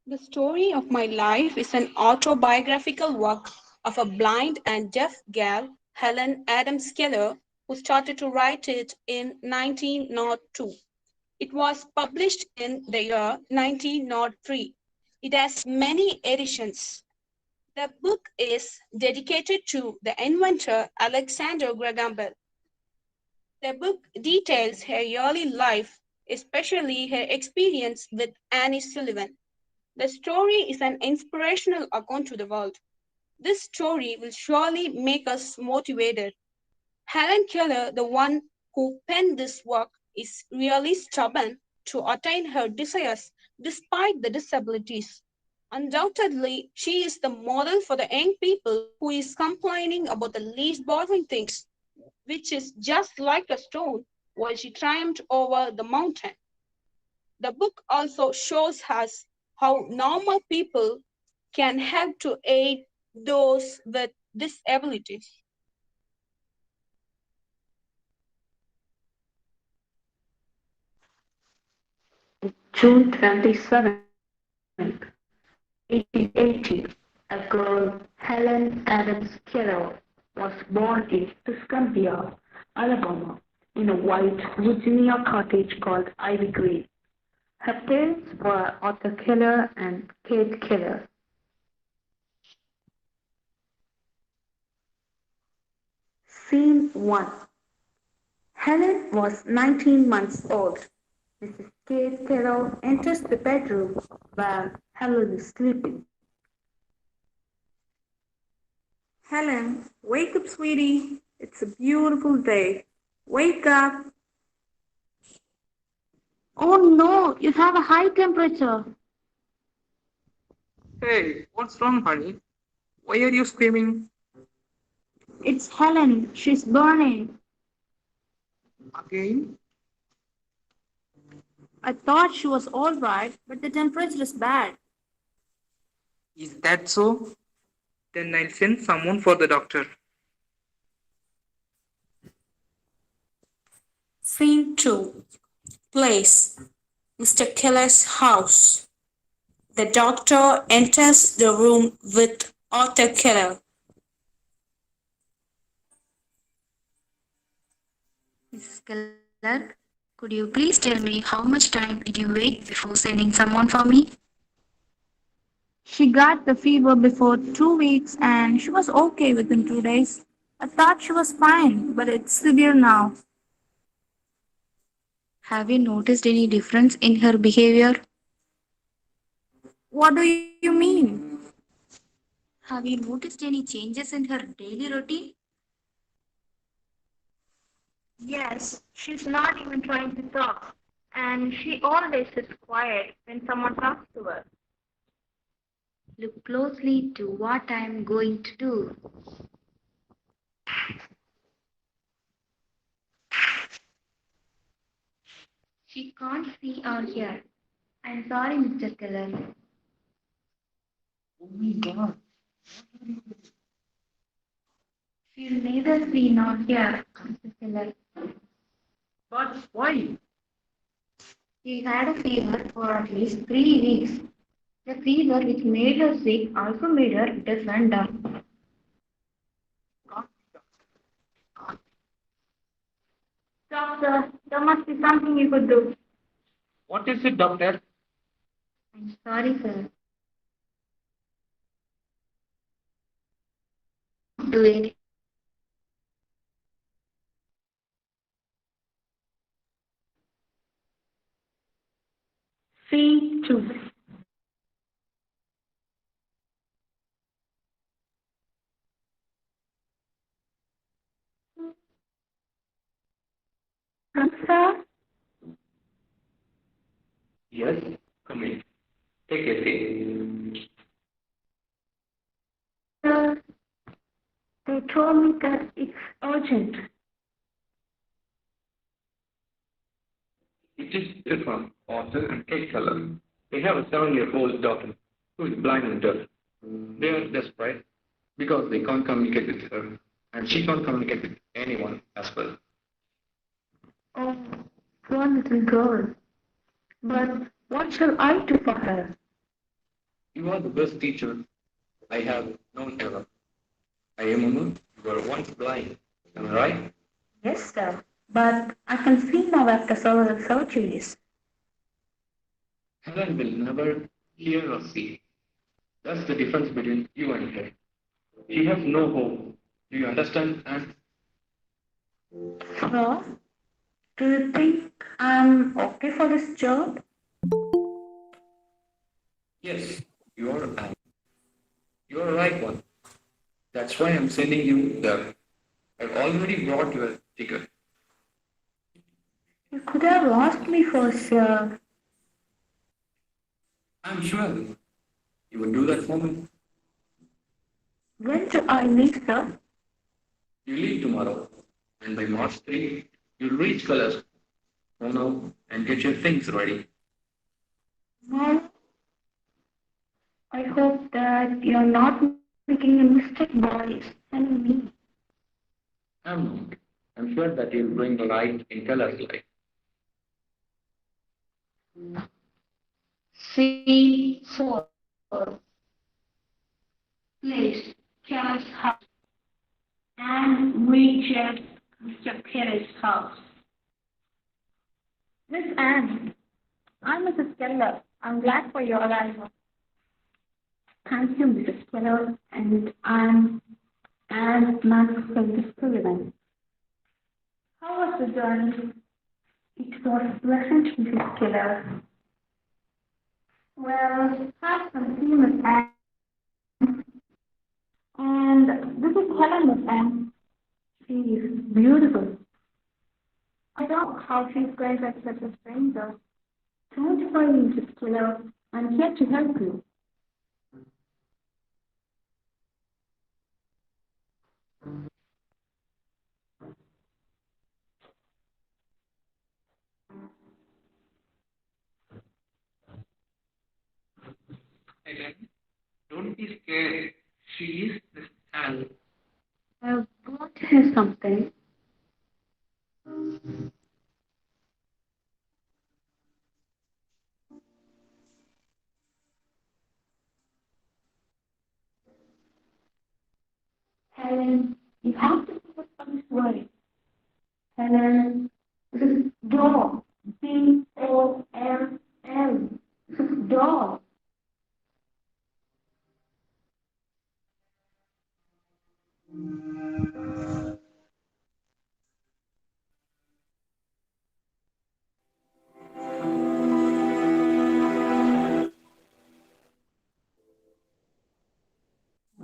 The story of my life is an autobiographical work of a blind and deaf gal, Helen Adams Keller, who started to write it in 1902. It was published in the year 1903. It has many editions. The book is dedicated to the inventor Alexander Graham Bell. The book details her early life, especially her experience with Annie Sullivan. The story is an inspirational account to the world. This story will surely make us motivated. Helen Keller, the one who penned this work, is really stubborn to attain her desires despite the disabilities. Undoubtedly, she is the model for the young people who is complaining about the least bothering things, which is just like a stone, while she triumphed over the mountain. The book also shows us how normal people can help to aid those with disabilities. June 27, 1880, a girl, Helen Adams Keller, was born in Tuscumbia, Alabama, in a white Virginia cottage called Ivy Green. Her parents were Arthur Keller and Kate Keller. Scene 1. Helen was 19 months old. Mrs. Kate Keller enters the bedroom where Helen is sleeping. Helen, wake up, sweetie. It's a beautiful day. Wake up. Oh no, you have a high temperature. Hey, what's wrong, honey? Why are you screaming? It's Helen. She's burning. Again? I thought she was all right, but the temperature is bad. Is that so? Then I'll send someone for the doctor. Scene 2. Place. Mr. Keller's house. The doctor enters the room with Arthur Keller. Mrs. Keller, could you please tell me how much time did you wait before sending someone for me? She got the fever before 2 weeks and she was okay within 2 days. I thought she was fine, but it's severe now. Have you noticed any difference in her behavior? What do you mean? Have you noticed any changes in her daily routine? Yes, she's not even trying to talk, and she always sits quiet when someone talks to her. Look closely to what I'm going to do. She can't see or hear. I'm sorry, Mr. Keller. Oh my god. She'll neither see nor hear, Mr. Keller. But why? She had a fever for at least 3 weeks. The fever which made her sick also made her deaf and dumb. Can't sir. There must be something you could do. What is it, doctor? I'm sorry, sir. Do it. C2. Sir? Yes, come in. Take a seat. Sir, they told me that it's urgent. It is Irfan, author and cake seller. They have a 7-year-old daughter who is blind and deaf. They are desperate because they can't communicate with her, and she can't communicate with anyone as well. Oh, poor little girl. But what shall I do for her? You are the best teacher I have known ever. I remember you were once blind. Am I right? Yes, sir. But I can see now after several surgeries. Helen will never hear or see. That's the difference between you and her. She has no hope. Do you understand, Anne? Sir, do you think I'm okay for this job? Yes, you are Anne. You are the right one. That's why I'm sending you there. I've already brought your ticket. You could have asked me first, sir. I'm sure you will do that for me. When do I leave, sir? You leave tomorrow, and by March 3, you'll reach colors. Oh no, and get your things ready. No. I hope that you're not making a mistake by sending me. I'm not. I'm sure that you'll bring the light in colors like. C4. Place Kara's house. And we check Mr. Kara's house. Miss Anne, I'm Mrs. Keller. I'm glad for your arrival. Thank you, Mrs. Keller, and I'm Anne's Maxwell Sullivan. How was the journey? It was pleasant, Mrs. Keller. Well, have some tea, Miss Anne. And this is Helen, Miss Anne. She is beautiful. I don't know how she's going to accept a stranger. Don't worry, Mrs. Keller. I'm here to help you. Helen, don't be scared. She is Miss Anne. I've brought her something. Helen, you have to see it from this way. Helen, this is doll. D-O-L-L. This is doll.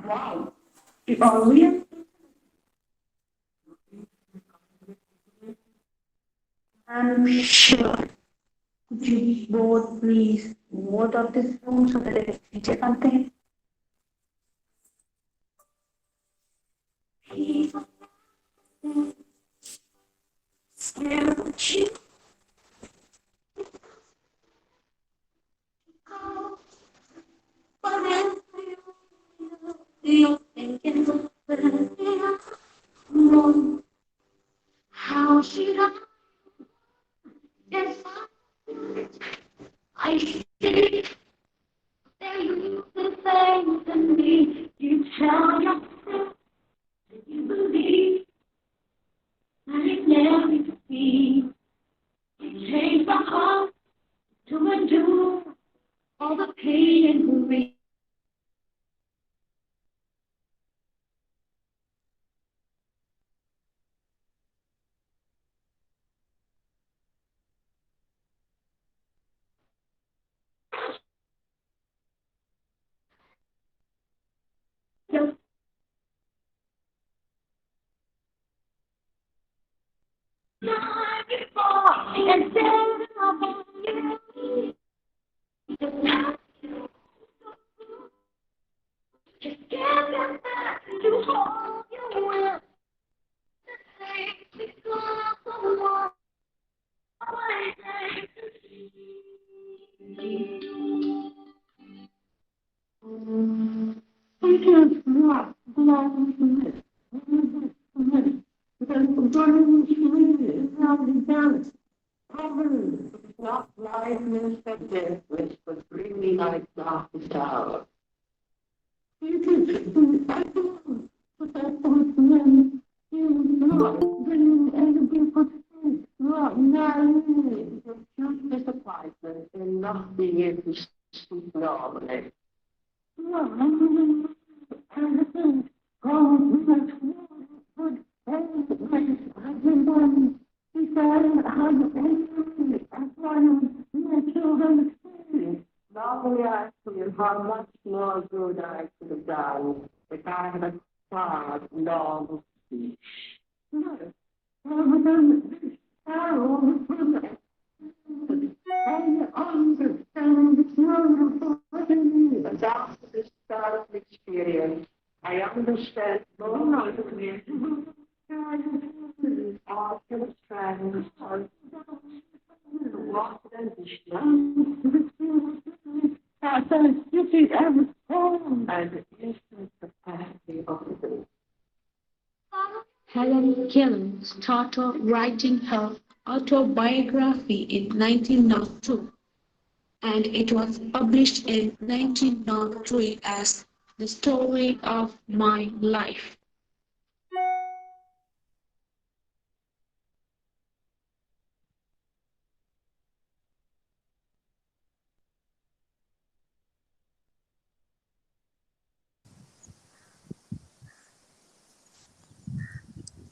Wow. You are real. I'm sure. Could you both please move out of this room so that I can feature something? How should I? Yes, I see. They used to say to me, you tell yourself that you believe that it never be. Not blindness of death which would bring me like darkest hour. Disappointment in not being able to speak normally. Normally I feel how much more good I could have done if I had a hard, long speech. And after this stark experience, I understand more of the Arthur Strand's what and you see everything and the instant capacity of the day. Helen Keller started writing her autobiography in 1902, and it was published in 1903 as The Story of My Life.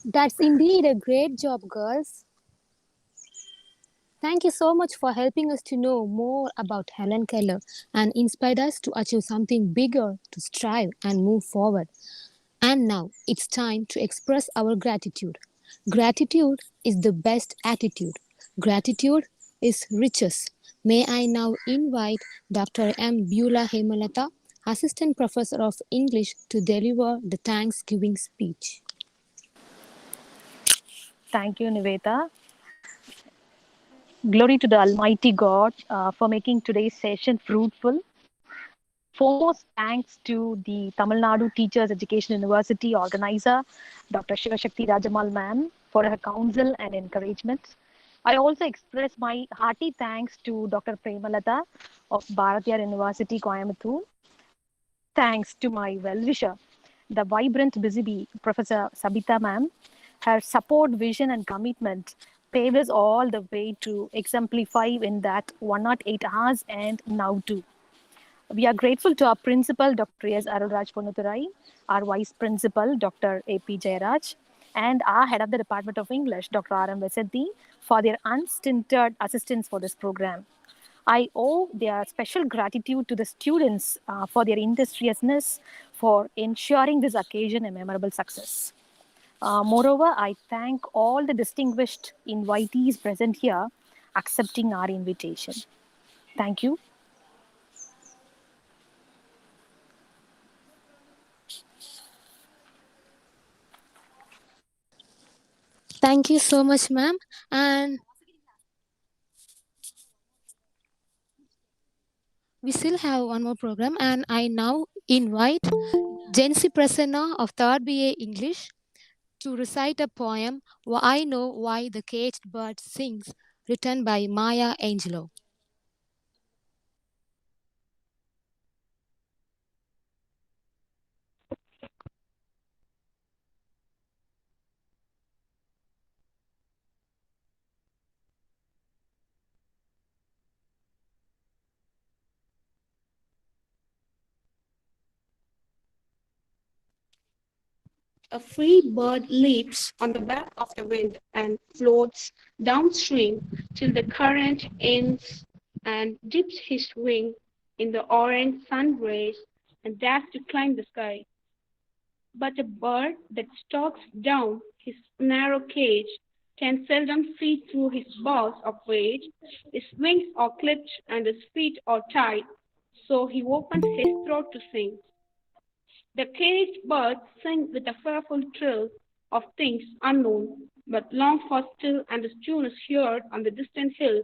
That's indeed a great job, girls. Thank you so much for helping us to know more about Helen Keller and inspired us to achieve something bigger, to strive and move forward. And now it's time to express our gratitude. Gratitude is the best attitude. Gratitude is riches. May I now invite Dr. M. Beulah Hemalata, Assistant Professor of English, to deliver the Thanksgiving speech. Thank you, Niveta. Glory to the Almighty God for making today's session fruitful. Foremost thanks to the Tamil Nadu Teachers Education University organizer, Dr. Shivashakti Rajamal ma'am, for her counsel and encouragement. I also express my hearty thanks to Dr. Premalata of Bharatiyar University, Coimbatore. Thanks to my well-wisher, the vibrant busy bee, Professor Sabita ma'am. Her support, vision, and commitment pave us all the way to exemplify in that 108 hours and now too. We are grateful to our principal, Dr. S. Arulraj Ponuthurai, our vice principal, Dr. A.P. Jayaraj, and our head of the Department of English, Dr. R.M. Vesetti, for their unstinted assistance for this program. I owe their special gratitude to the students for their industriousness for ensuring this occasion a memorable success. Moreover, I thank all the distinguished invitees present here accepting our invitation. Thank you. Thank you so much, ma'am. And we still have one more program, and I now invite Jency Prasanna of 3rd BA English to recite a poem, I Know Why the Caged Bird Sings, written by Maya Angelou. A free bird leaps on the back of the wind and floats downstream till the current ends and dips his wing in the orange sun rays and dares to climb the sky. But a bird that stalks down his narrow cage can seldom see through his bars of rage. His wings are clipped and his feet are tied, so he opens his throat to sing. The caged bird sings with a fearful trill of things unknown, but long for still, and his tune is heard on the distant hill,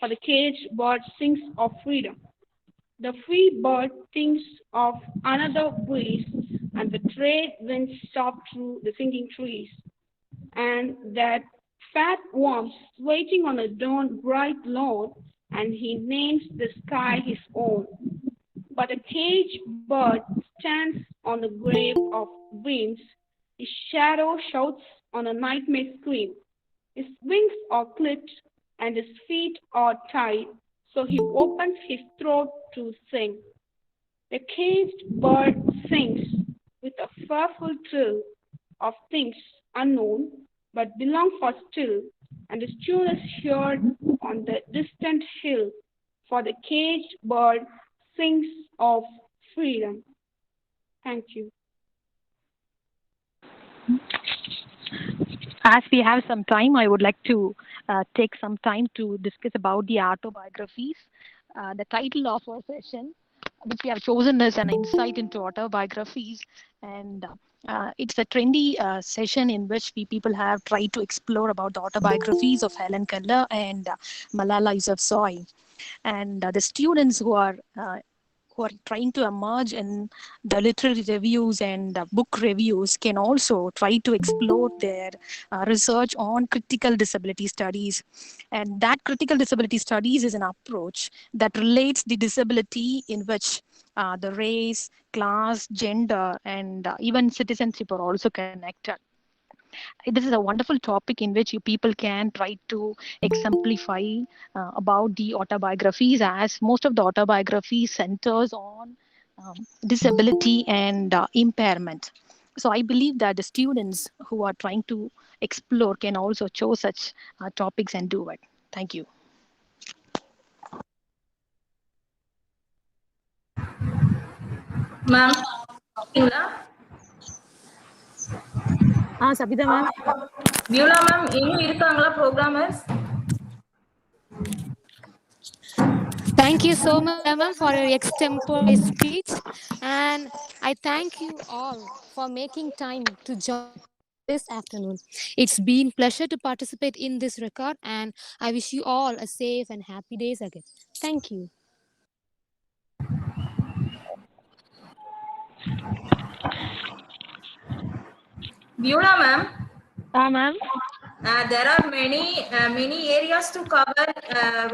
for the caged bird sings of freedom. The free bird thinks of another breeze, and the trade winds stop through the singing trees, and that fat worms waiting on a dawn bright lawn, and he names the sky his own. But a caged bird stands on the grave of dreams. His shadow shouts on a nightmare scream. His wings are clipped and his feet are tied, so he opens his throat to sing. The caged bird sings with a fearful trill of things unknown, but belong for still, and his tune is heard on the distant hill, for the caged bird sings of freedom. Thank you. As we have some time, I would like to take some time to discuss about the autobiographies. The title of our session, which we have chosen, is an insight into autobiographies, and it's a trendy session in which we people have tried to explore about the autobiographies of Helen Keller and Malala Yousafzai, and the students who are trying to emerge in the literary reviews and book reviews can also try to explore their research on critical disability studies. And that critical disability studies is an approach that relates the disability in which the race, class, gender, and even citizenship are also connected. This is a wonderful topic in which you people can try to exemplify about the autobiographies, as most of the autobiography centers on disability and impairment. So I believe that the students who are trying to explore can also choose such topics and do it. Thank you. Ma'am, Sabita ma'am. Viola ma'am, இன்னும் இருக்காங்களா programmers? Thank you so much, ma'am, for your extempore speech. And I thank you all for making time to join this afternoon. It's been pleasure to participate in this record, and I wish you all a safe and happy days again. Thank you. Viola ma'am. Ma'am. There are many areas to cover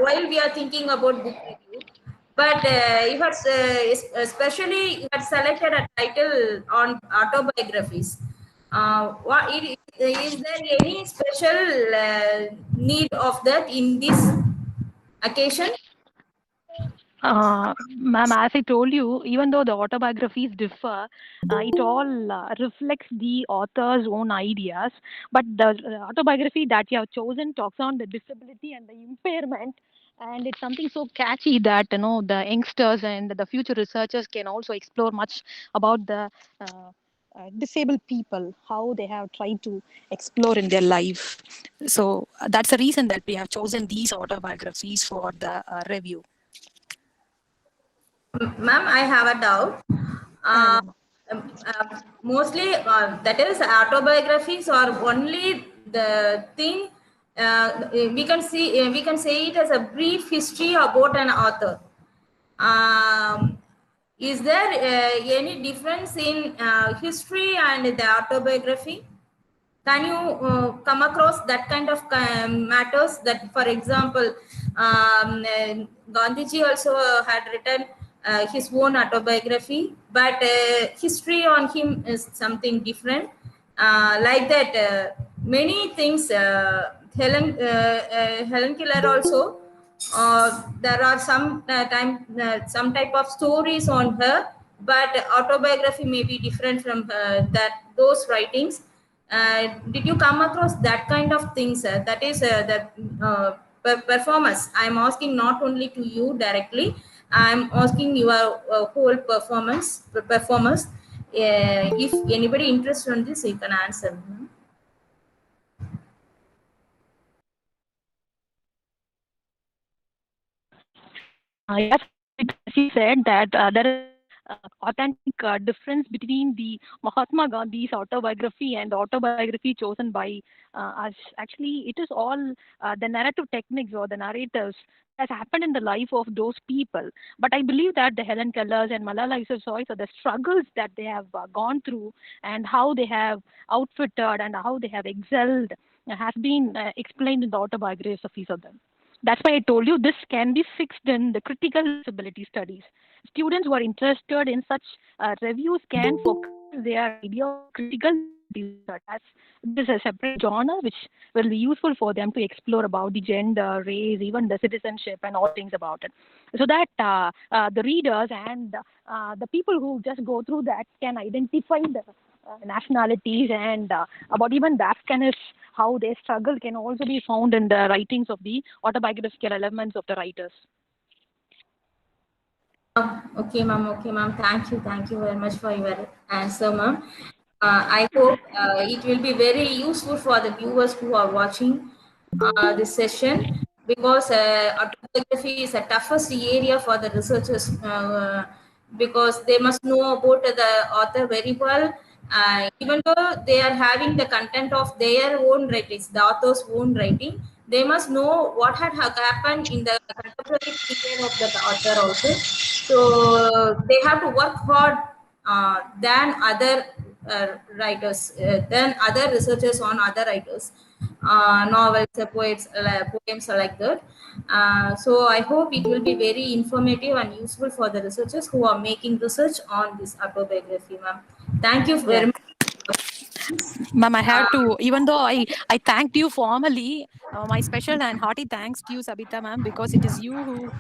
while we are thinking about book review. But you have especially you have selected a title on autobiographies. Is there any special need of that in this occasion? Ma'am, as I told you, even though the autobiographies differ, it all reflects the author's own ideas. But the autobiography that you have chosen talks on the disability and the impairment, and it's something so catchy that the youngsters and the future researchers can also explore much about the disabled people, how they have tried to explore in their life. So that's the reason that we have chosen these autobiographies for the review. Ma'am, I have a doubt. Mostly, that is, autobiographies are only the thing we can see. We can say it as a brief history about an author. Is there any difference in history and the autobiography? Can you come across that kind of matters? That, for example, Gandhiji also had written his own autobiography, but history on him is something different. Like that, many things. Helen Keller also. There are some some type of stories on her, but autobiography may be different from those writings. Did you come across that kind of things? That is the performance. I'm asking not only to you directly. I'm asking your whole performance. If anybody interested in this, you can answer. Yes, she said that there is authentic difference between the Mahatma Gandhi's autobiography and the autobiography chosen by us. Actually, it is all the narrative techniques or the narratives has happened in the life of those people. But I believe that the Helen Kellers and Malala Yousafzai, so the struggles that they have gone through and how they have outfitted and how they have excelled has been explained in the autobiographies of them. That's why I told you this can be fixed in the critical disability studies. Students who are interested in such reviews can focus their idea on critical disability as this is a separate genre which will be useful for them to explore about the gender, race, even the citizenship and all things about it. So that the readers and the people who just go through that can identify the nationalities and about even the Afghanists, how they struggle can also be found in the writings of the autobiographical elements of the writers. Okay, ma'am. Okay, ma'am. Thank you. Thank you very much for your answer, ma'am. I hope it will be very useful for the viewers who are watching this session because autobiography is the toughest area for the researchers because they must know about the author very well. Even though they are having the content of their own writings, the author's own writing, they must know what had happened in the contemporary period of the author also. So they have to work hard than other than other researchers on other writers, novels, poems like that. So I hope it will be very informative and useful for the researchers who are making research on this autobiography, ma'am. Thank you very much. Ma'am, I have to, even though I thanked you formally, my special and hearty thanks to you, Sabita ma'am, because it is you who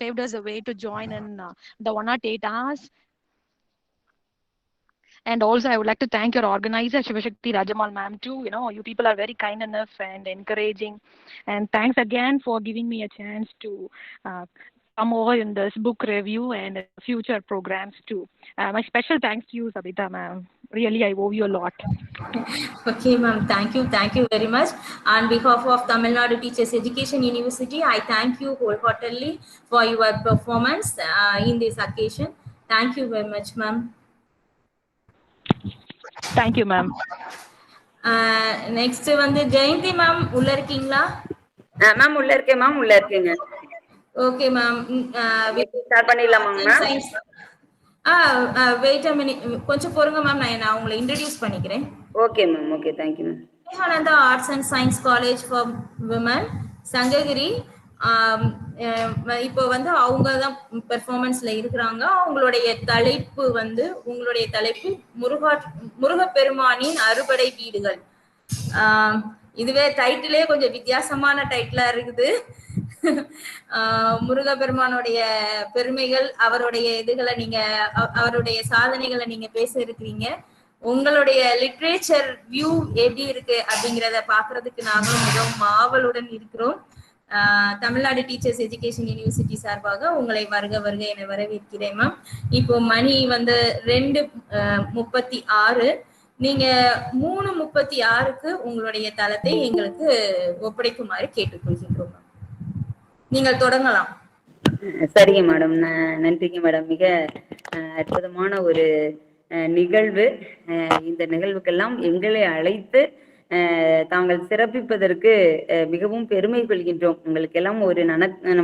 paved us the way to join in the 108 hours. And also, I would like to thank your organizer, Shivashakti Rajamal ma'am, too. You know, you people are very kind enough and encouraging. And thanks again for giving me a chance to come over in this book review and future programs, too. My special thanks to you, Sabita ma'am. Really, I owe you a lot. Okay, ma'am. Thank you. Thank you very much. On behalf of Tamil Nadu Teachers Education University, I thank you wholeheartedly for your performance in this occasion. Thank you very much, ma'am. Thank you, ma'am. Next வந்து Jayanthi ma'am உள்ள இருக்கீங்களா? Ma'am உள்ள இருக்கேன் ma'am உள்ள இருக்கேங்க. Okay ma'am. Start பண்ணிடலாமாங்க ma'am? Wait a minute, கொஞ்சம் பொறுங்க மேம், நான் உங்களை இன்ட்ரடியூஸ் பண்ணிக்கிறேன். Okay ma'am. Okay, thank you ma'am. Vivekananda arts and science college for women Sankagiri. இப்போ வந்து அவங்க தான் பெர்ஃபார்மன்ஸ்ல இருக்கிறாங்க. அவங்களுடைய தலைப்பு வந்து உங்களுடைய தலைப்பு முருகப்பெருமானின் அறுபடை வீடுகள். இதுவே டைட்டிலே கொஞ்சம் வித்தியாசமான டைட்டிலா இருக்குது. முருகப்பெருமானுடைய பெருமைகள், அவருடைய இதுகளை நீங்க, அவருடைய சாதனைகளை நீங்க பேச இருக்கிறீங்க. உங்களுடைய லிட்ரேச்சர் வியூ எப்படி இருக்கு அப்படிங்கிறத பாக்குறதுக்கு நாங்களும் மிகவும் ஆவலுடன் இருக்கிறோம். தமிழ்நாடு டீச்சர்ஸ் எஜுகேஷன் யூனிவர்சிட்டி சார்பாக உங்களை வருக வருக என வரவேற்கிறேன் மேம். இப்போ மணி வந்து 2:36. நீங்க 3:36க்கு உங்களுடைய தளத்தை எங்களுக்கு ஒப்படைக்குமாறு கேட்டுக்கொள்கின்றோம். நீங்கள் தொடங்கலாம். சரிங்க மேடம். நன்றிங்க மேடம். மிக அற்புதமான ஒரு நிகழ்வு. இந்த நிகழ்வுக்கெல்லாம் எங்களை அழைத்து தாங்கள் சிறப்பிப்பதற்கு மிகவும் பெருமை கொள்கின்றோம். உங்களுக்கெல்லாம் ஒரு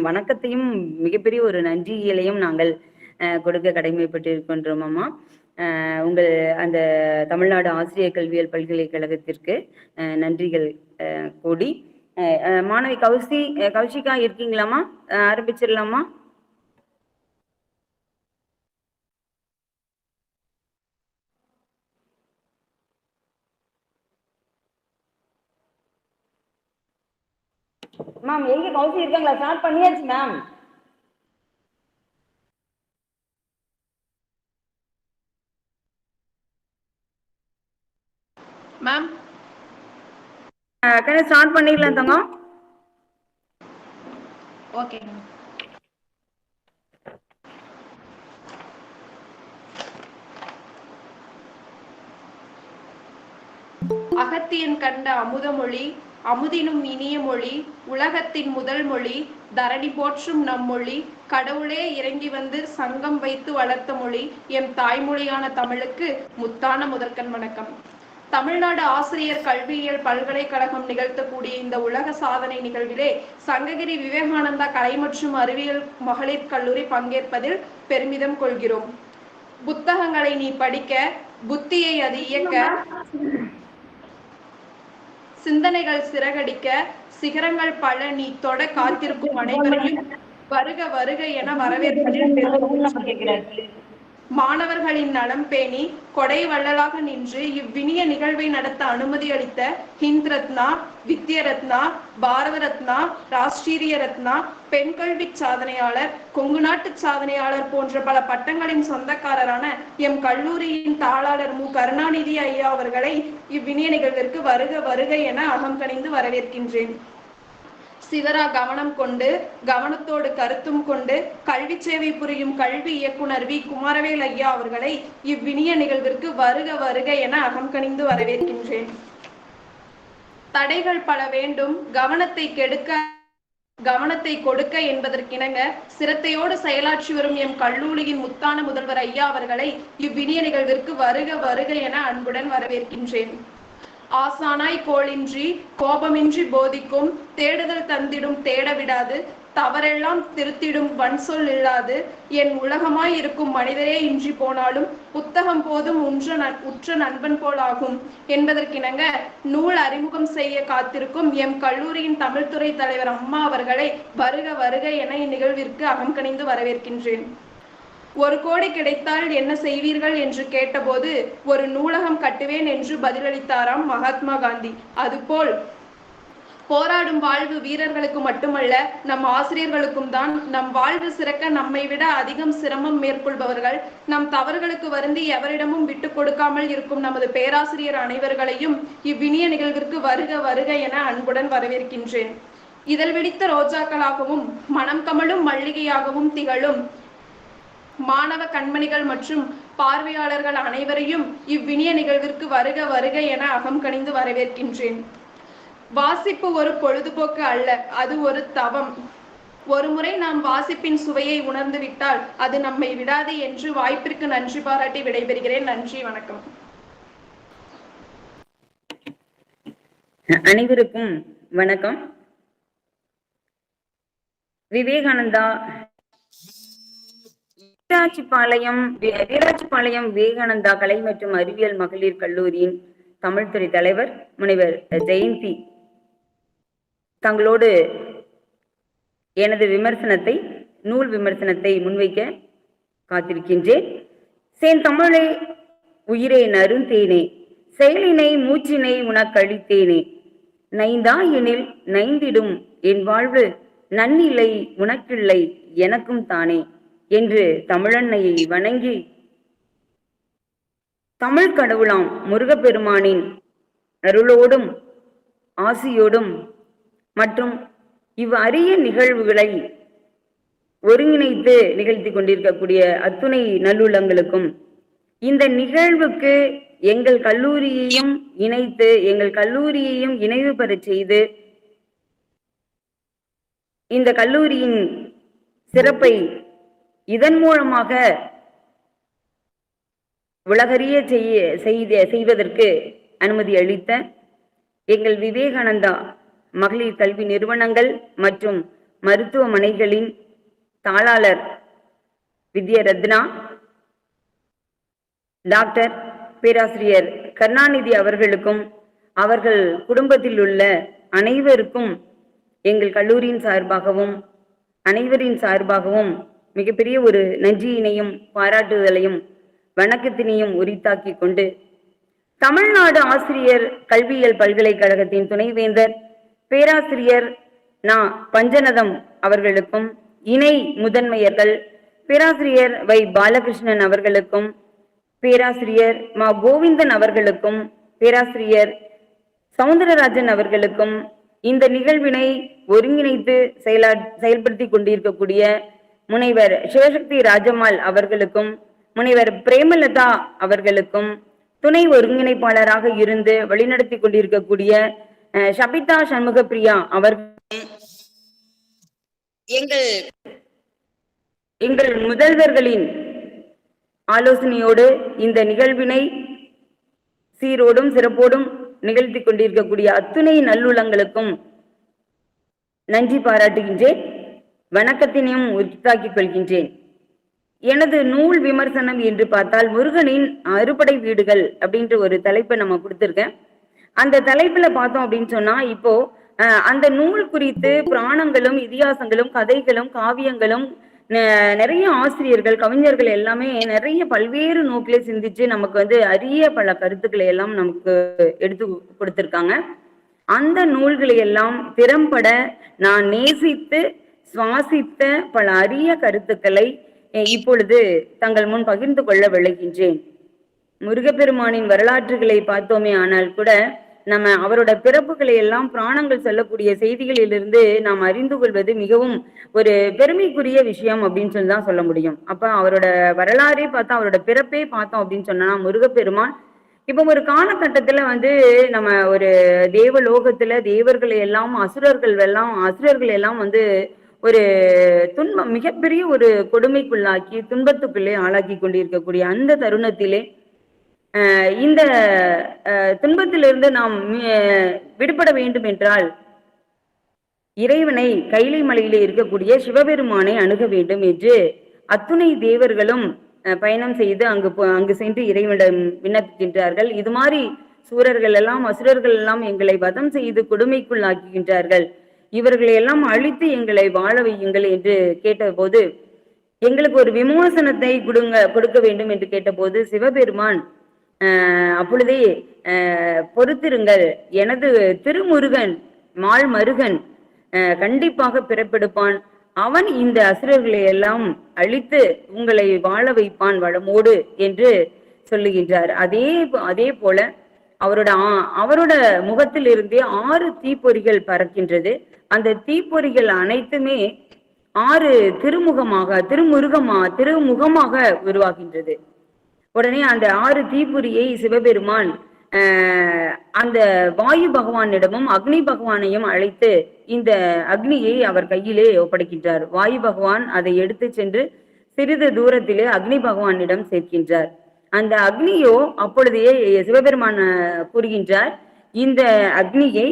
வணக்கத்தையும் மிகப்பெரிய ஒரு நன்றிகளையும் நாங்கள் கொடுக்க கடமைப்பட்டிருக்கின்றோம் அம்மா. உங்கள் அந்த தமிழ்நாடு ஆசிரியர் கல்வியியல் பல்கலைக்கழகத்திற்கு நன்றிகள் கூடி. மாணவி கௌஷிகா இருக்கீங்களாம்மா? ஆரம்பிச்சிடலாமா? மேம் எங்க கௌசி இருக்காங்களா? ஸ்டார்ட் பண்ணியாச்சு மேம். மேம் ஸ்டார்ட் பண்ணிடலாம் தங்கம். Okay ma'am. அகத்தியன் கண்ட அமுதமொழி, அமுதினும் இனிய மொழி, உலகத்தின் முதல் மொழி, தரணி போற்றும் நம்மொழி கடவுளே இறங்கி வந்து சங்கம் வைத்து வளர்த்த மொழி எம் தாய்மொழியான தமிழுக்கு முத்தான முதற்கண் வணக்கம். தமிழ்நாடு ஆசிரியர் கல்வியியல் பல்கலைக்கழகம் நிகழ்த்தக்கூடிய இந்த உலக சாதனை நிகழ்விலே சங்ககிரி விவேகானந்தா கலை மற்றும் அறிவியல் மகளிர் கல்லூரி பங்கேற்பதில் பெருமிதம் கொள்கிறோம். புத்தகங்களை நீ படிக்க, புத்தியை அது இயக்க, சிந்தனைகள் சிறகடிக்க, சிகரங்கள் பல நீ தொட காத்திருக்கும் அனைவரையும் வருக வருக என வரவேற்பதில் பெருமை. மாணவர்களின் நலம் பேணி கொடை வள்ளலாக நின்று இவ்வினிய நிகழ்வை நடத்த அனுமதி அளித்த ஹிந்த் ரத்னா, வித்ய ரத்னா, பாரத ரத்னா, ராஷ்டிரிய ரத்னா, பெண் கல்வி சாதனையாளர், கொங்கு நாட்டு சாதனையாளர் போன்ற பல பட்டங்களின் சொந்தக்காரரான எம் கல்லூரியின் தாளாளர் மு. கருணாநிதி ஐயா அவர்களை இவ்வினிய நிகழ்விற்கு வருக வருக என அகம் கனிந்து வரவேற்கின்றேன். சிதறா கவனம் கொண்டு கவனத்தோடு கருத்தும் கொண்டு கல்வி சேவை புரியும் கல்வி இயக்குனர் வி. குமாரவேல் ஐயா அவர்களை இவ்வினிய நிகழ்விற்கு வருக வருக என அகம் கனிந்து வரவேற்கின்றேன். தடைகள் பல வேண்டும், கவனத்தை கெடுக்க கவனத்தை கொடுக்க என்பதற்கிணங்க சிரத்தையோடு செயலாற்றி வரும் எம் கல்லூரியின் முத்தான முதல்வர் ஐயா அவர்களை இவ்வினிய நிகழ்விற்கு வருக வருக என அன்புடன் வரவேற்கின்றேன். ஆசானாய் கோளின்றி கோபமின்றி போதிக்கும், தேடுதல் தந்திடும் தேட விடாது, தவறெல்லாம் திருத்திடும் வன்சொல் இல்லாது, என் உலகமாய் இருக்கும் மனிதரே இன்றி போனாலும் புத்தகம் போதும் உற்ற நண்பன் போலாகும் என்பதற்கிணங்க நூல் அறிமுகம் செய்ய காத்திருக்கும் எம் கல்லூரியின் தமிழ்துறை தலைவர் அம்மா அவர்களை வருக வருக என இந்நிகழ்விற்கு அகம் கனிந்து வரவேற்கின்றேன். 1 கோடி கிடைத்தால் என்ன செய்வீர்கள் என்று கேட்டபோது ஒரு நூலகம் கட்டுவேன் என்று பதிலளித்தாராம் மகாத்மா காந்தி. அதுபோல் போராடும் வாழ்வு வீரர்களுக்கு மட்டுமல்ல, நம் ஆசிரியர்களுக்கும் தான். நம் வாழ்வு சிறக்க நம்மை விட அதிகம் சிரமம் மேற்கொள்பவர்கள், நம் தவறுகளுக்கு வருந்தி எவரிடமும் விட்டு கொடுக்காமல் இருக்கும் நமது பேராசிரியர் அனைவர்களையும் இவ்வினிய நிகழ்விற்கு வருக வருக என அன்புடன் வரவேற்கின்றேன். இதழ் வெடித்த ரோஜாக்களாகவும் மனம் கமழும் மல்லிகையாகவும் திகழும் மாணவ கண்மணிகள் மற்றும் பார்வையாளர்கள் அனைவரையும் இவ்வினிய நிகழ்விற்கு வருக வருக என அகம் கனிந்து வரவேற்கின்றேன். வாசிப்பு ஒரு பொழுதுபோக்கு அல்ல, அது ஒரு தவம். ஒருமுறை நாம் வாசிப்பின் சுவையை உணர்ந்து விட்டால் அது நம்மை விடாது என்று வாய்ப்பிற்கு நன்றி பாராட்டி விடைபெறுகிறேன். நன்றி, வணக்கம். அனைவருக்கும் வணக்கம். விவேகானந்தா வீராட்சிபாளையம் விவேகானந்தா கலை மற்றும் அறிவியல் மகளிர் கல்லூரியின் தமிழ்துறை தலைவர் முனைவர் ஜெயந்தி தங்களோடு எனது நூல் விமர்சனத்தை முன்வைக்க காத்திருக்கின்றேன். செந்தமிழே உயிரே நறுந்தேனே, செயலினை மூச்சினை உனக்களித்தேனே, நைந்தா எனில் நைந்திடும் என் வாழ்வு, நன்னிலை உனக்கில்லை எனக்கும் தானே என்று தமிழன்னையை வணங்கி தமிழ் கடவுளாம் முருகப்பெருமானின் அருளோடும் ஆசியோடும் மற்றும் அரிய நிகழ்வுகளை ஒருங்கிணைத்து நிகழ்த்தி கொண்டிருக்கக்கூடிய அத்துணை நல்லுள்ளங்களுக்கும் இந்த நிகழ்வுக்கு எங்கள் கல்லூரியையும் இணைத்து எங்கள் கல்லூரியையும் இணைவு பெற செய்து இந்த கல்லூரியின் சிறப்பை இதன் மூலமாக உலகறிய செய்வதற்கு அனுமதி அளித்த எங்கள் விவேகானந்தா மகளிர் கல்வி நிறுவனங்கள் மற்றும் மருத்துவமனைகளின் தாளாளர் வித்யா ரத்னா, டாக்டர் பேராசிரியர் கருணாநிதி அவர்களுக்கும் அவர்கள் குடும்பத்தில் உள்ள அனைவருக்கும் எங்கள் கல்லூரியின் சார்பாகவும் அனைவரின் சார்பாகவும் மிகப்பெரிய ஒரு நன்றியினையும் பாராட்டுதலையும் வணக்கத்தினையும் உரித்தாக்கி கொண்டு தமிழ்நாடு ஆசிரியர் கல்வியியல் பல்கலைக்கழகத்தின் துணைவேந்தர் பேராசிரியர் நா. பஞ்சநதம் அவர்களுக்கும் இணை முதன்மையர்கள் பேராசிரியர் வை. பாலகிருஷ்ணன் அவர்களுக்கும் பேராசிரியர் மா. கோவிந்தன் அவர்களுக்கும் பேராசிரியர் சவுந்தரராஜன் அவர்களுக்கும் இந்த நிகழ்வினை ஒருங்கிணைத்து செயல்படுத்தி கொண்டிருக்கக்கூடிய முனைவர் சிவசக்தி ராஜம்மாள் அவர்களுக்கும் முனைவர் பிரேமலதா அவர்களுக்கும் துணை ஒருங்கிணைப்பாளராக இருந்து வழிநடத்தி கொண்டிருக்கக்கூடிய ஷபிதா சண்முகப்பிரியா அவர்கள் எங்கள் முதல்வர்களின் ஆலோசனையோடு இந்த நிகழ்வினை சீரோடும் சிறப்போடும் நிகழ்த்தி கொண்டிருக்கக்கூடிய அத்துணை நல்லுள்ளங்களுக்கும் நன்றி பாராட்டுகின்றேன். வணக்கத்தினையும் உரித்தாக்கிக் கொள்கின்றேன். எனது நூல் விமர்சனம் என்று பார்த்தால் முருகனின் அறுபடை வீடுகள் அப்படின்ற ஒரு தலைப்பை நம்ம கொடுத்துருக்கேன். அந்த தலைப்புல பார்த்தோம் அப்படின்னு சொன்னா இப்போ அந்த நூல் குறித்து புராணங்களும் இதிகாசங்களும் கதைகளும் காவியங்களும் நிறைய ஆசிரியர்கள் கவிஞர்கள் எல்லாமே நிறைய பல்வேறு நோக்கிலே சிந்திச்சு நமக்கு அரிய பல கருத்துக்களை எல்லாம் நமக்கு எடுத்து கொடுத்திருக்காங்க. அந்த நூல்களை எல்லாம் திறம்பட நான் நேசித்து சுவாசித்த பல அரிய கருத்துக்களை இப்பொழுது தங்கள் முன் பகிர்ந்து கொள்ள விளைகின்றேன். முருகப்பெருமானின் வரலாற்றுகளை பார்த்தோமே ஆனால் கூட நம்ம அவரோட பிறப்புகளை எல்லாம் புராணங்கள் சொல்லக்கூடிய செய்திகளிலிருந்து நாம் அறிந்து கொள்வது மிகவும் ஒரு பெருமைக்குரிய விஷயம் அப்படின்னு சொல்லி தான் சொல்ல முடியும். அப்ப அவரோட வரலாறே பார்த்தா அவரோட பிறப்பே பார்த்தோம் அப்படின்னு சொன்னா முருகப்பெருமான் இப்ப ஒரு காலகட்டத்துல நம்ம ஒரு தேவலோகத்துல தேவர்களை எல்லாம் அசுரர்கள் எல்லாம் ஒரு துன்பம் மிகப்பெரிய ஒரு கொடுமைக்குள்ளாக்கி துன்பத்துக்குள்ளே ஆளாக்கி கொண்டிருக்கக்கூடிய அந்த தருணத்திலே இந்த துன்பத்திலிருந்து நாம் விடுபட வேண்டும் என்றால் இறைவனை கைலை மலையிலே இருக்கக்கூடிய சிவபெருமானை அணுக வேண்டும் என்று அத்துணை தேவர்களும் பயணம் செய்து அங்கு சென்று இறைவனிடம் விண்ணப்பிக்கின்றார்கள். இது மாதிரி சூரர்கள் எல்லாம் அசுரர்கள் எல்லாம் எங்களை வதம் செய்து கொடுமைக்குள்ளாக்குகின்றார்கள், இவர்களை எல்லாம் அழித்து எங்களை வாழ வையுங்கள் என்று கேட்டபோது எங்களுக்கு ஒரு விமோசனத்தை கொடுக்க வேண்டும் என்று கேட்டபோது சிவபெருமான் அப்பொழுதே பொறுத்திருங்கள், எனது திருமுருகன் மால்மருகன் கண்டிப்பாக பிறப்பெடுப்பான், அவன் இந்த அசுரர்களை எல்லாம் அழித்து உங்களை வாழ வைப்பான் வளமோடு என்று சொல்லுகின்றார். அதே போல அவரோட முகத்தில் இருந்தே 6 தீப்பொறிகள் பறக்கின்றது. அந்த தீப்பொறிகள் அனைத்துமே 6 திருமுகமாக உருவாகின்றது. உடனே அந்த 6 தீப்பொறியை சிவபெருமான் அந்த வாயு பகவானிடமும் அக்னி பகவானையும் அழைத்து இந்த அக்னியை அவர் கையிலே ஒப்படைக்கின்றார். வாயு பகவான் அதை எடுத்து சென்று சிறிது தூரத்திலே அக்னி பகவானிடம் சேர்க்கின்றார். அந்த அக்னியோ அப்பொழுதே சிவபெருமான் கூறுகின்றார், இந்த அக்னியை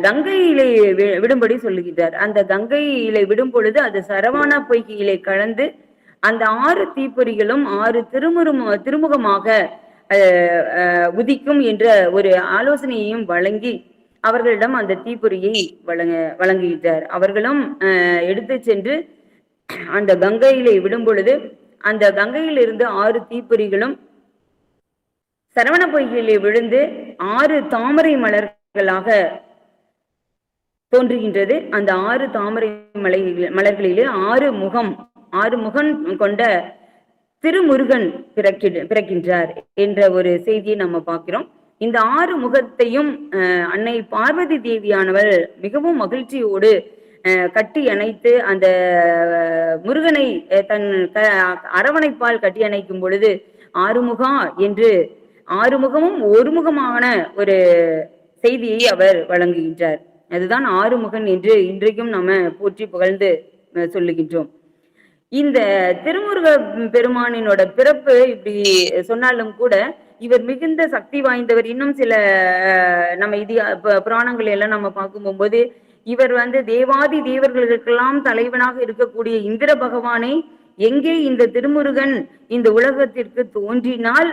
கங்கையிலே விடும்படி சொல்லுகின்றார். அந்த கங்கையிலே விடும் பொழுது அது சரவாண பொய்கையிலே கலந்து அந்த 6 தீப்பொறிகளும் 6 திருமுகமாக உதிக்கும் என்ற ஒரு ஆலோசனையையும் வழங்கி அவர்களிடம் அந்த தீப்பொறியை வழங்குகின்றார். அவர்களும் எடுத்து சென்று அந்த கங்கையிலே விடும் பொழுது அந்த கங்கையில் இருந்து 6 தீப்பொறிகளும் சரவண பொய்கையிலே விழுந்து 6 தாமரை மலர்களாக தோன்றுகின்றது. அந்த 6 தாமரை மலர்களிலே 6 முகம் கொண்ட திருமுருகன் பிறக்கின்றார் என்ற ஒரு செய்தியை நம்ம பார்க்கிறோம். இந்த 6 முகத்தையும் அன்னை பார்வதி தேவியானவள் மிகவும் மகிழ்ச்சியோடு கட்டி அணைத்து அந்த முருகனை தன் அரவணைப்பால் கட்டி அணைக்கும் பொழுது ஆறுமுகா என்று 6 முகமும் ஒரு முகமான ஒரு செய்தியை அவர் வழங்குகின்றார். அதுதான் 6 முகன் என்று இன்றைக்கும் நம்ம போற்றி புகழ்ந்து சொல்லுகின்றோம். இந்த திருமுருக பெருமானினோட பிறப்பு இப்படி சொன்னாலும் கூட இவர் மிகுந்த சக்தி வாய்ந்தவர். இன்னும் சில நம்ம புராணங்களை எல்லாம் நம்ம பார்க்கும் போது இவர் தேவாதி தேவர்களுக்கெல்லாம் தலைவனாக இருக்கக்கூடிய இந்திர பகவானை எங்கே இந்த திருமுருகன் இந்த உலகத்திற்கு தோன்றினால்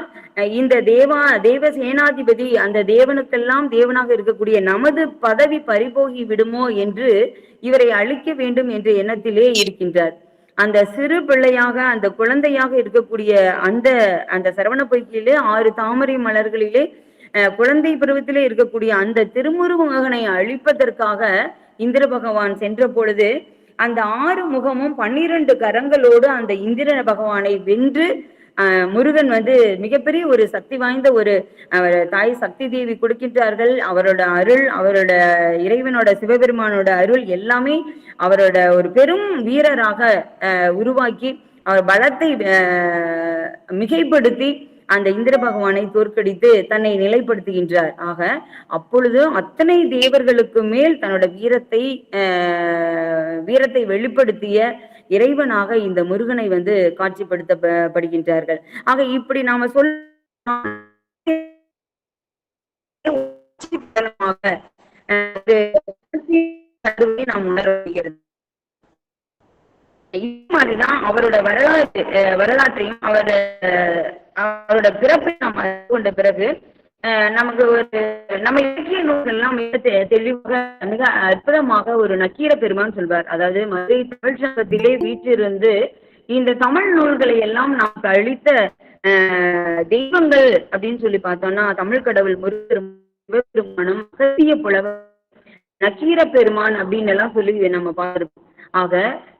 இந்த தேவ சேனாதிபதி அந்த தேவனுக்கெல்லாம் தேவனாக இருக்கக்கூடிய நமது பதவி பறிபோகி விடுமோ என்று இவரை அழிக்க வேண்டும் என்ற எண்ணத்திலே இருக்கின்றார். அந்த சிறு பிள்ளையாக அந்த குழந்தையாக இருக்கக்கூடிய அந்த சரவண பொய்கையிலே 6 தாமரை மலர்களிலே குழந்தை பருவத்திலே இருக்கக்கூடிய அந்த திருமுருகனை அழிப்பதற்காக இந்திர பகவான் சென்ற பொழுது அந்த 6 முகமும் 12 கரங்களோடு அந்த இந்திர பகவானை வென்று முருகன் மிகப்பெரிய ஒரு சக்தி வாய்ந்த ஒரு தாய் சக்தி தேவி கொடுக்கின்றார்கள். அவரோட அருள், அவரோட இறைவனோட சிவபெருமானோட அருள் எல்லாமே அவரோட ஒரு பெரும் வீரராக உருவாக்கி அவர் பலத்தை மிகைப்படுத்தி அந்த இந்திர பகவானை தோற்கடித்து தன்னை நிலைப்படுத்துகின்றார். ஆக அப்பொழுது அத்தனை தேவர்களுக்கு மேல் தன்னோட வீரத்தை வெளிப்படுத்திய இறைவனாக இந்த முருகனை வந்து காட்சிப்படுத்தப்படுகின்றார்கள். ஆக இப்படி நாம நாம் உணர முடிகிறது. இது மாதிரிதான் அவரோட வரலாற்றையும் அவரோட பிறப்பை நாம் அறிந்து கொண்ட பிறகு நமக்கு நம்ம இலக்கிய நூல்கள் எல்லாம் மிக தெளிவாக மிக அற்புதமாக ஒரு நக்கீர பெருமான் சொல்வார். அதாவது மதுரை தமிழ் சங்கத்திலே வீற்றிருந்து இந்த தமிழ் நூல்களை எல்லாம் நமக்கு அளித்த தெய்வங்கள் அப்படின்னு சொல்லி பார்த்தோம்னா தமிழ் கடவுள் முருகப்பெருமானும் அகத்திய புலவர் நக்கீர பெருமான் அப்படின்னு எல்லாம் சொல்லி நம்ம பார்த்திருப்போம். ஆக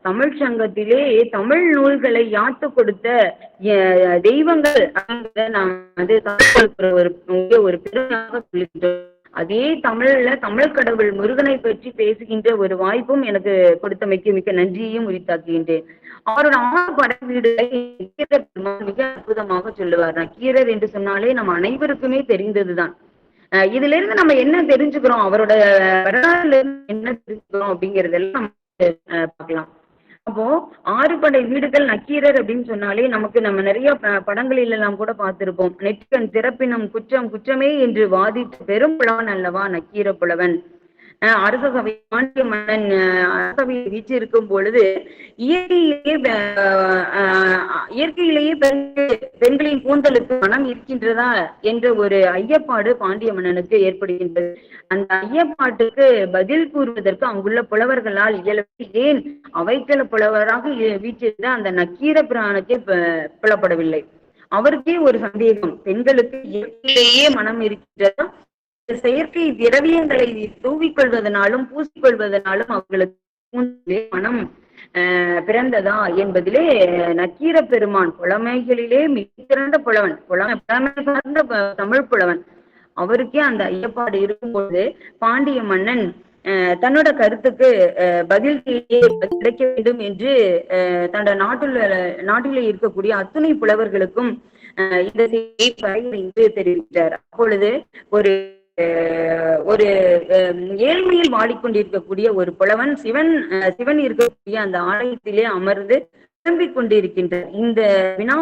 தமிழ் சங்கத்திலே தமிழ் நூல்களை யாத்து கொடுத்த தெய்வங்கள் அப்படின்றத நாம் வந்து ஒரு பெருமையாக சொல்லிக்கிட்டோம். அதே தமிழ் கடவுள் முருகனை பற்றி பேசுகின்ற ஒரு வாய்ப்பும் எனக்கு கொடுத்தமைக்கு மிக்க நன்றியையும் உரித்தாக்குகின்றேன். அவரோட 6 படை வீடுகளை மிக அற்புதமாக சொல்லுவார். நக்கீரர் என்று சொன்னாலே நம்ம அனைவருக்குமே தெரிந்ததுதான். இதுல இருந்து நம்ம என்ன தெரிஞ்சுக்கிறோம், அவரோட வரலாறுல இருந்து என்ன தெரிஞ்சுக்கிறோம் அப்படிங்கறதெல்லாம் பார்க்கலாம். அப்போ 6 படை வீடுகள் நக்கீரர் அப்படின்னு சொன்னாலே நம்ம நிறைய படங்களில் எல்லாம் கூட பார்த்திருப்போம். நெற்றிக்கண் திறப்பினும் குற்றம் குற்றமே என்று வாதிட்டு பெரும் புலவன் அல்லவா நக்கீர புலவன். அரச சபை பாண்டிய மன்னன் அரசபையை வீச்சிருக்கும் பொழுது இயற்கையிலேயே பெண்களின் கூந்தலுக்கு மனம் இருக்கின்றதா என்ற ஒரு ஐயப்பாடு பாண்டிய மன்னனுக்கு ஏற்படுகின்றது. அந்த ஐயப்பாட்டுக்கு பதில் கூறுவதற்கு அங்குள்ள புலவர்களால் இயலவில்லை. ஏன் அவைக்கள புலவராக வீற்றிருந்த அந்த நக்கீர பிரானுக்கே புலப்படவில்லை. அவருக்கே ஒரு சந்தேகம், பெண்களுக்கு இயற்கையிலேயே மனம் இருக்கின்றதா, செயற்கை திரவியங்களை தூவிக்கொள்வதனாலும் பூசிக்கொள்வதனாலும் அவர்களுக்கு மனம் பிறந்ததா என்பதிலே நக்கீர பெருமான் புலமைகளிலே மிக சிறந்த புலவன், புலமை சார்ந்த தமிழ் புலவன். அவருக்கே அந்த ஐயப்பாடு இருக்கும்போது பாண்டிய மன்னன் தன்னோட கருத்துக்கு பதில் கிடைக்க வேண்டும் என்று தன்னோட நாட்டிலே இருக்கக்கூடிய அத்துணை புலவர்களுக்கும் இந்த செய்தியை தெரிவித்தார். அப்பொழுது ஒரு ஏழ்மையில் வாடிக்கொண்டிருக்கக்கூடிய ஒரு புலவன் சிவன் இருக்கக்கூடிய அந்த ஆலயத்திலே அமர்ந்து திரும்பிக் கொண்டிருக்கின்றார். இந்த வினா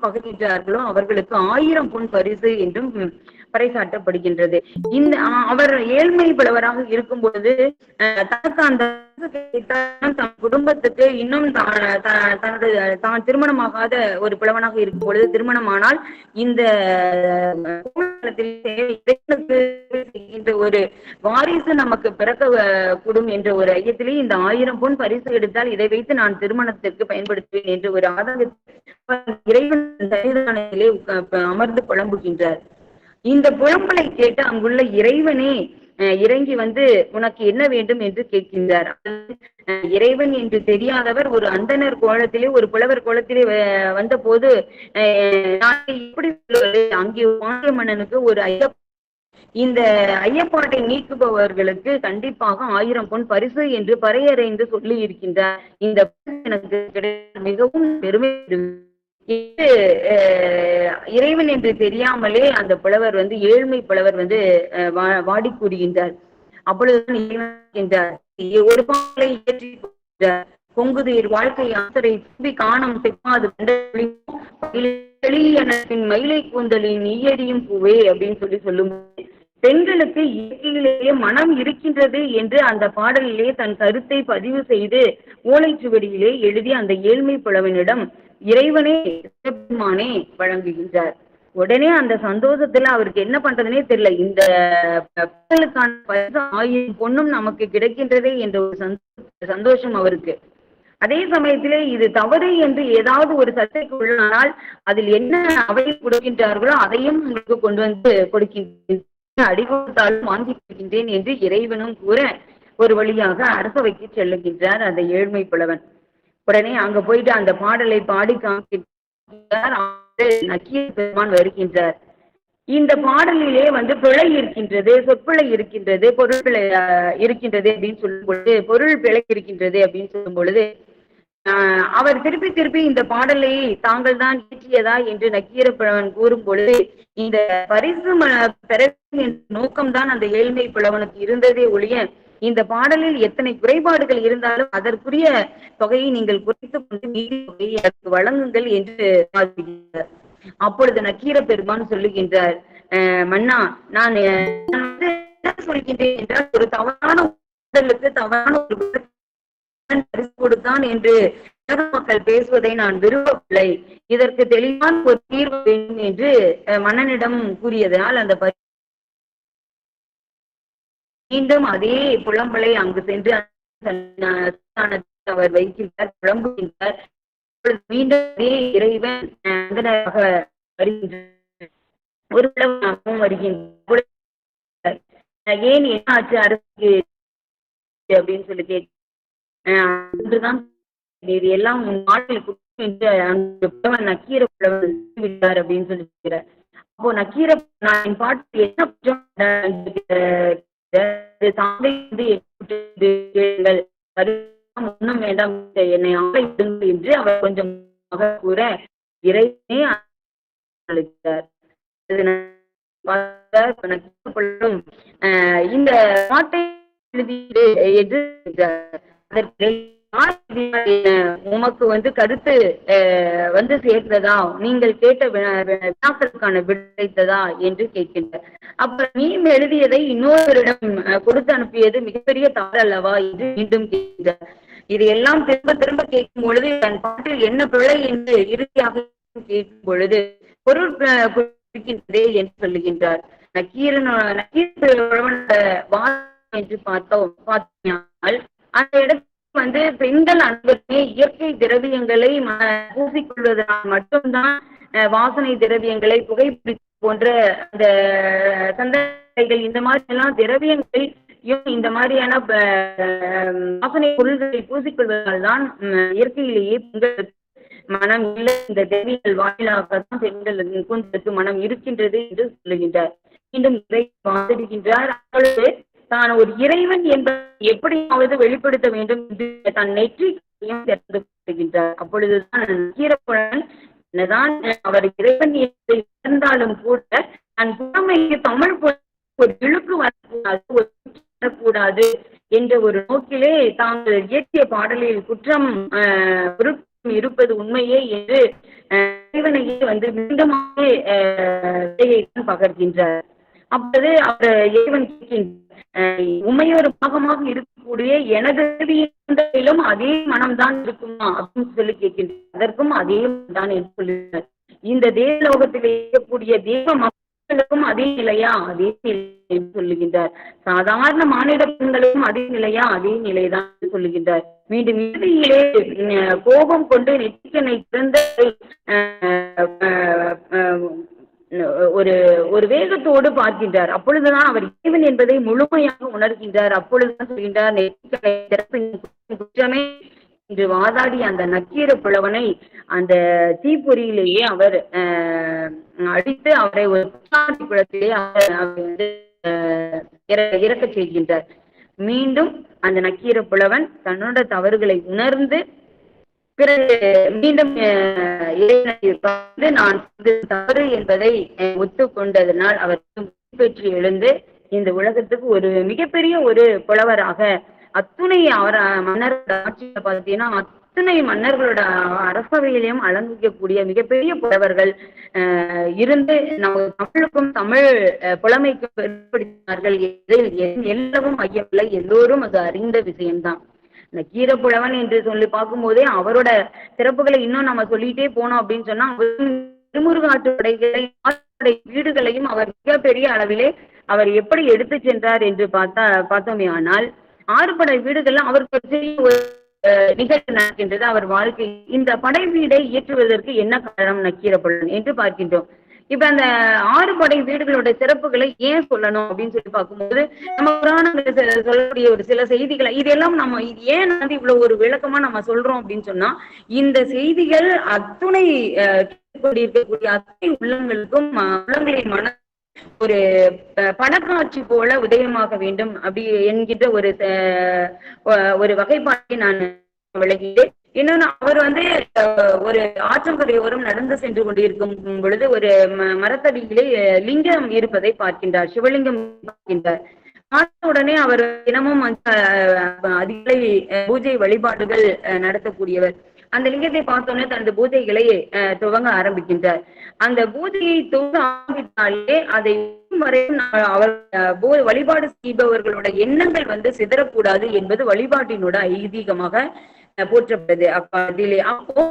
பகிர்கிறார்களோ அவர்களுக்கு 1000 பொன் பரிசு என்றும் பறைசாட்டப்படுகின்றது. அவர் ஏழ்மை புலவராக இருக்கும் பொழுது தனக்கு அந்த தன் குடும்பத்துக்கு இன்னும் தான் திருமணமாகாத ஒரு புலவனாக இருக்கும் பொழுது திருமணமானால் இந்த ஒரு வாரிசு நமக்கு பிறக்க கூடும் என்ற ஒரு ஐயத்திலே இந்த 1000 பொன் பரிசு எடுத்தால் இதை வைத்து நான் திருமணத்திற்கு பயன்படுத்துவேன் என்று ஒரு இறைவன் சன்னிதானத்திலே அமர்ந்து புலம்புகின்றார். இந்த புலம்பலை கேட்டு அங்குள்ள இறைவனே இறங்கி வந்து உனக்கு என்ன வேண்டும் என்று கேட்கின்றார். இறைவன் என்று தெரியாதவர் ஒரு அந்தனர் கோலத்திலே ஒரு புலவர் கோலத்திலே வந்த போது எப்படி அங்கே பாண்டிய மன்னனுக்கு ஒரு இந்த ஐயப்பாட்டை நீக்குபவர்களுக்கு கண்டிப்பாக 1000 பொன் பரிசு என்று பறையறைந்து சொல்லி இருக்கின்றார். இந்த எனக்கு மிகவும் பெருமை. இறைவன் என்று தெரியாமலே அந்த புலவர் வந்து ஏழ்மை புலவர் வந்து வாடி கூறுகின்றார். அப்பொழுதுதான் ஒரு பாலை ஏற்றி பொங்குதீர் வாழ்க்கை ஆசரை சுபி காணம் செப்பாது மயிலை கூந்தலின் நீயடியும் பூவே அப்படின்னு சொல்லும் பெண்களுக்கு இயற்கையிலேயே மனம் இருக்கின்றது என்று அந்த பாடலிலே தன் கருத்தை பதிவு செய்து ஓலைச்சுவடியிலே எழுதி அந்த ஏழ்மை புலவனிடம் இறைவனே பெருமானே வழங்குகின்றார். உடனே அந்த சந்தோஷத்துல அவருக்கு என்ன பண்றதுனே தெரியல. இந்த பாடலுக்கான 1000 பொண்ணும் நமக்கு கிடைக்கின்றதே என்ற ஒரு சந்தோஷம் அவருக்கு. அதே சமயத்திலே இது தவறு என்று ஏதாவது ஒரு சர்ச்சைக்கு உள்ளானால் அதில் என்ன அவை கொடுக்கின்றார்களோ அதையும் உங்களுக்கு கொண்டு வந்து கொடுக்கின்றேன், அடி கொடுத்தாலும் வாங்கி கொடுக்கின்றேன் என்று இறைவனும் கூற ஒரு வழியாக அரசவைக்கு செல்லுகின்றார் அந்த ஏழ்மை புலவன். உடனே அங்க போயிட்டு அந்த பாடலை பாடி காமிக்கின்றார். நக்கீர பெருமான் வருகின்றார். இந்த பாடலிலே வந்து பிழை இருக்கின்றது, சொற்பிழை இருக்கின்றது, பொருள் பிழை இருக்கின்றது அப்படின்னு சொல்லும் பொழுது பொருள் பிழை இருக்கின்றது அப்படின்னு சொல்லும் பொழுது அவர் திருப்பி திருப்பி இந்த பாடலை தாங்கள் தான் இயற்றியதா என்று நக்கீரப்புலவன் கூறும் பொழுது இந்த பரிசு பெற நோக்கம்தான் அந்த ஏழ்மை புலவனுக்கு இருந்ததே ஒழிய இந்த பாடலில் எத்தனை குறைபாடுகள் இருந்தாலும் அதற்குரிய தொகையை நீங்கள் குறைத்துக் கொண்டு மீதி தொகையை எனக்கு வழங்குங்கள் என்று அப்பொழுது நக்கீர பெருமான் சொல்லுகின்றார், மன்னா நான் என்ன சொல்கின்றேன் என்றால் ஒரு தவறான உடலுக்கு தவறான ஒரு பரிசு கொடுத்தான் என்று மக்கள் பேசுவதை நான் விரும்பவில்லை. இதற்கு தெளிவான ஒரு தீர்வு வேண்டும் என்று மன்னனிடம் கூறியதனால் அந்த மீண்டும் அதே புலம்பலை அங்கு சென்று அவர் வைக்கின்றார், புலம்புகின்றார். மீண்டும் அதே இறைவன் வருகின்றார், ஒரு புலவனாகவும் வருகின்றார். ஏன் என்ன ஆச்சு அரசுக்கு அப்படின்னு சொல்லி கேட்டுதான் இது எல்லாம் நக்கீர புலவன் விட்டார் அப்படின்னு சொல்லி கேட்கிறார். அப்போ நக்கீர நான் பாட்டு என்ன ஒன்றும் வேண்டாம் என்னை ஆளை விடுங்கள் என்று அவர் கொஞ்சம் கூற இறைவனே அளித்தார். இந்த பாட்டை உமக்கு கருத்து சேர்ந்ததா, நீங்கள் கேட்ட வினாக்களுக்கான கிடைத்ததா என்று கேட்கின்றார். அப்புறம் நீ எழுதியதை இன்னொருவரிடம் கொடுத்து அனுப்பியது மிகப்பெரிய தவறு அல்லவா என்று மீண்டும் கேட்கின்றார். இது எல்லாம் திரும்ப திரும்ப கேட்கும் பொழுது தன் பாட்டில் என்ன பிழை என்று இறுதியாக கேட்கும் பொழுது பொருள் இருக்கின்றதே என்று சொல்லுகின்றார். என்று பார்த்தோம் அந்த இடத்துல பெண்கள் அனைவருமே இயற்கை திரவியங்களை பூசிக்கொள்வதனால் மட்டும்தான் வாசனை திரவியங்களை புகைப்பிடிப்பு போன்ற அந்த சந்தைகள் இந்த மாதிரி எல்லாம் திரவியங்களை இந்த மாதிரியான வாசனை பொருள்களை பூசிக்கொள்வதால் தான் இயற்கையிலேயே பெண்களுக்கு மனம் இல்லை, இந்த தேவிகள் வாயிலாகத்தான் பெண்களுக்கு மனம் இருக்கின்றது என்று சொல்லுகின்றார். மீண்டும் இறை வாதிடுகின்றார். அப்பொழுது தான் ஒரு இறைவன் என்பதை எப்படியாவது வெளிப்படுத்த வேண்டும் என்று தன் நெற்றியையும் திறந்து கொள்கின்றார். அப்பொழுதுதான் நக்கீரப்புலவன் என்னதான் அவர் இறைவன் என்பதை இருந்தாலும் கூட தன் புறமைக்கு தமிழ் ஒரு இழுக்கு வரக்கூடாது என்ற ஒரு நோக்கிலே தாங்கள் இயற்றிய பாடலில் குற்றம் இருப்பது உண்மையே என்று இறைவனையே மீண்டுமாக பகர்கின்றார். அப்போது அவர் இறைவன் உண்மையொரு பாகமாக இருக்கக்கூடிய எனது அதே மனம்தான் இருக்குமா அப்படின்னு சொல்லி கேட்கின்றார். அதற்கும் அதே தான் என்று சொல்லுகிறார். இந்த தேவலோகத்தில் இருக்கக்கூடிய தேவ மக்களுக்கும் அதே நிலையா, அதே நிலை என்று சொல்லுகின்றார். சாதாரண மாநில பெண்களுக்கும் அதே நிலையா, அதே நிலைதான் சொல்லுகின்றார். மீண்டும் இறுதியிலே கோபம் கொண்டு நெற்றிக்கனை திறந்த ஒரு வேகத்தோடு பார்க்கின்றார். அப்பொழுதுதான் அவர் இறைவன் என்பதை முழுமையாக உணர்கின்றார். அப்பொழுதுதான் சொல்கின்றார், நெற்றிக்கனை குற்றமே என்று வாதாடி அந்த நக்கீர புலவனை அந்த தீப்பொறியிலேயே அவர் அடித்து அவரை ஒரு குளத்திலே இறக்க செய்கின்றார். மீண்டும் அந்த நக்கீர புலவன் தன்னோட தவறுகளை உணர்ந்து பிறகு மீண்டும் நான் தவறு என்பதை ஒத்துக்கொண்டதனால் அவர் பெற்று எழுந்து இந்த உலகத்துக்கு ஒரு மிகப்பெரிய ஒரு புலவராக அத்துணை அவர் மன்னரோட ஆட்சியில பார்த்தீங்கன்னா அத்தனை மன்னர்களோட அரசவையிலையும் அலங்கிக்கக்கூடிய மிகப்பெரிய புலவர்கள் இருந்து நம்ம தமிழுக்கும் தமிழ் புலமைக்கும் ஏற்படுத்தினார்கள். எல்லாரும் ஐயமில்லை, எல்லோரும் அது அறிந்த விஷயம்தான். இந்த கீரப்புலவன் என்று சொல்லி பார்க்கும்போதே அவரோட சிறப்புகளை இன்னும் நம்ம சொல்லிட்டே போனோம் அப்படின்னு சொன்னா திருமுருகாற்று படைகளை வீடுகளையும் அவர் மிகப்பெரிய அளவிலே அவர் எப்படி எடுத்து சென்றார் என்று பார்த்தோமே. ஆனால் 6 படை வீடுகள்ல அவருக்கு ஒரு நிகழ்ச்சி நடக்கின்றது அவர் வாழ்க்கை. இந்த படை வீடை இயற்றுவதற்கு என்ன காரணம் நக்கீரப்புலவன் என்று பார்க்கின்றோம். இப்ப அந்த 6 படை வீடுகளோட சிறப்புகளை ஏன் சொல்லணும் அப்படின்னு சொல்லி பார்க்கும்போது நம்ம புராணங்களை சொல்லக்கூடிய ஒரு சில செய்திகளை இதெல்லாம் நம்ம இது ஏன் இவ்வளவு ஒரு விளக்கமா நம்ம சொல்றோம் அப்படின்னு சொன்னா இந்த செய்திகள் அத்துணை இருக்கக்கூடிய அத்தனை உள்ளங்களுக்கும் உள்ளங்களின் மன ஒரு பணக்காட்சி போல உதயமாக வேண்டும் அப்படி என்கின்ற ஒரு வகைப்பாட்டை நான் விளக்கினேன். இன்னொன்னு அவர் வந்து ஒரு ஆற்றங்கரையோரம் நடந்து சென்று கொண்டிருக்கும் பொழுது ஒரு மரத்தடியிலே லிங்கம் இருப்பதை பார்க்கின்றார், சிவலிங்கம் பார்க்கின்றார். உடனே அவர் தினமும் அதிகளை பூஜை வழிபாடுகள் நடத்தக்கூடியவர். அந்த லிங்கத்தை பார்த்தோன்னே தனது பூஜைகளை துவங்க ஆரம்பிக்கின்றார். அந்த பூஜையை துவங்க ஆரம்பித்தாலே அதை வரையும் அவர் வழிபாடு செய்பவர்களோட எண்ணங்கள் வந்து சிதறக்கூடாது என்பது வழிபாட்டினோட ஐதீகமாக போற்றப்பட்டது அக்காலத்திலே. அப்போ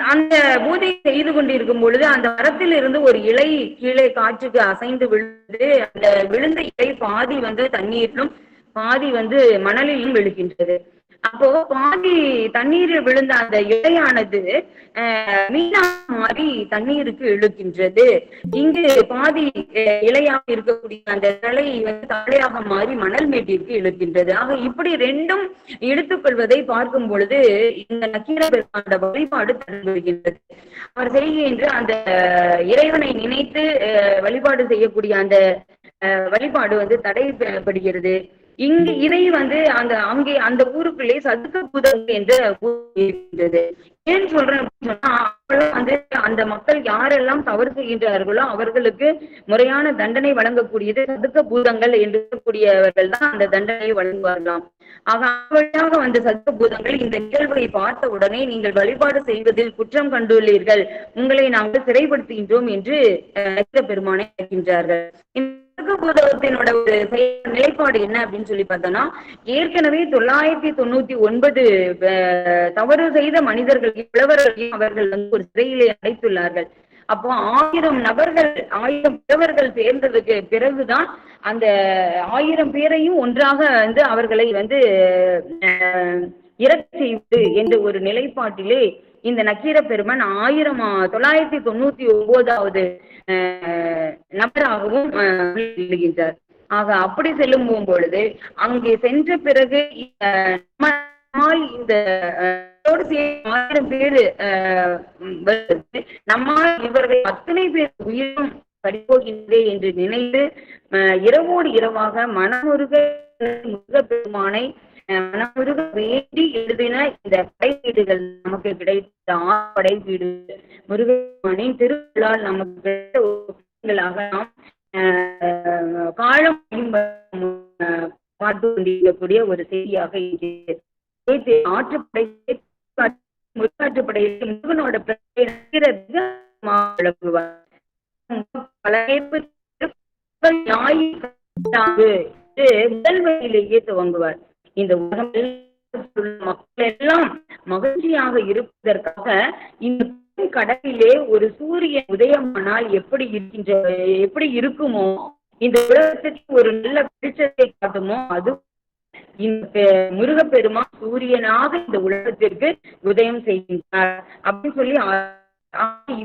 அந்த பூஜை செய்து கொண்டிருக்கும் பொழுது அந்த மரத்தில் இருந்து ஒரு இலை கீழே காற்றுக்கு அசைந்து விழுந்து அந்த விழுந்த இலை பாதி வந்து தண்ணீரிலும் பாதி வந்து மணலிலும் விழுகின்றது. அப்போ பாதி தண்ணீரில் விழுந்த அந்த இலையானது மீனாக மாறி தண்ணீருக்கு இழுக்கின்றது. இங்கு பாதி இலையாக இருக்கக்கூடிய அந்த தலை வந்து தலையாக மாறி மணல் மேட்டிற்கு இழுக்கின்றது. ஆக இப்படி ரெண்டும் எடுத்துக்கொள்வதை பார்க்கும் பொழுது இந்த நக்கீர பெருமானோட வழிபாடு தடுக்கின்றது. அவர் செய்கின்ற அந்த இறைவனை நினைத்து வழிபாடு செய்யக்கூடிய அந்த வழிபாடு வந்து தடைபடுகிறது. இங்கு இதை வந்து அங்கே அந்த ஊருக்குள்ளே சதுக்க பூதங்கள் என்ற இருக்கின்றது. ஏன் சொல்றேன் அப்படின்னு சொன்னா, வந்து அந்த மக்கள் யாரெல்லாம் தவறு செய்கின்றார்களோ அவர்களுக்கு முறையான தண்டனை வழங்கக்கூடியது சதுக்க பூதங்கள் என்று கூடியவர்கள் தான் அந்த தண்டனையை வழங்குவார்களாம். ஆக வழியாக வந்த சதுக்க பூதங்கள் இந்த நிகழ்வை பார்த்த உடனே நீங்கள் வழிபாடு செய்வதில் குற்றம் கண்டுள்ளீர்கள், உங்களை நாங்கள் சிறைப்படுத்துகின்றோம் என்று பெருமானை கேட்கின்றார்கள். பூதத்தினோட ஒரு நிலைப்பாடு என்ன அப்படின்னு சொல்லி பார்த்தோம்னா, ஏற்கனவே 999 தவறு செய்த மனிதர்களையும் புலவர்களையும் அவர்கள் வந்து ஒரு சிறையிலே அடைத்துள்ளார்கள். அப்போ 1000 நபர்கள் 1000 புலவர்கள் சேர்ந்ததுக்கு பிறகுதான் அந்த 1000 பேரையும் ஒன்றாக வந்து அவர்களை வந்து இறக்க செய்வது என்ற ஒரு நிலைப்பாட்டிலே இந்த நக்கீர பெருமன் 999வது நபராகவும் செல்கின்றார். ஆக அப்படி செல்லும் பொழுது அங்கே சென்ற பிறகு இந்த 1000 பேரு நம்மால் இவர்கள் அத்தனை பேர் உயிரும் பறிபோகின்றே என்று நினைத்து இரவோடு இரவாக மனமுருக பெருமானை மனமுருக வேண்டி எழுதின இந்த படைவீடுகள் நமக்கு கிடைத்த படைவீடு முருகனின் திருவிழால் நமக்கு கிடைத்த நாம் காலம் பார்த்து கொண்டிருக்கக்கூடிய ஒரு செய்தியாக ஆற்றுப்படை முருகாற்றுப்படையில் முருகனோட முதல் வழியிலேயே துவங்குவார். இந்த உலகம் மக்கள் எல்லாம் மகிழ்ச்சியாக இருப்பதற்காக இந்த கடலிலே ஒரு சூரியன் உதயமானால் எப்படி இருக்குமோ, இந்த உலகத்துக்கு ஒரு நல்ல வெளிச்சத்தை காட்டுமோ, அது இந்த முருகப்பெருமான் சூரியனாக இந்த உலகத்திற்கு உதயம் செய்கின்றார் அப்படின்னு சொல்லி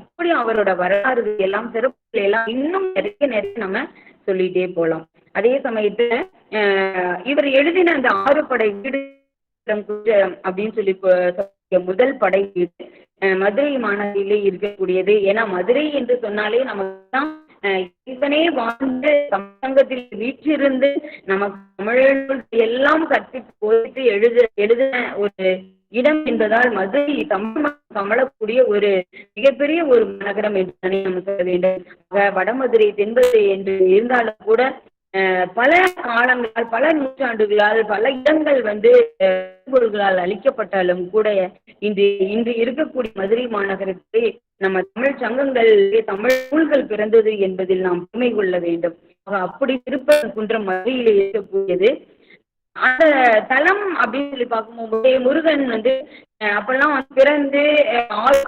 இப்படி அவரோட வரலாறு எல்லாம் சிறப்புகள் எல்லாம் இன்னும் நிறைய நம்ம சொல்லிட்டே போலாம். அதே சமயத்துல இவர் எழுதின அந்த 6 படை வீடு அப்படின்னு சொல்லி முதல் படை வீடு மதுரை மாநகரிலே இருக்கக்கூடியது. ஏன்னா மதுரை என்று சொன்னாலே நமக்குதான் இதனே வாழ்ந்து சமூகத்தில் வீற்றிருந்து நமக்கு தமிழ் எல்லாம் கற்று போயிட்டு எழுதின ஒரு இடம் என்பதால் மதுரை தமிழ் கமலக்கூடிய ஒரு மிகப்பெரிய ஒரு நகரம் என்று நம்ம சொல்ல வேண்டும். வடமதுரை தென்மதுரை என்று இருந்தாலும் கூட பல காலங்களால் பல நூற்றாண்டுகளால் பல இடங்கள் வந்து பொருள்களால் அளிக்கப்பட்டாலும் கூட இன்று இருக்கக்கூடிய மதுரை மாநகரத்தை நம்ம தமிழ் சங்கங்கள் தமிழ் நூல்கள் பிறந்தது என்பதில் நாம் பெருமை கொள்ள வேண்டும். அப்படி திருப்பரங்குன்றம் மதுரையிலே இருக்கக்கூடியது. அந்த தலம் அப்படின்னு சொல்லி பார்க்கும்போது முருகன் வந்து அப்பெல்லாம் பிறந்து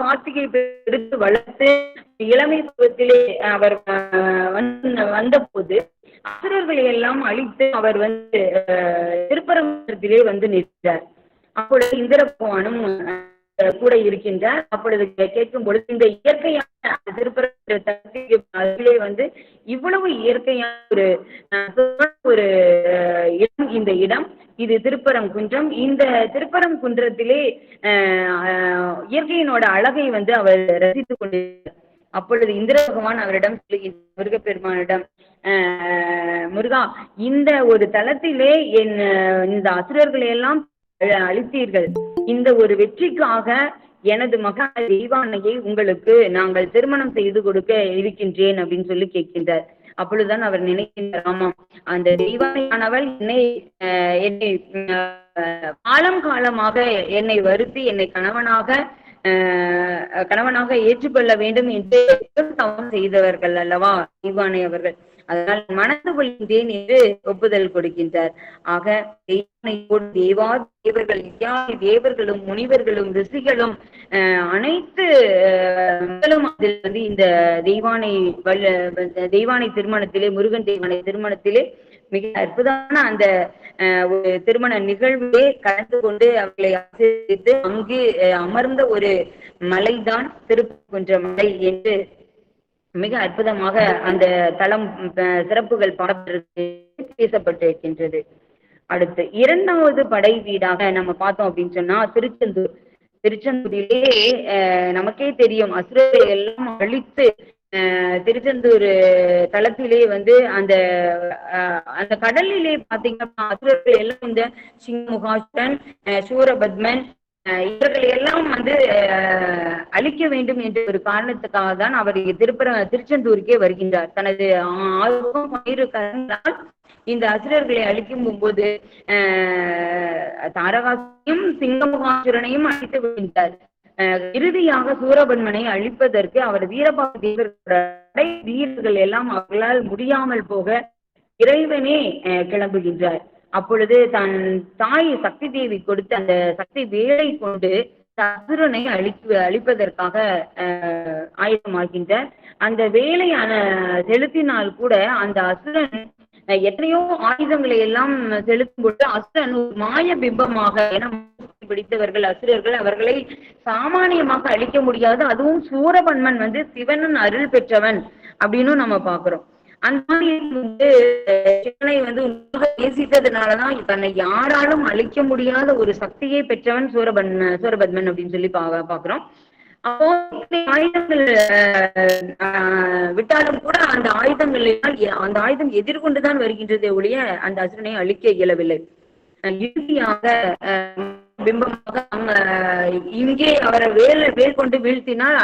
கார்த்திகை எடுத்து வளர்த்து இளமை பருவத்திலே அவர் வந்த போது அசுரர்களை எல்லாம் அழித்து அவர் வந்து திருப்பரங்குன்றத்திலே வந்து நிற்கிறார். அப்பொழுது இந்திர பகவானும் கூட இருக்கின்றார். அப்பொழுது கேட்கும் பொழுது இந்த இயற்கையான திருப்பரங்குன்றத்திலே வந்து இவ்வளவு இயற்கையான ஒரு இடம், இந்த இடம் இது திருப்பரங்குன்றம். இந்த திருப்பரங்குன்றத்திலே இயற்கையினோட அழகை வந்து அவர் ரசித்துக் கொண்டிருக்கிறார். அப்பொழுது இந்திர பகவான் அவரிடம் முருகப்பெருமானிடம், முருகா, இந்த ஒரு தலத்திலே இந்த அசுரர்களை எல்லாம் அளித்தீர்கள். இந்த ஒரு வெற்றிக்காக எனது மகன் தெய்வானையை உங்களுக்கு நாங்கள் திருமணம் செய்து கொடுக்க இருக்கின்றேன் அப்படின்னு சொல்லி கேட்கின்றார். அப்பொழுதுதான் அவர் நினைக்கின்றார், ஆமாம், அந்த தெய்வானையானவள் என்னை காலம் காலமாக என்னை வருத்தி என்னை கணவனாக ஏற்றுக்கொள்ள வேண்டும் என்று தவம் செய்தவர்கள் அல்லவா தெய்வானை அவர்கள். அதனால் மணந்து கொள்கின்றேன் என்று ஒப்புதல் கொடுக்கின்றார். ஆக தெய்வானையோடு தேவர்கள் தேவர்களும் முனிவர்களும் ரிஷிகளும் அனைத்து அதில் வந்து இந்த தெய்வானை திருமணத்திலே, முருகன் தெய்வானை திருமணத்திலே மிக அற்புதமான அந்த ஒரு திருமண நிகழ்விலே கலந்து கொண்டு அவர்களை ஆசீர்வதித்து அங்கு அமர்ந்த ஒரு மலைதான் திருப்பகுன்ற மலை என்று மிக அற்புதமாக அந்த தலம் சிறப்புகள் பேசப்பட்டிருக்கின்றது. அடுத்து இரண்டாவது படை வீடாக நம்ம பார்த்தோம் அப்படின்னு சொன்னா திருச்செந்தூரிலே நமக்கே தெரியும், அசுரரை எல்லாம் அழித்து திருச்செந்தூர் தளத்திலே வந்து அந்த கடலிலே பாத்தீங்கன்னா அசுரர்கள் எல்லாம் இந்த சிங்கமுகாசுரன், சூரபத்மன் இவர்களை எல்லாம் வந்து அழிக்க வேண்டும் என்ற ஒரு காரணத்துக்காக தான் அவர் திருச்செந்தூருக்கே வருகின்றார். தனது 6 கரங்களால் இந்த அசுரர்களை அழிக்கும் போது தாரகாசையும் சிங்கமுகாசுரனையும் அழித்து விடுகின்றார். இறுதியாக சூரபன்மனை அழிப்பதற்கு அவர் வீரபாக வீரர்கள் எல்லாம் அவர்களால் முடியாமல் போக இறைவனே கிளம்புகின்றார். அப்பொழுது தன் தாய் சக்தி தேவி கொடுத்த அந்த சக்தி வேலை கொண்டு அசுரனை அழிப்பதற்காக ஆயுதமாகின்றார். அந்த வேலையான செலுத்தினால் கூட அந்த அசுரன் எத்தனையோ ஆயுதங்களை எல்லாம் செலுத்தும் பொழுது அசுரன் ஒரு மாய பிம்பமாக, பிடித்தவர்கள் அசுரர்கள், அவர்களை சாமானியமாக அழிக்க முடியாது. அதுவும் சூரபன்மன் வந்து சிவனின் அருள் பெற்றவன் அப்படின்னு நம்ம பாக்குறோம். அந்த மாதிரி வந்து சிவனை வந்து நேசித்ததுனாலதான் தன்னை யாராலும் அழிக்க முடியாத ஒரு சக்தியை பெற்றவன் சூரபத்மன் அப்படின்னு சொல்லி பாக்குறோம். அப்போ ஆயுதங்கள் விட்டாலும் கூட அந்த ஆயுதம் எதிர்கொண்டுதான் வருகின்றதே ஒழிய அந்த அசுரனை அழிக்க இயலவில்லை. இறுதியாக பிம்பமாக இங்கே அவரை வேல் கொண்டு வீழ்த்தினால்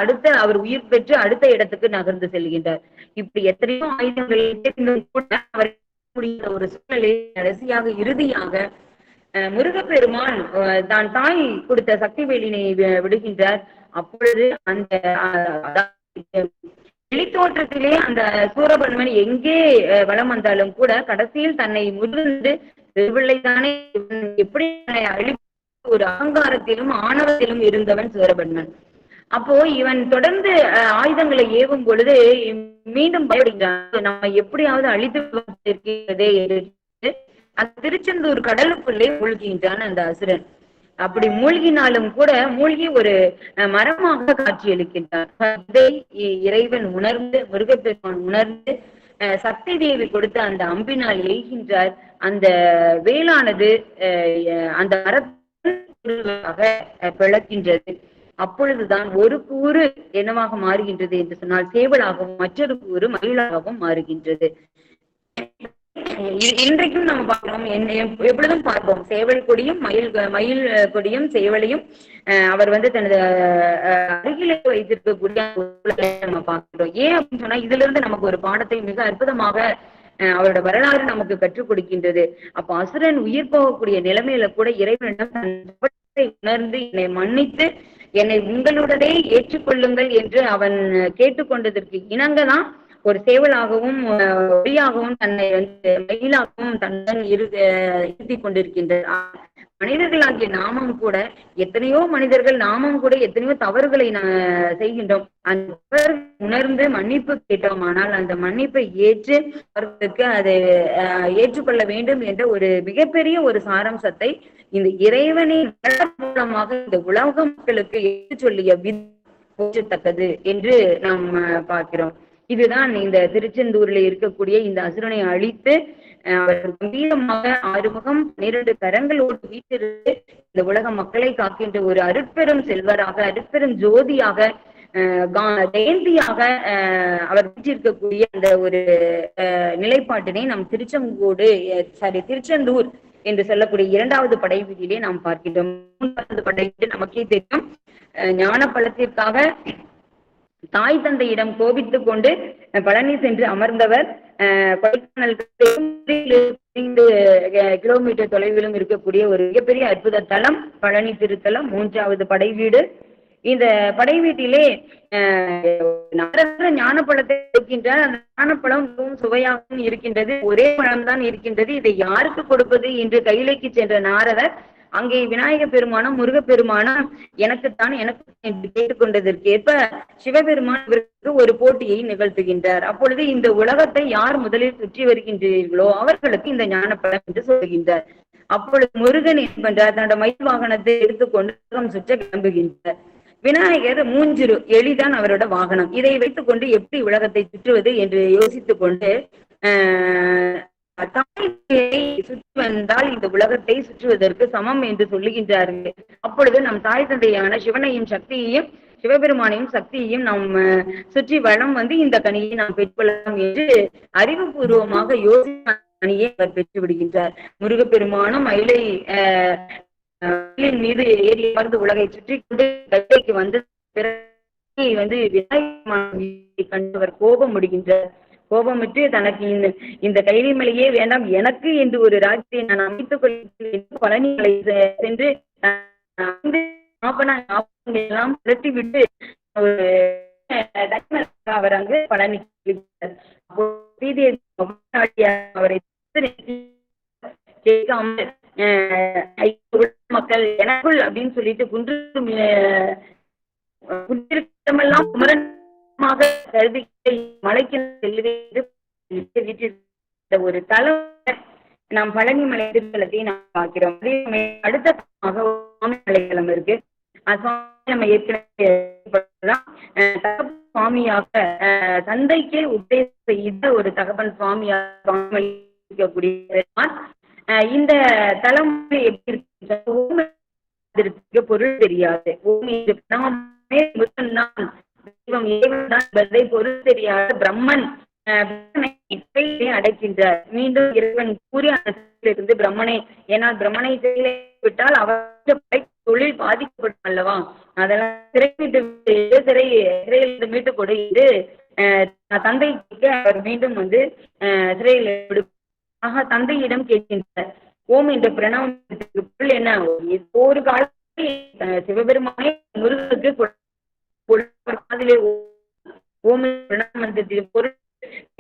அவர் உயிர் பெற்று அடுத்த இடத்துக்கு நகர்ந்து செல்கின்றார். இப்படி எத்தனையோ ஆயுதங்கள் கூட அவர் ஒரு சூழ்நிலை கடைசியாக இறுதியாக முருகப்பெருமான் தான் தாய் கொடுத்த சக்தி வேலினை விடுகின்றார். அப்பொழுது அந்த வெளித்தோற்றத்திலே அந்த சூரபன்மன் எங்கே வலம் வந்தாலும் கூட கடைசியில் தன்னை முதிர்ந்து திருவிள்ளைதானே எப்படி ஒரு அகங்காரத்திலும் ஆணவத்திலும் இருந்தவன் சூரபன்மன். அப்போ இவன் தொடர்ந்து ஆயுதங்களை ஏவும் பொழுது மீண்டும் பயப்படுகிறான், நம்ம எப்படியாவது அழித்து இருக்கிறதே அந்த திருச்செந்தூர் கடலுக்குள்ளே மூழ்கின்றான் அந்த அசுரன். அப்படி மூழ்கினாலும் கூட மூழ்கி ஒரு மரமாக காட்சியளிக்கின்றான். இதை இறைவன் உணர்ந்து, முருகப்பெருமான் உணர்ந்து சக்தி தேவி கொடுத்த அந்த அம்பினால் எய்கின்றார். அந்த வேளானது அந்த மரத்தாக பிளக்கின்றது. அப்பொழுதுதான் ஒரு கூறு என்னவாக மாறுகின்றது என்று சொன்னால் சேவலாகவும் மற்றொரு கூறு மயிலாகவும் மாறுகின்றது. இன்றைக்கும் நம்ம பார்க்கிறோம், எப்பொழுதும் பார்ப்போம், சேவல் கொடியும் மயில் கொடியும் சேவலையும் அவர் வந்து தனது அருகிலே வைத்திருக்கக்கூடிய நம்ம பார்க்கிறோம். ஏன் அப்படின்னு சொன்னா இதுல இருந்து நமக்கு ஒரு பாடத்தை மிக அற்புதமாக அவரோட வரலாறு நமக்கு கற்றுக் கொடுக்கின்றது. அப்ப அசுரன் உயிர் போகக்கூடிய நிலைமையில கூட இறைவனிடம் உணர்ந்து என்னை மன்னித்து என்னை உங்களுடனே ஏற்றுக்கொள்ளுங்கள் என்று அவன் கேட்டுக்கொண்டதற்கு இணங்கதான் ஒரு சேவலாகவும் ஒளியாகவும் தன்னை வந்து மயிலாகவும் தன்னுடன் இருத்தி கொண்டிருக்கின்றார். மனிதர்களாகிய நாமும் கூட எத்தனையோ எத்தனையோ தவறுகளை செய்கின்றோம். அந்த உணர்ந்து மன்னிப்பு கேட்டோம், ஆனால் அந்த மன்னிப்பை ஏற்று அவர்களுக்கு அதை ஏற்றுக்கொள்ள வேண்டும் என்ற ஒரு மிகப்பெரிய ஒரு சாராம்சத்தை இந்த இறைவனின் மூலமாக இந்த உலக மக்களுக்கு எடுத்து சொல்லிய போற்றத்தக்கது என்று நாம் பார்க்கிறோம். இதுதான் இந்த திருச்செந்தூரில் இருக்கக்கூடிய இந்த அசுரனை அழித்து அவர் கம்பீரமாக 6 முகம் 12 கரங்களோடு வீட்டிற்கு இந்த உலக மக்களை காக்கின்ற ஒரு அருட்பெரும் செல்வராக, அருட்பெரும் ஜோதியாக, ஜெயந்தியாக அவர் வீற்றிருக்கக்கூடிய அந்த ஒரு நிலைப்பாட்டினை நம் திருச்செந்தூர் என்று சொல்லக்கூடிய இரண்டாவது படை வீட்டிலே நாம் பார்க்கின்றோம். மூன்றாவது படை வீடு நமக்கே தெரியும். ஞான பழத்திற்காக தாய் தந்தையிடம் கோபித்துக் கொண்டு பழனி சென்று அமர்ந்தவர். கிலோமீட்டர் தொலைவிலும் இருக்கக்கூடிய ஒரு மிகப்பெரிய அற்புத தலம் பழனி திருத்தலம், மூன்றாவது படை வீடு. இந்த படை வீட்டிலே ஞானப்பழத்தை இருக்கின்றார். அந்த ஞானப்பழம் மிகவும் சுவையாகவும் இருக்கின்றது. ஒரே பழம்தான் இருக்கின்றது. இதை யாருக்கு கொடுப்பது என்று கையிலைக்கு சென்ற நாரதர் அங்கே விநாயக பெருமானம் முருகப்பெருமானம் எனக்குத்தான் எனக்கு என்று கேட்டுக்கொண்டதற்கேற்ப சிவபெருமான் இவருக்கு ஒரு போட்டியை நிகழ்த்துகின்றார். அப்பொழுது இந்த உலகத்தை யார் முதலில் சுற்றி வருகின்றீர்களோ அவர்களுக்கு இந்த ஞானப்பழம் என்று சொல்லுகின்றார். அப்பொழுது முருகன் என்ன பண்றார், தன்னோட மயில் வாகனத்தை எடுத்துக்கொண்டு உலகம் சுற்ற கிளம்புகின்றார். விநாயகர் மூஞ்சிரு எளிதான் அவரோட வாகனம். இதை வைத்துக் கொண்டு எப்படி உலகத்தை சுற்றுவது என்று யோசித்துக் கொண்டு தாயை சுற்றி வந்தால் இந்த உலகத்தை சுற்றுவதற்கு சமம் என்று சொல்லுகின்றார்கள். அப்பொழுது நம் தாய் தந்தையான சிவனையும் சக்தியையும் சிவபெருமானையும் சக்தியையும் நாம் சுற்றி வளம் வந்து இந்த கனியை நாம் பெற்றுக்கொள்ளலாம் என்று அறிவுபூர்வமாக யோசித்த கனியை அவர் பெற்று விடுகின்றார். முருகப்பெருமானும் மயிலை மீது ஏறி அமர்ந்து உலகை சுற்றி கொண்டு கைலைக்கு வந்து விநாயகர் கண்டவர் கோபம் முடிகின்றார். கோபமிட்டு தனக்கு இந்த கைலை மலையே வேண்டாம், எனக்கு என்று ஒரு ராஜ்யத்தை நான் அமைத்துக் கொள்கிறேன். பழனிகளை சென்று எல்லாம் திரட்டி விட்டு அவர் அங்கு பழனி அவரை கேட்காமல் மக்கள் எனக்குள் அப்படின்னு சொல்லிட்டு குன்றிருக்கமெல்லாம் குமரமாக கருதி மலைக்கு செல்லுவேன் ஒரு தலம் நாம் பழனி மலை திருத்தலத்தை நாம் பார்க்கிறோம். அதே அடுத்த மலைத்தலம் இருக்கு. நம்ம ஏற்கனவே சுவாமியாக தந்தைக்கே உபதேசம் செய்த ஒரு தகப்பன் சுவாமியாக இருக்கக்கூடிய இந்த தலம் எப்படி இருக்கு, பொருள் தெரியாது. பொருள் தெரியாத பிரம்மன் அடைக்கின்றார். மீண்டும் இறைவன் கூறி அந்த பிரம்மனை, ஏனால் பிரம்மனை விட்டால் அவர் தொழில் பாதிக்கப்படும் அல்லவா, அதெல்லாம் சிறையில் மீட்டு கொடு என்று தந்தைக்கு அவர் மீண்டும் வந்து சிறையில் ஆக தந்தையிடம் கேட்கின்றார். ஓம் என்ற பிரணவத்திற்கு பொருள் என்ன? ஒரு காலத்தில் சிவபெருமானே முருகனுக்கு ஓம் பிரணவத்திற்கு பொருள்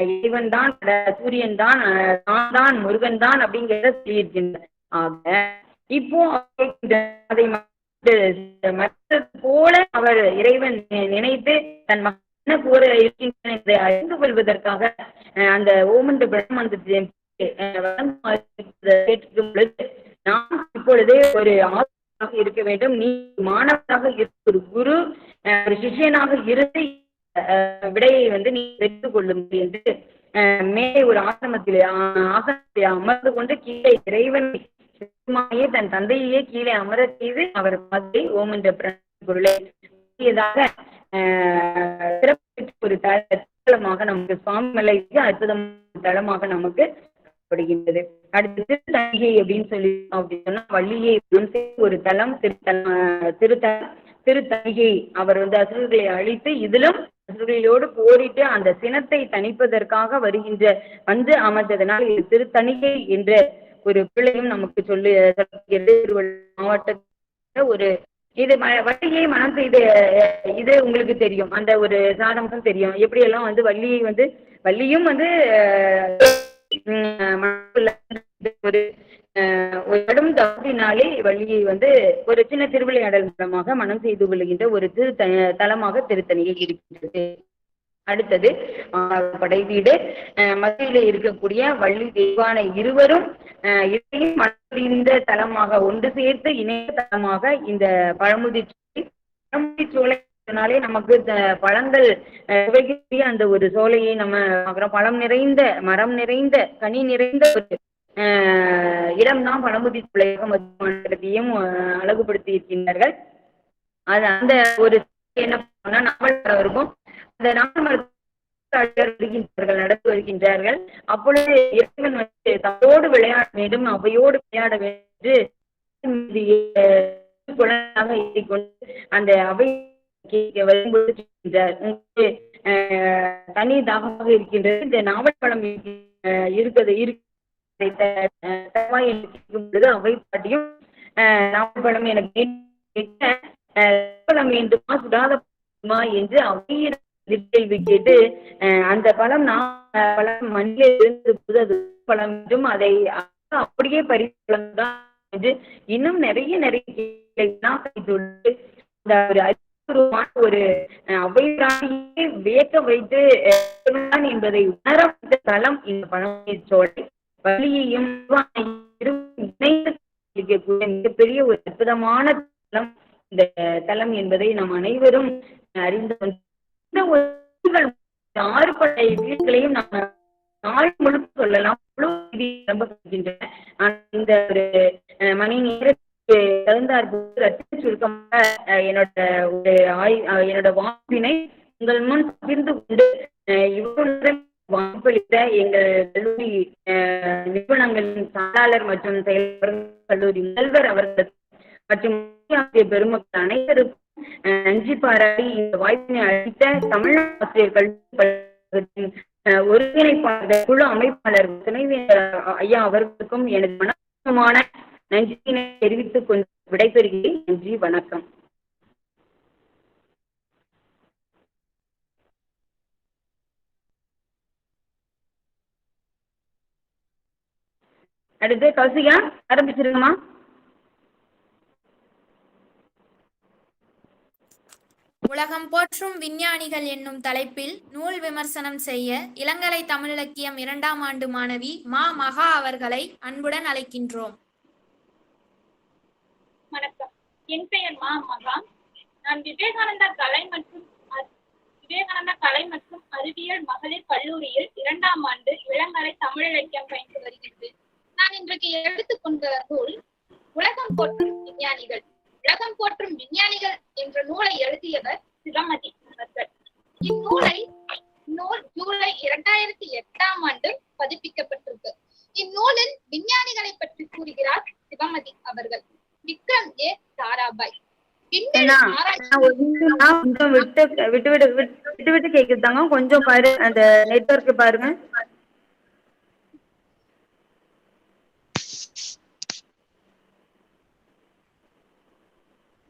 இறைவன் தான், சூரியன் தான், நான் தான், முருகன் தான் அப்படிங்கிறத சொல்லியிருக்கின்றார். ஆக இப்போ அதை மற்றது போல அவர் இறைவன் நினைத்து தன் மகன கூற இருக்கின்றன என்று அறிந்து கொள்வதற்காக அந்த ஓம் என்ற பிரணவத்தை கேட்கும் பொழுது நாம் இப்பொழுதே ஒரு ஆசிரியராக இருக்க வேண்டும். நீ மாணவராக இருக்க ஒரு குரு ஒரு சிஷியனாக இருந்து விடையை வந்து நீ பெற்றுக் கொள்ளும் என்று மேலே ஒரு ஆசிரமத்திலே அமர்ந்து கொண்டு கீழே இறைவன் தன் தந்தையே கீழே அமர செய்து அவர் மாதிரி ஓம் என்ற பொருளை ஒரு தளமாக நமக்கு சுவாமிமலைக்கு அற்புதமான தளமாக நமக்கு படுகின்றது. அடுத்து தணிகை அப்படின்னு சொல்லி சொன்னா வள்ளியை ஒரு தலம் திருத்தணிகை. அவர் வந்து அசுரர்களை அழித்து இதிலும் அசுரர்களோடு போரிட்டு அந்த சினத்தை தணிப்பதற்காக வந்து அமர்ந்ததனால் இது திருத்தணிகை என்ற ஒரு பிள்ளையும் நமக்கு சொல்லுகிறது. மாவட்டத்தில் ஒரு இது வள்ளியை மனம் செய்த இது உங்களுக்கு தெரியும், அந்த ஒரு சாதமும் தெரியும். எப்படி எல்லாம் வந்து வள்ளியும் வந்து ஒரு கடும் தவத்தினாலே வள்ளியை வந்து ஒரு சின்ன திருவிளையாடல் மூலமாக மனம் செய்து கொள்கின்ற ஒரு தலமாக திருத்தணிகை இருக்கின்றது. அடுத்தது படை வீடு. மதுரையில இருக்கக்கூடிய வள்ளி தெய்வான இருவரும் இதையும் மனதிந்த தலமாக ஒன்று சேர்த்து இணைய தலமாக இந்த பழமுதி சோலைனாலே நமக்கு பழங்கள் சுவைக்கூடிய அந்த ஒரு சோலையை நம்ம பார்க்கிறோம். பழம் நிறைந்த மரம் நிறைந்த கனி நிறைந்த ஒரு இடம்தான் பழமுதி சோலையாக மதுரையும் அழகுபடுத்தி இருக்கின்றார்கள். அது அந்த ஒரு என்ன பண்ணா நாவல் இருக்கும். அந்த நாவல் வருகின்றார்கள், நடந்து வருகின்றார்கள். அப்பொழுது இறைவன் வந்து தன்னோடு விளையாட வேண்டும், அவையோடு விளையாட வேண்டும் அந்த அவை வரும்பொழுது தனி தாகமாக இருக்கின்றது. இந்த நாவல் பழம் இருக்கிறது அவை பாட்டியும் நாவல் பழம் எனக்கு வேண்டுமா சுடாத என்று அவையில் கேள்வி கேட்டு அந்த பழம் பழம் மண்ணிலே இருந்தது போது அது பழம் என்றும் அதை அப்படியே பறிப்பழம் தான் என்று இன்னும் நிறைய ஒரு அவையை வியக்க வைத்து என்பதை உணர வைத்த தளம் இந்த பழமேச்சோலை. வலியையும் மிகப்பெரிய ஒரு அற்புதமான தளம் இந்த தளம் என்பதை நாம் அனைவரும் அறிந்து ஆறு படை வீடுகளையும் நாம் நாள் முழுக்க சொல்லலாம். இந்த ஒரு மணி நேரத்துக்கு தகுந்தார் சுருக்கமாக என்னோட வாய்ப்பினை உங்கள் முன் பகிர்ந்து கொண்டு இவ்வளவு வாய்ப்பளித்த எங்கள் கல்லூரி நிறுவனங்களின் செயலாளர் மற்றும் செயல்படும் கல்லூரி முதல்வர் அவர்கள் மற்றும் பெருமக்கள் அனைவருக்கும் நன்றி பாராட்டி இந்த வாய்ப்பினை அளித்த தமிழ்நாடு ஆசிரியர் கல்வி ஒருங்கிணைப்பாளர் குழு அமைப்பாளர் துணைவேந்தர் ஐயா அவர்களுக்கும் எனது மனமான நன்றியினை தெரிவித்துக் கொண்டு விடைபெறுகிறேன். நன்றி, வணக்கம். அடுத்து கௌசிகா ஆரம்பிச்சிருங்கம்மா. உலகம் போற்றும் விஞ்ஞானிகள் என்னும் தலைப்பில் நூல் விமர்சனம் செய்ய இளங்கலை தமிழிலக்கியம் 2ஆம் ஆண்டு மாணவி மா மகா அவர்களை அன்புடன் அழைக்கின்றோம். வணக்கம், என் பெயர் மா மகா. நான் விவேகானந்தா கலை மற்றும் அறிவியல் மகளிர் கல்லூரியில் 2ஆம் ஆண்டு இளங்கலை தமிழிலக்கியம் பயின்று வருகின்றேன். நான் இன்றைக்கு எடுத்துக்கொண்ட நூல் உலகம் போற்றும் விஞ்ஞானிகள். உலகம் போற்றும் விஞ்ஞானிகள் என்ற நூலை எழுதியவர் சிவமதி அவர்கள். இந்நூல் ஜூலை 2008ஆம் ஆண்டு பதிப்பிக்கப்பட்டிருக்கு. இந்நூலில் விஞ்ஞானிகளை பற்றி கூறுகிறார் சிவமதி அவர்கள். விக்ரம் ஏ சாராபாய். விட்டு கேக்குதாங்க, கொஞ்சம் பாரு, அந்த நெட்வொர்க் பாருங்க.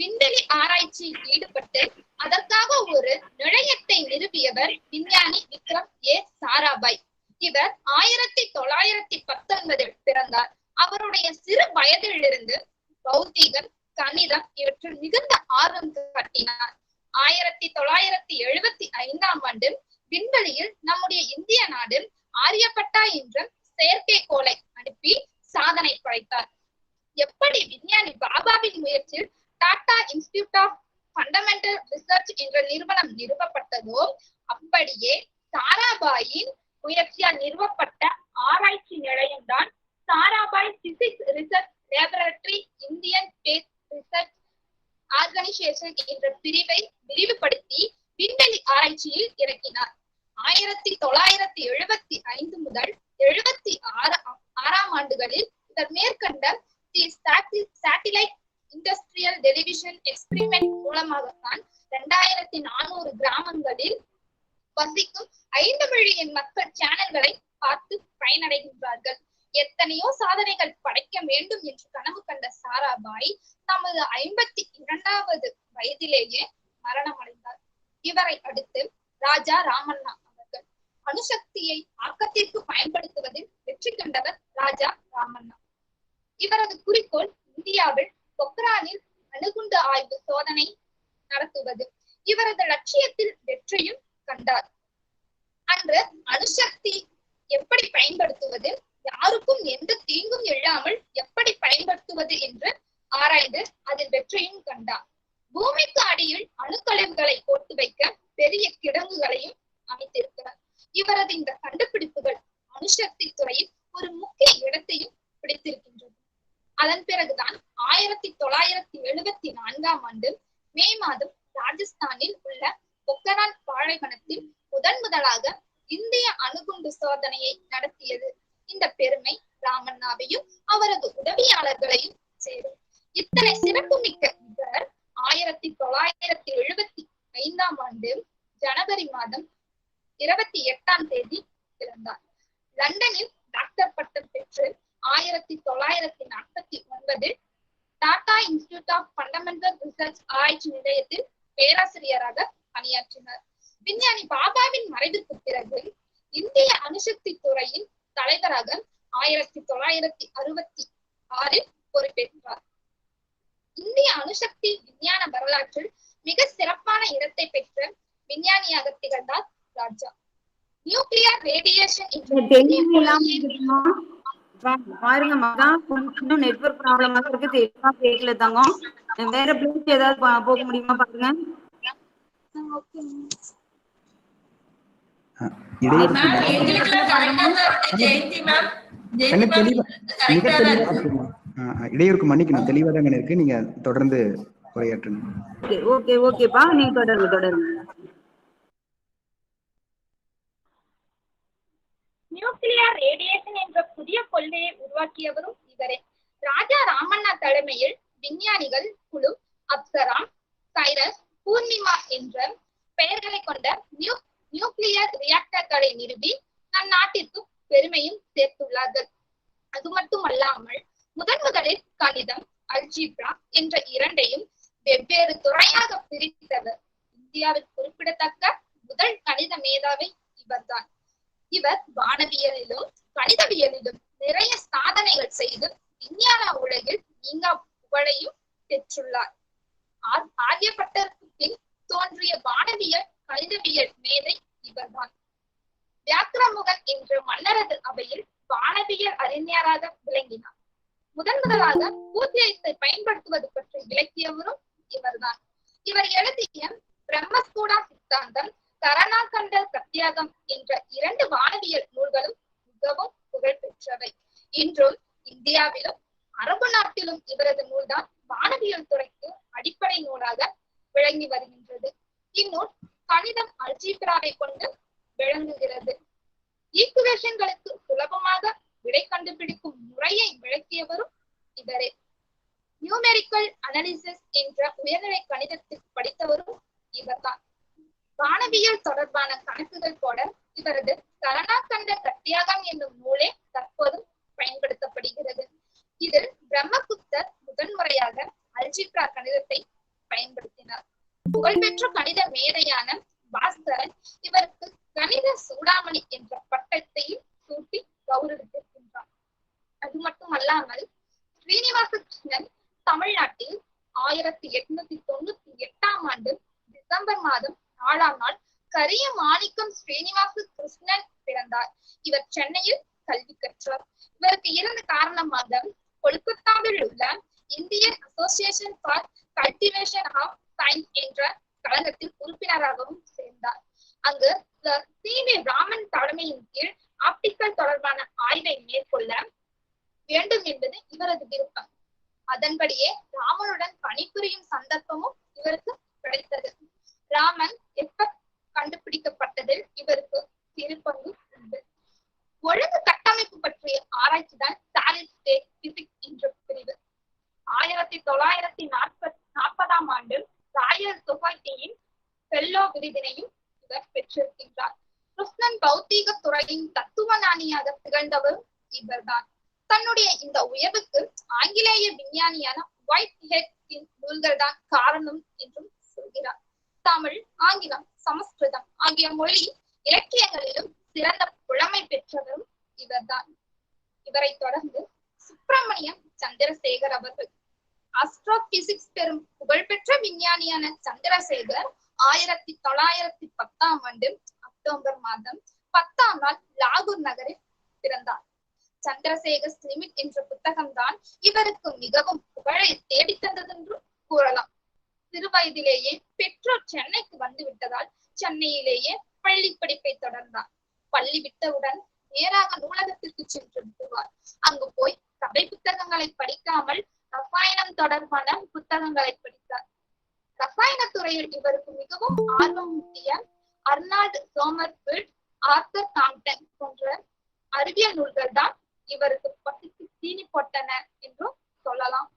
விண்வெளி ஆராய்ச்சியில் ஈடுபட்டு அதற்காக ஒரு நிலையத்தை நிறுவியவர் விஞ்ஞானி விக்ரம் ஏ சாராபாய். இவர் 1919 பிறந்தார். அவருடைய சிறு வயதிலிருந்து பௌத்திகம், கணிதம் இவற்றில் மிகுந்த ஆர்வம் காட்டினார். 1975ஆம் ஆண்டு விண்வெளியில் நம்முடைய இந்திய நாடு ஆரியப்பட்டா என்ற செயற்கைக்கோளை அனுப்பி சாதனை படைத்தார். எப்படி விஞ்ஞானி பாபாவின் முயற்சியில் Tata institute of fundamental research என்ற நிறுவனம் நிறுவப்பட்டதோ அப்படியே சாராபாயின் முயற்சியால் நிறுவப்பட்ட ஆராய்ச்சி நிலையம்தான் Sarabhai physics research laboratory Indian space research organisation என்ற பிரிவை விரிவுபடுத்தி விண்வெளி ஆராய்ச்சியில் இறக்கினார். 1975 முதல் 76ஆம் ஆண்டுகளில் இவர் மேற்கண்ட சேட்டிலைட் இண்டஸ்ட்ரியல் டெலிவிஷன் எக்ஸ்பிரிமெண்ட் மூலமாகத்தான் 2400 கிராமங்களில் வசிக்கும் 5 மில்லியன் மக்கள் சேனல்களை பார்த்து பயனடைகின்றார்கள். எத்தனையோ சாதனைகள் படைக்க வேண்டும் என்று கனவு கண்ட சாராபாய் தமது 52வது வயதிலேயே மரணம் அடைந்தார். இவரை அடுத்து ராஜா ராமண்ணா அவர்கள். அணுசக்தியை ஆக்கத்திற்கு பயன்படுத்துவதில் வெற்றி கண்டவர் ராஜா ராமண்ணா. இவரது குறிக்கோள் இந்தியாவில் பொக்ரானில் அணுகுண்டு ஆய்வு சோதனை நடத்துவது. இவரது லட்சியத்தில் வெற்றியும் கண்டார். அன்று அணுசக்தி எப்படி பயன்படுத்துவது, யாருக்கும் எந்த தீங்கும் இல்லாமல் எப்படி பயன்படுத்துவது என்று ஆராய்ந்து அதில் வெற்றியும் கண்டார். பூமிக்கு அடியில் அணுக்கழிவுகளை போட்டு வைக்க பெரிய கிடங்குகளையும் அமைத்திருக்கிறார். இவரது இந்த கண்டுபிடிப்புகள் அணுசக்தி துறையில் ஒரு முக்கிய இடத்தையும் பிடித்திருக்கின்றது. அதன் பிறகுதான் 1974ஆம் ஆண்டு மே மாதம் ராஜஸ்தானில் உள்ள பொக்ரான் பாலைவனத்தில் முதலாக இந்திய அணுகுண்டு சோதனையை நடத்தியது. இந்த பெருமை ராமண்ணாவையும் அவரது உதவியாளர்களையும் சேரும். இத்தனை சிறப்புமிக்க இவர் 1975 ஜனவரி மாதம் 28 பிறந்தார். லண்டனில் டாக்டர் பட்டம் பெற்று 1949 Tata institute of fundamental research ஆராய்ச்சி நிலையத்தில் பேராசிரியராக பணியாற்றினார். விஞ்ஞானி பாபாவின் மறைவிற்கு பிறகு இந்திய அணுசக்தி துறையின் தலைவராக 1966 பொறுப்பேற்றார். இந்திய அணுசக்தி விஞ்ஞான வரலாற்றில் மிக சிறப்பான இடத்தை பெற்ற விஞ்ஞானியாக திகழ்ந்தார் ராஜா. நியூக்ளியர் ரேடியேஷன் பாருங்க மகா, கொஞ்சம் நெட்வொர்க் ப்ராப்ளமா இருக்கு, தெளிவா கேட்கல தங்கம். வேற பிளேஸ் ஏதாவது போக முடியுமா பாருங்க. இடையூறுக்கு மன்னிக்கணும், தெளிவா தான் இருக்கு. நீங்க தொடர்ந்து உரையாற்றுங்க. ஓகே ஓகேப்பா, நீங்க தொடருங்க. நியூக்ளியர் ரேடியேஷன் என்ற புதிய கொள்கையை உருவாக்கியவரும் இவரே. ராஜா ராமண்ணா தலைமையில் விஞ்ஞானிகள் குழு அப்சரா, சைரஸ், பூர்ணிமா என்ற பெயர்களை கொண்ட நியூக்ளியர் ரியாக்டர்களை நிறுவி நம் நாட்டிற்கு பெருமையும் சேர்த்துள்ளார்கள். அது மட்டுமல்லாமல் முதலில் கணிதம், அல்ஜிப்ரா என்ற இரண்டையும் வெவ்வேறு துறையாக பிரித்தவர். இந்தியாவில் குறிப்பிடத்தக்க முதல் கணித மேதாவி இவர்தான். இவர் வானவியலிலும் கணிதவியலிலும் நிறைய சாதனைகள் செய்து விஞ்ஞான உலகில் நீங்கா புகழையும் பெற்றுள்ளார். ஆரியப்பட்டருக்கு பின் தோன்றிய வானவியல் கணிதவியல் மேதை இவர்தான். வியாக்கிரமுகன் என்ற மன்னரது அவையில் வானவியல் அறிஞராக விளங்கினார். முதலாக பூஜ்ஜியத்தை பயன்படுத்துவது பற்றி விளக்கியவரும் இவர்தான். இவர் எழுதிய பிரம்மஸ்கூடா சித்தாந்தம், கரணாகண்ட சத்தியாகம் என்ற 2 வானவியல் நூல்களும் மிகவும் புகழ் பெற்றவை. இன்றும் இந்தியாவிலும் அரபு நாட்டிலும் இவரது நூல்தான் வானவியல் துறைக்கு அடிப்படை நூலாக விளங்கி வருகின்றது. இந்நூல் கணிதம், அல்ஜிப்ராவை கொண்டு விளங்குகிறது. ஈக்குவேஷன்களுக்கு சுலபமாக விடை கண்டுபிடிக்கும் முறையை விளக்கியவரும் இவரே. நியூமெரிக்கல் அனாலிசிஸ் என்ற உயர்நிலை கணிதத்தில் படித்தவரும் இவர்தான். வானவியல் தொடர்பான கணக்குகள் போட இவரது கரணாகண்ட சத்தியாகம் என்னும் நூலே தற்போதும் பயன்படுத்தப்படுகிறது. இதில் பிரம்மகுப்தர் முதன்முறையாக அல்ஜிப்ரா கணிதத்தை பயன்படுத்தினார். புகழ்பெற்ற கணித மேதையான பாஸ்கரன் இவருக்கு கணித சூடாமணி என்ற பட்டத்தையும் சூட்டி கௌரவித்திருக்கின்றார். அது மட்டுமல்லாமல் ஸ்ரீனிவாச கிருஷ்ணன் தமிழ்நாட்டில் 1898 டிசம்பர் மாதம் 4 கரிய மாணிக்கம் ஸ்ரீனிவாச கிருஷ்ணன் பிறந்தார். இவர் சென்னையில் கல்வி கற்றார். இவருக்கு 2 காரணமாக கொல்கத்தாவில் உள்ள Indian association for cultivation of science என்ற கழகத்தில் உறுப்பினராகவும் சேர்ந்தார். அங்கு சி.வி. ராமன் தலைமையின் கீழ் ஆப்டிக்கல் தொடர்பான ஆய்வை மேற்கொள்ள வேண்டும் என்பது இவரது விருப்பம். அதன்படியே ராமனுடன் பணிபுரியும் சந்தர்ப்பமும் இவருக்கு கிடைத்தது. ராமன் எப்ப கண்டுபிடிக்கப்பட்டதில் இவருக்கு சிறு பங்கு உண்டு. ஒழுங்கு கட்டமைப்பு பற்றிய ஆராய்ச்சி தான் சாலிட் ஸ்டேட் பிசிக்ஸ் என்ற பிரிவு. 1940 ராயல் சொசைட்டியின் ஃபெல்லோ விருதினையும் இவர் பெற்றிருக்கின்றார். கிருஷ்ணன் பௌத்தீக துறையின் தத்துவ ஞானியாக திகழ்ந்தவரும் இவர்தான். தன்னுடைய இந்த உயர்வுக்கு ஆங்கிலேய விஞ்ஞானியான ஒயிட் ஹெட்டின் நூல்கள் தான் காரணம் என்றும் சொல்கிறார். தமிழ், ஆங்கிலம், சமஸ்கிருதம் ஆகிய மொழி இலக்கியங்களிலும் சிறந்த புலமை பெற்றவரும் இவர்தான். இவரை தொடர்ந்து சுப்பிரமணியம் சந்திரசேகர் அவர்கள். ஆஸ்ட்ரோபிசிக்ஸ் பெறும் புகழ்பெற்ற விஞ்ஞானியான சந்திரசேகர் 1910 அக்டோபர் மாதம் 10 லாகூர் நகரில் பிறந்தார். சந்திரசேகர் லிமிட் என்ற புத்தகம் தான் இவருக்கு மிகவும் புகழை தேடித்தந்ததென்றும் கூறலாம். சிறு வயதிலேயே பெற்றோர் சென்னைக்கு வந்து விட்டதால் சென்னையிலேயே பள்ளி படிப்பை தொடர்ந்தார். பள்ளி விட்டவுடன் நேராக நூலகத்திற்கு சென்று விடுவார். அங்கு போய் கதை புத்தகங்களை படிக்காமல் ரசாயனம் தொடர்பான புத்தகங்களை படித்தார். ரசாயன துறையில் இவருக்கு மிகவும் ஆர்வம் ஊட்டிய அர்னால்ட் சோமர்ஃபீல்ட் ஆர்தர் காம்டன் போன்ற அறிவியல் நூல்கள் தான் இவருக்கு பசிக்கு தீனி போட்டன என்றும் சொல்லலாம்.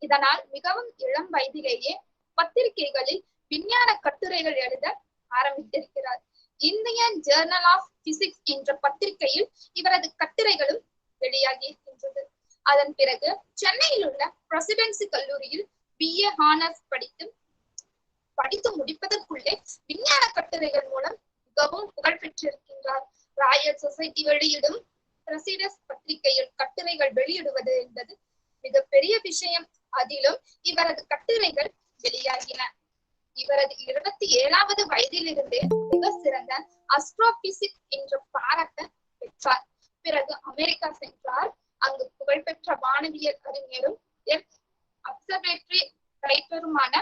இதனால் மிகவும் இளம் வயதிலேயே பத்திரிகைகளில் விஞ்ஞான கட்டுரைகள் எழுத ஆரம்பித்திருக்கிறார். இந்தியன் ஜேர்னல் ஆஃப் பிசிக்ஸ் என்ற பத்திரிகையில் இவரது கட்டுரைகளும் வெளியாகி இருக்கின்றது. அதன் பிறகு சென்னையில் உள்ள பிரசிடென்சி கல்லூரியில் BA ஹானர்ஸ் படித்து முடிப்பதற்குள்ளே விஞ்ஞான கட்டுரைகள் மூலம் மிகவும் புகழ் பெற்றிருக்கின்றார். ராயல் சொசைட்டி வெளியிடும் பிரசிடஸ் பத்திரிகையில் கட்டுரைகள் வெளியிடுவது என்பது மிகப்பெரிய விஷயம். அதிலும் இவரது கட்டுரைகள் வெளியாகின. இவரது 27வது வயதிலிருந்தே மிக சிறந்த அஸ்ட்ரோபிசிக்ஸ் என்ற பாராட்ட பெற்றார். பிறகு அமெரிக்கா சென்றார். அங்கு புகழ்பெற்ற வானவியல் அறிஞரும் அப்சர்வேட்டரி ரைட்டருமான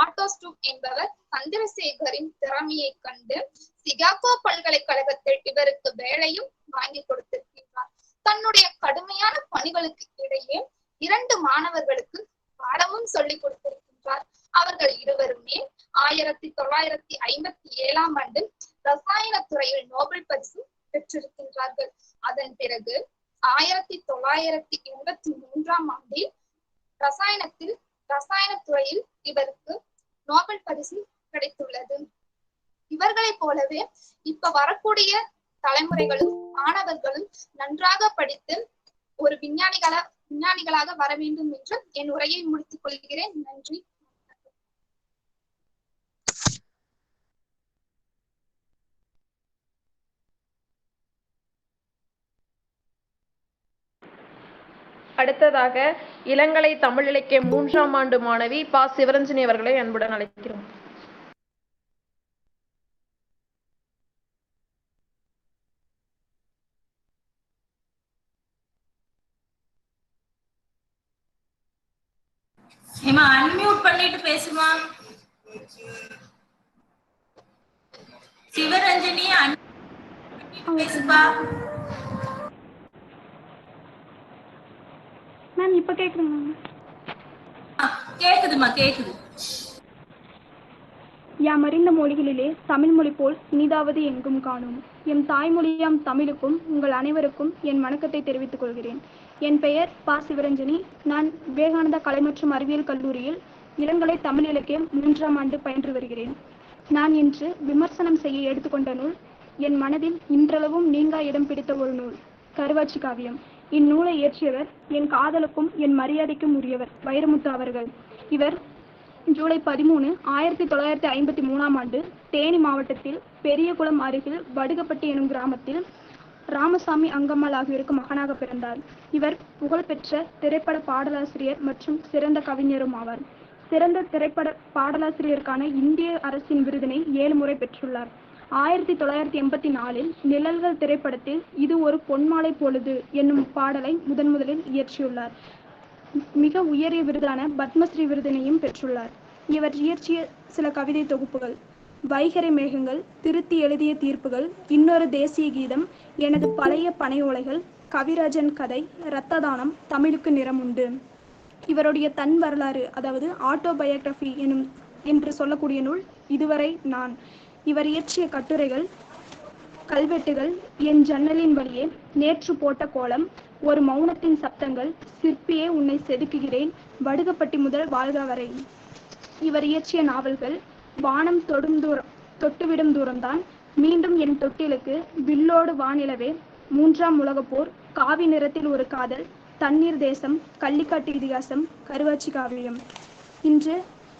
ஆட்டோஸ்டூப் என்பவர் சந்திரசேகரின் திறமையை கண்டு சிகாகோ பல்கலைக்கழகத்தில் இவருக்கு வேலையும் வாங்கி கொடுத்திருக்கின்றார். தன்னுடைய கடுமையான பணிகளுக்கு இடையே 2 மாணவர்களுக்கு பாடமும் சொல்லிக் கொடுத்திருக்கின்றார். அவர்கள் இருவருமே 1957ஆம் ஆண்டு ரசாயன துறையில் நோபல் பரிசு பெற்றிருக்கின்றார்கள். அதன் பிறகு 1983ஆம் ஆண்டில் ரசாயன துறையில் இவருக்கு நோபல் பரிசு கிடைத்துள்ளது. இவர்களைப் போலவே இப்ப வரக்கூடிய தலைமுறைகளும் மாணவர்களும் நன்றாக படித்து ஒரு விஞ்ஞானிகளாக வர வேண்டும் என்று என் உரையை முடித்துக் கொள்கிறேன். நன்றி. அடுத்ததாக இளங்கலை தமிழ் இலக்கிய 3ஆம் ஆண்டு மாணவி பா. சிவரஞ்சனி அவர்களை அன்புடன் அழைக்கிறோம். அன்மியூட் பண்ணிட்டு பேசுமா. சிவரஞ்சனி பேசுப்பா. மேம் இப்ப கேக்குதுங்க. கேக்குதுமா, கேக்குது. யாமறிந்த மொழிகளிலே தமிழ் மொழி போல் இனிதாவது எங்கும் காணும். எம் தாய்மொழியாம் தமிழுக்கும் உங்கள் அனைவருக்கும் என் வணக்கத்தை தெரிவித்துக் கொள்கிறேன். என் பெயர் பா. சிவரஞ்சனி. நான் விவேகானந்தா கலை மற்றும் அறிவியல் கல்லூரியில் இளங்கலை தமிழ் இலக்கியம் 3ஆம் ஆண்டு பயின்று வருகிறேன். நான் இன்று விமர்சனம் செய்ய எடுத்துக்கொண்ட நூல் என் மனதில் இன்றளவும் நீங்கா இடம் பிடித்த ஒரு நூல், கருவாச்சி காவியம். இந்நூலை இயற்றியவர் என் காதலுக்கும் என் மரியாதைக்கும் உரியவர் வைரமுத்து அவர்கள். இவர் ஜூலை 13, 1953ஆம் ஆண்டு தேனி மாவட்டத்தில் பெரியகுளம் அருகில் வடுகப்பட்டி எனும் கிராமத்தில் ராமசாமி அங்கம்மாள் ஆகியோருக்கு மகனாக பிறந்தார். இவர் புகழ்பெற்ற திரைப்பட பாடலாசிரியர் மற்றும் சிறந்த கவிஞரும் ஆவார். சிறந்த திரைப்பட பாடலாசிரியருக்கான இந்திய அரசின் விருதினை 7 முறை பெற்றுள்ளார். 1984இல் நிழல்கள் திரைப்படத்தில் இது ஒரு பொன்மாலை பொழுது என்னும் பாடலை முதலில் இயற்றியுள்ளார். மிக உயரிய விருதான பத்மஸ்ரீ விருதினையும் பெற்றுள்ளார். இவர் இயற்றிய சில கவிதை தொகுப்புகள்: வைகரை மேகங்கள், திருத்தி எழுதிய தீர்ப்புகள், இன்னொரு தேசிய கீதம், எனது பழைய பனை ஓலைகள், கவிராஜன் கதை, இரத்த தானம், தமிழுக்கு நிறம் உண்டு. இவருடைய தன் வரலாறு, அதாவது ஆட்டோபயோகிராஃபி என்று சொல்லக்கூடிய நூல் இதுவரை நான். இவர் இயற்றிய கட்டுரைகள்: கல்வெட்டுகள், என் ஜன்னலின் வழியே, நேற்று போட்ட கோலம், ஒரு மௌனத்தின் சப்தங்கள், சிற்பியே உன்னை செதுக்குகிறேன், வடுகப்பட்டி முதல் வாழ்க வரை. இவர் இயற்றிய நாவல்கள்: வானம் தொட்டுவிடும் தூரம்தான், மீண்டும் என் தொட்டிலுக்கு, வில்லோடு வானிலவே, 3ஆம் உலகப்போர், காவி நிறத்தில் ஒரு காதல், தண்ணீர் தேசம், கள்ளிக்காட்டு இதிகாசம், கருவாச்சி காவியம். இன்று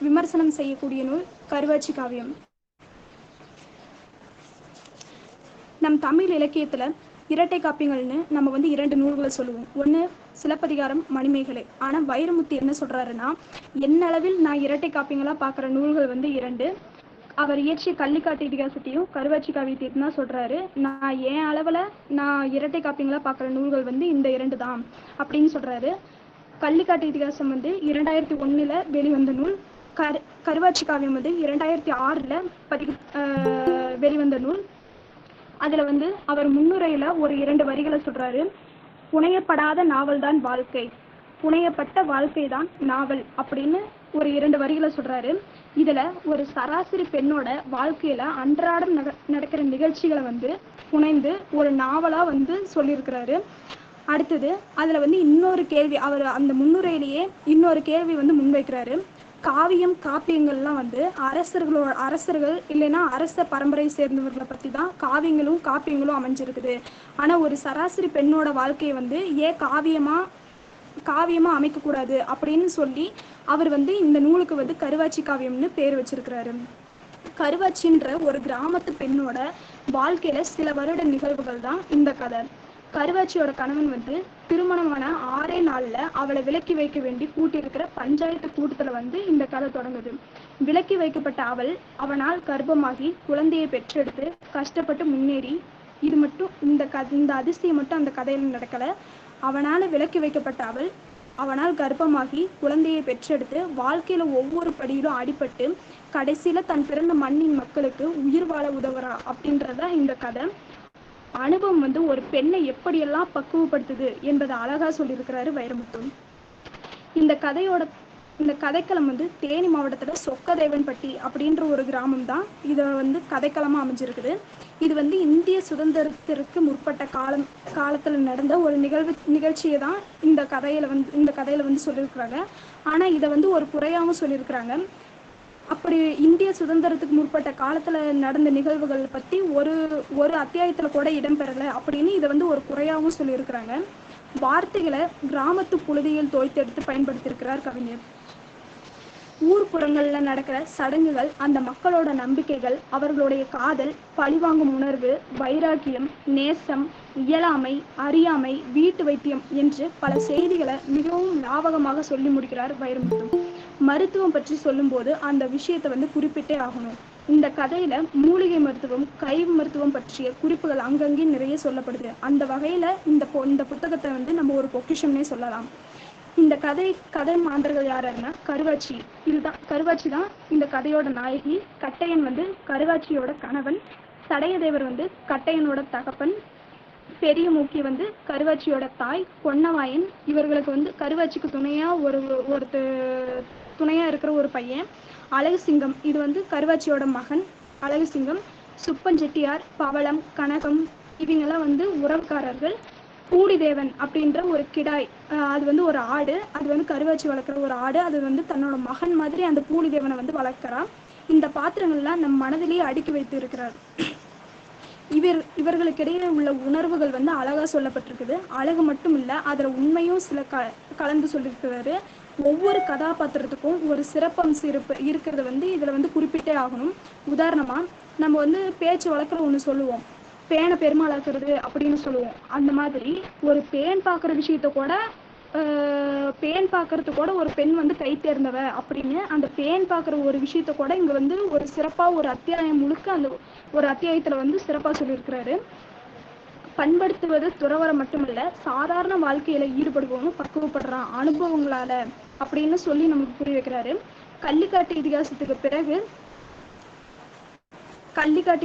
விமர்சனம் செய்யக்கூடிய நூல் கருவாச்சி காவியம். நம் தமிழ் இலக்கியத்துல இரட்டை காப்பியங்கள்னு நம்ம 2 நூல்களை சொல்லுவோம். ஒன்று சிலப்பதிகாரம், மணிமேகலை. ஆனால் வைரமுத்து என்ன சொல்றாருன்னா, என்னளவில் நான் இரட்டை காப்பியங்களாக பார்க்குற நூல்கள் 2. அவர் இயற்றிய கள்ளிக்காட்டு இதிகாசத்தையும் கருவாச்சி காவியத்தையும் தான் சொல்றாரு. நான் என் அளவில் நான் இரட்டை காப்பியங்களாக பார்க்குற நூல்கள் இந்த 2 தான் அப்படின்னு சொல்றாரு. கள்ளிக்காட்டு இதிகாசம் 2001 வெளிவந்த நூல். கருவாச்சி காவியம் 2006 வெளிவந்த நூல். அதுல அவர் முன்னுரையில ஒரு 2 வரிகளை சொல்றாரு. புனையப்படாத நாவல் தான் வாழ்க்கை, புனையப்பட்ட வாழ்க்கை தான் நாவல் அப்படின்னு ஒரு 2 வரிகளை சொல்றாரு. இதுல ஒரு சராசரி பெண்ணோட வாழ்க்கையில அன்றாடம் நடக்கிற நிகழ்ச்சிகளை வந்து புனைந்து ஒரு நாவலா வந்து சொல்லியிருக்கிறாரு. அடுத்தது அதுல வந்து இன்னொரு கேள்வி, அவர் அந்த முன்னுரையிலேயே இன்னொரு கேள்வி வந்து முன்வைக்கிறாரு. காவியம் காப்பியங்கள்லாம் வந்து அரசர்கள் இல்லைன்னா அரச பரம்பரை சேர்ந்தவர்களை பத்தி தான் காப்பியங்களும் அமைஞ்சிருக்குது. ஆனா ஒரு சராசரி பெண்ணோட வாழ்க்கையை வந்து ஏன் காவியமா அமைக்கக்கூடாது அப்படின்னு சொல்லி அவர் வந்து இந்த நூலுக்கு வந்து கருவாச்சி காவியம்னு பேர் வச்சிருக்கிறாரு. கருவாச்சின்ற ஒரு கிராமத்து பெண்ணோட வாழ்க்கையில சில வருட நிகழ்வுகள் தான் இந்த கதை. கருவாச்சியோட கணவன் வந்து திருமணமான 6 நாள்ல அவளை விலக்கி வைக்க வேண்டி கூட்டியிருக்கிற பஞ்சாயத்து கூட்டத்துல வந்து இந்த கதை தொடங்குது. விலக்கி வைக்கப்பட்ட அவனால் கர்ப்பமாகி குழந்தையை பெற்றெடுத்து கஷ்டப்பட்டு முன்னேறி, இது மட்டும் இந்த அதிசயம் மட்டும் அந்த கதையில நடக்கல. அவனால விலக்கி வைக்கப்பட்ட அவனால் கர்ப்பமாகி குழந்தையை பெற்றெடுத்து வாழ்க்கையில ஒவ்வொரு படியிலும் அடிபட்டு கடைசியில தன் பிறந்த மண்ணின் மக்களுக்கு உயிர் வாழ உதவுறா அப்படின்றத இந்த கதை. அனுபவம் வந்து ஒரு பெண்ணை எப்படியெல்லாம் பக்குவப்படுத்துது என்பதை அழகா சொல்லியிருக்கிறாரு வைரமுத்து. இந்த கதைக்களம் வந்து தேனி மாவட்டத்துல சொக்கதேவன்பட்டி அப்படின்ற ஒரு கிராமம் தான் இதை வந்து கதைக்களமா அமைஞ்சிருக்குது. இது வந்து இந்திய சுதந்திரத்திற்கு முற்பட்ட காலத்துல நடந்த ஒரு நிகழ்ச்சியை தான் இந்த கதையில வந்து சொல்லியிருக்கிறாங்க. ஆனா இதை வந்து ஒரு குறையாகவும் சொல்லியிருக்கிறாங்க. அப்படி இந்திய சுதந்திரத்துக்கு முற்பட்ட காலத்துல நடந்த நிகழ்வுகள் பத்தி ஒரு அத்தியாயத்துல கூட இடம்பெறல அப்படின்னு இதை வந்து ஒரு குறையாகவும் சொல்லியிருக்கிறாங்க. வார்த்தைகளை கிராமத்து புழுதியில் தோய்த்தெடுத்து பயன்படுத்தியிருக்கிறார் கவிஞர். ஊர்ப்புறங்கள்ல நடக்கிற சடங்குகள், அந்த மக்களோட நம்பிக்கைகள், அவர்களுடைய காதல், பழிவாங்கும் உணர்வு, வைராக்கியம், நேசம், இயலாமை, அறியாமை, வீட்டு வைத்தியம் என்று பல செய்திகளை மிகவும் ஞாபகமாக சொல்லி முடிக்கிறார் வைரமுத்து. மருத்துவம் பற்றி சொல்லும்போது அந்த விஷயத்தை வந்து குறிப்பிட்டே ஆகணும். இந்த கதையில மூலிகை மருத்துவம், கை மருத்துவம் பற்றிய குறிப்புகள் அங்கங்கே நிறைய சொல்லப்படுது. அந்த வகையில இந்த புத்தகத்தை வந்து நம்ம ஒரு பொக்கிஷம்னே சொல்லலாம். இந்த கதை மாந்தர்கள் யாருன்னா கருவாச்சி தான் இந்த கதையோட நாயகி. கட்டையன் வந்து கருவாச்சியோட கணவன், சடையதேவர் வந்து கட்டையனோட தகப்பன், பெரிய மூக்கி வந்து கருவாச்சியோட தாய், பொன்னவாயன் இவர்களுக்கு வந்து கருவாச்சிக்கு துணையா இருக்கிற ஒரு பையன், அழகு சிங்கம் இது வந்து கருவாச்சியோட மகன் அழகு சிங்கம், சுப்பஞ்செட்டியார், பவளம், கனகம் இவங்கெல்லாம் வந்து உறவுக்காரர்கள். பூடிதேவன் அப்படின்ற ஒரு கிடாய், அது வந்து ஒரு ஆடு, அது வந்து கருவாச்சி வளர்க்குற ஒரு ஆடு, அது வந்து தன்னோட மகன் மாதிரி அந்த பூடிதேவனை வந்து வளர்க்குறான். இந்த பாத்திரங்கள்லாம் நம் மனதிலேயே அடுக்கி வைத்து இருக்கிறார். இவர்களுக்கிடையே உள்ள உணர்வுகள் வந்து அழகா சொல்லப்பட்டிருக்குது. அழகு மட்டும் இல்லை, அதில் உண்மையும் சில கலந்து சொல்லியிருக்கிறாரு. ஒவ்வொரு கதாபாத்திரத்துக்கும் ஒரு சிறப்பம்சம் இருக்கிறத வந்து இதில் வந்து குறிப்பிட்டே ஆகணும். உதாரணமாக நம்ம வந்து பேச்சு வழக்கில் ஒன்று சொல்லுவோம், பேனை பெருமாளாக்குறது அப்படின்னு சொல்லுவோம். அந்த மாதிரி ஒரு பேன் பார்க்குற விஷயத்த கூட பேன் பார்க்கறது கூட ஒரு பெண் வந்து கை தேர்ந்தவ அப்படின்னு அந்த பேன் பார்க்குற ஒரு விஷயத்த கூட இங்கே வந்து ஒரு சிறப்பாக ஒரு அத்தியாயம் முழுக்க அந்த ஒரு அத்தியாயத்தில் வந்து சிறப்பாக சொல்லியிருக்கிறாரு. பண்படுத்துவது துறவரம் மட்டுமல்ல, சாதாரண வாழ்க்கையில ஈடுபடுவோம் பக்குவப்படுறான் அனுபவங்களால அப்படின்னு சொல்லி நமக்கு புரிய வைக்கிறாரு. கள்ளிக்காட்டு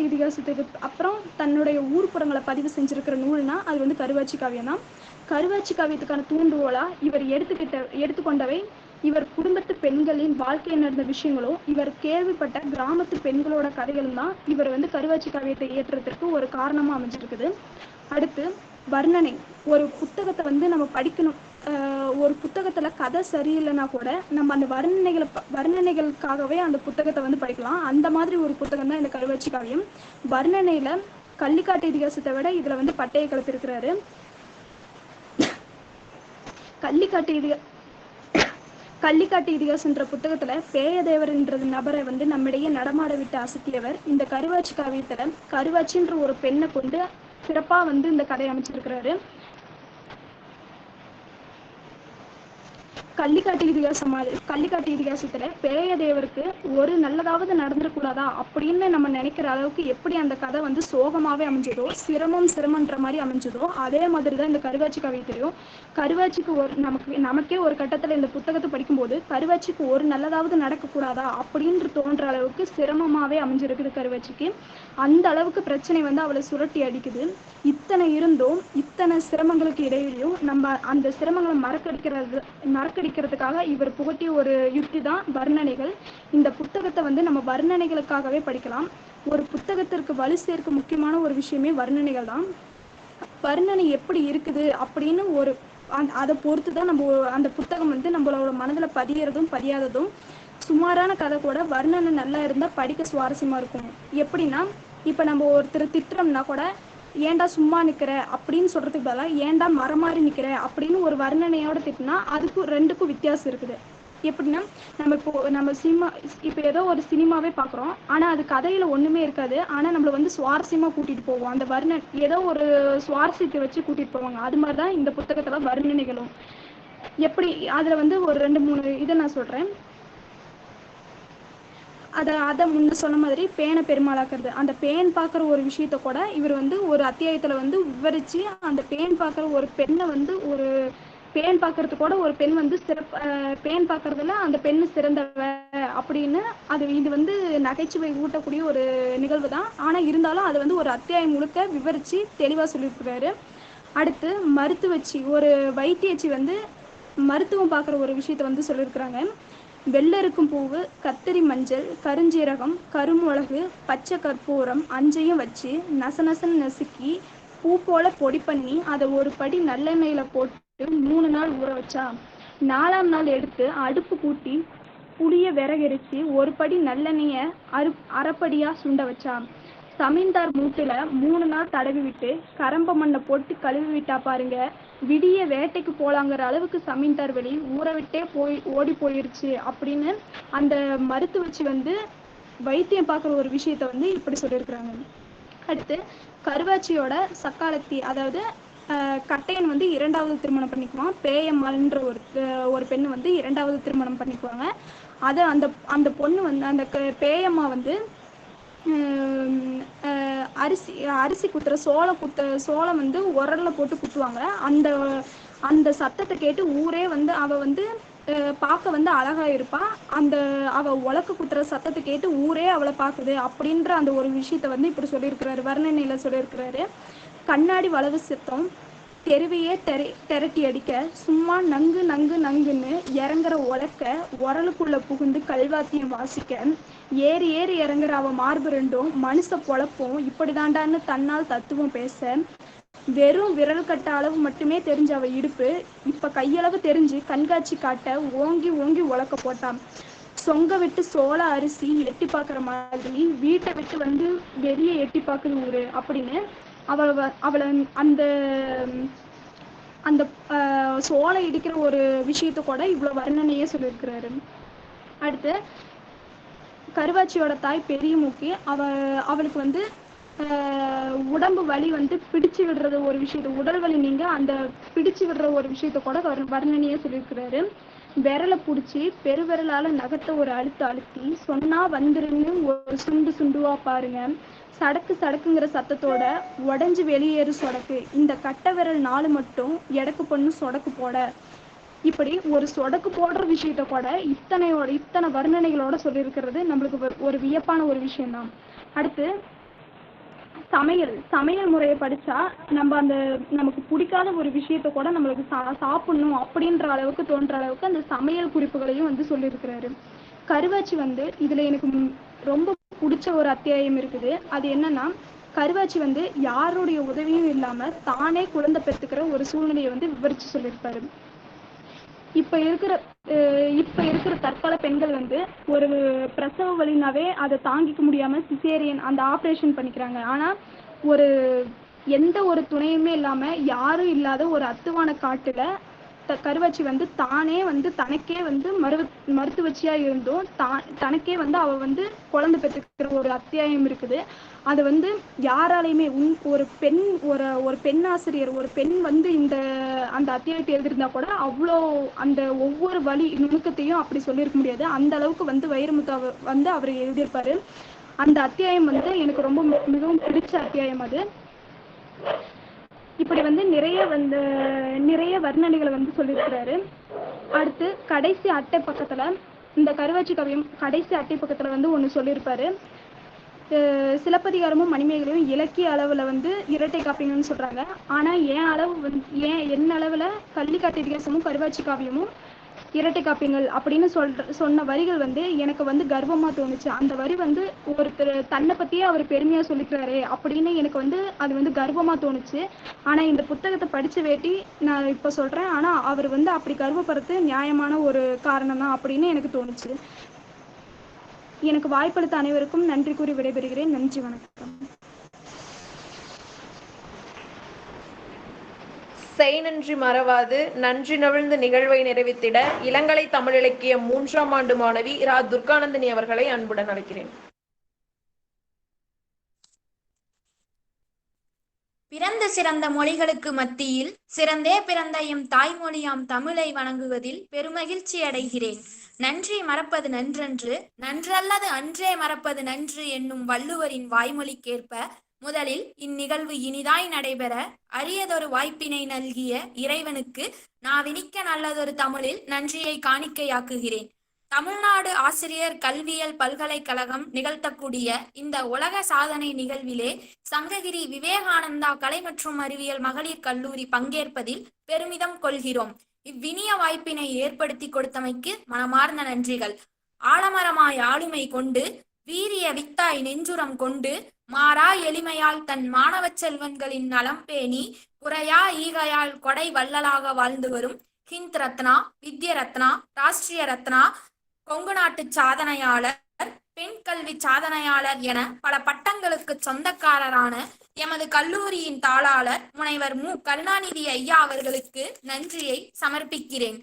இதிகாசத்துக்கு அப்புறம் தன்னுடைய ஊர்ப்புறங்களை பதிவு செஞ்சிருக்கிற நூல்னா அது வந்து கருவாச்சி காவியம் தான். கருவாச்சி காவியத்துக்கான தூண்டுகோலா இவர் எடுத்துக்கொண்டவை இவர் குடும்பத்து பெண்களின் வாழ்க்கையில் நடந்த விஷயங்களும் இவர் கேள்விப்பட்ட கிராமத்து பெண்களோட கதைகளும் தான் இவர் வந்து கருவாச்சி காவியத்தை இயற்றுறதுக்கு ஒரு காரணமா அமைஞ்சிருக்குது. அடுத்து வர்ணனை. ஒரு புத்தகத்தை வந்து நம்ம படிக்கணும், ஒரு புத்தகத்துல கதை சரியில்லைன்னா கூட நம்ம அந்த வர்ணனைகளுக்காகவே அந்த புத்தகத்தை வந்து படிக்கலாம். அந்த மாதிரி ஒரு புத்தகம் தான் இந்த கருவாச்சி காவியம். வர்ணனையில கள்ளிக்காட்டு இதிகாசத்தை விட இதுல வந்து பட்டையை கிளப்பியிருக்கிறாரு. கள்ளிக்காட்டு இதிகாசன்ற புத்தகத்துல பேயதேவர் என்ற நபரை வந்து நம்மிடையே நடமாட விட்டு அசத்தியவர். இந்த கருவாச்சி காவியத்துல கருவாச்சின்ற ஒரு பெண்ணை கொண்டு சிறப்பா வந்து இந்த கதையை அமைச்சிருக்கிறாரு. கள்ளிக்காட்டு இதிகாசத்துல பேய தேவருக்கு ஒரு நல்லதாவது நடந்துடக்கூடாதா அப்படின்னு நம்ம நினைக்கிற அளவுக்கு எப்படி அந்த கதை வந்து சோகமாவே அமைஞ்சதோ, சிரமன்ற மாதிரி அமைஞ்சதோ, அதே மாதிரிதான் இந்த கருவாச்சி கவிதையும். கருவாச்சிக்கு நமக்கே ஒரு கட்டத்துல இந்த புத்தகத்தை படிக்கும்போது கருவாச்சிக்கு ஒரு நல்லதாவது நடக்கக்கூடாதா அப்படின்னு தோன்ற அளவுக்கு சிரமமாவே அமைஞ்சிருக்குது கருவாச்சிக்கு. அந்த அளவுக்கு பிரச்சனை வந்து அவளை சுரட்டி அடிக்குது. இத்தனை இருந்தும் இத்தனை சிரமங்களுக்கு இடையிலையும் நம்ம அந்த சிரமங்களை மறக்கடிக்கிறதுக்காக இவர் புகட்டிய ஒரு யுக்தி தான் வர்ணனைகள். இந்த புத்தகத்தை வந்து நம்ம வர்ணனைகளுக்காகவே படிக்கலாம். ஒரு புத்தகத்திற்கு வலு சேர்க்க முக்கியமான ஒரு விஷயமே வர்ணனைகள் தான். வர்ணனை எப்படி இருக்குது அப்படின்னு அதை பொறுத்து தான் நம்ம அந்த புத்தகம் வந்து நம்மளோட மனதில் பதியறதும் பதியாததும். சுமாரான கதை கூட வர்ணனை நல்லா இருந்தால் படிக்க சுவாரஸ்யமாக இருக்கும். எப்படின்னா, இப்போ நம்ம ஒருத்தர் திட்டுறோம்னா கூட ஏன்டா சும்மா நிற்கிற அப்படின்னு சொல்கிறதுக்கு பதிலாக ஏன்டா மரமாறி நிற்கிற அப்படின்னு ஒரு வர்ணனையோட திட்டினா அதுக்கும் ரெண்டுக்கும் வித்தியாசம் இருக்குது. எப்படின்னா, நம்ம இப்போ ஏதோ ஒரு சினிமாவே பார்க்குறோம், ஆனால் அது கதையில் ஒன்றுமே இருக்காது, ஆனால் நம்மளை வந்து சுவாரஸ்யமாக கூட்டிகிட்டு போவோம். அந்த ஏதோ ஒரு சுவாரஸ்யத்தை வச்சு கூட்டிகிட்டு போவாங்க. அது மாதிரி தான் இந்த புத்தகத்தில் வர்ணனைகளும். எப்படி அதில் வந்து ஒரு 2-3 இதை நான் சொல்கிறேன். அதை முன்ன சொன்ன மாதிரி பேனை பெருமாளாக்குறது. அந்த பேன் பார்க்குற ஒரு விஷயத்த கூட இவர் வந்து ஒரு அத்தியாயத்தில் வந்து விவரித்து அந்த பேன் பார்க்குற ஒரு பெண்ணை வந்து ஒரு பேன் பார்க்கறது கூட ஒரு பெண் வந்து பேன் பார்க்கறதுல அந்த பெண்ணு சிறந்தவ அப்படின்னு இது வந்து நகைச்சுவை ஊட்டக்கூடிய ஒரு நிகழ்வு தான். ஆனால் இருந்தாலும் அது வந்து ஒரு அத்தியாயம் முழுக்க விவரித்து தெளிவாக சொல்லியிருக்கிறாரு. அடுத்து ஒரு வைத்தியச்சி வந்து மருத்துவம் பார்க்குற ஒரு விஷயத்த வந்து சொல்லியிருக்கிறாங்க. வெள்ளருக்கும் பூவு, கத்தரி மஞ்சள், கருஞ்சீரகம், கருமிளகு, பச்சை கற்பூரம் 5ஐயும் வச்சு நசநசன்னு நசுக்கி பூ போல பொடி பண்ணி அதை ஒரு படி நல்லெண்ணெயில போட்டு 3 நாள் ஊற வச்சா. 4ஆம் நாள் எடுத்து அடுப்பு கூட்டி புளிய விறகரிச்சு ஒரு படி நல்லெண்ணெய அரைப்படியா சுண்ட வச்சா. சமீன்தார் மூட்டுல 3 நாள் தடவி விட்டு கரம்ப மண்ணை போட்டு கழுவி விட்டா பாருங்க. விடிய வேட்டைக்கு போலாங்கிற அளவுக்கு சமீன்தார் வெளி ஊற விட்டே ஓடி போயிருச்சு அப்படின்னு அந்த மருத்துவச்சி வந்து வைத்தியம் பார்க்குற ஒரு விஷயத்த வந்து இப்படி சொல்லியிருக்கிறாங்க. அடுத்து கருவாச்சியோட சக்காலத்தி, அதாவது கட்டையன் வந்து 2வது திருமணம் பண்ணிக்குவான். பேயம்மாள்ன்ற ஒரு பெண்ணு வந்து 2வது திருமணம் பண்ணிக்குவாங்க. அதை அந்த பொண்ணு வந்து அந்த பேயம்மா வந்து அரிசி குத்துற சோளம் வந்து உரல்ல போட்டு குத்துவாங்க. அந்த சத்தத்தை கேட்டு ஊரே வந்து அவ வந்து பார்க்க வந்து அழகா இருப்பா. அவ உலக்கு குத்துற சத்தத்தை கேட்டு ஊரே அவளை பார்க்குது அப்படின்ற அந்த ஒரு விஷயத்த வந்து இப்படி சொல்லியிருக்கிறாரு, வர்ணனையில சொல்லியிருக்கிறாரு. கண்ணாடி வளவு சித்தம் தெருவையே திரட்டி அடிக்க சும்மா நங்கு நங்கு நங்குன்னு இறங்குற உலக்க உரலுக்குள்ள புகுந்து கல்வாத்தியம் வாசிக்க ஏறி ஏறி இறங்குற அவ மார்பு ரெண்டும் மனுஷ பொழப்பும் இப்படிதாண்டான்னு தன்னால் தத்துவம் பேச வெறும் விரல் கட்ட அளவு மட்டுமே தெரிஞ்ச அவ இடுப்பு இப்ப கையளவு தெரிஞ்சு கண்காட்சி காட்ட ஓங்கி ஓங்கி உலக்க போட்டான். சொங்க விட்டு சோள அரிசி எட்டி பார்க்குற மாதிரி வீட்டை விட்டு வந்து வெளியே எட்டி பார்க்குது ஊரு அப்படின்னு அவளை அந்த சோளை இடிக்கிற ஒரு விஷயத்த கூட இவ்வளவு வர்ணனையே சொல்லியிருக்கிறாரு. அடுத்து கருவாச்சியோட தாய் பெரிய மூக்கி அவளுக்கு வந்து உடம்பு வலி வந்து பிடிச்சு விடுறது ஒரு விஷயத்த, உடல் வலி நீங்க அந்த பிடிச்சு விடுற ஒரு விஷயத்த கூட வர்ணனையே சொல்லியிருக்கிறாரு. விரலை பிடிச்சி பெருவிரலால நகத்தை ஒரு அழுத்தி சொன்னா வந்துருன்னு ஒரு சுண்டுவா பாருங்க. சடக்குங்கிற சத்தத்தோட உடஞ்சி வெளியேறு சொடக்கு. இந்த கட்டை விரல் 4 மட்டும் எடக்கு பொண்ணு சொடக்கு போட. இப்படி ஒரு சொடக்கு போடுற விஷயத்த கூட இத்தனை வர்ணனைகளோட சொல்லியிருக்கிறது நம்மளுக்கு ஒரு வியப்பான ஒரு விஷயம்தான். அடுத்து சமையல் முறையை படிச்சா நமக்கு பிடிக்காத ஒரு விஷயத்த கூட நம்மளுக்கு சாப்பிடணும் அப்படின்ற அளவுக்கு தோன்ற அளவுக்கு அந்த சமையல் குறிப்புகளையும் வந்து சொல்லியிருக்கிறாரு. கருவாச்சி வந்து இதுல எனக்கு ரொம்ப பிடிச்ச ஒரு அத்தியாயம் இருக்குது. அது என்னன்னா, கருவாச்சி வந்து யாருடைய உதவியும் இல்லாம தானே குழந்தை பெற்றுக்கிற ஒரு சூழ்நிலையை வந்து விவரிச்சு சொல்லியிருப்பாரு. இப்ப இருக்கிற தற்கால பெண்கள் வந்து ஒரு பிரசவ வலினாவே அதை தாங்கிக்க முடியாம சிசேரியன் அந்த ஆப்ரேஷன் பண்ணிக்கிறாங்க. ஆனா எந்த ஒரு துணையுமே இல்லாம யாரும் இல்லாத ஒரு அத்துவான காட்டுல கருவாச்சி வந்து தானே வந்து தனக்கே வந்து மருத்துவச்சியா இருந்தும் தனக்கே வந்து அவ வந்து குழந்தை பெற்றுக்கிற ஒரு அத்தியாயம் இருக்குது. அது வந்து யாராலையுமே ஒரு பெண் ஒரு பெண் ஆசிரியர் ஒரு பெண் வந்து அந்த அத்தியாயத்தை எழுதியிருந்தா கூட அவ்வளோ அந்த ஒவ்வொரு வழி நுணுக்கத்தையும் அப்படி சொல்லியிருக்க முடியாது. அந்த அளவுக்கு வந்து வைரமுத்து வந்து அவர் எழுதியிருப்பாரு. அந்த அத்தியாயம் வந்து எனக்கு ரொம்ப மிகவும் பிடிச்ச அத்தியாயம் அது. இப்படி வந்து நிறைய வர்ணனைகளை வந்து சொல்லியிருக்கிறாரு. அடுத்து கடைசி அட்டை பக்கத்துல இந்த கருவாச்சி கவியம் கடைசி அட்டை பக்கத்துல வந்து ஒன்று சொல்லியிருப்பாரு. சிலப்பதிகாரமும் மணிமேகலையும் இலக்கிய அளவுல வந்து இரட்டை காப்பியங்கள்னு சொல்றாங்க. ஆனா என் அளவுல கள்ளிக்காட்டு இதிகாசமும் கருவாச்சி காவியமும் இரட்டை காப்பியங்கள் அப்படின்னு சொன்ன வரிகள் வந்து எனக்கு வந்து கர்வமா தோணுச்சு. அந்த வரி வந்து ஒருத்தர் தன்னை பத்தியே அவர் பெருமையா சொல்லிக்கிறாரு அப்படின்னு எனக்கு வந்து அது வந்து கர்வமா தோணுச்சு. ஆனா இந்த புத்தகத்தை படிச்சு வேட்டி நான் இப்ப சொல்றேன். ஆனா அவர் வந்து அப்படி கர்வப்படுறது நியாயமான ஒரு காரணம் தான் அப்படின்னு எனக்கு தோணுச்சு. எனக்கு வாய்ப்பளித்த அனைவருக்கும் நன்றி கூறி விடைபெறுகிறேன். நன்றி, வணக்கம். செய் நன்றி மறவாது நன்றி நவிழ்ந்து நிகழ்வை நிறைவேற்றிட இளங்கலை தமிழ் இலக்கியம் 3ஆம் ஆண்டு மாணவி ரா. துர்கானந்தினி அவர்களை அன்புடன் அழைக்கிறேன். பிறந்த சிறந்த மொழிகளுக்கு மத்தியில் சிறந்தே பிறந்த எம் தாய்மொழியாம் தமிழை வணங்குவதில் பெருமகிழ்ச்சி அடைகிறேன். நன்றி மறப்பது நன்றன்று, நன்றல்லது அன்றே மறப்பது நன்று என்னும் வள்ளுவரின் வாய்மொழிக்கேற்ப முதலில் இந்நிகழ்வு இனிதாய் நடைபெற அரியதொரு வாய்ப்பினை நல்கிய இறைவனுக்கு நாவினிக்க நல்லதொரு தமிழில் நன்றியை காணிக்கையாக்குகிறேன். தமிழ்நாடு ஆசிரியர் கல்வியியல் பல்கலைக்கழகம் நிகழ்த்தக்கூடிய இந்த உலக சாதனை நிகழ்விலே சங்ககிரி விவேகானந்தா கலை மற்றும் அறிவியல் மகளிர் கல்லூரி பங்கேற்பதில் பெருமிதம் கொள்கிறோம். இவ்வினிய வாய்ப்பினை ஏற்படுத்தி கொடுத்தமைக்கு மனமார்ந்த நன்றிகள். ஆலமரமாய் ஆளுமை கொண்டு வீரிய வித்தாய் நெஞ்சுரம் கொண்டு மாறா எளிமையால் தன் மாணவ செல்வன்களின் நலம் பேணி குறையா ஈகையால் கொடை வள்ளலாக வாழ்ந்து வரும் ஹிந்த் ரத்னா, வித்ய ரத்னா, ராஷ்டிரிய ரத்னா, கொங்கு நாட்டு சாதனையாளர், பெண் கல்வி சாதனையாளர் என பல பட்டங்களுக்கு சொந்தக்காரரான எமது கல்லூரியின் தாளாளர் முனைவர் மு. கருணாநிதி ஐயா அவர்களுக்கு நன்றியை சமர்ப்பிக்கிறேன்.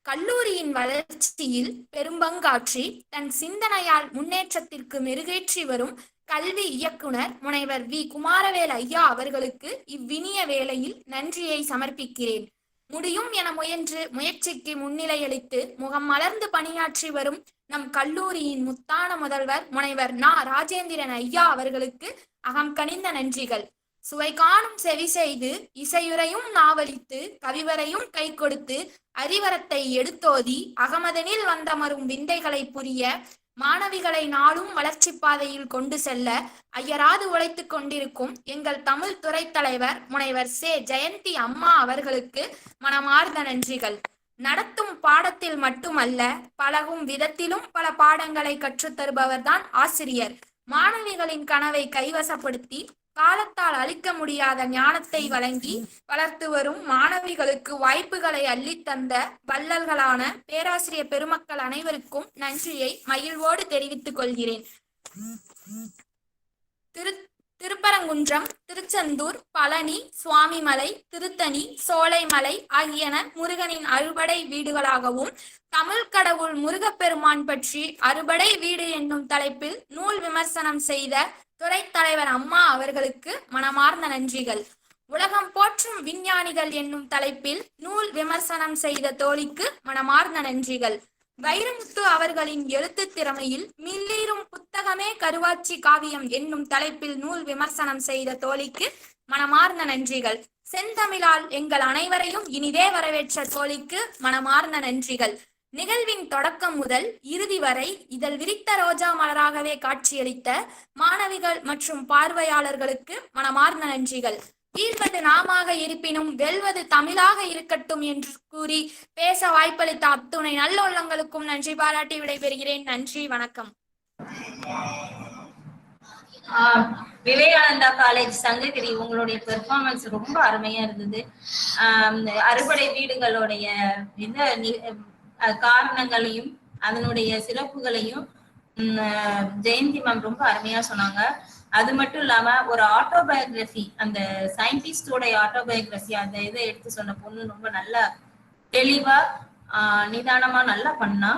கல்லூரியின் வளர்ச்சியில் பெரும்பங்காற்றி தன் சிந்தனையால் முன்னேற்றத்திற்கு மெருகேற்றி வரும் கல்வி இயக்குனர் முனைவர் வி. குமாரவேல் ஐயா அவர்களுக்கு இவ்வினிய வேளையில் நன்றியை சமர்ப்பிக்கிறேன். முடியும் என முயன்று முயற்சிக்கு முன்னிலையளித்து முகம் மலர்ந்து பணியாற்றி வரும் நம் கல்லூரியின் முத்தான முதல்வர் முனைவர் நா. ராஜேந்திரன் ஐயா அவர்களுக்கு அகம் கனிந்த நன்றிகள். சுவை காணும் செவி செய்து இசையுரையும் நாவலித்து கவிவரையும் கை கொடுத்து அறிவரத்தை எடுத்தோதி அகமதனில் வந்தமரும் விந்தைகளை புரிய மாணவிகளை நாளும் வளர்ச்சி பாதையில் கொண்டு செல்ல அயராது உழைத்து கொண்டிருக்கும் எங்கள் தமிழ் துறை தலைவர் முனைவர் சே. ஜெயந்தி அம்மா அவர்களுக்கு மனமார்ந்த நன்றிகள். நடத்தும் பாடத்தில் மட்டுமல்ல பழகும் விதத்திலும் பல பாடங்களை கற்றுத்தருபவர்தான் ஆசிரியர். மாணவிகளின் கனவை கைவசப்படுத்தி காலத்தால் அளிக்க முடியாத ஞானத்தை வழங்கி வளர்த்து வரும் மாணவிகளுக்கு வாய்ப்புகளை அள்ளித்தந்த வள்ளல்களான பேராசிரியர் பெருமக்கள் அனைவருக்கும் நன்றியை மகிழ்வோடு தெரிவித்துக் கொள்கிறேன். திருப்பரங்குன்றம், திருச்செந்தூர், பழனி, சுவாமிமலை, திருத்தணி, சோலைமலை ஆகியன முருகனின் அறுபடை வீடுகளாகவும் தமிழ் கடவுள் முருகப்பெருமான் பற்றி அறுபடை வீடு என்னும் தலைப்பில் நூல் விமர்சனம் செய்த துறை தலைவர் அம்மா அவர்களுக்கு மனமார்ந்த நன்றிகள். உலகம் போற்றும் விஞ்ஞானிகள் என்னும் தலைப்பில் நூல் விமர்சனம் செய்த தோழிக்கு மனமார்ந்த நன்றிகள். வைரமுத்து அவர்களின் எழுத்து திறமையில் மில்லீரும் புத்தகமே கருவாச்சி காவியம் என்னும் தலைப்பில் நூல் விமர்சனம் செய்த தோழிக்கு மனமார்ந்த நன்றிகள். செந்தமிழால் எங்கள் அனைவரையும் இனிதே வரவேற்ற தோழிக்கு மனமார்ந்த நன்றிகள். நிகழ்வின் தொடக்கம் முதல் இறுதி வரை இதழ் விரித்த ரோஜா மலராகவே காட்சியளித்த மாணவிகள் மற்றும் பார்வையாளர்களுக்கு மனமார்ந்த நன்றிகள். வீழ்வது நாமாக இருப்பினும் வெல்வது தமிழாக இருக்கட்டும் என்று கூறி பேச வாய்ப்பளித்த அத்துணை நல்ல உள்ளங்களுக்கும் நன்றி பாராட்டி விடைபெறுகிறேன். நன்றி, வணக்கம். விவேகானந்தா காலேஜ் சங்ககிரி, உங்களுடைய பெர்ஃபார்மன்ஸ் ரொம்ப அருமையா இருந்தது. அறுபடை வீடுகளுடைய காரணங்களையும் அதனுடைய சிறப்புகளையும் ஜெயந்தி மேம் ரொம்ப அருமையா சொன்னாங்க. அது மட்டும் இல்லாம ஒரு ஆட்டோபயோகிராஃபி, அந்த சயின்டிஸ்டோட ஆட்டோபயோகிராஃபி அந்த இதை எடுத்து சொன்ன பொண்ணு ரொம்ப நல்லா தெளிவா நிதானமா நல்லா பண்ணா.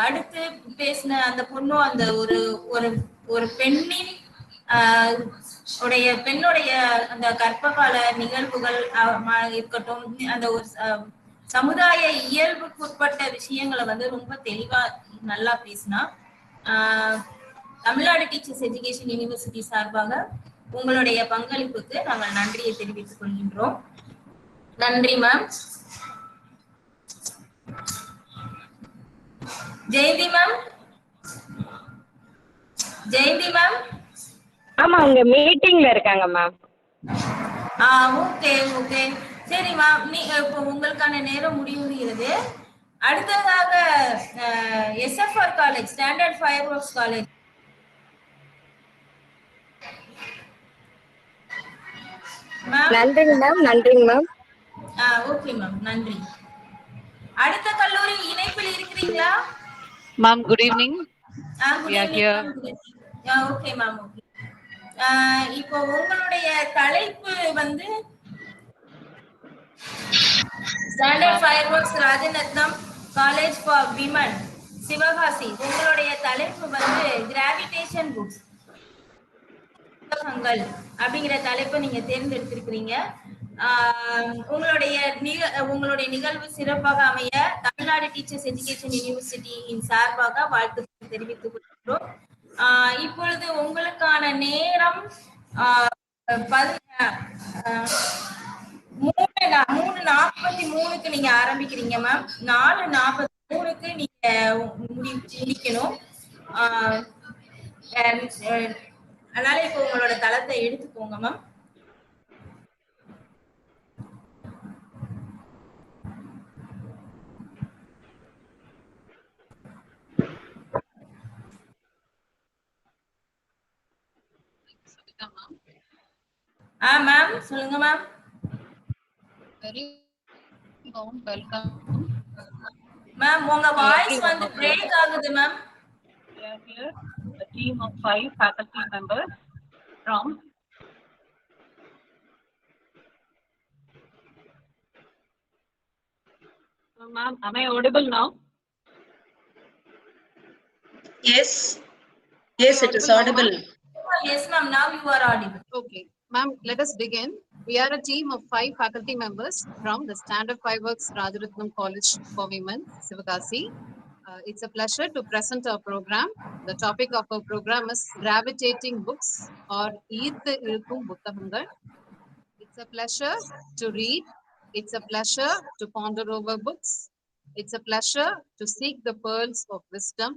அடுத்து பேசின அந்த பொண்ணும் அந்த ஒரு ஒரு ஒரு பெண்ணின் பெண்ணுடைய அந்த கர்ப்பகால நிகழ்வுகள் இருக்கட்டும், அந்த ஒரு சமுதாய இயல்புக்கு உட்பட்ட விஷயங்களை வந்து ரொம்ப தெளிவா நல்லா பேசினா. தமிழ்நாடு டீச்சர்ஸ் எஜுகேஷன் யூனிவர்சிட்டி சார்பாக உங்களுடைய பங்களிப்புக்கு நாங்கள் நன்றியை தெரிவித்துக் கொள்கின்றோம். நன்றி ma'am. Jayanthi ma'am. Jayanthi ma'am. ஆமா, அவங்க மீட்டிங்ல இருக்காங்க மேம். ஓகே ஓகே, சரி மேம். இப்போ உங்களுக்கான நேரம் முடிவுறுகிறது. அடுத்ததாக SFR college, standard fireworks college. நன்றிங்க மேம். நன்றிங்க மேம். ஓகே மேம், நன்றி. அடுத்த கல்லூரி இணைப்பில் இருக்கிறீங்களா ma'am? Good evening. Good evening. Okay ma'am, okay. இப்போ உங்களுடைய தலைப்பு வந்து standard fireworks Rajanatham college for women Sivakasi. உங்களுடைய தலைப்பு வந்து கிராவிடேஷன் புக்ஸ் புத்தகங்கள் அப்படிங்கிற தலைப்பை நீங்க தேர்ந்தெடுத்திருக்கிறீங்க. உங்களுடைய நிகழ்வு சிறப்பாக அமைய தமிழ்நாடு டீச்சர்ஸ் எஜுகேஷன் யூனிவர்சிட்டியின் சார்பாக வாழ்த்து தெரிவித்துக் கொள்கிறோம். இப்பொழுது உங்களுக்கான நேரம் 3:43 நீங்க ஆரம்பிக்கிறீங்க மேம். 4:43 நீங்க முடிக்கணும். அதனால இப்போ உங்களோட தளத்தை எடுத்துக்கோங்க மேம். மேம் சொல்லுங்க ma'am. Very warm welcome. Ma'am உங்க வாய்ஸ் வந்து பிரேக் ஆகுது ma'am. We are here, a team of 5 faculty members from ma'am, am I audible now? Yes. Yes, it is audible. Yes ma'am, now you are audible. Okay. Ma'am, let us begin. We are a team of 5 faculty members from the Standard 5 Works Rajaratnam College for Women, Sivagasi. It's a pleasure to present our program. The topic of our program is Gravitating Books or Eerthu Ilkum Butthagangal. It's a pleasure to read. It's a pleasure to ponder over books. It's a pleasure to seek the pearls of wisdom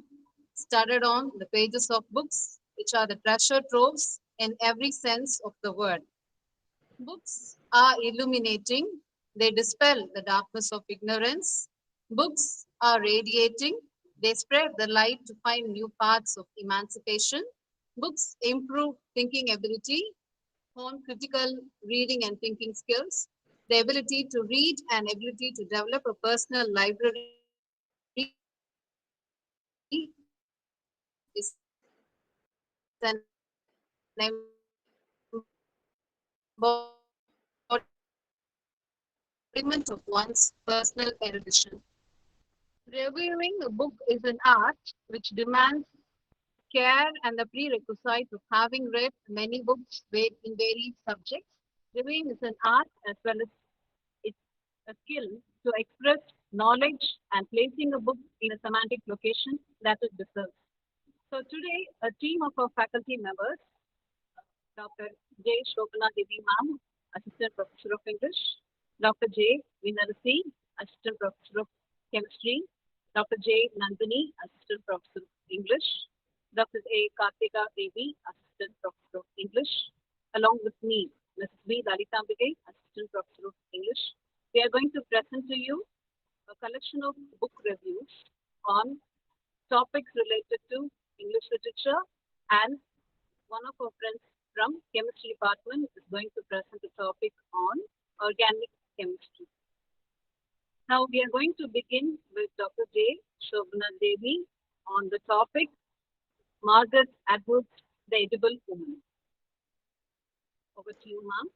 studded on the pages of books, which are the treasure troves in every sense of the word. Books are illuminating. They dispel the darkness of ignorance. Books are radiating. They spread the light to find new paths of emancipation. Books improve thinking ability, hone critical reading and thinking skills, the ability to read and ability to develop a personal library is an embodiment of one's personal erudition. Reviewing a book is an art which demands care and the prerequisite of having read many books in varied subjects. Reviewing is an art as well as it's a skill to express knowledge and placing a book in a semantic location that it deserves. So today, a team of our faculty members, Dr. J. Shobana Devi Ma'am, Assistant Professor of English, Dr. J. Vinarasi, Assistant Professor of Chemistry, Dr. J. Nandini, Assistant Professor of English, Dr. A. Kartika Devi, Assistant Professor of English, along with me, Mrs. B. Lalitambige, Assistant Professor of English. We are going to present to you a collection of book reviews on topics related to English literature, and one of our friends from Chemistry Department is going to present a topic on organic chemistry. Now we are going to begin with Dr. J. Shobana Devi on the topic Margaret Atwood's The Edible Woman. Over to you, ma'am.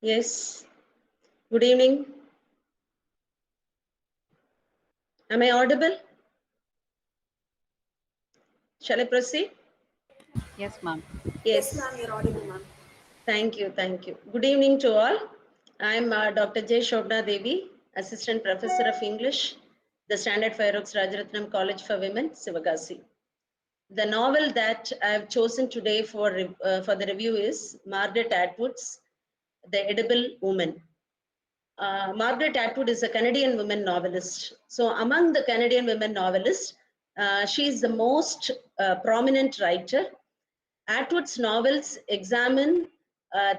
Yes. Good evening. Am I audible? Shall I proceed? Yes, ma'am. Yes, ma'am, you're audible, ma'am. Thank you, thank you. Good evening to all. I'm Dr. J. Shobna Devi, Assistant Professor of English, the Standard Fireworks Rajaratnam College for Women, Sivagasi. The novel that I've chosen today for the review is Margaret Atwood's The Edible Woman. Margaret Atwood is a Canadian woman novelist. So among the Canadian women novelists, she is the most prominent writer. Atwood's novels examine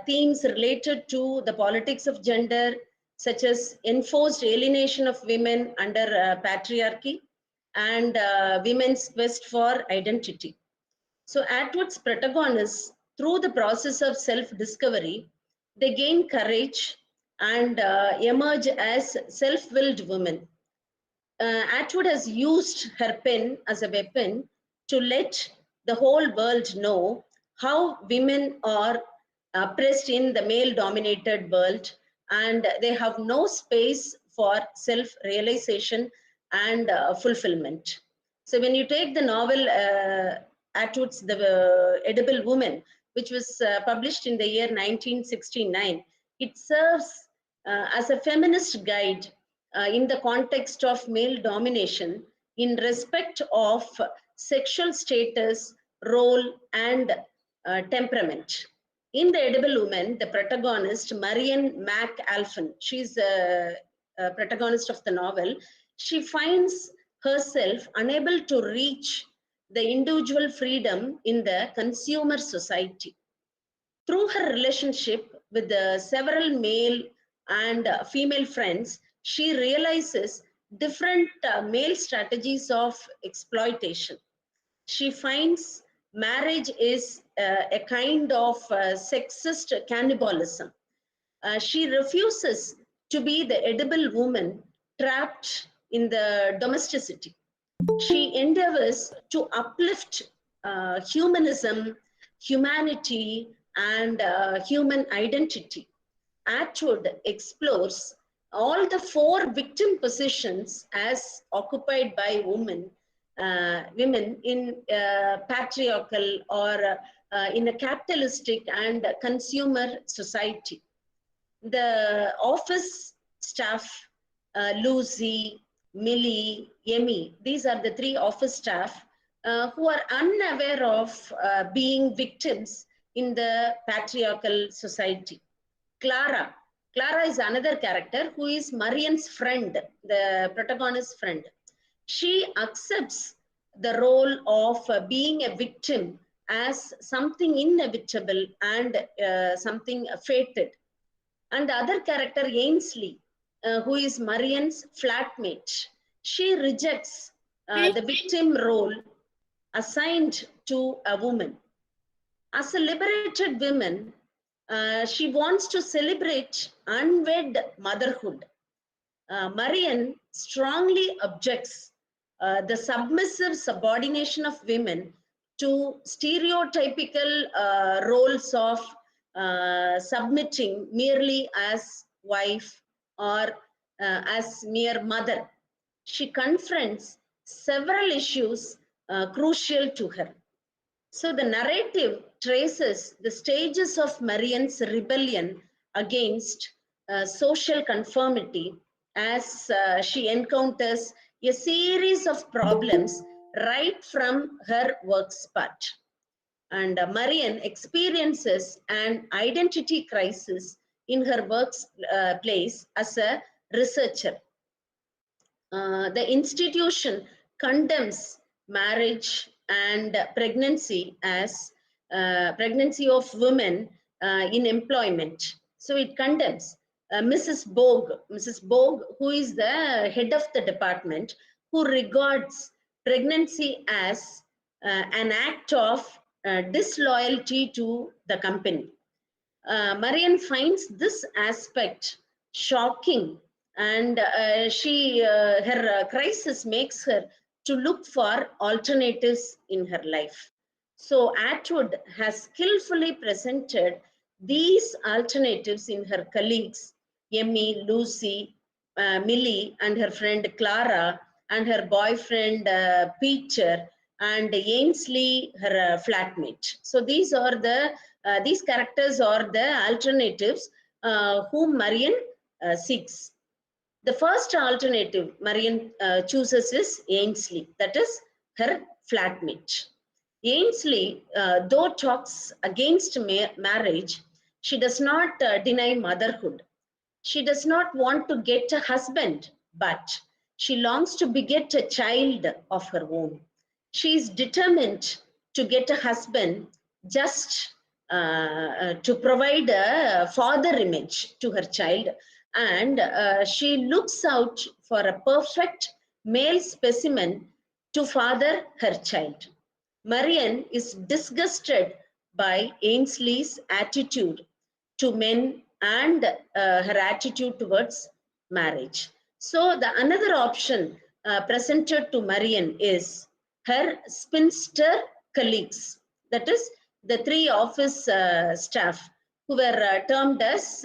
themes related to the politics of gender, such as enforced alienation of women under patriarchy and women's quest for identity. So Atwood's protagonists, through the process of self-discovery, they gain courage and emerge as self-willed women. Atwood has used her pen as a weapon to let the whole world know how women are oppressed in the male-dominated world and they have no space for self-realization and fulfillment. So when you take the novel Atwood's The Edible Woman, which was published in the year 1969, it serves as a feminist guide in the context of male domination in respect of sexual status, role, and temperament. In The Edible Woman, the protagonist, Marian McAlphin, she's a protagonist of the novel, she finds herself unable to reach the individual freedom in the consumer society. Through her relationship with the several male and female friends, she realizes different male strategies of exploitation. She finds marriage is a kind of sexist cannibalism. She refuses to be the edible woman trapped in the domesticity. She endeavors to uplift humanism, humanity, and human identity. Atwood explores all the four victim positions as occupied by women in patriarchal or in a capitalistic and consumer society. The office staff, Lucy, Millie, Emmy, these are the three office staff who are unaware of being victims in the patriarchal society. Clara is another character who is Marian's friend, the protagonist's friend. She accepts the role of being a victim as something inevitable and something fated. And the other character, Ainsley, who is Marian's flatmate, she rejects the victim role assigned to a woman. As a liberated woman, she wants to celebrate unwed motherhood. Marian strongly objects the submissive subordination of women to stereotypical roles of submitting merely as wife or as mere mother. She confronts several issues crucial to her. So the narrative traces the stages of Marian's rebellion against social conformity as she encounters a series of problems right from her work spot. And Marian experiences an identity crisis in her workplace as a researcher. The institution condemns marriage and pregnancy as pregnancy of women in employment. So it condemns Mrs. Bogue, who is the head of the department, who regards pregnancy as an act of disloyalty to the company. Marian finds this aspect shocking, and her crisis makes her to look for alternatives in her life. So Atwood has skillfully presented these alternatives in her colleagues, Emmy, Lucy, Millie, and her friend Clara, and her boyfriend Peter, and Ainsley, her flatmate. So these are the these characters are the alternatives whom Marian seeks. The first alternative Marian chooses is Ainsley, that is her flatmate. Ainsley, though talks against marriage, she does not deny motherhood. She does not want to get a husband, but she longs to beget a child of her own. She is determined to get a husband just to provide a father image to her child, and she looks out for a perfect male specimen to father her child. Marian is disgusted by Ainsley's attitude to men and her attitude towards marriage. So the another option presented to Marian is her spinster colleagues, that is the three office staff who were termed as,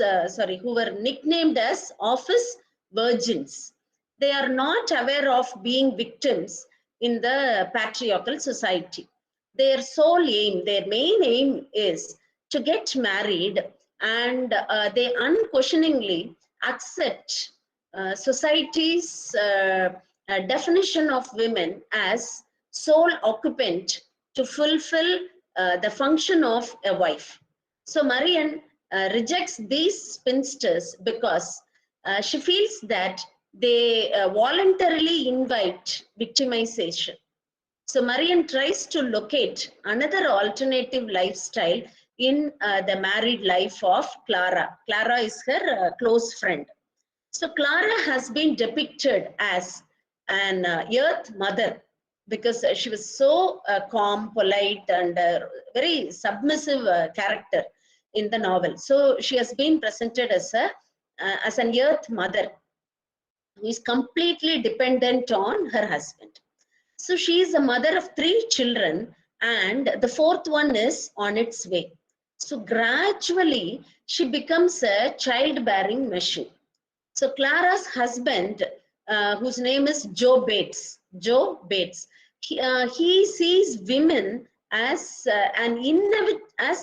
who were nicknamed as office virgins. They are not aware of being victims in the patriarchal society. Their sole aim, their main aim is to get married, and they unquestioningly accept society's definition of women as sole occupant to fulfill the function of a wife. So Marian rejects these spinsters because she feels that they voluntarily invite victimization. So Marian tries to locate another alternative lifestyle in the married life of Clara. Clara is her close friend. So Clara has been depicted as an earth mother because she was so calm, polite, and very submissive character in the novel. So she has been presented as an earth mother who is completely dependent on her husband. So she is a mother of 3 children, and the 4th one is on its way. So gradually she becomes a childbearing machine. So Clara's husband, whose name is Joe Bates, he sees women as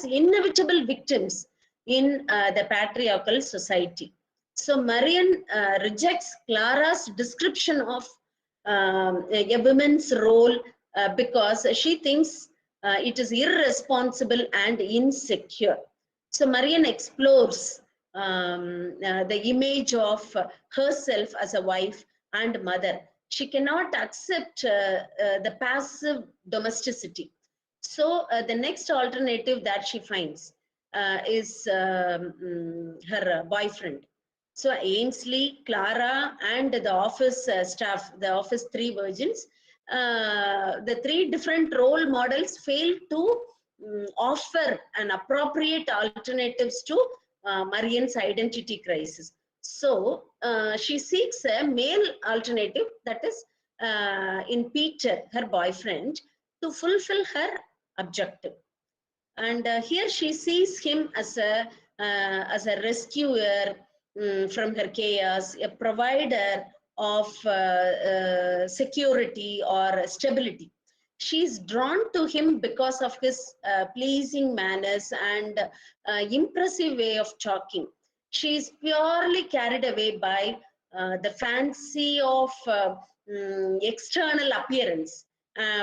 inevitable victims in the patriarchal society. So Marian rejects Clara's description of a woman's role because she thinks it is irresponsible and insecure. So Marian explores the image of herself as a wife and mother. She cannot accept the passive domesticity. So the next alternative that she finds is her boyfriend. So Ainsley, Clara, and the office staff, the office 3 virgins, the 3 different role models fail to offer an appropriate alternatives to Marian's identity crisis. So she seeks a male alternative, that is in Peter, her boyfriend, to fulfill her objective. And here she sees him as a rescuer from her chaos, a provider of security or stability. She is drawn to him because of his pleasing manners and impressive way of talking. She is purely carried away by the fancy of external appearance.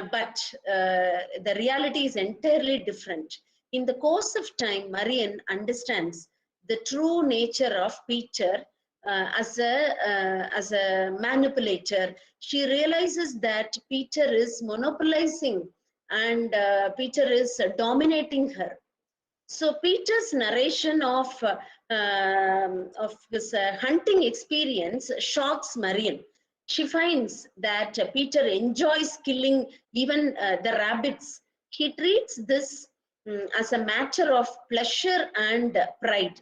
But the reality is entirely different. In the course of time, Marian understands the true nature of Peter as a manipulator. She realizes that Peter is monopolizing and Peter is dominating her. So Peter's narration of his hunting experience shocks Marian. She finds that Peter enjoys killing even the rabbits. He treats this as a matter of pleasure and pride.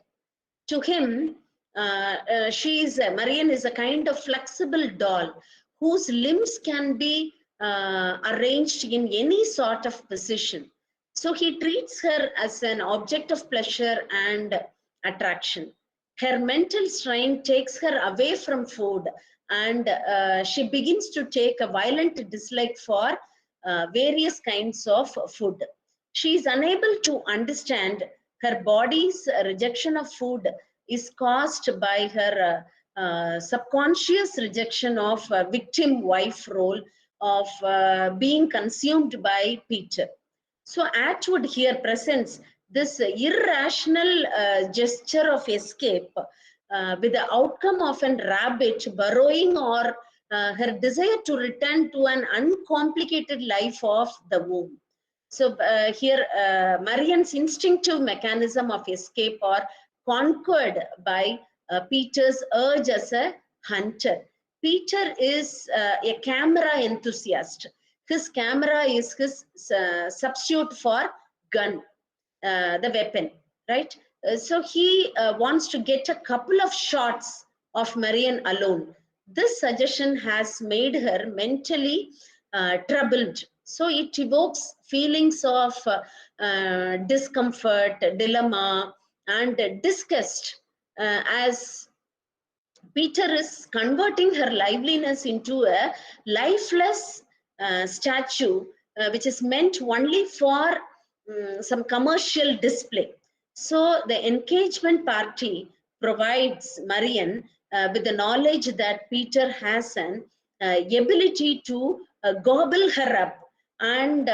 To him, Marian is a kind of flexible doll whose limbs can be arranged in any sort of position. So he treats her as an object of pleasure and attraction. Her mental strain takes her away from food, and she begins to take a violent dislike for various kinds of food. She is unable to understand her body's rejection of food is caused by her subconscious rejection of victim wife role of being consumed by Peter. So Atwood here presents this irrational gesture of escape with the outcome of a rabbit burrowing or her desire to return to an uncomplicated life of the womb. So here Marian's instinctive mechanism of escape are conquered by Peter's urge as a hunter. Peter is a camera enthusiast. His camera is his substitute for gun, the weapon, right? So he wants to get a couple of shots of Marian alone. This suggestion has made her mentally troubled. So it evokes feelings of discomfort, dilemma, and disgust as Peter is converting her liveliness into a lifeless statue, which is meant only for some commercial display. So the engagement party provides Marian with the knowledge that Peter has an ability to gobble her up, and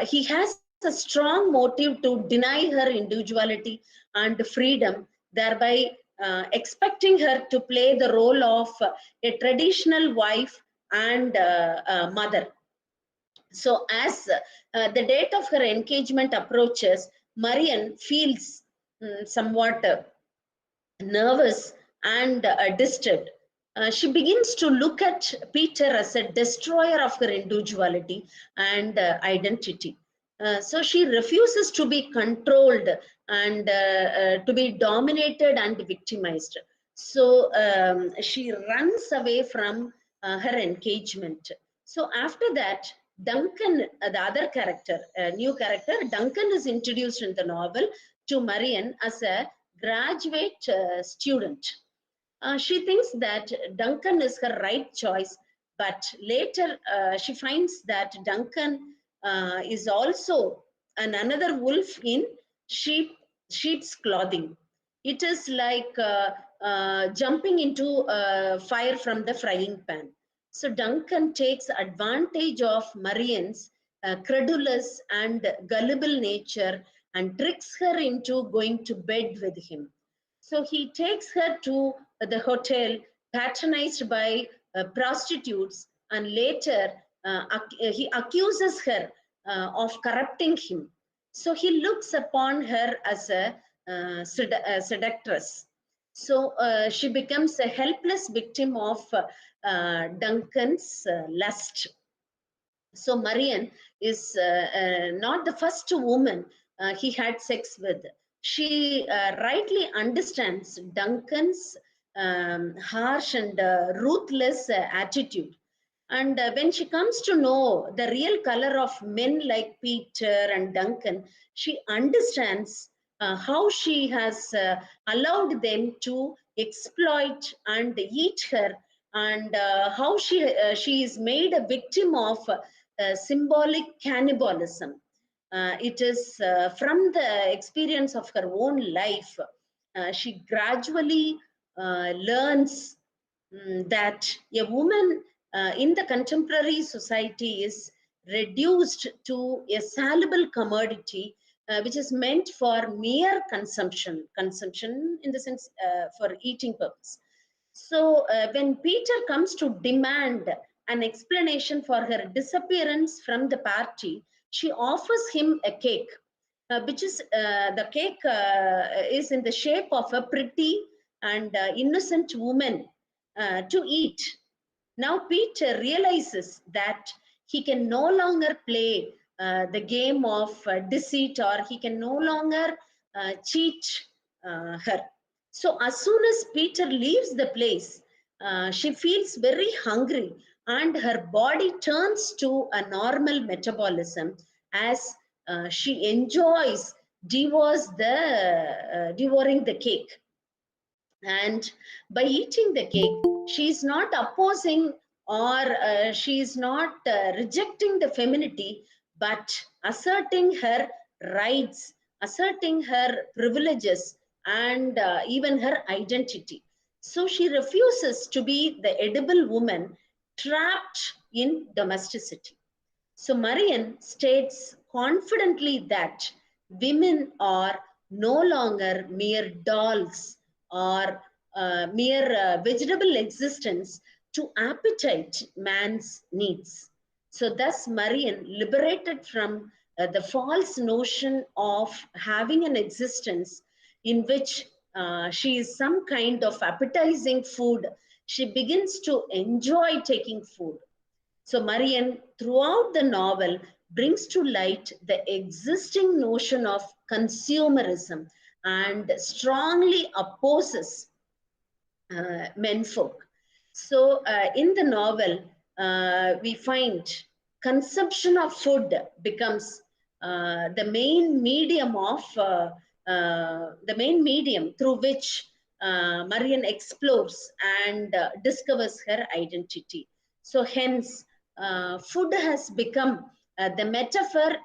he has a strong motive to deny her individuality and freedom, thereby expecting her to play the role of a traditional wife and mother. So as the date of her engagement approaches, Marian feels somewhat nervous and disturbed. She begins to look at Peter as a destroyer of her individuality and identity. So she refuses to be controlled and to be dominated and victimized. So she runs away from her engagement. So after that, Duncan, the other character, a new character, Duncan is introduced in the novel to Marian as a graduate student. She thinks that Duncan is her right choice, but later she finds that Duncan is also another wolf in sheep's clothing. It is like jumping into fire from the frying pan. So Duncan takes advantage of Marian's credulous and gullible nature and tricks her into going to bed with him. So he takes her to the hotel patronized by prostitutes, and later he accuses her of corrupting him. So he looks upon her as a seductress. So she becomes a helpless victim of Duncan's lust. So Marian is not the first woman he had sex with. She rightly understands Duncan's harsh and ruthless attitude. And when she comes to know the real color of men like Peter and Duncan, she understands how she has allowed them to exploit and eat her, and how she is made a victim of symbolic cannibalism. It is from the experience of her own life, she gradually learns that a woman in the contemporary society is reduced to a salable commodity, which is meant for mere consumption in the sense for eating purpose. So when Peter comes to demand an explanation for her disappearance from the party, she offers him a cake, which is the cake is in the shape of a pretty and innocent woman to eat. Now Peter realizes that he can no longer play the game of deceit, or he can no longer cheat her. So as soon as Peter leaves the place, she feels very hungry and her body turns to a normal metabolism as she enjoys devouring the cake. And by eating the cake, she is not opposing or she is not rejecting the femininity, but asserting her rights, asserting her privileges, and even her identity. So she refuses to be the edible woman trapped in domesticity. So Marian states confidently that women are no longer mere dolls or mere vegetable existence to appetite man's needs. So thus Marian, liberated from the false notion of having an existence in which she is some kind of appetizing food, she begins to enjoy taking food. So Marian, throughout the novel, brings to light the existing notion of consumerism and strongly opposes menfolk. So in the novel, we find consumption of food becomes the main medium through which Marian explores and discovers her identity. So hence, food has become the metaphor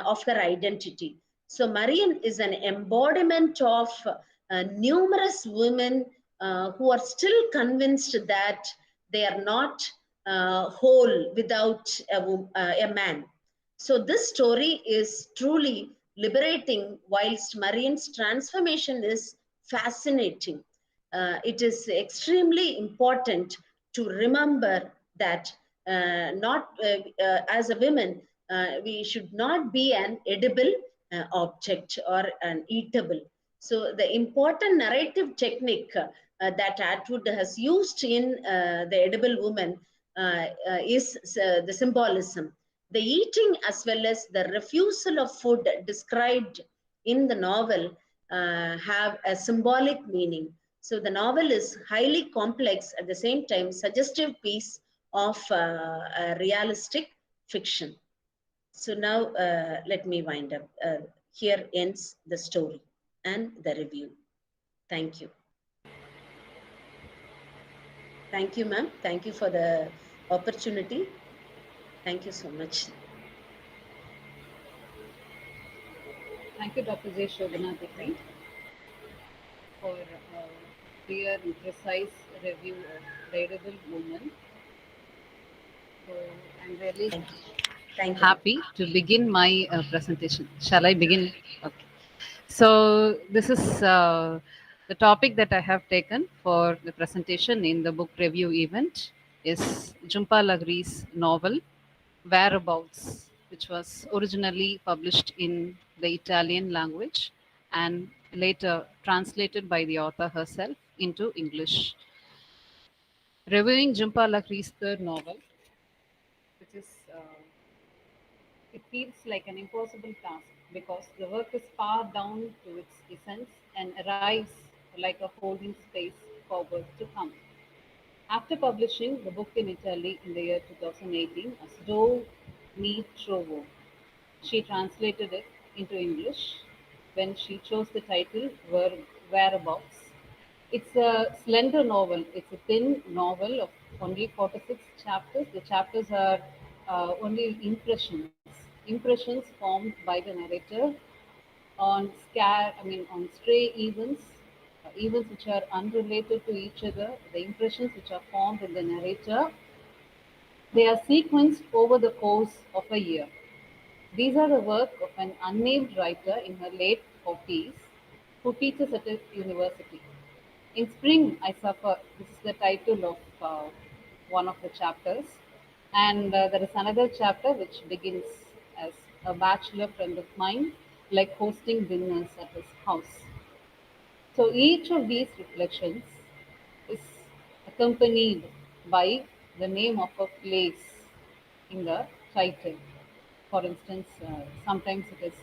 of her identity. So Marian is an embodiment of numerous women who are still convinced that they are not whole without a man. So this story is truly liberating, whilst Marian's transformation is fascinating. It is extremely important to remember that as a woman, we should not be an edible object or an eatable. So the important narrative technique that Atwood has used in the edible woman is the symbolism. The eating as well as the refusal of food described in the novel have a symbolic meaning. So the novel is highly complex, at the same time suggestive piece of realistic fiction. So now let me wind up. Here ends the story and the review. Thank you. Thank you, ma'am. Thank you for the opportunity. Thank you so much. Thank you, Dr. J. Shobhana, for a clear and precise review of the edible woman. So I'm really happy to begin my presentation. Shall I begin? Okay. So this is the topic that I have taken for the presentation in the book review event is Jhumpa Lahiri's novel Whereabouts, which was originally published in the Italian language and later translated by the author herself into English. Reviewing Jhumpa Lahiri's third novel, which is it feels like an impossible task because the work is far down to its essence and arrives like a holding space for work to come. After publishing the book in Italy in the year 2018 as Do Mi Trovo, she translated it into English when she chose the title Whereabouts. It's a slender novel. It's a thin novel of only 46 chapters. The chapters are only impressions formed by the narrator on stray events, events which are unrelated to each other. The impressions which are formed in the narrator, they are sequenced over the course of a year. These are the work of an unnamed writer in her late 40s who teaches at a university. In Spring, I Suffer, this is the title of one of the chapters. And there is another chapter which begins as a bachelor friend of mine, like hosting dinners at his house. So each of these reflections is accompanied by the name of a place in the title. For instance, sometimes it is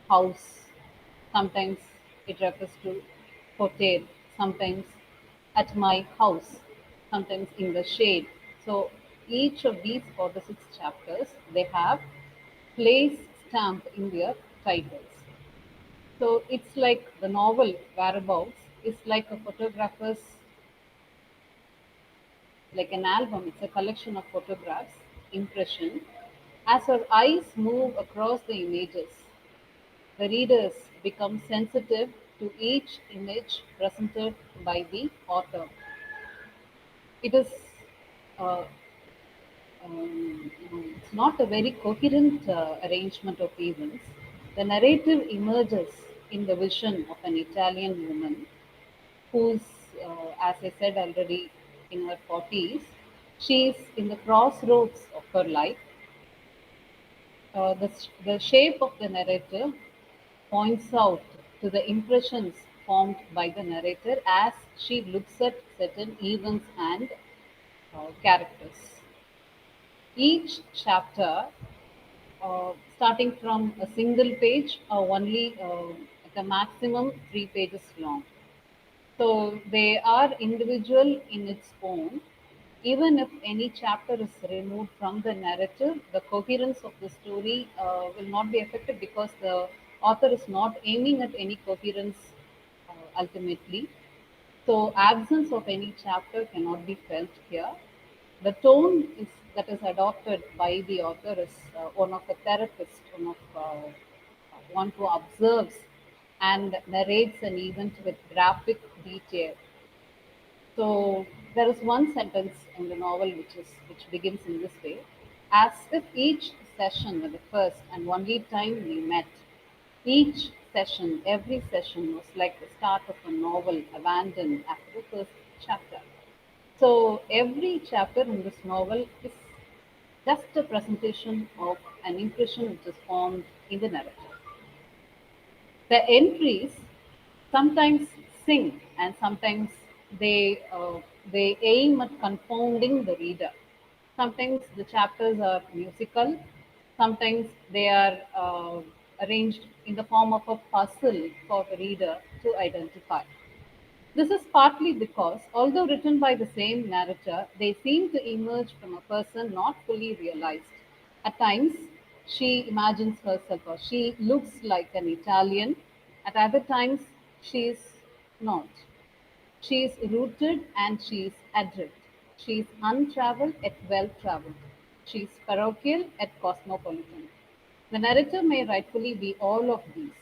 house, sometimes it refers to hotel, sometimes at my house, sometimes in the shade. So each of these 46 chapters, they have place stamp in their titles. So it's like the novel Whereabouts is like a photographer's, like an album. It's a collection of photographs, impression. As our eyes move across the images, the readers become sensitive to each image presented by the author. It is uh, it's not a very coherent arrangement of events. The narrative emerges in the vision of an Italian woman who's, as I said already, in her 40s. She is in the crossroads of her life. The shape of the narrative points out to the impressions formed by the narrator as she looks at certain events and characters. Each chapter, starting from a single page, only at the maximum 3 pages long. So they are individual in its own. Even if any chapter is removed from the narrative, the coherence of the story will not be affected because the author is not aiming at any coherence ultimately. So absence of any chapter cannot be felt here. The tone that is adopted by the author is one of a therapist, one who observes and narrates an event with graphic detail. So there is one sentence in the novel which begins in this way: as if each session was the first and only time we met. Each session, every session was like the start of a novel abandoned after the first chapter. So every chapter in this novel is just a presentation of an impression which is formed in the narrative. The entries sometimes sing and sometimes they aim at confounding the reader. Sometimes the chapters are musical, sometimes they are arranged in the form of a puzzle for the reader to identify. This is partly because, although written by the same narrator, they seem to emerge from a person not fully realized. At times, she imagines herself or she looks like an Italian. At other times, she is not. She is rooted and she is adrift. She is untraveled yet well traveled. She is parochial yet cosmopolitan. The narrator may rightfully be all of these.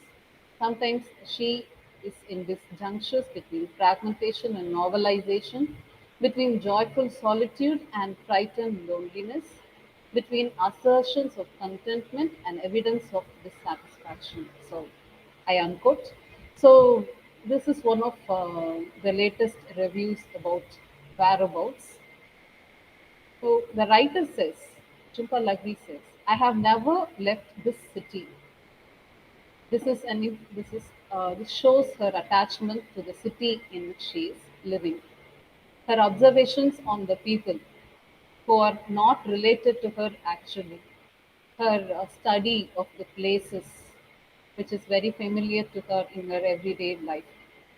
Sometimes she is in this junctures between fragmentation and novelization, between joyful solitude and frightened loneliness, between assertions of contentment and evidence of dissatisfaction. So, I unquote. So, this is one of the latest reviews about Whereabouts. So, the writer says, Chumpa Lagri says, I have never left this city. This shows her attachment to the city in which she is living. Her observations on the people who are not related to her actually. Her study of the places which is very familiar to her in her everyday life.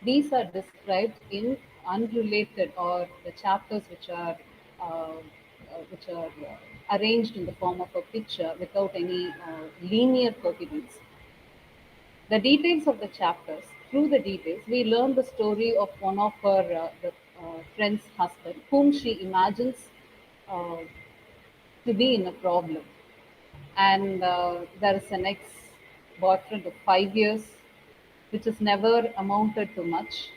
These are described in unrelated or the chapters which are arranged in the form of a picture without any linear coherence. The details of the chapters, through the details, we learn the story of one of her friend's husband, whom she imagines uh, to be in a problem. And there is an ex-boyfriend of 5 years, which has never amounted to much.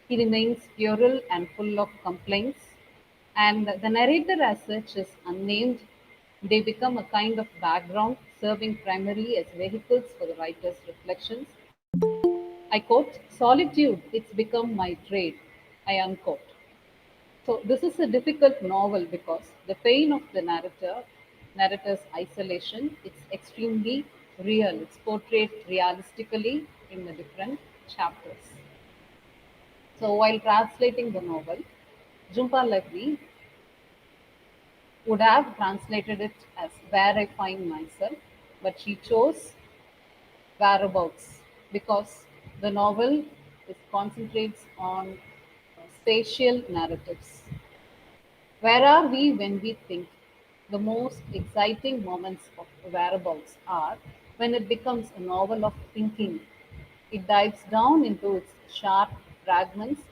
He remains puerile and full of complaints. And the narrator, as such, is unnamed. They become a kind of background, serving primarily as vehicles for the writer's reflections. I quote, solitude, it's become my trade. I unquote. So this is a difficult novel because the pain of the narrator's isolation, it's extremely real. It's portrayed realistically in the different chapters. So while translating the novel, Jhumpa Lahiri would have translated it as Where I Find Myself, but she chose Whereabouts because the novel concentrates on spatial narratives. Where are we when we think? The most exciting moments of Whereabouts are when it becomes a novel of thinking. It dives down into its sharp fragments,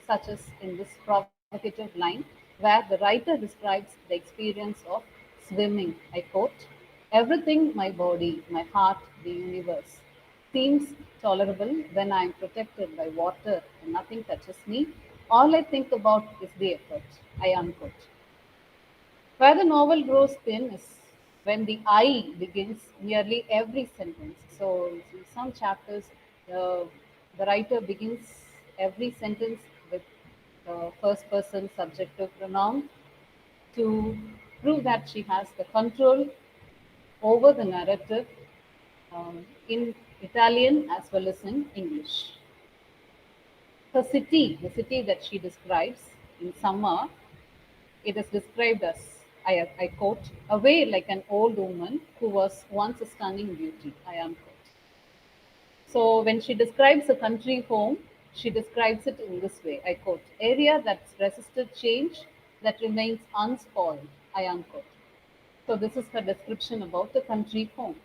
such as in this provocative line, where the writer describes the experience of swimming. I quote, "Everything, my body, my heart, the universe, seems tolerable when I am protected by water and nothing touches me. All I think about is the effort." I unquote. Where the novel grows thin is when the I begins nearly every sentence. So, in some chapters, the writer begins every sentence with first person subjective pronoun to prove that she has the control over the narrative in Italian as well as in English. Her city, the city that she describes in summer, it is described as, I quote, "away like an old woman who was once a stunning beauty." I unquote. So when she describes a country home, she describes it in this way. I quote, "area that's resisted change, that remains unspoiled." I unquote. So this is her description about the country home.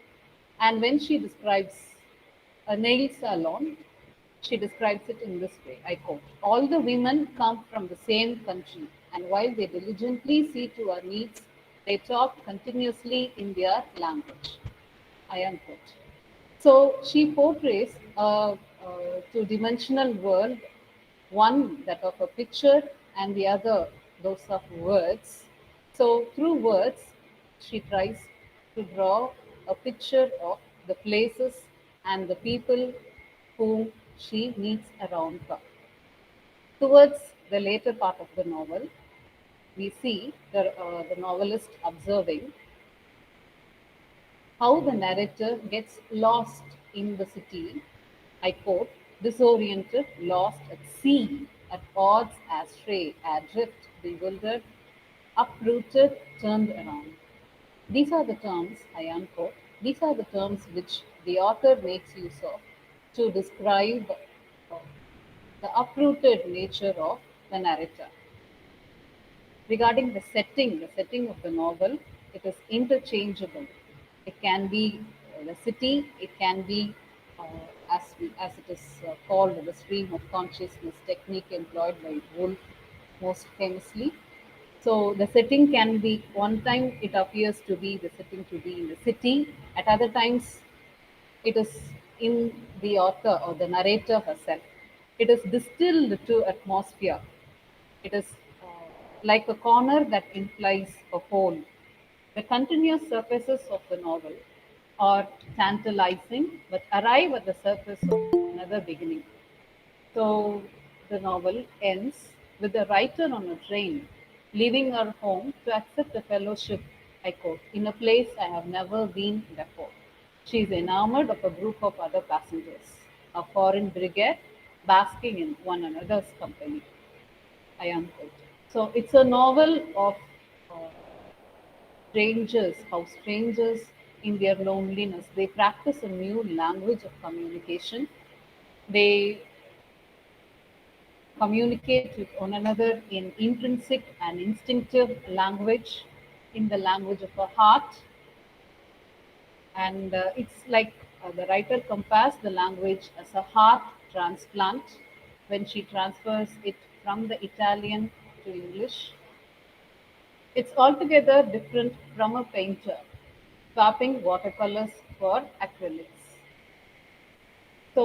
And when she describes a nail salon, she describes it in this way. I quote, "all the women come from the same country, and while they diligently see to our needs, they talk continuously in their language." I unquote. So she portrays a two-dimensional world, one that of a picture and the other those of words. So through words, she tries to draw a picture of the places and the people whom she meets around her. Towards the later part of the novel, we see the novelist observing how the narrator gets lost in the city. I quote, "disoriented, lost at sea, at odds, astray, adrift, bewildered, uprooted, turned around." These are the terms, I unquote, these are the terms which the author makes use of to describe the uprooted nature of the narrator. Regarding the setting of the novel, it is interchangeable. It can be the city, it can be, as it is called, the stream of consciousness technique employed by Woolf most famously. So the setting can be, one time it appears to be the setting to be in the city, at other times it is in the author or the narrator herself. It is distilled to atmosphere. It is like a corner that implies a whole. The continuous surfaces of the novel are tantalizing but arrive at the surface of another beginning. So the novel ends with the writer on a train leaving her home to accept a fellowship, I quote, "in a place I have never been before." She is enamored of a group of other passengers, a foreign brigade basking in one another's company. I unquote. So it's a novel of uh, strangers, how strangers in their loneliness, they practice a new language of communication. They communicate with one another in intrinsic and instinctive language, in the language of a heart. And it's like the writer compares the language as a heart transplant when she transfers it from the Italian to English. It's altogether different from a painter swapping watercolors for acrylics. So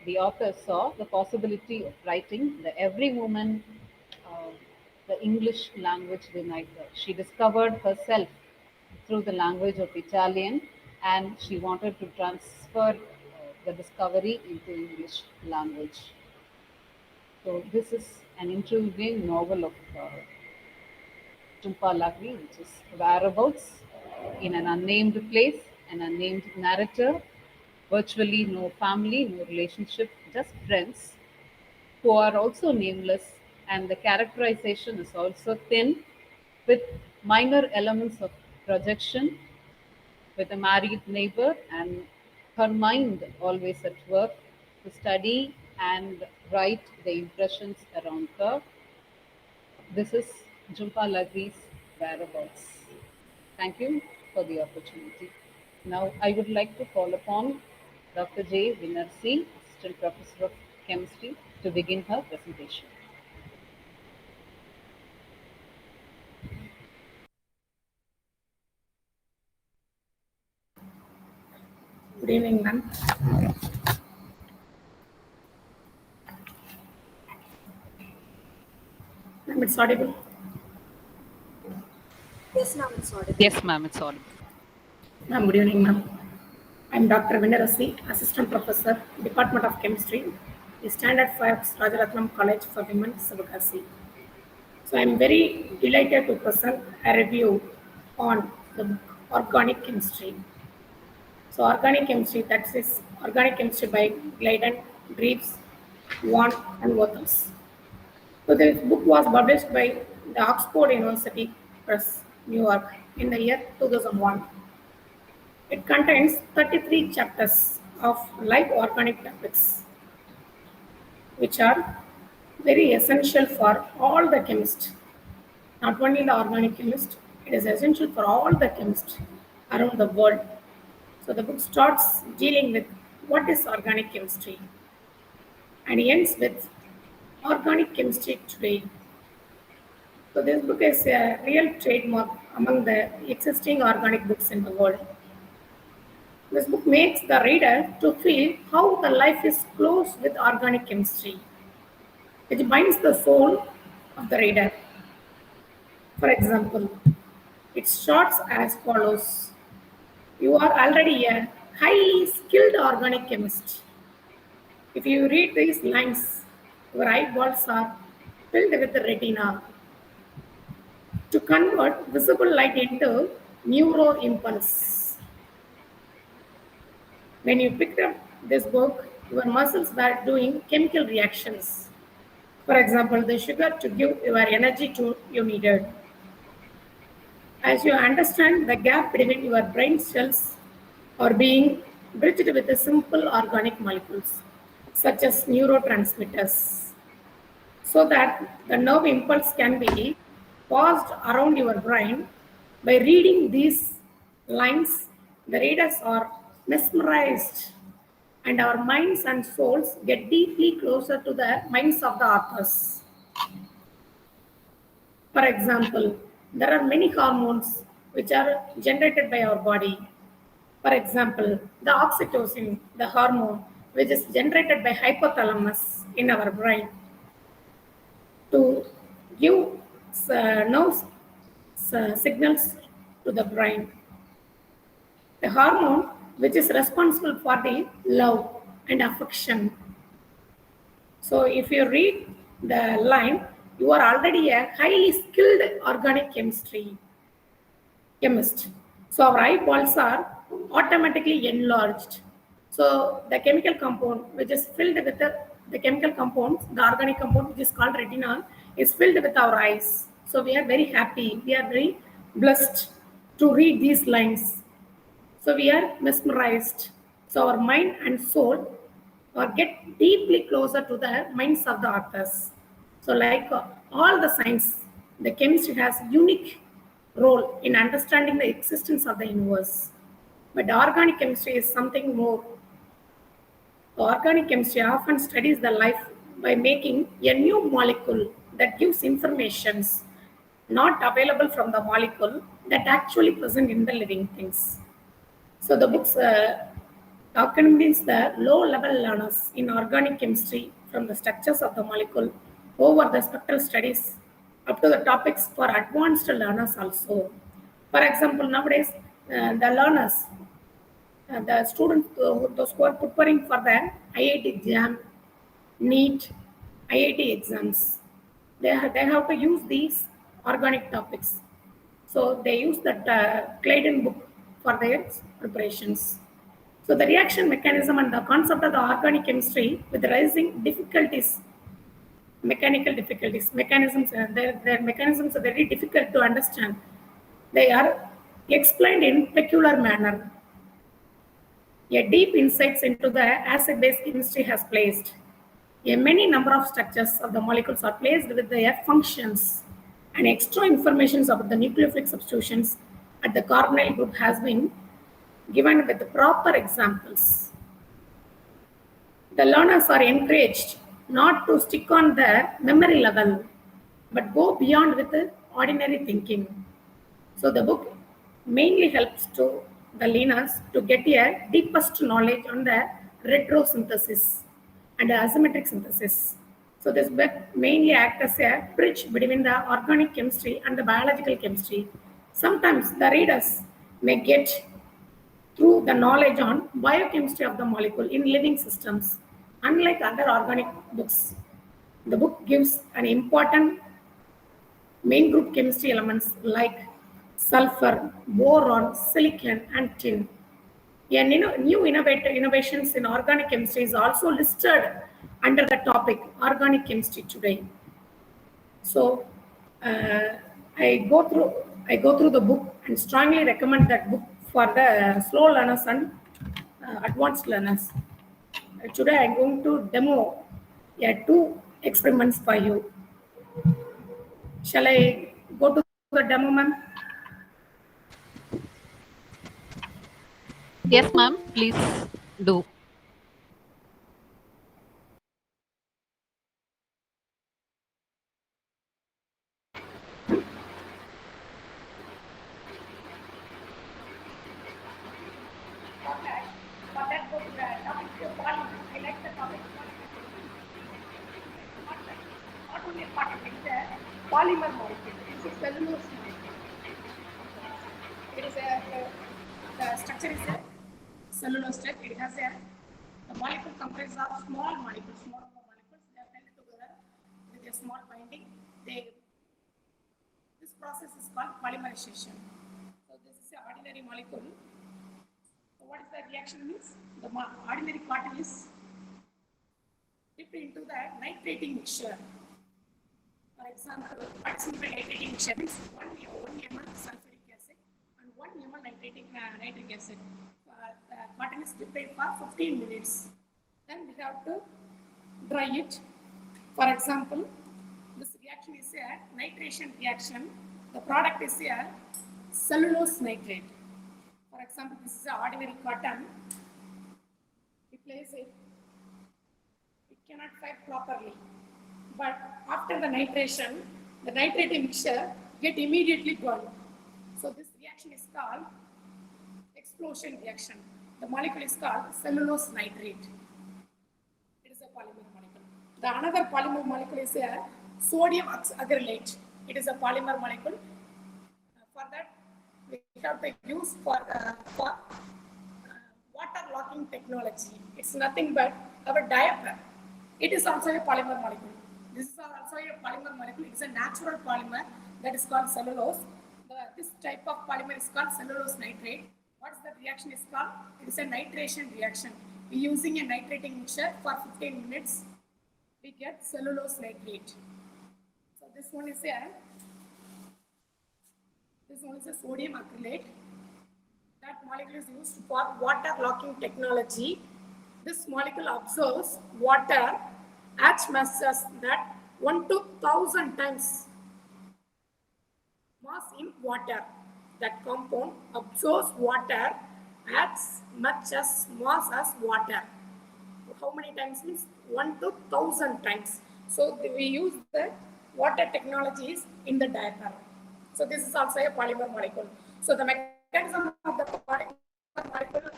the author saw the possibility of writing the every woman, uh, the English language denied her. She discovered herself through the language of Italian, and she wanted to transfer the discovery into English language. So this is an intriguing novel of Jhumpa Lahiri, which is whereabouts in an unnamed place, an unnamed narrator, virtually no family, no relationship, just friends who are also nameless, and the characterization is also thin with minor elements of projection, with a married neighbor and her mind always at work to study and write the impressions around her. This is Jhumpa Lahiri's whereabouts. Thank you for the opportunity. Now I would like to call upon Dr. J. Vinersi, Assistant Professor of Chemistry, to begin her presentation. Good evening, ma'am. Ma'am, it's audible. Yes, ma'am, it's audible. Yes, ma'am, it's audible. Ma'am, good evening, ma'am. I'm Dr. Vinersi, Assistant Professor, Department of Chemistry, the Standard 5 Rajaratnam College for Women, Savagasi. So I'm very delighted to present a review on the book Organic Chemistry. So organic chemistry, that is organic chemistry by Glyden, Greaves, Vaughan, and Wothers. So this book was published by the Oxford University Press, New York, in the year 2001. It contains 33 chapters of live organic topics, which are very essential for all the chemists, not only the organic chemist, it is essential for all the chemists around the world. So the book starts dealing with what is organic chemistry and ends with organic chemistry today. So this book is a real trademark among the existing organic books in the world. This book makes the reader to feel how the life is close with organic chemistry, which binds the soul of the reader. For example, it starts as follows. You are already a highly skilled organic chemist. If you read these lines, your eyeballs are filled with the retina to convert visible light into neuroimpulse. When you picked up this book, your muscles were doing chemical reactions. For example, the sugar to give your energy to you needed. As you understand, the gap between your brain cells are being bridged with the simple organic molecules, such as neurotransmitters, so that the nerve impulse can be passed around your brain. By reading these lines, the readers are mesmerized, and our minds and souls get deeply closer to the minds of the authors. For example, there are many hormones which are generated by our body. For example, the oxytocin, the hormone which is generated by hypothalamus in our brain to give nerve signals to the brain. The hormone which is responsible for the love and affection. So if you read the line, you are already a highly skilled organic chemist. So our eyeballs are automatically enlarged. So the chemical compound which is filled with the chemical compounds, the organic compound which is called retinol, is filled with our eyes. So we are very happy, we are very blessed to read these lines. So we are mesmerized. So our mind and soul or get deeply closer to the minds of the authors. So like all the science, the chemistry has unique role in understanding the existence of the universe. But organic chemistry is something more. The organic chemistry often studies the life by making a new molecule that gives informations not available from the molecule that actually present in the living things. So the books documents the low-level learners in organic chemistry from the structures of the molecule over the spectral studies up to the topics for advanced learners also. For example, nowadays the learners, the students, those who are preparing for the IIT exam, NEET, IIT exams, they have to use these organic topics. So they use that Clayton book for their preparations. So the reaction mechanism and the concept of the organic chemistry with rising difficulties, mechanical difficulties, mechanisms, their mechanisms are very difficult to understand. They are explained in peculiar manner. A deep insights into the acid-base chemistry has placed. A many number of structures of the molecules are placed with their functions, and extra information about the nucleophilic substitutions at the carbonyl group has been given with proper examples. The learners are encouraged not to stick on their memory level, but go beyond with the ordinary thinking. So the book mainly helps to the learners to get a deepest knowledge on the retrosynthesis and asymmetric synthesis. So this book mainly acts as a bridge between the organic chemistry and the biological chemistry. Sometimes the readers may get through the knowledge on biochemistry of the molecule in living systems. Unlike other organic books, the book gives an important main group chemistry elements like sulfur, boron, silicon, and tin. Yeah, new innovations in organic chemistry is also listed under the topic organic chemistry today. So uh, I go through the book and strongly recommend that book for the slow learners and advanced learners. Today I'm going to demo two experiments for you. Shall I go to the demo, ma'am? Yes, ma'am. Please do. For that book, the topic polymer. I like the topic not only part of it, it's a polymer molecule. It's a cellulose molecule. It is the structure is a cellulose structure. It has the molecule comprises of small molecules. Small molecules they are held together with a small binding. This process is called polymerization. So this is an ordinary molecule. So what is the reaction means? The ordinary cotton is dipped into the nitrating mixture. For example, what is nitrating mixture means 1 ml sulfuric acid and 1 ml nitric acid. The cotton is dipped for 15 minutes. Then we have to dry it. For example, this reaction is a nitration reaction. The product is a cellulose nitrate. For example, this is an ordinary cotton. We place it. It cannot fire properly. But after the nitration, the nitrating mixture get immediately burned. So this reaction is called explosion reaction. The molecule is called cellulose nitrate. It is a polymer molecule. The another polymer molecule is a sodium oxalate. It is a polymer molecule. For that, we have to use for water locking technology. It's nothing but our diaphragm. It is also a polymer molecule. This is also a polymer molecule. It is a natural polymer that is called cellulose. This type of polymer is called cellulose nitrate. What is the reaction is called? It is a nitration reaction. We using a nitrating mixture for 15 minutes. We get cellulose nitrate. So this one is a sodium acrylate. That molecule is used for water locking technology. This molecule absorbs water as much as that 1 to 1,000 times mass in water. That compound absorbs water as much as mass as water. How many times means 1 to 1,000 times. So we use the water technologies in the diaphragm. So this is also a polymer molecule. So the mechanism of the polymer molecule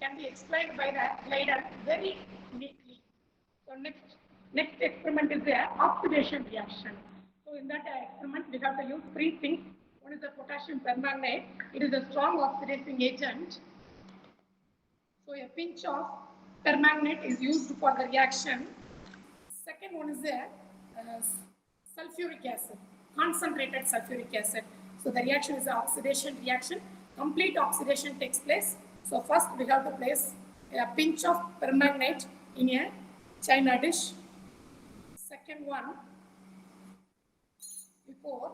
can be explained by the glider very neatly. So next experiment is the oxidation reaction. So in that experiment, we have to use 3 things. One is the potassium permanganate. It is a strong oxidizing agent. So a pinch of permanganate is used for the reaction. Second one is the sulfuric acid, concentrated sulfuric acid. So the reaction is an oxidation reaction. Complete oxidation takes place. So first we have to place a pinch of permanganate in a china dish. Second one, we pour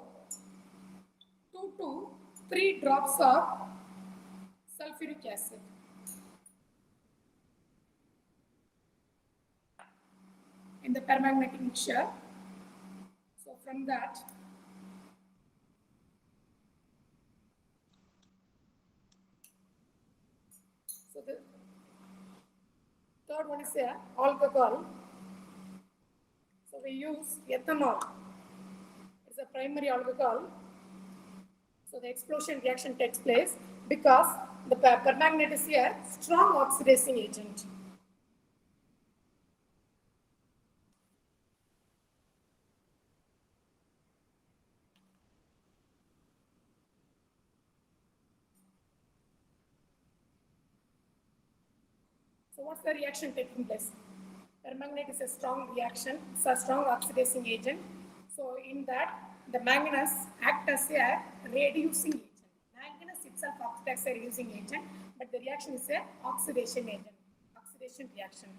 2 to 3 drops of sulfuric acid. In the permanganate mixture. So from that, third one is alcohol. So we use ethanol. It's a primary alcohol. So the explosion reaction takes place because the permanganate is a strong oxidizing agent. So what's the reaction taking place? Permanganate is a strong reaction, it's a strong oxidizing agent. So in that, the manganese acts as a reducing agent. Manganese itself acts as a reducing agent, but the reaction is a oxidation agent, oxidation reaction.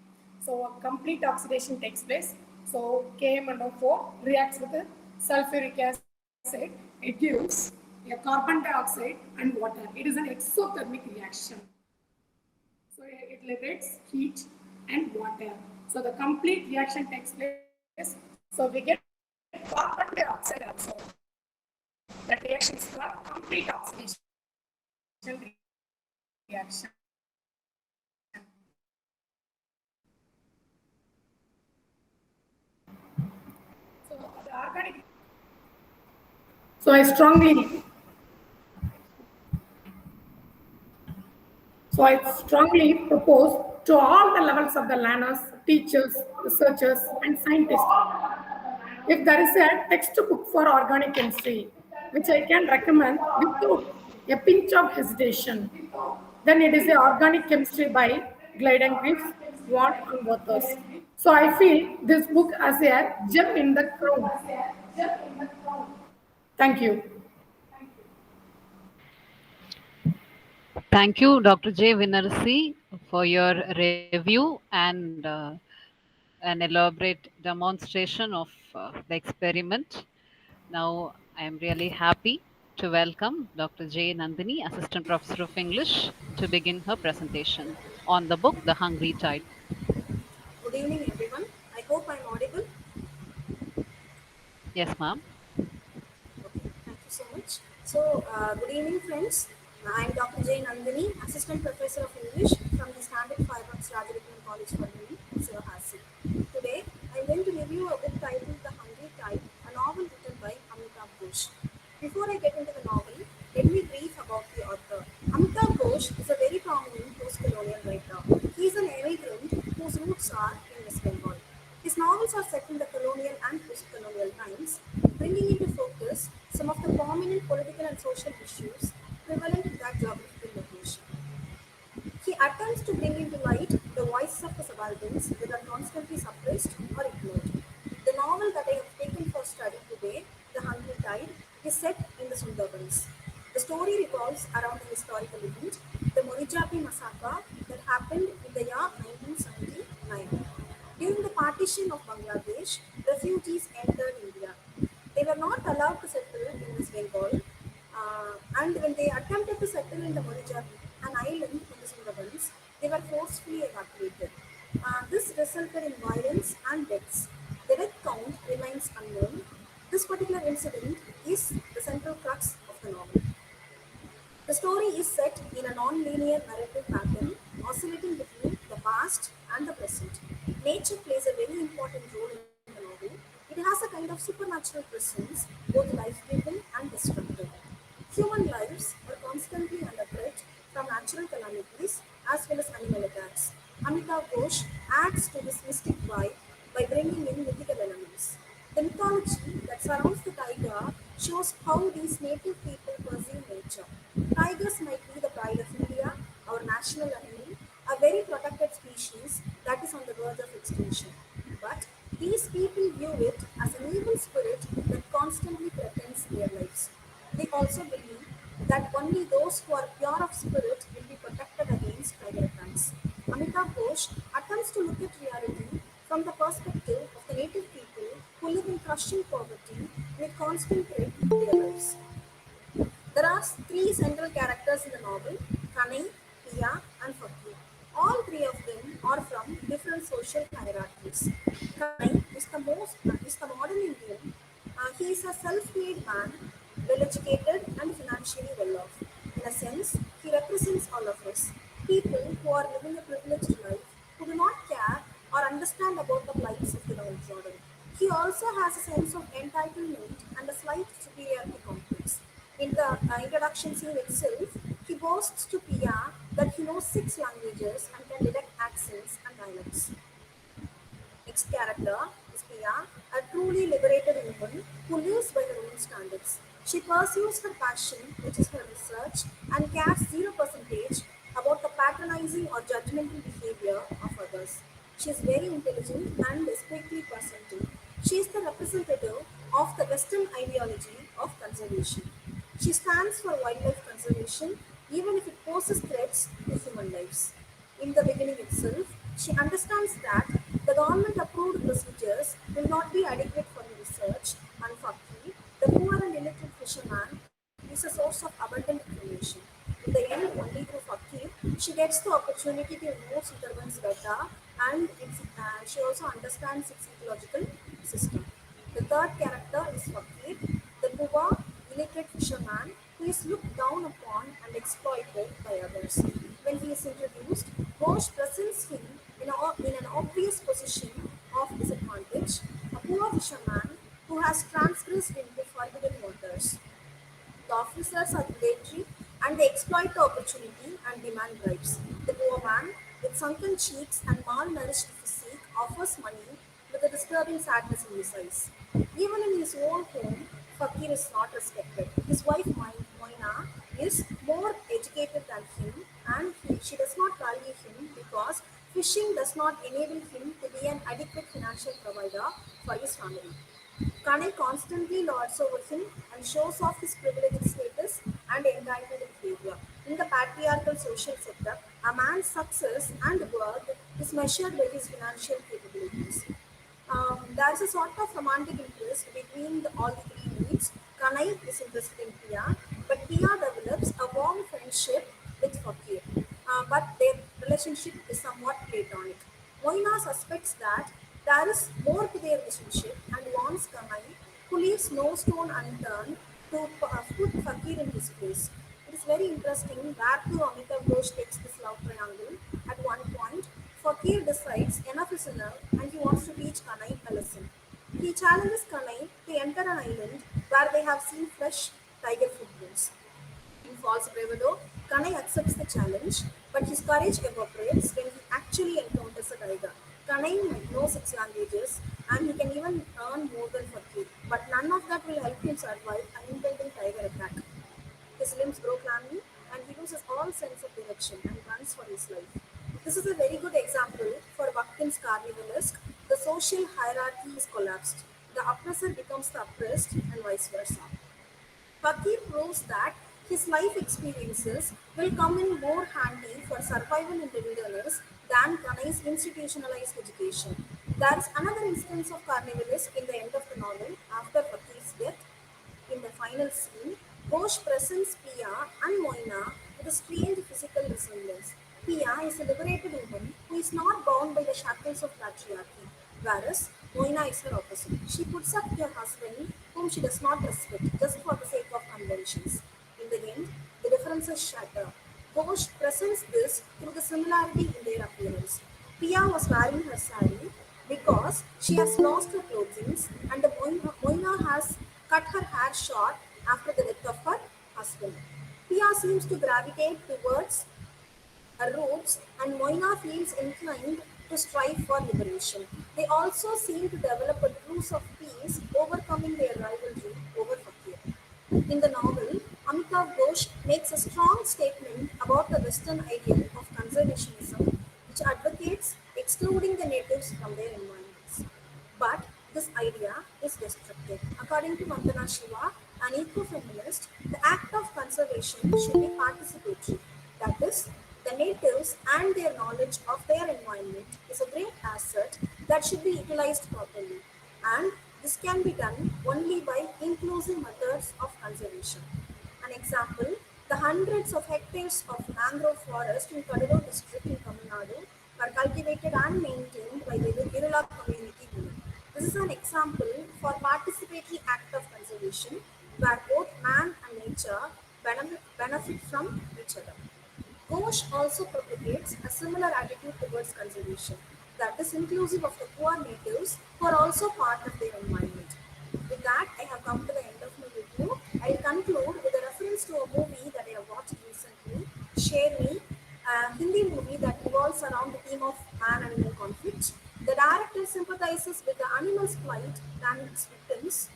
So a complete oxidation takes place. So KMnO4 reacts with the sulfuric acid. It gives a carbon dioxide and water. It is an exothermic reaction. So it liberates heat and water. So the complete reaction takes place. So we get carbon dioxide also. That reaction is called complete oxidation reaction. So the organic. So I strongly propose to all the levels of the learners, teachers, researchers, and scientists. If there is a textbook for organic chemistry, which I can recommend without a pinch of hesitation, then it is the Organic Chemistry by Glyden Griffiths, Watt, and Waters. So I feel this book as a gem in the crown. Thank you. Thank you, Dr. J. Vinarsi, for your review and an elaborate demonstration of the experiment. Now, I am really happy to welcome Dr. J. Nandini, Assistant Professor of English, to begin her presentation on the book, The Hungry Tide. Good evening, everyone. I hope I'm audible. Yes, ma'am. Okay, thank you so much. So, good evening, friends. I'm Dr. J. Nandini, Assistant Professor of English from the Standard 5 of Rajaratnam College for Women, Sivahasi. Today, I'm going to review a book titled The Hungry Tide, a novel written by Amitabh Ghosh. Before I get into the novel, let me brief about the author. Amitabh Ghosh is a very prominent post-colonial writer. He is an immigrant whose roots are in West Bengal. His novels are set in the colonial and post-colonial times, bringing into focus some of the prominent political and social issues prevalent in that geographical location. He attempts to bring into light the voices of the subalterns that are constantly suppressed or ignored. The novel that I have taken for study today, The Hungry Tide, is set in the Sundarbans. The story revolves around a historical event, the Morijapi massacre that happened in the year 1979. During the partition of Bangladesh, refugees entered India. They were not allowed to settle in West Bengal, and when they attempted to settle in the Morijapi, an island in the Sundarbans, they were forcefully evacuated. This resulted in violence and deaths. The death count remains unknown. This particular incident is the central crux of the novel. The story is set in a non-linear narrative pattern, oscillating between the past and the present. Nature plays a very important role in the novel. It has a kind of supernatural presence, both life-giving and destructive. Human lives are constantly under threat from natural calamities as well as animal attacks. Amitabh Ghosh adds to this mystic vibe by bringing in mythical elements. The mythology that surrounds the taiga shows how these native people perceive nature. Tigers might be the pride of India, our national animal, a very protected species that is on the verge of extinction. But these people view it as an evil spirit that constantly threatens their lives. They also believe that only those who are pure of spirit will be protected against tiger attacks. Amitabh Ghosh attempts to look at reality from the perspective of the native people who live in crushing poverty with constant threat to their lives. There are three central characters in the novel, Kanai, Pia, and Fakir. All three of them are from different social hierarchies. Kanai is the modern Indian. He is a self-made man, well-educated and financially well-off. In a sense, he represents all of us, people who are living a privileged life, who do not care He also has a sense of entitlement and a slight superiority complex. In the introduction scene itself, he boasts to Pia that he knows 6 languages and can detect accents and dialects. Next character is Pia, a truly liberated woman who lives by her own standards. She pursues her passion, which is her research, and cares 0% about the patronizing or judgmental behavior of others. She is very intelligent and discreetly presenting. She is the representative of the Western ideology of conservation. She stands for wildlife conservation even if it poses threats to human lives. In the beginning itself, she understands that the government approved procedures will not be adequate for the research, and Fakri, the poor and illiterate fisherman, is a source of abundant information. In the end, only through Fakir, she gets the opportunity to know Sundarban's better, and she also understands its ecological system. The third character is Fakir, the poor, illiterate fisherman who is looked down upon and exploited by others. When he is introduced, Ghosh presents him in an obvious position of disadvantage, a poor fisherman who has transgressed into forbidden waters. The officers are predatory and they exploit the opportunity and demand bribes. The poor man, with sunken cheeks and malnourished physique, offers money with a disturbing sadness in his eyes. Even in his own home, Fakir is not respected. His wife Moina is more educated than him, and she does not value him because fishing does not enable him to be an adequate financial provider for his family. Kanai constantly lords over him and shows off his privileged status and entitled behavior. In the patriarchal social setup, a man's success and worth is measured by his financial capabilities. There's a sort of romantic interest between all the three leads. Kanai is interested in Pia, but Pia develops a warm friendship with Fakir. But their relationship is somewhat platonic. Moina suspects that there is more to their relationship and warns Kanai, who leaves no stone unturned to put Fakir in his place. It is very interesting where to Amitabh Ghosh takes this love triangle. At one point, Fakir decides enough is enough and he wants to teach Kanai a lesson. He challenges Kanai to enter an island where they have seen fresh tiger footprints. In false bravado, Kanai accepts the challenge, but his courage evaporates when he actually encounters a tiger. Kanai knows 6 languages and he can even earn more than Fakir, but none of that will help him survive an impending tiger attack. His limbs grow clammy and he loses all sense of direction and runs for his life. This is a very good example for Bakhtin's carnivalesque. The social hierarchy is collapsed. The oppressor becomes the oppressed and vice versa. Fakir proves that his life experiences will come in more handy for survival in the wilderness than Kanai's institutionalized education. There is another instance of carnivalesque in the end of the novel after Fakir's death. In the final scene, Ghosh presents Pia and Moina with a strange physical resemblance. Pia is a liberated woman who is not bound by the shackles of patriarchy, whereas Moina is her opposite. She puts up to her husband, whom she does not respect, just for the sake of conventions. In the end, the differences shatter. Ghosh presents this through the similarity in their appearance. Pia was wearing her sari because she has lost her clothing, and the Moina has cut her hair short after the death of her husband. Pia seems to gravitate towards her roots, and Moina feels inclined to strive for liberation. They also seem to develop a truce of peace, overcoming their rivalry over Fakir. In the novel, Amitav Ghosh makes a strong statement about the Western ideal of conservationism, which advocates excluding the natives from their environments. But this idea is destructive. According to Vandana Shiva, an eco-feminist, the act of conservation should be participatory. That is, the natives and their knowledge of their environment is a great asset that should be utilized properly. And this can be done only by inclusive methods of conservation. An example, the hundreds of hectares of mangrove forest in Kadalur district in Tamil Nadu are cultivated and maintained by the Irula community women. This is an example for participatory act of conservation where both man and nature benefit from each other. Ghosh also propagates a similar attitude towards conservation. that is inclusive of the poor natives who are also part of their environment. With that, I have come to the end of my review. I'll conclude with a reference to a movie that I have watched recently, Share Me, a Hindi movie that revolves around the theme of man-animal conflict. The director sympathizes with the animal's plight and its victims,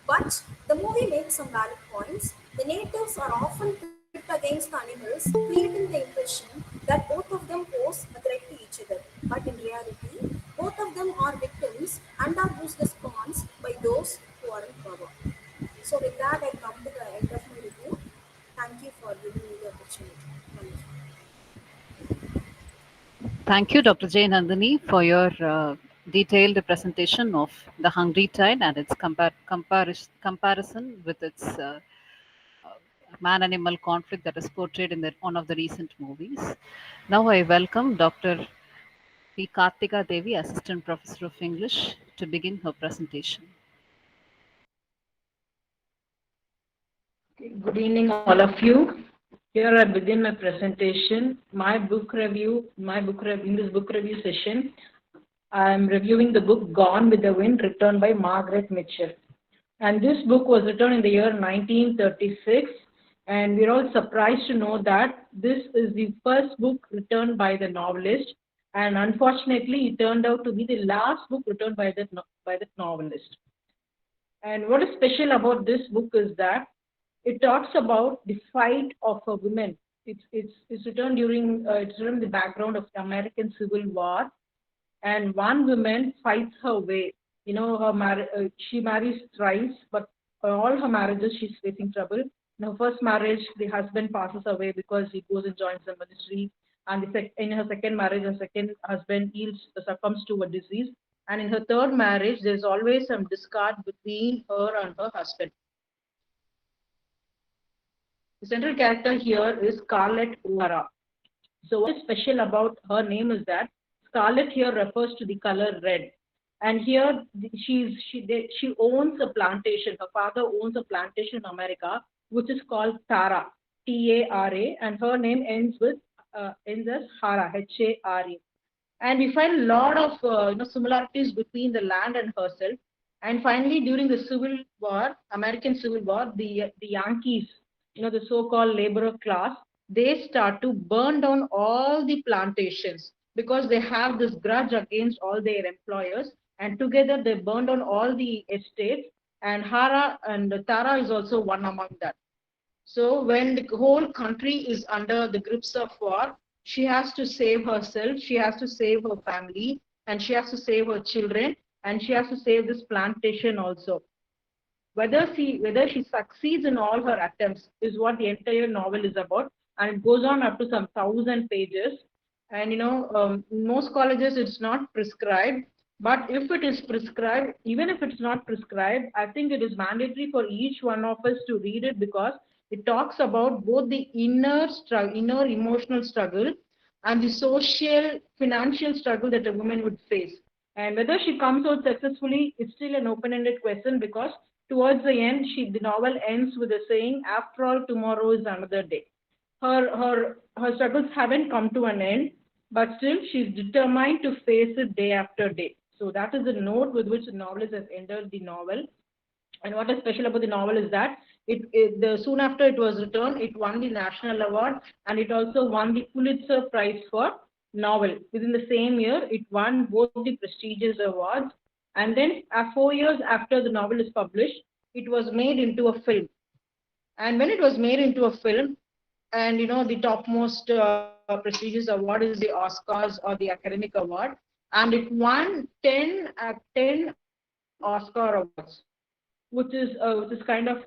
but the movie makes some valid points. The natives are often pit against the animals, creating the impression that both of them pose a threat to each other. But in reality, both of them are victims and are useless pawns by those who are in power. So with that, I come to the end of my review. Thank you for giving me the opportunity. Thank you. Thank you, Dr. J. Nandini, for your detailed presentation of The Hungry Tide and its comparison with its man-animal conflict that is portrayed in one of the recent movies. Now I welcome Dr. P. Kartika Devi, Assistant Professor of English, to begin her presentation. Good evening, all of you. Here I begin my presentation. In this book review session, I am reviewing the book Gone with the Wind, written by Margaret Mitchell. And this book was written in the year 1936. And we're all surprised to know that this is the first book written by the novelist. And unfortunately, it turned out to be the last book written by that novelist. And what is special about this book is that it talks about the fight of a woman. It's written during the background of the American Civil War, and one woman fights her way. You know, she marries thrice, but all her marriages she's facing trouble. In her first marriage, the husband passes away because he goes and joins the ministry. And in her second marriage, her second husband succumbs to a disease. And in her third marriage, there's always some discord between her and her husband. The central character here is Scarlett O'Hara. So what is special about her name is that Scarlett here refers to the color red. And here she owns a plantation. Her father owns a plantation in America, which is called Tara, T-A-R-A, and her name ends as Hara, H-A-R-A. And we find a lot of similarities between the land and herself. And finally, during the Civil War, American Civil War, the Yankees, the so-called laborer class, they start to burn down all the plantations because they have this grudge against all their employers. And together they burn down all the estates. And Hara and Tara is also one among that. So when the whole country is under the grips of war, she has to save herself, she has to save her family, and she has to save her children, and she has to save this plantation also. Whether she succeeds in all her attempts is what the entire novel is about, and it goes on up to some 1,000 pages. And in most colleges it's not prescribed, but if it is prescribed, even if it's not prescribed, I think it is mandatory for each one of us to read it because it talks about both the inner emotional struggle and the social, financial struggle that a woman would face. And whether she comes out successfully is still an open-ended question because towards the end, the novel ends with a saying, "After all, tomorrow is another day." Her struggles haven't come to an end, but still she's determined to face it day after day. So that is the note with which the novelist has ended the novel. And what is special about the novel is that soon after it was written, it won the National Award and it also won the Pulitzer Prize for novel. Within the same year, it won both the prestigious awards. And then 4 years after the novel is published, it was made into a film. And when it was made into a film, and the topmost prestigious award is the Oscars or the Academic Award, and it won 10 Oscar awards, which is kind of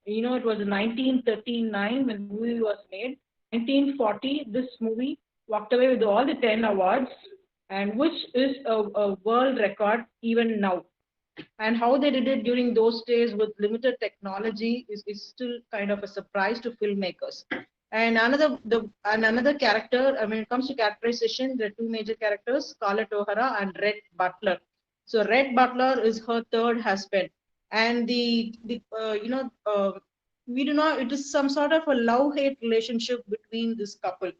it was 1939 when the movie was made. 1940, this movie walked away with all the 10 awards, and which is a world record even now. And how they did it during those days with limited technology is still kind of a surprise to filmmakers. And another character, when it comes to characterization, there are two major characters, Scarlett O'Hara and Red Butler. So Red Butler is her third husband, and we do not. It is some sort of a love-hate relationship between this couple.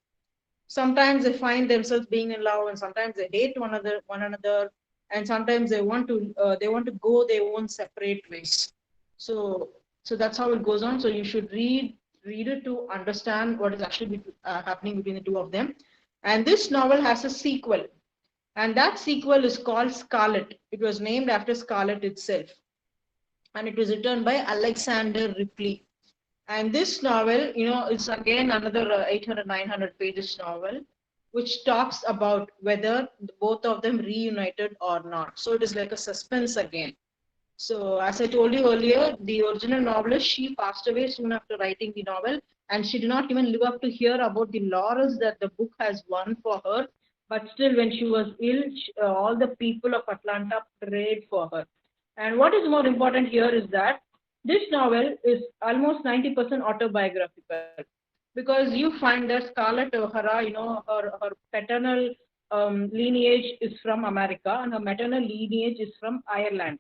Sometimes they find themselves being in love, and sometimes they hate one another, and sometimes they want to go their own separate ways. So that's how it goes on. So you should read it to understand what is actually happening between the two of them. And this novel has a sequel, and that sequel is called Scarlet. It was named after Scarlet itself, and it was written by Alexander Ripley. And this novel, it's again another 800, 900 pages novel, which talks about whether both of them reunited or not. So it is like a suspense again. So as I told you earlier, the original novelist, she passed away soon after writing the novel, and she did not even live up to hear about the laurels that the book has won for her. But still, when she was ill, all the people of Atlanta prayed for her. And what is more important here is that this novel is almost 90% autobiographical, because you find that Scarlett O'Hara, her paternal lineage is from America and her maternal lineage is from Ireland.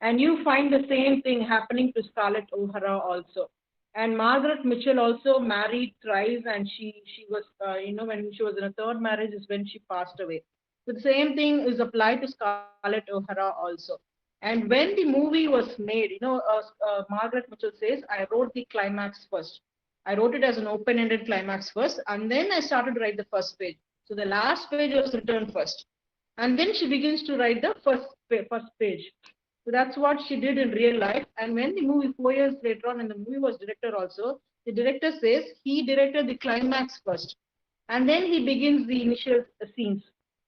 And you find the same thing happening to Scarlett O'Hara also. And Margaret Mitchell also married thrice, and she was, when she was in a third marriage is when she passed away. So the same thing is applied to Scarlett O'Hara also. And when the movie was made, Margaret Mitchell says, I wrote the climax first. I wrote it as an open-ended climax first, and then I started to write the first page. So the last page was written first. And then she begins to write the first page. So that's what she did in real life. And when the movie, 4 years later on, and the movie was director also, the director says he directed the climax first. And then he begins the initial scenes.